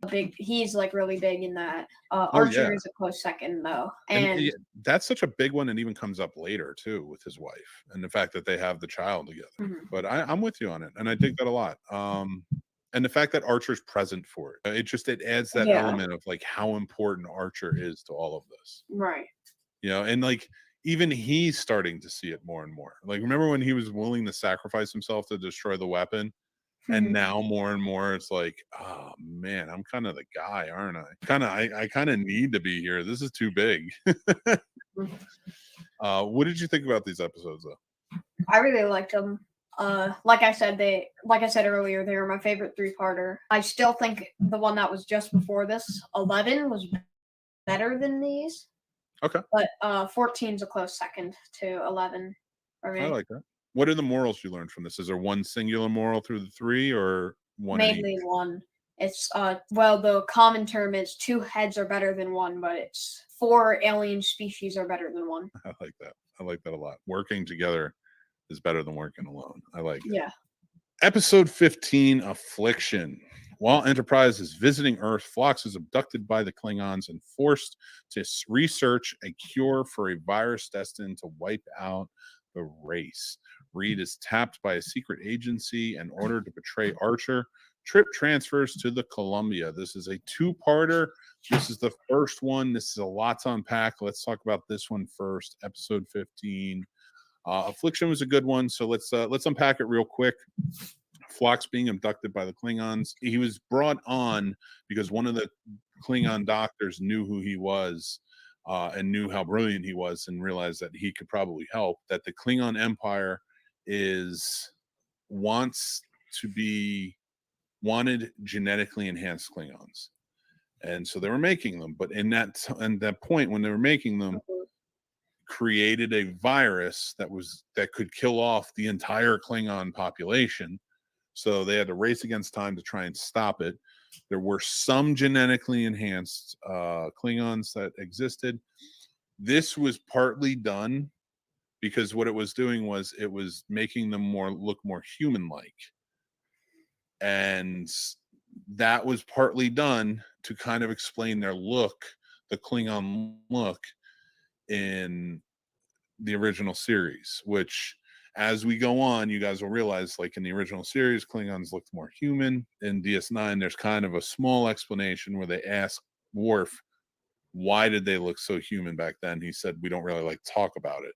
a big. He's like really big in that. Archer is a close second though, and that's such a big one, and even comes up later too with his wife, and the fact that they have the child together. Mm-hmm. But I'm with you on it, and I dig that a lot. And the fact that Archer's present for it, it adds that element of like how important Archer is to all of this, right? And like even he's starting to see it more and more. Like remember when he was willing to sacrifice himself to destroy the weapon? And now more and more it's like, oh man, I'm kind of the guy, aren't I? I kind of need to be here. This is too big. What did you think about these episodes though? I really liked them. Like I said earlier, they were my favorite three-parter. I still think the one that was just before this, 11, was better than these. Okay. But 14's a close second to 11 for me. I like that. What are the morals you learned from this? Is there one singular moral through the three, or one? Mainly one. It's the common term is 2 heads are better than one, but it's 4 alien species are better than one. I like that. I like that a lot. Working together is better than working alone. I like it. Yeah. Episode 15, Affliction. While Enterprise is visiting Earth, Phlox is abducted by the Klingons and forced to research a cure for a virus destined to wipe out the race. Reed is tapped by a secret agency and ordered to betray Archer. Trip transfers to the Columbia. This is a 2-parter. This is the first one. This is a lot to unpack. Let's talk about this one first. Episode 15. Affliction was a good one, so let's unpack it real quick. Phlox being abducted by the Klingons. He was brought on because one of the Klingon doctors knew who he was. And knew how brilliant he was, and realized that he could probably help. That the Klingon Empire wants to be wanted genetically enhanced Klingons, and so they were making them. But in that point when they were making them, created a virus that could kill off the entire Klingon population. So they had to race against time to try and stop it. There were some genetically enhanced Klingons that existed. This was partly done because what it was doing was it was making them look more human-like. And that was partly done to kind of explain their look, the Klingon look in the original series, which as we go on, you guys will realize, like in the original series, Klingons looked more human. In DS9, there's kind of a small explanation where they ask Worf, why did they look so human back then? He said, we don't really like to talk about it.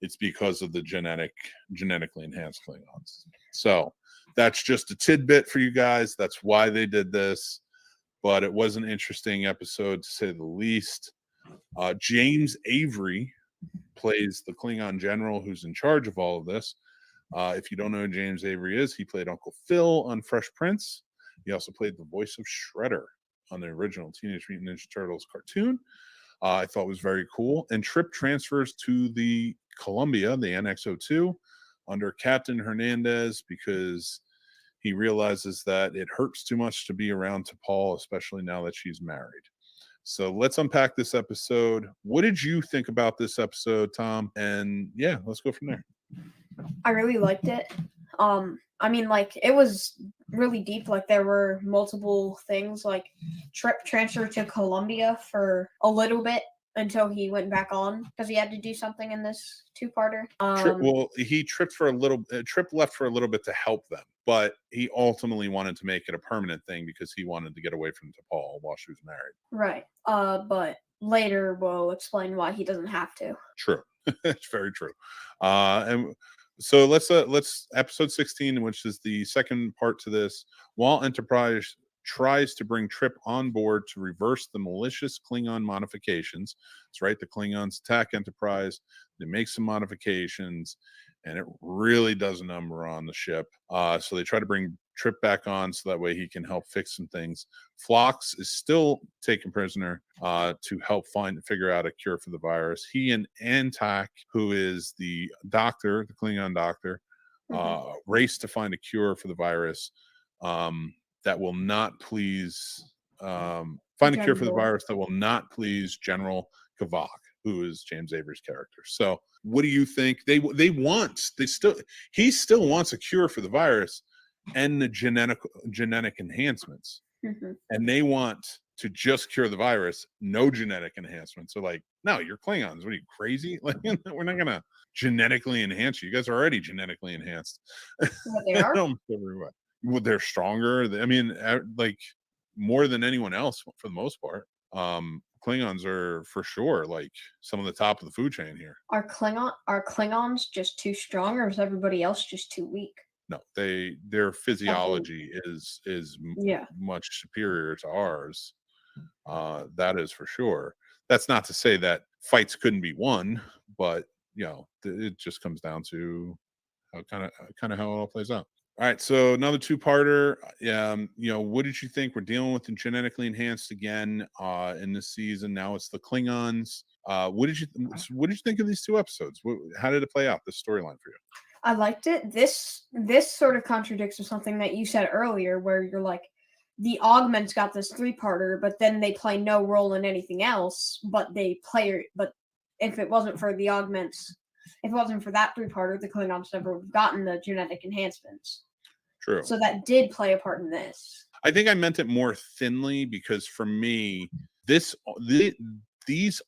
It's because of the genetically enhanced Klingons. So that's just a tidbit for you guys. That's why they did this. But it was an interesting episode, to say the least. James Avery plays the Klingon general who's in charge of all of this. If you don't know who James Avery is, he played Uncle Phil on Fresh Prince. He also played the voice of Shredder on the original Teenage Mutant Ninja Turtles cartoon. I thought was very cool. And Trip transfers to the Columbia, the NX-02, under Captain Hernandez because he realizes that it hurts too much to be around T'Pol, especially now that she's married. So let's unpack this episode. What did you think about this episode, Tom? And yeah, let's go from there. I really liked it. I mean, like, it was really deep. Like, there were multiple things. Like, Trip transferred to Columbia for a little bit until he went back on because he had to do something in this two-parter. He tripped for a little. Trip left for a little bit to help them, but he ultimately wanted to make it a permanent thing because he wanted to get away from T'Pol while she was married. Right. But later we'll explain why he doesn't have to. True. It's very true. And so let's episode 16, which is the second part to this. While Enterprise tries to bring Trip on board to reverse the malicious Klingon modifications. That's right, the Klingons attack Enterprise. They make some modifications, and it really does a number on the ship. So they try to bring Trip back on so that way he can help fix some things. Phlox is still taken prisoner to help figure out a cure for the virus. He and Antak, who is the doctor, the Klingon doctor, race to find a cure for the virus. That will not please find a cure for the virus that will not please General Kavak, who is James Avery's character. So what do you think? He still wants a cure for the virus and the genetic enhancements. And they want to just cure the virus, no genetic enhancements. So like, no, you're Klingons. What are you, crazy? Like, we're not gonna genetically enhance you. You guys are already genetically enhanced. They are? Well, they're stronger. I mean, like more than anyone else for the most part. Klingons are for sure like some of the top of the food chain here. Are Klingons just too strong, or is everybody else just too weak? No, their physiology is much superior to ours. That is for sure. That's not to say that fights couldn't be won, but you know, it just comes down to how kind of how it all plays out. All right, so another two-parter. You know, what did you think? We're dealing with the genetically enhanced again in this season. Now it's the Klingons. What did you think of these two episodes? How did it play out, this storyline for you? I liked it. This sort of contradicts with something that you said earlier, where you're like, the Augments got this three-parter, but then they play no role in anything else. But if it wasn't for the Augments, if it wasn't for that three-parter, the Klingons never would have gotten the genetic enhancements. True. So that did play a part in this. I think I meant it more thinly because for me, these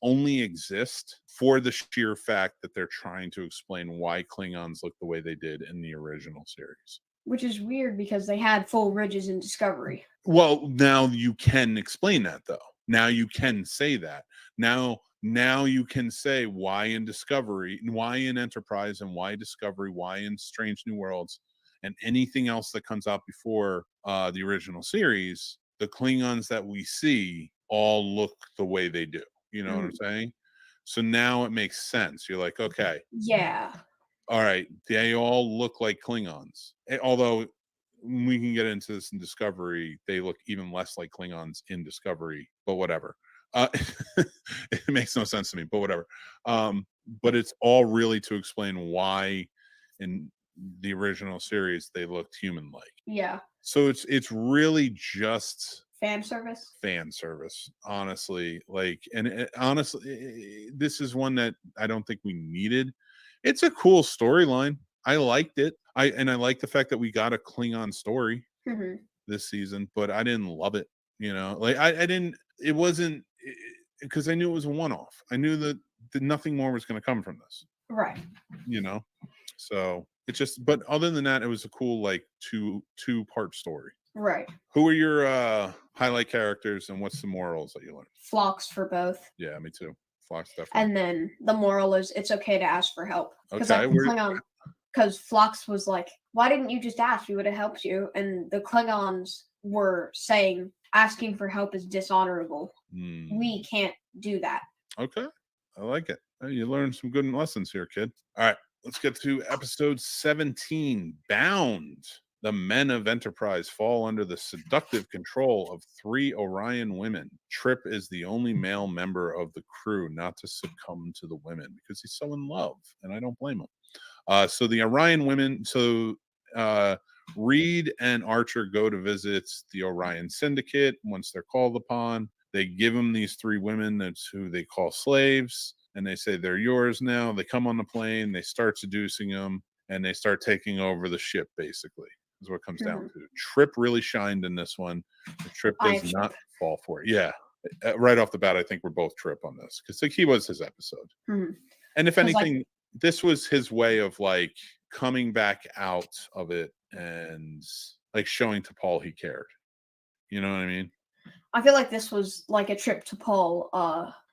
only exist for the sheer fact that they're trying to explain why Klingons look the way they did in the original series. Which is weird because they had full ridges in Discovery. Well, now you can explain that, though. Now you can say that. Now you can say why in Discovery, why in Enterprise, and why Discovery, why in Strange New Worlds, and anything else that comes out before the original series, the Klingons that we see all look the way they do. You know what I'm saying? So now it makes sense. You're like, okay. Yeah. All right. They all look like Klingons. Although we can get into this in Discovery, they look even less like Klingons in Discovery, but whatever. It makes no sense to me, but whatever. But it's all really to explain why in the original series they looked human-like. Yeah. So it's really just fan service, honestly. Like, and honestly, this is one that I don't think we needed. It's a cool storyline. I liked it. I like the fact that we got a Klingon story. this season, but I didn't love it. You know, like I didn't. It wasn't because I knew it was a one-off. I knew that nothing more was going to come from this. Right. You know, so it just. But other than that, it was a cool like two-part story. Right. Who are your highlight characters, and what's the morals that you learned? Phlox for both. Yeah, me too. Phlox definitely. And then the moral is it's okay to ask for help. Because Okay, because Phlox was like, why didn't you just ask? We would have helped you. And the Klingons were saying asking for help is dishonorable. We can't do that. Okay, I like it. You learned some good lessons here, kid. All right, let's get to episode 17, Bound. The men of Enterprise fall under the seductive control of 3 Orion women. Trip is the only male member of the crew not to succumb to the women because he's so in love, and I don't blame him. So the Orion women, Reed and Archer go to visit the Orion Syndicate once they're called upon. They give them these 3 women, that's who they call slaves, and they say they're yours now. They come on the plane, they start seducing them, and they start taking over the ship, basically. Is what it comes down to. Trip really shined in this one. The Trip does not fall for it. Yeah, right off the bat, I think we're both Trip on this because like he was his episode. And if anything, this was his way of like coming back out of it and like showing to Paul he cared. You know what I mean? I feel like this was like a Trip to Paul,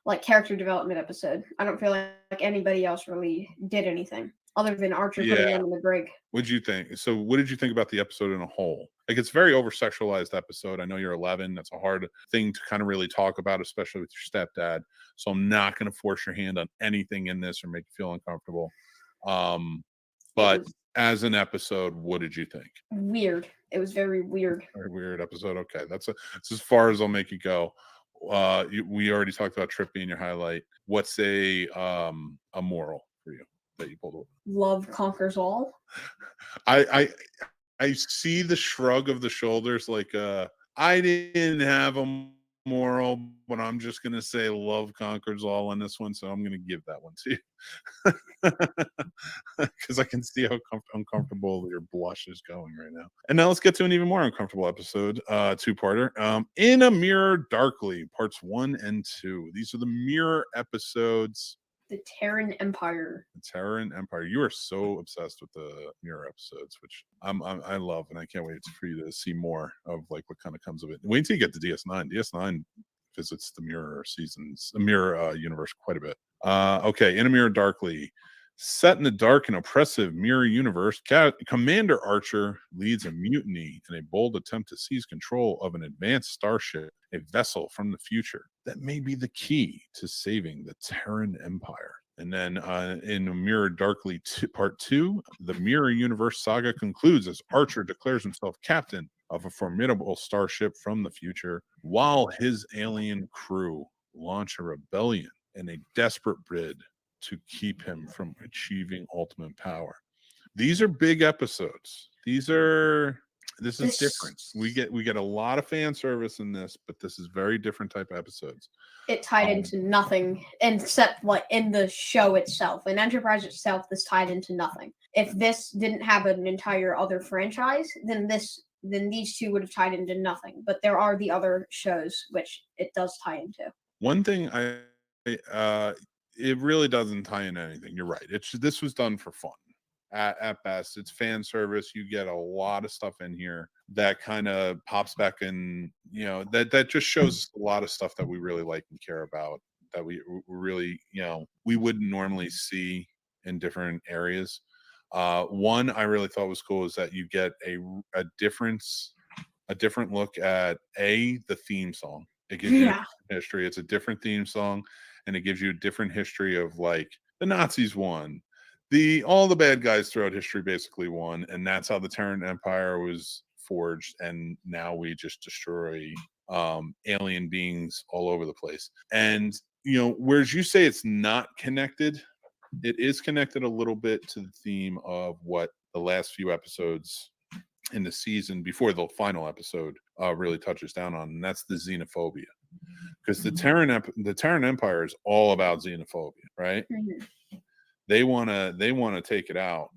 like character development episode. I don't feel like anybody else really did anything other than Archer putting him in the brig. What'd you think? So what did you think about the episode in a whole? Like, it's a very over-sexualized episode. I know you're 11. That's a hard thing to kind of really talk about, especially with your stepdad. So I'm not going to force your hand on anything in this or make you feel uncomfortable. But as an episode, what did you think? Weird. It was very weird. Very weird episode. Okay, that's as far as I'll make it go. We already talked about Trip being your highlight. What's a moral for you that you pulled over? Love conquers all. I see the shrug of the shoulders, like I didn't have a moral, but I'm just gonna say love conquers all on this one, so I'm gonna give that one to you because I can see how uncomfortable your blush is going right now. And now let's get to an even more uncomfortable episode, two-parter. In a Mirror Darkly, parts 1 and 2. These are the mirror episodes. The Terran Empire. The Terran Empire. You are so obsessed with the mirror episodes, which I love, and I can't wait for you to see more of like what kind of comes of it. Wait until you get to DS9. DS9 visits the mirror universe quite a bit. Okay, In a Mirror Darkly. Set in the dark and oppressive mirror universe, Commander Archer leads a mutiny in a bold attempt to seize control of an advanced starship, a vessel from the future that may be the key to saving the Terran Empire. And then in A Mirror Darkly Part 2, the Mirror Universe saga concludes as Archer declares himself captain of a formidable starship from the future, while his alien crew launch a rebellion in a desperate bid to keep him from achieving ultimate power. These are big episodes. This is different. We get a lot of fan service in this, but this is very different type of episodes. It tied into nothing except like in the show itself. In Enterprise itself, this tied into nothing. If this didn't have an entire other franchise, then these two would have tied into nothing. But there are the other shows which it does tie into. One thing it really doesn't tie into anything. You're right. This was done for fun. At best, it's fan service. You get a lot of stuff in here that kind of pops back in, that just shows a lot of stuff that we really like and care about, that we really, we wouldn't normally see in different areas. One I really thought was cool is that you get a different look at the theme song. It gives you history. It's a different theme song, and it gives you a different history of like the Nazis won. All the bad guys throughout history basically won, and that's how the Terran Empire was forged, and now we just destroy alien beings all over the place. And whereas you say it's not connected, it is connected a little bit to the theme of what the last few episodes in the season before the final episode really touches down on, and that's the xenophobia. Because the Terran Empire is all about xenophobia, right? Mm-hmm. They want to take it out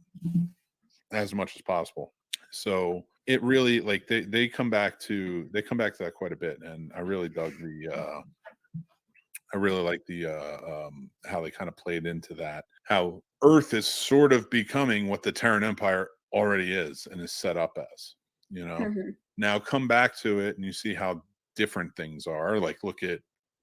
as much as possible. So it really like they come back to that quite a bit, and I really dug I really like the how they kind of played into that, how Earth is sort of becoming what the Terran Empire already is and is set up as, Now come back to it and you see how different things are. Like look at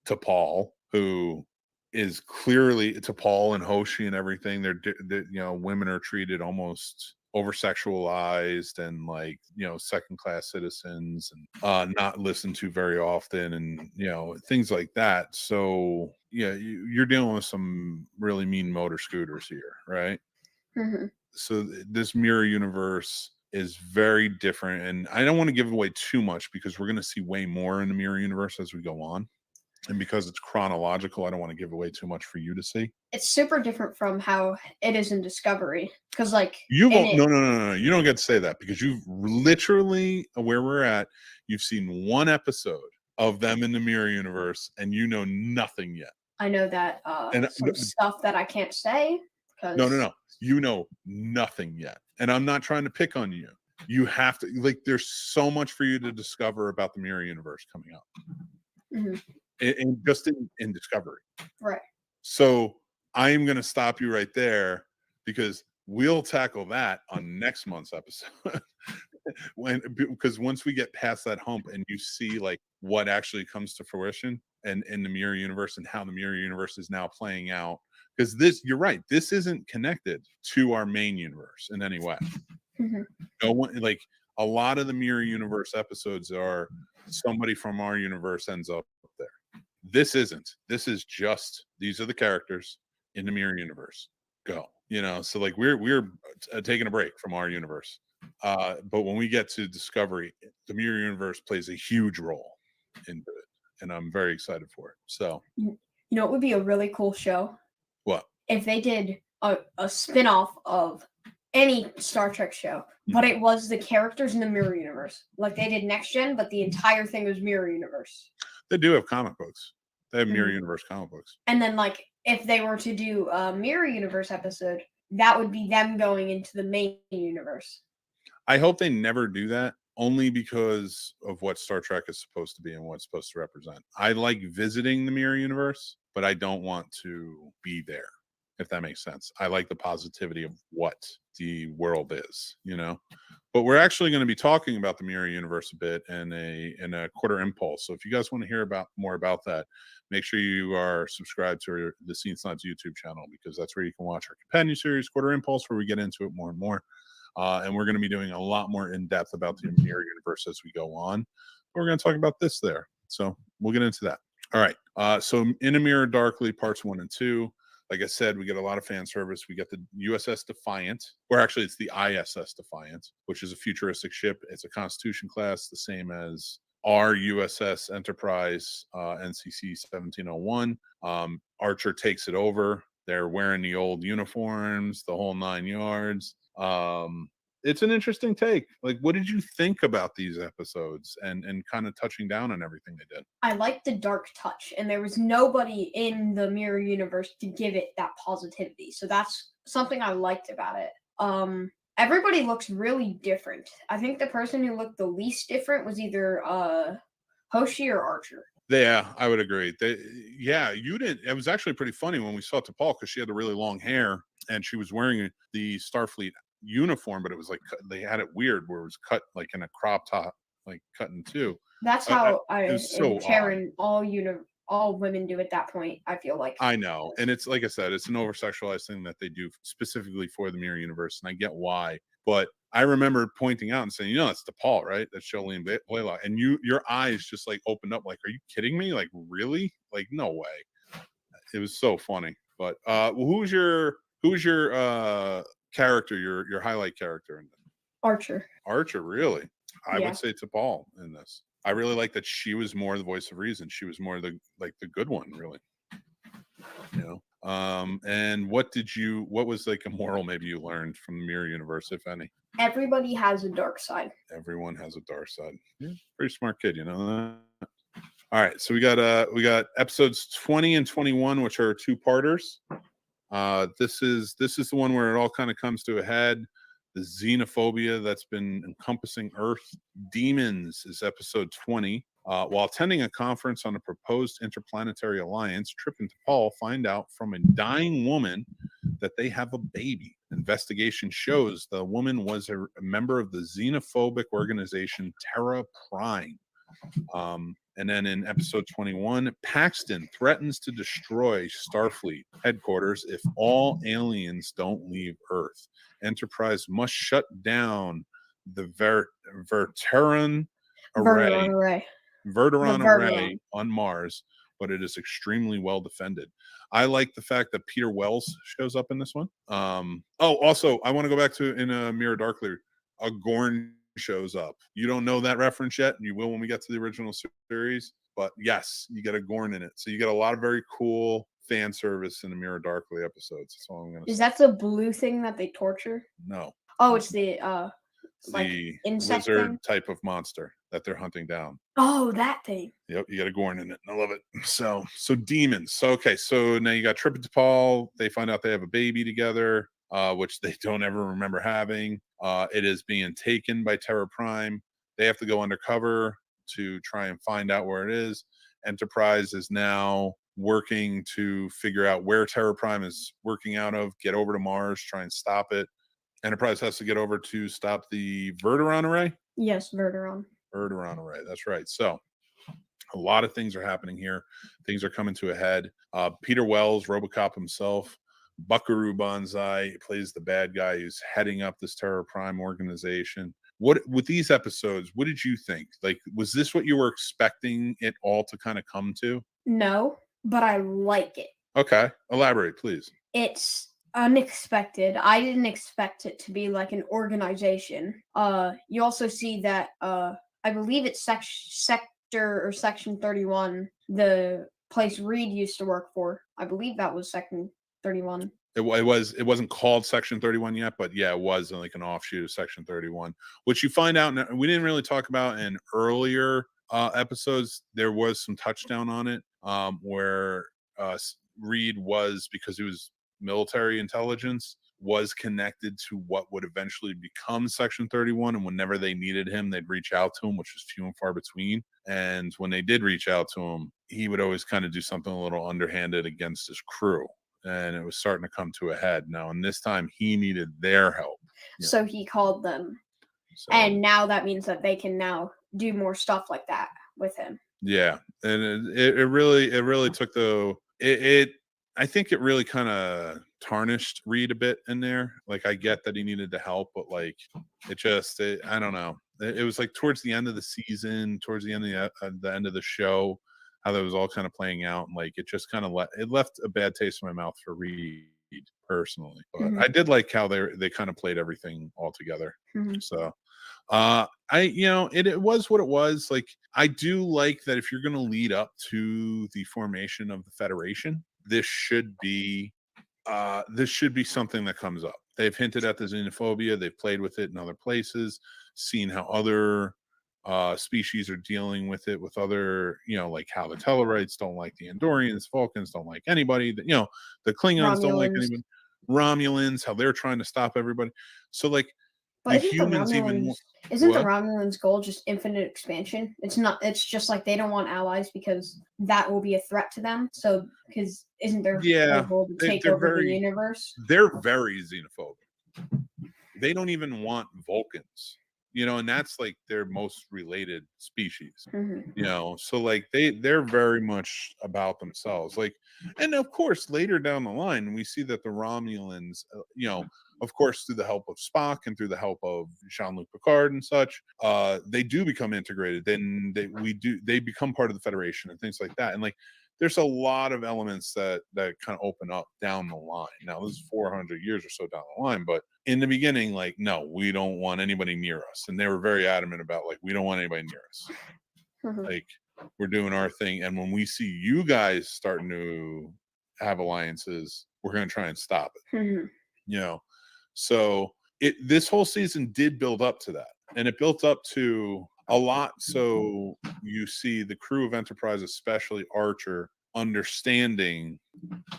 T'Pol, who is clearly T'Pol and Hoshi and everything. They're women are treated almost over sexualized and like second class citizens and not listened to very often, and things like that. So you're dealing with some really mean motor scooters here, right? So this mirror universe is very different, and I don't want to give away too much because we're going to see way more in the mirror universe as we go on. And because it's chronological, I don't want to give away too much for you to see. It's super different from how it is in Discovery. Because, like, you won't. No. You don't get to say that because you've literally, where we're at, you've seen one episode of them in the mirror universe, and you know nothing yet. I know that some stuff that I can't say. No. You know nothing yet, and I'm not trying to pick on you. You have to there's so much for you to discover about the mirror universe coming up. And just in Discovery. Right. So I'm going to stop you right there because we'll tackle that on next month's episode. Because once we get past that hump and you see like what actually comes to fruition and in the mirror universe and how the mirror universe is now playing out, because you're right, this isn't connected to our main universe in any way. No one, like a lot of the mirror universe episodes are somebody from our universe ends up there. This isn't. This is just these are the characters in the mirror universe. Go. So like we're taking a break from our universe. But when we get to Discovery, the mirror universe plays a huge role into it, and I'm very excited for it. So it would be a really cool show. What? If they did a spin-off of any Star Trek show, but it was the characters in the mirror universe. Like they did Next Gen, but the entire thing was mirror universe. They do have comic books. They have mirror universe comic books. And then like if they were to do a mirror universe episode, that would be them going into the main universe. I hope they never do that, only because of what Star Trek is supposed to be and what it's supposed to represent. I like visiting the mirror universe, but I don't want to be there, if that makes sense. I like the positivity of what the world is, But we're actually going to be talking about the mirror universe a bit in a quarter impulse. So if you guys want to hear more about that, make sure you are subscribed to the Scene Snobs YouTube channel, because that's where you can watch our companion series, Quarter Impulse, where we get into it more and more. And we're going to be doing a lot more in depth about the mirror universe as we go on. We're going to talk about this there. So we'll get into that. All right. So In a Mirror Darkly, parts 1 and 2. Like I said, we get a lot of fan service. We get the U.S.S. Defiant, or actually it's the ISS Defiant, which is a futuristic ship. It's a Constitution class, the same as our U.S.S. Enterprise, NCC 1701. Archer takes it over. They're wearing the old uniforms, the whole 9 yards. It's an interesting take. Like, what did you think about these episodes and kind of touching down on everything they did? I liked the dark touch, and there was nobody in the mirror universe to give it that positivity. So that's something I liked about it. Everybody looks really different. I think the person who looked the least different was either Hoshi or Archer. Yeah, I would agree. You didn't. It was actually pretty funny when we saw T'Pol because she had the really long hair and she was wearing the Starfleet uniform, but it was like they had it weird where it was cut like in a crop top, like cut in two. That's how Karen, all women do at that point, I feel like. I know, and it's like I said, it's an over-sexualized thing that they do specifically for the mirror universe, and I get why. But I remember pointing out and saying, it's T'Pol, right? That's Jolene Blaylock, and your eyes just like opened up, like, are you kidding me? Like, really? Like, no way. It was so funny. But who's your character, your highlight character in this? Archer, really? I would say T'Pol in this. I really like that she was more the voice of reason. She was more the good one, really. And what was like a moral maybe you learned from the mirror universe, if any? Everybody has a dark side. Everyone has a dark side. Yeah, pretty smart kid, you know that. All right, so we got episodes 20 and 21, which are 2-parters. This is the one where it all kind of comes to a head. the xenophobia that's been encompassing Earth. Demons is episode 20. While attending a conference on a proposed interplanetary alliance, Trip and T'Pol find out from a dying woman that they have a baby. Investigation shows the woman was a member of the xenophobic organization Terra Prime. And then in episode 21, Paxton threatens to destroy Starfleet headquarters if all aliens don't leave Earth. Enterprise must shut down the Verteran array on Mars, but it is extremely well defended. I like the fact that Peter Wells shows up in this one. Also, I want to go back to in Mirror Darkly, a Gorn shows up. You don't know that reference yet, and you will when we get to the original series. But yes, you get a Gorn in it, so you get a lot of very cool fan service in the Mirror Darkly episodes. That's all I'm gonna say. Is that the blue thing that they torture? No. Oh, it's the like the insect lizard thing? type of monster that they're hunting down. Oh, that thing. Yep, you got a Gorn in it. I love it. So demons. So okay, so now you got Trip and T'Pol. They find out they have a baby together, which they don't ever remember having. It is being taken by Terra Prime. They have to go undercover to try and find out where it is. Enterprise is now working to figure out where Terra Prime is working out of, get over to Mars, try and stop it. Enterprise has to get over to stop the Verteran array. Yes, Verteran array. That's right. So a lot of things are happening here. Things are coming to a head. Peter Wells, RoboCop himself, Buckaroo Banzai plays the bad guy who's heading up this Terra Prime organization. What with these episodes, what did you think? Like, was this what you were expecting it all to kind of come to? No, but I like it. Okay, elaborate, please. It's unexpected. I didn't expect it to be like an organization. You also see that I believe it's sector or section 31, the place Reed used to work for. I believe that was section 31. It wasn't called Section 31 yet, but yeah, it was like an offshoot of Section 31, which you find out. We didn't really talk about in earlier episodes. There was some touchdown on it where Reed was, because he was military intelligence, was connected to what would eventually become Section 31, and whenever they needed him, they'd reach out to him, which was few and far between. And when they did reach out to him, he would always kind of do something a little underhanded against his crew. And it was starting to come to a head now. And this time he needed their help. So he called them. So, and now that means that they can now do more stuff like that with him. Yeah. And it really took I think it really kind of tarnished Reed a bit in there. Like, I get that he needed the help, but like, I don't know. It was like towards the end of the season, towards the end of the end of the show, how that was all kind of playing out, and like it just kind of left a bad taste in my mouth for Reed personally. But I did like how they kind of played everything all together. So it was what it was. Like, I do like that if you're going to lead up to the formation of the Federation, this should be something that comes up. They've hinted at the xenophobia. They've played with it in other places, seen how other species are dealing with it, with other, like how the Tellarites don't like the Andorians, Vulcans don't like anybody, the Klingons don't like anybody, Romulans, how they're trying to stop everybody. So like, but isn't the Romulans' goal just infinite expansion? It's just like they don't want allies because that will be a threat to them. So because isn't their goal to take over the universe? They're very xenophobic. They don't even want Vulcans. And that's like their most related species, so like they're very much about themselves. Like, and of course, later down the line, we see that the Romulans, of course, through the help of Spock and through the help of Jean-Luc Picard and such, they do become integrated. Then they become part of the Federation and things like that. And like, there's a lot of elements that kind of open up down the line. Now, this is 400 years or so down the line, but in the beginning, like, no, we don't want anybody near us. And they were very adamant about, like, we don't want anybody near us. Like, we're doing our thing. And when we see you guys starting to have alliances, we're going to try and stop it. So this whole season did build up to that. And it built up to a lot. So you see the crew of Enterprise, especially Archer, understanding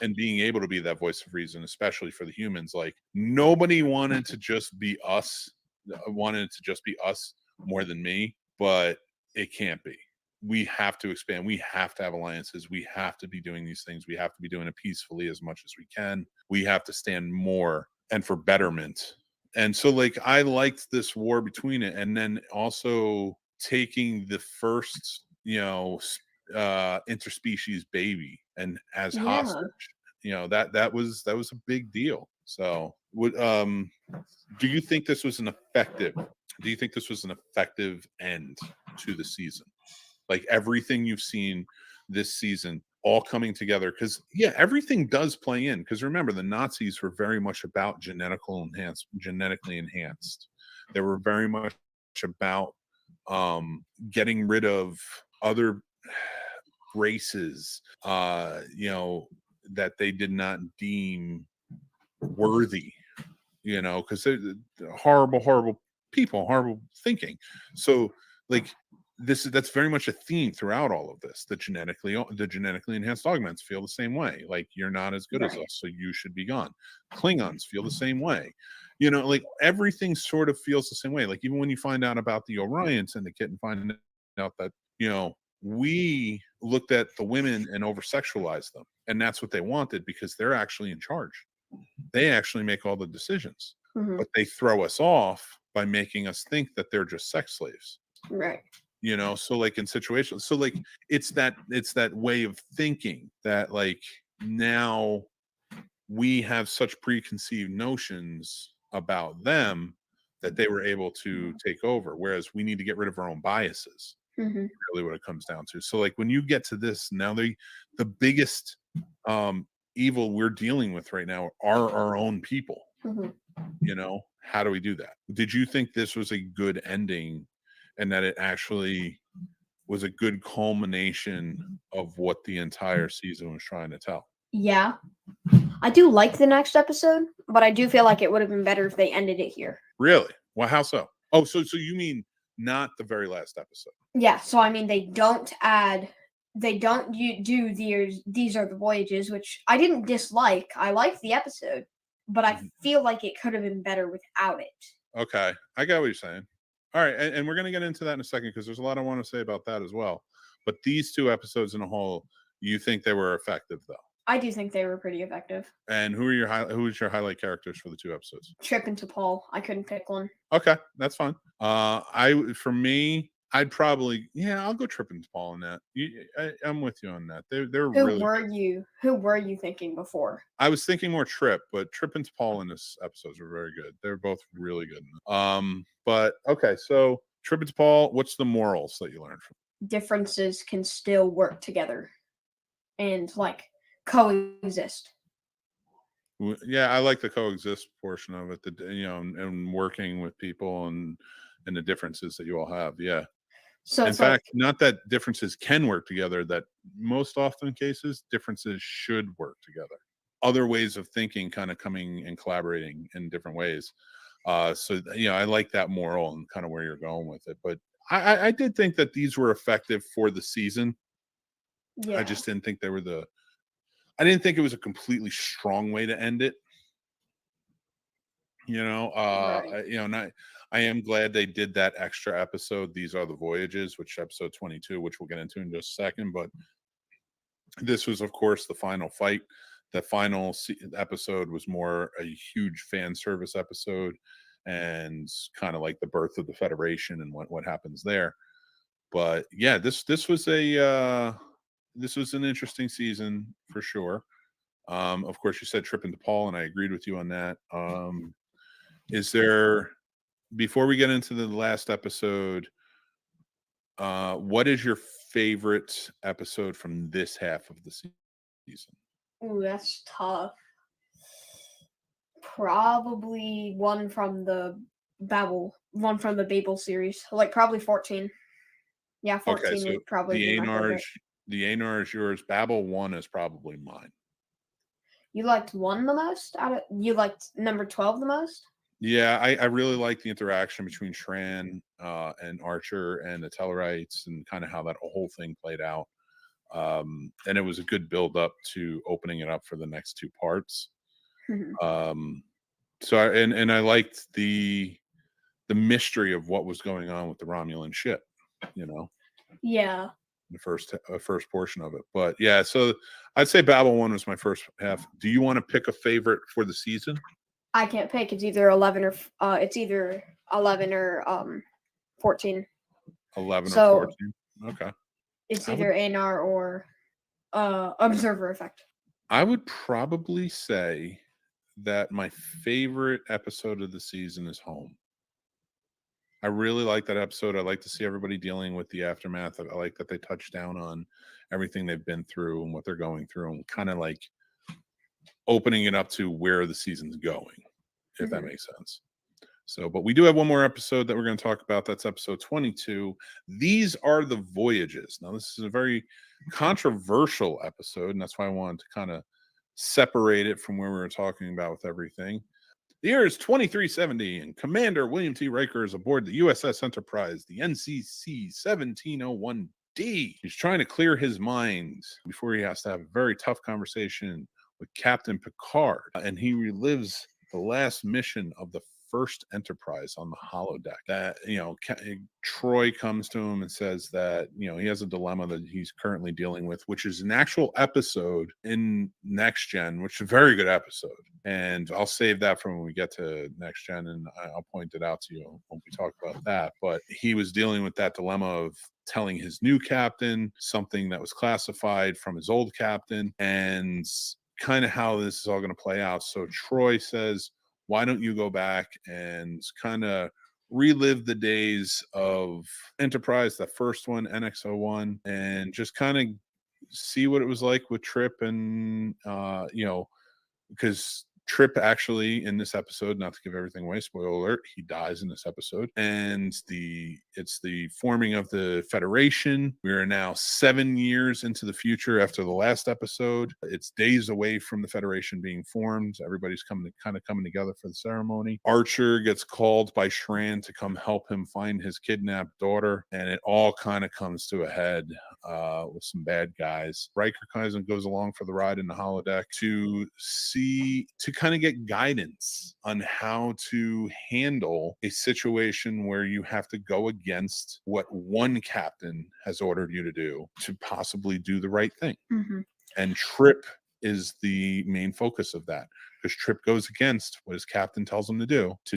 and being able to be that voice of reason, especially for the humans. Like, nobody wanted to just be us, more than me, but it can't be. We have to expand. We have to have alliances. We have to be doing these things. We have to be doing it peacefully as much as we can. We have to stand more and for betterment. And so, like, I liked this war between it, and then also taking the first, interspecies baby and as hostage. That was a big deal. So, do you think this was an effective end to the season? Like, everything you've seen this season all coming together, because everything does play in, because remember, the Nazis were very much about genetically enhanced. They were very much about getting rid of other races that they did not deem worthy, because they're horrible people, horrible thinking. So, like, that's very much a theme throughout all of this. The genetically enhanced augments feel the same way. Like, you're not as good as us, so you should be gone. Klingons feel the same way. Like, everything sort of feels the same way. Like, even when you find out about the Orion Syndicate and find out that we looked at the women and over-sexualized them, and that's what they wanted, because they're actually in charge. They actually make all the decisions, but they throw us off by making us think that they're just sex slaves. Right. So, like, in situations, so, like, it's that way of thinking that, like, now we have such preconceived notions about them that they were able to take over, whereas we need to get rid of our own biases. Really what it comes down to. So, like, when you get to this now, the biggest evil we're dealing with right now are our own people. How do we do that? Did you think this was a good ending, and that it actually was a good culmination of what the entire season was trying to tell? Yeah, I do like the next episode, but I do feel like it would have been better if they ended it here. Really? Well, how so? Oh, so you mean not the very last episode? Yeah, so I mean, they don't do these are the voyages, which I didn't dislike. I liked the episode, but I feel like it could have been better without it. Okay, I got what you're saying. All right, and we're going to get into that in a second, because there's a lot I want to say about that as well. But these two episodes in a whole, you think they were effective, though? I do think they were pretty effective. And who's your highlight characters for the two episodes? Trip and T'Pol. I couldn't pick one. Okay, that's fine. I'd probably, I'll go Trip and T'Pol on that. I'm with you on that. They're really good. Who were you thinking before? I was thinking more Trip, but Trip and T'Pol in this episodes were very good. They're both really good. But okay, so Trip and T'Pol, what's the morals that you learned from? Differences can still work together and, like, coexist. Yeah, I like the coexist portion of it. And working with people and the differences that you all have. Yeah. So in fact, not that differences can work together, that most often cases differences should work together. Other ways of thinking kind of coming and collaborating in different ways. So I like that moral and kind of where you're going with it. But I did think that these were effective for the season. Yeah. I just didn't think they were I didn't think it was a completely strong way to end it. Right. I am glad they did that extra episode. These are the voyages, which episode 22, which we'll get into in just a second. But this was, of course, the final fight. The final episode was more a huge fan service episode, and kind of like the birth of the Federation and what happens there. But yeah, this was an interesting season for sure. Of course, you said Trip and T'Pol, and I agreed with you on that. Is there, before we get into the last episode, what is your favorite episode from this half of the season? Ooh, that's tough. Probably one from the Babel series, like probably 14. Yeah, 14 okay, so would probably be my favorite. The Anar is yours. Babel 1 is probably mine. You liked 1 the most? You liked number 12 the most? Yeah, I really like the interaction between Shran and Archer and the Tellarites, and kind of how that whole thing played out. And it was a good build up to opening it up for the next 2 parts. So I liked the mystery of what was going on with the Romulan ship, Yeah. the first portion of it. But yeah, so I'd say Babel 1 was my first half. Do you want to pick a favorite for the season? I can't pick. It's either 11 or 14. 11 So- or 14? Okay. It's I either Anar or Observer Effect. I would probably say that my favorite episode of the season is Home. I really like that episode. I like to see everybody dealing with the aftermath. I like that they touch down on everything they've been through and what they're going through, and kind of like opening it up to where the season's going, if that makes sense. So, but we do have one more episode that we're going to talk about. That's episode 22. These are the voyages. Now, this is a very controversial episode, and that's why I wanted to kind of separate it from where we were talking about with everything. The year is 2370, and Commander William T. Riker is aboard the U.S.S. Enterprise, the NCC 1701D. He's trying to clear his mind before he has to have a very tough conversation with Captain Picard, and he relives the last mission of the first Enterprise on the holodeck. That, Troy comes to him and says that, he has a dilemma that he's currently dealing with, which is an actual episode in Next Gen, which is a very good episode. And I'll save that for when we get to Next Gen, and I'll point it out to you when we talk about that. But he was dealing with that dilemma of telling his new captain something that was classified from his old captain, and kind of how this is all going to play out. So Troy says, why don't you go back and kind of relive the days of Enterprise, the first one, NX-01, and just kind of see what it was like with Trip, and because Trip actually in this episode, not to give everything away, spoiler alert, he dies in this episode. And it's the forming of the Federation. We are now 7 years into the future after the last episode. It's days away from the Federation being formed. Everybody's coming together for the ceremony. Archer gets called by Shran to come help him find his kidnapped daughter, and it all kind of comes to a head with some bad guys. Riker kind of goes along for the ride in the holodeck to kind of get guidance on how to handle a situation where you have to go against what one captain has ordered you to do to possibly do the right thing. And Trip is the main focus of that, because Trip goes against what his captain tells him to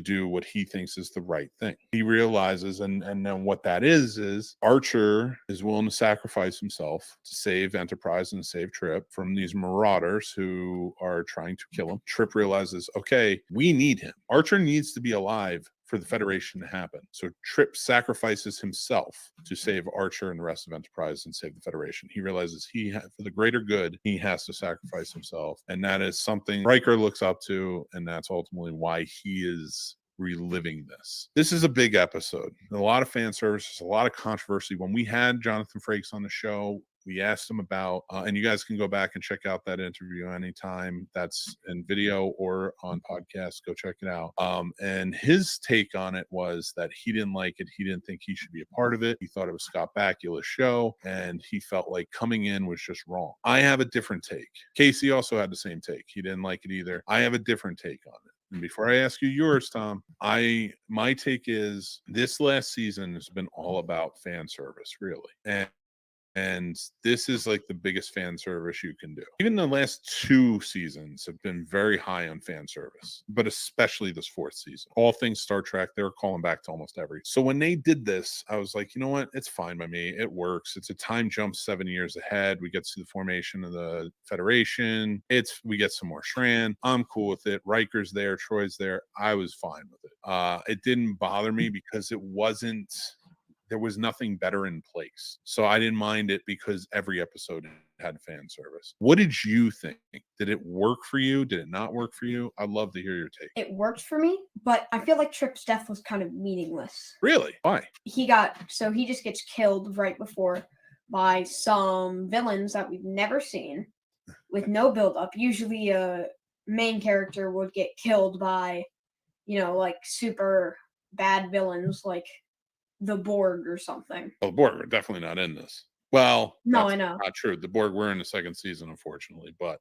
do what he thinks is the right thing. He realizes, and then what that is Archer is willing to sacrifice himself to save Enterprise and save Trip from these marauders who are trying to kill him. Trip realizes, okay, we need him. Archer needs to be alive for the Federation to happen. So Trip sacrifices himself to save Archer and the rest of Enterprise and save the Federation. He realizes for the greater good, he has to sacrifice himself. And that is something Riker looks up to, and that's ultimately why he is reliving this. This is a big episode. A lot of fan service, a lot of controversy. When we had Jonathan Frakes on the show, we asked him about, and you guys can go back and check out that interview anytime. That's in video or on podcast. Go check it out. And his take on it was that he didn't like it. He didn't think he should be a part of it. He thought it was Scott Bakula's show, and he felt like coming in was just wrong. I have a different take. Casey also had the same take. He didn't like it either. I have a different take on it. And before I ask you yours, Tom, my take is this last season has been all about fan service, really. And this is like the biggest fan service you can do. Even the last 2 seasons have been very high on fan service, but especially this 4th season. All things Star Trek, they're calling back to almost every. So when they did this, I was like, you know what? It's fine by me. It works. It's a time jump 7 years ahead. We get to the formation of the Federation. We get some more Shran. I'm cool with it. Riker's there. Troy's there. I was fine with it. It didn't bother me because there was nothing better in place. So I didn't mind it because every episode had fan service. What did you think? Did it work for you? Did it not work for you? I'd love to hear your take. It worked for me, but I feel like Trip's death was kind of meaningless. Really? Why? He just gets killed right before by some villains that we've never seen with no build-up. Usually a main character would get killed by, like super bad villains like the Borg or something. Well, the Borg are definitely not in this. Well, No, that's I know. not true. The Borg, we're in the second season, unfortunately, but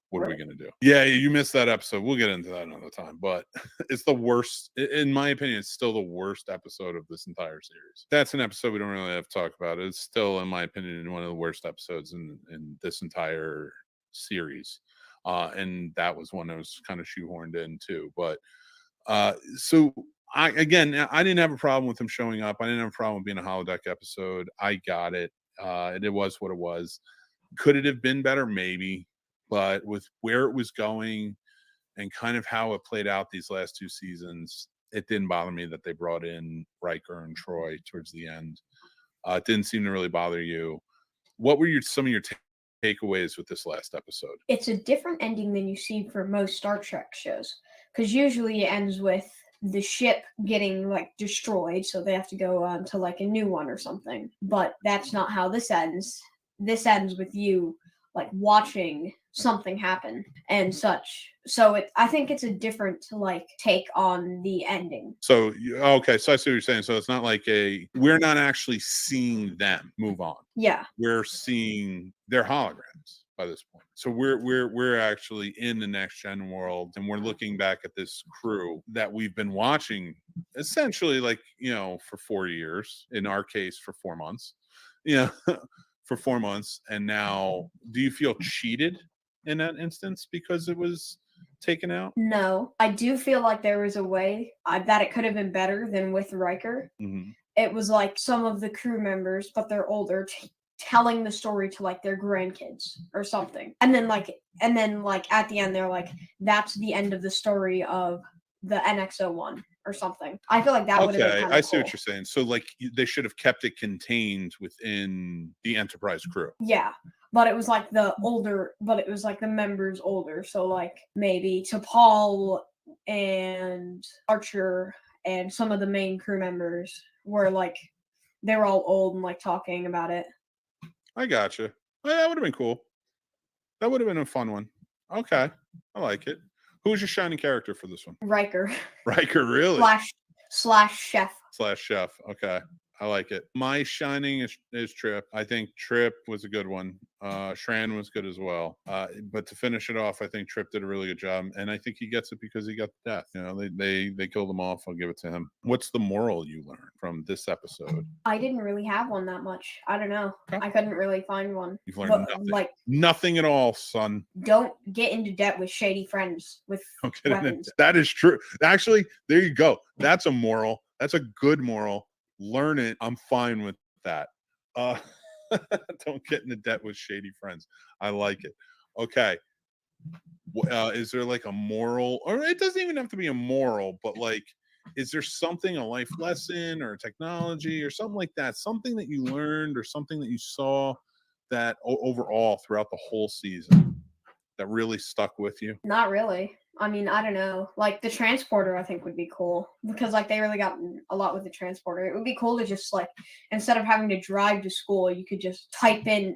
what are we Really? going to do? Yeah, you missed that episode. We'll get into that another time, but it's the worst. In my opinion, it's still the worst episode of this entire series. That's an episode we don't really have to talk about. It's still, in my opinion, one of the worst episodes in this entire series. And that was one that was kind of shoehorned in too. But so I didn't have a problem with him showing up. I didn't have a problem with being a holodeck episode. I got it. It was what it was. Could it have been better? Maybe. But with where it was going and kind of how it played out these last two seasons, it didn't bother me that they brought in Riker and Troy towards the end. It didn't seem to really bother you. What were some of your takeaways with this last episode? It's a different ending than you see for most Star Trek shows, because usually it ends with the ship getting like destroyed, so they have to go on to like a new one or something. But that's not how this ends. This ends with you like watching something happen and such. So I think it's a different like take on the ending. So okay, so I see what you're saying. So it's not like we're not actually seeing them move on. Yeah. We're seeing their holograms by this point. So we're actually in the next gen world, and we're looking back at this crew that we've been watching essentially like, for 4 years, in our case for 4 months. For 4 months. And now, do you feel cheated in that instance because it was taken out? No, I do feel like there was a way that it could have been better than with Riker. Mm-hmm. It was like some of the crew members, but they're older, telling the story to like their grandkids or something. And then like at the end, they're like, that's the end of the story of the NX-01 or something. I feel like that would have been kind of I see cool. what you're saying. So like they should have kept it contained within the Enterprise crew. Yeah, but it was like the members older. So like maybe T'Pol and Archer and some of the main crew members were like, they were all old and like talking about it. I gotcha. That would have been cool. That would have been a fun one. Okay, I like it. Who's your shining character for this one? Riker. Riker, really? Slash chef. Okay, I like it. My shining is Trip. I think Trip was a good one. Shran was good as well. But to finish it off, I think Trip did a really good job, and I think he gets it because he got the death. They killed him off. I'll give it to him. What's the moral you learned from this episode? I didn't really have one that much. I don't know. Okay. I couldn't really find one. You've learned nothing. Like nothing at all, son. Don't get into debt with shady friends with weapons. That is true. Actually, there you go. That's a moral. That's a good moral. Learn it. I'm fine with that. Don't get into debt with shady friends. I like it. Okay. Is there like a moral, or it doesn't even have to be a moral, but like, is there something, a life lesson or technology or something like that, something that you learned or something that you saw that overall throughout the whole season that really stuck with you? Not really. I mean, I don't know. Like the transporter, I think would be cool because like they really got a lot with the transporter. It would be cool to just like, instead of having to drive to school, you could just type in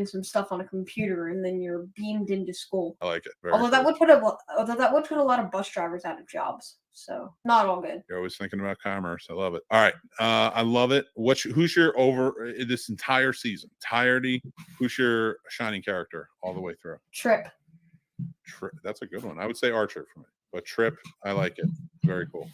some stuff on a computer and then you're beamed into school. I like it. Although that would put a lot of bus drivers out of jobs. So not all good. You're always thinking about commerce. I love it. All right. I love it. Who's your over this entire season? Entirety? Who's your shining character all the way through? Trip. That's a good one. I would say Archer for me, but Trip, I like it. Very cool.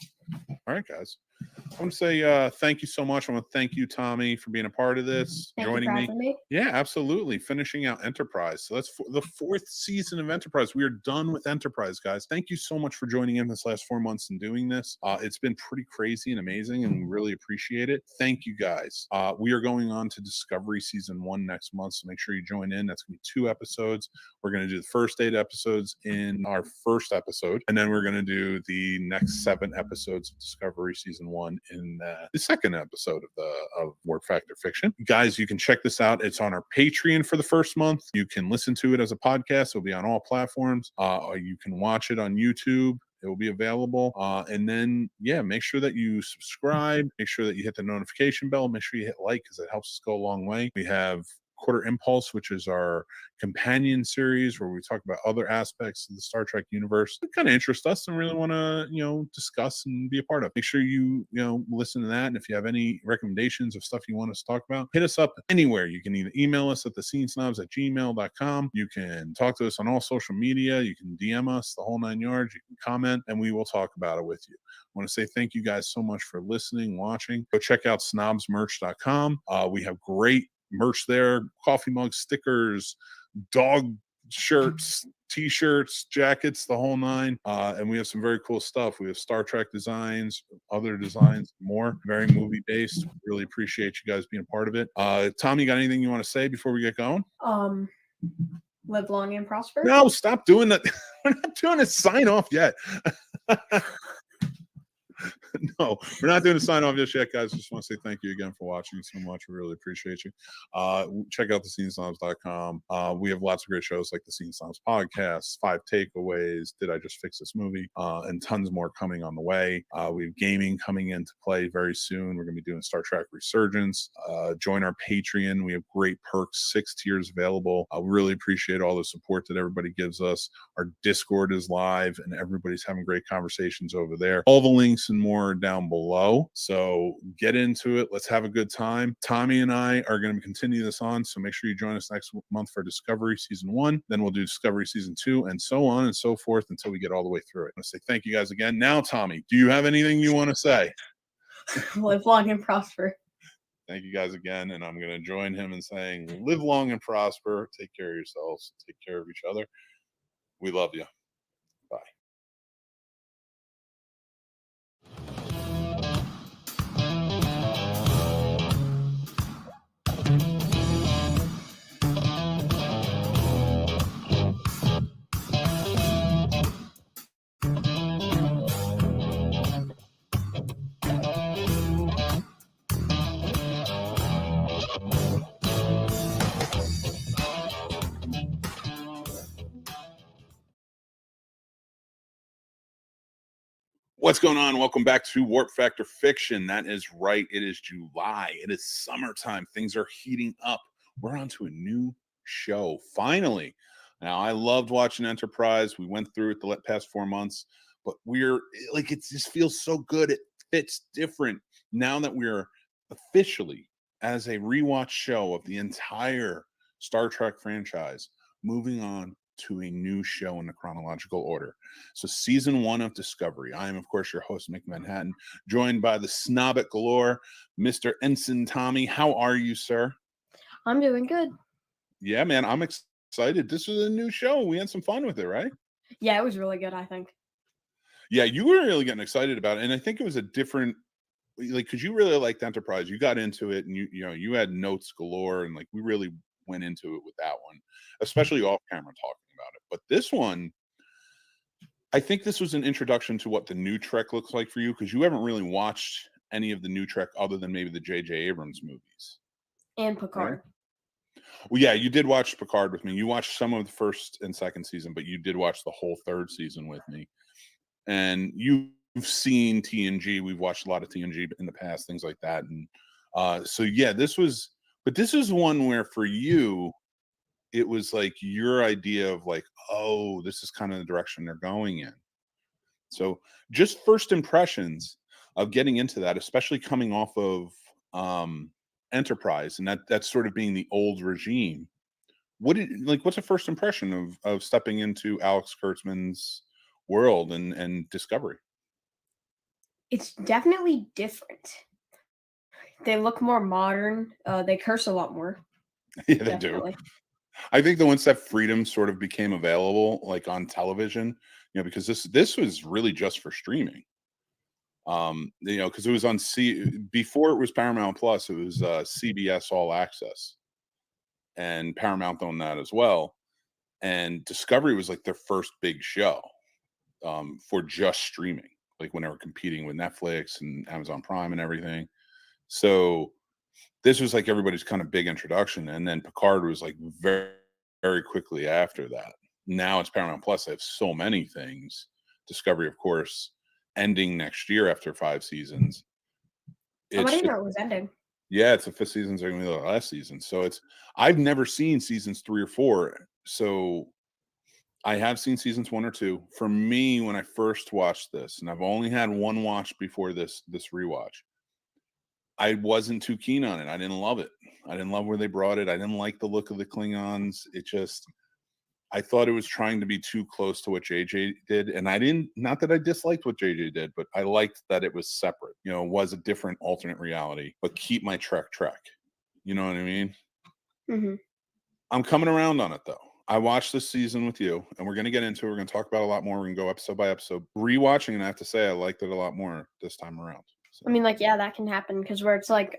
All right, guys. I want to say thank you so much. I want to thank you, Tommy, for being a part of this, joining me. Yeah, absolutely. Finishing out Enterprise. So that's the fourth season of Enterprise. We are done with Enterprise, guys. Thank you so much for joining in this last 4 months and doing this. It's been pretty crazy and amazing, and we really appreciate it. Thank you, guys. We are going on to Discovery Season 1 next month, so make sure you join in. That's going to be 2 episodes. We're going to do the first 8 episodes in our first episode, and then we're going to do the next 7 episodes of Discovery Season 1 in the second episode of Work Factor Fiction. Guys, you can check this out. It's on our Patreon for the first month. You can listen to it as a podcast. It'll be on all platforms. You can watch it on YouTube. It will be available. And then, make sure that you subscribe. Make sure that you hit the notification bell. Make sure you hit like because it helps us go a long way. We have Quarter Impulse, which is our companion series where we talk about other aspects of the Star Trek universe that kind of interest us and really want to, discuss and be a part of. Make sure you listen to that. And if you have any recommendations of stuff you want us to talk about, hit us up anywhere. You can either email us at thescenesnobs@gmail.com. You can talk to us on all social media. You can DM us, the whole 9 yards. You can comment, and we will talk about it with you. I want to say thank you guys so much for listening, watching. Go check out snobsmerch.com. We have great merch there: coffee mugs, stickers, dog shirts, t-shirts, jackets, the whole nine. And we have some very cool stuff. We have Star Trek designs, other designs, more, very movie based. Really appreciate you guys being a part of it. Tom, you got anything you want to say before we get going? Live long and prosper. No, stop doing that. We're not doing a sign off yet. No, we're not doing a sign off just yet, guys. Just want to say thank you again for watching so much. We really appreciate you. Check out thescenesnobs.com. We have lots of great shows like the Scene Snobs podcast, 5 Takeaways, Did I Just Fix This Movie, and tons more coming on the way. We have gaming coming into play very soon. We're going to be doing Star Trek Resurgence. Join our Patreon. We have great perks, 6 tiers available. I really appreciate all the support that everybody gives us. Our Discord is live and everybody's having great conversations over there. All the links and more down below, so get into it. Let's have a good time. Tommy and I are going to continue this on, so make sure you join us next month for Discovery Season 1, then we'll do Discovery Season 2, and so on and so forth until we get all the way through it. I want to say thank you guys again. Now, Tommy, do you have anything you want to say? Live long and prosper. Thank you guys again, and I'm going to join him in saying live long and prosper, take care of yourselves, take care of each other. We love you. Bye. What's going on? Welcome back to Warp Factor Fiction. That is right. It is July. It is summertime. Things are heating up. We're on to a new show, finally. Now, I loved watching Enterprise. We went through it the past 4 months, but we're like, it just feels so good. It fits different now that we're officially, as a rewatch show of the entire Star Trek franchise, moving on to a new show in the chronological order. So season 1 of Discovery. I am, of course, your host, Mick Manhattan, joined by the snob at galore, Mr. Ensign Tommy. How are you, sir? I'm doing good. Yeah, man, I'm excited. This is a new show. We had some fun with it, right? Yeah, it was really good, I think. Yeah, you were really getting excited about it. And I think it was a different, like, because you really liked Enterprise. You got into it and you had notes galore, and like we really went into it with that one, especially off camera talking about it. But this one, I think this was an introduction to what the new Trek looks like for you, because you haven't really watched any of the new Trek other than maybe the J.J. Abrams movies. And Picard. Right? Well, yeah, you did watch Picard with me. You watched some of the first and second season, but you did watch the whole third season with me. And you've seen TNG. We've watched a lot of TNG in the past, things like that. And so, yeah, this is one where for you, it was like your idea of like, oh, this is kind of the direction they're going in. So just first impressions of getting into that, especially coming off of Enterprise, and that's sort of being the old regime. What's a first impression of stepping into Alex Kurtzman's world and Discovery? It's definitely different. They look more modern. They curse a lot more. Yeah, they do. I think the once that freedom sort of became available, like on television, because this was really just for streaming. Because it was on before it was Paramount Plus, it was CBS All Access, and Paramount owned that as well. And Discovery was like their first big show for just streaming, like when they were competing with Netflix and Amazon Prime and everything. So this was like everybody's kind of big introduction. And then Picard was like very, very quickly after that. Now it's Paramount Plus. They have so many things. Discovery, of course, ending next year after 5 seasons. I didn't know it was ending. Yeah, it's the 5th season's are gonna be the last season. So I've never seen seasons 3 or 4. So I have seen seasons 1 or 2. For me, when I first watched this, and I've only had one watch before this rewatch, I wasn't too keen on it. I didn't love it. I didn't love where they brought it. I didn't like the look of the Klingons. I thought it was trying to be too close to what JJ did. And not that I disliked what JJ did, but I liked that it was separate. You know, it was a different alternate reality, but keep my Trek. You know what I mean? Mm-hmm. I'm coming around on it though. I watched this season with you, and we're going to get into it. We're going to talk about a lot more. We're going to go episode by episode. Rewatching, and I have to say, I liked it a lot more this time around. So. I mean, like, yeah, that can happen because where it's like,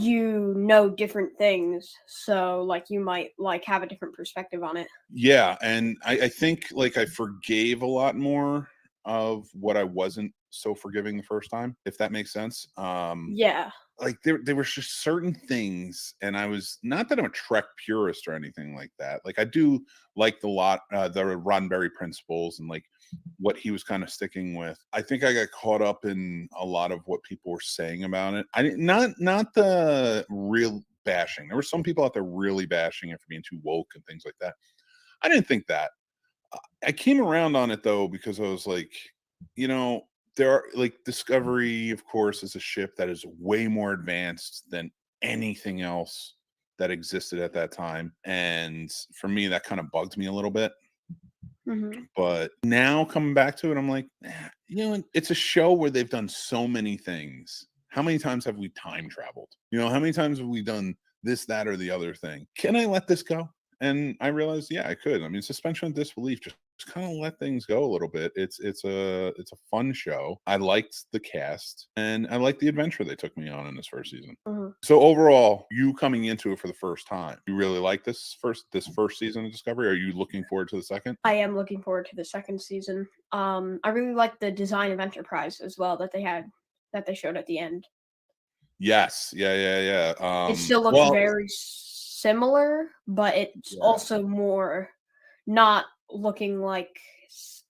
you know different things, so like you might like have a different perspective on it. Yeah, and I think like I forgave a lot more of what I wasn't so forgiving the first time, if that makes sense. Yeah. Like there were just certain things, and I was not that I'm a Trek purist or anything like that. Like I do like the Roddenberry principles and like what he was kind of sticking with. I think I got caught up in a lot of what people were saying about it. I didn't not the real bashing. There were some people out there really bashing it for being too woke and things like that. I didn't think that. I came around on it though because I was like, you know, there are like Discovery, of course, is a ship that is way more advanced than anything else that existed at that time. And for me, that kind of bugged me a little bit. Mm-hmm. But now coming back to it, I'm like, you know, it's a show where they've done so many things. How many times have we time traveled? You know, how many times have we done this, that, or the other thing? Can I let this go? And I realized, yeah, I could. I mean, suspension of disbelief, just kind of let things go a little bit. It's a fun show. I liked the cast, and I liked the adventure they took me on in this first season. Mm-hmm. So overall, you coming into it for the first time, you really like this first season of Discovery? Are you looking forward to the second? I am looking forward to the second season. I really like the design of Enterprise as well that they showed at the end. Yes, yeah. It still looks very similar, but it's also more not looking like.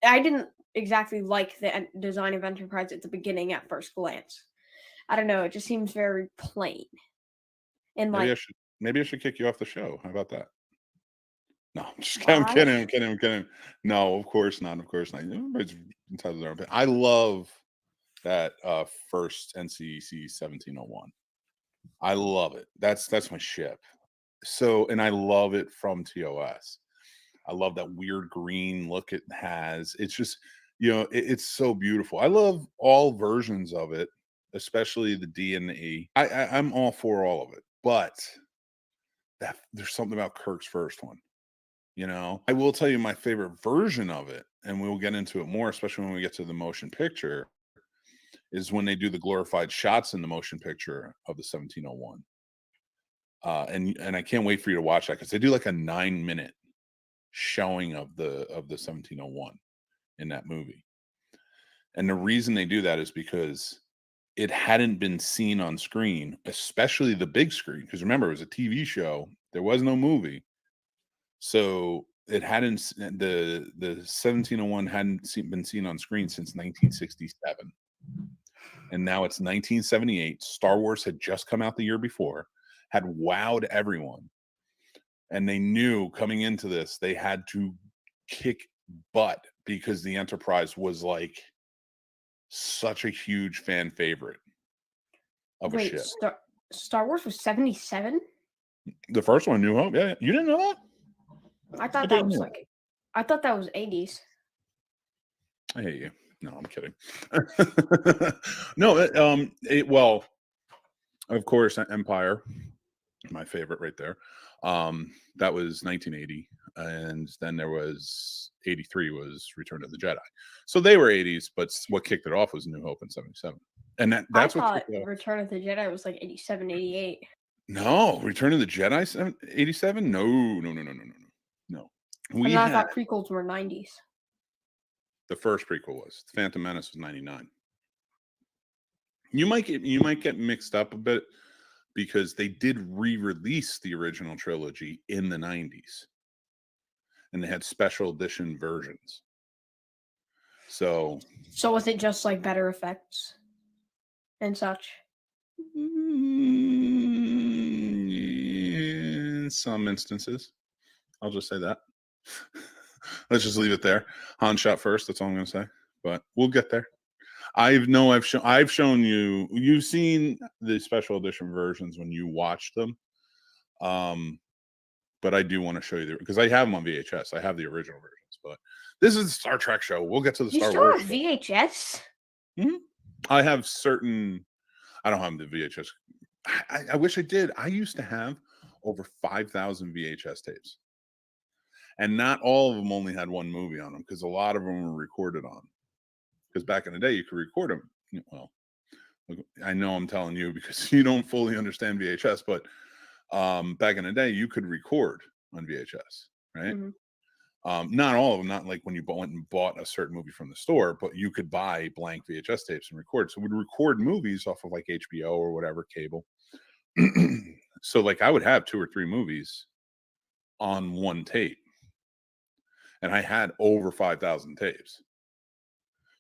I didn't exactly like the design of Enterprise at the beginning at first glance. I don't know. It just seems very plain. And maybe I should kick you off the show. How about that? No, I'm kidding. No, of course not. Everybody's entitled to their own opinion. I love that first NCC 1701. I love it. That's my ship. So, and I love it from TOS. I love that weird green look it has. It's just, you know, it's so beautiful. I love all versions of it, especially the D and the E. I'm all for all of it, but there's something about Kirk's first one. You know, I will tell you my favorite version of it, and we'll get into it more, especially when we get to the motion picture, is when they do the glorified shots in the motion picture of the 1701. And I can't wait for you to watch that because they do like a 9-minute showing of the 1701 in that movie. And the reason they do that is because it hadn't been seen on screen, especially the big screen. Because remember, it was a TV show. There was no movie. So it hadn't, the 1701 hadn't been seen on screen since 1967. And now it's 1978. Star Wars had just come out the year before, had wowed everyone. And they knew coming into this, they had to kick butt because the Enterprise was like such a huge fan favorite of a ship. Star Wars was 77? The first one, New Hope. Yeah. You didn't know that? I thought that was I thought that was 80s. I hate you. No, I'm kidding. No, well, of course, Empire, my favorite right there. That was 1980, and then there was 83 was Return of the Jedi. So they were 80s, but what kicked it off was New Hope in 77. And that's I what thought Return of the Jedi was like 87, 88. No, Return of the Jedi 87? No. I thought prequels were 90s. The first prequel was. The Phantom Menace was 99. You might get mixed up a bit because they did re-release the original trilogy in the 90s. And they had special edition versions. So was it just like better effects and such? In some instances, I'll just say that. Let's just leave it there. Han shot first. That's all I'm going to say. But we'll get there. I've shown you. You've seen the special edition versions when you watched them. But I do want to show you because I have them on VHS. I have the original versions. But this is the Star Trek show. We'll get to the You Star still Wars. have VHS? I have certain. I don't have the VHS. I wish I did. I used to have over 5,000 VHS tapes. And not all of them only had one movie on them because a lot of them were recorded on. Because back in the day, you could record them. Well, I know I'm telling you because you don't fully understand VHS, but back in the day, you could record on VHS, right? Mm-hmm. Not all of them, not like when you went and bought a certain movie from the store, but you could buy blank VHS tapes and record. So we'd record movies off of like HBO or whatever cable. So like I would have 2 or 3 movies on one tape. And I had over 5,000 tapes.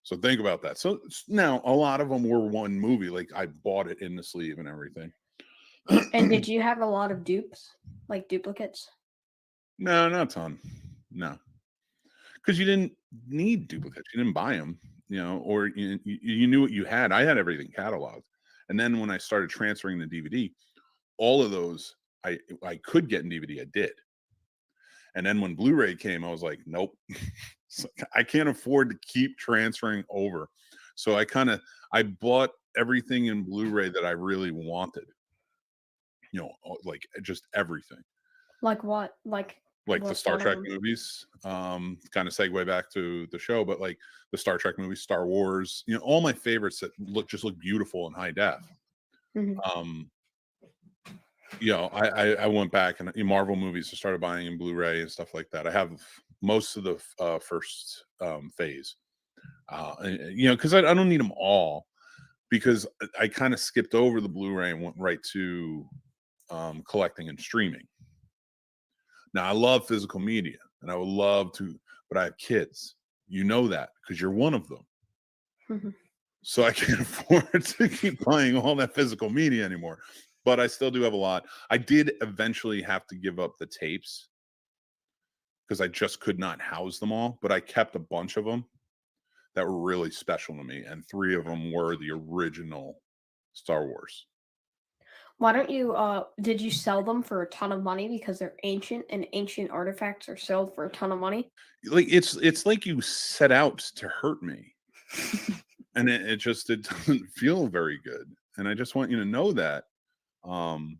So think about that. So now a lot of them were one movie. Like I bought it in the sleeve and everything. And did you have a lot of dupes, like duplicates? No, not a ton. No, because you didn't need duplicates. You didn't buy them, or you knew what you had. I had everything cataloged. And then when I started transferring the DVD, all of those I could get in DVD. I did. And then when Blu-ray came, I was like, nope, I can't afford to keep transferring over. So I bought everything in Blu-ray that I really wanted. Like just everything. Like what? Like the Star Trek movies. Kind of segue back to the show, but like the Star Trek movies, Star Wars, all my favorites that look beautiful in high def. Mm-hmm. I went back and Marvel movies I started buying in Blu-ray and stuff like that. I have most of the first phase, because I don't need them all because I kind of skipped over the Blu-ray and went right to collecting and streaming. Now I love physical media and I would love to, but I have kids. You know that because you're one of them. Mm-hmm. So I can't afford to keep buying all that physical media anymore. But I still do have a lot. I did eventually have to give up the tapes because I just could not house them all. But I kept a bunch of them that were really special to me. And 3 of them were the original Star Wars. Why don't you, did you sell them for a ton of money because they're ancient and ancient artifacts are sold for a ton of money? Like it's like you set out to hurt me. And it doesn't feel very good. And I just want you to know that. From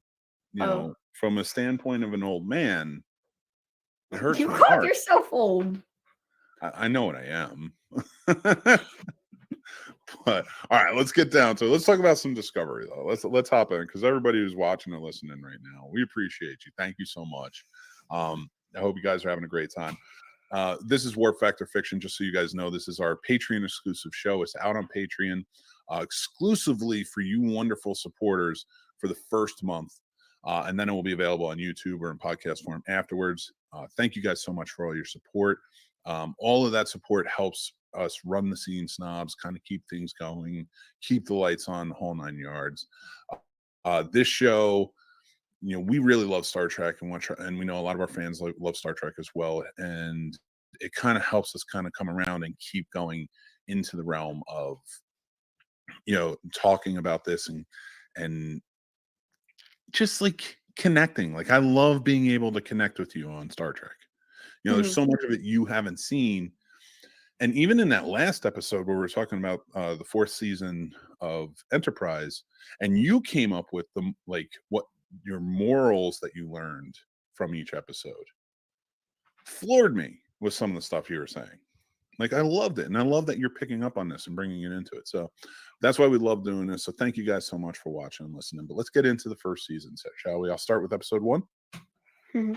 a standpoint of an old man, it hurts You my called heart. yourself old. I know what I am. But all right, let's get down to it. Let's talk about some Discovery though. Let's hop in because everybody who's watching and listening right now, we appreciate you. Thank you so much. I hope you guys are having a great time. This is Warp Factor Fiction. Just so you guys know, this is our Patreon exclusive show. It's out on Patreon exclusively for you wonderful supporters for the first month. And then it will be available on YouTube or in podcast form afterwards. Thank you guys so much for all your support. All of that support helps us run the Scene Snobs, kind of keep things going, keep the lights on, the whole 9 yards. This show, we really love Star Trek and we know a lot of our fans love Star Trek as well. And it kind of helps us kind of come around and keep going into the realm of, talking about this and just like connecting. Like I love being able to connect with you on Star Trek. There's so much of it you haven't seen. And even in that last episode where we're talking about the 4th season of Enterprise, and you came up with what your morals that you learned from each episode, floored me with some of the stuff you were saying. Like I loved it, and I love that you're picking up on this and bringing it into it. So that's why we love doing this. So thank you guys so much for watching and listening. But let's get into the first season, shall we? I'll start with episode 1. Mm-hmm.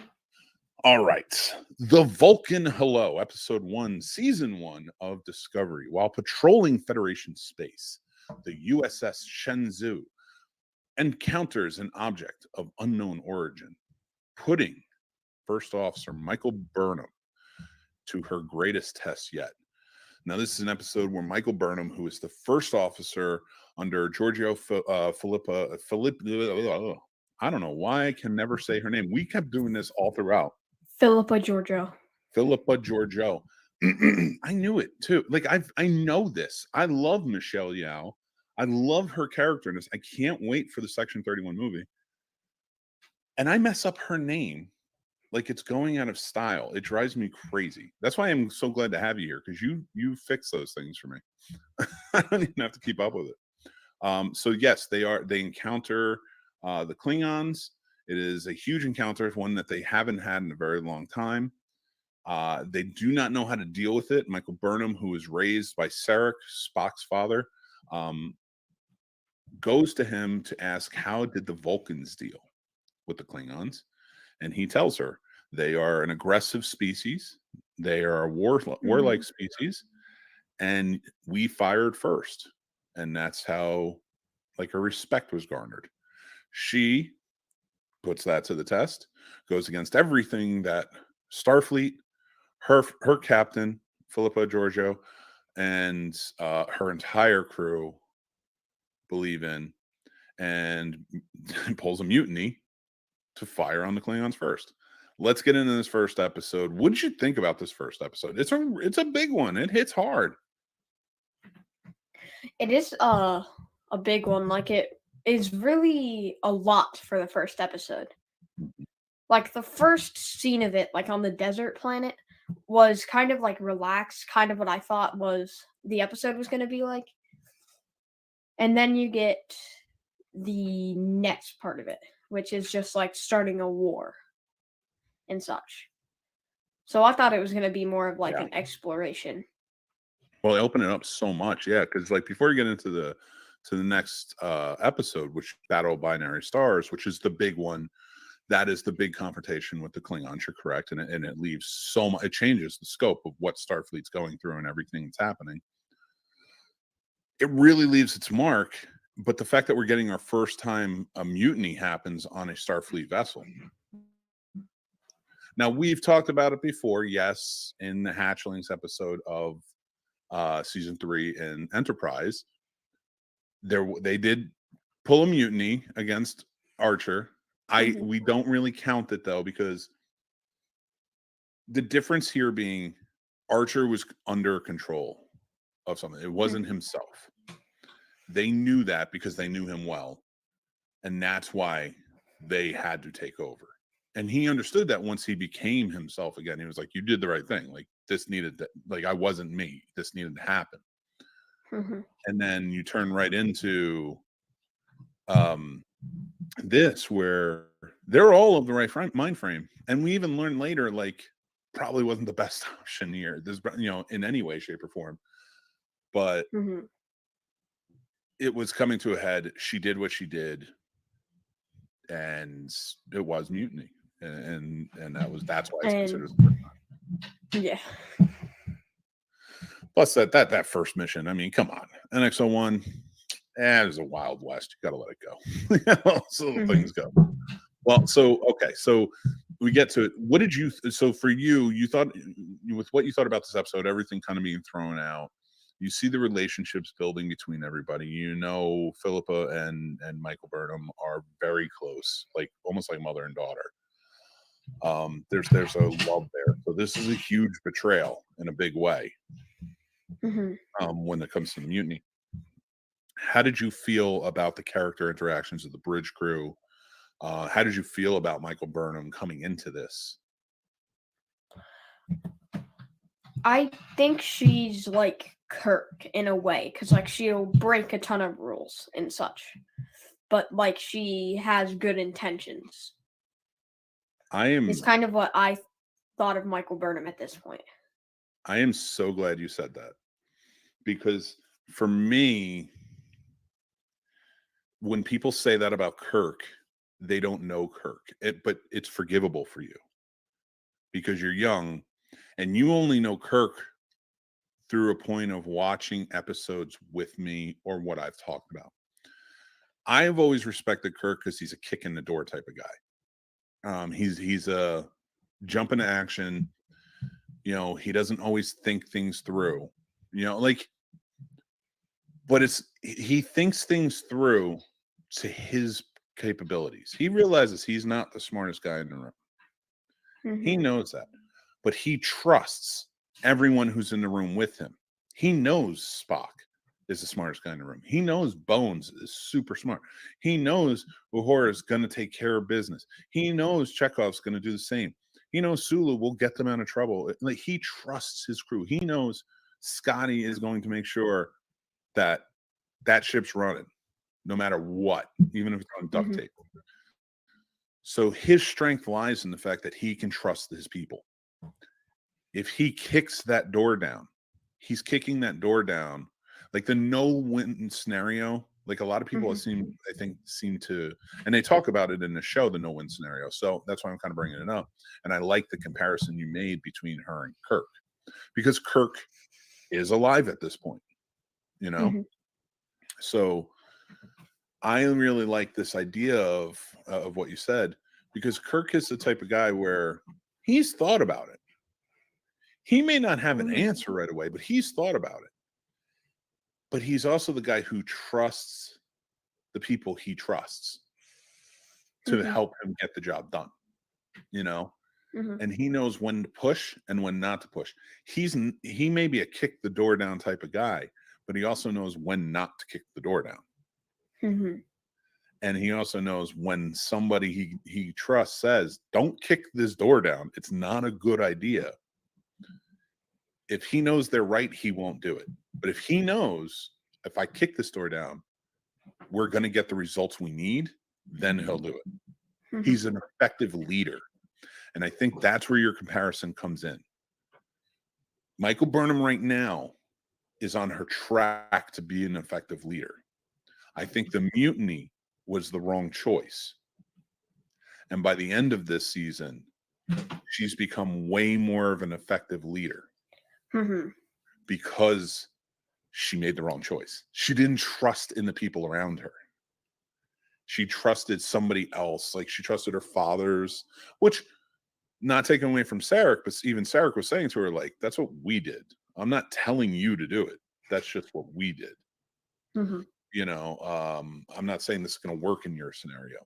All right. The Vulcan Hello, episode 1, season 1 of Discovery. While patrolling Federation space, the U.S.S. Shenzhou encounters an object of unknown origin, putting First Officer Michael Burnham to her greatest test yet. Now, this is an episode where Michael Burnham, who is the first officer under Giorgio Philippa. I don't know why I can never say her name. We kept doing this all throughout. Philippa Giorgio. Philippa Giorgio. I knew it too. Like I know this. I love Michelle Yeoh. I love her character in this. I can't wait for the Section 31 movie. And I mess up her name like it's going out of style. It drives me crazy. That's why I'm so glad to have you here, because you fix those things for me. I don't even have to keep up with it. So yes, they encounter the Klingons. It is a huge encounter, one that they haven't had in a very long time. They do not know how to deal with it. Michael Burnham, who was raised by Sarek, Spock's father, goes to him to ask, how did the Vulcans deal with the Klingons? And he tells her they are an aggressive species. They are a warlike species. And we fired first. And that's how, like, her respect was garnered. She puts that to the test, goes against everything that Starfleet, her captain, Philippa Giorgio, and her entire crew believe in, and pulls a mutiny to fire on the Klingons first. Let's get into this first episode. What did you think about this first episode? It's a big one. It hits hard. It is a big one. Like, it is really a lot for the first episode. Like, the first scene of it, like on the desert planet, was kind of like relaxed, kind of what I thought was the episode was going to be like. And then you get the next part of it, which is just like starting a war and such. So I thought it was going to be more of like an exploration. Well, they open it up so much, yeah, because like before you get into the next episode, which Battle of Binary Stars, which is the big one, that is the big confrontation with the Klingons. You're correct, and it leaves so much. It changes the scope of what Starfleet's going through and everything that's happening. It really leaves its mark. But the fact that we're getting our first time a mutiny happens on a Starfleet vessel. Now, we've talked about it before, yes, in the Hatchlings episode of season 3 in Enterprise. They did pull a mutiny against Archer. We don't really count it though, because the difference here being Archer was under control of something. It wasn't himself. They knew that because they knew him well, and that's why they had to take over. And he understood that once he became himself again. He was like, you did the right thing. Like, this needed to, like, I wasn't me. This needed to happen. And then you turn right into this, where they're all of the right mind frame. And we even learned later, like, probably wasn't the best option here. There's, in any way, shape, or form. But it was coming to a head. She did what she did, and it was mutiny. And that's why it's considered the first time. Yeah. Plus that first mission, I mean, come on. NX-01, it was a Wild West. You got to let it go. So things go. Well, so we get to it. What did you, so for you thought, with what you thought about this episode, everything kind of being thrown out, you see the relationships building between everybody. Philippa and Michael Burnham are very close, like almost like mother and daughter. There's a love there. So this is a huge betrayal in a big way. When it comes to the mutiny. How did you feel about the character interactions of the bridge crew? How did you feel about Michael Burnham coming into this? I think she's like Kirk in a way, because like she'll break a ton of rules and such, but like she has good intentions. It's kind of what I thought of Michael Burnham at this point. I am so glad you said that, because for me, when people say that about Kirk, they don't know Kirk. But it's forgivable for you because you're young and you only know Kirk through a point of watching episodes with me or what I've talked about. I have always respected Kirk because he's a kick in the door type of guy. He's a jump into action. He doesn't always think things through. Like but he thinks things through to his capabilities. He realizes he's not the smartest guy in the room. He knows that, but he trusts everyone who's in the room with him. He knows Spock is the smartest guy in the room. He knows Bones is super smart. He knows Uhura is going to take care of business. He knows Chekhov's going to do the same. He knows Sulu will get them out of trouble. Like, he trusts his crew. He knows Scotty is going to make sure that that ship's running, no matter what, even if it's on duct tape. So his strength lies in the fact that he can trust his people. If he kicks that door down, he's kicking that door down. Like the no-win scenario, like a lot of people seem to, and they talk about it in the show, the no-win scenario. So that's why I'm kind of bringing it up. And I like the comparison you made between her and Kirk, because Kirk is alive at this point, you know? So I really like this idea of what you said, because Kirk is the type of guy where he's thought about it. He may not have an answer right away, but he's thought about it. But he's also the guy who trusts the people he trusts to help him get the job done, you know? And he knows when to push and when not to push. He may be a kick the door down type of guy, but he also knows when not to kick the door down. And he also knows when somebody he trusts says, don't kick this door down. It's not a good idea. If he knows they're right, he won't do it. But if he knows, if I kick this door down, we're going to get the results we need, then he'll do it. He's an effective leader. And I think that's where your comparison comes in. Michael Burnham right now is on her track to be an effective leader. I think the mutiny was the wrong choice. And by the end of this season, she's become way more of an effective leader because she made the wrong choice. She didn't trust in the people around her. She trusted somebody else. Like, she trusted her fathers, which, not taken away from Sarek, but even Sarek was saying to her, like, that's what we did. I'm not telling you to do it. That's just what we did. You know, I'm not saying this is going to work in your scenario.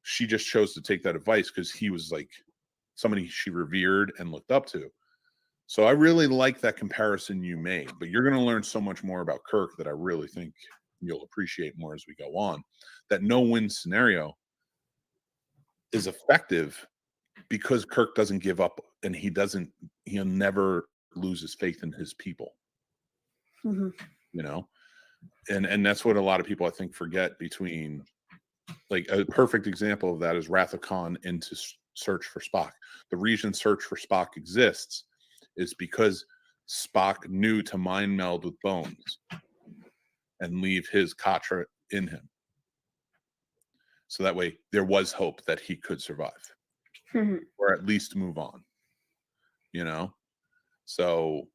She just chose to take that advice because he was like somebody she revered and looked up to. So I really like that comparison you made, but you're going to learn so much more about Kirk that I really think you'll appreciate more as we go on. That no-win scenario is effective because Kirk doesn't give up, and he'll never lose his faith in his people. You know? And that's what a lot of people, I think, forget. Between, like, a perfect example of that is Wrath of Khan into Search for Spock. The reason Search for Spock exists is because Spock knew to mind meld with Bones and leave his Katra in him. So that way there was hope that he could survive or at least move on, you know? So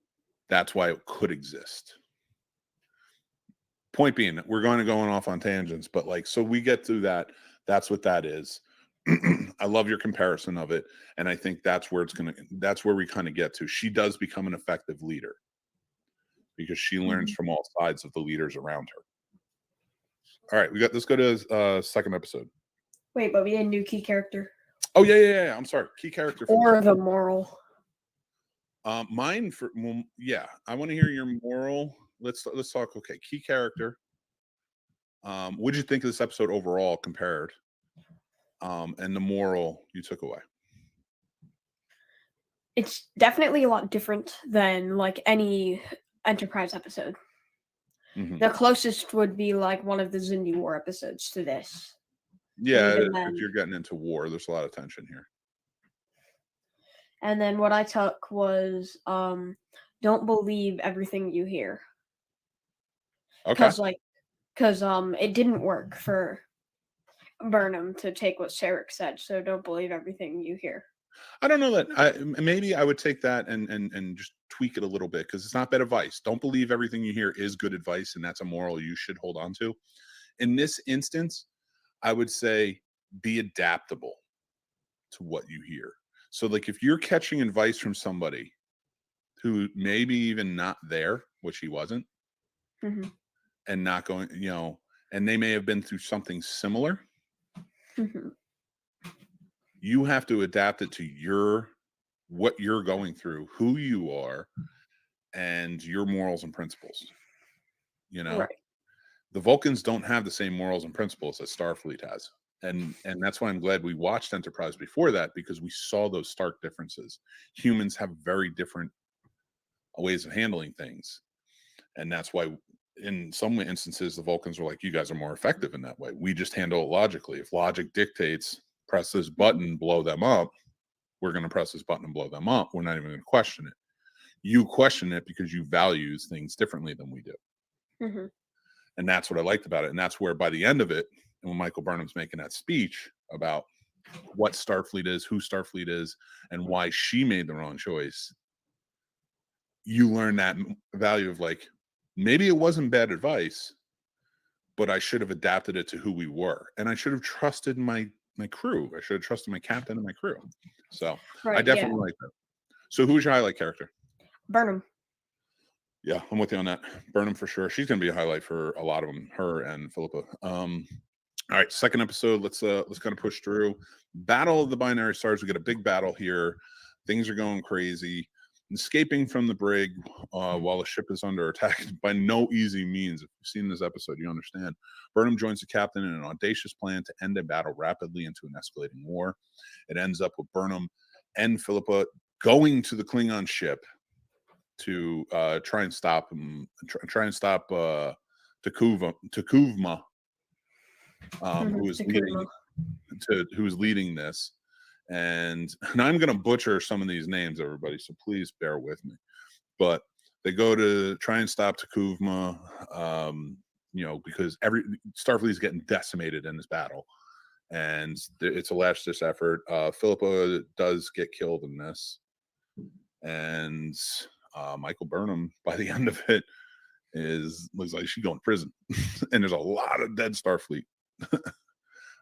that's why it could exist. Point being, we're going to go off on tangents, but like, so we get through that. That's what that is. I love your comparison of it. And I think that's where that's where we kind of get to. She does become an effective leader because she learns from all sides of the leaders around her. All right, let's go to second episode. Wait, but we didn't do key character. Oh yeah. I'm sorry. Key character or the moral. Mine yeah. I want to hear your moral. Let's talk. Okay, key character. What did you think of this episode overall compared? And the moral you took away. It's definitely a lot different than like any Enterprise episode. The closest would be like one of the Xindi War episodes to this. Yeah, if you're getting into war, there's a lot of tension here. And then what I took was don't believe everything you hear. Okay. Because it didn't work for Burnham to take what Sarek said, so don't believe everything you hear. I don't know that. Maybe I would take that and just tweak it a little bit, because it's not bad advice. Don't believe everything you hear is good advice, and that's a moral you should hold on to. In this instance, I would say be adaptable to what you hear. So, like, if you're catching advice from somebody who maybe even not there, which he wasn't, and not going, and they may have been through something similar. You have to adapt it to what you're going through, who you are, and your morals and principles. Right. The Vulcans don't have the same morals and principles that Starfleet has. And that's why I'm glad we watched Enterprise before that, because we saw those stark differences. Humans have very different ways of handling things. And that's why in some instances, the Vulcans were like, you guys are more effective in that way. We just handle it logically. If logic dictates, press this button, blow them up, we're going to press this button and blow them up. We're not even going to question it. You question it because you value things differently than we do. And that's what I liked about it. And that's where by the end of it, and when Michael Burnham's making that speech about what Starfleet is, who Starfleet is, and why she made the wrong choice, you learn that value of like, maybe it wasn't bad advice, but I should have adapted it to who we were. And I should have trusted my crew. I should have trusted my captain and my crew. So I definitely like that. So who's your highlight character? Burnham. Yeah, I'm with you on that. Burnham for sure. She's going to be a highlight for a lot of them, her and Philippa. All right, second episode. Let's kind of push through. Battle of the Binary Stars. We got a big battle here. Things are going crazy. Escaping from the brig while the ship is under attack by no easy means. If you've seen this episode, you understand. Burnham joins the captain in an audacious plan to end the battle rapidly into an escalating war. It ends up with Burnham and Philippa going to the Klingon ship to try and stop him, try and stop Takuvma, who is leading this. And I'm going to butcher some of these names, everybody, so please bear with me. But they go to try and stop Takuvma, because Starfleet is getting decimated in this battle, and it's a last-ditch effort. Philippa does get killed in this, and Michael Burnham, by the end of it, looks like she's going to prison, and there's a lot of dead Starfleet.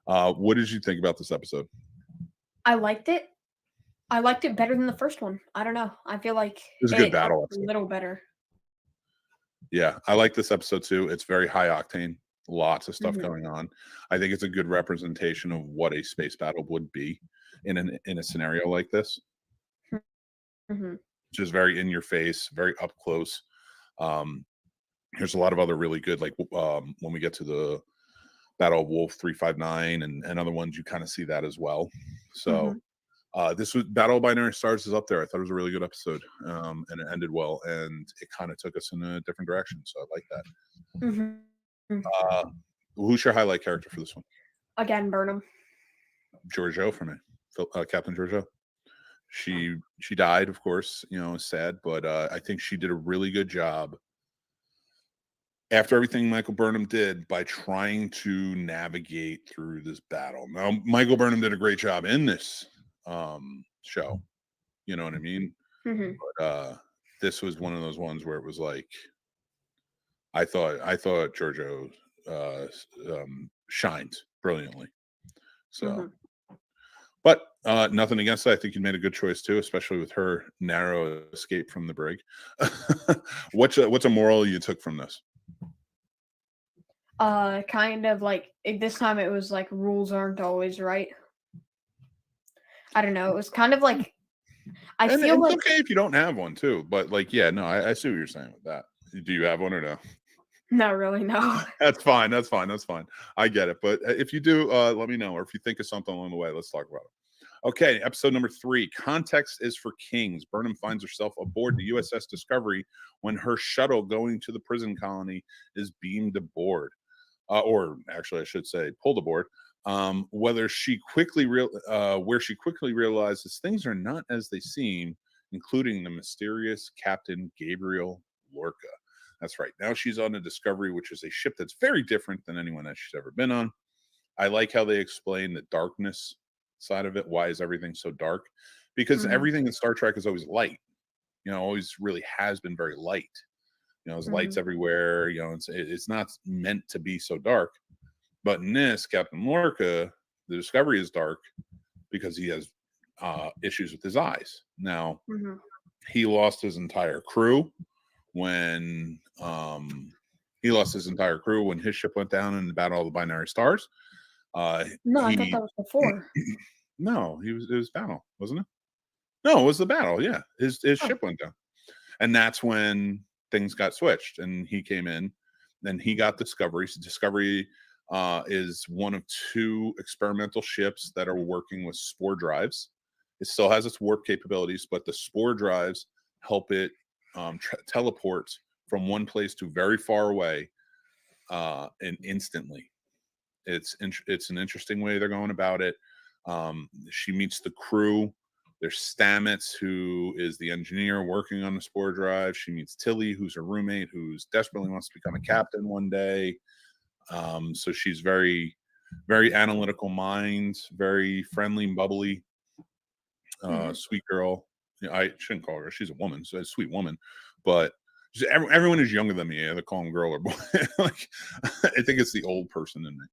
What did you think about this episode? I liked it. I liked it better than the first one. I don't know. I feel like it was a good battle episode. A little better. Yeah, I like this episode too. It's very high octane. Lots of stuff going on. I think it's a good representation of what a space battle would be in a scenario like this. Which is very in your face, very up close. There's a lot of other really good, like when we get to the Battle of Wolf 359 and other ones, you kind of see that as well. So this was Battle of Binary Stars is up there. I thought it was a really good episode, and it ended well, and it kind of took us in a different direction. So I like that. Who's your highlight character for this one? Again, Burnham. Giorgio for me, Captain Giorgio. She died, of course. It's sad, but I think she did a really good job after everything Michael Burnham did by trying to navigate through this battle. Now, Michael Burnham did a great job in this show. You know what I mean? But this was one of those ones where it was like, I thought Giorgio shined brilliantly. So, but nothing against that. I think you made a good choice too, especially with her narrow escape from the brig. What's a moral you took from this? Kind of like this time it was like rules aren't always right. I don't know. It was kind of like I feel it's like okay if you don't have one too, but like, yeah, no, I see what you're saying with that. Do you have one or no? Not really, no. That's fine. I get it. But if you do, let me know. Or if you think of something along the way, let's talk about it. Okay, episode number 3. Context is for kings. Burnham finds herself aboard the U.S.S. Discovery when her shuttle going to the prison colony is beamed aboard. Or actually, I should say, pulled aboard. Where she quickly realizes things are not as they seem, including the mysterious Captain Gabriel Lorca. That's right. Now she's on the Discovery, which is a ship that's very different than anyone that she's ever been on. I like how they explain the darkness side of it. Why is everything so dark? Because everything in Star Trek is always light. Always really has been very light. There's lights everywhere. It's not meant to be so dark. But in this, Captain Lorca, the Discovery is dark because he has issues with his eyes. Now, he lost his entire crew when He lost his entire crew when his ship went down in the Battle of the Binary Stars. No, I thought that was before. No, it was battle, wasn't it? No, it was the battle. Yeah, his ship went down, and that's when things got switched, and he came in. Then he got Discovery. So Discovery is one of 2 experimental ships that are working with spore drives. It still has its warp capabilities, but the spore drives help it teleport from one place to very far away and instantly. It's an interesting way they're going about it. She meets the crew. There's Stamets, who is the engineer working on the spore drive. She meets Tilly, who's her roommate, who's desperately wants to become a captain one day. So she's very, very analytical mind, very friendly and bubbly, sweet girl. I shouldn't call her. She's a woman, so a sweet woman. But everyone is younger than me. They call them girl or boy. Like, I think it's the old person in me.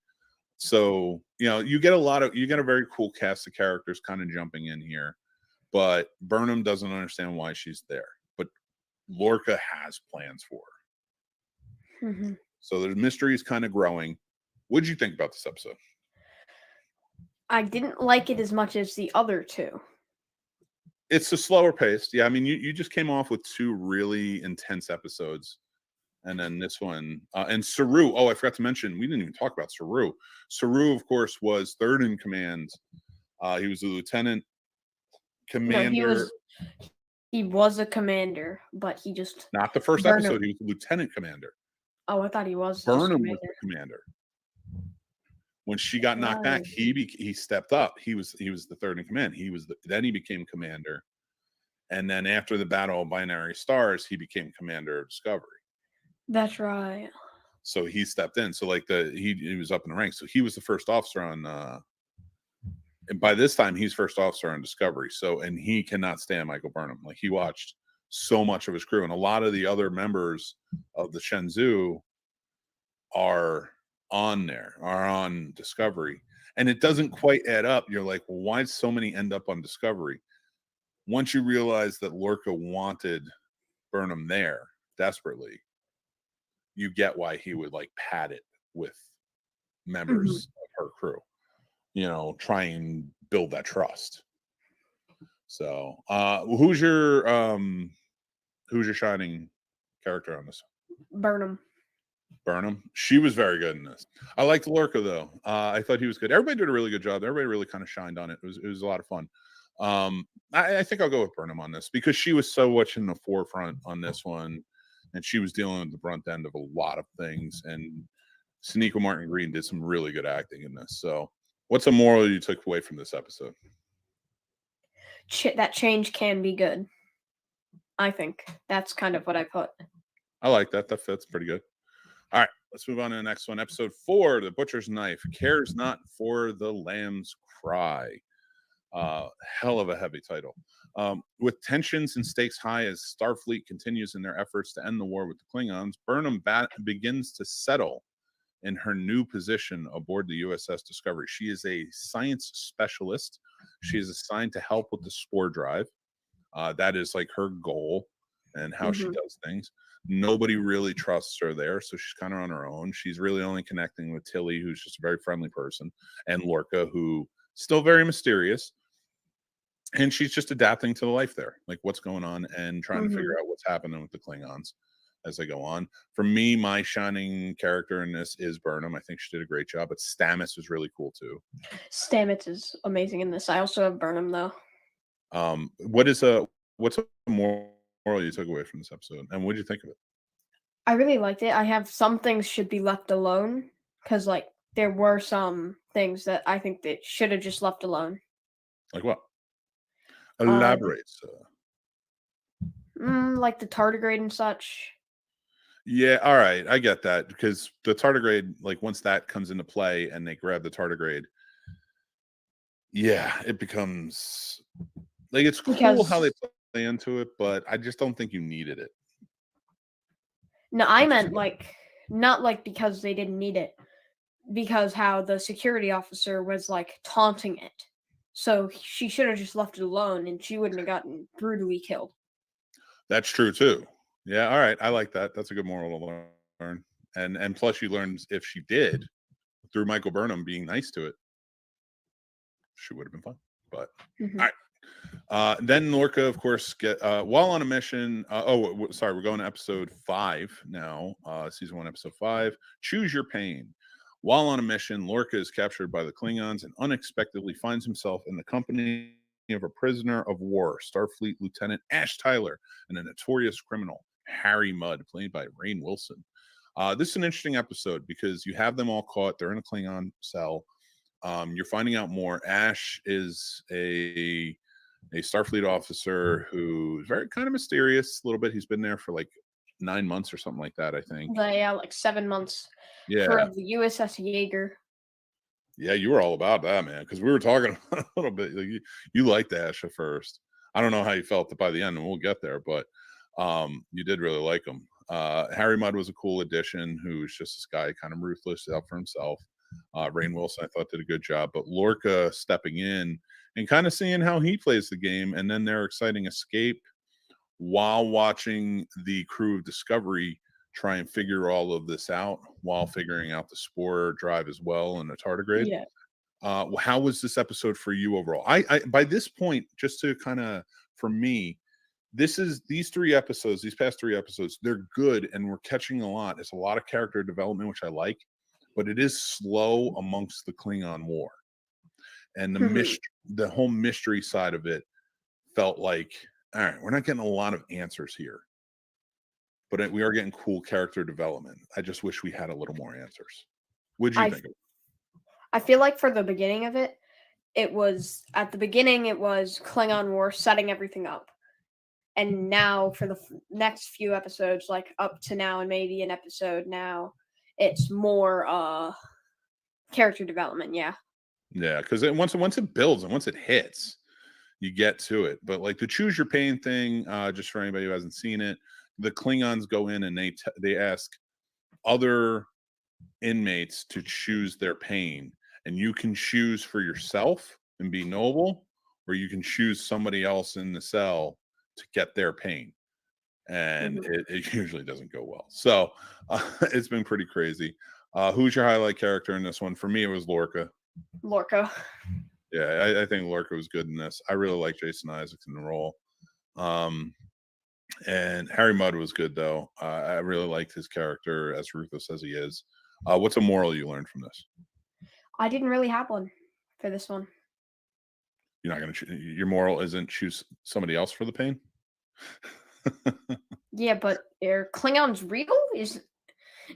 So you get a very cool cast of characters kind of jumping in here. But Burnham doesn't understand why she's there. But Lorca has plans for her. Mm-hmm. So the mystery is kind of growing. What did you think about this episode? I didn't like it as much as the other 2. It's a slower paced. Yeah, I mean, you just came off with 2 really intense episodes. And then this one. And Saru. Oh, I forgot to mention, we didn't even talk about Saru. Saru, of course, was 3rd in command. He was a lieutenant commander. No, he was a commander, but he just not the first episode. He was a lieutenant commander. Oh, I thought he was. Burnham was the commander. When she got knocked back, he stepped up. He was the 3rd in command. Then he became commander, and then after the Battle of Binary Stars, he became commander of Discovery. That's right. So he stepped in. So he was up in the ranks. So he was the first officer on. And by this time, he's first officer on Discovery. So, and he cannot stand Michael Burnham. Like, he watched so much of his crew, and a lot of the other members of the Shenzhou are on Discovery, and it doesn't quite add up. You're like, well, why did so many end up on Discovery? Once you realize that Lorca wanted Burnham there desperately, you get why he would like pad it with members of her crew. Try and build that trust. So, who's your shining character on this? Burnham. She was very good in this. I liked Lorca though. I thought he was good. Everybody did a really good job. Everybody really kind of shined on it. It was a lot of fun. I think I'll go with Burnham on this because she was so much in the forefront on this one, and she was dealing with the brunt end of a lot of things. And Sonequa Martin Green did some really good acting in this. So, what's a moral you took away from this episode? That change can be good. I think that's kind of what I put. I like that. That fits pretty good. All right, let's move on to the next one. Episode 4, The Butcher's Knife, Cares Not for the Lamb's Cry. Hell of a heavy title. With tensions and stakes high as Starfleet continues in their efforts to end the war with the Klingons, Burnham begins to settle in her new position aboard the U.S.S. Discovery. She is a science specialist. She is assigned to help with the spore drive. That is like her goal and how she does things. Nobody really trusts her there, so she's kind of on her own. She's really only connecting with Tilly, who's just a very friendly person, and Lorca, who still very mysterious. And she's just adapting to the life there, like what's going on and trying to figure out what's happening with the Klingons as they go on. For me, my shining character in this is Burnham. I think she did a great job, but Stamets was really cool too. Stamets is amazing in this. I also have Burnham though. What's a moral you took away from this episode, and what did you think of it? I really liked it. I have some things should be left alone because like there were some things that I think that should have just left alone. Like what? Elaborate. Like the tardigrade and such. Yeah, all right, I get that, because the tardigrade, like once that comes into play and they grab the tardigrade, yeah, it becomes like it's cool how they play into it, but I just don't think you needed it. No, I meant like not like because they didn't need it, because how the security officer was like taunting it. So she should have just left it alone and she wouldn't have gotten brutally killed. That's true too. Yeah, all right. I like that. That's a good moral to learn. And plus you learned if she did through Michael Burnham being nice to it, she would have been fine. But Mhm. all right. Then Lorca, of course, while on a mission. Sorry, we're going to episode 5 now. Season 1, episode 5. Choose your pain. While on a mission, Lorca is captured by the Klingons and unexpectedly finds himself in the company of a prisoner of war, Starfleet Lieutenant Ash Tyler, and a notorious criminal, Harry Mudd, played by Rainn Wilson. This is an interesting episode because you have them all caught. They're in a Klingon cell. You're finding out more. Ash is a Starfleet officer who's very kind of mysterious a little bit. He's been there for like 9 months or something like that, I think. Yeah, like 7 months Yeah. for the U.S.S. Jaeger. Yeah, you were all about that, man, because we were talking a little bit. Like, you liked Ash at first. I don't know how you felt by the end, and we'll get there, but you did really like him. Harry Mudd was a cool addition who's just this guy kind of ruthless, out for himself. Rainn Wilson, I thought, did a good job. But Lorca stepping in and kind of seeing how he plays the game, and then their exciting escape while watching the crew of Discovery try and figure all of this out while figuring out the spore drive as well and the tardigrade. Yeah. How was this episode for you overall? I by this point, just to kind of, for me, these past 3 episodes, they're good and we're catching a lot. It's a lot of character development, which I like, but it is slow amongst the Klingon war. And the whole mystery side of it felt like, all right, we're not getting a lot of answers here, but we are getting cool character development. I just wish we had a little more answers. What did you think of it? I feel like for the beginning of it, it was Klingon War setting everything up. And now for the next few episodes, like up to now and maybe an episode now, it's more character development. Yeah. Yeah, because once it builds and once it hits, you get to it. But like the choose your pain thing, just for anybody who hasn't seen it, the Klingons go in and they ask other inmates to choose their pain, and you can choose for yourself and be noble, or you can choose somebody else in the cell to get their pain, and it usually doesn't go well. So it's been pretty crazy. Who's your highlight character in this one? For me, it was Lorca. Yeah, I think Lorca was good in this. I really like Jason Isaacs in the role. And Harry Mudd was good, though. I really liked his character, as ruthless as he is. What's a moral you learned from this? I didn't really have one for this one. You're not going to your moral isn't choose somebody else for the pain? Yeah, but are Klingons real?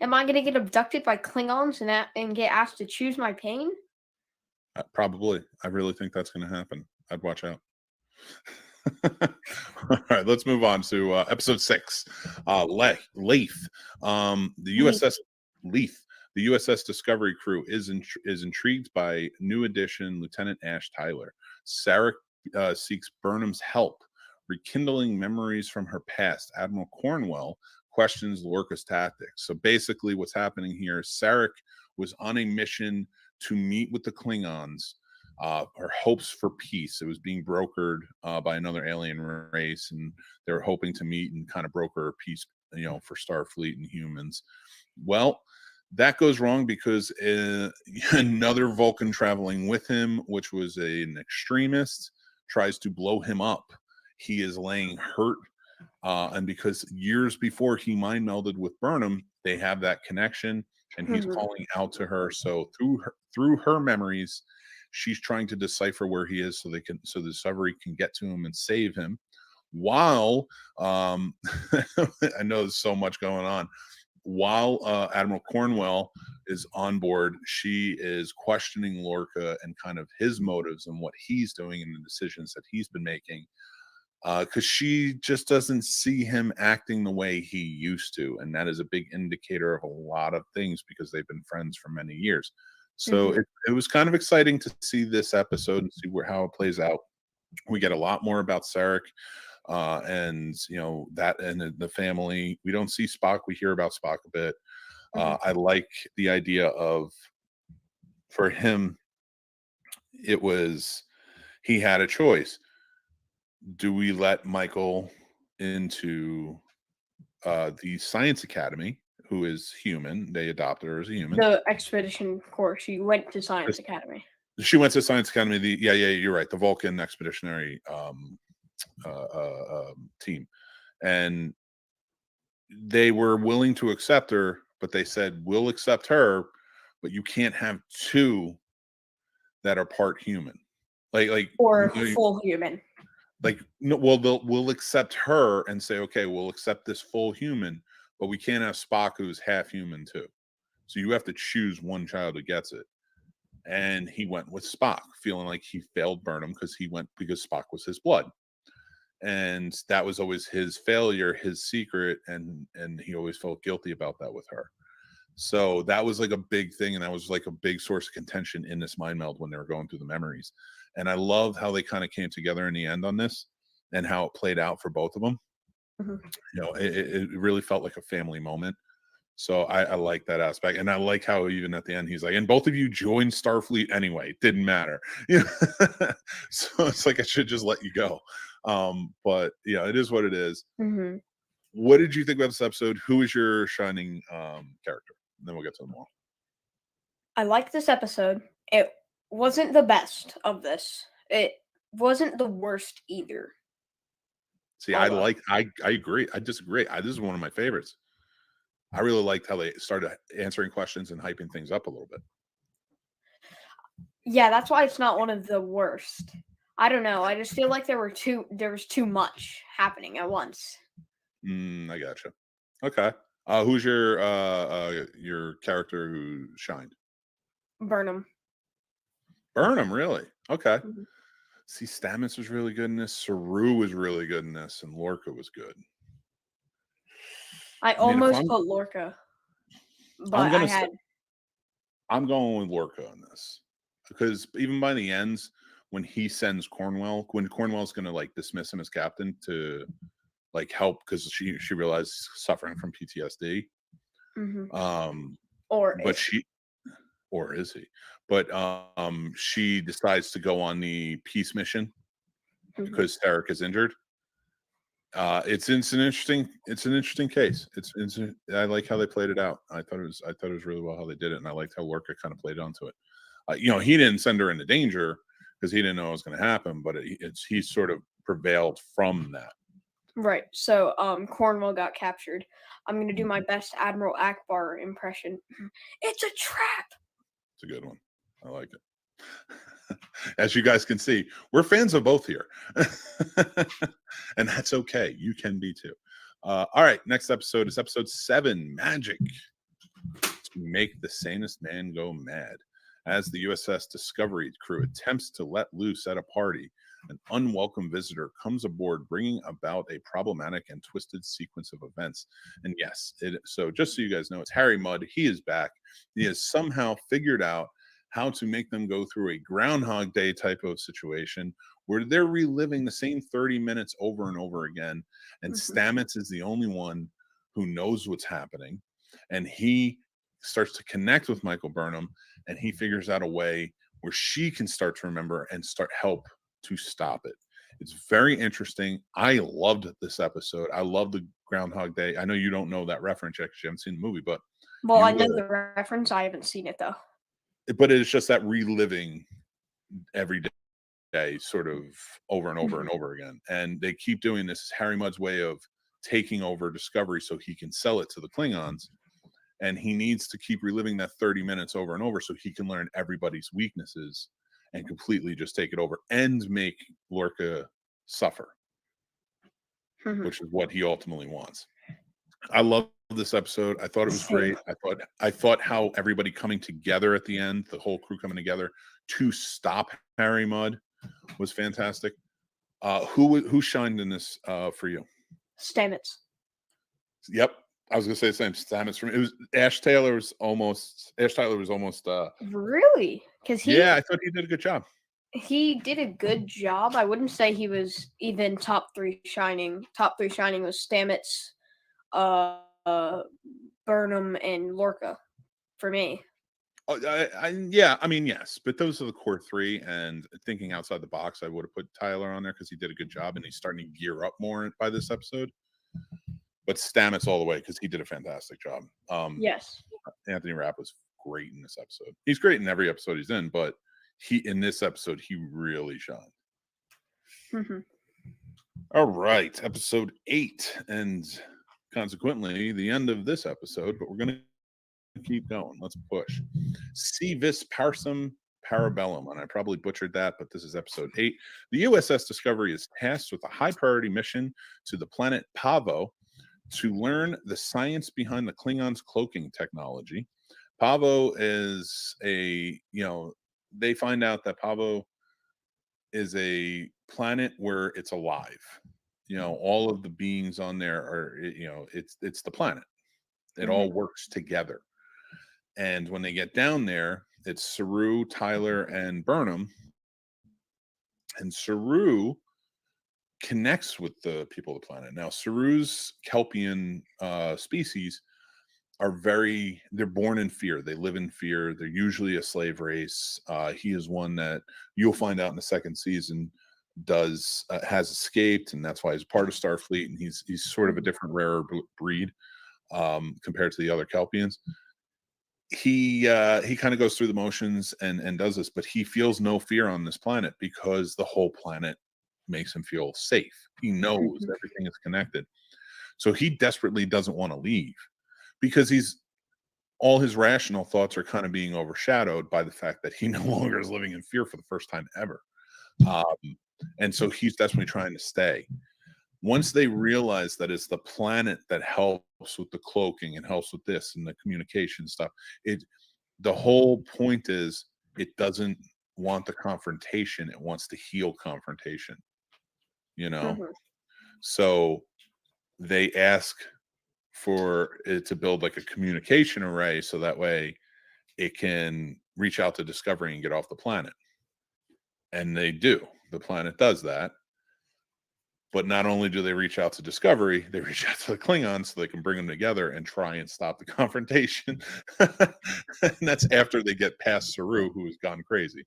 Am I going to get abducted by Klingons and get asked to choose my pain? Probably. I really think that's going to happen. I'd watch out. All right, let's move on to episode 6. Leith. The U.S.S. Leith. The U.S.S. Discovery crew is intrigued by new addition Lieutenant Ash Tyler. Sarek seeks Burnham's help, rekindling memories from her past. Admiral Cornwell questions Lorca's tactics. So basically, what's happening here is Sarek was on a mission to meet with the Klingons. Her hopes for peace. It was being brokered by another alien race, and they were hoping to meet and kind of broker peace, for Starfleet and humans. Well, that goes wrong because another Vulcan traveling with him, which was an extremist, tries to blow him up. He is laying hurt, and because years before he mind melded with Burnham, they have that connection, and he's calling out to her. So through her memories, she's trying to decipher where he is so the Discovery can get to him and save him. While I know there's so much going on. While Admiral Cornwell is on board, she is questioning Lorca and kind of his motives and what he's doing and the decisions that he's been making, because she just doesn't see him acting the way he used to, and that is a big indicator of a lot of things because they've been friends for many years. So it was kind of exciting to see this episode and see how it plays out. We get a lot more about Sarek, and that and the family. We don't see Spock. We hear about Spock a bit. I like the idea of, for him, he had a choice. Do we let Michael into the Science Academy, who is human. They adopted her as a human. The expedition corps. She went to Science Academy. She went to Science Academy. Yeah, you're right. The Vulcan Expeditionary team, and they were willing to accept her, but they said, "We'll accept her, but you can't have two that are part human, like or full human." Like, no, well, we'll accept her and say, okay, we'll accept this full human, but we can't have Spock who's half human too. So you have to choose one child who gets it. And he went with Spock, feeling like he failed Burnham because Spock was his blood. And that was always his failure, his secret, and he always felt guilty about that with her. So that was like a big thing, and that was like a big source of contention in this mind meld when they were going through the memories. And I love how they kind of came together in the end on this and how it played out for both of them. Mm-hmm. You know, it really felt like a family moment. So I like that aspect. And I like how even at the end, he's like, and both of you joined Starfleet anyway. It didn't matter. You know? So it's like, I should just let you go. But yeah, it is what it is. Mm-hmm. What did you think about this episode? Who is your shining character? And then we'll get to them all. I liked this episode. It wasn't the best of this. It wasn't the worst either. See, I agree. I disagree. This is one of my favorites. I really liked how they started answering questions and hyping things up a little bit. Yeah, that's why it's not one of the worst. I don't know. I just feel like there was too much happening at once. I gotcha. Okay. Who's your character who shined? Burnham. Burnham, really? Okay. Mm-hmm. See, Stamets was really good in this. Saru was really good in this, and Lorca was good. I almost put Lorca, but I'm going with Lorca on this because even by the ends, when he sends Cornwell, when Cornwell's going to like dismiss him as captain to like help because she realized suffering from PTSD. Mm-hmm. Or is he? But she decides to go on the peace mission because Sarek is injured. It's an interesting case. I like how they played it out. I thought it was really well how they did it, and I liked how Lorca kind of played onto it. He didn't send her into danger because he didn't know it was going to happen, but he sort of prevailed from that. Right. So Cornwell got captured. I'm going to do my best Admiral Akbar impression. It's a trap. It's a good one. I like it. As you guys can see, we're fans of both here. And that's okay. You can be too. All right. Next episode is episode 7, Magic. To make the sanest man go mad. As the U.S.S. Discovery crew attempts to let loose at a party, an unwelcome visitor comes aboard, bringing about a problematic and twisted sequence of events. And yes, so just so you guys know, it's Harry Mudd. He is back. He has somehow figured out how to make them go through a Groundhog Day type of situation where they're reliving the same 30 minutes over and over again. And Stamets is the only one who knows what's happening. And he starts to connect with Michael Burnham, and he figures out a way where she can start to remember and start help to stop it. It's very interesting. I loved this episode. I love the Groundhog Day. I know you don't know that reference yet because you haven't seen the movie, but I know the reference. I haven't seen it though. But it's just that reliving every day sort of over and over and over again. And they keep doing this. Harry Mudd's way of taking over Discovery so he can sell it to the Klingons. And he needs to keep reliving that 30 minutes over and over so he can learn everybody's weaknesses and completely just take it over and make Lorca suffer, which is what he ultimately wants. I love this episode. I thought it was great. I thought how everybody coming together at the end, the whole crew coming together to stop Harry Mudd was fantastic. Who shined in this for you? Stamets. Yep. I was gonna say the same. Stamets for me. It was Ash Tyler was almost really? Because I thought he did a good job. He did a good job. I wouldn't say he was even top 3 shining. Top 3 shining was Stamets, Burnham, and Lorca for me. Yes, but those are the core 3. And thinking outside the box, I would have put Tyler on there because he did a good job, and he's starting to gear up more by this episode. but Stamets all the way because he did a fantastic job. Yes. Anthony Rapp was great in this episode. He's great in every episode he's in, but in this episode he really shined. All right, episode 8, and consequently the end of this episode, but we're going to keep going. Let's push. Si vis parsum parabellum, and I probably butchered that, but this is episode 8. The U.S.S. Discovery is tasked with a high priority mission to the planet Pavo to learn the science behind the Klingons' cloaking technology. Pavo is they find out that Pavo is a planet where it's alive. All of the beings on there are, it's the planet. It all works together. And when they get down there, it's Saru, Tyler, and Burnham. And Saru connects with the people of the planet. Now, Saru's Kelpian species are they're born in fear. They live in fear. They're usually a slave race. He is one that you'll find out in the second season has escaped, and that's why he's part of Starfleet, and he's sort of a different, rarer breed compared to the other Kelpians. He kind of goes through the motions and does this, but he feels no fear on this planet because the whole planet makes him feel safe. He knows everything is connected. So he desperately doesn't want to leave because all his rational thoughts are kind of being overshadowed by the fact that he no longer is living in fear for the first time ever. And so he's desperately trying to stay. Once they realize that it's the planet that helps with the cloaking and helps with this and the communication stuff, the whole point is it doesn't want the confrontation. It wants to heal confrontation, So they ask for it to build like a communication array so that way it can reach out to Discovery and get off the planet. And they do. The planet does that. But not only do they reach out to Discovery, they reach out to the Klingons so they can bring them together and try and stop the confrontation. And that's after they get past Saru, who has gone crazy.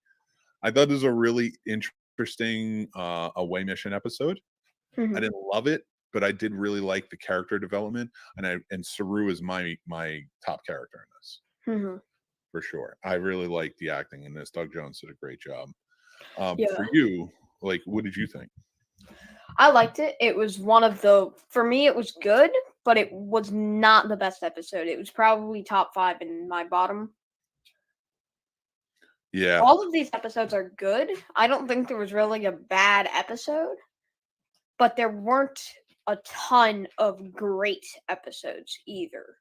I thought it was a really interesting away mission episode. I didn't love it, but I did really like the character development. And Saru is my top character in this. For sure. I really like the acting in this. Doug Jones did a great job. For you, what did you think? I liked it. It was for me, it was good, but it was not the best episode. It was probably top 5 in my bottom. Yeah. All of these episodes are good. I don't think there was really a bad episode, but there weren't a ton of great episodes either.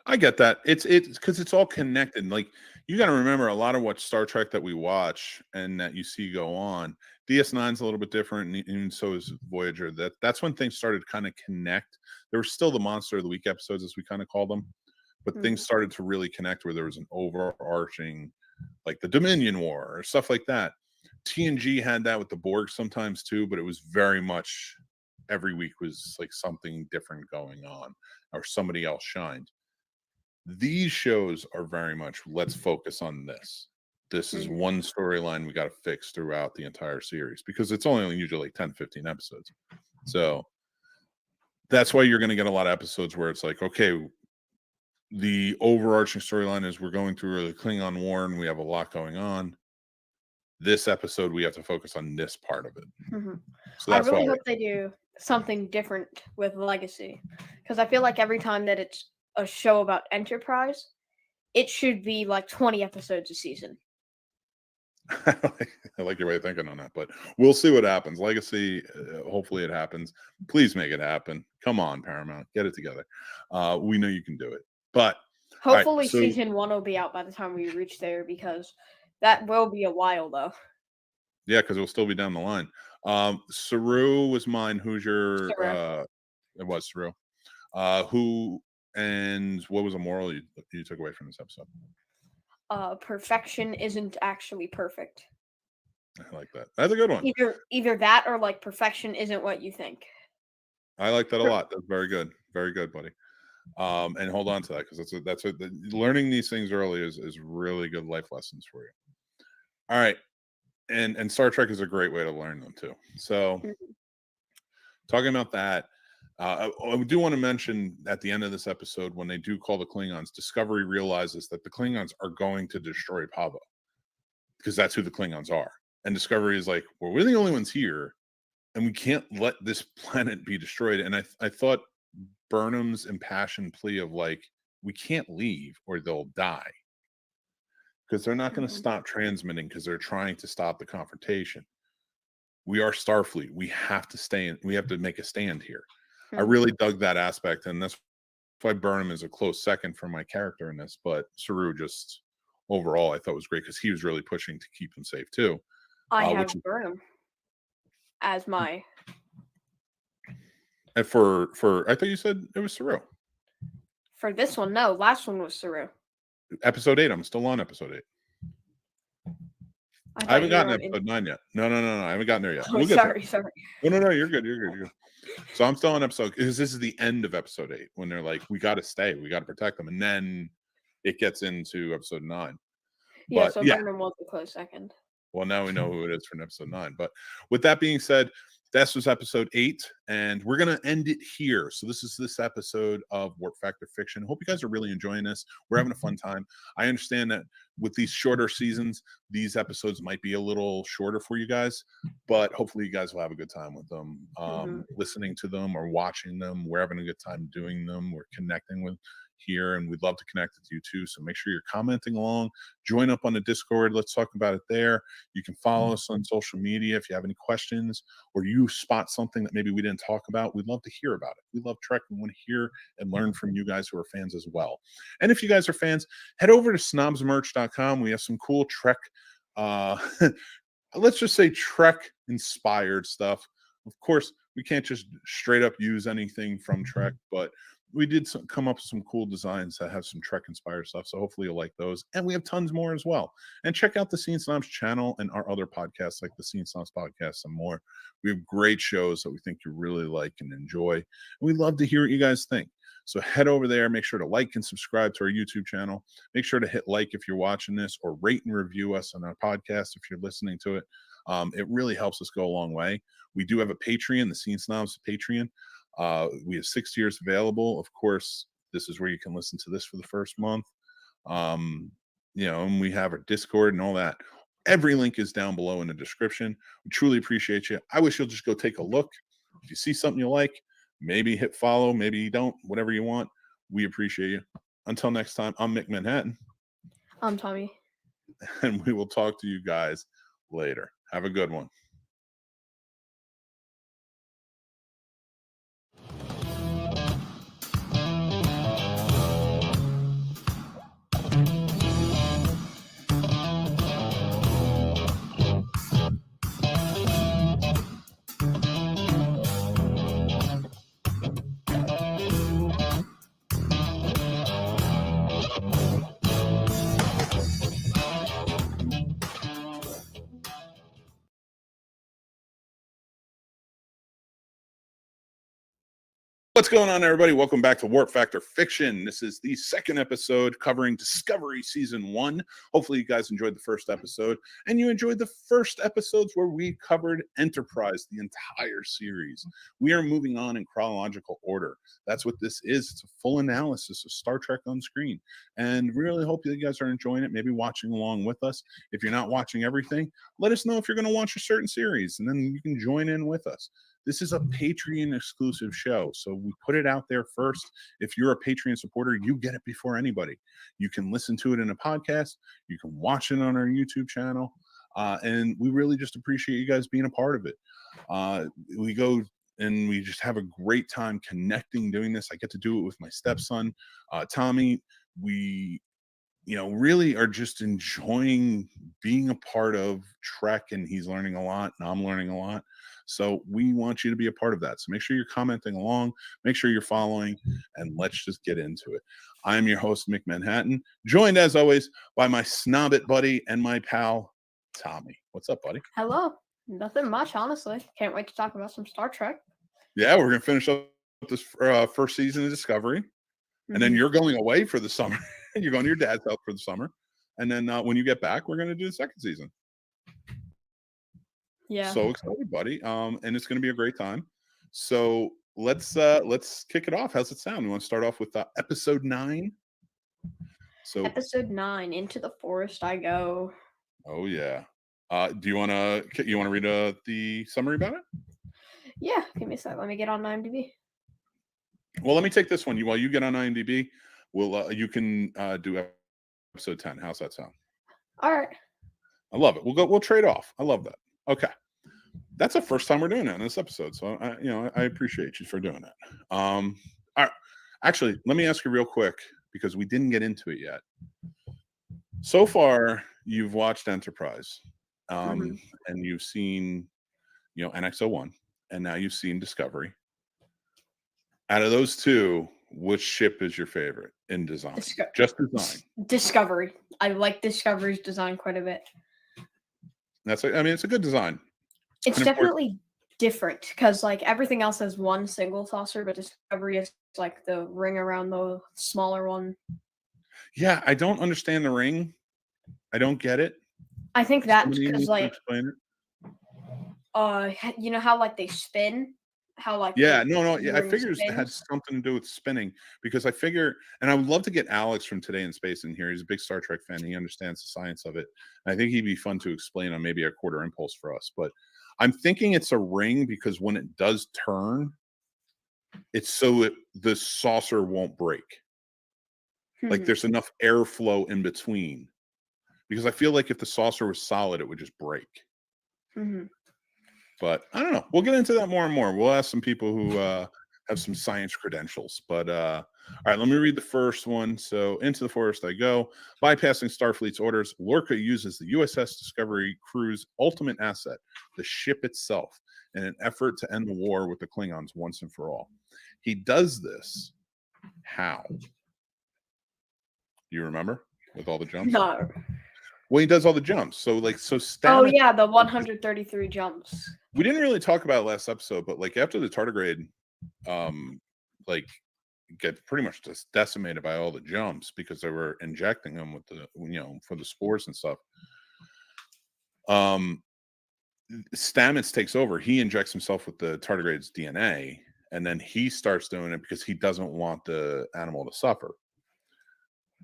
I get that. It's because it's all connected. Like, you got to remember, a lot of what Star Trek that we watch and that you see go on, DS9's a little bit different, and so is Voyager. That's when things started kind of connect. There were still the Monster of the Week episodes, as we kind of call them, but things started to really connect where there was an overarching, like the Dominion War or stuff like that. TNG had that with the Borg sometimes too, but it was very much every week was like something different going on or somebody else shined. These shows are very much, let's focus on this. This is one storyline we got to fix throughout the entire series because it's only usually like 10, 15 episodes. So that's why you're going to get a lot of episodes where it's like, okay, the overarching storyline is we're going through the Klingon War and we have a lot going on. This episode, we have to focus on this part of it. So that's I really hope they do something different with Legacy because I feel like every time that it's a show about Enterprise, it should be like 20 episodes a season. I like your way of thinking on that, but we'll see what happens. Legacy, hopefully it happens. Please make it happen. Come on, Paramount, get it together. We know you can do it, but hopefully season 1 will be out by the time we reach there because that will be a while though. Yeah, because it will still be down the line. Saru was mine. Who's your? Saru. It was Saru. Who and what was a moral you took away from this episode? Perfection isn't actually perfect. I like that. That's a good one. Either that or like perfection isn't what you think. I like that a lot. That's very good. Very good, buddy. And hold on to that because that's what learning these things early is really good life lessons for you. All right. And Star Trek is a great way to learn them too. So talking about that. I do want to mention at the end of this episode, when they do call the Klingons, Discovery realizes that the Klingons are going to destroy Pavo because that's who the Klingons are. And Discovery is like, well, we're the only ones here, and we can't let this planet be destroyed. And I thought Burnham's impassioned plea of like, we can't leave or they'll die, because they're not going to stop transmitting because they're trying to stop the confrontation. We are Starfleet. We have to stay in. We have to make a stand here. I really dug that aspect, and that's why Burnham is a close second for my character in this. But Saru just overall, I thought was great because he was really pushing to keep them safe too. I have Burnham as my. And for I thought you said it was Saru. For this one, no. Last one was Saru. Episode 8. I'm still on episode 8. I haven't gotten episode 9 yet. No. I haven't gotten there yet. Oh, sorry. No. You're good. So I'm still on episode, because this is the end of episode 8 when they're like, we got to stay, we got to protect them, and then it gets into episode 9. Yeah, so Burnham was a close second. Well, now we know who it is for episode 9. But with that being said, this was episode 8, and we're going to end it here. So this is this episode of Warp Factor Fiction. Hope you guys are really enjoying this. We're having a fun time. I understand that with these shorter seasons, these episodes might be a little shorter for you guys, but hopefully you guys will have a good time with them, listening to them or watching them. We're having a good time doing them. We're connecting with here, and we'd love to connect with you too. So make sure you're commenting along. Join up on the Discord. Let's talk about it there. You can follow us on social media if you have any questions, or you spot something that maybe we didn't talk about. We'd love to hear about it. We love Trek. We want to hear and learn from you guys who are fans as well. And if you guys are fans, head over to snobsmerch.com. We have some cool Trek, let's just say Trek inspired stuff. Of course, we can't just straight up use anything from Trek, but we did come up with some cool designs that have some Trek inspired stuff. So hopefully you'll like those. And we have tons more as well. And check out the Scene Snobs channel and our other podcasts like the Scene Snobs podcast and more. We have great shows that we think you really like and enjoy. And we love to hear what you guys think. So head over there. Make sure to like and subscribe to our YouTube channel. Make sure to hit like if you're watching this, or rate and review us on our podcast if you're listening to it. It really helps us go a long way. We do have a Patreon, the Scene Snobs Patreon. We have 6 tiers available. Of course, this is where you can listen to this for the first month. And we have our Discord and all that. Every link is down below in the description. We truly appreciate you. I wish you'll just go take a look. If you see something you like, maybe hit follow, maybe you don't, whatever you want. We appreciate you. Until next time, I'm Mick Manhattan. I'm Tommy. And we will talk to you guys later. Have a good one. What's going on, everybody? Welcome back to Warp Factor Fiction. This is the second episode covering Discovery Season 1. Hopefully you guys enjoyed the first episode, and you enjoyed the first episodes where we covered Enterprise, the entire series. We are moving on in chronological order. That's what this is. It's a full analysis of Star Trek on screen, and we really hope you guys are enjoying it, maybe watching along with us. If you're not watching everything, let us know if you're going to watch a certain series, and then you can join in with us. This is a Patreon exclusive show, so we put it out there first. If you're a Patreon supporter, you get it before anybody. You can listen to it in a podcast. You can watch it on our YouTube channel. And we really just appreciate you guys being a part of it. We go and we just have a great time connecting, doing this. I get to do it with my stepson, Tommy. We really are just enjoying being a part of Trek, and he's learning a lot and I'm learning a lot. So we want you to be a part of that. So make sure you're commenting along, make sure you're following, and let's just get into it. I am your host, Mick Manhattan, joined as always by my snobbit buddy and my pal, Tommy. What's up, buddy? Hello. Nothing much, honestly. Can't wait to talk about some Star Trek. Yeah, we're going to finish up this first season of Discovery. And then you're going away for the summer. You're going to your dad's house for the summer. And then when you get back, we're going to do the second season. Yeah. So excited, buddy. And it's going to be a great time. So let's kick it off. How's it sound? We want to start off with episode 9. So Episode 9, Into the Forest I Go. oh yeah. Do you want to read the summary about it? Yeah, give me a sec. Let me get on IMDb. Well, let me take this one. While you get on IMDb, you can do episode 10. How's that sound? All right. I love it. We'll trade off. I love that. Okay. That's the first time we're doing that in this episode. So I appreciate you for doing that. All right. Actually, let me ask you real quick because we didn't get into it yet. So far, you've watched Enterprise, and you've seen, NX-01, and now you've seen Discovery. Out of those two, which ship is your favorite in design? Just design. Discovery. I like Discovery's design quite a bit. It's a good design. It's definitely different because like everything else has one single saucer, but Discovery is like the ring around the smaller one. Yeah, I don't understand the ring. I don't get it. I think that's Somebody because needs to like explain it. you know how like they spin? How like Yeah, the no, yeah, I ring figured it had spins? something to do with spinning because I figure, and I would love to get Alex from Today in Space in here. He's a big Star Trek fan. He understands the science of it. And I think he'd be fun to explain on maybe a quarter impulse for us. But I'm thinking it's a ring because when it does turn, it's so the saucer won't break. Like there's enough airflow in between. Because I feel like if the saucer was solid, it would just break. But I don't know. We'll get into that more and more. We'll ask some people who have some science credentials. But all right, let me read the first one. So, into the forest I go. Bypassing Starfleet's orders, Lorca uses the U.S.S. Discovery crew's ultimate asset, the ship itself, in an effort to end the war with the Klingons once and for all. He does this. How? Do you remember? With all the jumps? No. Well, he does all the jumps. So Stamets, Oh yeah, the 133 jumps. we didn't really talk about it last episode, but like after the tardigrade get pretty much just decimated by all the jumps because they were injecting them with the for the spores and stuff. Stamets takes over. He injects himself with the tardigrade's DNA, and then he starts doing it because he doesn't want the animal to suffer.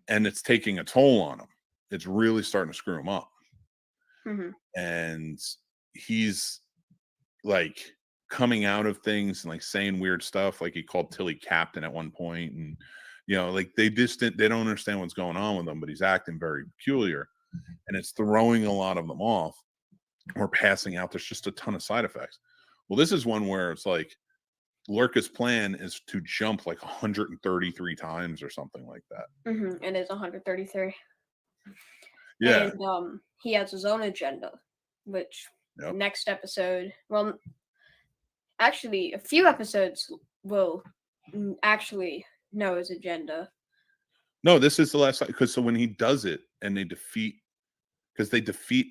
And it's taking a toll on him. It's really starting to screw him up. And he's like coming out of things and like saying weird stuff. Like he called Tilly Captain at one point, and like they don't understand what's going on with him, but he's acting very peculiar, and it's throwing a lot of them off or passing out. There's just a ton of side effects. Well, this is one where it's like Lorca's plan is to jump like 133 times or something like that. It is 133. Yeah. And he has his own agenda, which next episode, well, actually, a few episodes will actually know his agenda. No, this is the last time, because so when he does it and they defeat the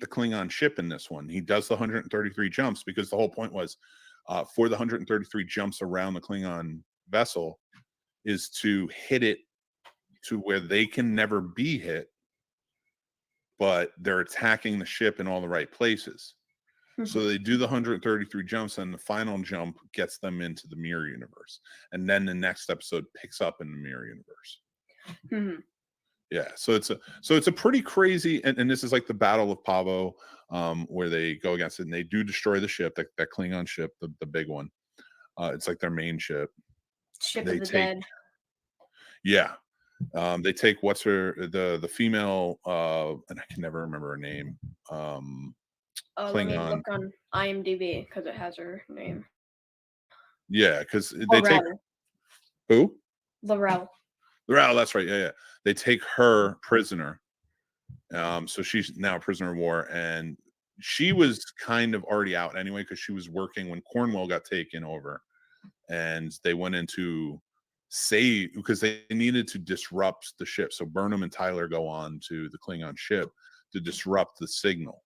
Klingon ship in this one, he does the 133 jumps because the whole point was for the 133 jumps around the Klingon vessel is to hit it to where they can never be hit, but they're attacking the ship in all the right places. So they do the 133 jumps, and the final jump gets them into the mirror universe. And then the next episode picks up in the mirror universe. Yeah, so it's a pretty crazy, and this is like the Battle of Pavo, where they go against it, and they do destroy the ship, that Klingon ship, the big one. It's like their main ship. Ship of the Dead. Yeah. They take the female, and I can never remember her name. Let me look on IMDb because it has her name. Yeah, because they take who? Laurel, that's right. Yeah. They take her prisoner. So she's now a prisoner of war, and she was kind of already out anyway because she was working when Cornwell got taken over, and they went into because they needed to disrupt the ship. So Burnham and Tyler go on to the Klingon ship to disrupt the signal.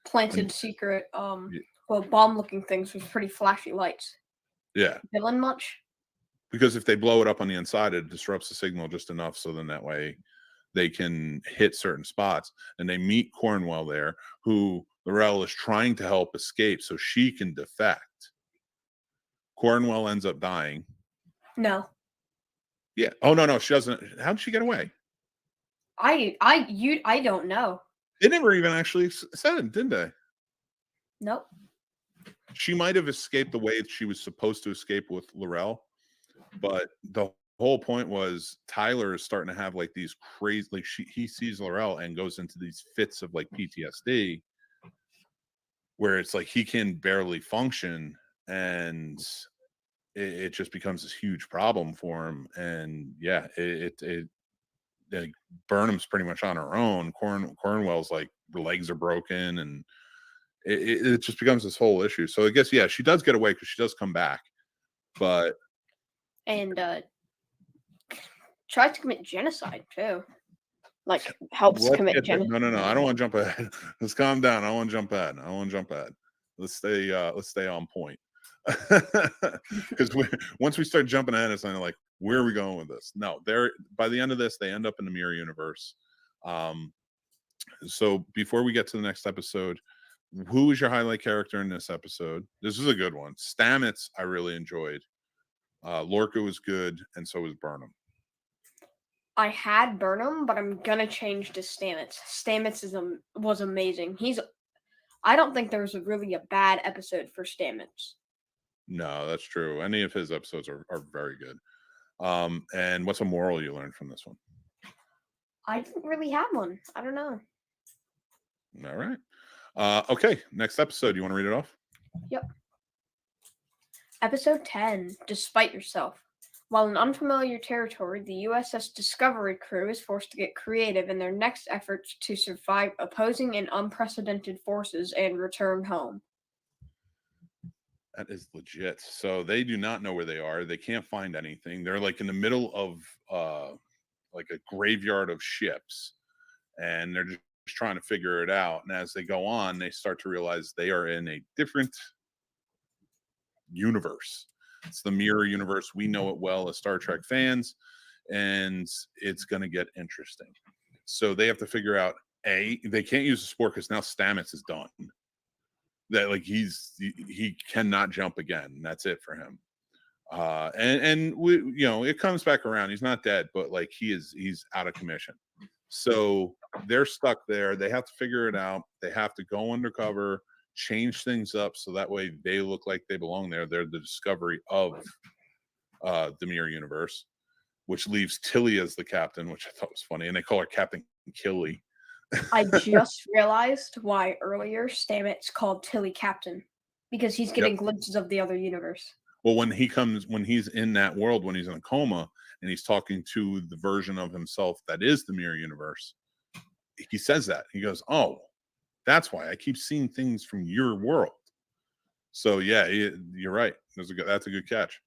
Planted secret, bomb-looking things with pretty flashy lights. Yeah. Villain much? Because if they blow it up on the inside, it disrupts the signal just enough so then that way they can hit certain spots. And they meet Cornwell there, who Laurel is trying to help escape so she can defect. Cornwell ends up dying. No. Yeah. Oh no, she doesn't. How did she get away? I don't know. They never even actually said it, did they? Nope. She might have escaped the way she was supposed to escape with Laurel, but the whole point was Tyler is starting to have like these crazy, like he sees Laurel and goes into these fits of like PTSD, where it's like he can barely function, and it just becomes this huge problem for him. And yeah, like Burnham's pretty much on her own. Cornwell's like her legs are broken, and it just becomes this whole issue. So I guess, yeah, she does get away because she does come back, but And tries to commit genocide too. Like helps commit genocide. No. I don't want to jump ahead. Let's calm down. I don't want to jump ahead. Let's stay on point. Because once we start jumping ahead, it's kind of like, where are we going with this? No, by the end of this, they end up in the mirror universe. So before we get to the next episode, who is your highlight character in this episode? This is a good one. Stamets, I really enjoyed. Lorca was good, and so was Burnham. I had Burnham, but I'm gonna change to Stamets. Stamets was amazing. I don't think there was really a bad episode for Stamets. No, that's true. Any of his episodes are very good. And what's a moral you learned from this one? I didn't really have one. I don't know. All right. Okay, next episode. You want to read it off? Yep. Episode 10, Despite Yourself. While in unfamiliar territory, the U.S.S. Discovery crew is forced to get creative in their next efforts to survive opposing and unprecedented forces and return home. That is legit. So they do not know where they are. They can't find anything. They're like in the middle of like a graveyard of ships, and they're just trying to figure it out. And as they go on, they start to realize they are in a different universe. It's the mirror universe. We know it well as Star Trek fans, and it's going to get interesting. So they have to figure out, they can't use the sport because now Stamets is done. That like he cannot jump again. That's it for him. And we, it comes back around. He's not dead, but like he's out of commission. So they're stuck there. They have to figure it out. They have to go undercover, change things up so that way they look like they belong there. They're the discovery of the mirror universe, which leaves Tilly as the captain, which I thought was funny. And they call her Captain Killy. I just realized why earlier Stamets called Tilly Captain, because he's getting glimpses of the other universe. Well, when he's in that world, when he's in a coma and he's talking to the version of himself that is the mirror universe, he says that. He goes, "Oh, that's why I keep seeing things from your world." So yeah, you're right. That's a good catch.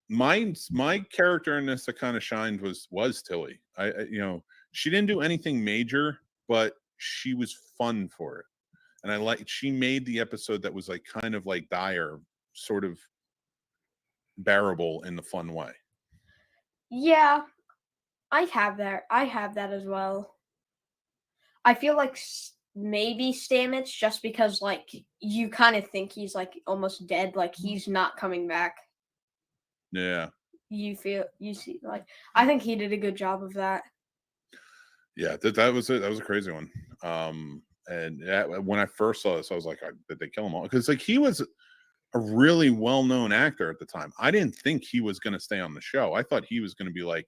My character in this that kind of shined was Tilly. She didn't do anything major, but she was fun for it. And she made the episode that was like kind of like dire, sort of bearable in the fun way. Yeah, I have that as well. I feel like maybe Stamets, just because like you kind of think he's like almost dead, like he's not coming back. Yeah. You see, like I think he did a good job of that. Yeah, that was it. That was a crazy one. And when I first saw this, I was like, did they kill him all? Because like he was a really well-known actor at the time. I didn't think he was going to stay on the show. I thought he was going to be like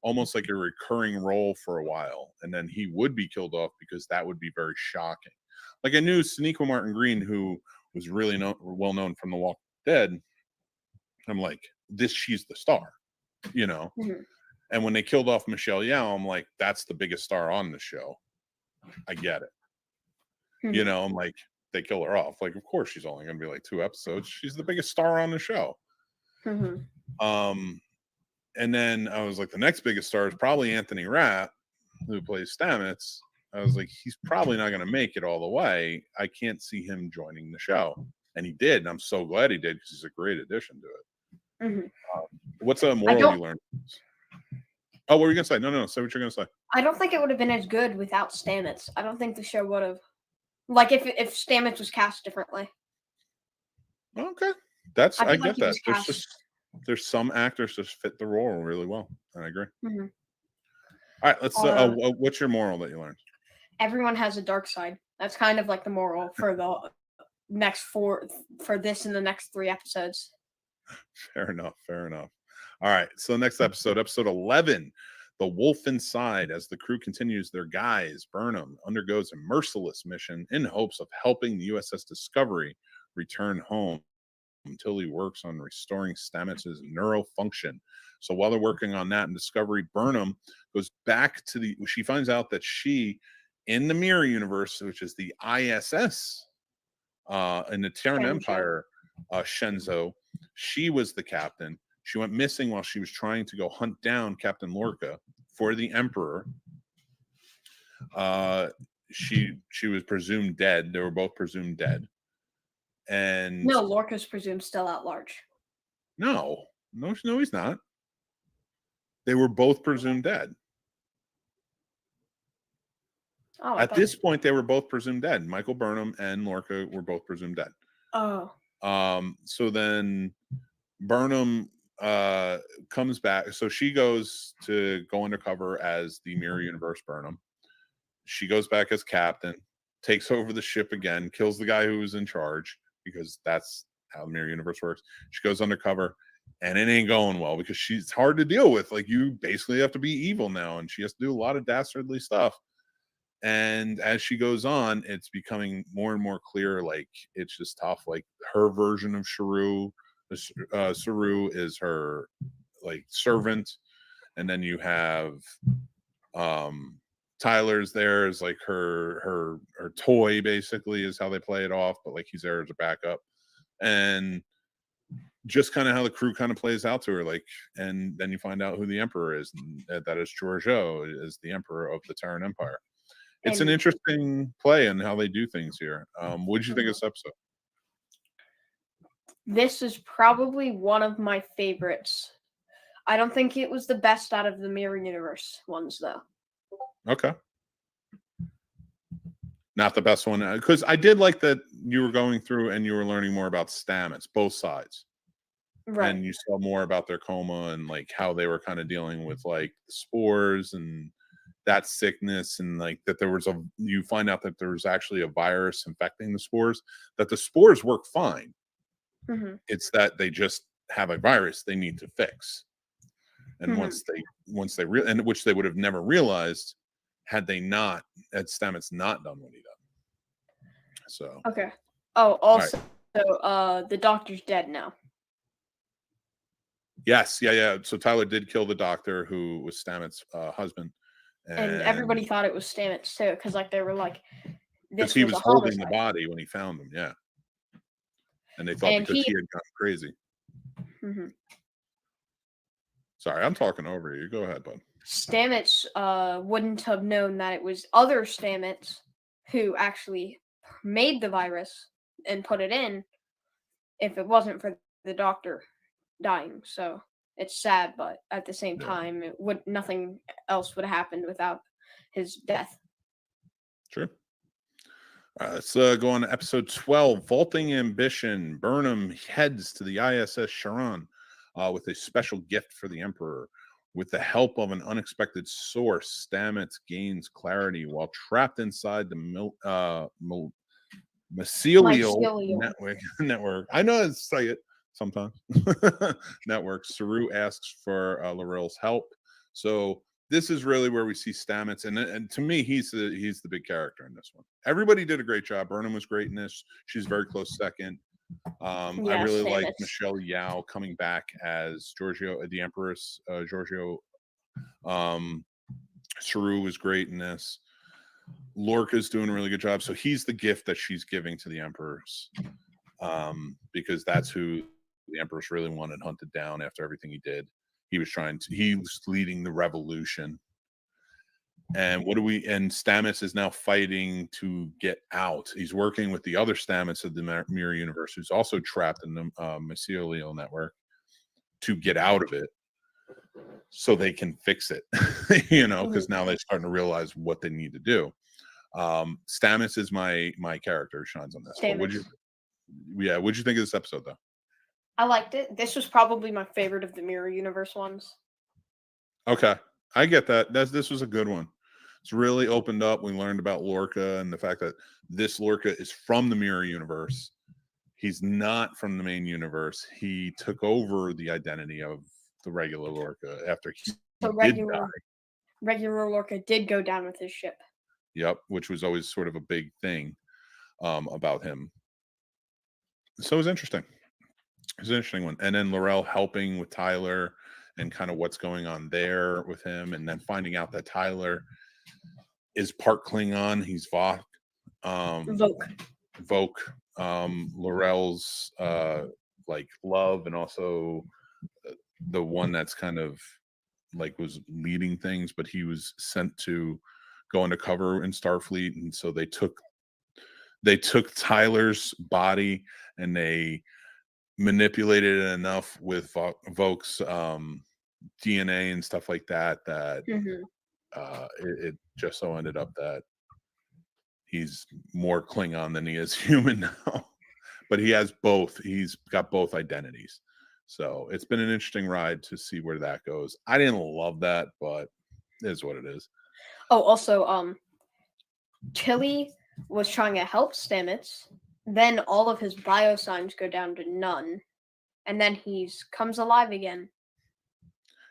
almost like a recurring role for a while, and then he would be killed off because that would be very shocking. Like I knew Sonequa Martin Green, who was really well known from The Walking Dead. I'm like, she's the star, Mm-hmm. And when they killed off Michelle Yeoh, I'm like, that's the biggest star on the show. I get it. Mm-hmm. I'm like, they kill her off. Like, of course she's only going to be like 2 episodes. She's the biggest star on the show. Mm-hmm. And then I was like, the next biggest star is probably Anthony Rapp, who plays Stamets. I was like, he's probably not going to make it all the way. I can't see him joining the show. And he did. And I'm so glad he did because he's a great addition to it. Mm-hmm. What's a moral you learned? Oh, what were you going to say? No. Say what you're going to say. I don't think it would have been as good without Stamets. I don't think the show would have. Like if Stamets was cast differently. Okay. That's I I feel like get he that. was There's cast. just there's some actors just fit the role really well, and I agree. Mhm. All right, let's. What's your moral that you learned? Everyone has a dark side. That's kind of like the moral for the next for this and the next 3 episodes. Fair enough. Fair enough. All right. So next episode 11, The Wolf Inside. As the crew continues their guise, Burnham undergoes a merciless mission in hopes of helping the U.S.S. Discovery return home until he works on restoring Stamets' neural function. So while they're working on that in Discovery, Burnham goes back to she finds out that she, in the Mirror Universe, which is the ISS, in the Terran Empire, Shenzhou, she was the captain. She went missing while she was trying to go hunt down Captain Lorca for the Emperor. She was presumed dead. They were both presumed dead. And No, Lorca's presumed still at large. No, he's not. They were both presumed dead. Oh, At this point, they were both presumed dead. Michael Burnham and Lorca were both presumed dead. Oh. So then Burnham comes back. So she goes to go undercover as the Mirror Universe Burnham. She goes back as captain, takes over the ship again, kills the guy who was in charge, because that's how the Mirror Universe works. She goes undercover, and it ain't going well because she's hard to deal with. Like, you basically have to be evil now, and she has to do a lot of dastardly stuff. And as she goes on, it's becoming more and more clear, like, it's just tough. Like, her version of Saru is her, like, servant, and then you have Tyler's there as like her toy, basically, is how they play it off, but like he's there as a backup. And just kind of how the crew kind of plays out to her, like, and then you find out who the Emperor is, and that is Giorgio, is the Emperor of the Terran Empire. It's an interesting play and how they do things here. What did you think of this episode? This is probably one of my favorites. I don't think it was the best out of the Mirror Universe ones, though. Okay. Not the best one, because I did like that you were going through and you were learning more about Stamets, both sides. Right. And you saw more about their coma and like how they were kind of dealing with like spores and that sickness, and like that you find out that there was actually a virus infecting the spores, that the spores work fine. Mm-hmm. It's that they just have a virus they need to fix. And Mm-hmm. once they and which they would have never realized had Stamets not done what he done. So okay. Oh, also, the doctor's dead now. Yes, yeah. So Tyler did kill the doctor who was Stamets' husband, and everybody thought it was Stamets too, because like they were like, because he was holding the body when he found him, yeah. And they thought because he had gone crazy. Mm-hmm. Sorry, I'm talking over you. Go ahead, bud. Stamets wouldn't have known that it was other Stamets who actually made the virus and put it in if it wasn't for the doctor dying. So it's sad, but at the same time, nothing else would have happened without his death. True. Let's go on to episode 12, Vaulting Ambition. Burnham heads to the ISS Charon with a special gift for the Emperor. With the help of an unexpected source, Stamets gains clarity while trapped inside the mycelial network. I know how to say it sometimes. Network. Saru asks for L'Oreal's help. So this is really where we see Stamets, and to me, he's the big character in this one. Everybody did a great job. Burnham was great in this. She's very close second. I really like Michelle Yeoh coming back as Giorgio, the Empress. Giorgio. Saru was great in this. Lorca's doing a really good job. So he's the gift that she's giving to the Empress, because that's who the Empress really wanted hunted down after everything he did. He was leading the revolution. And Stamets is now fighting to get out. He's working with the other Stamets of the Mirror Universe, who's also trapped in the mycelial network, to get out of it so they can fix it, because now they're starting to realize what they need to do. Stamets is my character who shines on this. What'd you think of this episode, though? I liked it. This was probably my favorite of the Mirror Universe ones. Okay, I get that. This was a good one. It's really opened up. We learned about Lorca and the fact that this Lorca is from the Mirror Universe. He's not from the main universe. He took over the identity of the regular Lorca after he So did die. regular Lorca did go down with his ship. Yep, which was always sort of a big thing about him. So it was interesting. It was an interesting one. And then Laurel helping with Tyler and kind of what's going on there with him, and then finding out that Tyler is part Klingon. He's Vok. Voke. Laurel's like love, and also the one that's kind of like was leading things, but he was sent to go undercover in Starfleet, and so they took Tyler's body and they manipulated it enough with Voke's DNA and stuff like that it just so ended up that he's more Klingon than he is human now. But he has both. He's got both identities. So it's been an interesting ride to see where that goes. I didn't love that, but it is what it is. Oh, also, Tilly was trying to help Stamets. Then all of his biosigns go down to none, and then he comes alive again.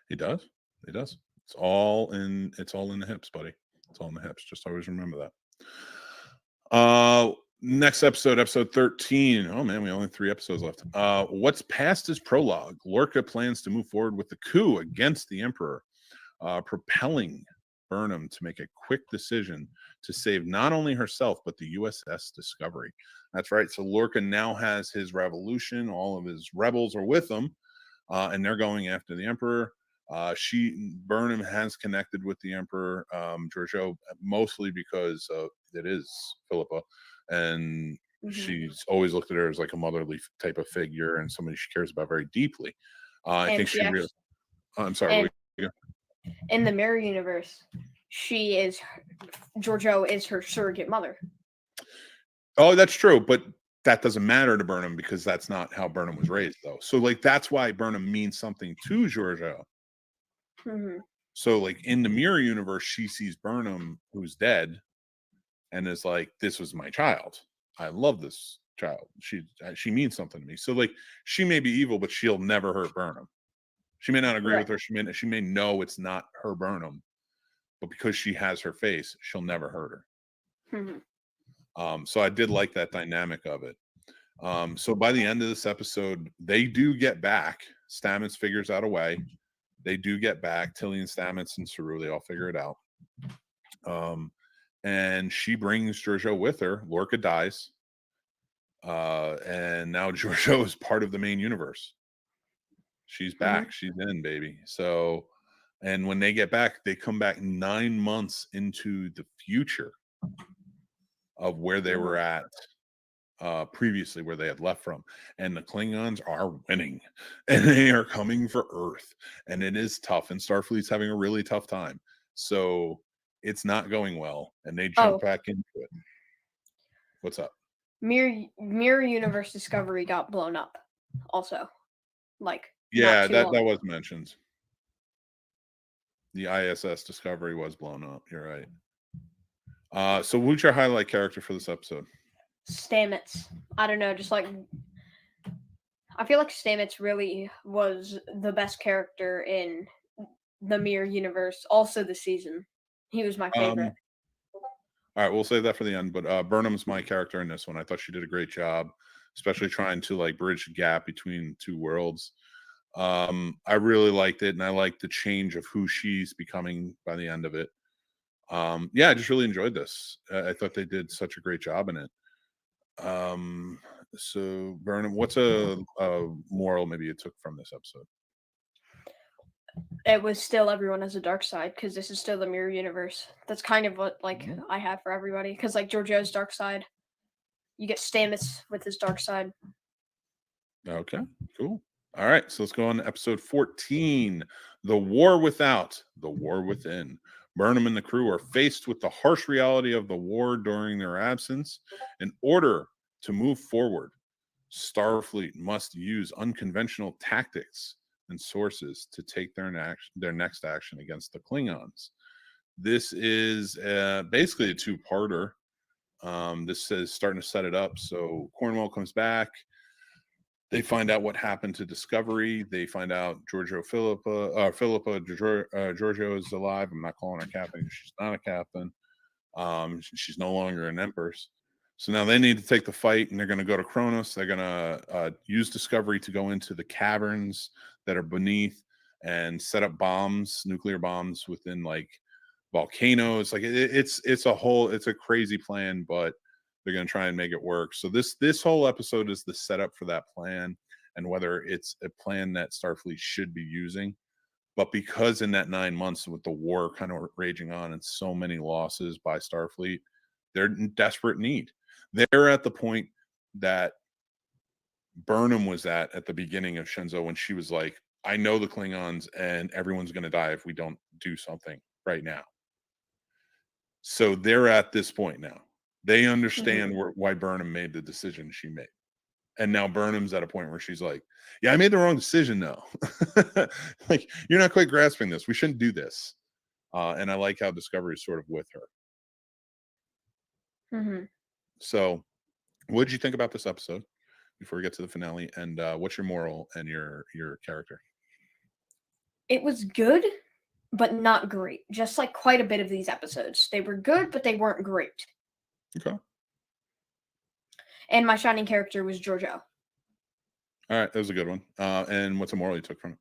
He does. He does. It's all in the hips, buddy. It's all in the hips. Just always remember that. Next episode 13. Oh man, we only have 3 episodes left. What's past is prologue. Lorca plans to move forward with the coup against the Emperor, propelling Burnham to make a quick decision to save not only herself but the U.S.S. Discovery. That's right. So Lorca now has his revolution. All of his rebels are with him, and they're going after the Emperor. Burnham has connected with the Emperor, Georgiou, mostly because it is Philippa, and she's always looked at her as like a motherly type of figure and somebody she cares about very deeply. I think she really. I'm sorry. In the Mirror Universe, Georgiou is her surrogate mother. Oh, that's true, but that doesn't matter to Burnham because that's not how Burnham was raised, though. So, like, that's why Burnham means something to Georgiou. So, like, in the Mirror Universe, she sees Burnham, who's dead, and is like, "This was my child. I love this child. She means something to me." So, like, she may be evil, but she'll never hurt Burnham. She may not agree with her. She may know it's not her Burnham, but because she has her face, she'll never hurt her. So I did like that dynamic of it. So by the end of this episode, they do get back. Stamets figures out a way. They do get back. Tilly and Stamets and Saru, they all figure it out. And she brings Georgiou with her. Lorca dies. And now Georgiou is part of the main universe. She's back. She's in, baby. So, and when they get back, they come back 9 months into the future of where they were at previously, where they had left from. And the Klingons are winning, and they are coming for Earth, and it is tough, and Starfleet's having a really tough time. So it's not going well, and they jump back into it. What's up? Mirror Universe Discovery got blown up also. Like, yeah, that was mentioned. The ISS Discovery was blown up. You're right. So who's your highlight character for this episode? Stamets. I don't know, just like I feel like Stamets really was the best character in the Mirror Universe, also this season. He was my favorite. All right, we'll save that for the end, but Burnham's my character in this one. I thought she did a great job, especially trying to like bridge the gap between two worlds. I really liked it, and I liked the change of who she's becoming by the end of it. Yeah, I just really enjoyed this. I thought they did such a great job in it. So Burnham, what's a moral maybe you took from this episode? It was still everyone has a dark side, because this is still the Mirror Universe. That's kind of what I have for everybody, because like Georgiou's dark side, you get Stamets with his dark side. Okay, cool. All right, so let's go on to episode 14, The War Without, The War Within. Burnham and the crew are faced with the harsh reality of the war during their absence. In order to move forward, Starfleet must use unconventional tactics and sources to take their next action against the Klingons. This is basically a two-parter. This is starting to set it up. So Cornwell comes back. They find out what happened to Discovery. They find out Philippa Giorgio is alive. I'm not calling her captain. She's not a captain. She's no longer an empress. So now they need to take the fight, and they're going to go to Kronos. They're going to use Discovery to go into the caverns that are beneath and set up bombs, nuclear bombs within like volcanoes. Like it's a crazy plan, but they're going to try and make it work. So this whole episode is the setup for that plan and whether it's a plan that Starfleet should be using. But because in that 9 months with the war kind of raging on and so many losses by Starfleet, they're in desperate need. They're at the point that Burnham was at the beginning of Shenzhou when she was like, I know the Klingons and everyone's going to die if we don't do something right now. So they're at this point now. They understand why Burnham made the decision she made. And now Burnham's at a point where she's like, yeah, I made the wrong decision though. Like, you're not quite grasping this. We shouldn't do this. And I like how Discovery is sort of with her. So what did you think about this episode before we get to the finale? And what's your moral and your character? It was good, but not great. Just like quite a bit of these episodes. They were good, but they weren't great. Okay. And my shining character was Giorgio. All right, that was a good one. And what's a moral you took from it?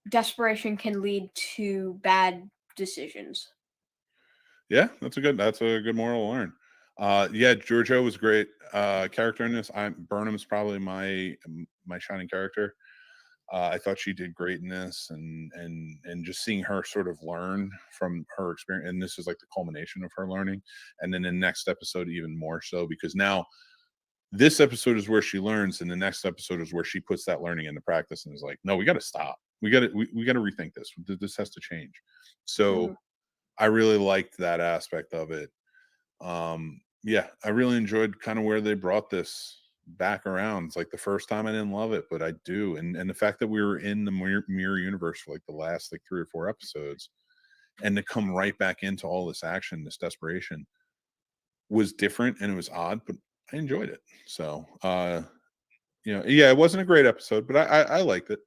Desperation can lead to bad decisions. Yeah, that's a good moral to learn. Yeah, Giorgio was great character in this. Burnham's probably my shining character. I thought she did great in this, and just seeing her sort of learn from her experience, and this is like the culmination of her learning. And then in the next episode, even more so, because now this episode is where she learns, and the next episode is where she puts that learning into practice and is like, no, we got to stop. We got to rethink this. This has to change. So I really liked that aspect of it. Yeah, I really enjoyed kind of where they brought this back around. It's like the first time I didn't love it, but I do. And the fact that we were in the mirror universe for like the last like 3 or 4 episodes, and to come right back into all this action, this desperation was different and it was odd, but I enjoyed it. So yeah, it wasn't a great episode, but I liked it.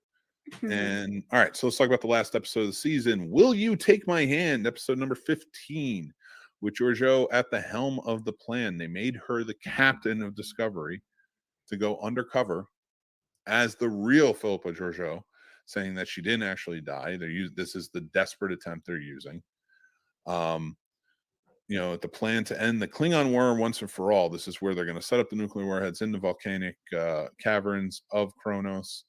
And all right, so let's talk about the last episode of the season. Will You Take My Hand? Episode number 15, with Giorgio at the helm of the plan. They made her the captain of Discovery to go undercover as the real Philippa Giorgio, saying that she didn't actually die. This is the desperate attempt they're using. The plan to end the Klingon war once and for all. This is where they're going to set up the nuclear warheads in the volcanic caverns of Kronos.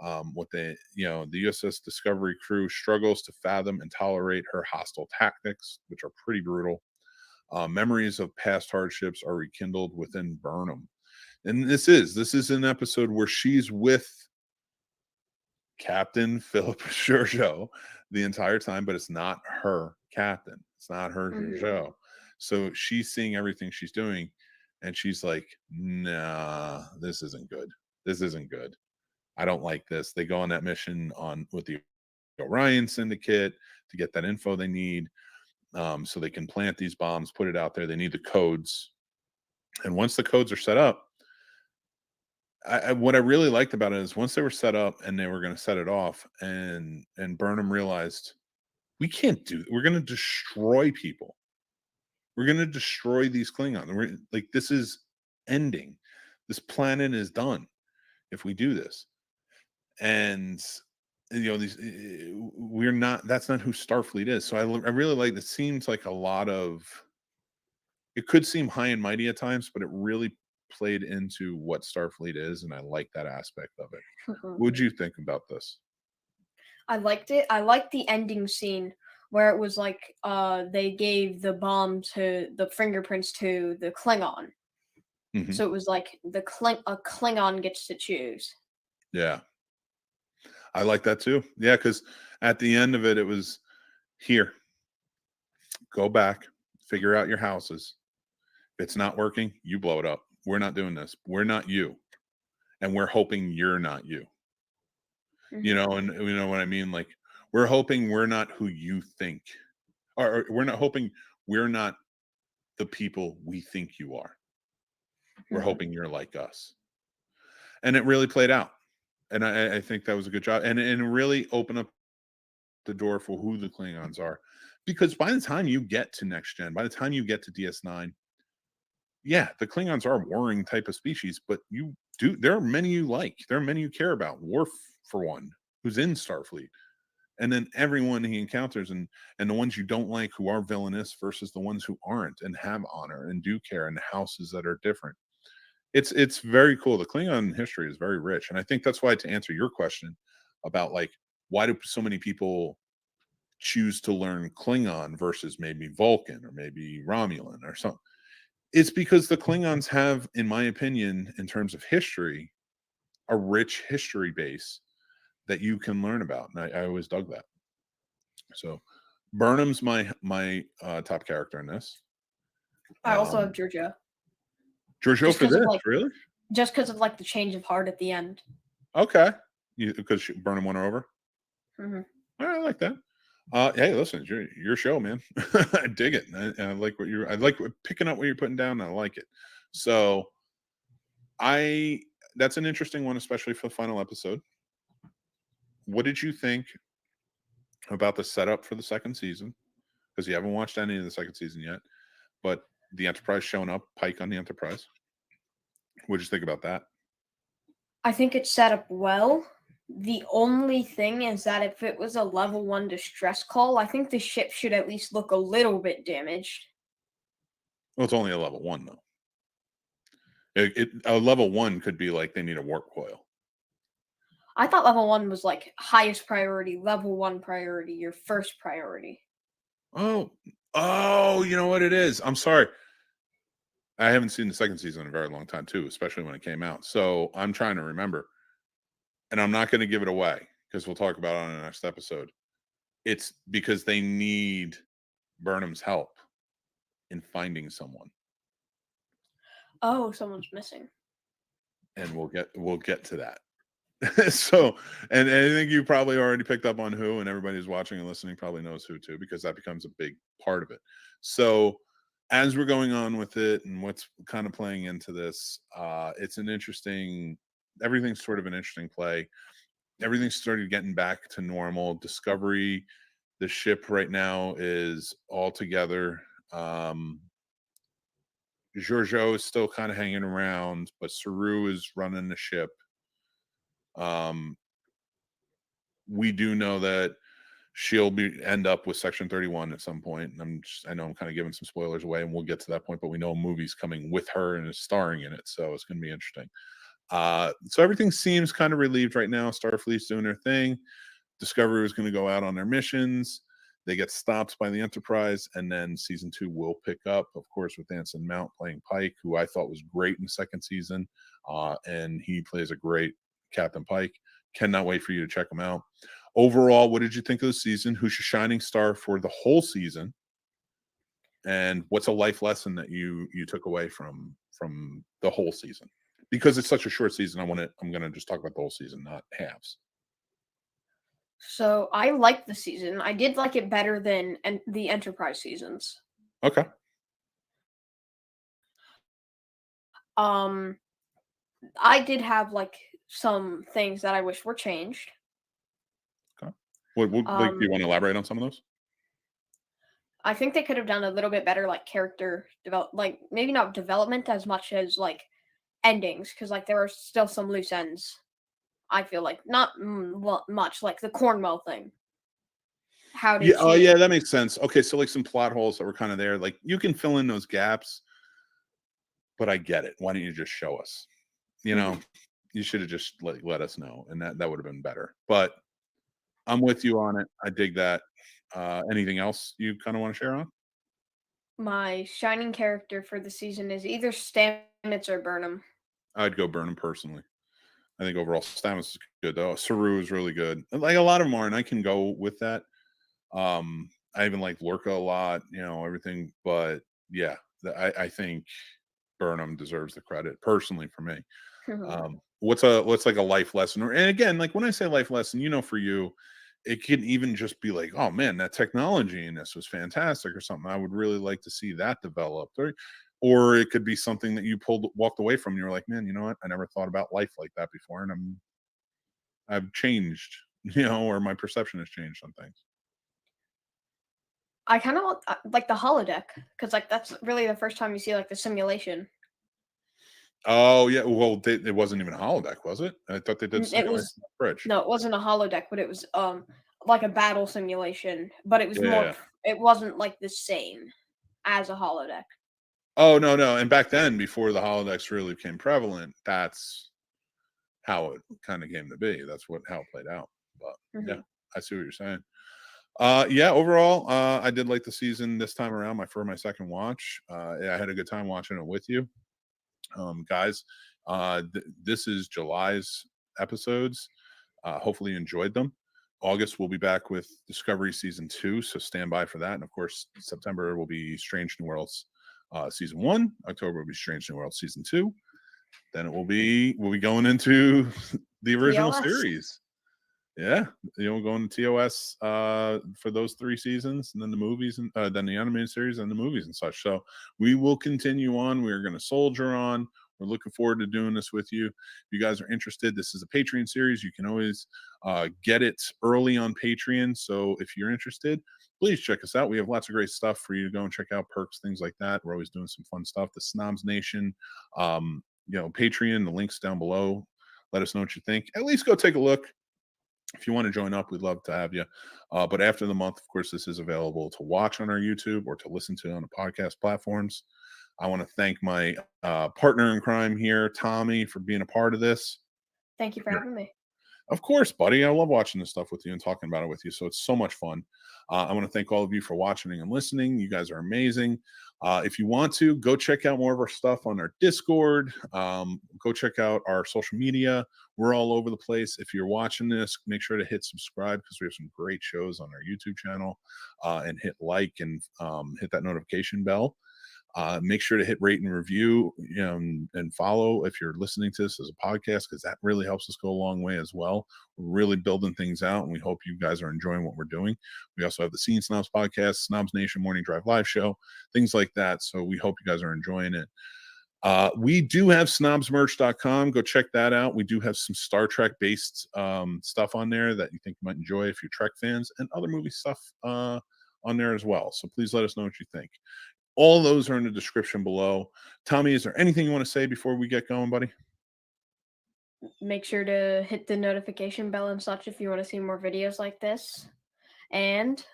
The U.S.S. Discovery crew struggles to fathom and tolerate her hostile tactics, which are pretty brutal. Memories of past hardships are rekindled within Burnham. And this is an episode where she's with Captain Philippa Giorgio the entire time, but it's not her captain. It's not her Giorgio. So she's seeing everything she's doing, and she's like, nah, this isn't good. This isn't good. I don't like this. They go on that mission with the Orion Syndicate to get that info they need, so they can plant these bombs, put it out there. They need the codes. And once the codes are set up, what I really liked about it is once they were set up and they were going to set it off, and Burnham realized, we can't do it. We're going to destroy people. We're going to destroy these Klingons. This is ending. This planet is done if we do this. And that's not who Starfleet is. So I really like it. Seems like a lot of, it could seem high and mighty at times, but it really played into what Starfleet is, and I like that aspect of it. What'd you think about this? I liked it. I liked the ending scene where it was like they gave the bomb to the fingerprints to the Klingon. So it was like a Klingon gets to choose. Yeah. I like that too. Yeah, because at the end of it, it was, here, go back, figure out your houses. If it's not working, you blow it up. we're not doing this. We're not you, and we're hoping you're not you. You know, and you know what I mean. Like, we're hoping we're not who you think, or we're not hoping we're not the people we think you are. We're hoping you're like us, and it really played out. And I think that was a good job, and really opened up the door for who the Klingons are, because by the time you get to next gen, by the time you get to DS9, yeah, the Klingons are a warring type of species, but there are many you like, there are many you care about. Worf, for one, who's in Starfleet, and then everyone he encounters, and the ones you don't like who are villainous versus the ones who aren't and have honor and do care, and houses that are different. It's very cool. The Klingon history is very rich, and I think that's why, to answer your question about like why do so many people choose to learn Klingon versus maybe Vulcan or maybe Romulan or something, it's because the Klingons have, in my opinion, in terms of history, a rich history base that you can learn about, and I always dug that. So Burnham's my top character in this. I also have Giorgio. Giorgio Just for 'cause of, this, like- really? Just because of like the change of heart at the end. Okay, because Burnham won her over. Mm-hmm. I like that. Hey, listen, it's your show, man. I dig it. I like I like picking up what you're putting down. And I like it. So that's an interesting one, especially for the final episode. What did you think about the setup for the second season? Because you haven't watched any of the second season yet, but the Enterprise showing up, Pike on the Enterprise. What did you think about that? I think it's set up well. The only thing is that if it was a level 1 distress call, I think the ship should at least look a little bit damaged. Well, it's only a level 1 though. A level 1 could be like they need a warp coil. I thought level 1 was like highest priority, level 1 priority, your first priority. Oh, you know what it is? I'm sorry. I haven't seen the second season in a very long time too, especially when it came out. So I'm trying to remember. And I'm not going to give it away because we'll talk about it on the next episode. It's because they need Burnham's help in finding someone. Oh, someone's missing. And we'll get to that. So, and I think you probably already picked up on who, and everybody who's watching and listening probably knows who too, because that becomes a big part of it. So as we're going on with it and what's kind of playing into this, it's an interesting, everything's sort of an interesting play. Everything's started getting back to normal. Discovery, the ship right now is all together. Giorgio is still kind of hanging around, but Saru is running the ship. We do know that she'll end up with Section 31 at some point. And I know I'm kind of giving some spoilers away, and we'll get to that point, but we know a movie's coming with her and is starring in it, so it's going to be interesting. So everything seems kind of relieved right now. Starfleet's doing their thing. Discovery was going to go out on their missions. They get stopped by the Enterprise, and then season 2 will pick up, of course, with Anson Mount playing Pike, who I thought was great in the second season, and he plays a great Captain Pike. Cannot wait for you to check him out. Overall, what did you think of the season? Who's your shining star for the whole season? And what's a life lesson that you took away from the whole season? Because it's such a short season, I'm going to just talk about the whole season, not halves. So I liked the season. I did like it better than the Enterprise seasons. Okay. I did have like some things that I wish were changed. Okay. Do you want to elaborate on some of those? I think they could have done a little bit better, like character like maybe not development as much as like endings, because like there are still some loose ends. I feel like not much, like the Cornwell thing. How did yeah, that makes sense. Okay, so like some plot holes that were kind of there, like you can fill in those gaps, but I get it. Why don't you just show us? You know, you should have just let us know, and that would have been better. But I'm with you on it. I dig that. Anything else you kind of want to share on? My shining character for the season is either Stamets or Burnham. I'd go Burnham personally. I think overall Stamets is good though. Saru is really good. Like a lot of them are, and I can go with that. I even like Lorca a lot, you know, everything. But yeah, I think Burnham deserves the credit personally for me. What's like a life lesson? And again, like when I say life lesson, for you, it can even just be like, oh man, that technology in this was fantastic or something. I would really like to see that developed. Or it could be something that you walked away from. You were like, man, you know what? I never thought about life like that before. And I've changed, or my perception has changed on things. I kind of like the holodeck because like that's really the first time you see like the simulation. Oh yeah, well it wasn't even a holodeck, was it? I thought they did It simulation was on the fridge. no, it wasn't a holodeck, but it was like a battle simulation, but it was more. Yeah. It wasn't like the same as a holodeck. Oh no, and back then, before the holodecks really became prevalent, that's how it kind of came to be. That's how it played out. But yeah, I see what you're saying. Yeah, overall, I did like the season this time around. For my second watch, I had a good time watching it with you, guys. This is July's episodes. Hopefully, you enjoyed them. August, we'll be back with Discovery Season 2, so stand by for that. And of course, September will be Strange New Worlds Season 1. October will be Strange New Worlds Season 2. Then we'll be going into the original TOS. Series. Yeah, going to TOS for those 3 seasons, and then the movies, and then the animated series and the movies and such. So we will continue on. We're going to soldier on. We're looking forward to doing this with you. If you guys are interested, this is a Patreon series. You can always get it early on Patreon. So if you're interested, please check us out. We have lots of great stuff for you to go and check out, perks, things like that. We're always doing some fun stuff. The Snobs Nation, Patreon, the link's down below. Let us know what you think. At least go take a look. If you want to join up, we'd love to have you. But after the month, of course, this is available to watch on our YouTube or to listen to on the podcast platforms. I want to thank my partner in crime here, Tommy, for being a part of this. Thank you for having me. Of course, buddy. I love watching this stuff with you and talking about it with you. So it's so much fun. I want to thank all of you for watching and listening. You guys are amazing. If you want to, go check out more of our stuff on our Discord. Go check out our social media. We're all over the place. If you're watching this, make sure to hit subscribe because we have some great shows on our YouTube channel, and hit like and hit that notification bell. Make sure to hit rate and review, and follow if you're listening to this as a podcast, because that really helps us go a long way as well. We're really building things out, and we hope you guys are enjoying what we're doing. We also have the Scene Snobs podcast, Snobs Nation Morning Drive Live show, things like that. So we hope you guys are enjoying it. We do have snobsmerch.com. Go check that out. We do have some Star Trek based stuff on there that you think you might enjoy if you're Trek fans, and other movie stuff on there as well. So please let us know what you think. All those are in the description below. Tommy, is there anything you want to say before we get going, buddy? Make sure to hit the notification bell and such if you want to see more videos like this. And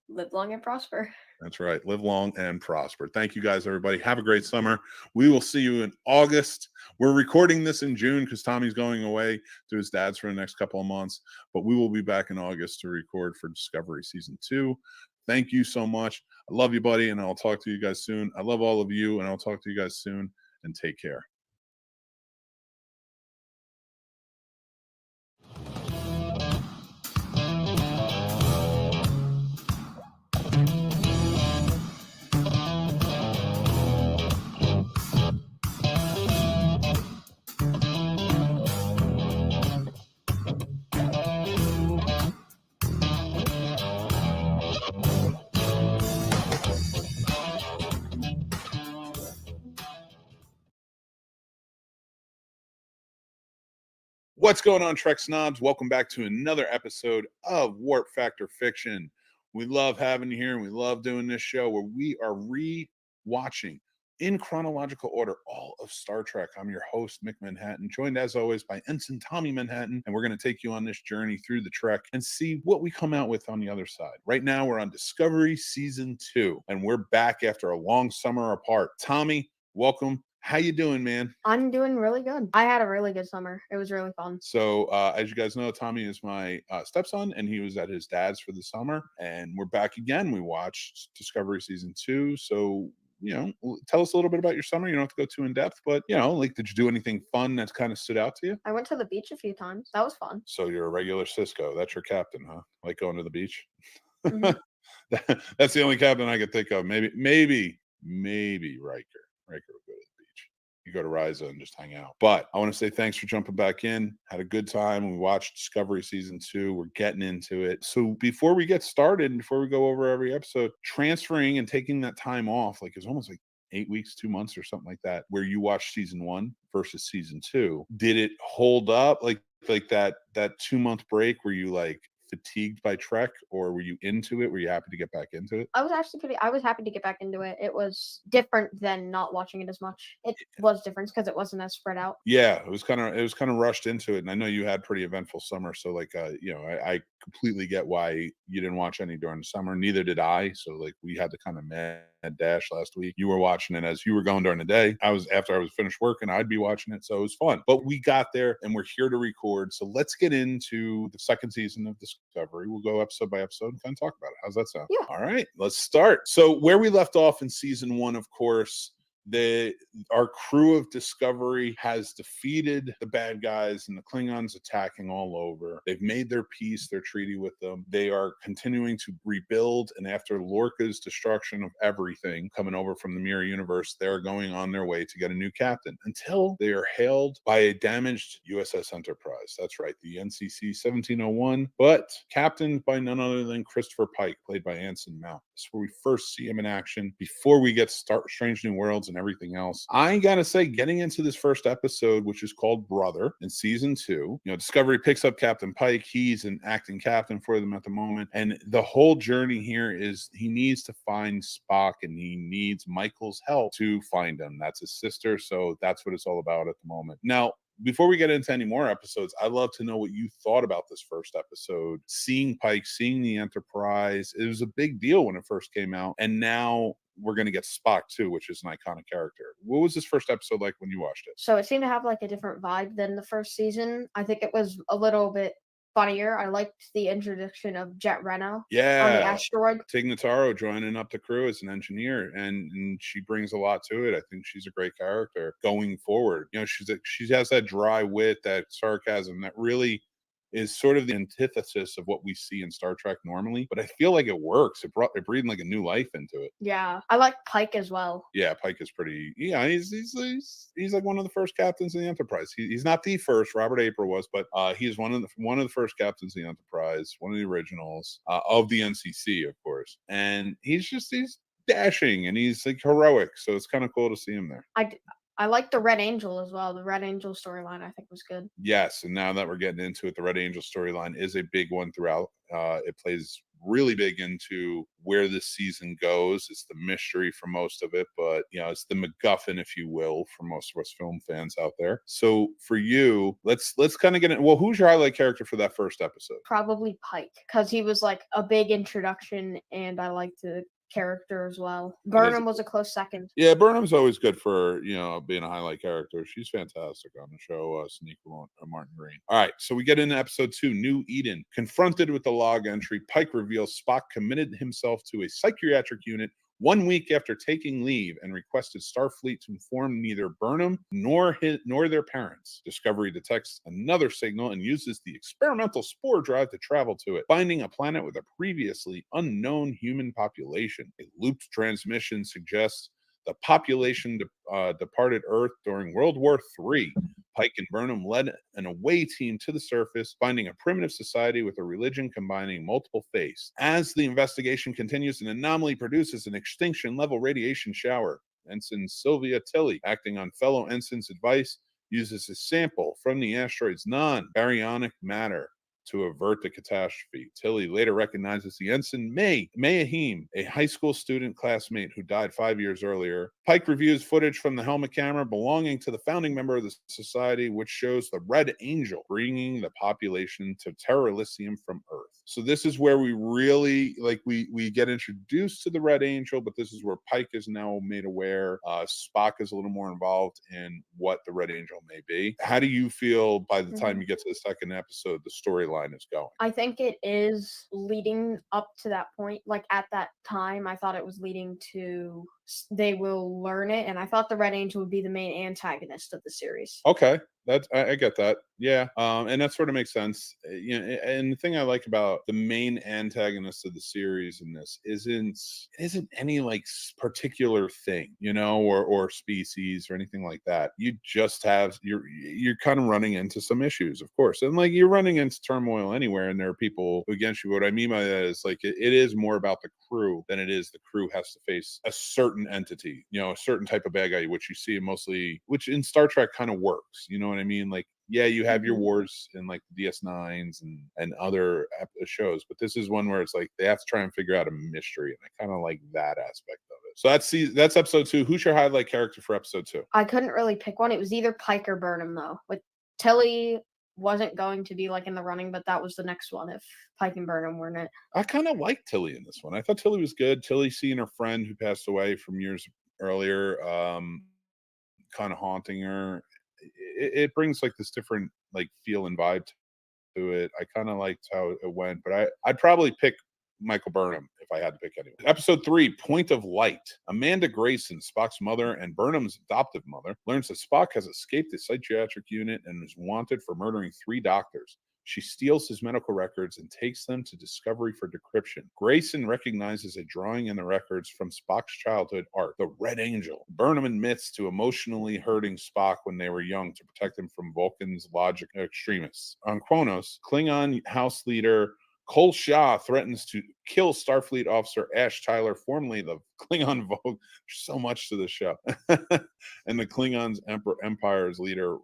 live long and prosper. That's right. Live long and prosper. Thank you guys, everybody. Have a great summer. We will see you in August. We're recording this in June because Tommy's going away to his dad's for the next couple of months. But we will be back in August to record for Discovery Season 2. Thank you so much. I love you, buddy, and I'll talk to you guys soon. I love all of you, and I'll talk to you guys soon, and take care. What's going on, Trek Snobs? Welcome back to another episode of Warp Factor Fiction. We love having you here, and we love doing this show where we are re-watching in chronological order all of Star Trek. I'm your host, Mick Manhattan, joined as always by Ensign Tommy Manhattan, and we're going to take you on this journey through the Trek and see what we come out with on the other side. Right now, we're on Discovery Season 2, and we're back after a long summer apart. Tommy, welcome. How you doing, man? I'm doing really good. I had a really good summer. It was really fun. So, as you guys know, Tommy is my stepson, and he was at his dad's for the summer. And we're back again. We watched Discovery Season 2. So, tell us a little bit about your summer. You don't have to go too in depth, but, did you do anything fun that kind of stood out to you? I went to the beach a few times. That was fun. So, you're a regular Cisco. That's your captain, huh? Like going to the beach? Mhm. That's the only captain I could think of. Maybe Riker. Riker would go to the beach. you go to Ryza and just hang out. But I want to say thanks for jumping back in. Had a good time. We watched Discovery season 2. We're getting into it. So before we get started, before we go over every episode, transferring and taking that time off, like it's almost like 8 weeks, 2 months or something like that, where you watched season 1 versus season 2. Did it hold up like that 2-month break? Were you like fatigued by Trek, or were you into it? Were you happy to get back into it? I was happy to get back into it. It was different than not watching it as much. It was different because it wasn't as spread out. Yeah, it was kind of rushed into it, and I know you had pretty eventful summer, so like I completely get why you didn't watch any during the summer. Neither did I. So like we had to kind of mad dash last week. You were watching it as you were going during the day. After I was finished working, I'd be watching it, so it was fun. But we got there, and we're here to record. So let's get into the second season of Discovery. We'll go episode by episode and kind of talk about it. How's that sound? Yeah. All right, let's start. So where we left off in season 1, of course, our crew of Discovery has defeated the bad guys and the Klingons attacking all over. They've made their peace, their treaty with them. They are continuing to rebuild, and after Lorca's destruction of everything coming over from the Mirror Universe, they're going on their way to get a new captain until they are hailed by a damaged U.S.S. Enterprise. That's right, the NCC 1701, but captained by none other than Christopher Pike, played by Anson Mount. This is where we first see him in action before we get Strange New Worlds and everything else. I gotta say, getting into this first episode, which is called Brother, in season 2, Discovery picks up Captain Pike. He's an acting captain for them at the moment, and the whole journey here is he needs to find Spock, and he needs Michael's help to find him. That's his sister, so that's what it's all about at the moment. Now, before we get into any more episodes, I'd love to know what you thought about this first episode. Seeing Pike, seeing the Enterprise, it was a big deal when it first came out, and now we're going to get Spock too, which is an iconic character. What was this first episode like when you watched it? So it seemed to have like a different vibe than the first season. I think it was a little bit funnier. I liked the introduction of Jet Reno on the asteroid. Tig Notaro joining up the crew as an engineer, and she brings a lot to it. I think she's a great character going forward. She has that dry wit, that sarcasm that really is sort of the antithesis of what we see in Star Trek normally, but I feel like it works. It breathed like a new life into it. Yeah, I like Pike as well. Yeah, Pike is pretty. Yeah, he's like one of the first captains in the Enterprise. He's not the first. Robert April was, but he's one of the first captains in the Enterprise, one of the originals of the NCC, of course. And he's dashing and he's like heroic, so it's kind of cool to see him there. I like the Red Angel as well. The Red Angel storyline, I think, was good. Yes, and now that we're getting into it, the Red Angel storyline is a big one throughout. It plays really big into where this season goes. It's the mystery for most of it, but it's the MacGuffin, if you will, for most of us film fans out there. So for you, let's kind of get in. Well, who's your highlight character for that first episode? Probably Pike, because he was like a big introduction, and I liked the character as well. Burnham was a close second. Yeah, Burnham's always good for being a highlight character. She's fantastic on the show. Sonequa Martin Green. All right, so we get into episode 2, New Eden. Confronted with the log entry, Pike reveals Spock committed himself to a psychiatric unit 1 week after taking leave, and requested Starfleet to inform neither Burnham nor their parents. Discovery detects another signal and uses the experimental spore drive to travel to it, finding a planet with a previously unknown human population. A looped transmission suggests the population departed Earth during World War III. Pike and Burnham led an away team to the surface, finding a primitive society with a religion combining multiple faiths. As the investigation continues, an anomaly produces an extinction-level radiation shower. Ensign Sylvia Tilly, acting on fellow ensign's advice, uses a sample from the asteroid's non-baryonic matter to avert the catastrophe. Tilly later recognizes the ensign Mayahim, a high school student classmate who died 5 years earlier. Pike reviews footage from the helmet camera belonging to the founding member of the society, which shows the Red Angel bringing the population to Terra Elysium from Earth. So this is where we really we get introduced to the Red Angel, but this is where Pike is now made aware. Spock is a little more involved in what the Red Angel may be. How do you feel by the time you get to the second episode, the storyline is going? I think it is leading up to that point. Like at that time, I thought it was leading to they will learn it, and I thought the Red Angel would be the main antagonist of the series. Okay. I get that. Yeah. And that sort of makes sense. And the thing I like about the main antagonist of the series in this isn't any like particular thing, or species or anything like that. You just have you're kind of running into some issues, of course. And like you're running into turmoil anywhere, and there are people against you. What I mean by that is like it is more about the crew than it is the crew has to face a certain entity, a certain type of bad guy, which you see mostly, which in Star Trek kind of works. You know what I mean? Like, yeah, you have your wars in like the DS9s and other shows, but this is one where it's like they have to try and figure out a mystery, and I kind of like that aspect of it. So that's episode 2. Who's your highlight character for episode 2? I couldn't really pick one. It was either Pike or Burnham, though. With Tilly wasn't going to be like in the running, but that was the next one if Pike and Burnham weren't it. I kind of liked Tilly in this one. I thought Tilly was good. Tilly seeing her friend who passed away from years earlier, kind of haunting her. It brings like this different like feel and vibe to it. I kind of liked how it went, but I'd probably pick Michael Burnham if I had to pick anyone. Episode 3, Point of Light. Amanda Grayson, Spock's mother and Burnham's adoptive mother, learns that Spock has escaped the psychiatric unit and is wanted for murdering 3 doctors. She steals his medical records and takes them to Discovery for decryption. Grayson recognizes a drawing in the records from Spock's childhood art, the Red Angel. Burnham admits to emotionally hurting Spock when they were young to protect him from Vulcan's logic extremists. On Kronos, Klingon House Leader Kol Shah threatens to kill Starfleet officer Ash Tyler, formerly the Klingon Vogue. So much to the show. And the Klingons Empire's leader,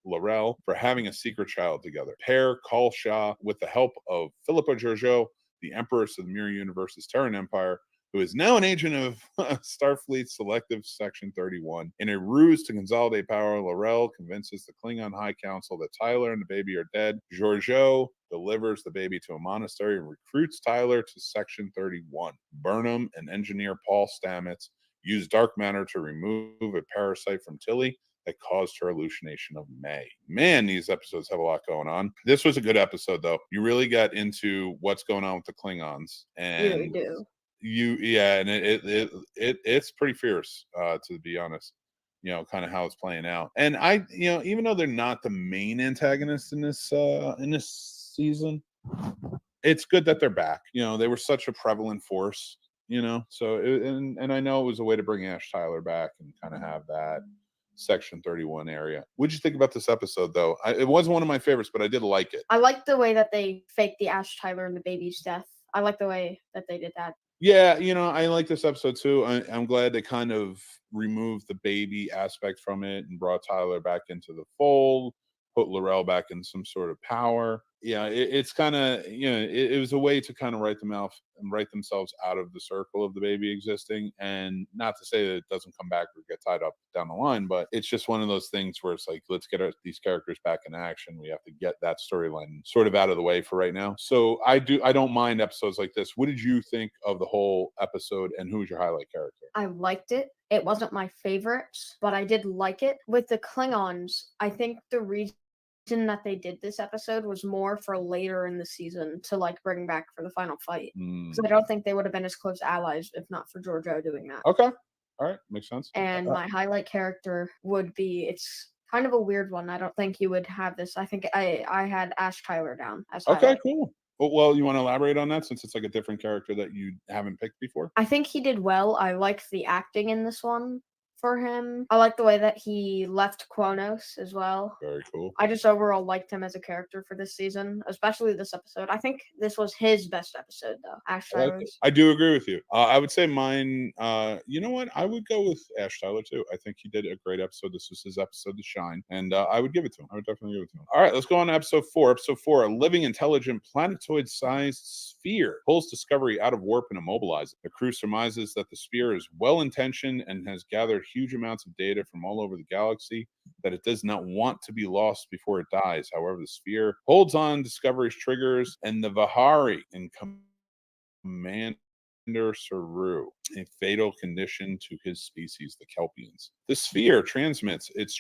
L'Rell, for having a secret child together. Pair Kol Shah with the help of Philippa Georgiou, the Empress of the Mirror Universe's Terran Empire, who is now an agent of Starfleet Selective Section 31. In a ruse to consolidate power, L'Rell convinces the Klingon High Council that Tyler and the baby are dead. Georgiou delivers the baby to a monastery and recruits Tyler to Section 31. Burnham and engineer Paul Stamets use dark matter to remove a parasite from Tilly that caused her hallucination of May. Man, these episodes have a lot going on. This was a good episode, though. You really got into what's going on with the Klingons, and You really do. And it's pretty fierce, to be honest. Kind of how it's playing out. And I, even though they're not the main antagonists in this season, it's good that they're back. They were such a prevalent force. So and I know it was a way to bring Ash Tyler back and kind of have that Section 31 area. What'd you think about this episode, though? It wasn't one of my favorites, but I did like it. I liked the way that they faked the Ash Tyler and the baby's death. I like the way that they did that. Yeah, I like this episode too. I'm glad they kind of removed the baby aspect from it and brought Tyler back into the fold, put L'Rell back in some sort of power. Yeah, it's kind of, it was a way to kind of write themselves out of the circle of the baby existing. And not to say that it doesn't come back or get tied up down the line, but it's just one of those things where it's like, let's get these characters back in action. We have to get that storyline sort of out of the way for right now. So I don't mind episodes like this. What did you think of the whole episode, and who was your highlight character? I liked it. It wasn't my favorite, but I did like it. With the Klingons, I think the reason that they did this episode was more for later in the season to like bring back for the final fight. So I don't think they would have been as close allies if not for Georgiou doing that. Okay. All right. Makes sense. And my highlight character would be, it's kind of a weird one. I don't think you would have this. I think I had Ash Tyler down as okay, highlight. Cool. Well, you want to elaborate on that since it's like a different character that you haven't picked before? I think he did well. I liked the acting in this one for him. I like the way that he left Kronos as well. Very cool. I just overall liked him as a character for this season, especially this episode. I think this was his best episode, though. Ash Tyler's. I do agree with you. I would say mine, you know what? I would go with Ash Tyler, too. I think he did a great episode. This was his episode to shine, and I would give it to him. I would definitely give it to him. All right, let's go on to episode 4. Episode 4, a living, intelligent, planetoid-sized sphere pulls Discovery out of warp and immobilizes. The crew surmises that the sphere is well-intentioned and has gathered huge amounts of data from all over the galaxy, that it does not want to be lost before it dies. However, the sphere holds on Discovery's triggers, and the Vahari in command Saru, a fatal condition to his species, the Kelpians. The sphere transmits its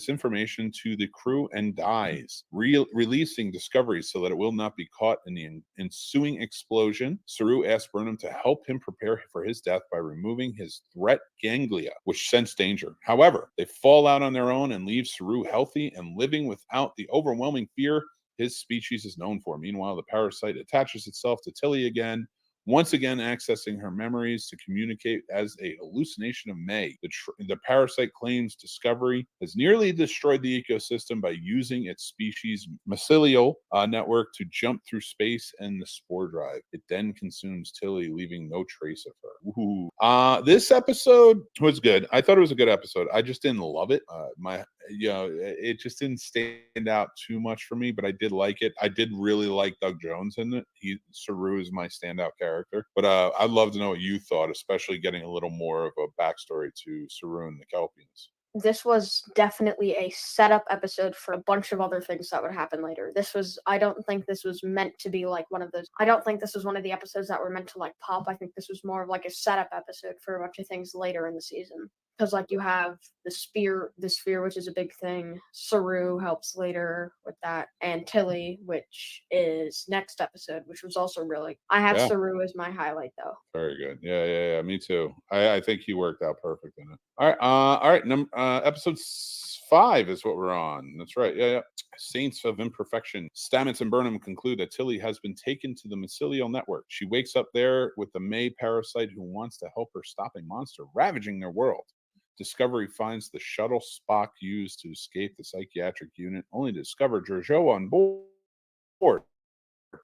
information to the crew and dies, releasing Discovery so that it will not be caught in the ensuing explosion. Saru asks Burnham to help him prepare for his death by removing his threat ganglia, which sense danger. However, they fall out on their own and leave Saru healthy and living without the overwhelming fear his species is known for. Meanwhile, the parasite attaches itself to Tilly again, once again accessing her memories to communicate as a hallucination of May. The parasite claims Discovery has nearly destroyed the ecosystem by using its species' mycelial network to jump through space and the spore drive. It then consumes Tilly, leaving no trace of her. Ooh. This episode was good. I thought it was a good episode. I just didn't love it. It just didn't stand out too much for me, but I did like it. I did really like Doug Jones in it. Saru is my standout character. But I'd love to know what you thought, especially getting a little more of a backstory to Saru and the Kelpians. This was definitely a setup episode for a bunch of other things that would happen later. I don't think this was meant to be like one of those. I don't think this was one of the episodes that were meant to like pop. I think this was more of like a setup episode for a bunch of things later in the season. Because like you have the sphere, which is a big thing. Saru helps later with that, and Tilly, which is next episode, which was also really. I have Saru as my highlight though. Very good. Yeah. Me too. I think he worked out perfect in it. All right. Episode 5 is what we're on. That's right. Yeah. Saints of Imperfection. Stamets and Burnham conclude that Tilly has been taken to the mycelial network. She wakes up there with the May parasite who wants to help her stop a monster ravaging their world. Discovery finds the shuttle Spock used to escape the psychiatric unit, only to discover Georgiou on board.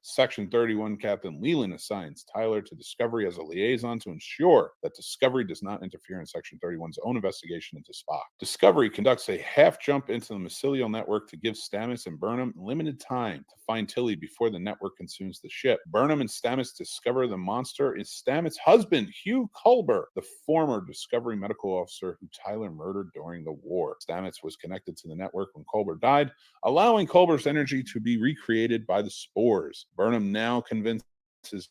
Section 31 Captain Leland assigns Tyler to Discovery as a liaison to ensure that Discovery does not interfere in Section 31's own investigation into Spock. Discovery conducts a half jump into the mycelial network to give Stamets and Burnham limited time to find Tilly before the network consumes the ship. Burnham and Stamets discover the monster is Stamets' husband, Hugh Culber, the former Discovery medical officer who Tyler murdered during the war. Stamets was connected to the network when Culber died, allowing Culber's energy to be recreated by the spores. Burnham now convinces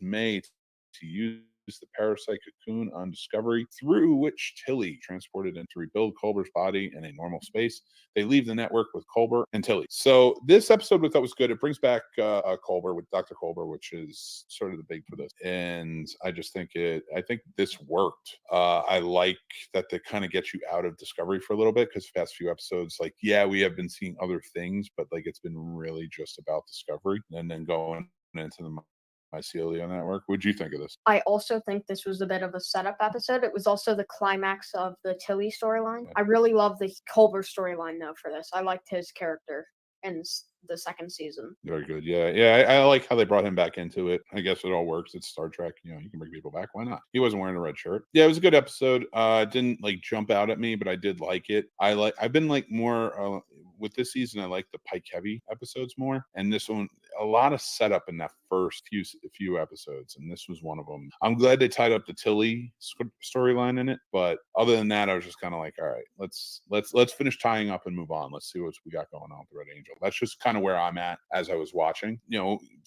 May to use the parasite cocoon on Discovery, through which Tilly transported in to rebuild Culber's body in a normal space. They leave the network with Culber and Tilly. So this episode we thought was good. It brings back Culber with Dr. Culber, which is sort of the big for this. And I just think this worked. I like that they kind of get you out of Discovery for a little bit, because the past few episodes, like, yeah, we have been seeing other things, but like it's been really just about Discovery, and then going into the mycelial network. What'd you think of this? I also think this was a bit of a setup episode. It was also the climax of the Tilly storyline. I really love the Culber storyline though for this. I liked his character in the second season. Very good. Yeah. I like how they brought him back into it. I guess it all works. It's Star Trek. You can bring people back. Why not? He wasn't wearing a red shirt. Yeah, it was a good episode. It didn't like jump out at me, but I did like it. I've been like more with this season. I like the Pike heavy episodes more, and this one a lot of setup in that first few episodes, and this was one of them. I'm glad they tied up the Tilly storyline in it, but other than that, I was just kind of like, all right, let's finish tying up and move on. Let's see what we got going on with the Red Angel. That's just kind of where I'm at as I was watching.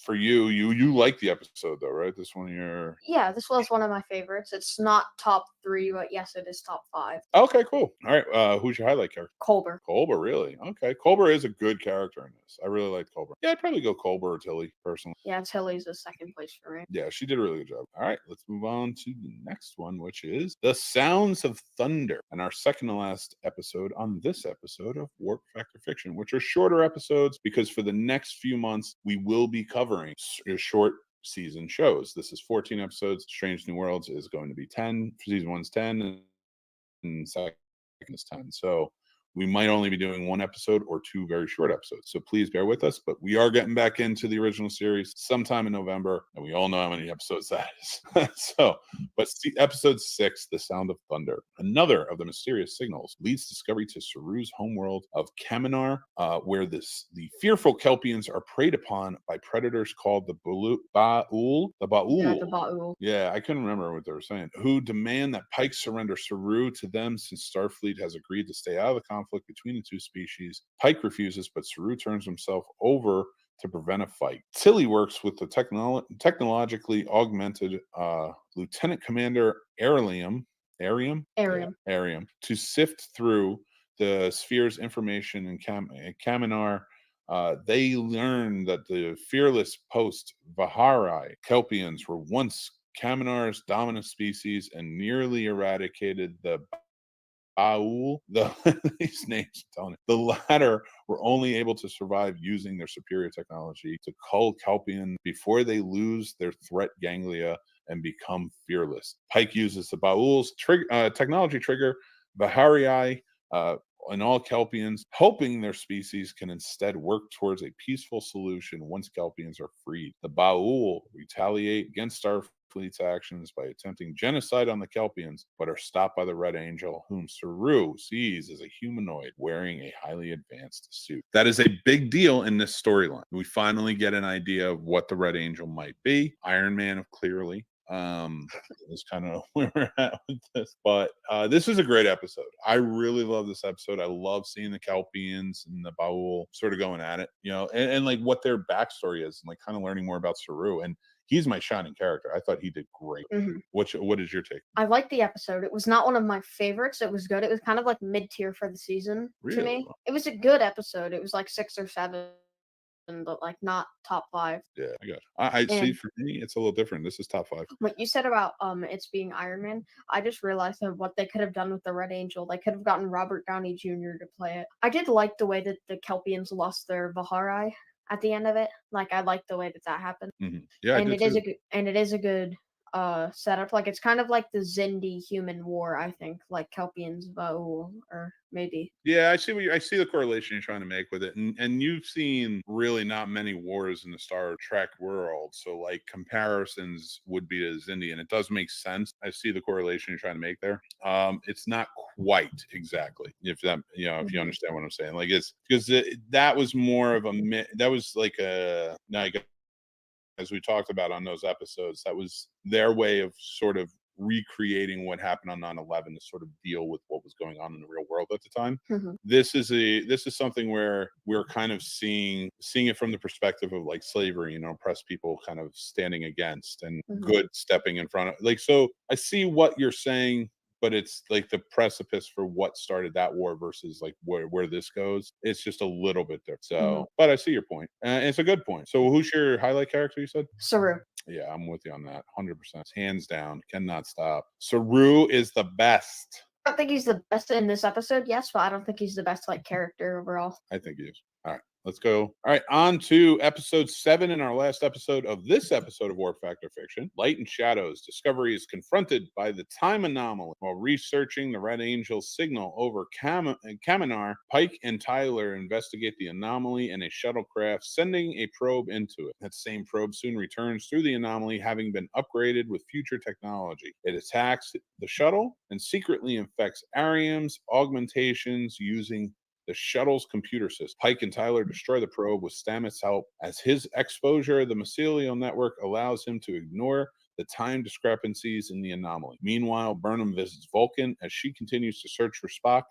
For you like the episode though, right? This was one of my favorites. It's not top 3, but yes, it is top 5. Okay, cool. All right, who's your highlight character? Culber. Culber, really? Okay, Culber is a good character in this. I really like Culber. Yeah, I'd probably go Culber or Tilly personally. Yeah, Tilly's a second place for me. Yeah, she did a really good job. All right, let's move on to the next one, which is The Sounds of Thunder, and our second to last episode on this episode of Warp Factor Fiction, which are shorter episodes because for the next few months we will be covering short season shows. This is 14 episodes. Strange New Worlds is going to be 10. Season 1's 10 and second is 10. So we might only be doing 1 episode or 2 very short episodes. So please bear with us, but we are getting back into the original series sometime in November, and we all know how many episodes that is. But episode 6, The Sound of Thunder, another of the mysterious signals, leads Discovery to Saru's homeworld of Kaminar, where the fearful Kelpians are preyed upon by predators called the Ba'ul. Yeah, the Ba'ul. Yeah, I couldn't remember what they were saying. Who demand that Pike surrender Saru to them since Starfleet has agreed to stay out of the conflict between the two species. Pike refuses, but Saru turns himself over to prevent a fight. Tilly works with the technologically augmented Lieutenant Commander Arium to sift through the sphere's information in Kaminar. They learn that the fearless post Vahari Kelpians were once Kaminar's dominant species and nearly eradicated the Baul. These names telling it. The latter were only able to survive using their superior technology to cull Kelpian before they lose their threat ganglia and become fearless. Pike uses the Baul's technology trigger Vaharii and all Kelpians, hoping their species can instead work towards a peaceful solution once Kelpians are freed. The Baul retaliate against Starfleet's actions by attempting genocide on the Kelpians, but are stopped by the Red Angel, whom Saru sees as a humanoid wearing a highly advanced suit. That is a big deal in this storyline. We finally get an idea of what the Red Angel might be. Iron Man, clearly. Is kind of where we're at with this, but this is a great episode. I really love this episode. I love seeing the Kelpians and the Baul sort of going at it, and like what their backstory is, and like kind of learning more about Saru. And he's my shining character. I thought he did great. What is your take? I liked the episode. It was not one of my favorites. It was good. It was kind of like mid-tier for the season to me. It was a good episode. It was like 6 or 7. But like not top 5. Yeah, I got it. I see. For me, it's a little different. This is top 5. What you said about it's being Iron Man, I just realized that what they could have done with the Red Angel. They could have gotten Robert Downey Jr. to play it. I did like the way that the Kelpians lost their Vaharai at the end of it. Like I liked the way that happened. Yeah, and it is a good setup. Like it's kind of like the Zindi human war, I think, like Kelpians Baul, or maybe. Yeah, I see the correlation you're trying to make with it. And you've seen really not many wars in the Star Trek world. So like comparisons would be to Zindi, and it does make sense. I see the correlation you're trying to make there. It's not quite exactly, if that, if you understand what I'm saying. Like it's because that was more of that was like as we talked about on those episodes, that was their way of sort of recreating what happened on 9/11 to sort of deal with what was going on in the real world at the time. This is something where we're kind of seeing it from the perspective of like slavery, oppressed people kind of standing against and good stepping in front of. Like, so I see what you're saying, but it's like the precipice for what started that war versus like where this goes. It's just a little bit different. So, but I see your point. It's a good point. So who's your highlight character, you said? Saru. Yeah, I'm with you on that. 100%. Hands down. Cannot stop. Saru is the best. I don't think he's the best in this episode, yes, but I don't think he's the best like character overall. I think he is. All right. Let's go. All right, on to episode 7 in our last episode of this episode of Warp Factor Fiction. Light and Shadows. Discovery is confronted by the time anomaly. While researching the Red Angel's signal over Kaminar, Pike and Tyler investigate the anomaly in a shuttlecraft, sending a probe into it. That same probe soon returns through the anomaly, having been upgraded with future technology. It attacks the shuttle and secretly infects Arium's augmentations using the shuttle's computer system. Pike and Tyler destroy the probe with Stamets' help, as his exposure to the mycelial network allows him to ignore the time discrepancies in the anomaly. Meanwhile, Burnham visits Vulcan as she continues to search for Spock.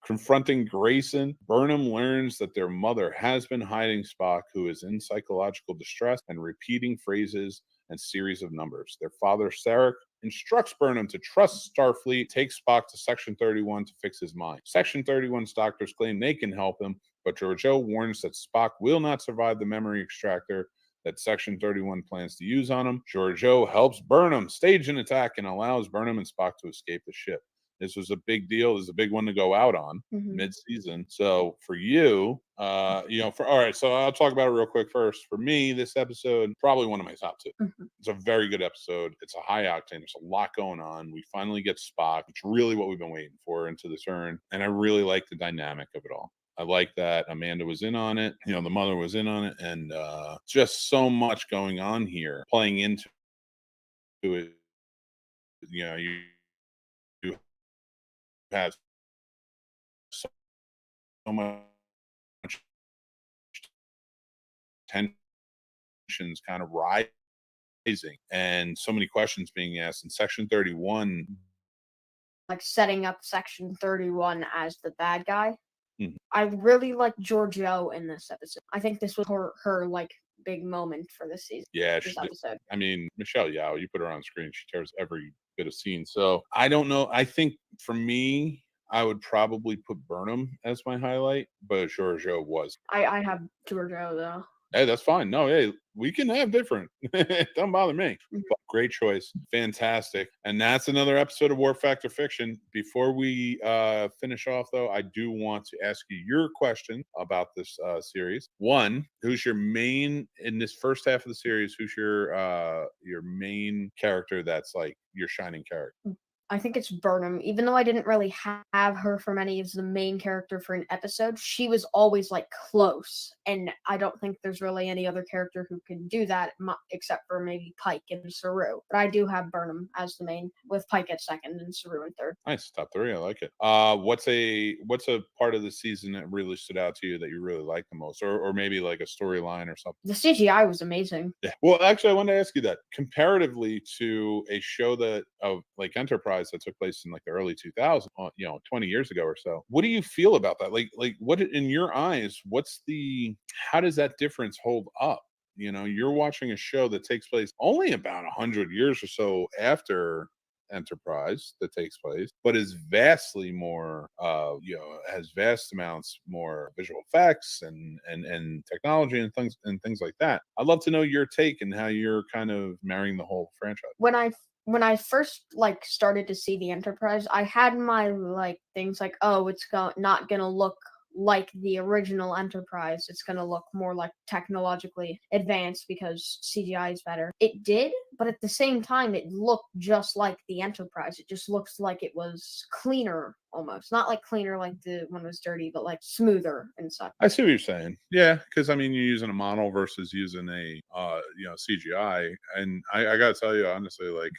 Confronting Grayson, Burnham learns that their mother has been hiding Spock, who is in psychological distress and repeating phrases and series of numbers. Their father, Sarek, instructs Burnham to trust Starfleet, takes Spock to Section 31 to fix his mind. Section 31's doctors claim they can help him, but Georgiou warns that Spock will not survive the memory extractor that Section 31 plans to use on him. Georgiou helps Burnham stage an attack and allows Burnham and Spock to escape the ship. This was a big deal. This is a big one to go out on mid-season. So for you, all right, so I'll talk about it real quick first. For me, this episode, probably one of my top 2. It's a very good episode. It's a high octane. There's a lot going on. We finally get Spock. It's really what we've been waiting for into the turn. And I really like the dynamic of it all. I like that Amanda was in on it. The mother was in on it. And just so much going on here, playing into it. You have so much tensions kind of rising and so many questions being asked in Section 31. Like setting up Section 31 as the bad guy. I really like Giorgio in this episode. I think this was her like big moment for this season. Yeah, This episode. I mean, Michelle Yao, you put her on screen, she tears every bit of scene. So I don't know. I think for me, I would probably put Burnham as my highlight, but Giorgio was. I have Giorgio though. Hey, that's fine. No, hey, we can have different. Don't bother me. But great choice. Fantastic. And that's another episode of War Factor Fiction. Before we finish off, though, I do want to ask you your question about this series. One, who's your main, in this first half of the series, who's your main character that's like your shining character? I think it's Burnham. Even though I didn't really have her for many as the main character for an episode, she was always like close. And I don't think there's really any other character who can do that except for maybe Pike and Saru. But I do have Burnham as the main, with Pike at second and Saru in third. Nice. Top three. I like it. What's a part of the season that really stood out to you that you really like the most? Or maybe like a storyline or something? The CGI was amazing. Yeah. Well, actually, I wanted to ask you that. Comparatively to a show that of like Enterprise that took place in like the early 2000s, 20 years ago or so, what do you feel about that? Like what in your eyes, how does that difference hold up? You're watching a show that takes place only about 100 years or so after Enterprise that takes place, but is vastly more has vast amounts more visual effects and technology and things like that. I'd love to know your take and how you're kind of marrying the whole franchise. When I first like started to see the Enterprise, I had my like things like, oh, it's not gonna look like the original Enterprise. It's gonna look more like technologically advanced because CGI is better. It did, but at the same time, it looked just like the Enterprise. It just looks like it was cleaner almost. Not like cleaner like the one was dirty, but like smoother and such. I see what you're saying. Yeah, because I mean, you're using a model versus using a CGI, and I gotta tell you honestly, like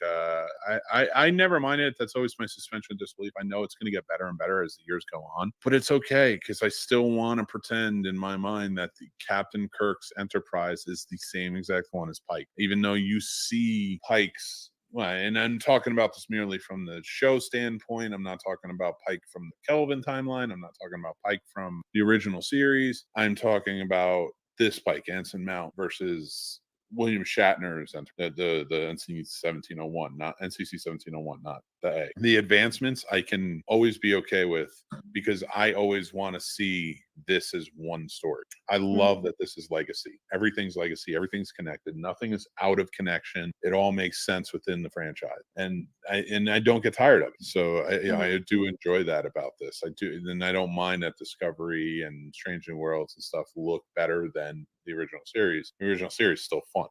I never minded it. That's always my suspension of disbelief. I know it's going to get better and better as the years go on, but it's okay because I still want to pretend in my mind that the Captain Kirk's Enterprise is the same exact one as Pike, even though you see Pike's. Well, and I'm talking about this merely from the show standpoint. I'm not talking about Pike from the Kelvin timeline. I'm not talking about Pike from the original series. I'm talking about this Pike, Anson Mount, versus William Shatner's the NC 1701, not NCC 1701, not the A. The advancements I can always be okay with because I always want to see this as one story. I love that this is legacy. Everything's legacy. Everything's connected. Nothing is out of connection. It all makes sense within the franchise, and I don't get tired of it. So I do enjoy that about this. I do, and I don't mind that Discovery and Strange New Worlds and stuff look better than the original series. The original series is still fun,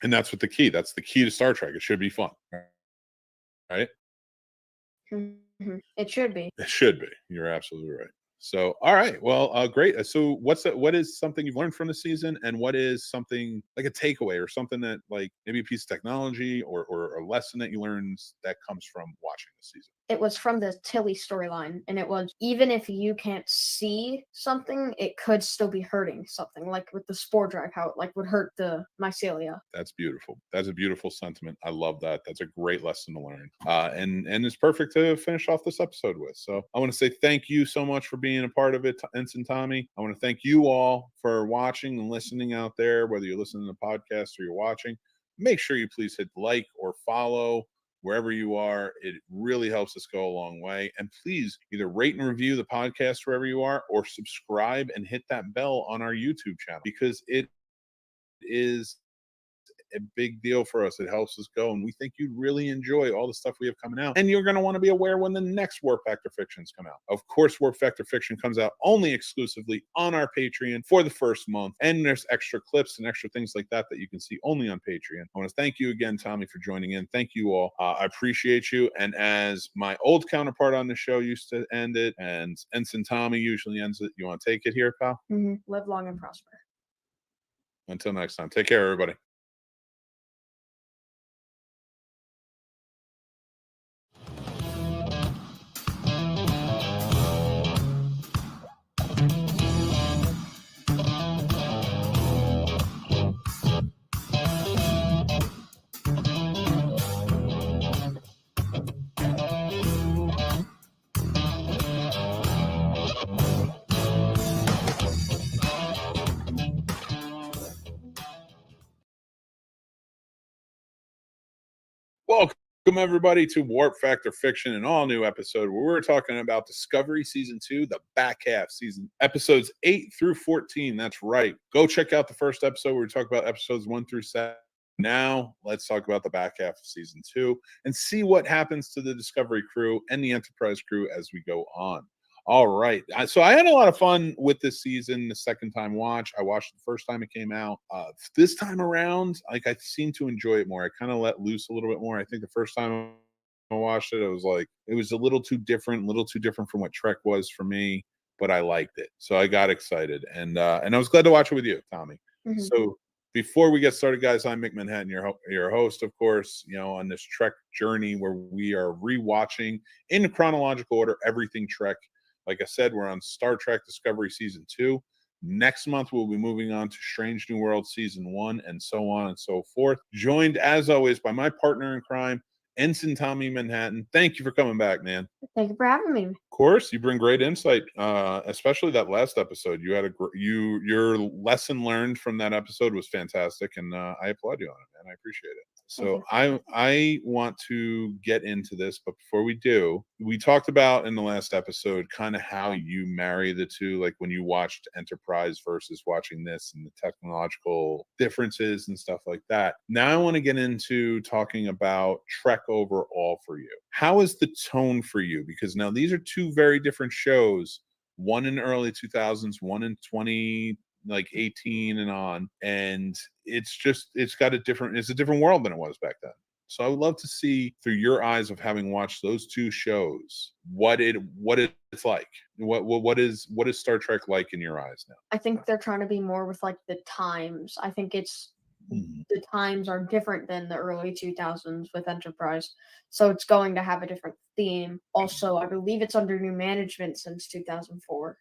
and that's what that's the key to Star Trek. It should be fun, right? It should be. It should be. You're absolutely right. So, all right. Well, great. So what is something you've learned from the season, and what is something like a takeaway or something that like maybe a piece of technology or a lesson that you learned that comes from watching the season? It was from the Tilly storyline, and it was, even if you can't see something, it could still be hurting something, like with the spore drive, how it like would hurt the mycelia. That's beautiful. That's a beautiful sentiment. I love that. That's a great lesson to learn. And it's perfect to finish off this episode with. So I want to say thank you so much for being a part of it, Ensign Tommy. I want to thank you all for watching and listening out there, whether you're listening to the podcast or you're watching. Make sure you please hit like or follow wherever you are. It really helps us go a long way. And please either rate and review the podcast wherever you are, or subscribe and hit that bell on our YouTube channel, because it is a big deal for us. It helps us go, and we think you'd really enjoy all the stuff we have coming out. And you're going to want to be aware when the next Warp Factor Fictions come out. Of course, Warp Factor Fiction comes out only exclusively on our Patreon for the first month, and there's extra clips and extra things like that that you can see only on Patreon. I want to thank you again, Tommy, for joining in. Thank you all. I appreciate you. And as my old counterpart on the show used to end it, and Ensign Tommy usually ends it, you want to take it here, pal? Live long and prosper. Until next time, take care, everybody. Welcome, everybody, to Warp Factor Fiction, an all-new episode where we're talking about Discovery Season 2, the back half season, episodes 8 through 14. That's right. Go check out the first episode where we talk about episodes 1 through 7. Now, let's talk about the back half of Season 2 and see what happens to the Discovery crew and the Enterprise crew as we go on. All right. So I had a lot of fun with this season, the second time watch. I watched it the first time it came out. This time around, like, I seem to enjoy it more. I kind of let loose a little bit more. I think the first time I watched it, it was a little too different from what Trek was for me, but I liked it. So I got excited, and I was glad to watch it with you, Tommy. Mhm. So before we get started, guys, I'm Mick Manhattan, your host, of course, on this Trek journey where we are rewatching in chronological order everything Trek. Like I said, we're on Star Trek Discovery Season 2. Next month, we'll be moving on to Strange New World Season 1, and so on and so forth. Joined, as always, by my partner in crime, Ensign Tommy Manhattan. Thank you for coming back, man. Thank you for having me. Of course, you bring great insight, especially that last episode. You had your lesson learned from that episode was fantastic, and I applaud you on it, man. I appreciate it. So I want to get into this, but before we do, we talked about in the last episode kind of how you marry the two, like when you watched Enterprise versus watching this and the technological differences and stuff like that. Now I want to get into talking about Trek overall for you. How is the tone for you? Because now these are two very different shows, one in the early 2000s, one in 2018 and on, and it's a different world than it was back then. So I would love to see through your eyes of having watched those two shows what it's like. What is Star Trek like in your eyes now? I think they're trying to be more with like the times. I think it's the times are different than the early 2000s with Enterprise, so it's going to have a different theme. Also, I believe it's under new management since 2004.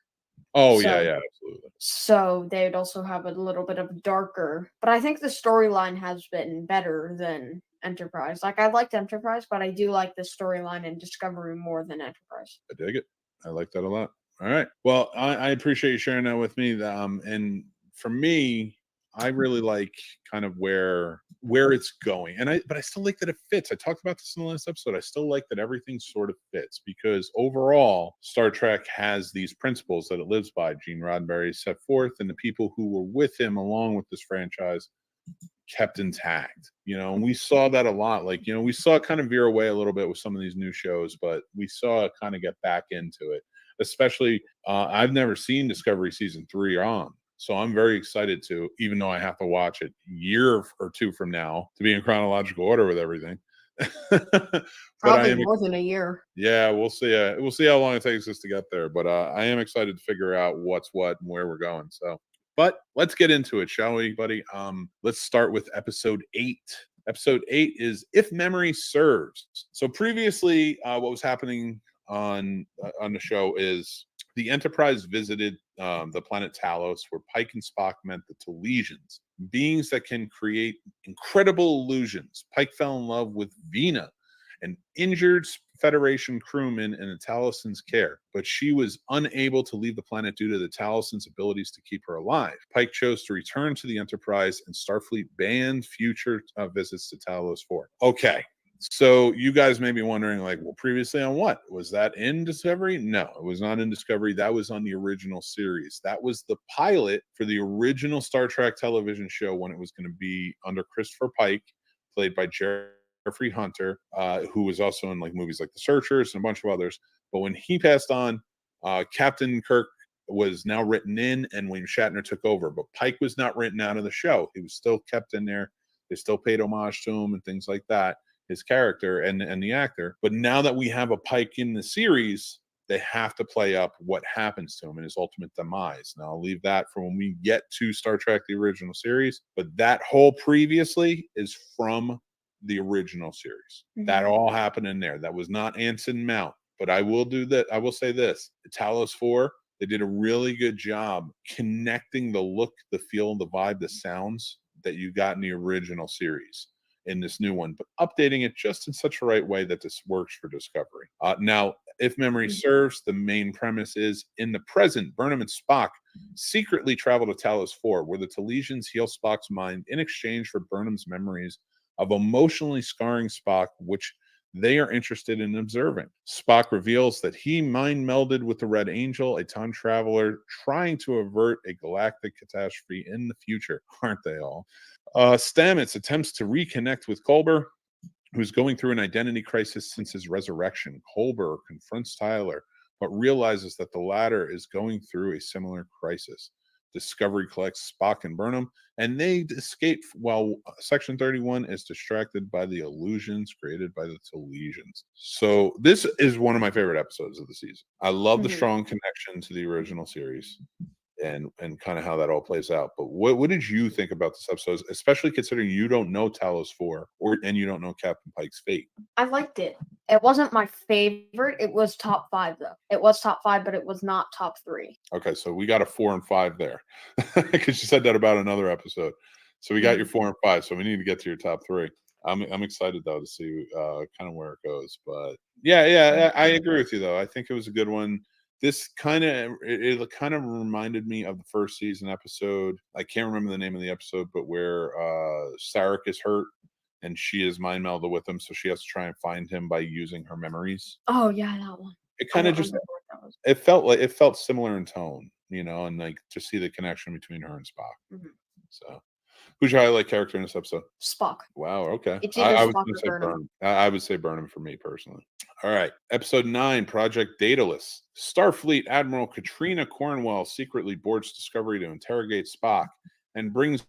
Oh, So- yeah, absolutely. So they would also have a little bit of darker, but I think the storyline has been better than Enterprise. Like, I liked Enterprise, but I do like the storyline in Discovery more than Enterprise. I dig it. I like that a lot. All right. Well, I appreciate you sharing that with me. And for me, I really like kind of where it's going, but I still like that it fits. I talked about this in the last episode. I still like that everything sort of fits because overall, Star Trek has these principles that it lives by. Gene Roddenberry set forth, and the people who were with him along with this franchise kept intact. And we saw that a lot. Like, we saw it kind of veer away a little bit with some of these new shows, but we saw it kind of get back into it. Especially, I've never seen Discovery Season 3 on. So I'm very excited to, even though I have to watch it a year or two from now to be in chronological order with everything. Probably more than a year. Yeah, we'll see. We'll see how long it takes us to get there. But I am excited to figure out what's what and where we're going. So, but let's get into it, shall we, buddy? Let's start with episode 8. Episode 8 is If Memory Serves. So previously, what was happening on the show is the Enterprise visited the planet Talos, where Pike and Spock met the Talesians, beings that can create incredible illusions. Pike fell in love with Vina, an injured Federation crewman in the Talosians' care, but she was unable to leave the planet due to the Talosians' abilities to keep her alive. Pike chose to return to the Enterprise, and Starfleet banned future visits to Talos 4. Okay. So you guys may be wondering, like, well, previously on what? Was that in Discovery? No, it was not in Discovery. That was on the original series. That was the pilot for the original Star Trek television show when it was going to be under Christopher Pike, played by Jeffrey Hunter, who was also in like movies like The Searchers and a bunch of others. But when he passed on, Captain Kirk was now written in, and William Shatner took over. But Pike was not written out of the show. He was still kept in there. They still paid homage to him and things like that, his character and the actor. But now that we have a Pike in the series, they have to play up what happens to him and his ultimate demise. Now, I'll leave that for when we get to Star Trek, the original series. But that whole previously is from the original series. Mm-hmm. That all happened in there. That was not Anson Mount. But I will do that. I will say this. Talos 4, they did a really good job connecting the look, the feel, the vibe, the sounds that you got in the original series in this new one, but updating it just in such a right way that this works for Discovery. Now, if memory serves, the main premise is in the present, Burnham and Spock secretly travel to Talos 4, where the Talesians heal Spock's mind in exchange for Burnham's memories of emotionally scarring Spock, which they are interested in observing. Spock reveals that he mind melded with the Red Angel, a time traveler trying to avert a galactic catastrophe in the future. Aren't they all? Stamets attempts to reconnect with Culber, who's going through an identity crisis since his resurrection. Culber confronts Tyler, but realizes that the latter is going through a similar crisis. Discovery collects Spock and Burnham, and they escape while Section 31 is distracted by the illusions created by the Telesians. So this is one of my favorite episodes of the season. I love the strong connection to the original series and kind of how that all plays out. But what did you think about this episode, especially considering you don't know Talos 4 and you don't know Captain Pike's fate? I liked it. It wasn't my favorite. It was top 5 though. It was top 5, but it was not top 3. Okay, so we of 4 and 5 there, because you said that about another episode. So we got your 4 and 5. So we need to get to your top 3. I'm excited though to see kind of where it goes. But yeah, I agree with you though. I think it was a good one. This kind of reminded me of the first season episode. I can't remember the name of the episode, but where Sarek is hurt and she is mind melded with him, so she has to try and find him by using her memories. Oh yeah, that one. It kind of just it felt similar in tone, and like to see the connection between her and Spock. So, who's your highlight character in this episode? Spock. Wow. Okay. It's either I was Spock going to or say Burnham. Burnham. I would say Burnham for me personally. All right. Episode 9, Project Daedalus. Starfleet Admiral Katrina Cornwell secretly boards Discovery to interrogate Spock and brings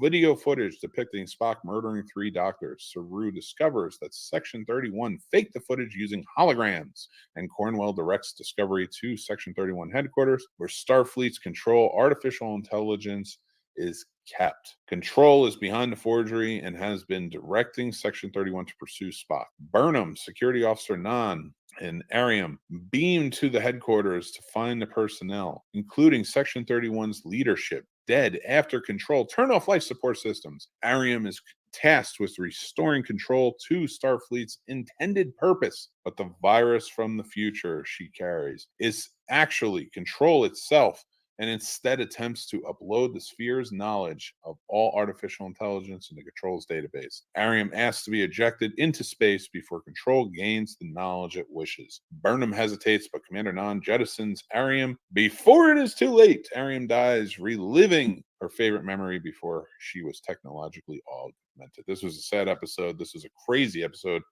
video footage depicting Spock murdering 3 doctors. Saru discovers that Section 31 faked the footage using holograms, and Cornwell directs Discovery to Section 31 headquarters, where Starfleet's control artificial intelligence is kept. Control is behind the forgery and has been directing Section 31 to pursue Spock. Burnham, Security Officer Nan, and Ariam beam to the headquarters to find the personnel, including Section 31's leadership, dead after Control turn off life support systems. Ariam is tasked with restoring control to Starfleet's intended purpose, but the virus from the future she carries is actually Control itself, and instead attempts to upload the sphere's knowledge of all artificial intelligence into Control's database. Ariam asks to be ejected into space before Control gains the knowledge it wishes. Burnham hesitates, but Commander Nan jettisons Ariam before it is too late. Ariam dies, reliving her favorite memory before she was technologically augmented. This was a sad episode. This was a crazy episode.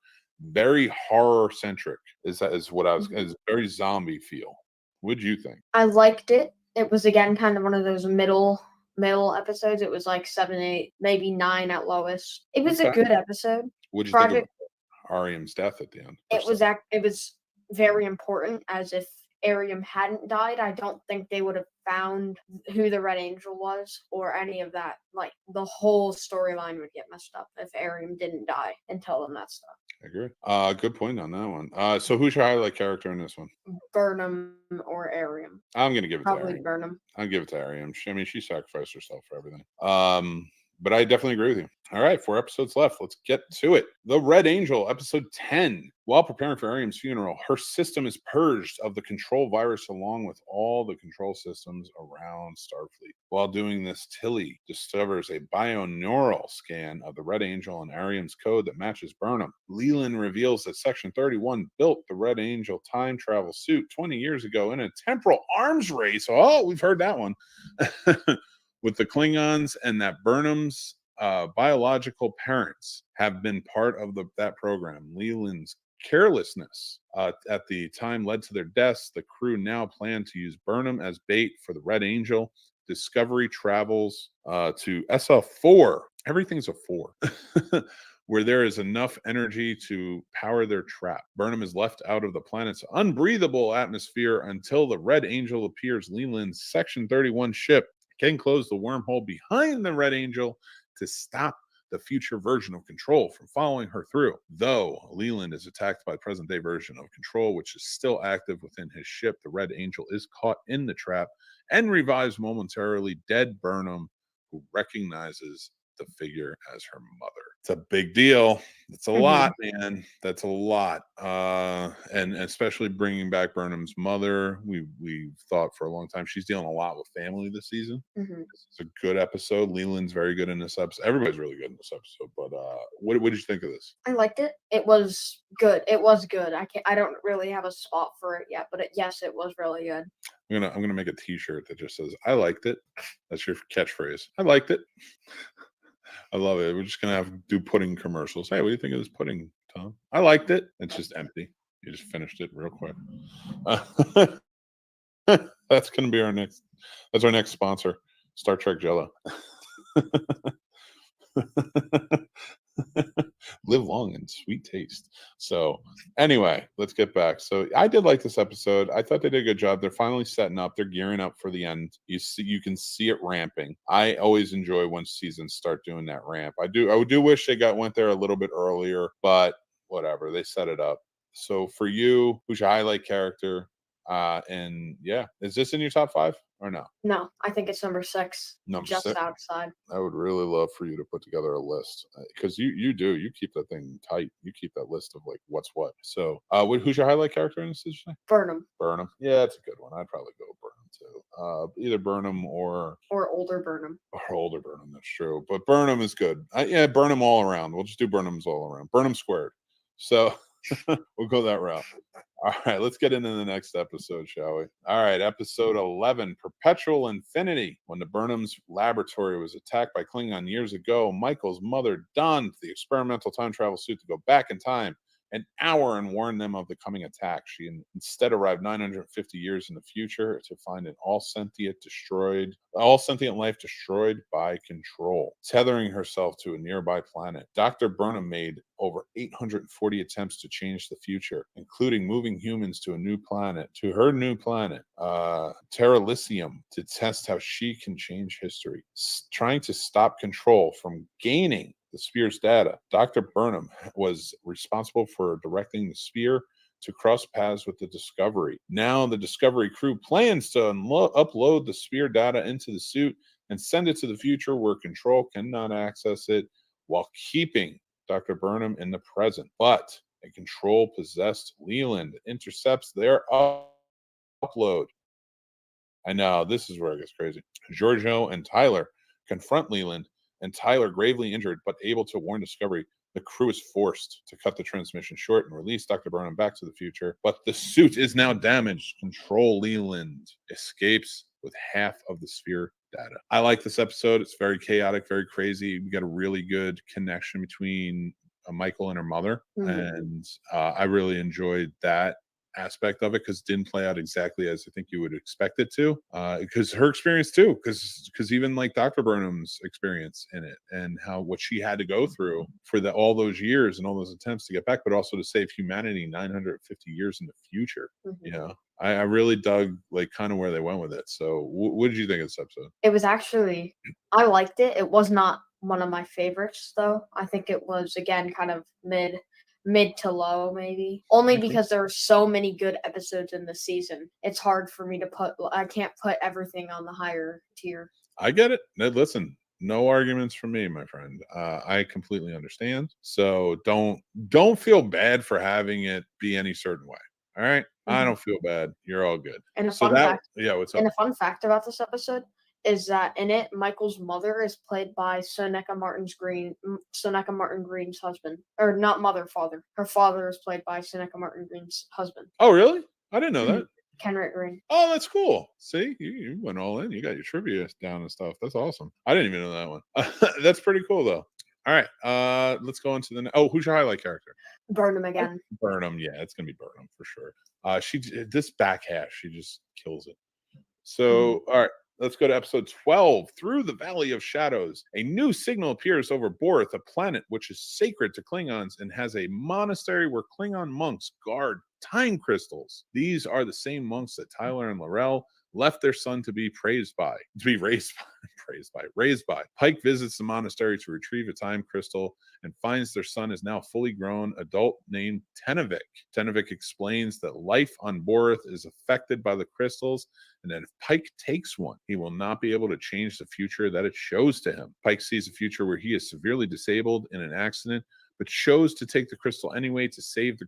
Very horror-centric is what I was, is very zombie feel. What'd you think? I liked it. It was again kind of one of those middle episodes. It was like 7, 8, maybe 9 at lowest. It was a good episode. What did you think of Ariam's death at the end? It was very important, as if Ariam hadn't died, I don't think they would have found who the Red Angel was or any of that. Like, the whole storyline would get messed up if Ariam didn't die and tell them that stuff. I agree. Good point on that one. So who's your highlight character in this one? Burnham or Ariam. I'm gonna give it Probably to Ariam. Burnham. I'll give it to Ariam. She sacrificed herself for everything. But I definitely agree with you. All right, 4 episodes left. Let's get to it. The Red Angel, episode 10. While preparing for Ariam's funeral, her system is purged of the control virus along with all the control systems around Starfleet. While doing this, Tilly discovers a bioneural scan of the Red Angel and Ariam's code that matches Burnham. Leland reveals that Section 31 built the Red Angel time travel suit 20 years ago in a temporal arms race. Oh, we've heard that one. With the Klingons, and that Burnham's biological parents have been part of that program. Leland's carelessness at the time led to their deaths. The crew now plan to use Burnham as bait for the Red Angel. Discovery travels to SL4. Everything's a 4. Where there is enough energy to power their trap. Burnham is left out of the planet's unbreathable atmosphere until the Red Angel appears. Leland's Section 31 ship can close the wormhole behind the Red Angel to stop the future version of Control from following her through. Though Leland is attacked by the present-day version of Control, which is still active within his ship, the Red Angel is caught in the trap and revives momentarily dead Burnham, who recognizes the figure as her mother. It's a big deal. It's a lot, man. That's a lot. And especially bringing back Burnham's mother. We've thought for a long time she's dealing a lot with family this season. It's a good episode. Leland's very good in this episode. Everybody's really good in this episode. But what did you think of this? I liked it. It was good. It was good. I don't really have a spot for it yet, but yes, it was really good. I'm gonna make a T-shirt that just says "I liked it." That's your catchphrase. I liked it. I love it. We're just gonna have to do pudding commercials. Hey, what do you think of this pudding, Tom? I liked it. It's just empty. You just finished it real quick. That's gonna be our next. That's our next sponsor, Star Trek Jello. Live long and sweet taste. So anyway, let's get back. So I did like this episode. I thought they did a good job. They're finally setting up. They're gearing up for the end. You can see it ramping. I always enjoy when seasons start doing that ramp. I do wish they went there a little bit earlier, but whatever. They set it up. So for you, who's your highlight character? And yeah, is this in your top 5 or no? No, I think it's number 6. Number just 6? outside. I would really love for you to put together a list because you keep that thing tight. You keep that list of like what's what. So, who's your highlight character in this? Did you say? Burnham. Burnham. Yeah, that's a good one. I'd probably go with Burnham too. Either Burnham or older Burnham. Or older Burnham. That's true. But Burnham is good. Yeah, Burnham all around. We'll just do Burnham's all around. Burnham squared. So we'll go that route. All right, let's get into the next episode, shall we? All right, episode 11, Perpetual Infinity. When the Burnham's laboratory was attacked by Klingon years ago, Michael's mother donned the experimental time travel suit to go back in time an hour and warn them of the coming attack. She instead arrived 950 years in the future to find an all sentient life destroyed by control, tethering herself to a nearby planet. Dr. Burnham made over 840 attempts to change the future, including moving humans to her new planet, Terralicium, to test how she can change history, trying to stop control from gaining the Spear's data. Dr. Burnham was responsible for directing the Spear to cross paths with the Discovery. Now the Discovery crew plans to upload the Spear data into the suit and send it to the future where Control cannot access it while keeping Dr. Burnham in the present. But a Control-possessed Leland intercepts their upload. I know, this is where it gets crazy. Giorgio and Tyler confront Leland, and Tyler, gravely injured but able to warn Discovery. The crew is forced to cut the transmission short and release Dr. Burnham back to the future. But the suit is now damaged. Control Leland escapes with half of the Sphere data. I like this episode. It's very chaotic, very crazy. We got a really good connection between Michael and her mother. And I really enjoyed that aspect of it because it didn't play out exactly as I think you would expect it to, because her experience too, because even like Dr. Burnham's experience in it and what she had to go through for all those years and all those attempts to get back, but also to save humanity 950 years in the future. You know, I really dug like kind of where they went with it. So what did you think of this episode? It was actually, I liked it. It was not one of my favorites though. I think it was again kind of mid to low, maybe. Only because there are so many good episodes in the season. It's hard for me to I can't put everything on the higher tier. I get it. Listen, no arguments from me, my friend. I completely understand. So don't feel bad for having it be any certain way. All right? I don't feel bad. You're all good. And a fun fact. Yeah, what's up? And a fun fact about this episode is that in it, Michael's mother is played by Sonequa Martin Green's husband. Or not mother, father. Her father is played by Sonequa Martin Green's husband. Oh, really? I didn't know that. Kenrick Green. Oh, that's cool. See, you went all in. You got your trivia down and stuff. That's awesome. I didn't even know that one. That's pretty cool, though. All right, let's go into who's your highlight character? Burnham again. Burnham, yeah, it's gonna be Burnham for sure. This back half, she just kills it. So, all right. Let's go to episode 12, Through the Valley of Shadows. A new signal appears over Borth, a planet which is sacred to Klingons and has a monastery where Klingon monks guard time crystals. These are the same monks that Tyler and Laurel left their son to be raised by. raised by. Pike visits the monastery to retrieve a time crystal and finds their son is now fully grown adult named Tenavik. Tenavik explains that life on Borith is affected by the crystals, and that if Pike takes one, he will not be able to change the future that it shows to him. Pike sees a future where he is severely disabled in an accident, but chose to take the crystal anyway to serve the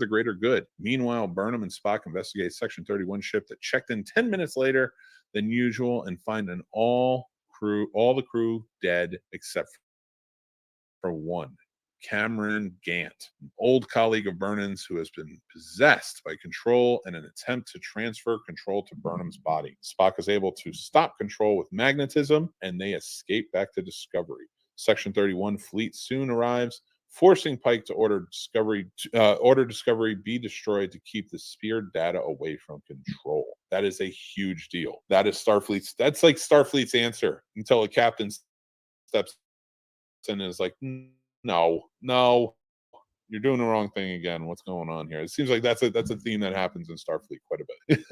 greater good. Meanwhile, Burnham and Spock investigate Section 31 ship that checked in 10 minutes later than usual and find all the crew dead except for one. Cameron Gant, an old colleague of Burnham's who has been possessed by control in an attempt to transfer control to Burnham's body. Spock is able to stop control with magnetism, and they escape back to Discovery. Section 31 fleet soon arrives, forcing Pike to order Discovery be destroyed to keep the spear data away from control. That is a huge deal. That's like Starfleet's answer until a captain steps in and is like, no, you're doing the wrong thing again. What's going on here? It seems like that's a theme that happens in Starfleet quite a bit.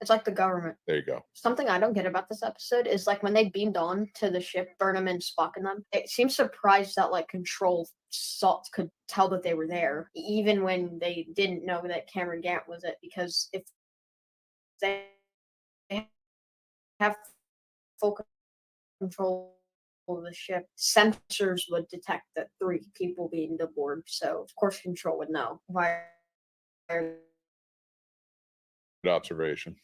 It's like the government. There you go. Something I don't get about this episode is like when they beamed on to the ship, Burnham and Spock and them, it seems surprised that like Control could tell that they were there, even when they didn't know that Cameron Gant was it, because if they have full control of the ship, sensors would detect that 3 people being aboard, so of course Control would know. Why? Good observation.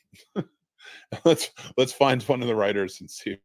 let's find one of the writers and see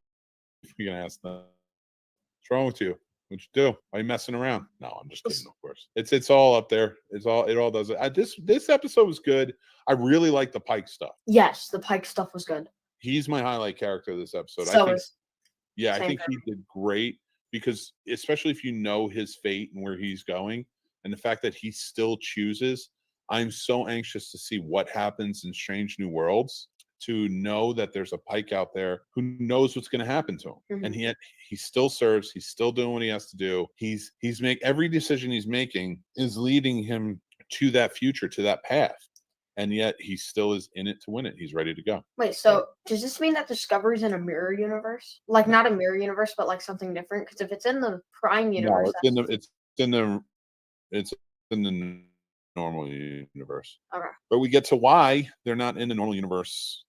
if we can ask them. What's wrong with you? What'd you do? Why are you messing around? No, I'm just kidding. Of course, it's all up there. It all does it. This episode was good. I really like the Pike stuff. Yes, the Pike stuff was good. He's my highlight character of this episode. I think he did great, because especially if you know his fate and where he's going, and the fact that he still chooses. I'm so anxious to see what happens in Strange New Worlds, to know that there's a Pike out there who knows what's going to happen to him. Mm-hmm. And yet he still serves. He's still doing what he has to do. Every decision he's making is leading him to that future, to that path. And yet he still is in it to win it. He's ready to go. Wait, so does this mean that Discovery's in a mirror universe? Like not a mirror universe, but like something different? Because if it's in the Prime universe, it's in the normal universe. Okay. But we get to why they're not in the normal universe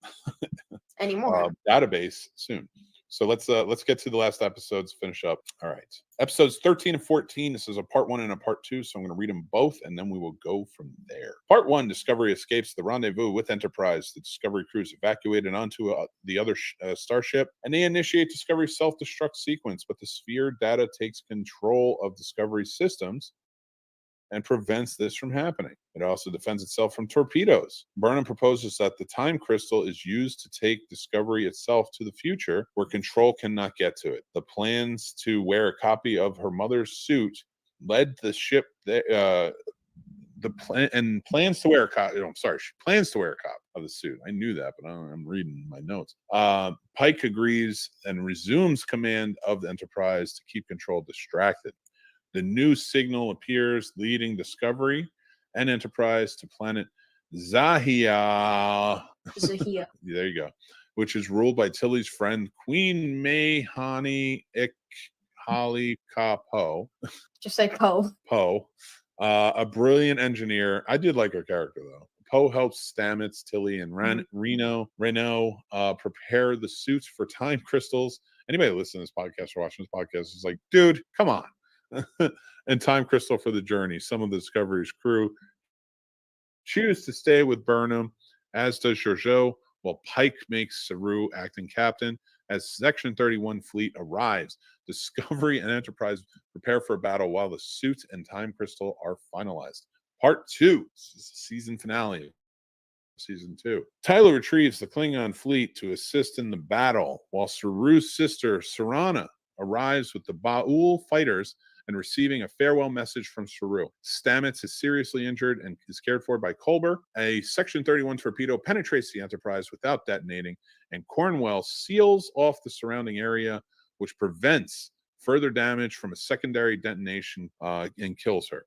anymore. Database soon. So let's get to the last episodes, finish up. All right. Episodes 13 and 14. This is a part 1 and a part 2. So I'm going to read them both, and then we will go from there. Part 1, Discovery escapes the rendezvous with Enterprise. The Discovery crew is evacuated onto the other starship, and they initiate Discovery's self-destruct sequence, but the sphere data takes control of Discovery's systems and prevents this from happening. It also defends itself from torpedoes. Burnham proposes that the time crystal is used to take Discovery itself to the future, where Control cannot get to it. The plans to wear a copy of her mother's suit led the ship plans to wear a copy. She plans to wear a copy of the suit. I knew that, but I'm reading my notes. Pike agrees and resumes command of the Enterprise to keep Control distracted. The new signal appears, leading Discovery and Enterprise to planet Zahia. There you go. Which is ruled by Tilly's friend, Queen Mahani Ikhali Ka Po. Just say Poe. Poe. A brilliant engineer. I did like her character, though. Poe helps Stamets, Tilly, and Reno prepare the suits for time crystals. Anybody listening to this podcast or watching this podcast is like, dude, come on. And time crystal for the journey. Some of the Discovery's crew choose to stay with Burnham, as does Georgiou, while Pike makes Saru acting captain. As Section 31 fleet arrives, Discovery and Enterprise prepare for a battle while the suit and time crystal are finalized. Part 2, season finale. Season 2. Tyler retrieves the Klingon fleet to assist in the battle, while Saru's sister, Sarana, arrives with the Ba'ul fighters and receiving a farewell message from Saru. Stamets is seriously injured and is cared for by Culber. A Section 31 torpedo penetrates the Enterprise without detonating, and Cornwell seals off the surrounding area, which prevents further damage from a secondary detonation and kills her.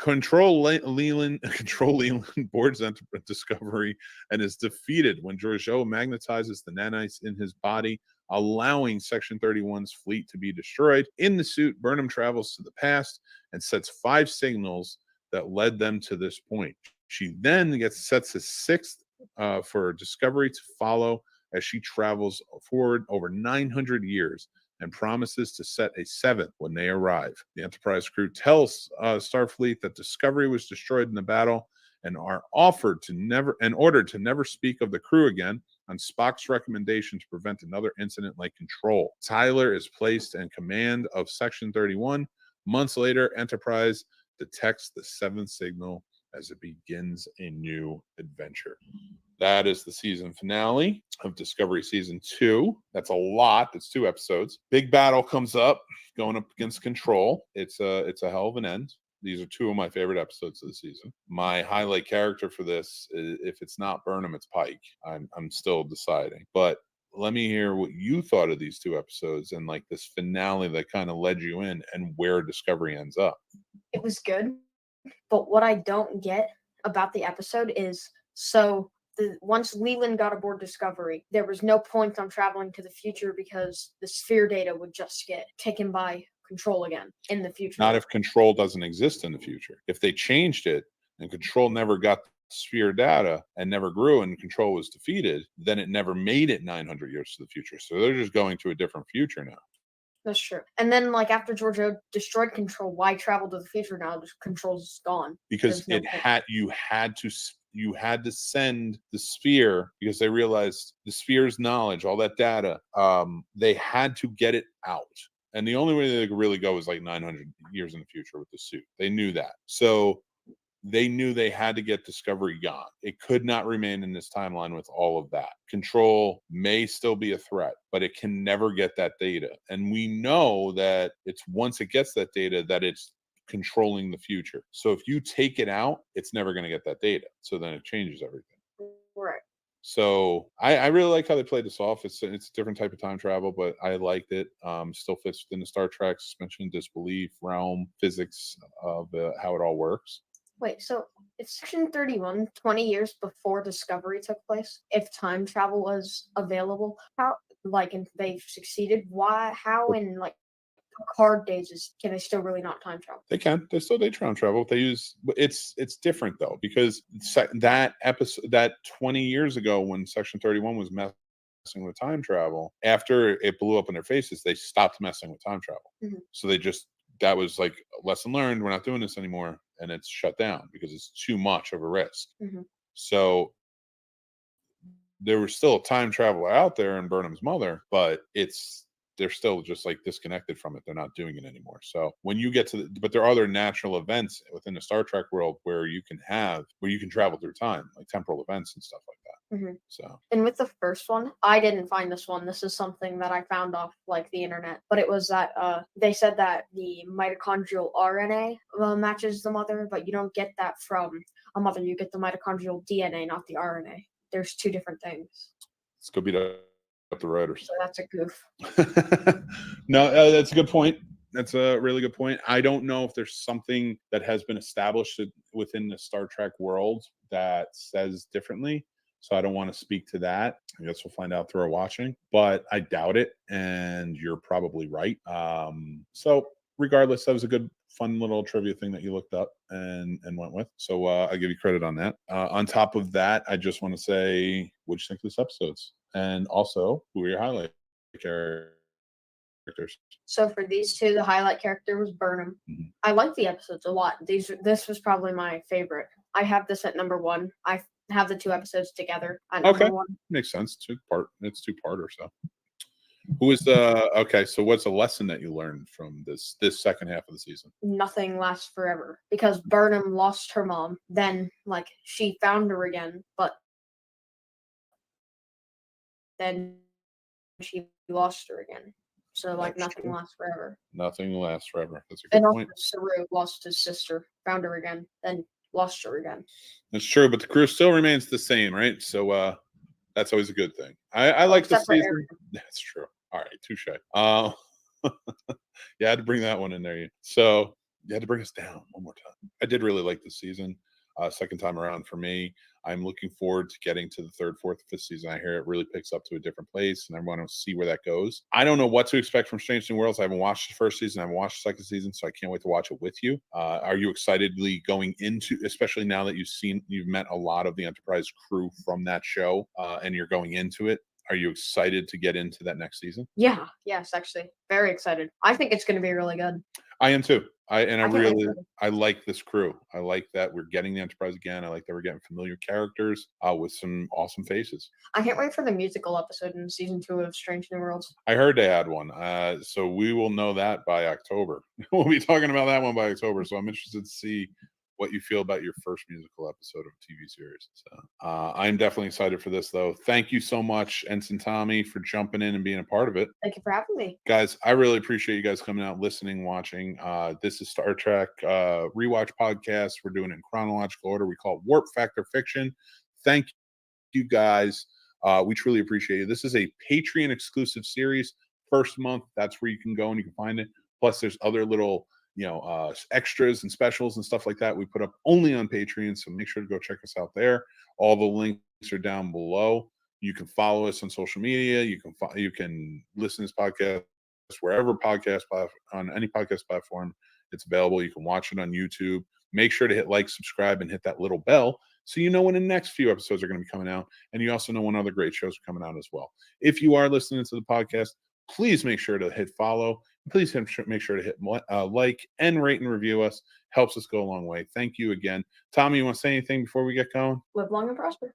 Leland boards Discovery and is defeated when Georgiou magnetizes the nanites in his body, allowing Section 31's fleet to be destroyed. In the suit, Burnham travels to the past and sets 5 signals that led them to this point. She then sets a 6th for Discovery to follow as she travels forward over 900 years and promises to set a 7th when they arrive. The Enterprise crew tells Starfleet that Discovery was destroyed in the battle and are ordered to never speak of the crew again, on Spock's recommendation to prevent another incident like Control. Tyler is placed in command of Section 31. Months later, Enterprise detects the 7th signal as it begins a new adventure. That is the season finale of Discovery Season 2. That's a lot. That's 2 episodes. Big battle comes up, going up against Control. It's a hell of an end. These are 2 of my favorite episodes of the season. My highlight character for this, if it's not Burnham, it's Pike. I'm still deciding. But let me hear what you thought of these 2 episodes and like this finale that kind of led you in and where Discovery ends up. It was good, but what I don't get about the episode is once Leland got aboard Discovery, there was no point on traveling to the future because the sphere data would just get taken by Control again in the future. Not if Control doesn't exist in the future. If they changed it and Control never got sphere data and never grew and Control was defeated, then it never made it 900 years to the future. So they're just going to a different future now. That's true. And then, like, after Georgiou destroyed Control, why travel to the future now? Control's gone. Because you had to send the sphere, because they realized the sphere's knowledge, all that data, they had to get it out. And the only way they could really go was like 900 years in the future with the suit. They knew that. So they knew they had to get Discovery gone. It could not remain in this timeline with all of that. Control may still be a threat, but it can never get that data. And we know that it's once it gets that data that it's controlling the future. So if you take it out, it's never going to get that data. So then it changes everything. Right. So I really like how they played this off. It's a different type of time travel, but I liked it. Still fits within the Star Trek suspension of disbelief realm, physics of how it all works. Wait, so it's Section 31, 20 years before Discovery took place. If time travel was available, and they've succeeded, how in like Picard days can they still really not time travel? They can. They still time travel. They use it's different though, because that episode, that 20 years ago when Section 31 was messing with time travel, after it blew up in their faces, they stopped messing with time travel. Mm-hmm. So that was like a lesson learned. We're not doing this anymore, and it's shut down because it's too much of a risk. Mm-hmm. So there was still a time traveler out there in Burnham's mother, but they're still just like disconnected from it. They're not doing it anymore. So when you get but there are other natural events within the Star Trek world where you can travel through time, like temporal events and stuff like that. Mm-hmm. So, and with the first one, I didn't find this one. This is something that I found off like the internet, but it was that they said that the mitochondrial RNA matches the mother, but you don't get that from a mother. You get the mitochondrial DNA, not the RNA. There's 2 different things. Let's go beat up the writers. So that's a goof. No, that's a good point. That's a really good point. I don't know if there's something that has been established within the Star Trek world that says differently. So I don't want to speak to that. I guess we'll find out through our watching, but I doubt it. And you're probably right. So regardless, that was a good, fun little trivia thing that you looked up and went with. So I'll give you credit on that. On top of that, I just want to say, what do you think of this episodes? And also, who are your highlight characters? So for these 2, the highlight character was Burnham. Mm-hmm. I like the episodes a lot. This was probably my favorite. I have this at number 1. I have the 2 episodes together at number 1. Makes sense. It's 2-part or so. Who is okay? So what's a lesson that you learned from this second half of the season? Nothing lasts forever, because Burnham lost her mom. Then she found her again, but then she lost her again. So nothing lasts forever. Nothing lasts forever. That's a good point. And Saru lost his sister, found her again, then lost her again. That's true, but the crew still remains the same, right? So that's always a good thing. I like the season. That's true. All right, touche. Yeah, I had to bring that one in there. So you had to bring us down one more time. I did really like this season. Second time around for me. I'm looking forward to getting to the third, fourth, fifth season. I hear it really picks up to a different place, and I want to see where that goes. I don't know what to expect from Strange New Worlds. I haven't watched the first season. I haven't watched the second season, so I can't wait to watch it with you. Are you excitedly going into, especially now that you've met a lot of the Enterprise crew from that show, and you're going into it? Are you excited to get into that next season? Yeah. Yes, actually, very excited. I think it's going to be really good. I am too. I can't wait for it. I like this crew. I like that we're getting the Enterprise again. I like that we're getting familiar characters with some awesome faces. I can't wait for the musical episode in season 2 of Strange New Worlds. I heard they had one. So we will know that by October. We'll be talking about that one by October. So I'm interested to see what you feel about your first musical episode of a TV series. So I'm definitely excited for this, though. Thank you so much, Ensign Tommy, for jumping in and being a part of it. Thank you for having me. Guys, I really appreciate you guys coming out, listening, watching. This is Star Trek Rewatch Podcast. We're doing it in chronological order. We call it Warp Factor Fiction. Thank you, guys. We truly appreciate it. This is a Patreon exclusive series. First month, that's where you can go and you can find it. Plus, there's other little extras and specials and stuff like that we put up only on Patreon, so make sure to go check us out there. All the links are down below. You can follow us on social media. You can listen to this podcast wherever on any podcast platform it's available. You can watch it on YouTube. Make sure to hit like, subscribe, and hit that little bell so you know when the next few episodes are going to be coming out, and you also know when other great shows are coming out as well. If you are listening to the podcast, please make sure to hit follow. Please make sure to hit like and rate and review us. Helps us go a long way. Thank you again. Tommy, you want to say anything before we get going? Live long and prosper.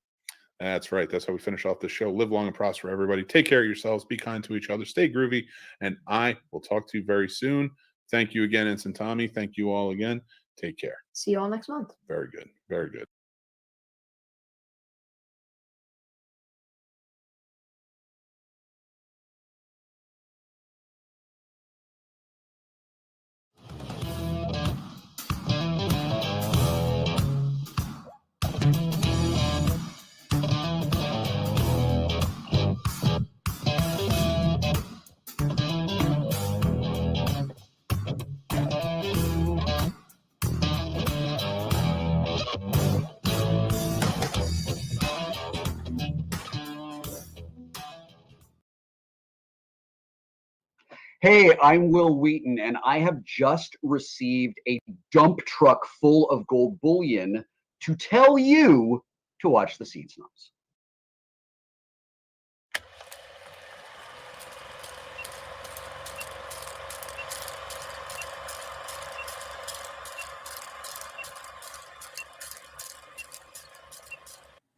That's right. That's how we finish off the show. Live long and prosper, everybody. Take care of yourselves. Be kind to each other. Stay groovy. And I will talk to you very soon. Thank you again, Ensign Tommy. Thank you all again. Take care. See you all next month. Very good. Very good. Hey, I'm Will Wheaton, and I have just received a dump truck full of gold bullion to tell you to watch The Scene Snobs.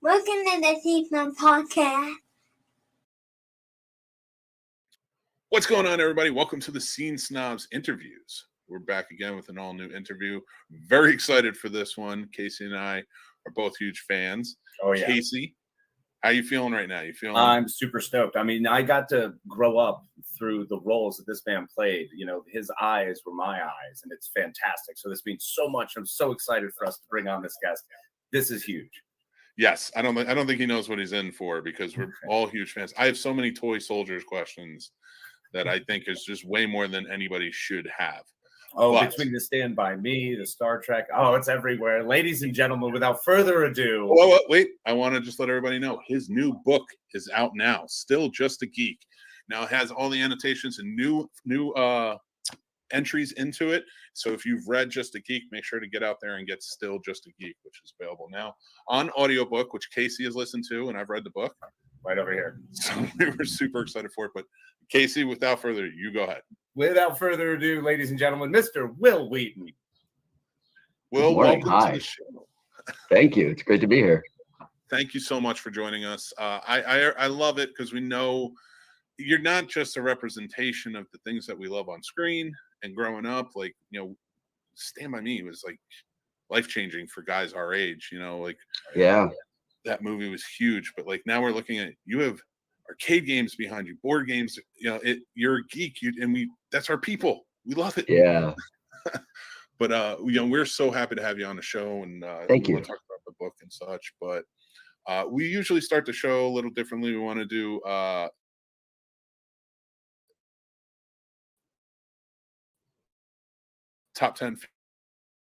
Welcome to the Scene Snobs podcast. What's going on, everybody? Welcome to the Scene Snobs interviews. We're back again with an all-new interview. Very excited for this one. Casey and I are both huge fans. Oh, yeah. Casey, how you feeling right now? You feeling? I'm super stoked. I mean, I got to grow up through the roles that this man played. You know, his eyes were my eyes, and it's fantastic. So this means so much. I'm so excited for us to bring on this guest. This is huge. Yes, I don't think he knows what he's in for, because we're all huge fans. I have so many toy soldiers questions that I think is just way more than anybody should have. Oh, but between the Stand By Me, the Star Trek, it's everywhere. Ladies and gentlemen, without further ado. Wait, I want to just let everybody know his new book is out now, Still Just a Geek. Now it has all the annotations and new entries into it. So if you've read Just a Geek, make sure to get out there and get Still Just a Geek, which is available now on audiobook, which Casey has listened to, and I've read the book. Right over here. So we were super excited for it. But Casey, without further ado, you go ahead. Without further ado, ladies and gentlemen, Mr. Will Wheaton. Will, welcome to the show. Thank you. It's great to be here. Thank you so much for joining us. I love it because we know you're not just a representation of the things that we love on screen and growing up. Like, Stand By Me was like life-changing for guys our age, Yeah. That movie was huge. But like now we're looking at, you have arcade games behind you, board games, you're a geek, that's our people. We love it. Yeah. But we're so happy to have you on the show, and Thank you. want to talk about the book and such. But we usually start the show a little differently. We want to do top 10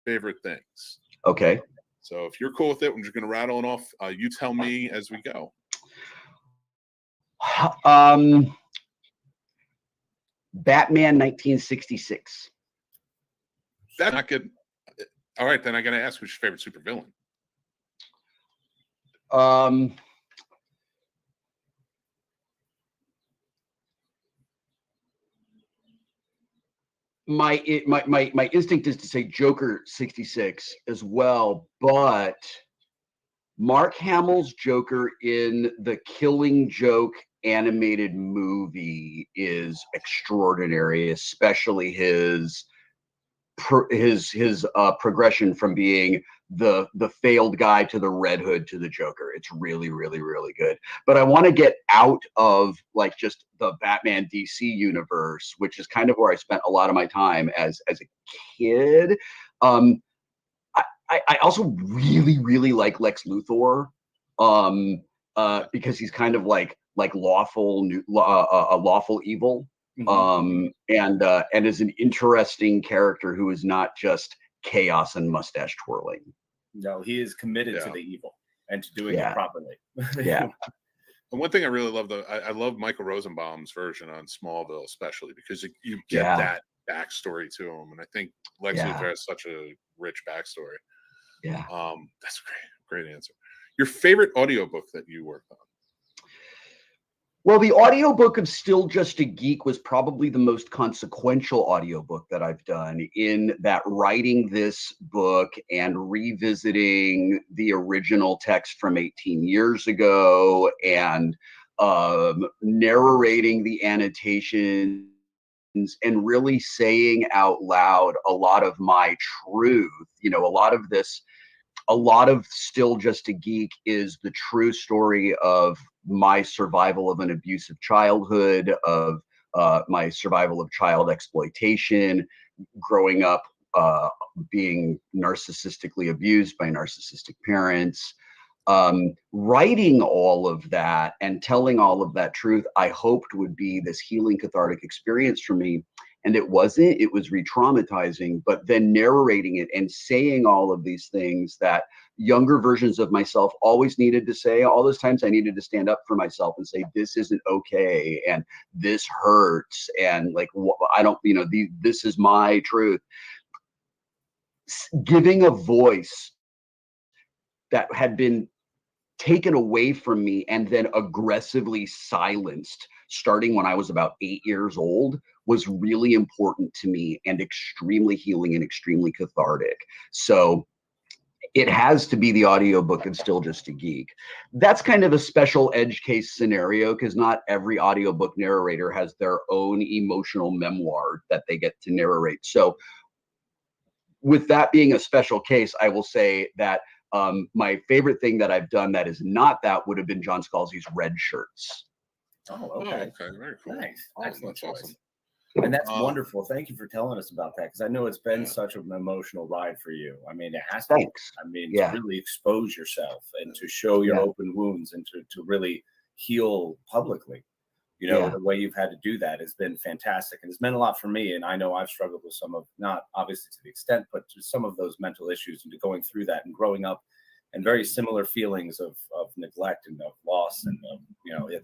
favorite things. Okay. So if you're cool with it, I'm just going to rattle it off. You tell me as we go. Batman 1966. That's not good. All right, then I got to ask, who's your favorite supervillain? My instinct is to say Joker 66 as well, but Mark Hamill's Joker in the Killing Joke animated movie is extraordinary, especially his progression from being the failed guy to the Red Hood to the Joker. It's really, really, really good. But I want to get out of like just the Batman DC universe, which is kind of where I spent a lot of my time as a kid. I also really, really like Lex Luthor, because he's kind of like lawful evil. And is an interesting character who is not just chaos and mustache twirling. No, he is committed to the evil and to doing it properly. Yeah. And one thing I really love, I love Michael Rosenbaum's version on Smallville, especially because you get that backstory to him, and I think Lex Luthor has such a rich backstory. Yeah. That's a great answer. Your favorite audiobook that you worked on? Well, the audiobook of Still Just a Geek was probably the most consequential audiobook that I've done, in that writing this book and revisiting the original text from 18 years ago and narrating the annotations and really saying out loud a lot of my truth. You know, a lot of Still Just a Geek is the true story of my survival of an abusive childhood, of my survival of child exploitation, growing up being narcissistically abused by narcissistic parents. Writing all of that and telling all of that truth, I hoped would be this healing, cathartic experience for me. And it wasn't. It was re-traumatizing. But then narrating it and saying all of these things that younger versions of myself always needed to say, all those times I needed to stand up for myself and say, this isn't okay, and this hurts, and like, I don't, this is my truth. Giving a voice that had been taken away from me and then aggressively silenced starting when I was about 8 years old was really important to me and extremely healing and extremely cathartic. So it has to be the audiobook of Still Just a Geek. That's kind of a special edge case scenario because not every audiobook narrator has their own emotional memoir that they get to narrate. So with that being a special case, I will say that my favorite thing that I've done that is not that would have been John Scalzi's Red Shirts. Oh, okay. Very cool. Nice. Oh, Excellent that's choice. awesome. And that's wonderful. Thank you for telling us about that, because I know it's been such an emotional ride for you. I mean, it has to. Thanks. I mean, to really expose yourself and to show your open wounds and to really heal publicly. You know, the way you've had to do that has been fantastic, and it's meant a lot for me. And I know I've struggled with some of, not obviously to the extent, but to some of those mental issues and to going through that and growing up and very similar feelings of neglect and of loss. And,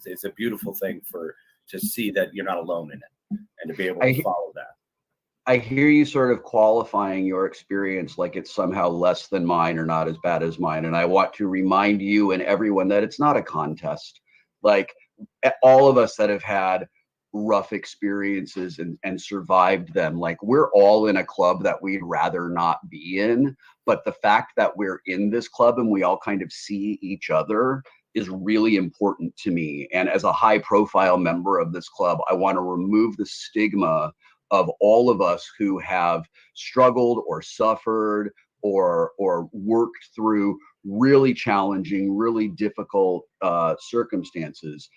it's a beautiful thing to see that you're not alone in it and to be able to follow that. I hear you sort of qualifying your experience like it's somehow less than mine or not as bad as mine. And I want to remind you and everyone that it's not a contest. Like all of us that have had rough experiences and survived them, like we're all in a club that we'd rather not be in. But the fact that we're in this club and we all kind of see each other is really important to me. And as a high profile member of this club, I want to remove the stigma of all of us who have struggled or suffered or worked through really challenging, really difficult circumstances.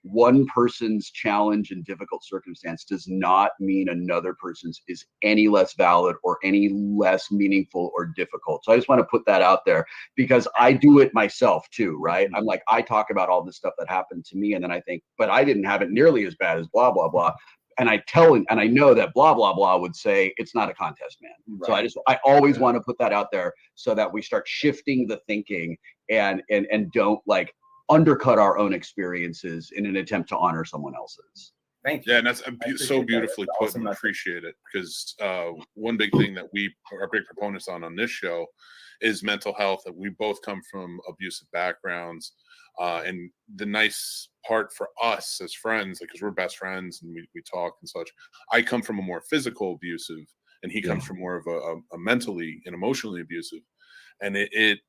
One person's challenge and difficult circumstance does not mean another person's is any less valid or any less meaningful or difficult. So I just want to put that out there because I do it myself too, right? I'm like, I talk about all this stuff that happened to me and then I think, but I didn't have it nearly as bad as blah, blah, blah. and I know that blah blah blah would say it's not a contest, man. Right. So I always want to put that out there so that we start shifting the thinking and don't like undercut our own experiences in an attempt to honor someone else's. Thank you. Yeah, and that's so that. beautifully That's put, awesome and message. appreciate it, because one big thing that we are big proponents on this show is mental health. That we both come from abusive backgrounds, and the nice part for us as friends, like, because we're best friends and we talk and such. I come from a more physical abusive, and he comes from more of a mentally and emotionally abusive, and it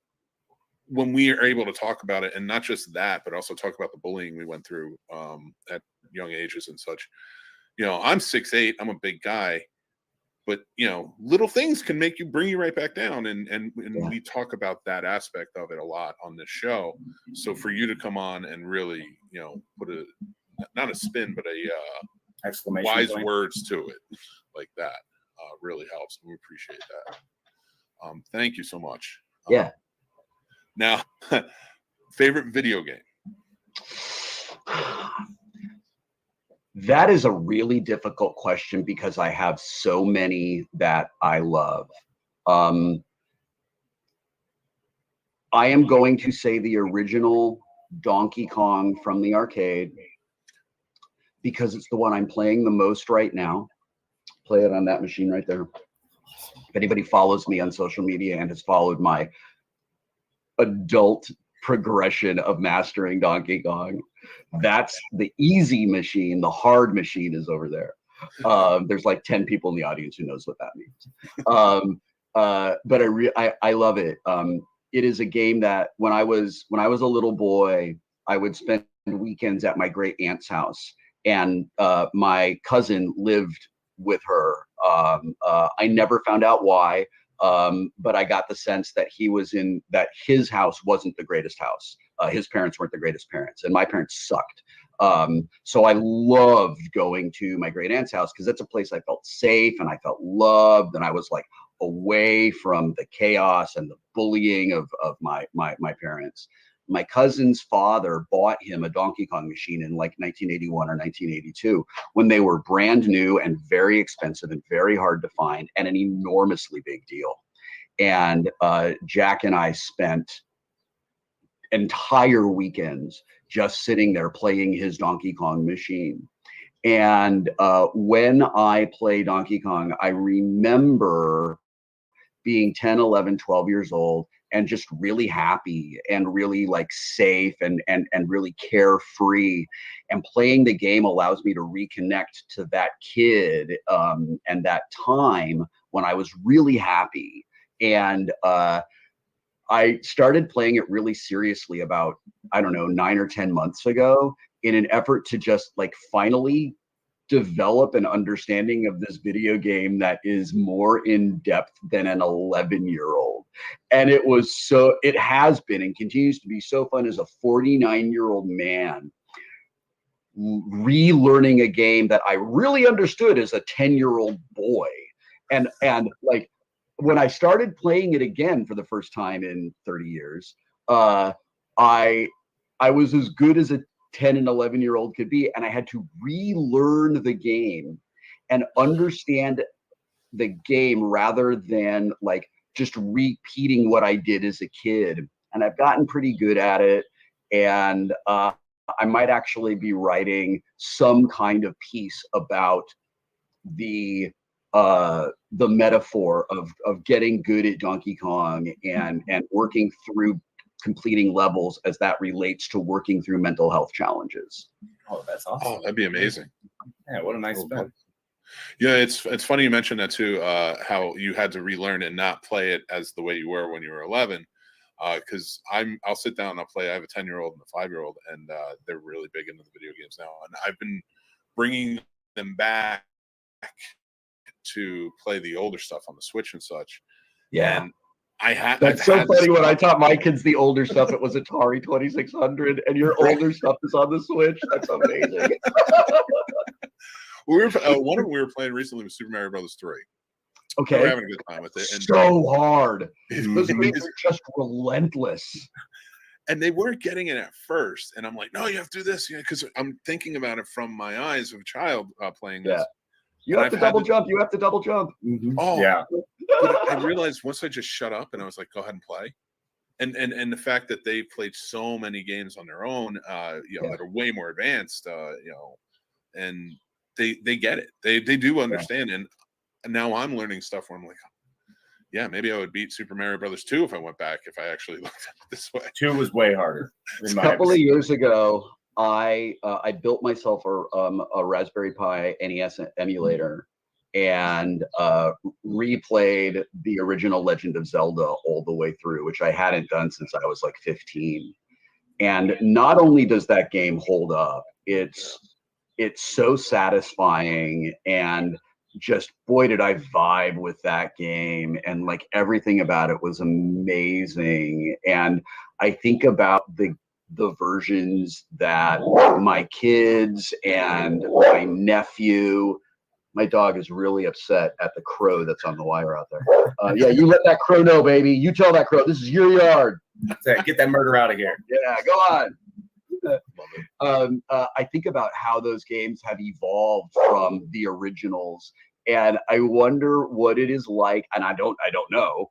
when we are able to talk about it, and not just that, but also talk about the bullying we went through at young ages and such. I'm 6'8", I'm a big guy, but little things can bring you right back down, and we talk about that aspect of it a lot on this show. So for you to come on and really put not a spin, but a Exclamation wise point. words to it like that really helps, and we appreciate that. Thank you so much. Yeah. Now, favorite video game? That is a really difficult question because I have so many that I love. I am going to say the original Donkey Kong from the arcade because it's the one I'm playing the most right now. Play it on that machine right there. If anybody follows me on social media and has followed my adult progression of mastering Donkey Kong, that's the easy machine. The hard machine is over there. There's like 10 people in the audience who knows what that means. But I love it. It is a game that when I was a little boy, I would spend weekends at my great aunt's house, and my cousin lived with her. I never found out why. But I got the sense that his house wasn't the greatest house. His parents weren't the greatest parents, and my parents sucked. So I loved going to my great aunt's house because that's a place I felt safe and I felt loved, and I was like away from the chaos and the bullying of my parents. My cousin's father bought him a Donkey Kong machine in like 1981 or 1982 when they were brand new and very expensive and very hard to find and an enormously big deal. And Jack and I spent entire weekends just sitting there playing his Donkey Kong machine. And when I play Donkey Kong, I remember being 10, 11, 12 years old and just really happy and really like safe and really carefree. And playing the game allows me to reconnect to that kid and that time when I was really happy. And I started playing it really seriously about, 9 or 10 months ago in an effort to just like finally develop an understanding of this video game that is more in depth than an 11-year-old. And it has been and continues to be so fun as a 49-year-old man relearning a game that I really understood as a 10-year-old boy. And like when I started playing it again for the first time in 30 years, I was as good as a 10 and 11-year-old could be, and I had to relearn the game and understand the game rather than like just repeating what I did as a kid. And I've gotten pretty good at it, and I might actually be writing some kind of piece about the metaphor of getting good at Donkey Kong and working through completing levels as that relates to working through mental health challenges. Oh, that's awesome. Oh, that'd be amazing. Yeah, what a nice spin. Yeah, it's funny you mentioned that too, how you had to relearn and not play it as the way you were when you were 11. Because I'll sit down and I'll play. I have a 10-year-old and a 5-year-old, and they're really big into the video games now. And I've been bringing them back to play the older stuff on the Switch and such. Yeah. And That's so funny. When I taught my kids the older stuff, it was Atari 2600, and your older stuff is on the Switch. That's amazing. One of them we were playing recently was Super Mario Brothers 3. Okay. We're having a good time with it. And so hard. Those games are just relentless. And they weren't getting it at first. And I'm like, no, you have to do this, because I'm thinking about it from my eyes of a child playing this. You And have to double jump. You have to double jump. Oh, Yeah. But I realized once I just shut up and I was like, go ahead and play. And the fact that they played so many games on their own, that are way more advanced, and they get it. They do understand. And now I'm learning stuff where I'm like, yeah, maybe I would beat Super Mario Brothers 2 if I went back, if I actually looked at it this way. 2 was way harder. A couple of years ago, I built myself a Raspberry Pi NES emulator and replayed the original Legend of Zelda all the way through, which I hadn't done since I was like 15. And not only does that game hold up, it's so satisfying, and just boy did I vibe with that game, and like everything about it was amazing. And I think about the versions that my kids and my nephew, my dog is really upset at the crow that's on the wire out there. Yeah, you let that crow know, baby. You tell that crow, this is your yard. Get that murder out of here. Yeah, go on. I think about how those games have evolved from the originals, and I wonder what it is like, and I don't know,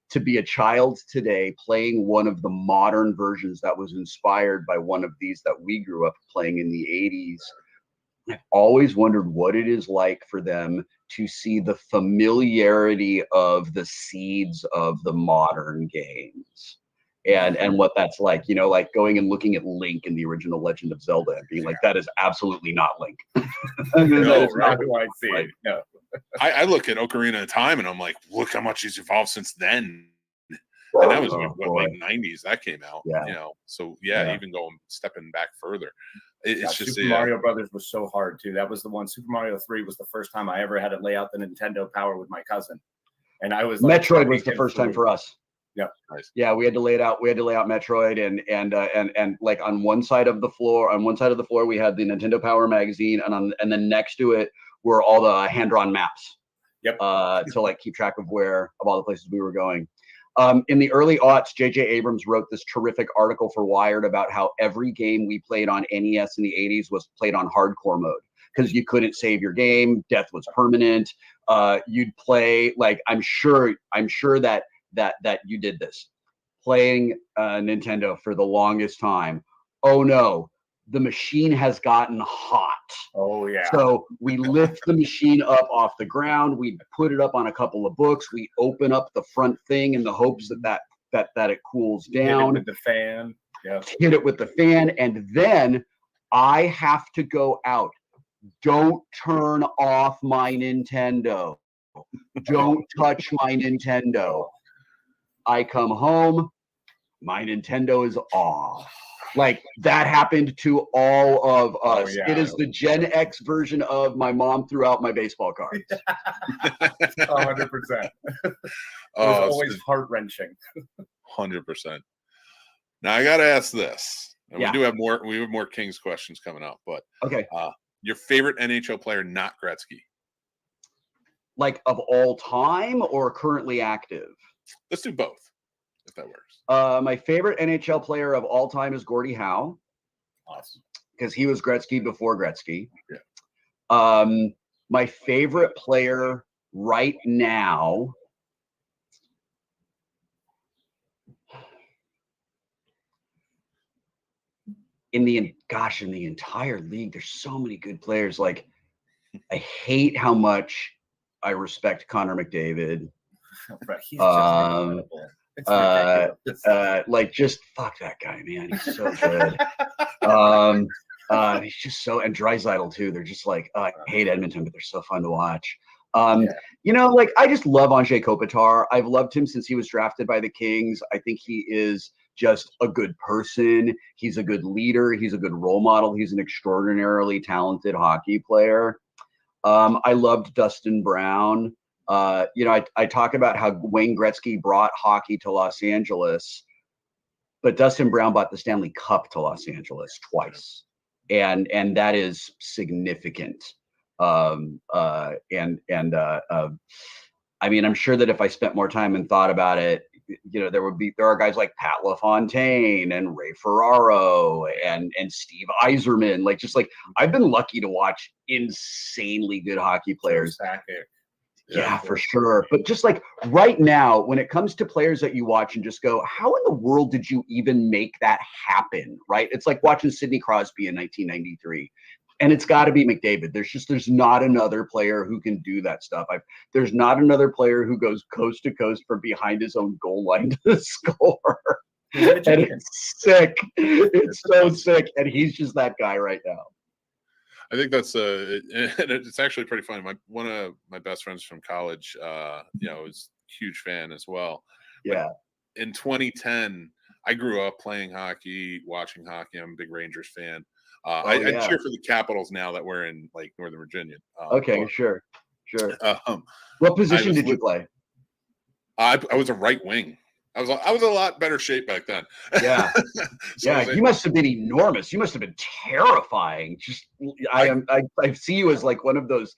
to be a child today playing one of the modern versions that was inspired by one of these that we grew up playing in the 80s. I've always wondered what it is like for them to see the familiarity of the seeds of the modern games. And what that's like, like going and looking at Link in the original Legend of Zelda and being like, that is absolutely not Link. No, right? I see. Right. No. I look at Ocarina of Time and I'm like, look how much he's evolved since then. And that was like 90s that came out. So even stepping back further. It's just Super Mario Brothers was so hard too. That was the one. Super Mario 3 was the first time I ever had to lay out the Nintendo Power with my cousin. And I was like, Metroid was the first time for us. Yeah. Nice. Yeah, we had to lay it out. We had to lay out Metroid, and like on one side of the floor, we had the Nintendo Power magazine, and then next to it were all the hand-drawn maps. Yep. To like keep track of all the places we were going. In the early aughts, J.J. Abrams wrote this terrific article for Wired about how every game we played on NES in the 80s was played on hardcore mode because you couldn't save your game. Death was permanent. You'd play like I'm sure that you did this, playing Nintendo for the longest time. Oh no, the machine has gotten hot. Oh yeah. So we lift the machine up off the ground. We put it up on a couple of books. We open up the front thing in the hopes that it cools down. Hit it with the fan. Yeah. Hit it with the fan, and then I have to go out. Don't turn off my Nintendo. Don't touch my Nintendo. I come home, my Nintendo is off. Like that happened to all of us. Oh, yeah. It is the Gen X version of my mom threw out my baseball cards. 100%. It was always heart-wrenching. 100%. Now I got to ask this. And Yeah. we have more Kings questions coming up, but Okay. Your favorite NHL player, not Gretzky? Like of all time or currently active? Let's do both, if that works. My favorite NHL player of all time is Gordie Howe. Awesome. Because he was Gretzky before Gretzky. Yeah. My favorite player right now, in the entire league, there's so many good players. Like, I hate how much I respect Connor McDavid. Right. He's just incredible. It's ridiculous. Like, just fuck that guy, man. He's so good. He's just so, and Draisaitl too. They're just like, I hate Edmonton, but they're so fun to watch. Like I just love Anze Kopitar. I've loved him since he was drafted by the Kings. I think he is just a good person. He's a good leader. He's a good role model. He's an extraordinarily talented hockey player. I loved Dustin Brown. I talk about how Wayne Gretzky brought hockey to Los Angeles, but Dustin Brown brought the Stanley Cup to Los Angeles twice. And that is significant. I mean, I'm sure that if I spent more time and thought about it, there are guys like Pat LaFontaine and Ray Ferraro and Steve Yzerman. Like, just like, I've been lucky to watch insanely good hockey players. Yeah, for sure. But just like right now, when it comes to players that you watch and just go, how in the world did you even make that happen? Right? It's like watching Sidney Crosby in 1993. And it's got to be McDavid. There's not another player who can do that stuff. There's not another player who goes coast to coast from behind his own goal line to score. And it's sick. It's so sick. And he's just that guy right now. I think that's it's actually pretty funny. One of my best friends from college, is a huge fan as well. Yeah. But in 2010, I grew up playing hockey, watching hockey. I'm a big Rangers fan. I cheer for the Capitals now that we're in like Northern Virginia. Sure. What position did you play? I was a right wing. I was a lot better shape back then. Yeah. You must have been enormous. You must have been terrifying. Just I see you as like one of those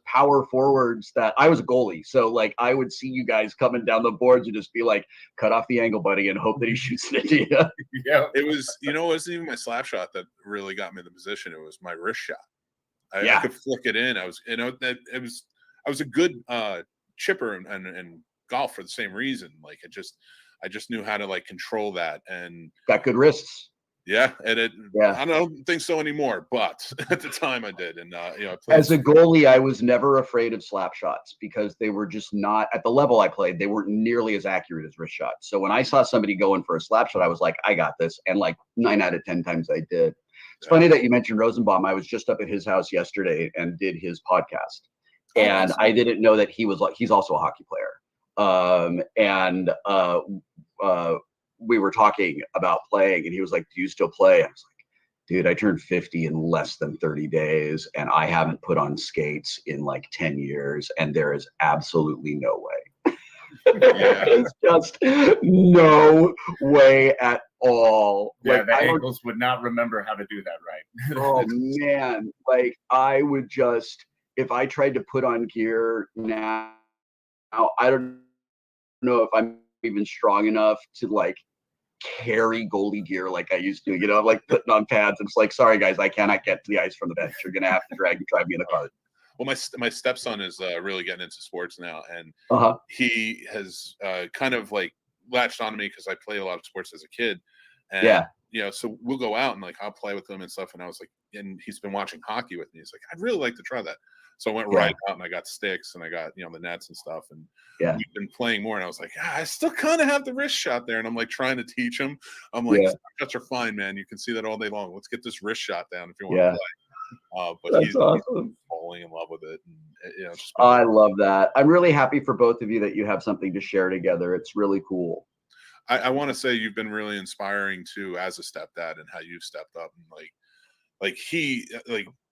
power forwards that I was a goalie. So like I would see you guys coming down the boards and just be like, cut off the angle, buddy, and hope that he shoots it into you. Yeah. It wasn't even my slap shot that really got me in the position. It was my wrist shot. I could flick it in. I was a good chipper and golf for the same reason. Like I just knew how to like control that and got good wrists. Yeah, and I don't think so anymore, but at the time I did. And as a goalie, I was never afraid of slap shots because they were just not at the level I played. They weren't nearly as accurate as wrist shots. So when I saw somebody going for a slap shot, I was like, I got this. And like 9 out of 10 times I did. It's funny that you mentioned Rosenbaum. I was just up at his house yesterday and did his podcast, and awesome. I didn't know that he's also a hockey player. We were talking about playing, and he was like, do you still play? I was like, dude, I turned 50 in less than 30 days, and I haven't put on skates in like 10 years, and there is absolutely no way. It's just no way at all. Yeah, like, the ankles would not remember how to do that right. Oh, man. Like, I would just, if I tried to put on gear now, I don't know if I'm even strong enough to like carry goalie gear like I used to, like putting on pads. It's like, sorry guys, I cannot get to the ice from the bench. You're gonna have to drive me in a car. Well, my stepson is really getting into sports now, and he has kind of like latched on to me because I played a lot of sports as a kid, and so we'll go out and like I'll play with him and stuff. And I was like, and he's been watching hockey with me. He's like, I'd really like to try that. So I went right out and I got sticks and I got, the nets and stuff. And we've been playing more. And I was like, I still kind of have the wrist shot there. And I'm like trying to teach him. I'm like, shots are fine, man. You can see that all day long. Let's get this wrist shot down if you want to play. But he's awesome. Falling in love with it. And, I love that. I'm really happy for both of you that you have something to share together. It's really cool. I want to say you've been really inspiring too as a stepdad and how you've stepped up. And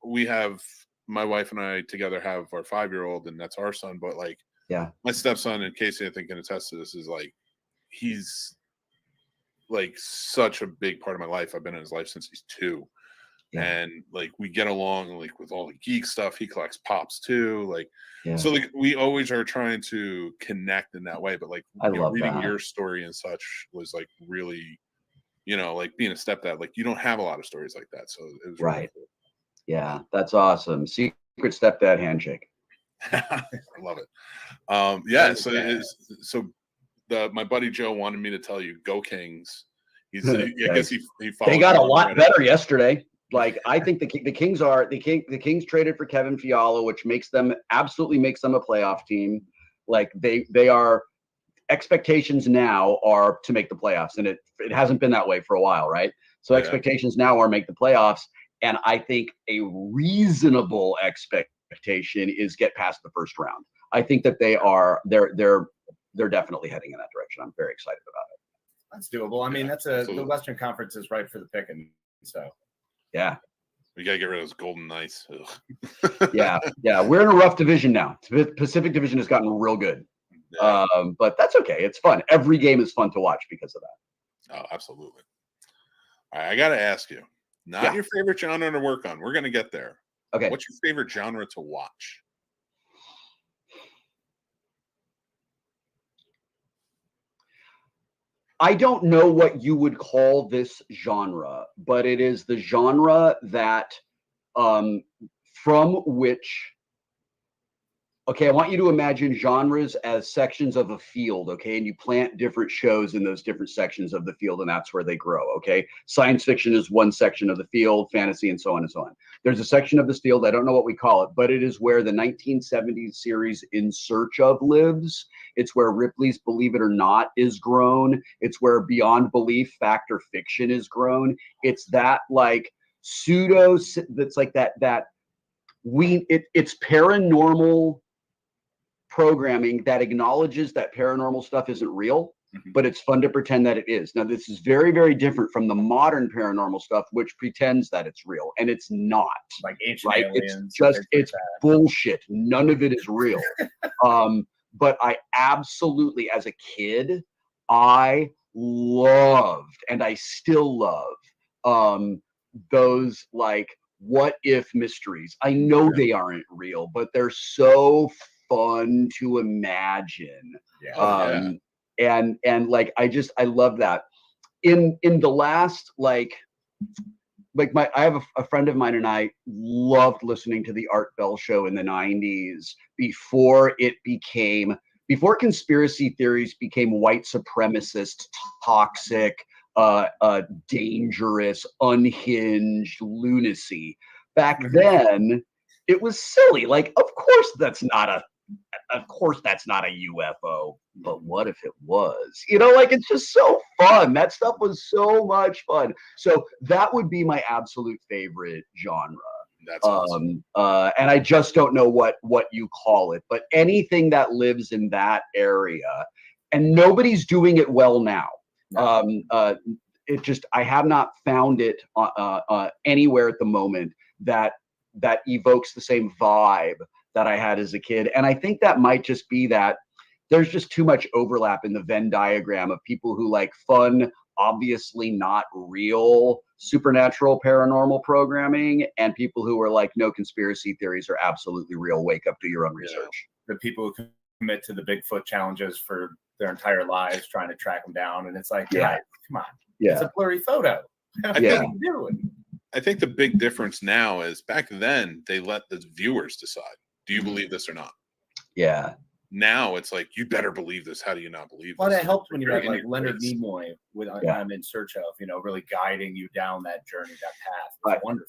we have, my wife and I together have our 5-year-old, and that's our son. But like, my stepson, and Casey, I think can attest to this, is like, he's like such a big part of my life. I've been in his life since he's 2. And like, we get along like with all the geek stuff. He collects pops too. Like, so like we always are trying to connect in that way. But like, reading your story and such was like really, like being a stepdad, like you don't have a lot of stories like that. So it was really cool. Yeah, that's awesome. Secret stepdad handshake. I love it. My buddy Joe wanted me to tell you, go Kings. I guess he followed. They got a lot better yesterday. Like, I think the Kings traded for Kevin Fiala, which absolutely makes them a playoff team. Like they are, expectations now are to make the playoffs, and it hasn't been that way for a while, right? So expectations now are make the playoffs. And I think a reasonable expectation is get past the first round. I think that they're definitely heading in that direction. I'm very excited about it. That's doable. I mean, the Western Conference is right for the picking. So we gotta get rid of those Golden Knights. yeah, we're in a rough division now. The Pacific Division has gotten real good, but that's okay. It's fun. Every game is fun to watch because of that. Oh, absolutely. All right, I gotta ask you. Not your favorite genre to work on. We're going to get there. Okay. What's your favorite genre to watch? I don't know what you would call this genre, but it is the genre that from which, okay, I want you to imagine genres as sections of a field, okay? And you plant different shows in those different sections of the field, and that's where they grow, okay? Science fiction is one section of the field, fantasy, and so on and so on. There's a section of this field, I don't know what we call it, but it is where the 1970s series In Search Of lives. It's where Ripley's Believe It or Not is grown. It's where Beyond Belief, Fact or Fiction is grown. It's that like pseudo, that's like it's paranormal programming that acknowledges that paranormal stuff isn't real, but it's fun to pretend that it is. Now, this is very, very different from the modern paranormal stuff, which pretends that it's real, and it's not. Like ancient right? aliens. It's bullshit. None of it is real. But I absolutely, as a kid, I loved, and I still love, those like what if mysteries. I know they aren't real, but they're so fun to imagine. And like I love that. In the last I have a friend of mine and I loved listening to the Art Bell Show in the 90s before conspiracy theories became white supremacist, toxic, dangerous, unhinged lunacy. Back then, it was silly. Like, of course that's not a UFO, but what if it was? Like, it's just so fun. That stuff was so much fun. So that would be my absolute favorite genre. That's awesome. And I just don't know what you call it, but anything that lives in that area, and nobody's doing it well now. I have not found it anywhere at the moment that evokes the same vibe that I had as a kid. And I think that might just be that there's just too much overlap in the Venn diagram of people who like fun, obviously not real supernatural paranormal programming, and people who are like, no, conspiracy theories are absolutely real. Wake up, do your own research. The people who commit to the Bigfoot challenges for their entire lives trying to track them down. And it's like, guys, come on. It's a blurry photo. I think the big difference now is back then they let the viewers decide. Do you believe this or not? Yeah. Now it's like, you better believe this. How do you not believe this? Well, it helped when you had like Leonard Nimoy with I'm In Search Of, really guiding you down that journey, that path. It's wonderful.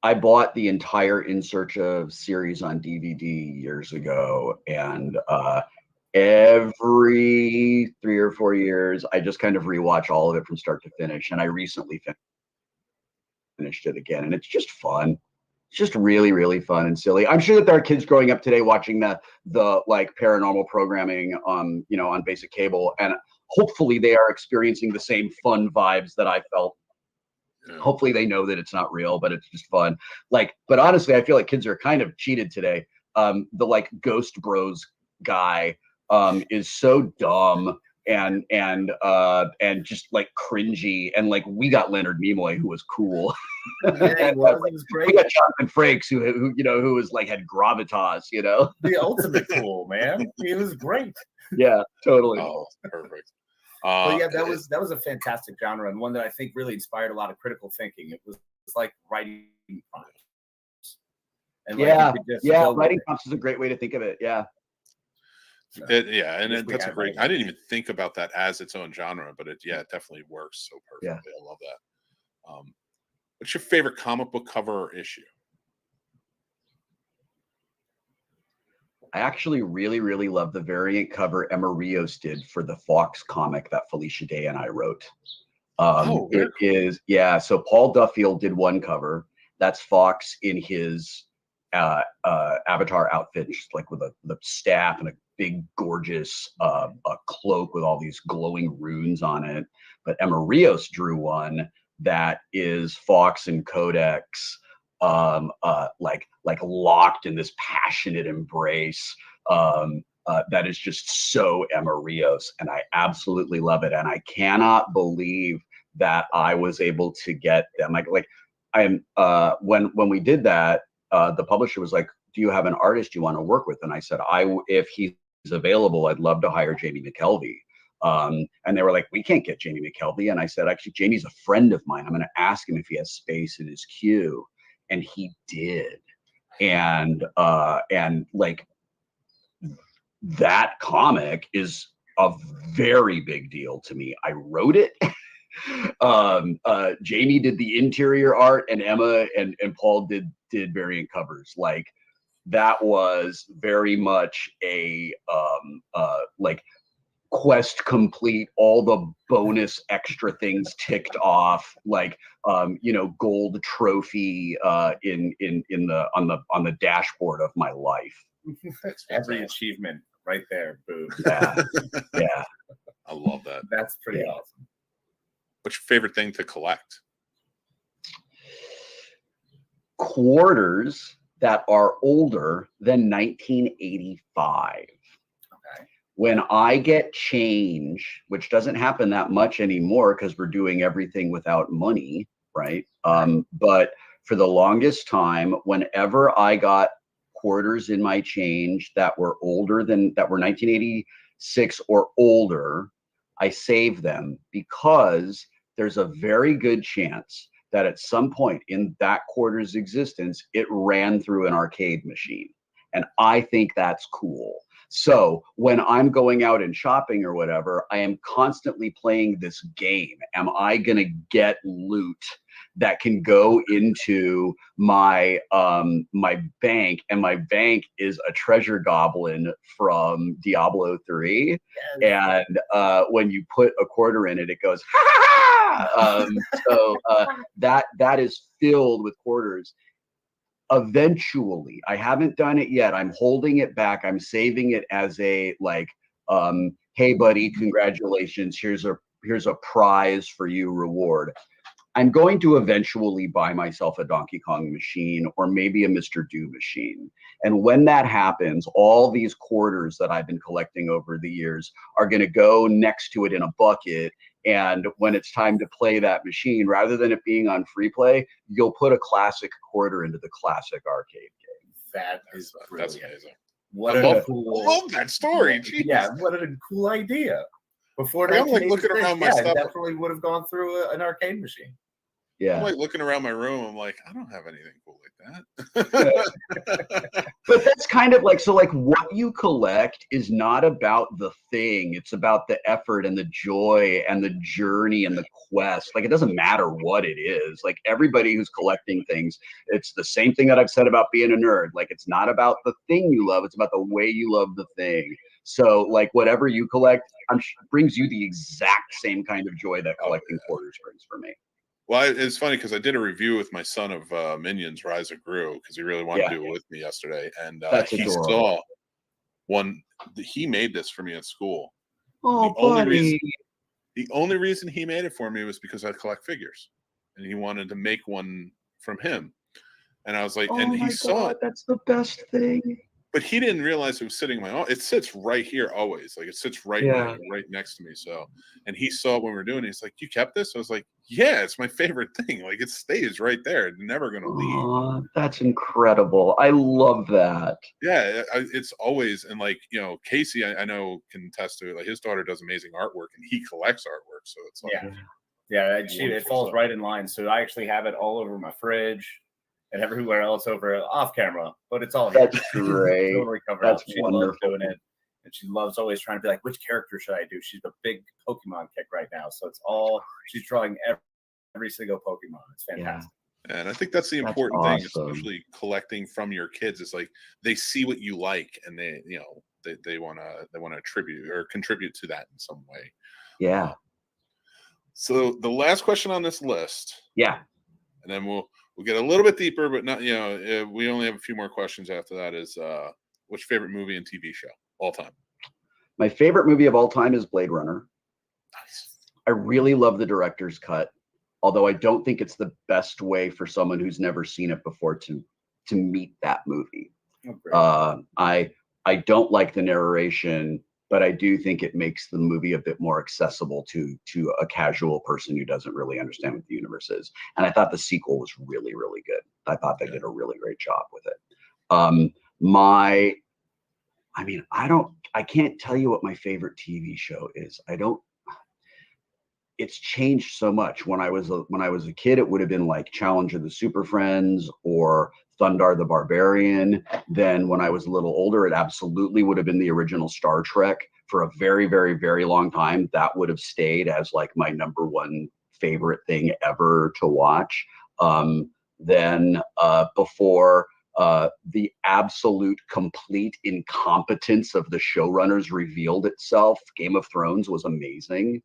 I bought the entire In Search Of series on DVD years ago, and every 3 or 4 years, I just kind of rewatch all of it from start to finish. And I recently finished it again, and it's just fun. It's just really, really fun and silly. I'm sure that there are kids growing up today watching the like paranormal programming on basic cable, and hopefully they are experiencing the same fun vibes that I felt. Hopefully they know that it's not real, but it's just fun. Like, but honestly, I feel like kids are kind of cheated today. The like Ghost Bros guy is so dumb and just like cringy, and like we got Leonard Nimoy, who was cool. Yeah, he was great. We got Jonathan Frakes, who was like had gravitas, the ultimate cool man. He was great. Yeah, totally. Oh, perfect. Well, yeah, that was a fantastic genre, and one that I think really inspired a lot of critical thinking. It was like writing prompts. And writing prompts is a great way to think of it. Yeah. That's a great. I didn't even think about that as its own genre, but it definitely works so perfectly. I love that. What's your favorite comic book cover or issue? I actually really, really love the variant cover Emma Rios did for the Fox comic that Felicia Day and I wrote. It is, so Paul Duffield did one cover. That's Fox in his Avatar outfit, just like with the staff and a big, gorgeous a cloak with all these glowing runes on it. But Emma Rios drew one that is Fox and Codex, like locked in this passionate embrace. That is just so Emma Rios, and I absolutely love it. And I cannot believe that I was able to get them. When we did that, the publisher was like, "Do you have an artist you want to work with?" And I said, "If he's available, I'd love to hire Jamie McKelvey." And they were like, we can't get Jamie McKelvey. And I said, actually, Jamie's a friend of mine. I'm going to ask him if he has space in his queue. And he did. And like that comic is a very big deal to me. I wrote it. Jamie did the interior art, and Emma and Paul did variant covers. Like that was very much a like quest complete, all the bonus extra things ticked off, like gold trophy in the on the dashboard of my life. Every achievement right there. Boom. Yeah. Yeah. I love that. That's pretty awesome. What's your favorite thing to collect? Quarters that are older than 1985. Okay. When I get change, which doesn't happen that much anymore because we're doing everything without money, right? But for the longest time, whenever I got quarters in my change that were 1986 or older, I saved them because there's a very good chance that at some point in that quarter's existence, it ran through an arcade machine. And I think that's cool. So when I'm going out and shopping or whatever, I am constantly playing this game. Am I going to get loot that can go into my my bank? And my bank is a treasure goblin from Diablo 3. Yes. And when you put a quarter in it, it goes, ha ha ha! So that is filled with quarters. Eventually, I haven't done it yet. I'm holding it back. I'm saving it as a like, hey buddy, congratulations. Here's a prize for you reward. I'm going to eventually buy myself a Donkey Kong machine or maybe a Mr. Do machine. And when that happens, all these quarters that I've been collecting over the years are going to go next to it in a bucket. And when it's time to play that machine, rather than it being on free play, you'll put a classic quarter into the classic arcade game. That is brilliant. That's amazing. What I a love, cool, I love that story. Jeez. Yeah, what a cool idea. Before I'm like looking around my stuff. Definitely would have gone through an arcade machine. Yeah. I'm like looking around my room. I'm like, I don't have anything cool like that. But that's kind of like, so like what you collect is not about the thing. It's about the effort and the joy and the journey and the quest. Like it doesn't matter what it is. Like everybody who's collecting things, it's the same thing that I've said about being a nerd. Like it's not about the thing you love. It's about the way you love the thing. So like whatever you collect brings you the exact same kind of joy that collecting quarters brings for me. Well, it's funny because I did a review with my son of Minions Rise of Gru because he really wanted to do it with me yesterday. And he saw one, he made this for me at school. Oh, the only reason he made it for me was because I collect figures. And he wanted to make one from him. And I was like, and he saw it. That's the best thing. But he didn't realize it was sitting in my office. It sits right here always. Like it sits right next to me. So, and he saw it when we were doing it. He's like, you kept this? I was like, yeah, it's my favorite thing. Like it stays right there. It's never going to leave. That's incredible. I love that. Yeah, it's always, and like, you know, Casey, I know can attest to it. Like his daughter does amazing artwork and he collects artwork. So it's like, it falls right in line. So I actually have it all over my fridge and everywhere else over off camera, but it's all here. That's great. Totally covered That's up. She wonderful. loves doing it, and she loves always trying to be like, which character should I do? She's a big Pokemon kick right now, so it's all she's drawing every single Pokemon. It's fantastic. Yeah. And I think that's the important thing, especially collecting from your kids. Is like they see what you like, and they want to attribute or contribute to that in some way. Yeah. So the last question on this list. Yeah. And then we'll get a little bit deeper, but not, we only have a few more questions after that. Is what's your favorite movie and TV show all time? My favorite movie of all time is Blade Runner. Nice. I really love the director's cut, although I don't think it's the best way for someone who's never seen it before to meet that movie. I don't like the narration, but I do think it makes the movie a bit more accessible to a casual person who doesn't really understand what the universe is. And I thought the sequel was really, really good. I thought they did a really great job with it. I can't tell you what my favorite TV show is. It's changed so much. When I was a kid, it would have been like Challenge of the Super Friends or Thundar the Barbarian. Then when I was a little older, it absolutely would have been the original Star Trek. For a very, very, very long time, that would have stayed as like my number one favorite thing ever to watch. Then before the absolute complete incompetence of the showrunners revealed itself, Game of Thrones was amazing.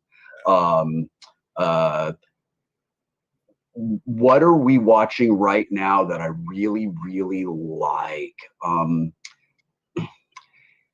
What are we watching right now that I really, really like?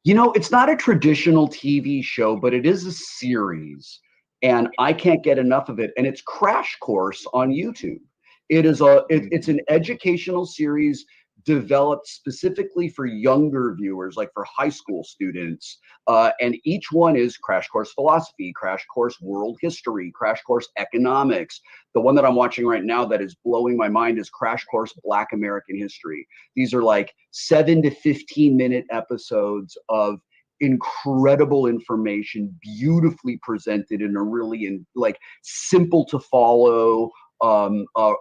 It's not a traditional TV show, but it is a series, and I can't get enough of it. And it's Crash Course on YouTube. It's an educational series developed specifically for younger viewers, like for high school students. And each one is Crash Course Philosophy, Crash Course World History, Crash Course Economics. The one that I'm watching right now that is blowing my mind is Crash Course Black American History. These are like 7 to 15-minute episodes of incredible information, beautifully presented in a really simple to follow,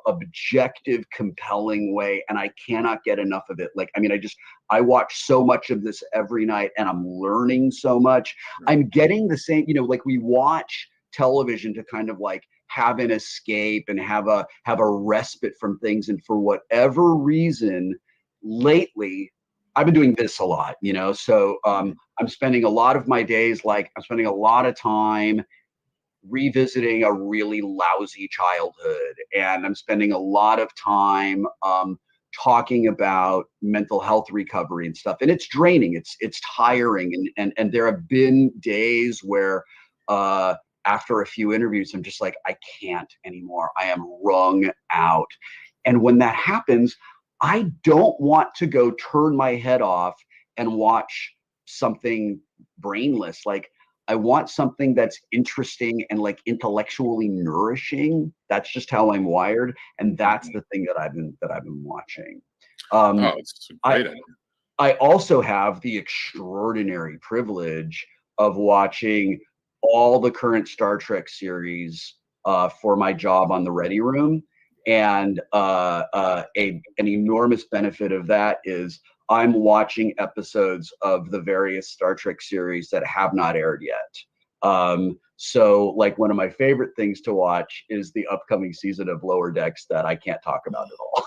objective, compelling way, and I cannot get enough of it. I watch so much of this every night, and I'm learning so much. I'm getting the same, we watch television to kind of like have an escape and have a respite from things, and for whatever reason, lately, I've been doing this a lot, so I'm spending a lot of my days, I'm spending a lot of time revisiting a really lousy childhood, and I'm spending a lot of time talking about mental health recovery and stuff, and it's draining, it's tiring, and there have been days where after a few interviews I'm just like, I can't anymore, I am wrung out. And when that happens, I don't want to go turn my head off and watch something brainless. I want something that's interesting and like intellectually nourishing. That's just how I'm wired, and that's the thing that I've been watching. It's great. I also have the extraordinary privilege of watching all the current Star Trek series for my job on the Ready Room, and an enormous benefit of that is I'm watching episodes of the various Star Trek series that have not aired yet. So like one of my favorite things to watch is the upcoming season of Lower Decks that I can't talk about at all.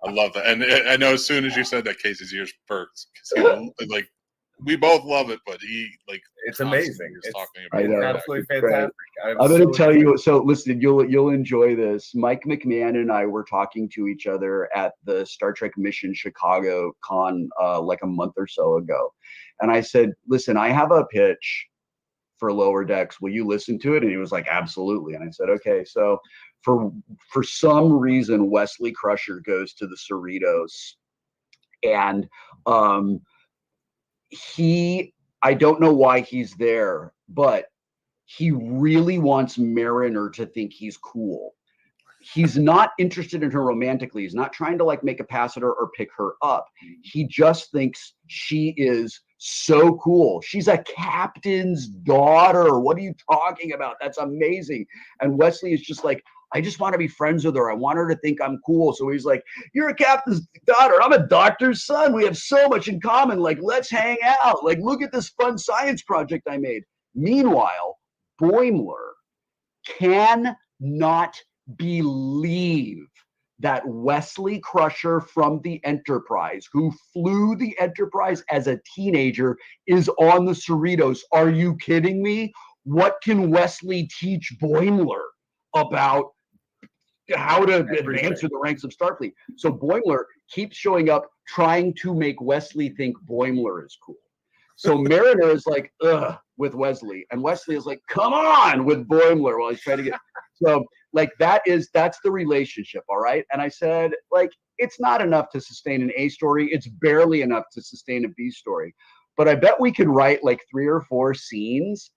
I love that. And I know as soon as you said that, Casey's ears perked. We both love it, but it's amazing. It's talking about it. Absolutely fantastic. I'm going to tell you. So listen, you'll enjoy this. Mike McMahon and I were talking to each other at the Star Trek Mission Chicago Con like a month or so ago, and I said, "Listen, I have a pitch for Lower Decks. Will you listen to it?" And he was like, "Absolutely." And I said, "Okay." So for some reason, Wesley Crusher goes to the Cerritos, and I don't know why he's there, but he really wants Mariner to think he's cool. He's not interested in her romantically. He's not trying to like make a pass at her or pick her up. He just thinks she is so cool. She's a captain's daughter. What are you talking about? That's amazing. And Wesley is just like, I just want to be friends with her. I want her to think I'm cool. So he's like, you're a captain's daughter. I'm a doctor's son. We have so much in common. Like, let's hang out. Like, look at this fun science project I made. Meanwhile, Boimler cannot believe that Wesley Crusher from the Enterprise, who flew the Enterprise as a teenager, is on the Cerritos. Are you kidding me? What can Wesley teach Boimler about how to advance through the ranks of Starfleet? So Boimler keeps showing up trying to make Wesley think Boimler is cool. So Mariner is like, ugh, with Wesley, and Wesley is like, come on, with Boimler while he's trying to get. So like that's the relationship, all right? And I said, like, it's not enough to sustain an A story. It's barely enough to sustain a B story. But I bet we could write like 3 or 4 scenes,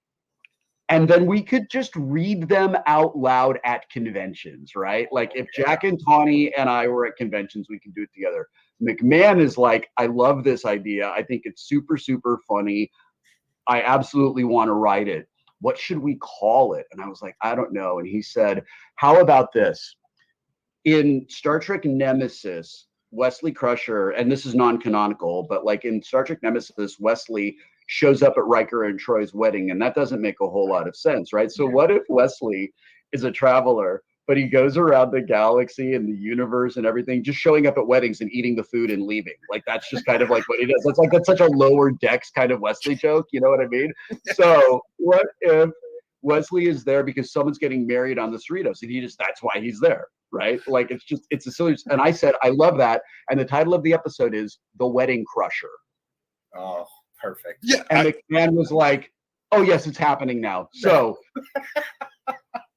and then we could just read them out loud at conventions, right? Like if Jack and Tawny and I were at conventions, we could do it together. McMahon is like, I love this idea. I think it's super, super funny. I absolutely want to write it. What should we call it? And I was like, I don't know. And he said, how about this? In Star Trek Nemesis, Wesley Crusher, and this is non-canonical, but like in Star Trek Nemesis, Wesley shows up at Riker and Troy's wedding, and that doesn't make a whole lot of sense, right? So what if Wesley is a traveler, but he goes around the galaxy and the universe and everything, just showing up at weddings and eating the food and leaving? Like, that's just kind of like what he does. That's such a lower decks kind of Wesley joke, you know what I mean? So what if Wesley is there because someone's getting married on the Cerritos, and that's why he's there, right? Like, it's a silly. And I said, I love that. And the title of the episode is The Wedding Crusher. Oh, perfect. Yeah. And McMahon was like, oh, yes, it's happening now. So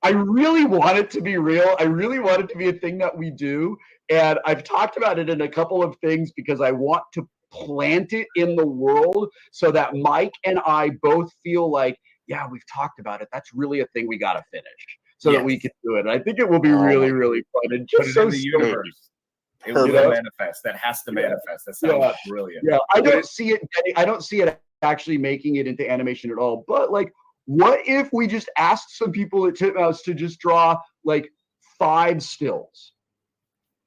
I really want it to be real. I really want it to be a thing that we do. And I've talked about it in a couple of things because I want to plant it in the world so that Mike and I both feel like, yeah, we've talked about it. That's really a thing we got to finish so that we can do it. And I think it will be really, really fun. And just so in the universe. It will manifest. That has to manifest. That sounds brilliant. Yeah, I don't see it actually making it into animation at all. But like, what if we just asked some people at Titmouse to just draw like 5 stills?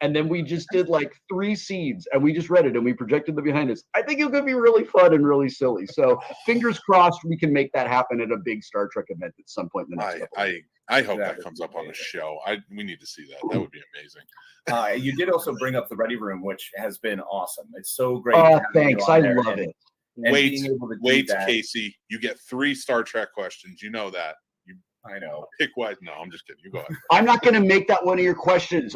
And then we just did like 3 scenes and we just read it and we projected them behind us. I think it could be really fun and really silly. So fingers crossed we can make that happen at a big Star Trek event at some point in the next couple weeks. I hope that comes up on a show. We need to see that. That would be amazing. You did also bring up the Ready Room, which has been awesome. It's so great. Oh, thanks. I love it. Wait, Casey. You get 3 Star Trek questions. You know that. I know. Pick one. No, I'm just kidding. You go ahead. I'm not going to make that one of your questions.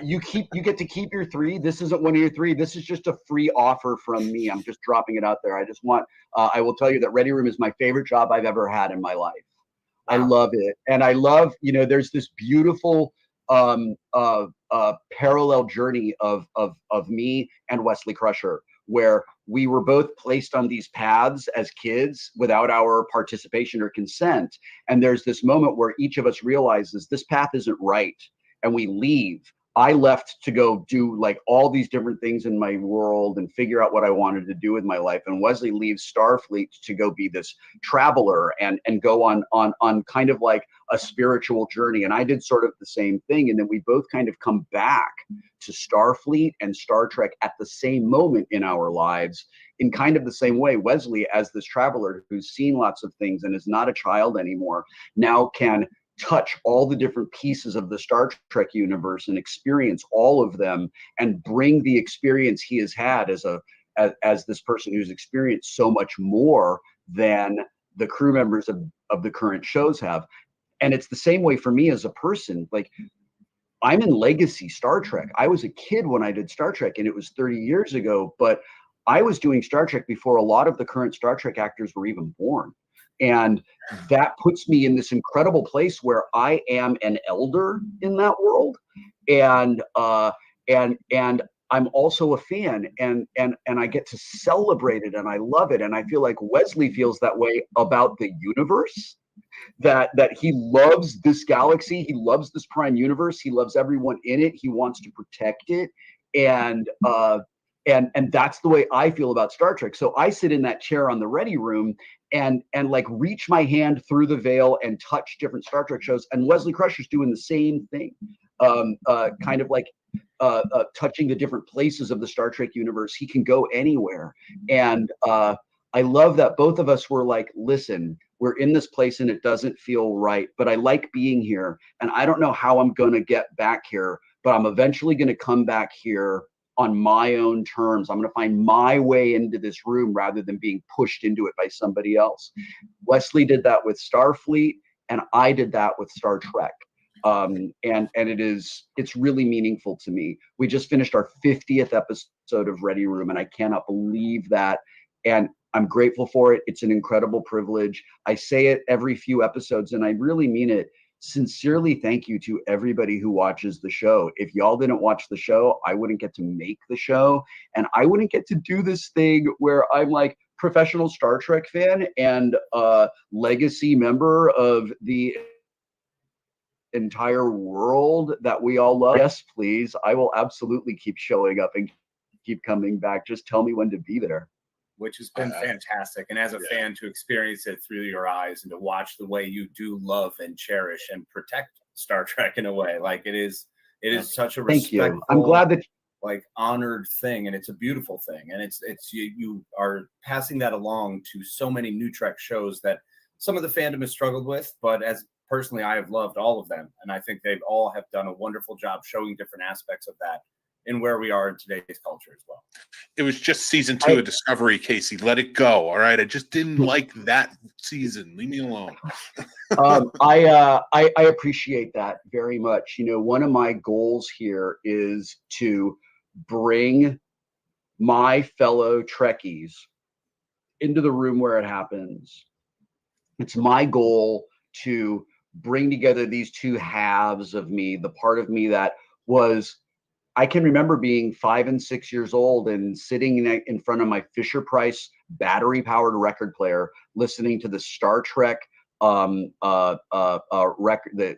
You get to keep your 3. This isn't one of your 3. This is just a free offer from me. I'm just dropping it out there. I just want. I will tell you that Ready Room is my favorite job I've ever had in my life. Wow. I love it, and I love. There's this beautiful parallel journey of me and Wesley Crusher, where we were both placed on these paths as kids without our participation or consent. And there's this moment where each of us realizes this path isn't right, and we leave. I left to go do like all these different things in my world and figure out what I wanted to do with my life. And Wesley leaves Starfleet to go be this traveler and go on kind of like a spiritual journey. And I did sort of the same thing. And then we both kind of come back to Starfleet and Star Trek at the same moment in our lives, in kind of the same way. Wesley, as this traveler who's seen lots of things and is not a child anymore, now can touch all the different pieces of the Star Trek universe and experience all of them and bring the experience he has had as this person who's experienced so much more than the crew members of the current shows have. And it's the same way for me as a person. Like, I'm in legacy Star Trek. I was a kid when I did Star Trek, and it was 30 years ago, but I was doing Star Trek before a lot of the current Star Trek actors were even born. And that puts me in this incredible place where I am an elder in that world. And I'm also a fan, and I get to celebrate it, and I love it. And I feel like Wesley feels that way about the universe, that he loves this galaxy, he loves this prime universe, he loves everyone in it, he wants to protect it, and that's the way I feel about Star Trek. So I sit in that chair on the Ready Room and like reach my hand through the veil and touch different Star Trek shows. And Wesley Crusher's doing the same thing, kind of like touching the different places of the Star Trek universe. He can go anywhere. And I love that both of us were like, listen, we're in this place and it doesn't feel right, but I like being here. And I don't know how I'm going to get back here, but I'm eventually going to come back here on my own terms. I'm going to find my way into this room rather than being pushed into it by somebody else. Wesley did that with Starfleet, and I did that with Star Trek. And it's really meaningful to me. We just finished our 50th episode of Ready Room, and I cannot believe that. And I'm grateful for it. It's an incredible privilege. I say it every few episodes, and I really mean it. Sincerely, thank you to everybody who watches the show. If y'all didn't watch the show, I wouldn't get to make the show, and I wouldn't get to do this thing where I'm like professional Star Trek fan and legacy member of the entire world that we all love. Yes, please. I will absolutely keep showing up and keep coming back. Just tell me when to be there. Which has been fantastic. And as a fan, to experience it through your eyes and to watch the way you do love and cherish and protect Star Trek in a way, like it is such a Thank respectful, you. I'm glad that like honored thing, and it's a beautiful thing, and it's you are passing that along to so many new Trek shows that some of the fandom has struggled with, but as personally, I have loved all of them, and I think they've all have done a wonderful job showing different aspects of that in where we are in today's culture as well. It was just season 2 of Discovery, Casey. Let it go. All right. I just didn't like that season. Leave me alone. I appreciate that very much. You know, one of my goals here is to bring my fellow Trekkies into the room where it happens. It's my goal to bring together these two halves of me, the part of me that was, I can remember being 5 and 6 years old and sitting in front of my Fisher-Price battery-powered record player, listening to the Star Trek record, the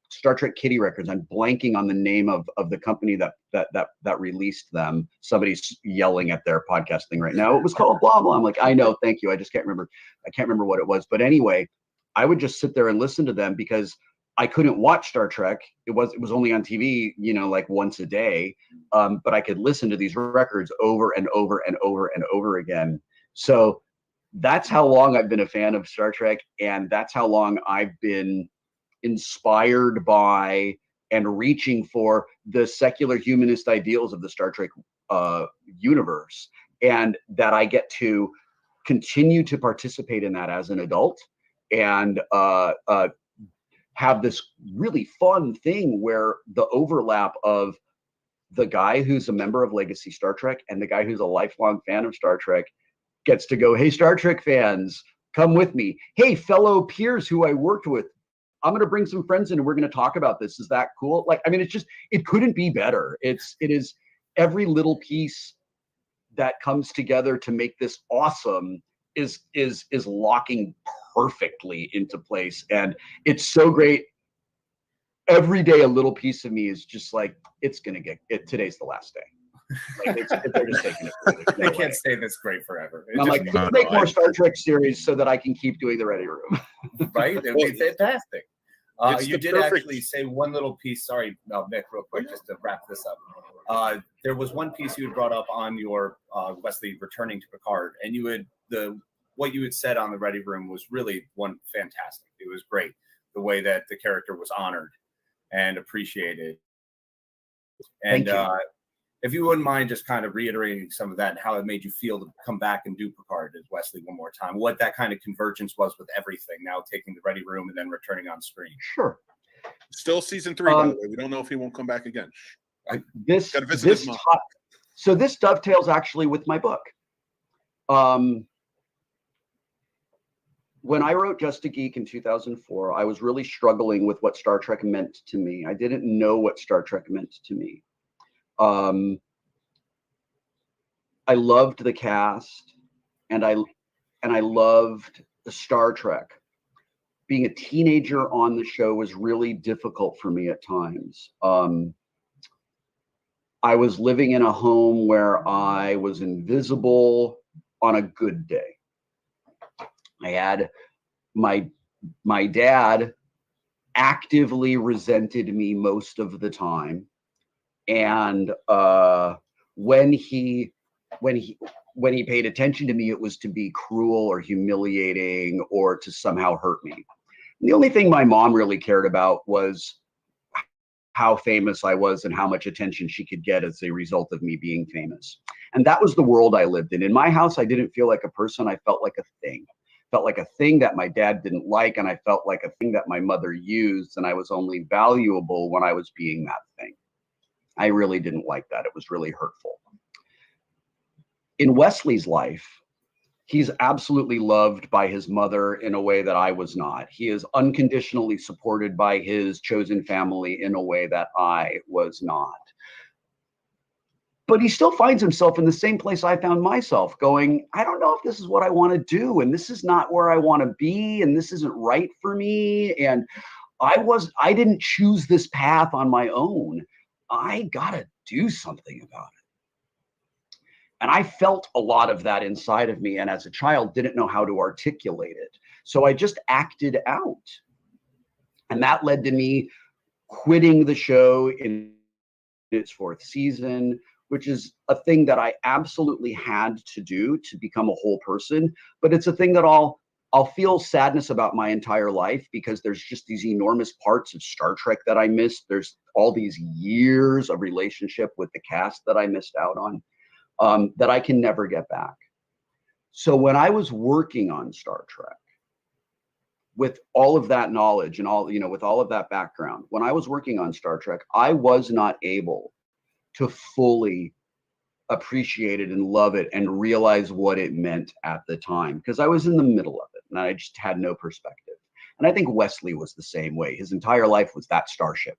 Star Trek Kitty records. I'm blanking on the name of the company that released them. Somebody's yelling at their podcast thing right now. It was called blah blah. I'm like, I know, thank you. I just can't remember. I can't remember what it was. But anyway, I would just sit there and listen to them because I couldn't watch Star Trek. It was only on TV, you know, like once a day. But I could listen to these records over and over and over and over again. So that's how long I've been a fan of Star Trek, and that's how long I've been inspired by and reaching for the secular humanist ideals of the Star Trek universe, and that I get to continue to participate in that as an adult, and have this really fun thing where the overlap of the guy who's a member of Legacy Star Trek and the guy who's a lifelong fan of Star Trek gets to go, hey, Star Trek fans, come with me. Hey, fellow peers who I worked with, I'm going to bring some friends in and we're going to talk about this. Is that cool? Like, I mean, it's just, it couldn't be better. It is every little piece that comes together to make this awesome is locking perfectly into place. And it's so great. Every day, a little piece of me is just like, it's going to get it. Today's the last day. Like they're just taking it further. They can't stay this great forever. I'm like, let's make more Star Trek series so that I can keep doing the Ready Room. Right? It would be fantastic. You did actually say one little piece. Sorry, Nick, real quick, just to wrap this up. There was one piece you had brought up on your Wesley returning to Picard, and you had what you had said on the Ready Room was really fantastic. It was great the way that the character was honored and appreciated. And if you wouldn't mind just kind of reiterating some of that and how it made you feel to come back and do Picard as Wesley one more time, what that kind of convergence was with everything, now taking the Ready Room and then returning on screen. Sure. Still season 3, by the way. We don't know if he won't come back again. So this dovetails actually with my book. When I wrote Just a Geek in 2004, I was really struggling with what Star Trek meant to me. I didn't know what Star Trek meant to me. I loved the cast, and I loved the Star Trek. Being a teenager on the show was really difficult for me at times. I was living in a home where I was invisible on a good day. I had my dad actively resented me most of the time, and when he paid attention to me, it was to be cruel or humiliating or to somehow hurt me. And the only thing my mom really cared about was how famous I was and how much attention she could get as a result of me being famous. And that was the world I lived in. In my house, I didn't feel like a person. I felt like a thing. Felt like a thing that my dad didn't like, and I felt like a thing that my mother used, and I was only valuable when I was being that thing. I really didn't like that. It was really hurtful. In Wesley's life, he's absolutely loved by his mother in a way that I was not. He is unconditionally supported by his chosen family in a way that I was not. But he still finds himself in the same place I found myself, going, I don't know if this is what I want to do, and this is not where I want to be, and this isn't right for me, and I didn't choose this path on my own. I gotta do something about And I felt a lot of that inside of me, and as a child didn't know how to articulate it. So I just acted out. And that led to me quitting the show in its 4th season, which is a thing that I absolutely had to do to become a whole person. But it's a thing that I'll feel sadness about my entire life, because there's just these enormous parts of Star Trek that I missed. There's all these years of relationship with the cast that I missed out on, that I can never get back. So when I was working on Star Trek, with all of that knowledge and all, with all of that background, when I was working on Star Trek, I was not able to fully appreciate it and love it and realize what it meant at the time, because I was in the middle of it and I just had no perspective. And I think Wesley was the same way. His entire life was that starship.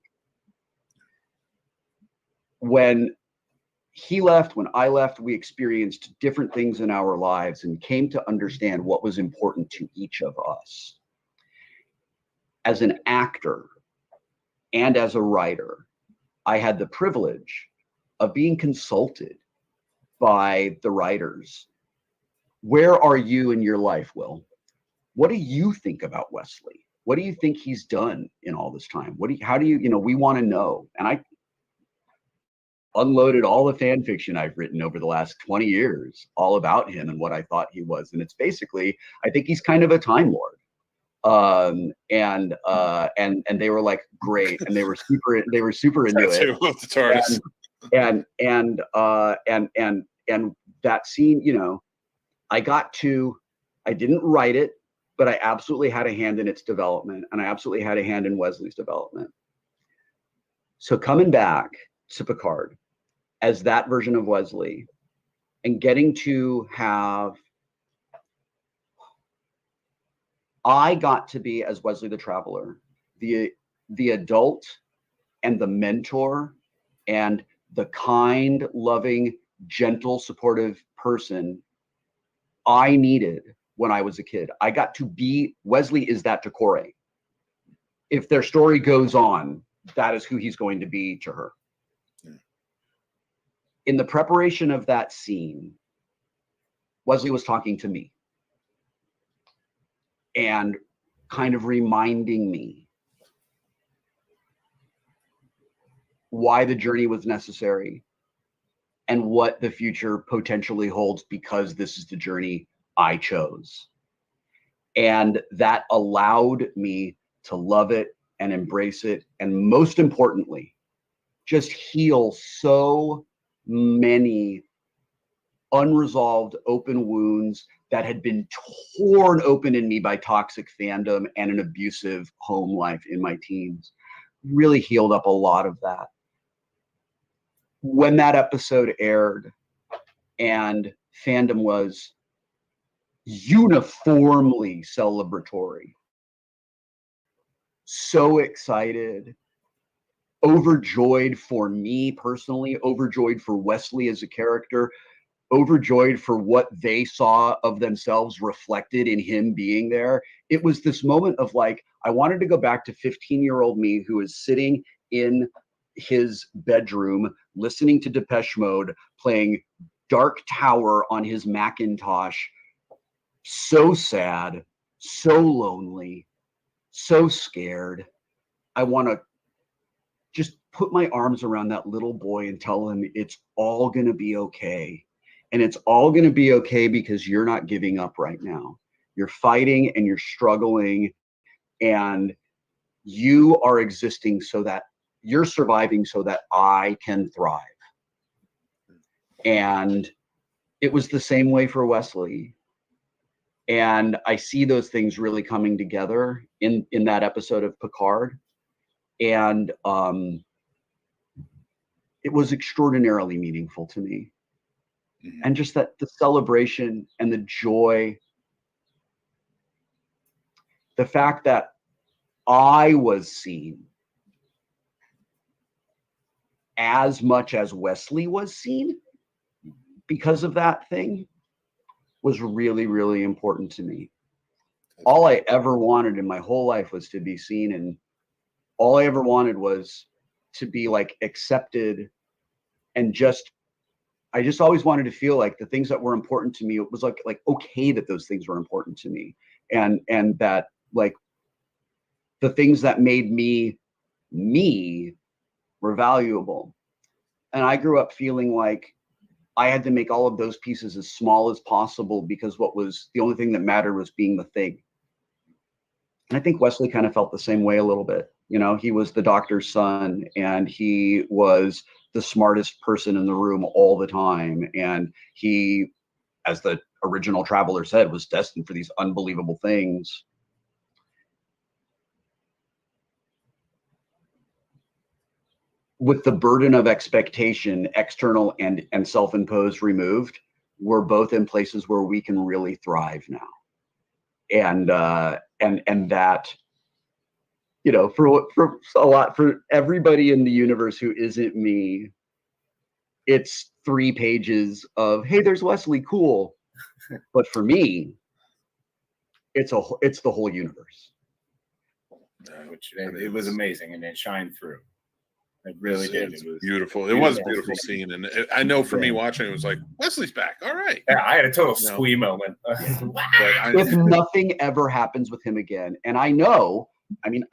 When he left, when I left, we experienced different things in our lives and came to understand what was important to each of us. As an actor and as a writer, I had the privilege of being consulted by the writers. Where are you in your life, Will? What do you think about Wesley? What do you think he's done in all this time? How do you, we want to know. And I unloaded all the fan fiction I've written over the last 20 years, all about him and what I thought he was. And it's basically, I think he's kind of a Time Lord. And they were like, great. And they were super into it. And that scene, I didn't write it, but I absolutely had a hand in its development, and I absolutely had a hand in Wesley's development. So coming back to Picard as that version of Wesley and getting to have, I got to be, as Wesley the Traveler, the adult and the mentor and the kind, loving, gentle, supportive person I needed when I was a kid. I got to be, Wesley is that to Corey. If their story goes on, that is who he's going to be to her. Yeah. In the preparation of that scene, Wesley was talking to me and kind of reminding me why the journey was necessary and what the future potentially holds, because this is the journey I chose. And that allowed me to love it and embrace it. And most importantly, just heal so many unresolved open wounds that had been torn open in me by toxic fandom and an abusive home life in my teens. Really healed up a lot of that. When that episode aired and fandom was uniformly celebratory, so excited, overjoyed for me personally, overjoyed for Wesley as a character, overjoyed for what they saw of themselves reflected in him being there. It was this moment of like, I wanted to go back to 15-year-old me who is sitting in his bedroom, listening to Depeche Mode, playing Dark Tower on his Macintosh, so sad, so lonely, so scared. I want to just put my arms around that little boy and tell him it's all going to be okay. And it's all going to be okay because you're not giving up right now. You're fighting and you're struggling, and you are existing so that you're surviving so that I can thrive. And it was the same way for Wesley. And I see those things really coming together in that episode of Picard. And it was extraordinarily meaningful to me. Mm-hmm. And just that the celebration and the joy, the fact that I was seen as much as Wesley was seen because of that thing was really, really important to me. All I ever wanted in my whole life was to be seen, and all I ever wanted was to be like accepted and just I just always wanted to feel like the things that were important to me, it was like okay that those things were important to me, and that like the things that made me were valuable. And I grew up feeling like I had to make all of those pieces as small as possible because what was the only thing that mattered was being the thing. And I think Wesley kind of felt the same way a little bit. You know, he was the doctor's son, and he was the smartest person in the room all the time. And he, as the original Traveler said, was destined for these unbelievable things. With the burden of expectation, external and self-imposed, removed, we're both in places where we can really thrive now. And that, you know, for everybody in the universe who isn't me, it's 3 pages of, hey, there's Wesley, cool. But for me, it's the whole universe. Which it was amazing, and it shined through. It really did. It was beautiful. It was a beautiful scene, and I know for me watching it was like, Wesley's back. All right. Yeah, I had a total squee moment. If nothing ever happens with him again, and I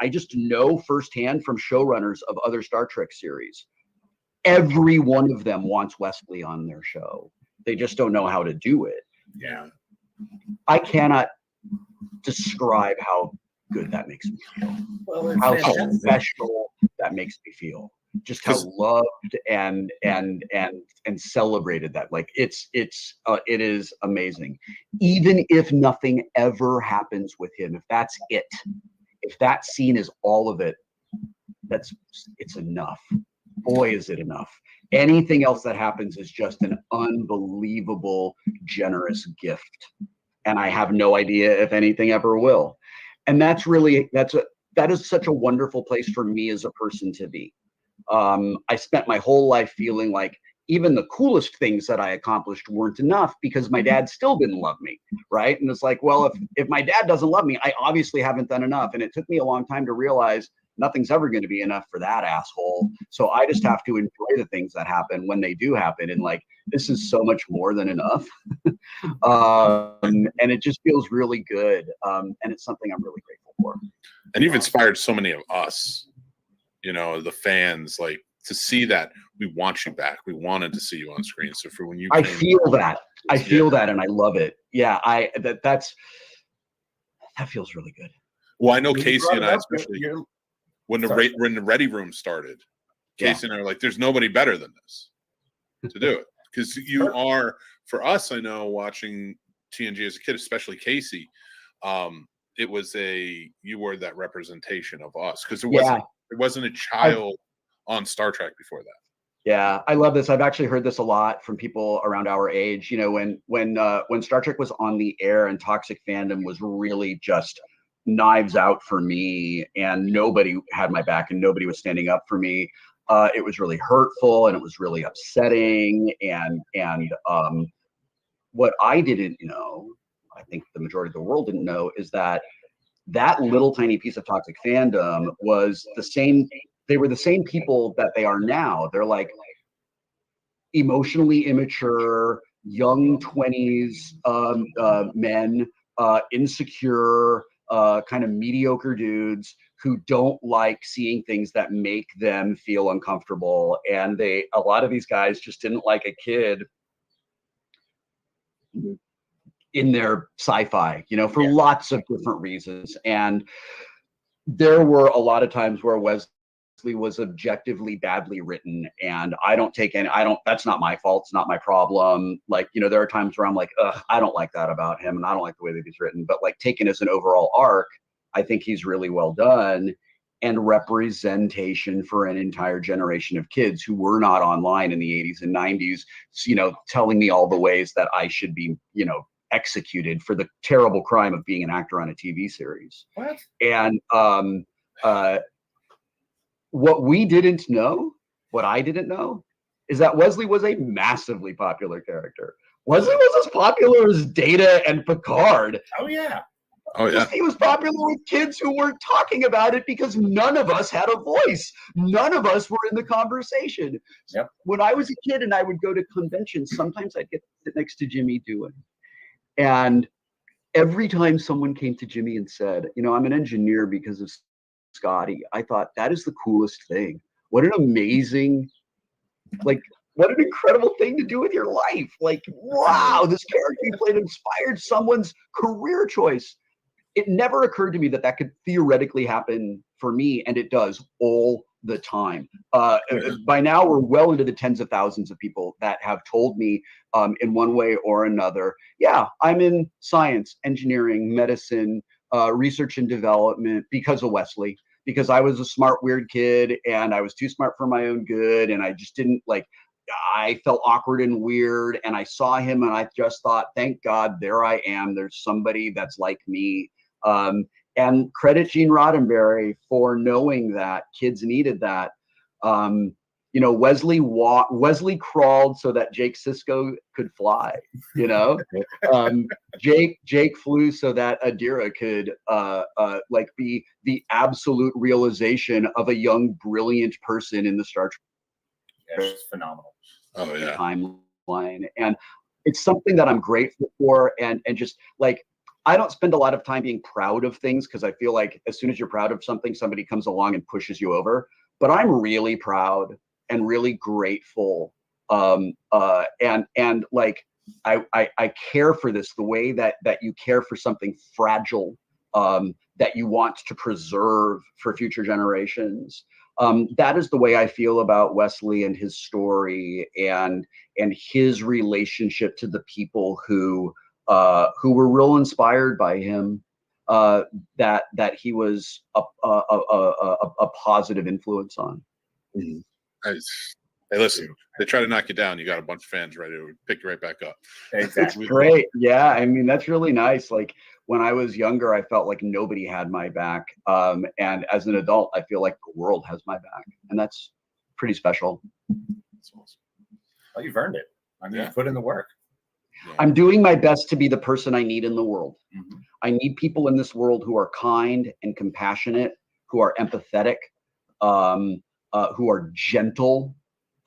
just know firsthand from showrunners of other Star Trek series, every one of them wants Wesley on their show. They just don't know how to do it. Yeah. I cannot describe how good that makes me feel. Well, how special that makes me feel. Just how loved and celebrated that. Like it is amazing. Even if nothing ever happens with him, if that's it, if that scene is all of it, it's enough. Boy, is it enough. Anything else that happens is just an unbelievable, generous gift. And I have no idea if anything ever will. And that is such a wonderful place for me as a person to be. I spent my whole life feeling like even the coolest things that I accomplished weren't enough because my dad still didn't love me, right? And it's like, well, if my dad doesn't love me, I obviously haven't done enough. And it took me a long time to realize nothing's ever going to be enough for that asshole. So I just have to enjoy the things that happen when they do happen. And like, this is so much more than enough. And it just feels really good. And it's something I'm really grateful for. And you've inspired so many of us, you know, the fans, like to see that we want you back. We wanted to see you on screen. So for when you I feel that and I love it. Yeah. That feels really good. Well, I know Casey and I, especially when the Ready Room started, Casey and I were like, there's nobody better than this to do it. Because you are, for us, I know, watching TNG as a kid, especially Casey, you were that representation of us. Because there wasn't a child on Star Trek before that. Yeah, I love this. I've actually heard this a lot from people around our age. You know, when Star Trek was on the air and toxic fandom was really just knives out for me, and nobody had my back and nobody was standing up for me. It was really hurtful and it was really upsetting. And what I didn't know, I think the majority of the world didn't know, is that little tiny piece of toxic fandom was the same. They were the same people that they are now. They're like emotionally immature, young 20s men, insecure, kind of mediocre dudes who don't like seeing things that make them feel uncomfortable. And a lot of these guys just didn't like a kid in their sci-fi, you know, for lots of different reasons. And there were a lot of times where Wesley was objectively badly written, and that's not my fault. It's not my problem. Like, you know, there are times where I'm like, I don't like that about him, and I don't like the way that he's written. But like, taken as an overall arc, I think he's really well done, and representation for an entire generation of kids who were not online in the 80s and 90s, you know, telling me all the ways that I should be, you know, executed for the terrible crime of being an actor on a TV series. What? And what I didn't know, is that Wesley was a massively popular character. Wesley was as popular as Data and Picard. Oh yeah. Oh yeah. He was popular with kids who weren't talking about it because none of us had a voice. None of us were in the conversation. Yep. When I was a kid and I would go to conventions, sometimes I'd get to sit next to Jimmy Doohan. And every time someone came to Jimmy and said, you know, I'm an engineer because of Scotty, I thought that is the coolest thing. What an amazing, like, what an incredible thing to do with your life. Like, wow, this character you played inspired someone's career choice. It never occurred to me that that could theoretically happen for me, and it does all the time. By now, we're well into the tens of thousands of people that have told me in one way or another, yeah, I'm in science, engineering, medicine, research and development because of Wesley, because I was a smart, weird kid, and I was too smart for my own good, and I just didn't, like, I felt awkward and weird, and I saw him, and I just thought, thank God, there I am. There's somebody that's like me. And credit Gene Roddenberry for knowing that kids needed that. You know, Wesley crawled so that Jake Sisko could fly. You know, Jake flew so that Adira could like be the absolute realization of a young, brilliant person in the Star Trek. Yeah, she's phenomenal. Oh yeah. Timeline, and it's something that I'm grateful for, and just like. I don't spend a lot of time being proud of things because I feel like as soon as you're proud of something, somebody comes along and pushes you over. But I'm really proud and really grateful. And like I care for this the way that you care for something fragile that you want to preserve for future generations. That is the way I feel about Wesley and his story and his relationship to the people who were real inspired by him, that he was a positive influence on. Mm-hmm. Hey, listen, they try to knock you down, you got a bunch of fans ready to pick you right back up. Exactly. It's great. Yeah, I mean, that's really nice. Like when I was younger, I felt like nobody had my back. And as an adult, I feel like the world has my back. And that's pretty special. That's awesome. Well, you've earned it. I mean, you put in the work. Yeah. I'm doing my best to be the person I need in the world. Mm-hmm. I need people in this world who are kind and compassionate, who are empathetic, who are gentle,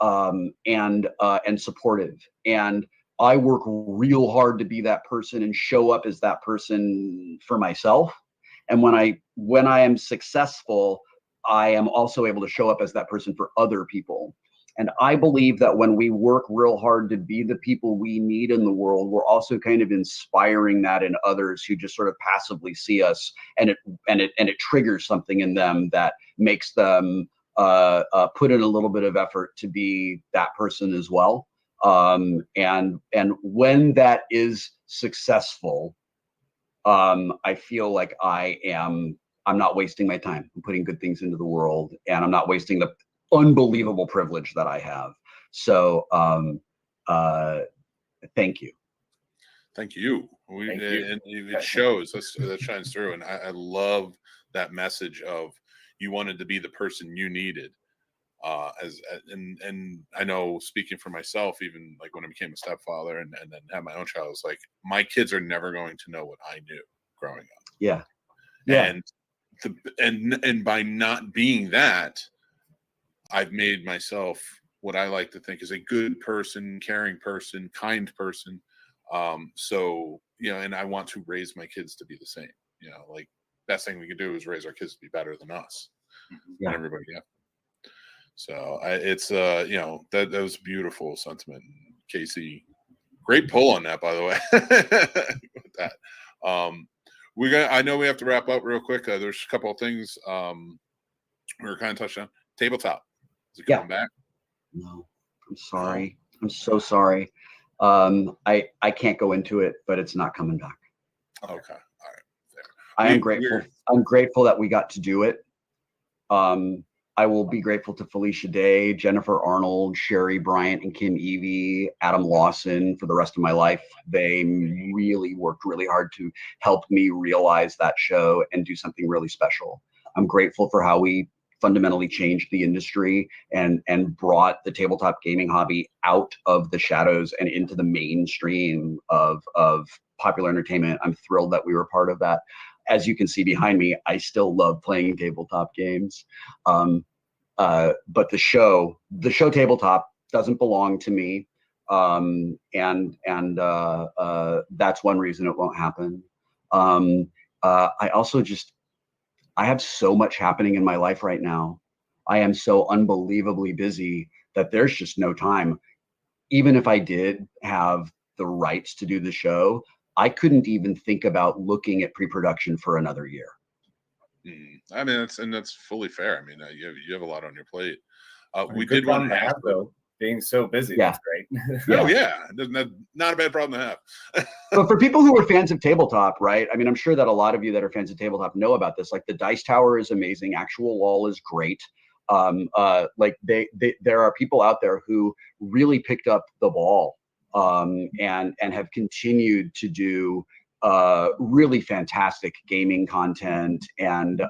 and supportive. And I work real hard to be that person and show up as that person for myself. And when I am successful, I am also able to show up as that person for other people. And I believe that when we work real hard to be the people we need in the world, we're also kind of inspiring that in others who just sort of passively see us, and it triggers something in them that makes them put in a little bit of effort to be that person as well. And when that is successful, I feel like I'm not wasting my time. I'm putting good things into the world, and I'm not wasting the unbelievable privilege that I have. So thank you. Thank you. Thank you. And it shows that shines through. And I love that message of you wanted to be the person you needed. And I know, speaking for myself, even like when I became a stepfather and then had my own child, it's like my kids are never going to know what I knew growing up. Yeah. Yeah. And by not being that, I've made myself what I like to think is a good person, caring person, kind person. So, you know, and I want to raise my kids to be the same. You know, like best thing we can do is raise our kids to be better than us. Yeah. And everybody. Yeah. So it's you know, that was a beautiful sentiment, Casey. Great pull on that, by the way. With that, I know we have to wrap up real quick. There's a couple of things we were kind of touched on. Tabletop. Is it coming back? No, I'm sorry. I'm so sorry. I can't go into it, but it's not coming back. Okay. All right. Fair. I am grateful. I'm grateful that we got to do it. I will be grateful to Felicia Day, Jennifer Arnold, Sherry Bryant, and Kim Evie, Adam Lawson for the rest of my life. They really worked really hard to help me realize that show and do something really special. I'm grateful for how we fundamentally changed the industry and brought the tabletop gaming hobby out of the shadows and into the mainstream of popular entertainment. I'm thrilled that we were part of that. as you can see behind me, I still love playing tabletop games. But the show tabletop doesn't belong to me. And that's one reason it won't happen. I also I have so much happening in my life right now. I am so unbelievably busy that there's just no time. Even if I did have the rights to do the show, I couldn't even think about looking at pre-production for another year. I mean, that's fully fair. I mean, you have a lot on your plate. We Good did want problem to to have, though. Being so busy, Yeah. that's great. Oh yeah, not a bad problem to have. But for people who are fans of tabletop, right? I mean, I'm sure that a lot of you that are fans of tabletop know about this. Like the Dice Tower is amazing. Actual Wall is great. Like there are people out there who really picked up the ball and have continued to do really fantastic gaming content and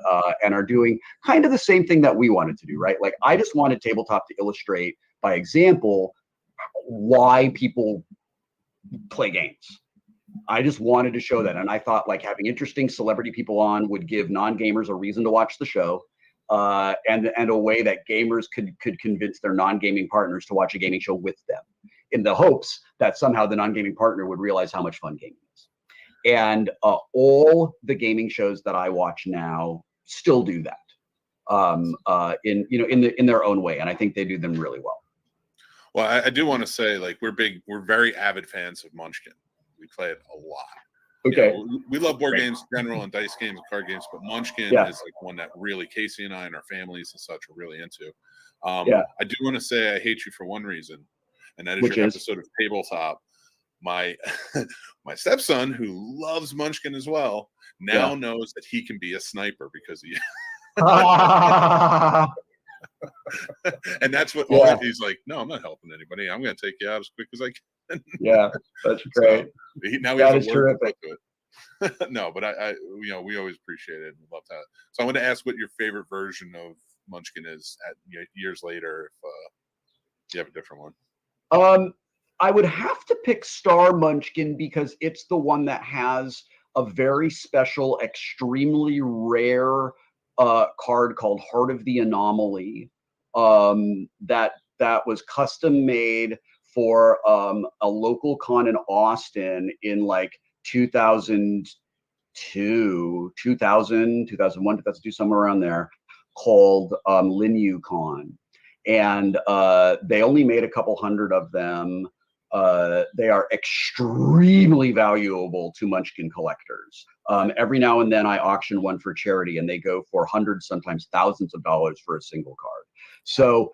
are doing kind of the same thing that we wanted to do, right? Like I just wanted tabletop to illustrate by example why people play games. I just wanted to show that, and I thought like having interesting celebrity people on would give non-gamers a reason to watch the show, and a way that gamers could convince their non-gaming partners to watch a gaming show with them, in the hopes that somehow the non-gaming partner would realize how much fun gaming is. And all the gaming shows that I watch now still do that, in their own way, and I think they do them really well. Well, I do want to say, like, we're very avid fans of Munchkin. We play it a lot. Okay. We love board games in general and dice games and card games, but Munchkin is like one that really Casey and I and our families and such are really into. I do want to say I hate you for one reason, and that is your episode of Tabletop. My my stepson, who loves Munchkin as well, now knows that he can be a sniper because he and that's what he's like, no, I'm not helping anybody. I'm going to take you out as quick as I can. Yeah, that's great. So now he that has is a word terrific. to it. No, but I we always appreciate it and love that. So I want to ask what your favorite version of Munchkin is at years later, if you have a different one. I would have to pick Star Munchkin because it's the one that has a very special, extremely rare card called Heart of the Anomaly that was custom made for a local con in Austin in like 2002, 2001, 2002, somewhere around there, called Linyu Con. And they only made a couple hundred of them. They are extremely valuable to Munchkin collectors. Every now and then I auction one for charity and they go for hundreds, sometimes thousands of dollars for a single card. So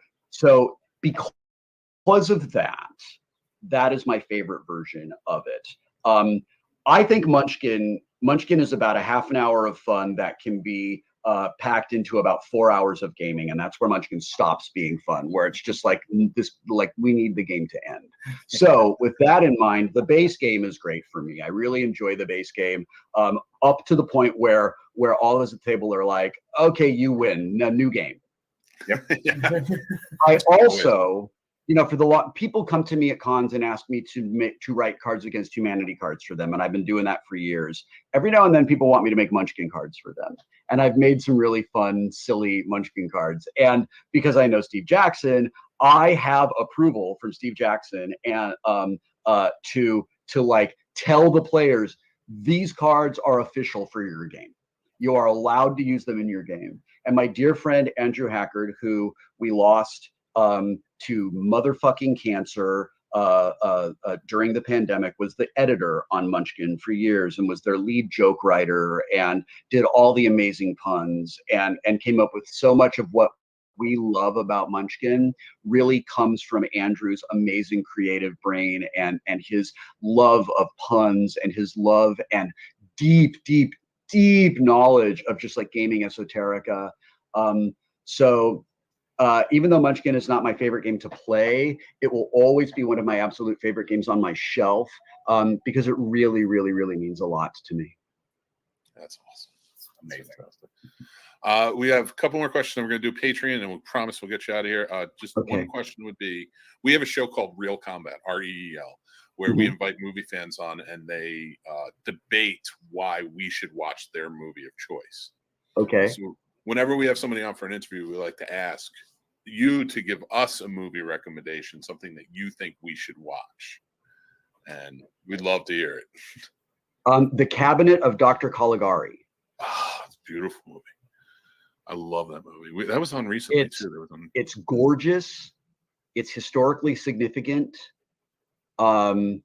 because of that, that is my favorite version of it. I think Munchkin is about a half an hour of fun that can be packed into about 4 hours of gaming, and that's where Munchkin stops being fun, where it's just like this, like we need the game to end. So with that in mind, the base game is great for me. I really enjoy the base game, up to the point where all of us at the table are like, okay, you win, new game. Yep. I also, for the people come to me at cons and ask me to write Cards Against Humanity cards for them, and I've been doing that for years. Every now and then, people want me to make Munchkin cards for them, and I've made some really fun, silly Munchkin cards. And because I know Steve Jackson, I have approval from Steve Jackson and to like tell the players these cards are official for your game. You are allowed to use them in your game. And my dear friend Andrew Hackard, who we lost to motherfucking cancer during the pandemic, was the editor on Munchkin for years and was their lead joke writer and did all the amazing puns and came up with so much of what we love about Munchkin really comes from Andrew's amazing creative brain and his love of puns and his love and deep knowledge of just like gaming esoterica. So even though Munchkin is not my favorite game to play, it will always be one of my absolute favorite games on my shelf because it really means a lot to me. That's awesome. Amazing. We have a couple more questions. We're going to do Patreon, and we promise we'll get you out of here. Just one question would be: we have a show called Real Combat, REEL. where we invite movie fans on and they debate why we should watch their movie of choice. Okay. So whenever we have somebody on for an interview, we like to ask you to give us a movie recommendation, something that you think we should watch. And we'd love to hear it. The Cabinet of Dr. Caligari. Oh, it's a beautiful movie. I love that movie. That was on recently too. That was on... It's gorgeous. It's historically significant. I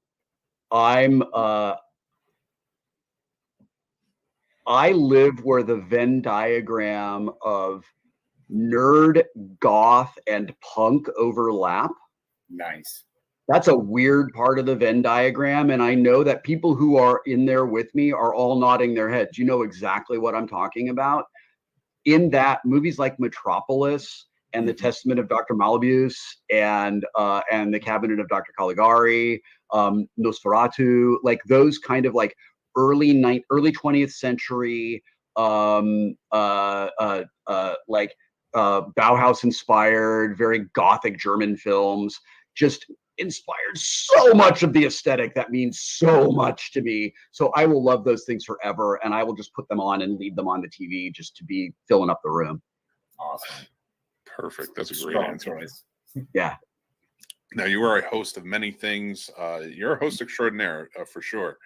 live where the Venn diagram of nerd, goth, and punk overlap. Nice. That's a weird part of the Venn diagram, and I know that people who are in there with me are all nodding their heads. You know exactly what I'm talking about. In that, movies like Metropolis and The Testament of Dr. Malabuse and The Cabinet of Dr. Caligari, Nosferatu, like those kind of like early 20th century like Bauhaus inspired, very gothic German films, just inspired so much of the aesthetic that means so much to me. So I will love those things forever, and I will just put them on and leave them on the TV just to be filling up the room. Awesome. Perfect. That's a great answer. Yeah. Now, you are a host of many things. You're a host extraordinaire for sure.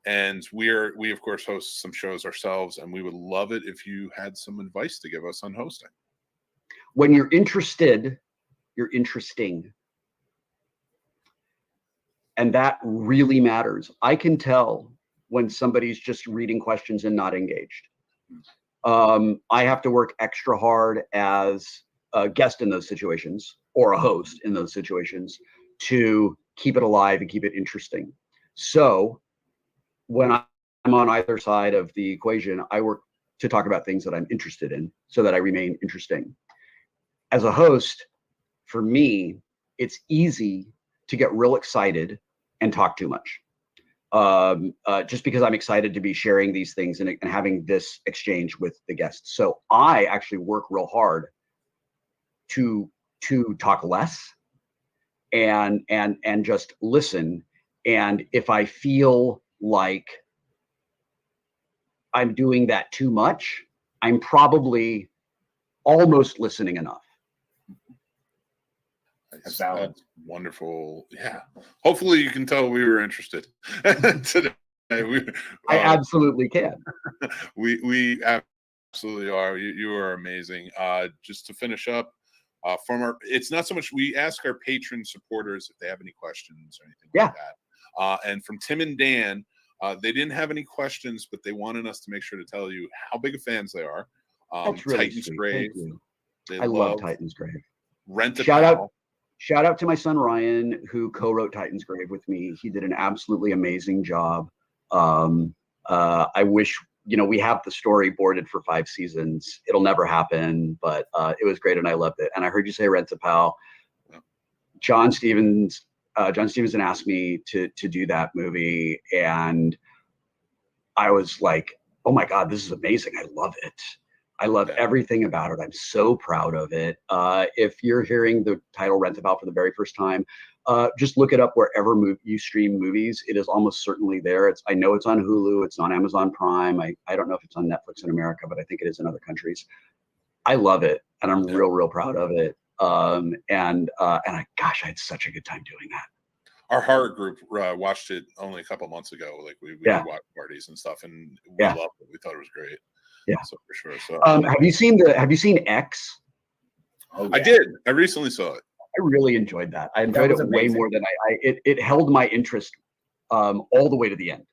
And we of course host some shows ourselves, and we would love it if you had some advice to give us on hosting. When you're interested, you're interesting. And that really matters. I can tell when somebody's just reading questions and not engaged. I have to work extra hard as a guest in those situations or a host in those situations to keep it alive and keep it interesting. So when I'm on either side of the equation, I work to talk about things that I'm interested in so that I remain interesting. As a host, for me, it's easy to get real excited and talk too much. Just because I'm excited to be sharing these things and having this exchange with the guests. So I actually work real hard to talk less and just listen. And if I feel like I'm doing that too much, I'm probably almost listening enough. That's wonderful. Yeah. Hopefully you can tell we were interested today. I absolutely can. We absolutely are. You are amazing. Just to finish up, it's not so much, we ask our patron supporters if they have any questions or anything like that. And from Tim and Dan, they didn't have any questions, but they wanted us to make sure to tell you how big of fans they are. That's really Titan's sweet. Grave. I love Titan's Grave. Shout out to my son Ryan, who co-wrote Titan's Grave with me. He did an absolutely amazing job. I wish, we have the story boarded for 5 seasons. It'll never happen, but it was great and I loved it. And I heard you say Rent a Pal. John Stevenson asked me to do that movie, and I was like, oh my God, this is amazing. I love it. I love everything about it. I'm so proud of it. If you're hearing the title Rent a Pal for the very first time, just look it up wherever you stream movies. It is almost certainly there. I know it's on Hulu. It's on Amazon Prime. I don't know if it's on Netflix in America, but I think it is in other countries. I love it, and I'm real proud of it. I had such a good time doing that. Our horror group watched it only a couple months ago. Like we did watch parties and stuff, and we loved it. We thought it was great. Yeah, so for sure. So, have you seen X? I did. I recently saw it. I really enjoyed that. I enjoyed it way more than it held my interest all the way to the end.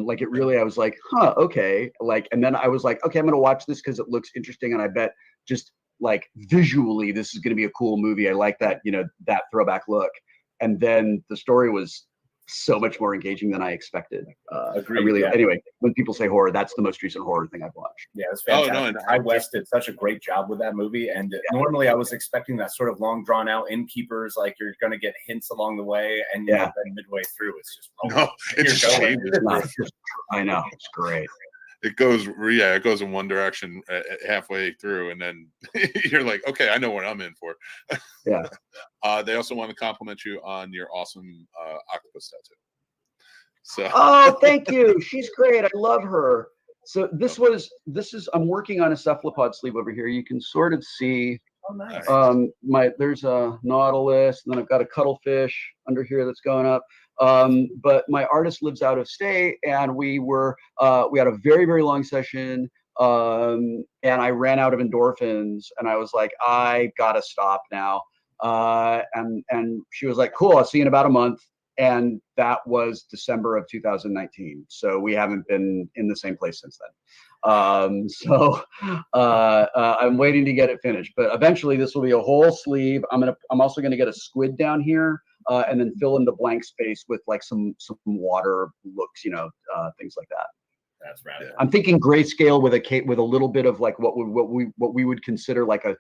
Like it really, I was like, okay. Like, and then I was like, okay, I'm going to watch this because it looks interesting. And I bet just like visually, this is going to be a cool movie. I like that, that throwback look. And then the story was so much more engaging than I expected. Anyway, when people say horror, that's the most recent horror thing I've watched. Yeah, it's fantastic. Ty West did such a great job with that movie. And normally I was expecting that sort of long drawn out innkeepers, like you're going to get hints along the way. And then midway through, it's just, I know. It's great. it goes in one direction halfway through, and then you're like, okay, I know what I'm in for. Yeah. They also want to compliment you on your awesome octopus tattoo. So oh, thank you. She's great. I love her. So this is I'm working on a cephalopod sleeve over here. You can sort of see Oh, nice. There's a nautilus, and then I've got a cuttlefish under here that's going up. But my artist lives out of state, and we had a very, very long session. And I ran out of endorphins, and I was like, I gotta stop now. And she was like, cool, I'll see you in about a month. And that was December of 2019. So we haven't been in the same place since then. So I'm waiting to get it finished, but eventually this will be a whole sleeve. I'm also gonna get a squid down here, and then fill in the blank space with like some water looks, things like that. That's rad. I'm thinking grayscale with a little bit of like what we would consider like a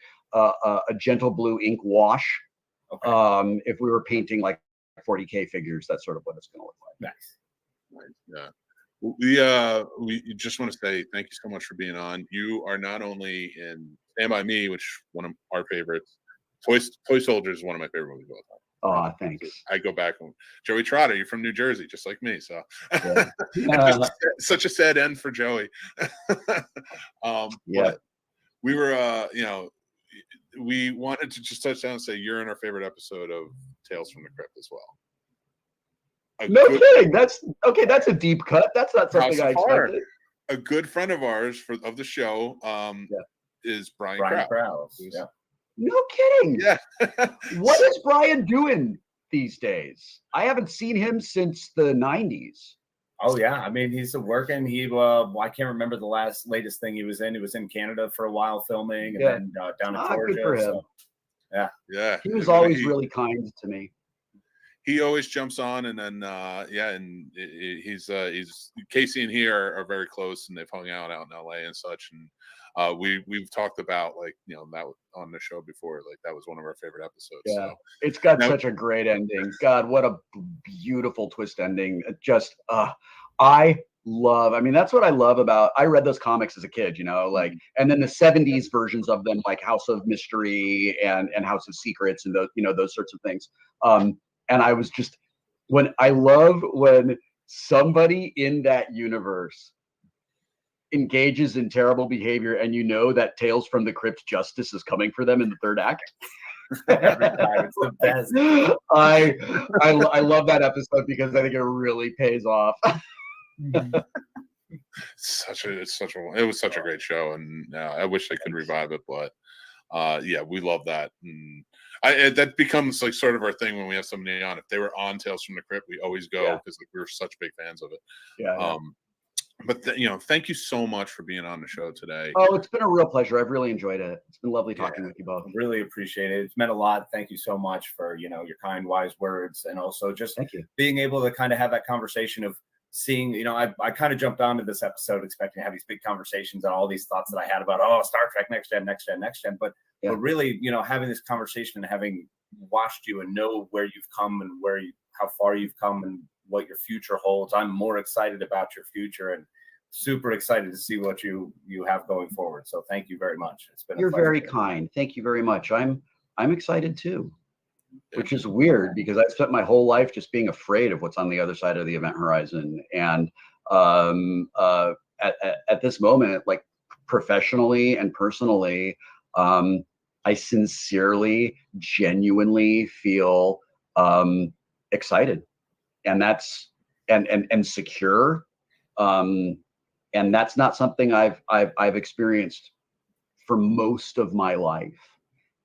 gentle blue ink wash. Okay. If we were painting like 40K figures, that's sort of what it's going to look like. Nice. Yeah. We just want to say thank you so much for being on. You are not only in Stand By Me, which one of our favorites. Toy Soldiers is one of my favorite movies of all time. Oh, thanks. I go back and Joey Trotter, you're from New Jersey, just like me. So Yeah. such a sad end for Joey. But we were, we wanted to just touch down and say you're in our favorite episode of Tales from the Crypt as well. No kidding. That's okay. That's a deep cut. That's not something I expected. A good friend of ours of the show is Brian Krause. Yeah. No kidding. Yeah. What is Brian doing these days? I haven't seen him since the 90s. Oh yeah, I mean he's working. I can't remember the latest thing he was in. He was in Canada for a while filming, and then down in Georgia. Good for him. So, yeah. He was always really kind to me. He always jumps on, and then and he's Casey and he are very close, and they've hung out in LA and such, and we've talked about that on the show before, like that was one of our favorite episodes. Yeah, so. It's got such a great ending. God, what a beautiful twist ending. Just I mean, that's what I love about, I read those comics as a kid, and then the 70s versions of them, like House of Mystery and House of Secrets and those sorts of things. And I was just, when somebody in that universe engages in terrible behavior and that Tales from the Crypt justice is coming for them in the third act. Every time. It's the best. I love that episode because I think it really pays off. It was such a great show, and I wish they could revive it, but we love that. And that becomes like sort of our thing when we have somebody on. If they were on Tales from the Crypt, we always go because we were such big fans of it. But thank you so much for being on the show today. Oh, it's been a real pleasure. I've really enjoyed it. It's been lovely talking with you both. Really appreciate it. It's meant a lot. Thank you so much for your kind, wise words, and also just being able to kind of have that conversation of seeing. I kind of jumped onto this episode expecting to have these big conversations and all these thoughts that I had about Star Trek next gen, but really having this conversation and having watched you and know where you've come and how far you've come and what your future holds. I'm more excited about your future and super excited to see what you have going forward. So thank you very much. It's been You're very kind. Thank you very much. I'm excited too, which is weird because I've spent my whole life just being afraid of what's on the other side of the event horizon. And at this moment, like professionally and personally, I sincerely, genuinely feel excited. And that's and secure, and that's not something I've experienced for most of my life.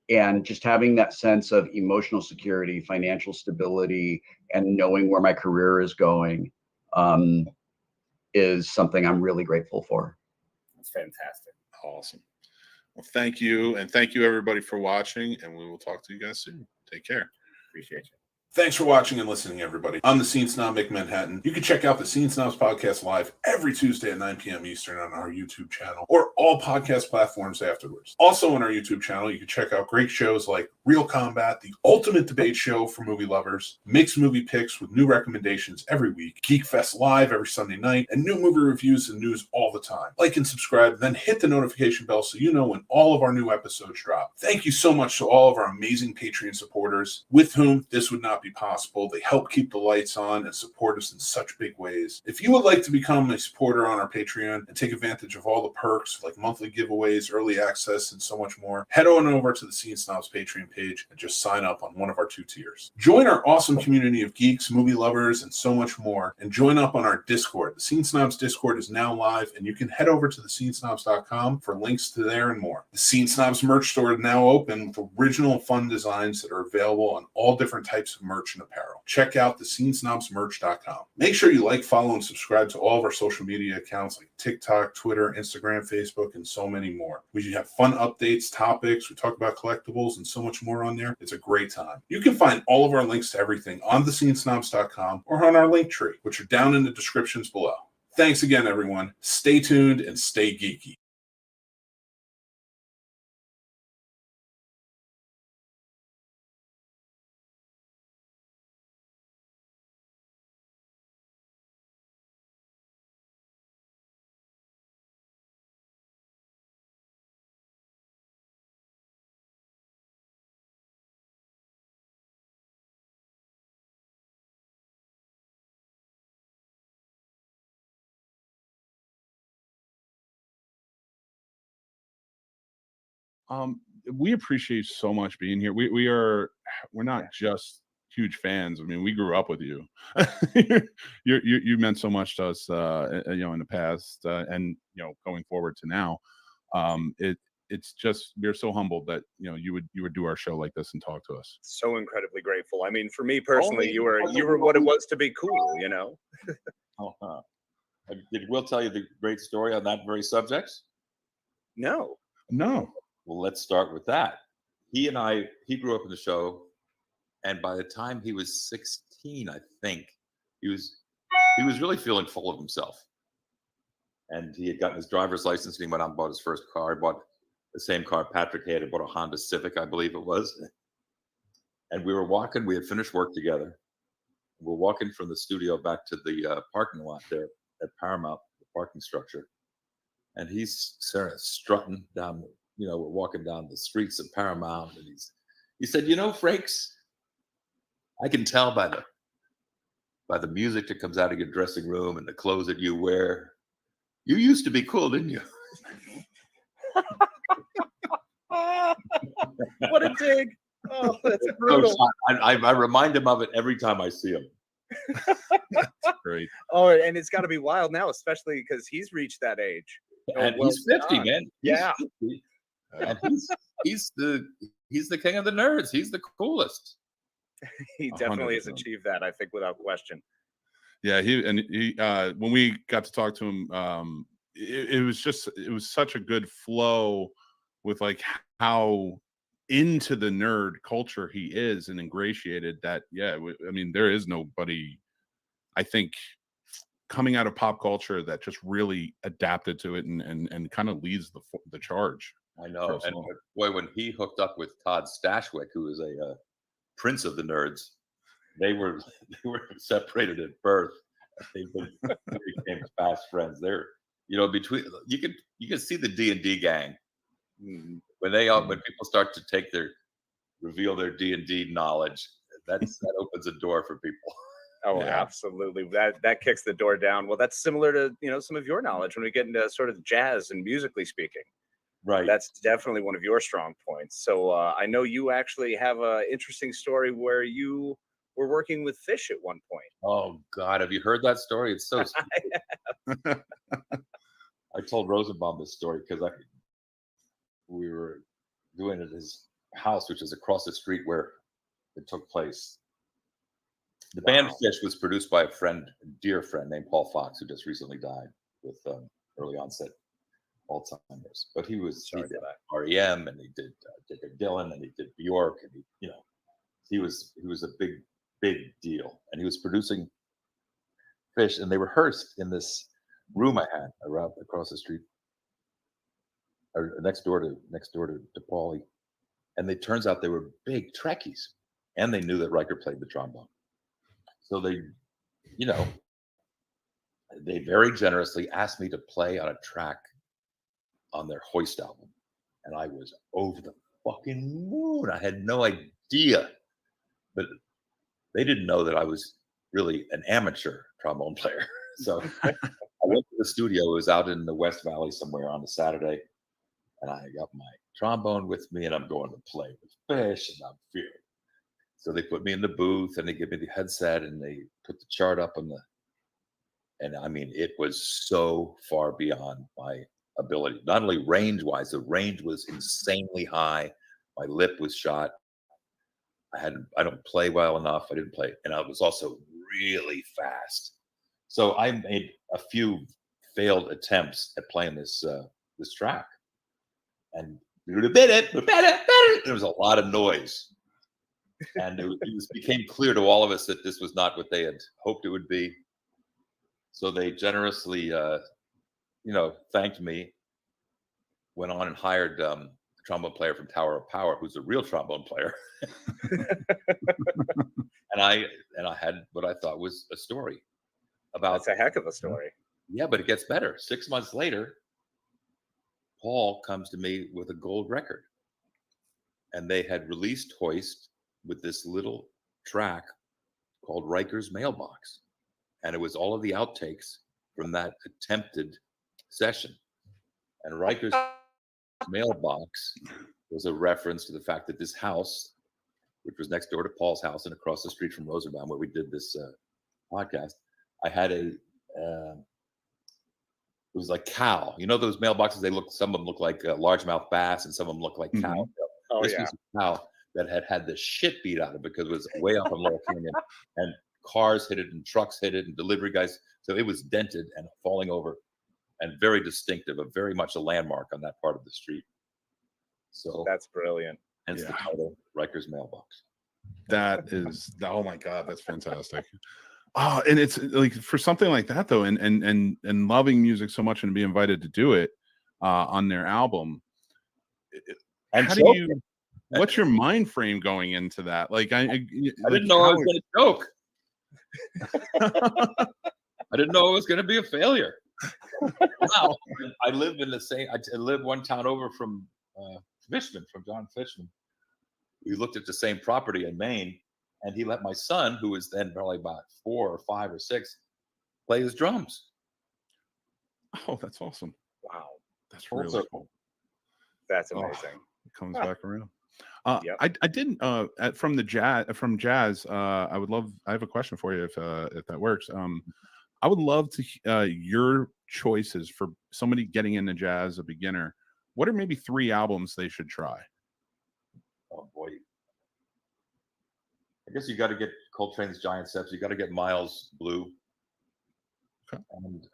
And just having that sense of emotional security, financial stability, and knowing where my career is going, is something I'm really grateful for. That's fantastic. Awesome. Well, thank you, and thank you everybody for watching, and we will talk to you guys soon. Take care. Appreciate you. Thanks for watching and listening, everybody. I'm the Scene Snob Mick Manhattan. You can check out the Scene Snobs podcast live every Tuesday at 9 p.m. Eastern on our YouTube channel or all podcast platforms afterwards. Also on our YouTube channel, you can check out great shows like Real Combat, the ultimate debate show for movie lovers, mixed movie picks with new recommendations every week, Geek Fest Live every Sunday night, and new movie reviews and news all the time. Like and subscribe, then hit the notification bell so you know when all of our new episodes drop. Thank you so much to all of our amazing Patreon supporters, with whom this would not be possible. They help keep the lights on and support us in such big ways. If you would like to become a supporter on our Patreon and take advantage of all the perks like monthly giveaways, early access, and so much more, head on over to the Scene Snobs Patreon page and just sign up on one of our 2 tiers. Join our awesome community of geeks, movie lovers, and so much more, and join up on our Discord. The Scene Snobs Discord is now live, and you can head over to thescenesnobs.com for links to there and more. The Scene Snobs merch store is now open with original and fun designs that are available on all different types of merch and apparel. Check out thescenesnobsmerch.com. Make sure you like, follow, and subscribe to all of our social media accounts like TikTok, Twitter, Instagram, Facebook, and so many more. We have fun updates, topics, we talk about collectibles, and so much more on there. It's a great time. You can find all of our links to everything on thescenesnobs.com or on our link tree, which are down in the descriptions below. Thanks again, everyone. Stay tuned and stay geeky. We appreciate so much being here. We're not just huge fans. I mean, we grew up with you. You meant so much to us, in the past, and going forward to now. It's just we're so humbled that you would do our show like this and talk to us. So incredibly grateful. I mean, for me personally, you were what it was to be cool. Did Will tell you the great story on that very subject? No. Well, let's start with that. He grew up in the show, and by the time he was 16, I think he was really feeling full of himself. And he had gotten his driver's license, and he went out and bought his first car. He bought the same car Patrick had. He bought a Honda Civic, I believe it was. And we were walking. We had finished work together. We're walking from the studio back to the parking lot there at Paramount, the parking structure. And he's strutting down. We're walking down the streets of Paramount, and he said, Frakes, I can tell by the music that comes out of your dressing room and the clothes that you wear. You used to be cool, didn't you? What a dig. Oh, that's brutal. I remind him of it every time I see him. That's great. Oh, and it's got to be wild now, especially because he's reached that age. And he's 50, man. Yeah. 50. And he's the king of the nerds. He's the coolest. He definitely has achieved that, I think, without question. Yeah, he when we got to talk to him, it was such a good flow with like how into the nerd culture he is and ingratiated that. Yeah, I mean, there is nobody, I think, coming out of pop culture that just really adapted to it and kind of leads the charge. I know. And boy, when he hooked up with Todd Stashwick, who is a prince of the nerds, they were separated at birth. They became fast friends. They're between you can see the D&D gang when people start to reveal their D&D knowledge. That opens a door for people. Oh, yeah. Absolutely. That kicks the door down. Well, that's similar to some of your knowledge when we get into sort of jazz and musically speaking. Right. That's definitely one of your strong points. So I know you actually have an interesting story where you were working with Fish at one point. Oh, God. Have you heard that story? It's so I told Rosenbaum this story because we were doing it at his house, which is across the street where it took place. The band Fish was produced by a dear friend named Paul Fox, who just recently died with early onset Alzheimer's. But he did REM, and he did Dylan, and he did Bjork, and he was a big big deal. And he was producing Fish, and they rehearsed in this room I had around across the street, or next door to Paulie. And it turns out they were big Trekkies, and they knew that Riker played the trombone. So they, you know, they very generously asked me to play on a track on their Hoist album. And I was over the fucking moon. I had no idea. But they didn't know that I was really an amateur trombone player. So I went to the studio. It was out in the West Valley somewhere on a Saturday. And I got my trombone with me, and I'm going to play with Fish, and I'm feeling. So they put me in the booth, and they give me the headset, and they put the chart up on the. And I mean, it was so far beyond my ability. Not only range-wise, the range was insanely high. My lip was shot. I don't play well enough. I didn't play, and I was also really fast. So I made a few failed attempts at playing this track. And there was a lot of noise, and it became clear to all of us that this was not what they had hoped it would be. So they generously, thanked me. Went on and hired a trombone player from Tower of Power, who's a real trombone player, and I had what I thought was a story about. That's a heck of a story. Yeah, but it gets better. 6 months later, Paul comes to me with a gold record, and they had released Hoist with this little track called Riker's Mailbox, and it was all of the outtakes from that attempted session. And Riker's Mailbox was a reference to the fact that this house, which was next door to Paul's house and across the street from Rosenbaum, where we did this podcast, I had it was like cow. You know those mailboxes? Some of them look like largemouth bass, and some of them look like cow. Oh, This yeah. was a cow that had the shit beat out of it because it was way up in Laurel Canyon, and cars hit it, and trucks hit it, and delivery guys. So it was dented and falling over, and very distinctive, very much a landmark on that part of the street. So That's brilliant. hence the title, Riker's Mailbox. That is, oh my God, that's fantastic. Oh, and it's like for something like that though, and loving music so much and be invited to do it on their album. And how do you? What's your mind frame going into that? Like I didn't know I was going to choke. I didn't know it was going to be a failure. Wow. I live I live one town over from Fishman, from John Fishman. We looked at the same property in Maine, and he let my son, who was then probably about 4 or 5 or 6, play his drums. Oh, that's awesome. Wow. That's really cool. That's amazing. It comes back around. I didn't from jazz. I would love. I have a question for you if that works. I would love to your choices for somebody getting into jazz, a beginner. What are maybe 3 albums they should try? Oh boy, I guess you got to get Coltrane's Giant Steps. You got to get Miles Blue. Okay. And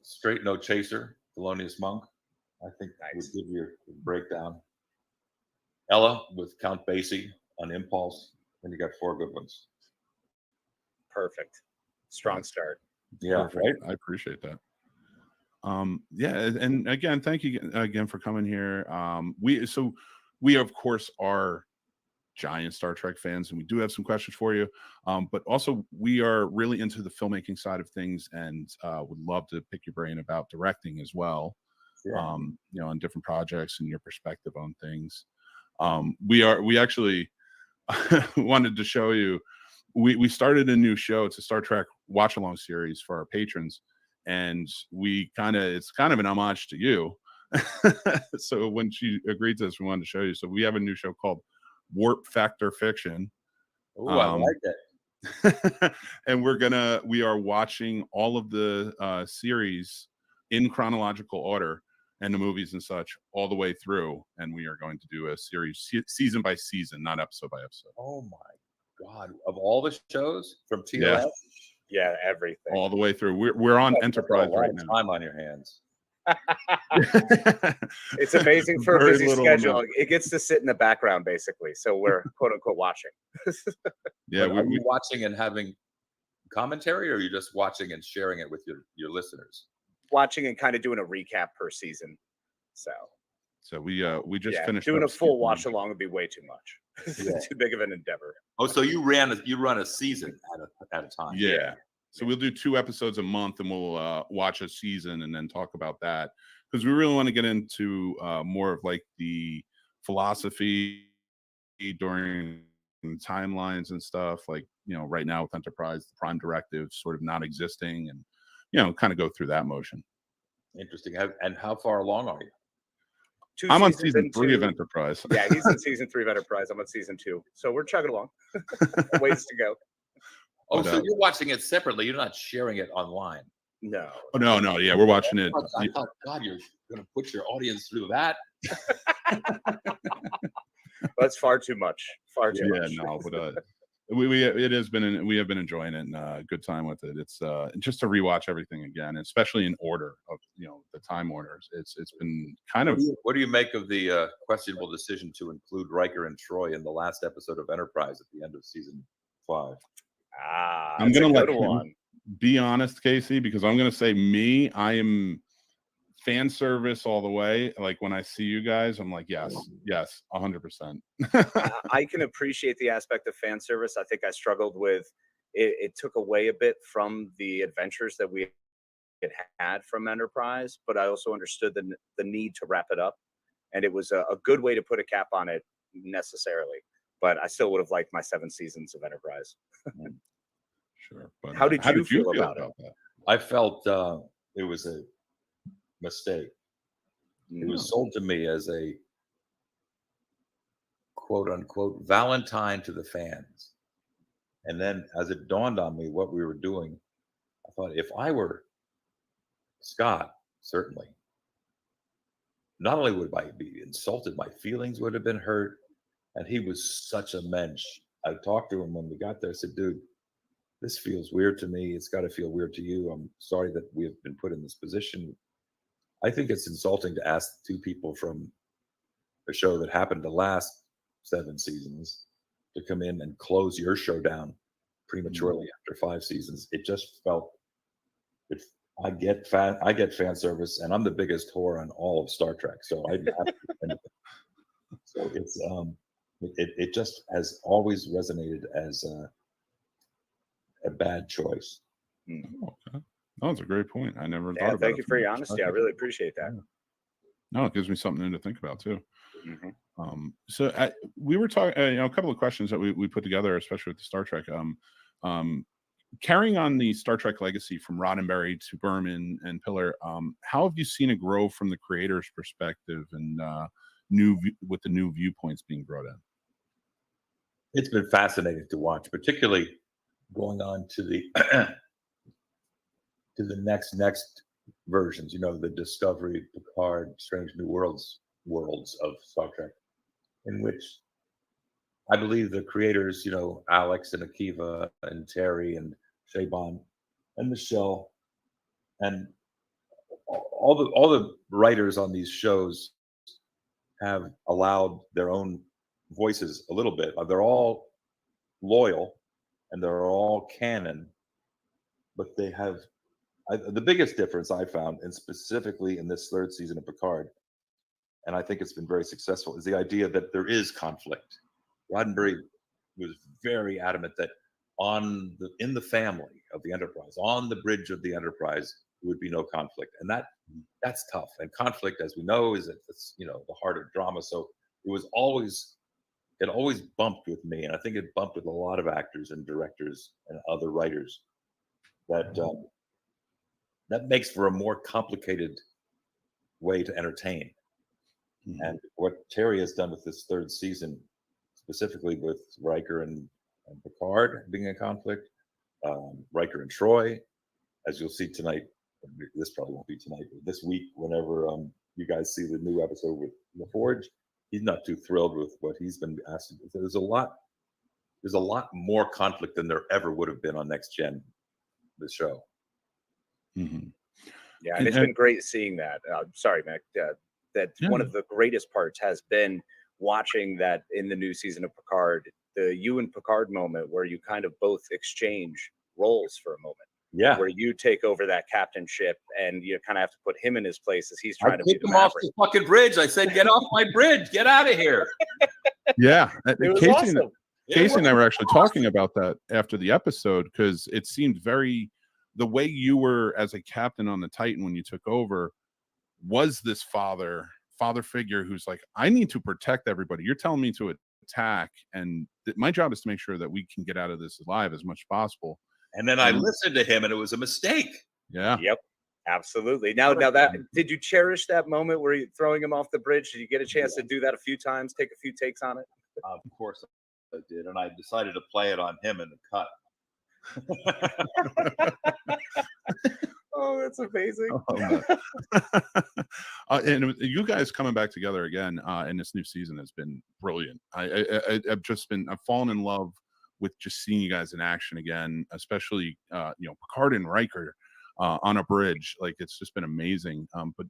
Straight No Chaser, Thelonious Monk. I think that would give you a breakdown. Ella with Count Basie on Impulse. Then you got 4 good ones. Perfect. Strong start. Yeah, Perfect. right. I appreciate that. Yeah, and again, thank you again for coming here. We of course are giant Star Trek fans, and we do have some questions for you. But also we are really into the filmmaking side of things, and would love to pick your brain about directing as well. Yeah. On different projects and your perspective on things. We actually wanted to show you. We started a new show. It's a Star Trek watch along series for our patrons, and it's kind of an homage to you. So when she agreed to this, we wanted to show you. So we have a new show called Warp Factor Fiction. Oh, I like that. And we are watching all of the series in chronological order, and the movies and such all the way through. And we are going to do a series season by season, not episode by episode. Oh my God! Of all the shows from TLS, Yeah, everything all the way through. We're on Enterprise right now. Time on your hands. It's amazing for a Very busy little schedule. amount. It gets to sit in the background basically, so we're quote unquote watching. Yeah, But are you watching and having commentary, or are you just watching and sharing it with your listeners? Watching and kind of doing a recap per season. So we just finished doing up a full season- watch along would be way too much. Too big of an endeavor. Oh, so you run a season at a time. Yeah. So we'll do 2 episodes a month, and we'll watch a season and then talk about that, because we really want to get into more of like the philosophy during timelines and stuff. Like, right now with Enterprise, the Prime Directive sort of not existing, and kind of go through that motion. Interesting. And how far along are you? I'm on season 3 of Enterprise. Yeah, he's in season 3 of Enterprise. I'm on season 2. So we're chugging along. Ways to go. Oh, But, so you're watching it separately. You're not sharing it online. No. Oh, no. Yeah, we're watching it. I thought, God, you're going to put your audience through that. That's far too much. Far too much. Yeah, no, but we have been enjoying it, and a good time with it. It's just to rewatch everything again, especially in order of the time orders. It's been kind of. What do you make of the questionable decision to include Riker and Troy in the last episode of Enterprise at the end of season 5? I'm gonna let him be honest, Casey, because I'm gonna say I am fan service all the way. Like when I see you guys, I'm like, yes, 100%. I can appreciate the aspect of fan service. I think I struggled with it. It took away a bit from the adventures that we had from Enterprise, but I also understood the need to wrap it up, and it was a good way to put a cap on it necessarily. But I still would have liked my 7 seasons of Enterprise. Sure. But how did you feel about it? that? I felt it was a mistake. It was sold to me as a quote unquote Valentine to the fans. And then as it dawned on me what we were doing, I thought, if I were Scott, certainly, not only would I be insulted, my feelings would have been hurt. And he was such a mensch. I talked to him when we got there. I said, dude, this feels weird to me. It's got to feel weird to you. I'm sorry that we have been put in this position. I think it's insulting to ask 2 people from a show that happened to last 7 seasons to come in and close your show down prematurely after 5 seasons. It just felt. I get fan service, and I'm the biggest whore on all of Star Trek. So so it's it just has always resonated as a bad choice. Okay. Oh, that's a great point. I never thought about it. Thank you for your honesty. I really appreciate that. No, it gives me something new to think about too. Mm-hmm. So we were talking, a couple of questions that we put together, especially with the Star Trek. Carrying on the Star Trek legacy from Roddenberry to Berman and Piller, how have you seen it grow from the creator's perspective and with the new viewpoints being brought in? It's been fascinating to watch, particularly going on to the to the next versions. The Discovery, Picard, Strange New Worlds of Star Trek, in which I believe the creators, Alex and Akiva and Terry and Shaban and Michelle and all the writers on these shows have allowed their own voices a little bit. They're all loyal and they're all canon, but they have the biggest difference I found, and specifically in this 3rd season of Picard, and I think it's been very successful, is the idea that there is conflict. Roddenberry was very adamant that in the family of the Enterprise, on the bridge of the Enterprise, there would be no conflict, and that's tough. And conflict, as we know, is the heart of drama. So it always bumped with me, and I think it bumped with a lot of actors and directors and other writers. That makes for a more complicated way to entertain. Mm-hmm. And what Terry has done with this 3rd season, specifically with Riker and Picard being in conflict, Riker and Troy, as you'll see tonight. This probably won't be tonight, but this week, whenever you guys see the new episode with LaForge, he's not too thrilled with what he's been asked to do. There's a lot more conflict than there ever would have been on Next Gen, the show. Mm-hmm. Yeah, and it's been great seeing that. Sorry, Mac. That one of the greatest parts has been watching that in the new season of Picard, the you and Picard moment where you kind of both exchange roles for a moment. Yeah. Where you take over that captainship and you kind of have to put him in his place as he's trying to be the him off Maverick. the fucking bridge. I said, get off my bridge. Get out of here. Yeah. It was Casey, awesome. Casey and I were actually talking about that after the episode because it seemed the way you were as a captain on the Titan when you took over was this father figure who's like, I need to protect everybody. You're telling me to attack, and my job is to make sure that we can get out of this alive as much as possible. And then I listened to him, and it was a mistake. Yeah. Yep. Absolutely. Now that did you cherish that moment where you're throwing him off the bridge? Did you get a chance to do that a few times, take a few takes on it? Of course I did, and I decided to play it on him in the cut. Oh, that's amazing. And you guys coming back together again in this new season has been brilliant. I've fallen in love with just seeing you guys in action again, especially Picard and Riker on a bridge. Like, it's just been amazing. But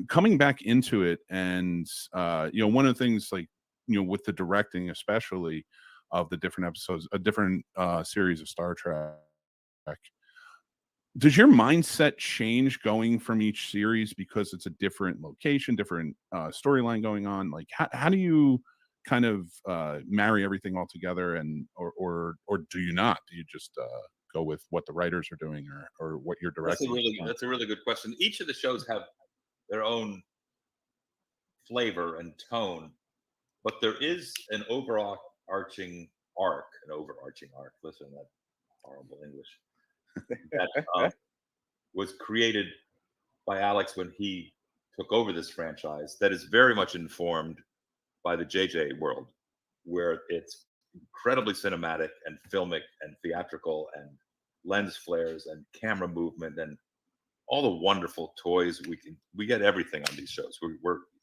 coming back into it, and one of the things, like, with the directing, especially of the different episodes, a different series of Star Trek, does your mindset change going from each series because it's a different location, different storyline going on? Like, how do you kind of marry everything all together, and or do you not? Do you just go with what the writers are doing, or what you're directing? That's a really good question. Each of the shows have their own flavor and tone, but there is an overarching arc. Listen to that horrible English. That was created by Alex when he took over this franchise, that is very much informed by the JJ world, where it's incredibly cinematic and filmic and theatrical and lens flares and camera movement and all the wonderful toys. We get everything on these shows.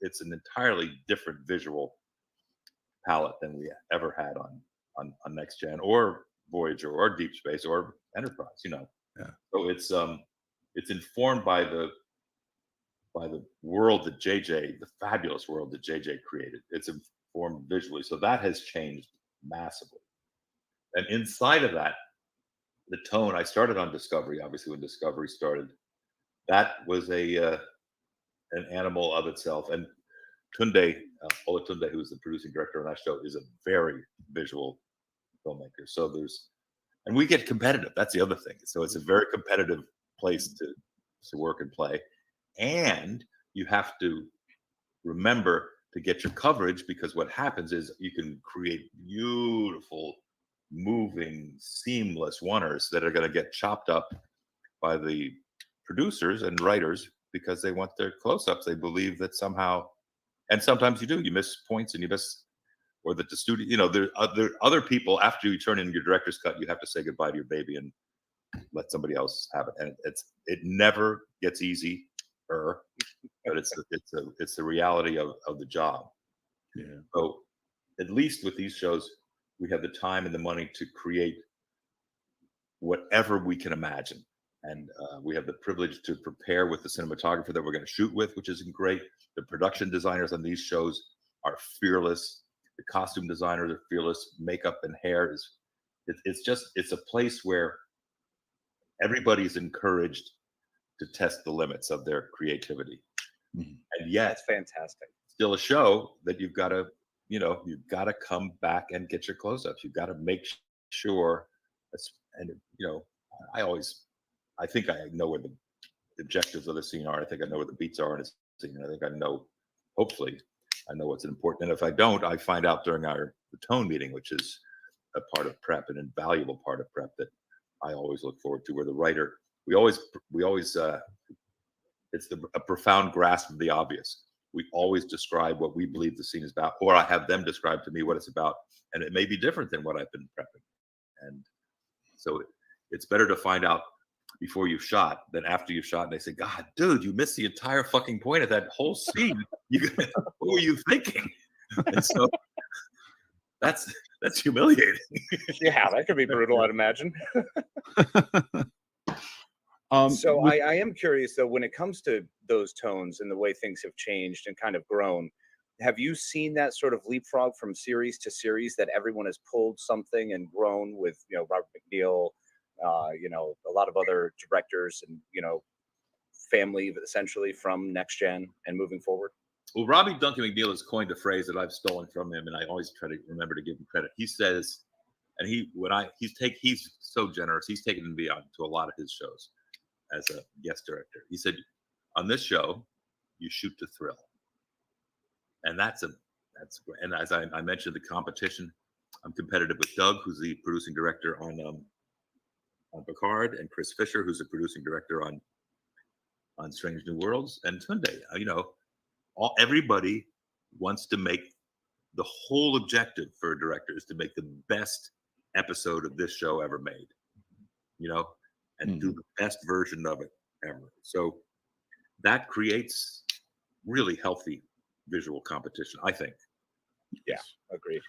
It's an entirely different visual palette than we ever had on Next Gen or Voyager or Deep Space or Enterprise. Yeah. So it's informed by the world that JJ, the fabulous world that JJ created. It's informed visually, so that has changed massively. And inside of that, the tone. I started on Discovery. Obviously, when Discovery started, that was an animal of itself. And Tunde, Ola Tunde, who's the producing director on that show, is a very visual filmmaker. So and we get competitive. That's the other thing. So it's a very competitive place to work and play. And you have to remember to get your coverage, because what happens is you can create beautiful, moving, seamless oneers that are going to get chopped up by the producers and writers because they want their close-ups. They believe that somehow, and sometimes you do, you miss points and you miss, or that the studio, there are other people, after you turn in your director's cut, you have to say goodbye to your baby and let somebody else have it. And it never gets easier, but it's the reality of the job. Yeah. So at least with these shows, we have the time and the money to create whatever we can imagine. And we have the privilege to prepare with the cinematographer that we're going to shoot with, which isn't great. The production designers on these shows are fearless. The costume designers are fearless. Makeup and hair it's a place where everybody's encouraged to test the limits of their creativity. Mm-hmm. And yet, that's fantastic. Still a show that you've got to come back and get your close-ups. You've got to make sure I think I know where the objectives of the scene are. I think I know where the beats are in a scene. I think hopefully I know what's important. And if I don't, I find out during the tone meeting, which is a part of prep, an invaluable part of prep that I always look forward to, where the writer, we always it's a profound grasp of the obvious. We always describe what we believe the scene is about, or I have them describe to me what it's about, and it may be different than what I've been prepping. And so it's better to find out before you've shot than after you've shot and they say, God, dude, you missed the entire fucking point of that whole scene. What were you thinking? And so that's humiliating. Yeah, that could be brutal, I'd imagine. So I am curious though, when it comes to those tones and the way things have changed and kind of grown, have you seen that sort of leapfrog from series to series, that everyone has pulled something and grown with, Robert McNeil, a lot of other directors and, family essentially from Next Gen and moving forward? Well, Robbie Duncan McNeil has coined a phrase that I've stolen from him, and I always try to remember to give him credit. He says, and he's so generous. He's taken me on to a lot of his shows as a guest director. He said, on this show, you shoot to thrill. And that's great. And as I mentioned, the competition, I'm competitive with Doug, who's the producing director on Picard, and Chris Fisher, who's the producing director on Strange New Worlds, and Tunde. Everybody wants to make, the whole objective for a director is to make the best episode of this show ever made, and do the best version of it ever. So that creates really healthy visual competition, I think. Yeah, agreed.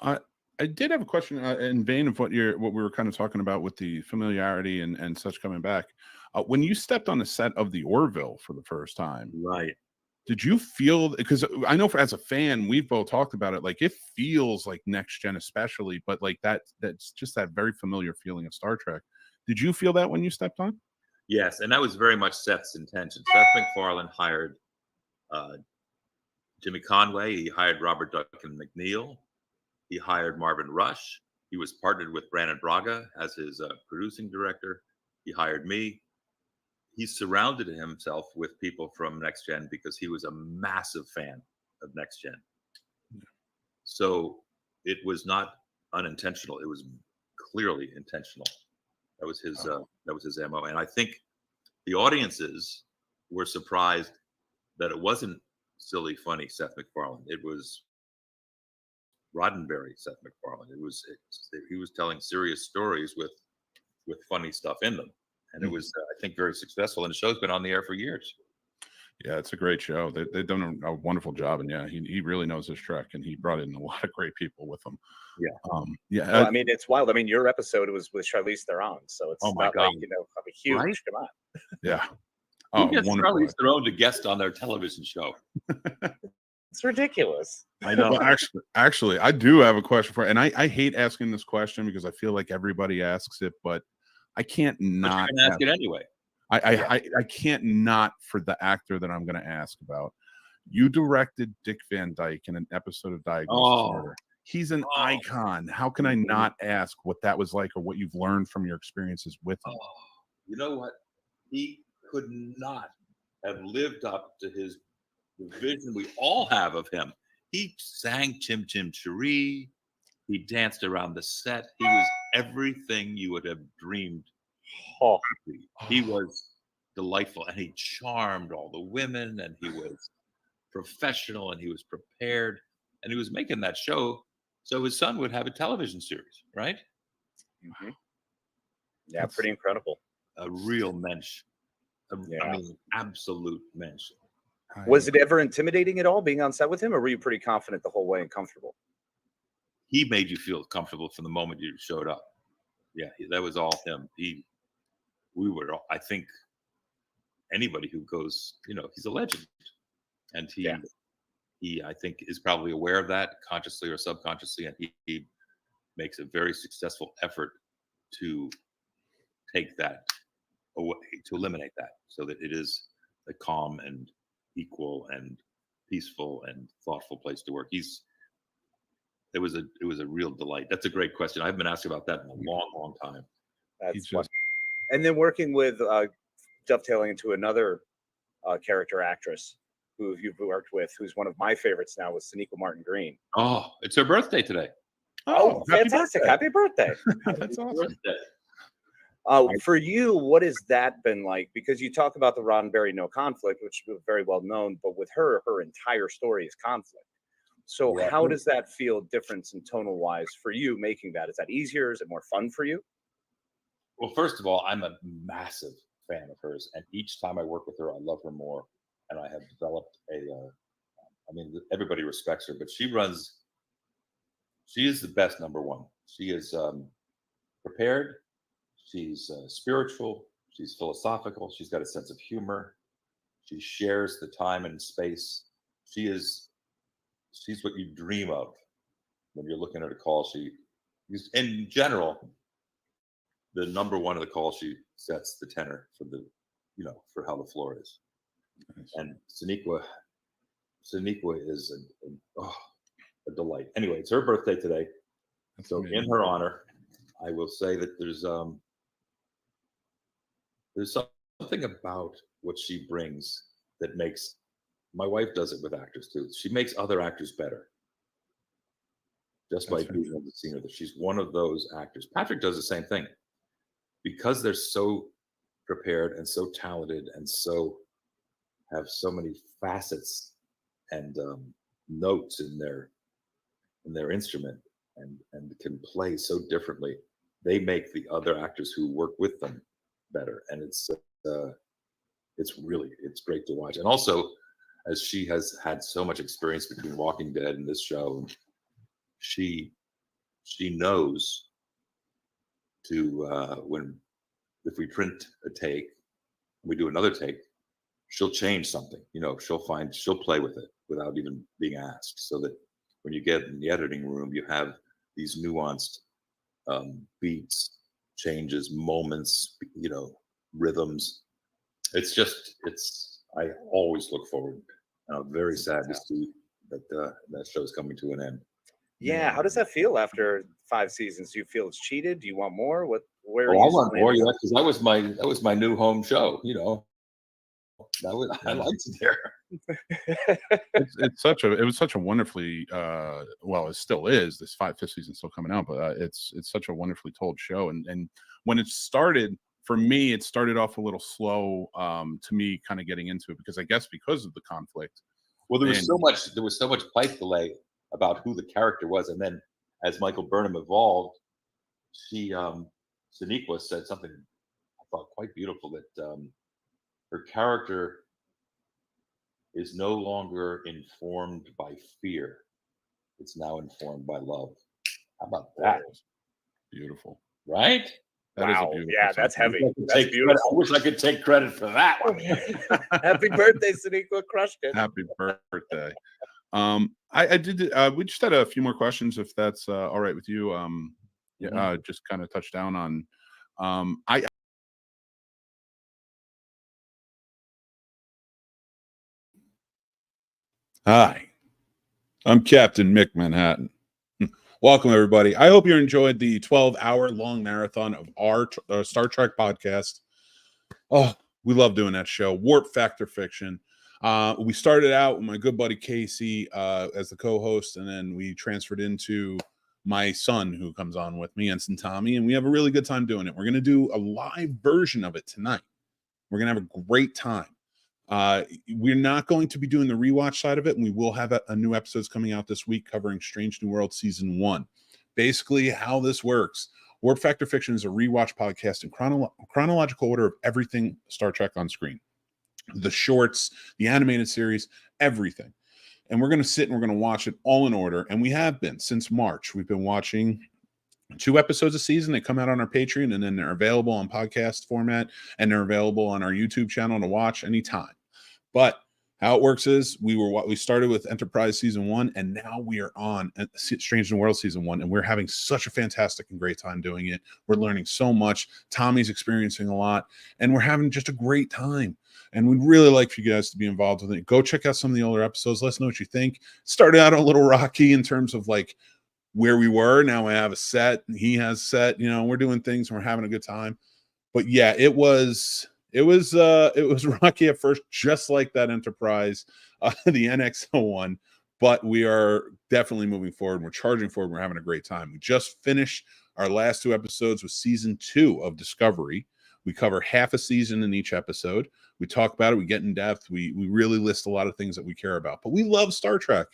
I did have a question in vein of what we were kind of talking about with the familiarity and such coming back. When you stepped on the set of the Orville for the first time, right? Did you feel, because I know as a fan, we've both talked about it, like it feels like Next Gen especially, but like that's just that very familiar feeling of Star Trek. Did you feel that when you stepped on? Yes, and that was very much Seth's intention. Seth MacFarlane hired Jimmy Conway. He hired Robert Duncan McNeil. He hired Marvin Rush. He was partnered with Brandon Braga as his producing director. He hired me. He surrounded himself with people from Next Gen because he was a massive fan of Next Gen. So it was not unintentional. It was clearly intentional. That was his MO. And I think the audiences were surprised that it wasn't silly, funny Seth MacFarlane. It was Roddenberry Seth MacFarlane. He was telling serious stories with funny stuff in them. And it was, I think, very successful. And the show's been on the air for years. Yeah, it's a great show. They've done a wonderful job. And yeah, he really knows his Trek, and he brought in a lot of great people with him. Yeah. Well, I mean, it's wild. I mean, your episode was with Charlize Theron. So it's not like, a huge, right? Come on. Yeah. Who gets Charlize Theron to guest on their television show? It's ridiculous. I know. Well, actually, I do have a question for you. And I hate asking this question because I feel like everybody asks it, but I can't not ask it anyway. I can't not for the actor that I'm going to ask about. You directed Dick Van Dyke in an episode of Diagnosis Murder. He's an icon. How can I not ask what that was like, or what you've learned from your experiences with him? You know what? He could not have lived up to the vision we all have of him. He sang Chim Chim Cheree. He danced around the set. He was everything you would have dreamed. He was delightful, and he charmed all the women, and he was professional, and he was prepared, and he was making that show so his son would have a television series, right? Mm-hmm. Yeah, pretty incredible. A real mensch. I mean, absolute mensch. Was it ever intimidating at all being on set with him, or were you pretty confident the whole way and comfortable? He made you feel comfortable from the moment you showed up. Yeah, that was all him. I think anybody who goes, he's a legend, and he I think is probably aware of that, consciously or subconsciously, and he makes a very successful effort to take that away, to eliminate that, so that it is a calm and equal and peaceful and thoughtful place to work. It was a real delight. That's a great question. I've been asked about that in a long, long time. That's and then working with dovetailing into another character actress who you've worked with, who's one of my favorites now, with Sonequa Martin Green. Oh, it's her birthday today. Oh, fantastic. Happy birthday. That's awesome. For you, what has that been like? Because you talk about the Roddenberry no conflict, which is very well known, but with her entire story is conflict. So how does that feel different and tonal wise for you making that? Is that easier? Is it more fun for you? Well, first of all, I'm a massive fan of hers, and each time I work with her, I love her more. And I have developed everybody respects her, but she is the best number one. She is prepared. She's spiritual. She's philosophical. She's got a sense of humor. She shares the time and space. She's what you dream of when you're looking at a call. In general, the number one of the calls, she sets the tenor for for how the floor is. Nice. And Sonequa is a delight. Anyway, it's her birthday today. That's so amazing. In her honor, I will say that there's something about what she brings that makes, my wife does it with actors too. She makes other actors better just by being on the scene with her. She's one of those actors. Patrick does the same thing because they're so prepared and so talented and have so many facets and notes in their instrument and can play so differently. They make the other actors who work with them better, and it's great to watch. And also, as she has had so much experience between Walking Dead and this show, she knows to if we print a take, we do another take, she'll change something. She'll play with it without even being asked, so that when you get in the editing room, you have these nuanced beats, changes, moments, rhythms. I always look forward, and I'm very sad to see that show's coming to an end. Yeah, how does that feel after 5 seasons? Do you feel it's cheated? Do you want more? I want more, yeah, because that was my new home show. I liked it there. It was such a wonderfully it still is, this fifth season still coming out, but it's such a wonderfully told show. And when it started, for me, it started off a little slow to me kind of getting into it, because I guess because of the conflict. Well, there was so much pipe delay about who the character was, and then as Michael Burnham evolved, Sonequa said something I thought quite beautiful, that her character is no longer informed by fear. It's now informed by love. How about that? Beautiful. Right? Wow. Yeah, that's heavy. That's beautiful. I wish I could take credit for that one. Happy birthday, Sonequa. Crushed it. Happy birthday. We just had a few more questions, if that's all right with you. Just kind of touch down on Hi, I'm Captain Mick Manhattan. Welcome, everybody. I hope you enjoyed the 12-hour long marathon of our Star Trek podcast. Oh, we love doing that show, Warp Factor Fiction. We started out with my good buddy Casey as the co-host, and then we transferred into my son, who comes on with me, Ensign Tommy, and we have a really good time doing it. We're going to do a live version of it tonight. We're going to have a great time. We're not going to be doing the rewatch side of it, and we will have a new episodes coming out this week covering Strange New World Season 1. Basically, how this works. Warp Factor Fiction is a rewatch podcast in chronological order of everything Star Trek on screen. The shorts, the animated series, everything. And we're going to sit and we're going to watch it all in order. And we have been since March. We've been watching 2 episodes a season. They come out on our Patreon, and then they're available on podcast format, and they're available on our YouTube channel to watch anytime. But how it works is we started with Enterprise Season 1, and now we are on Strange New World Season 1, and we're having such a fantastic and great time doing it. We're learning so much. Tommy's experiencing a lot, and we're having just a great time. And we'd really like for you guys to be involved with it. Go check out some of the older episodes. Let us know what you think. Started out a little rocky in terms of like where we were. Now I have a set, and he has a set. We're doing things, and we're having a good time. But yeah, it was rocky at first, just like that Enterprise, the NX-01, but we are definitely moving forward. We're charging forward. We're having a great time. We just finished our last 2 episodes with Season 2 of Discovery. We cover half a season in each episode. We talk about it. We get in depth. We really list a lot of things that we care about, but we love Star Trek.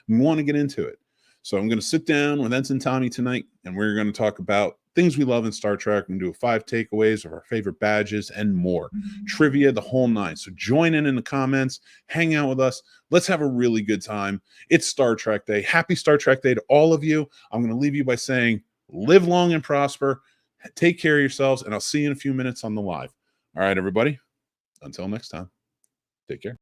We want to get into it. So I'm going to sit down with Ensign Tommy tonight, and we're going to talk about things we love in Star Trek. We're going to do 5 takeaways of our favorite badges and more. Trivia, the whole 9. So join in the comments. Hang out with us. Let's have a really good time. It's Star Trek Day. Happy Star Trek Day to all of you. I'm going to leave you by saying, live long and prosper. Take care of yourselves, and I'll see you in a few minutes on the live. All right, everybody. Until next time, take care.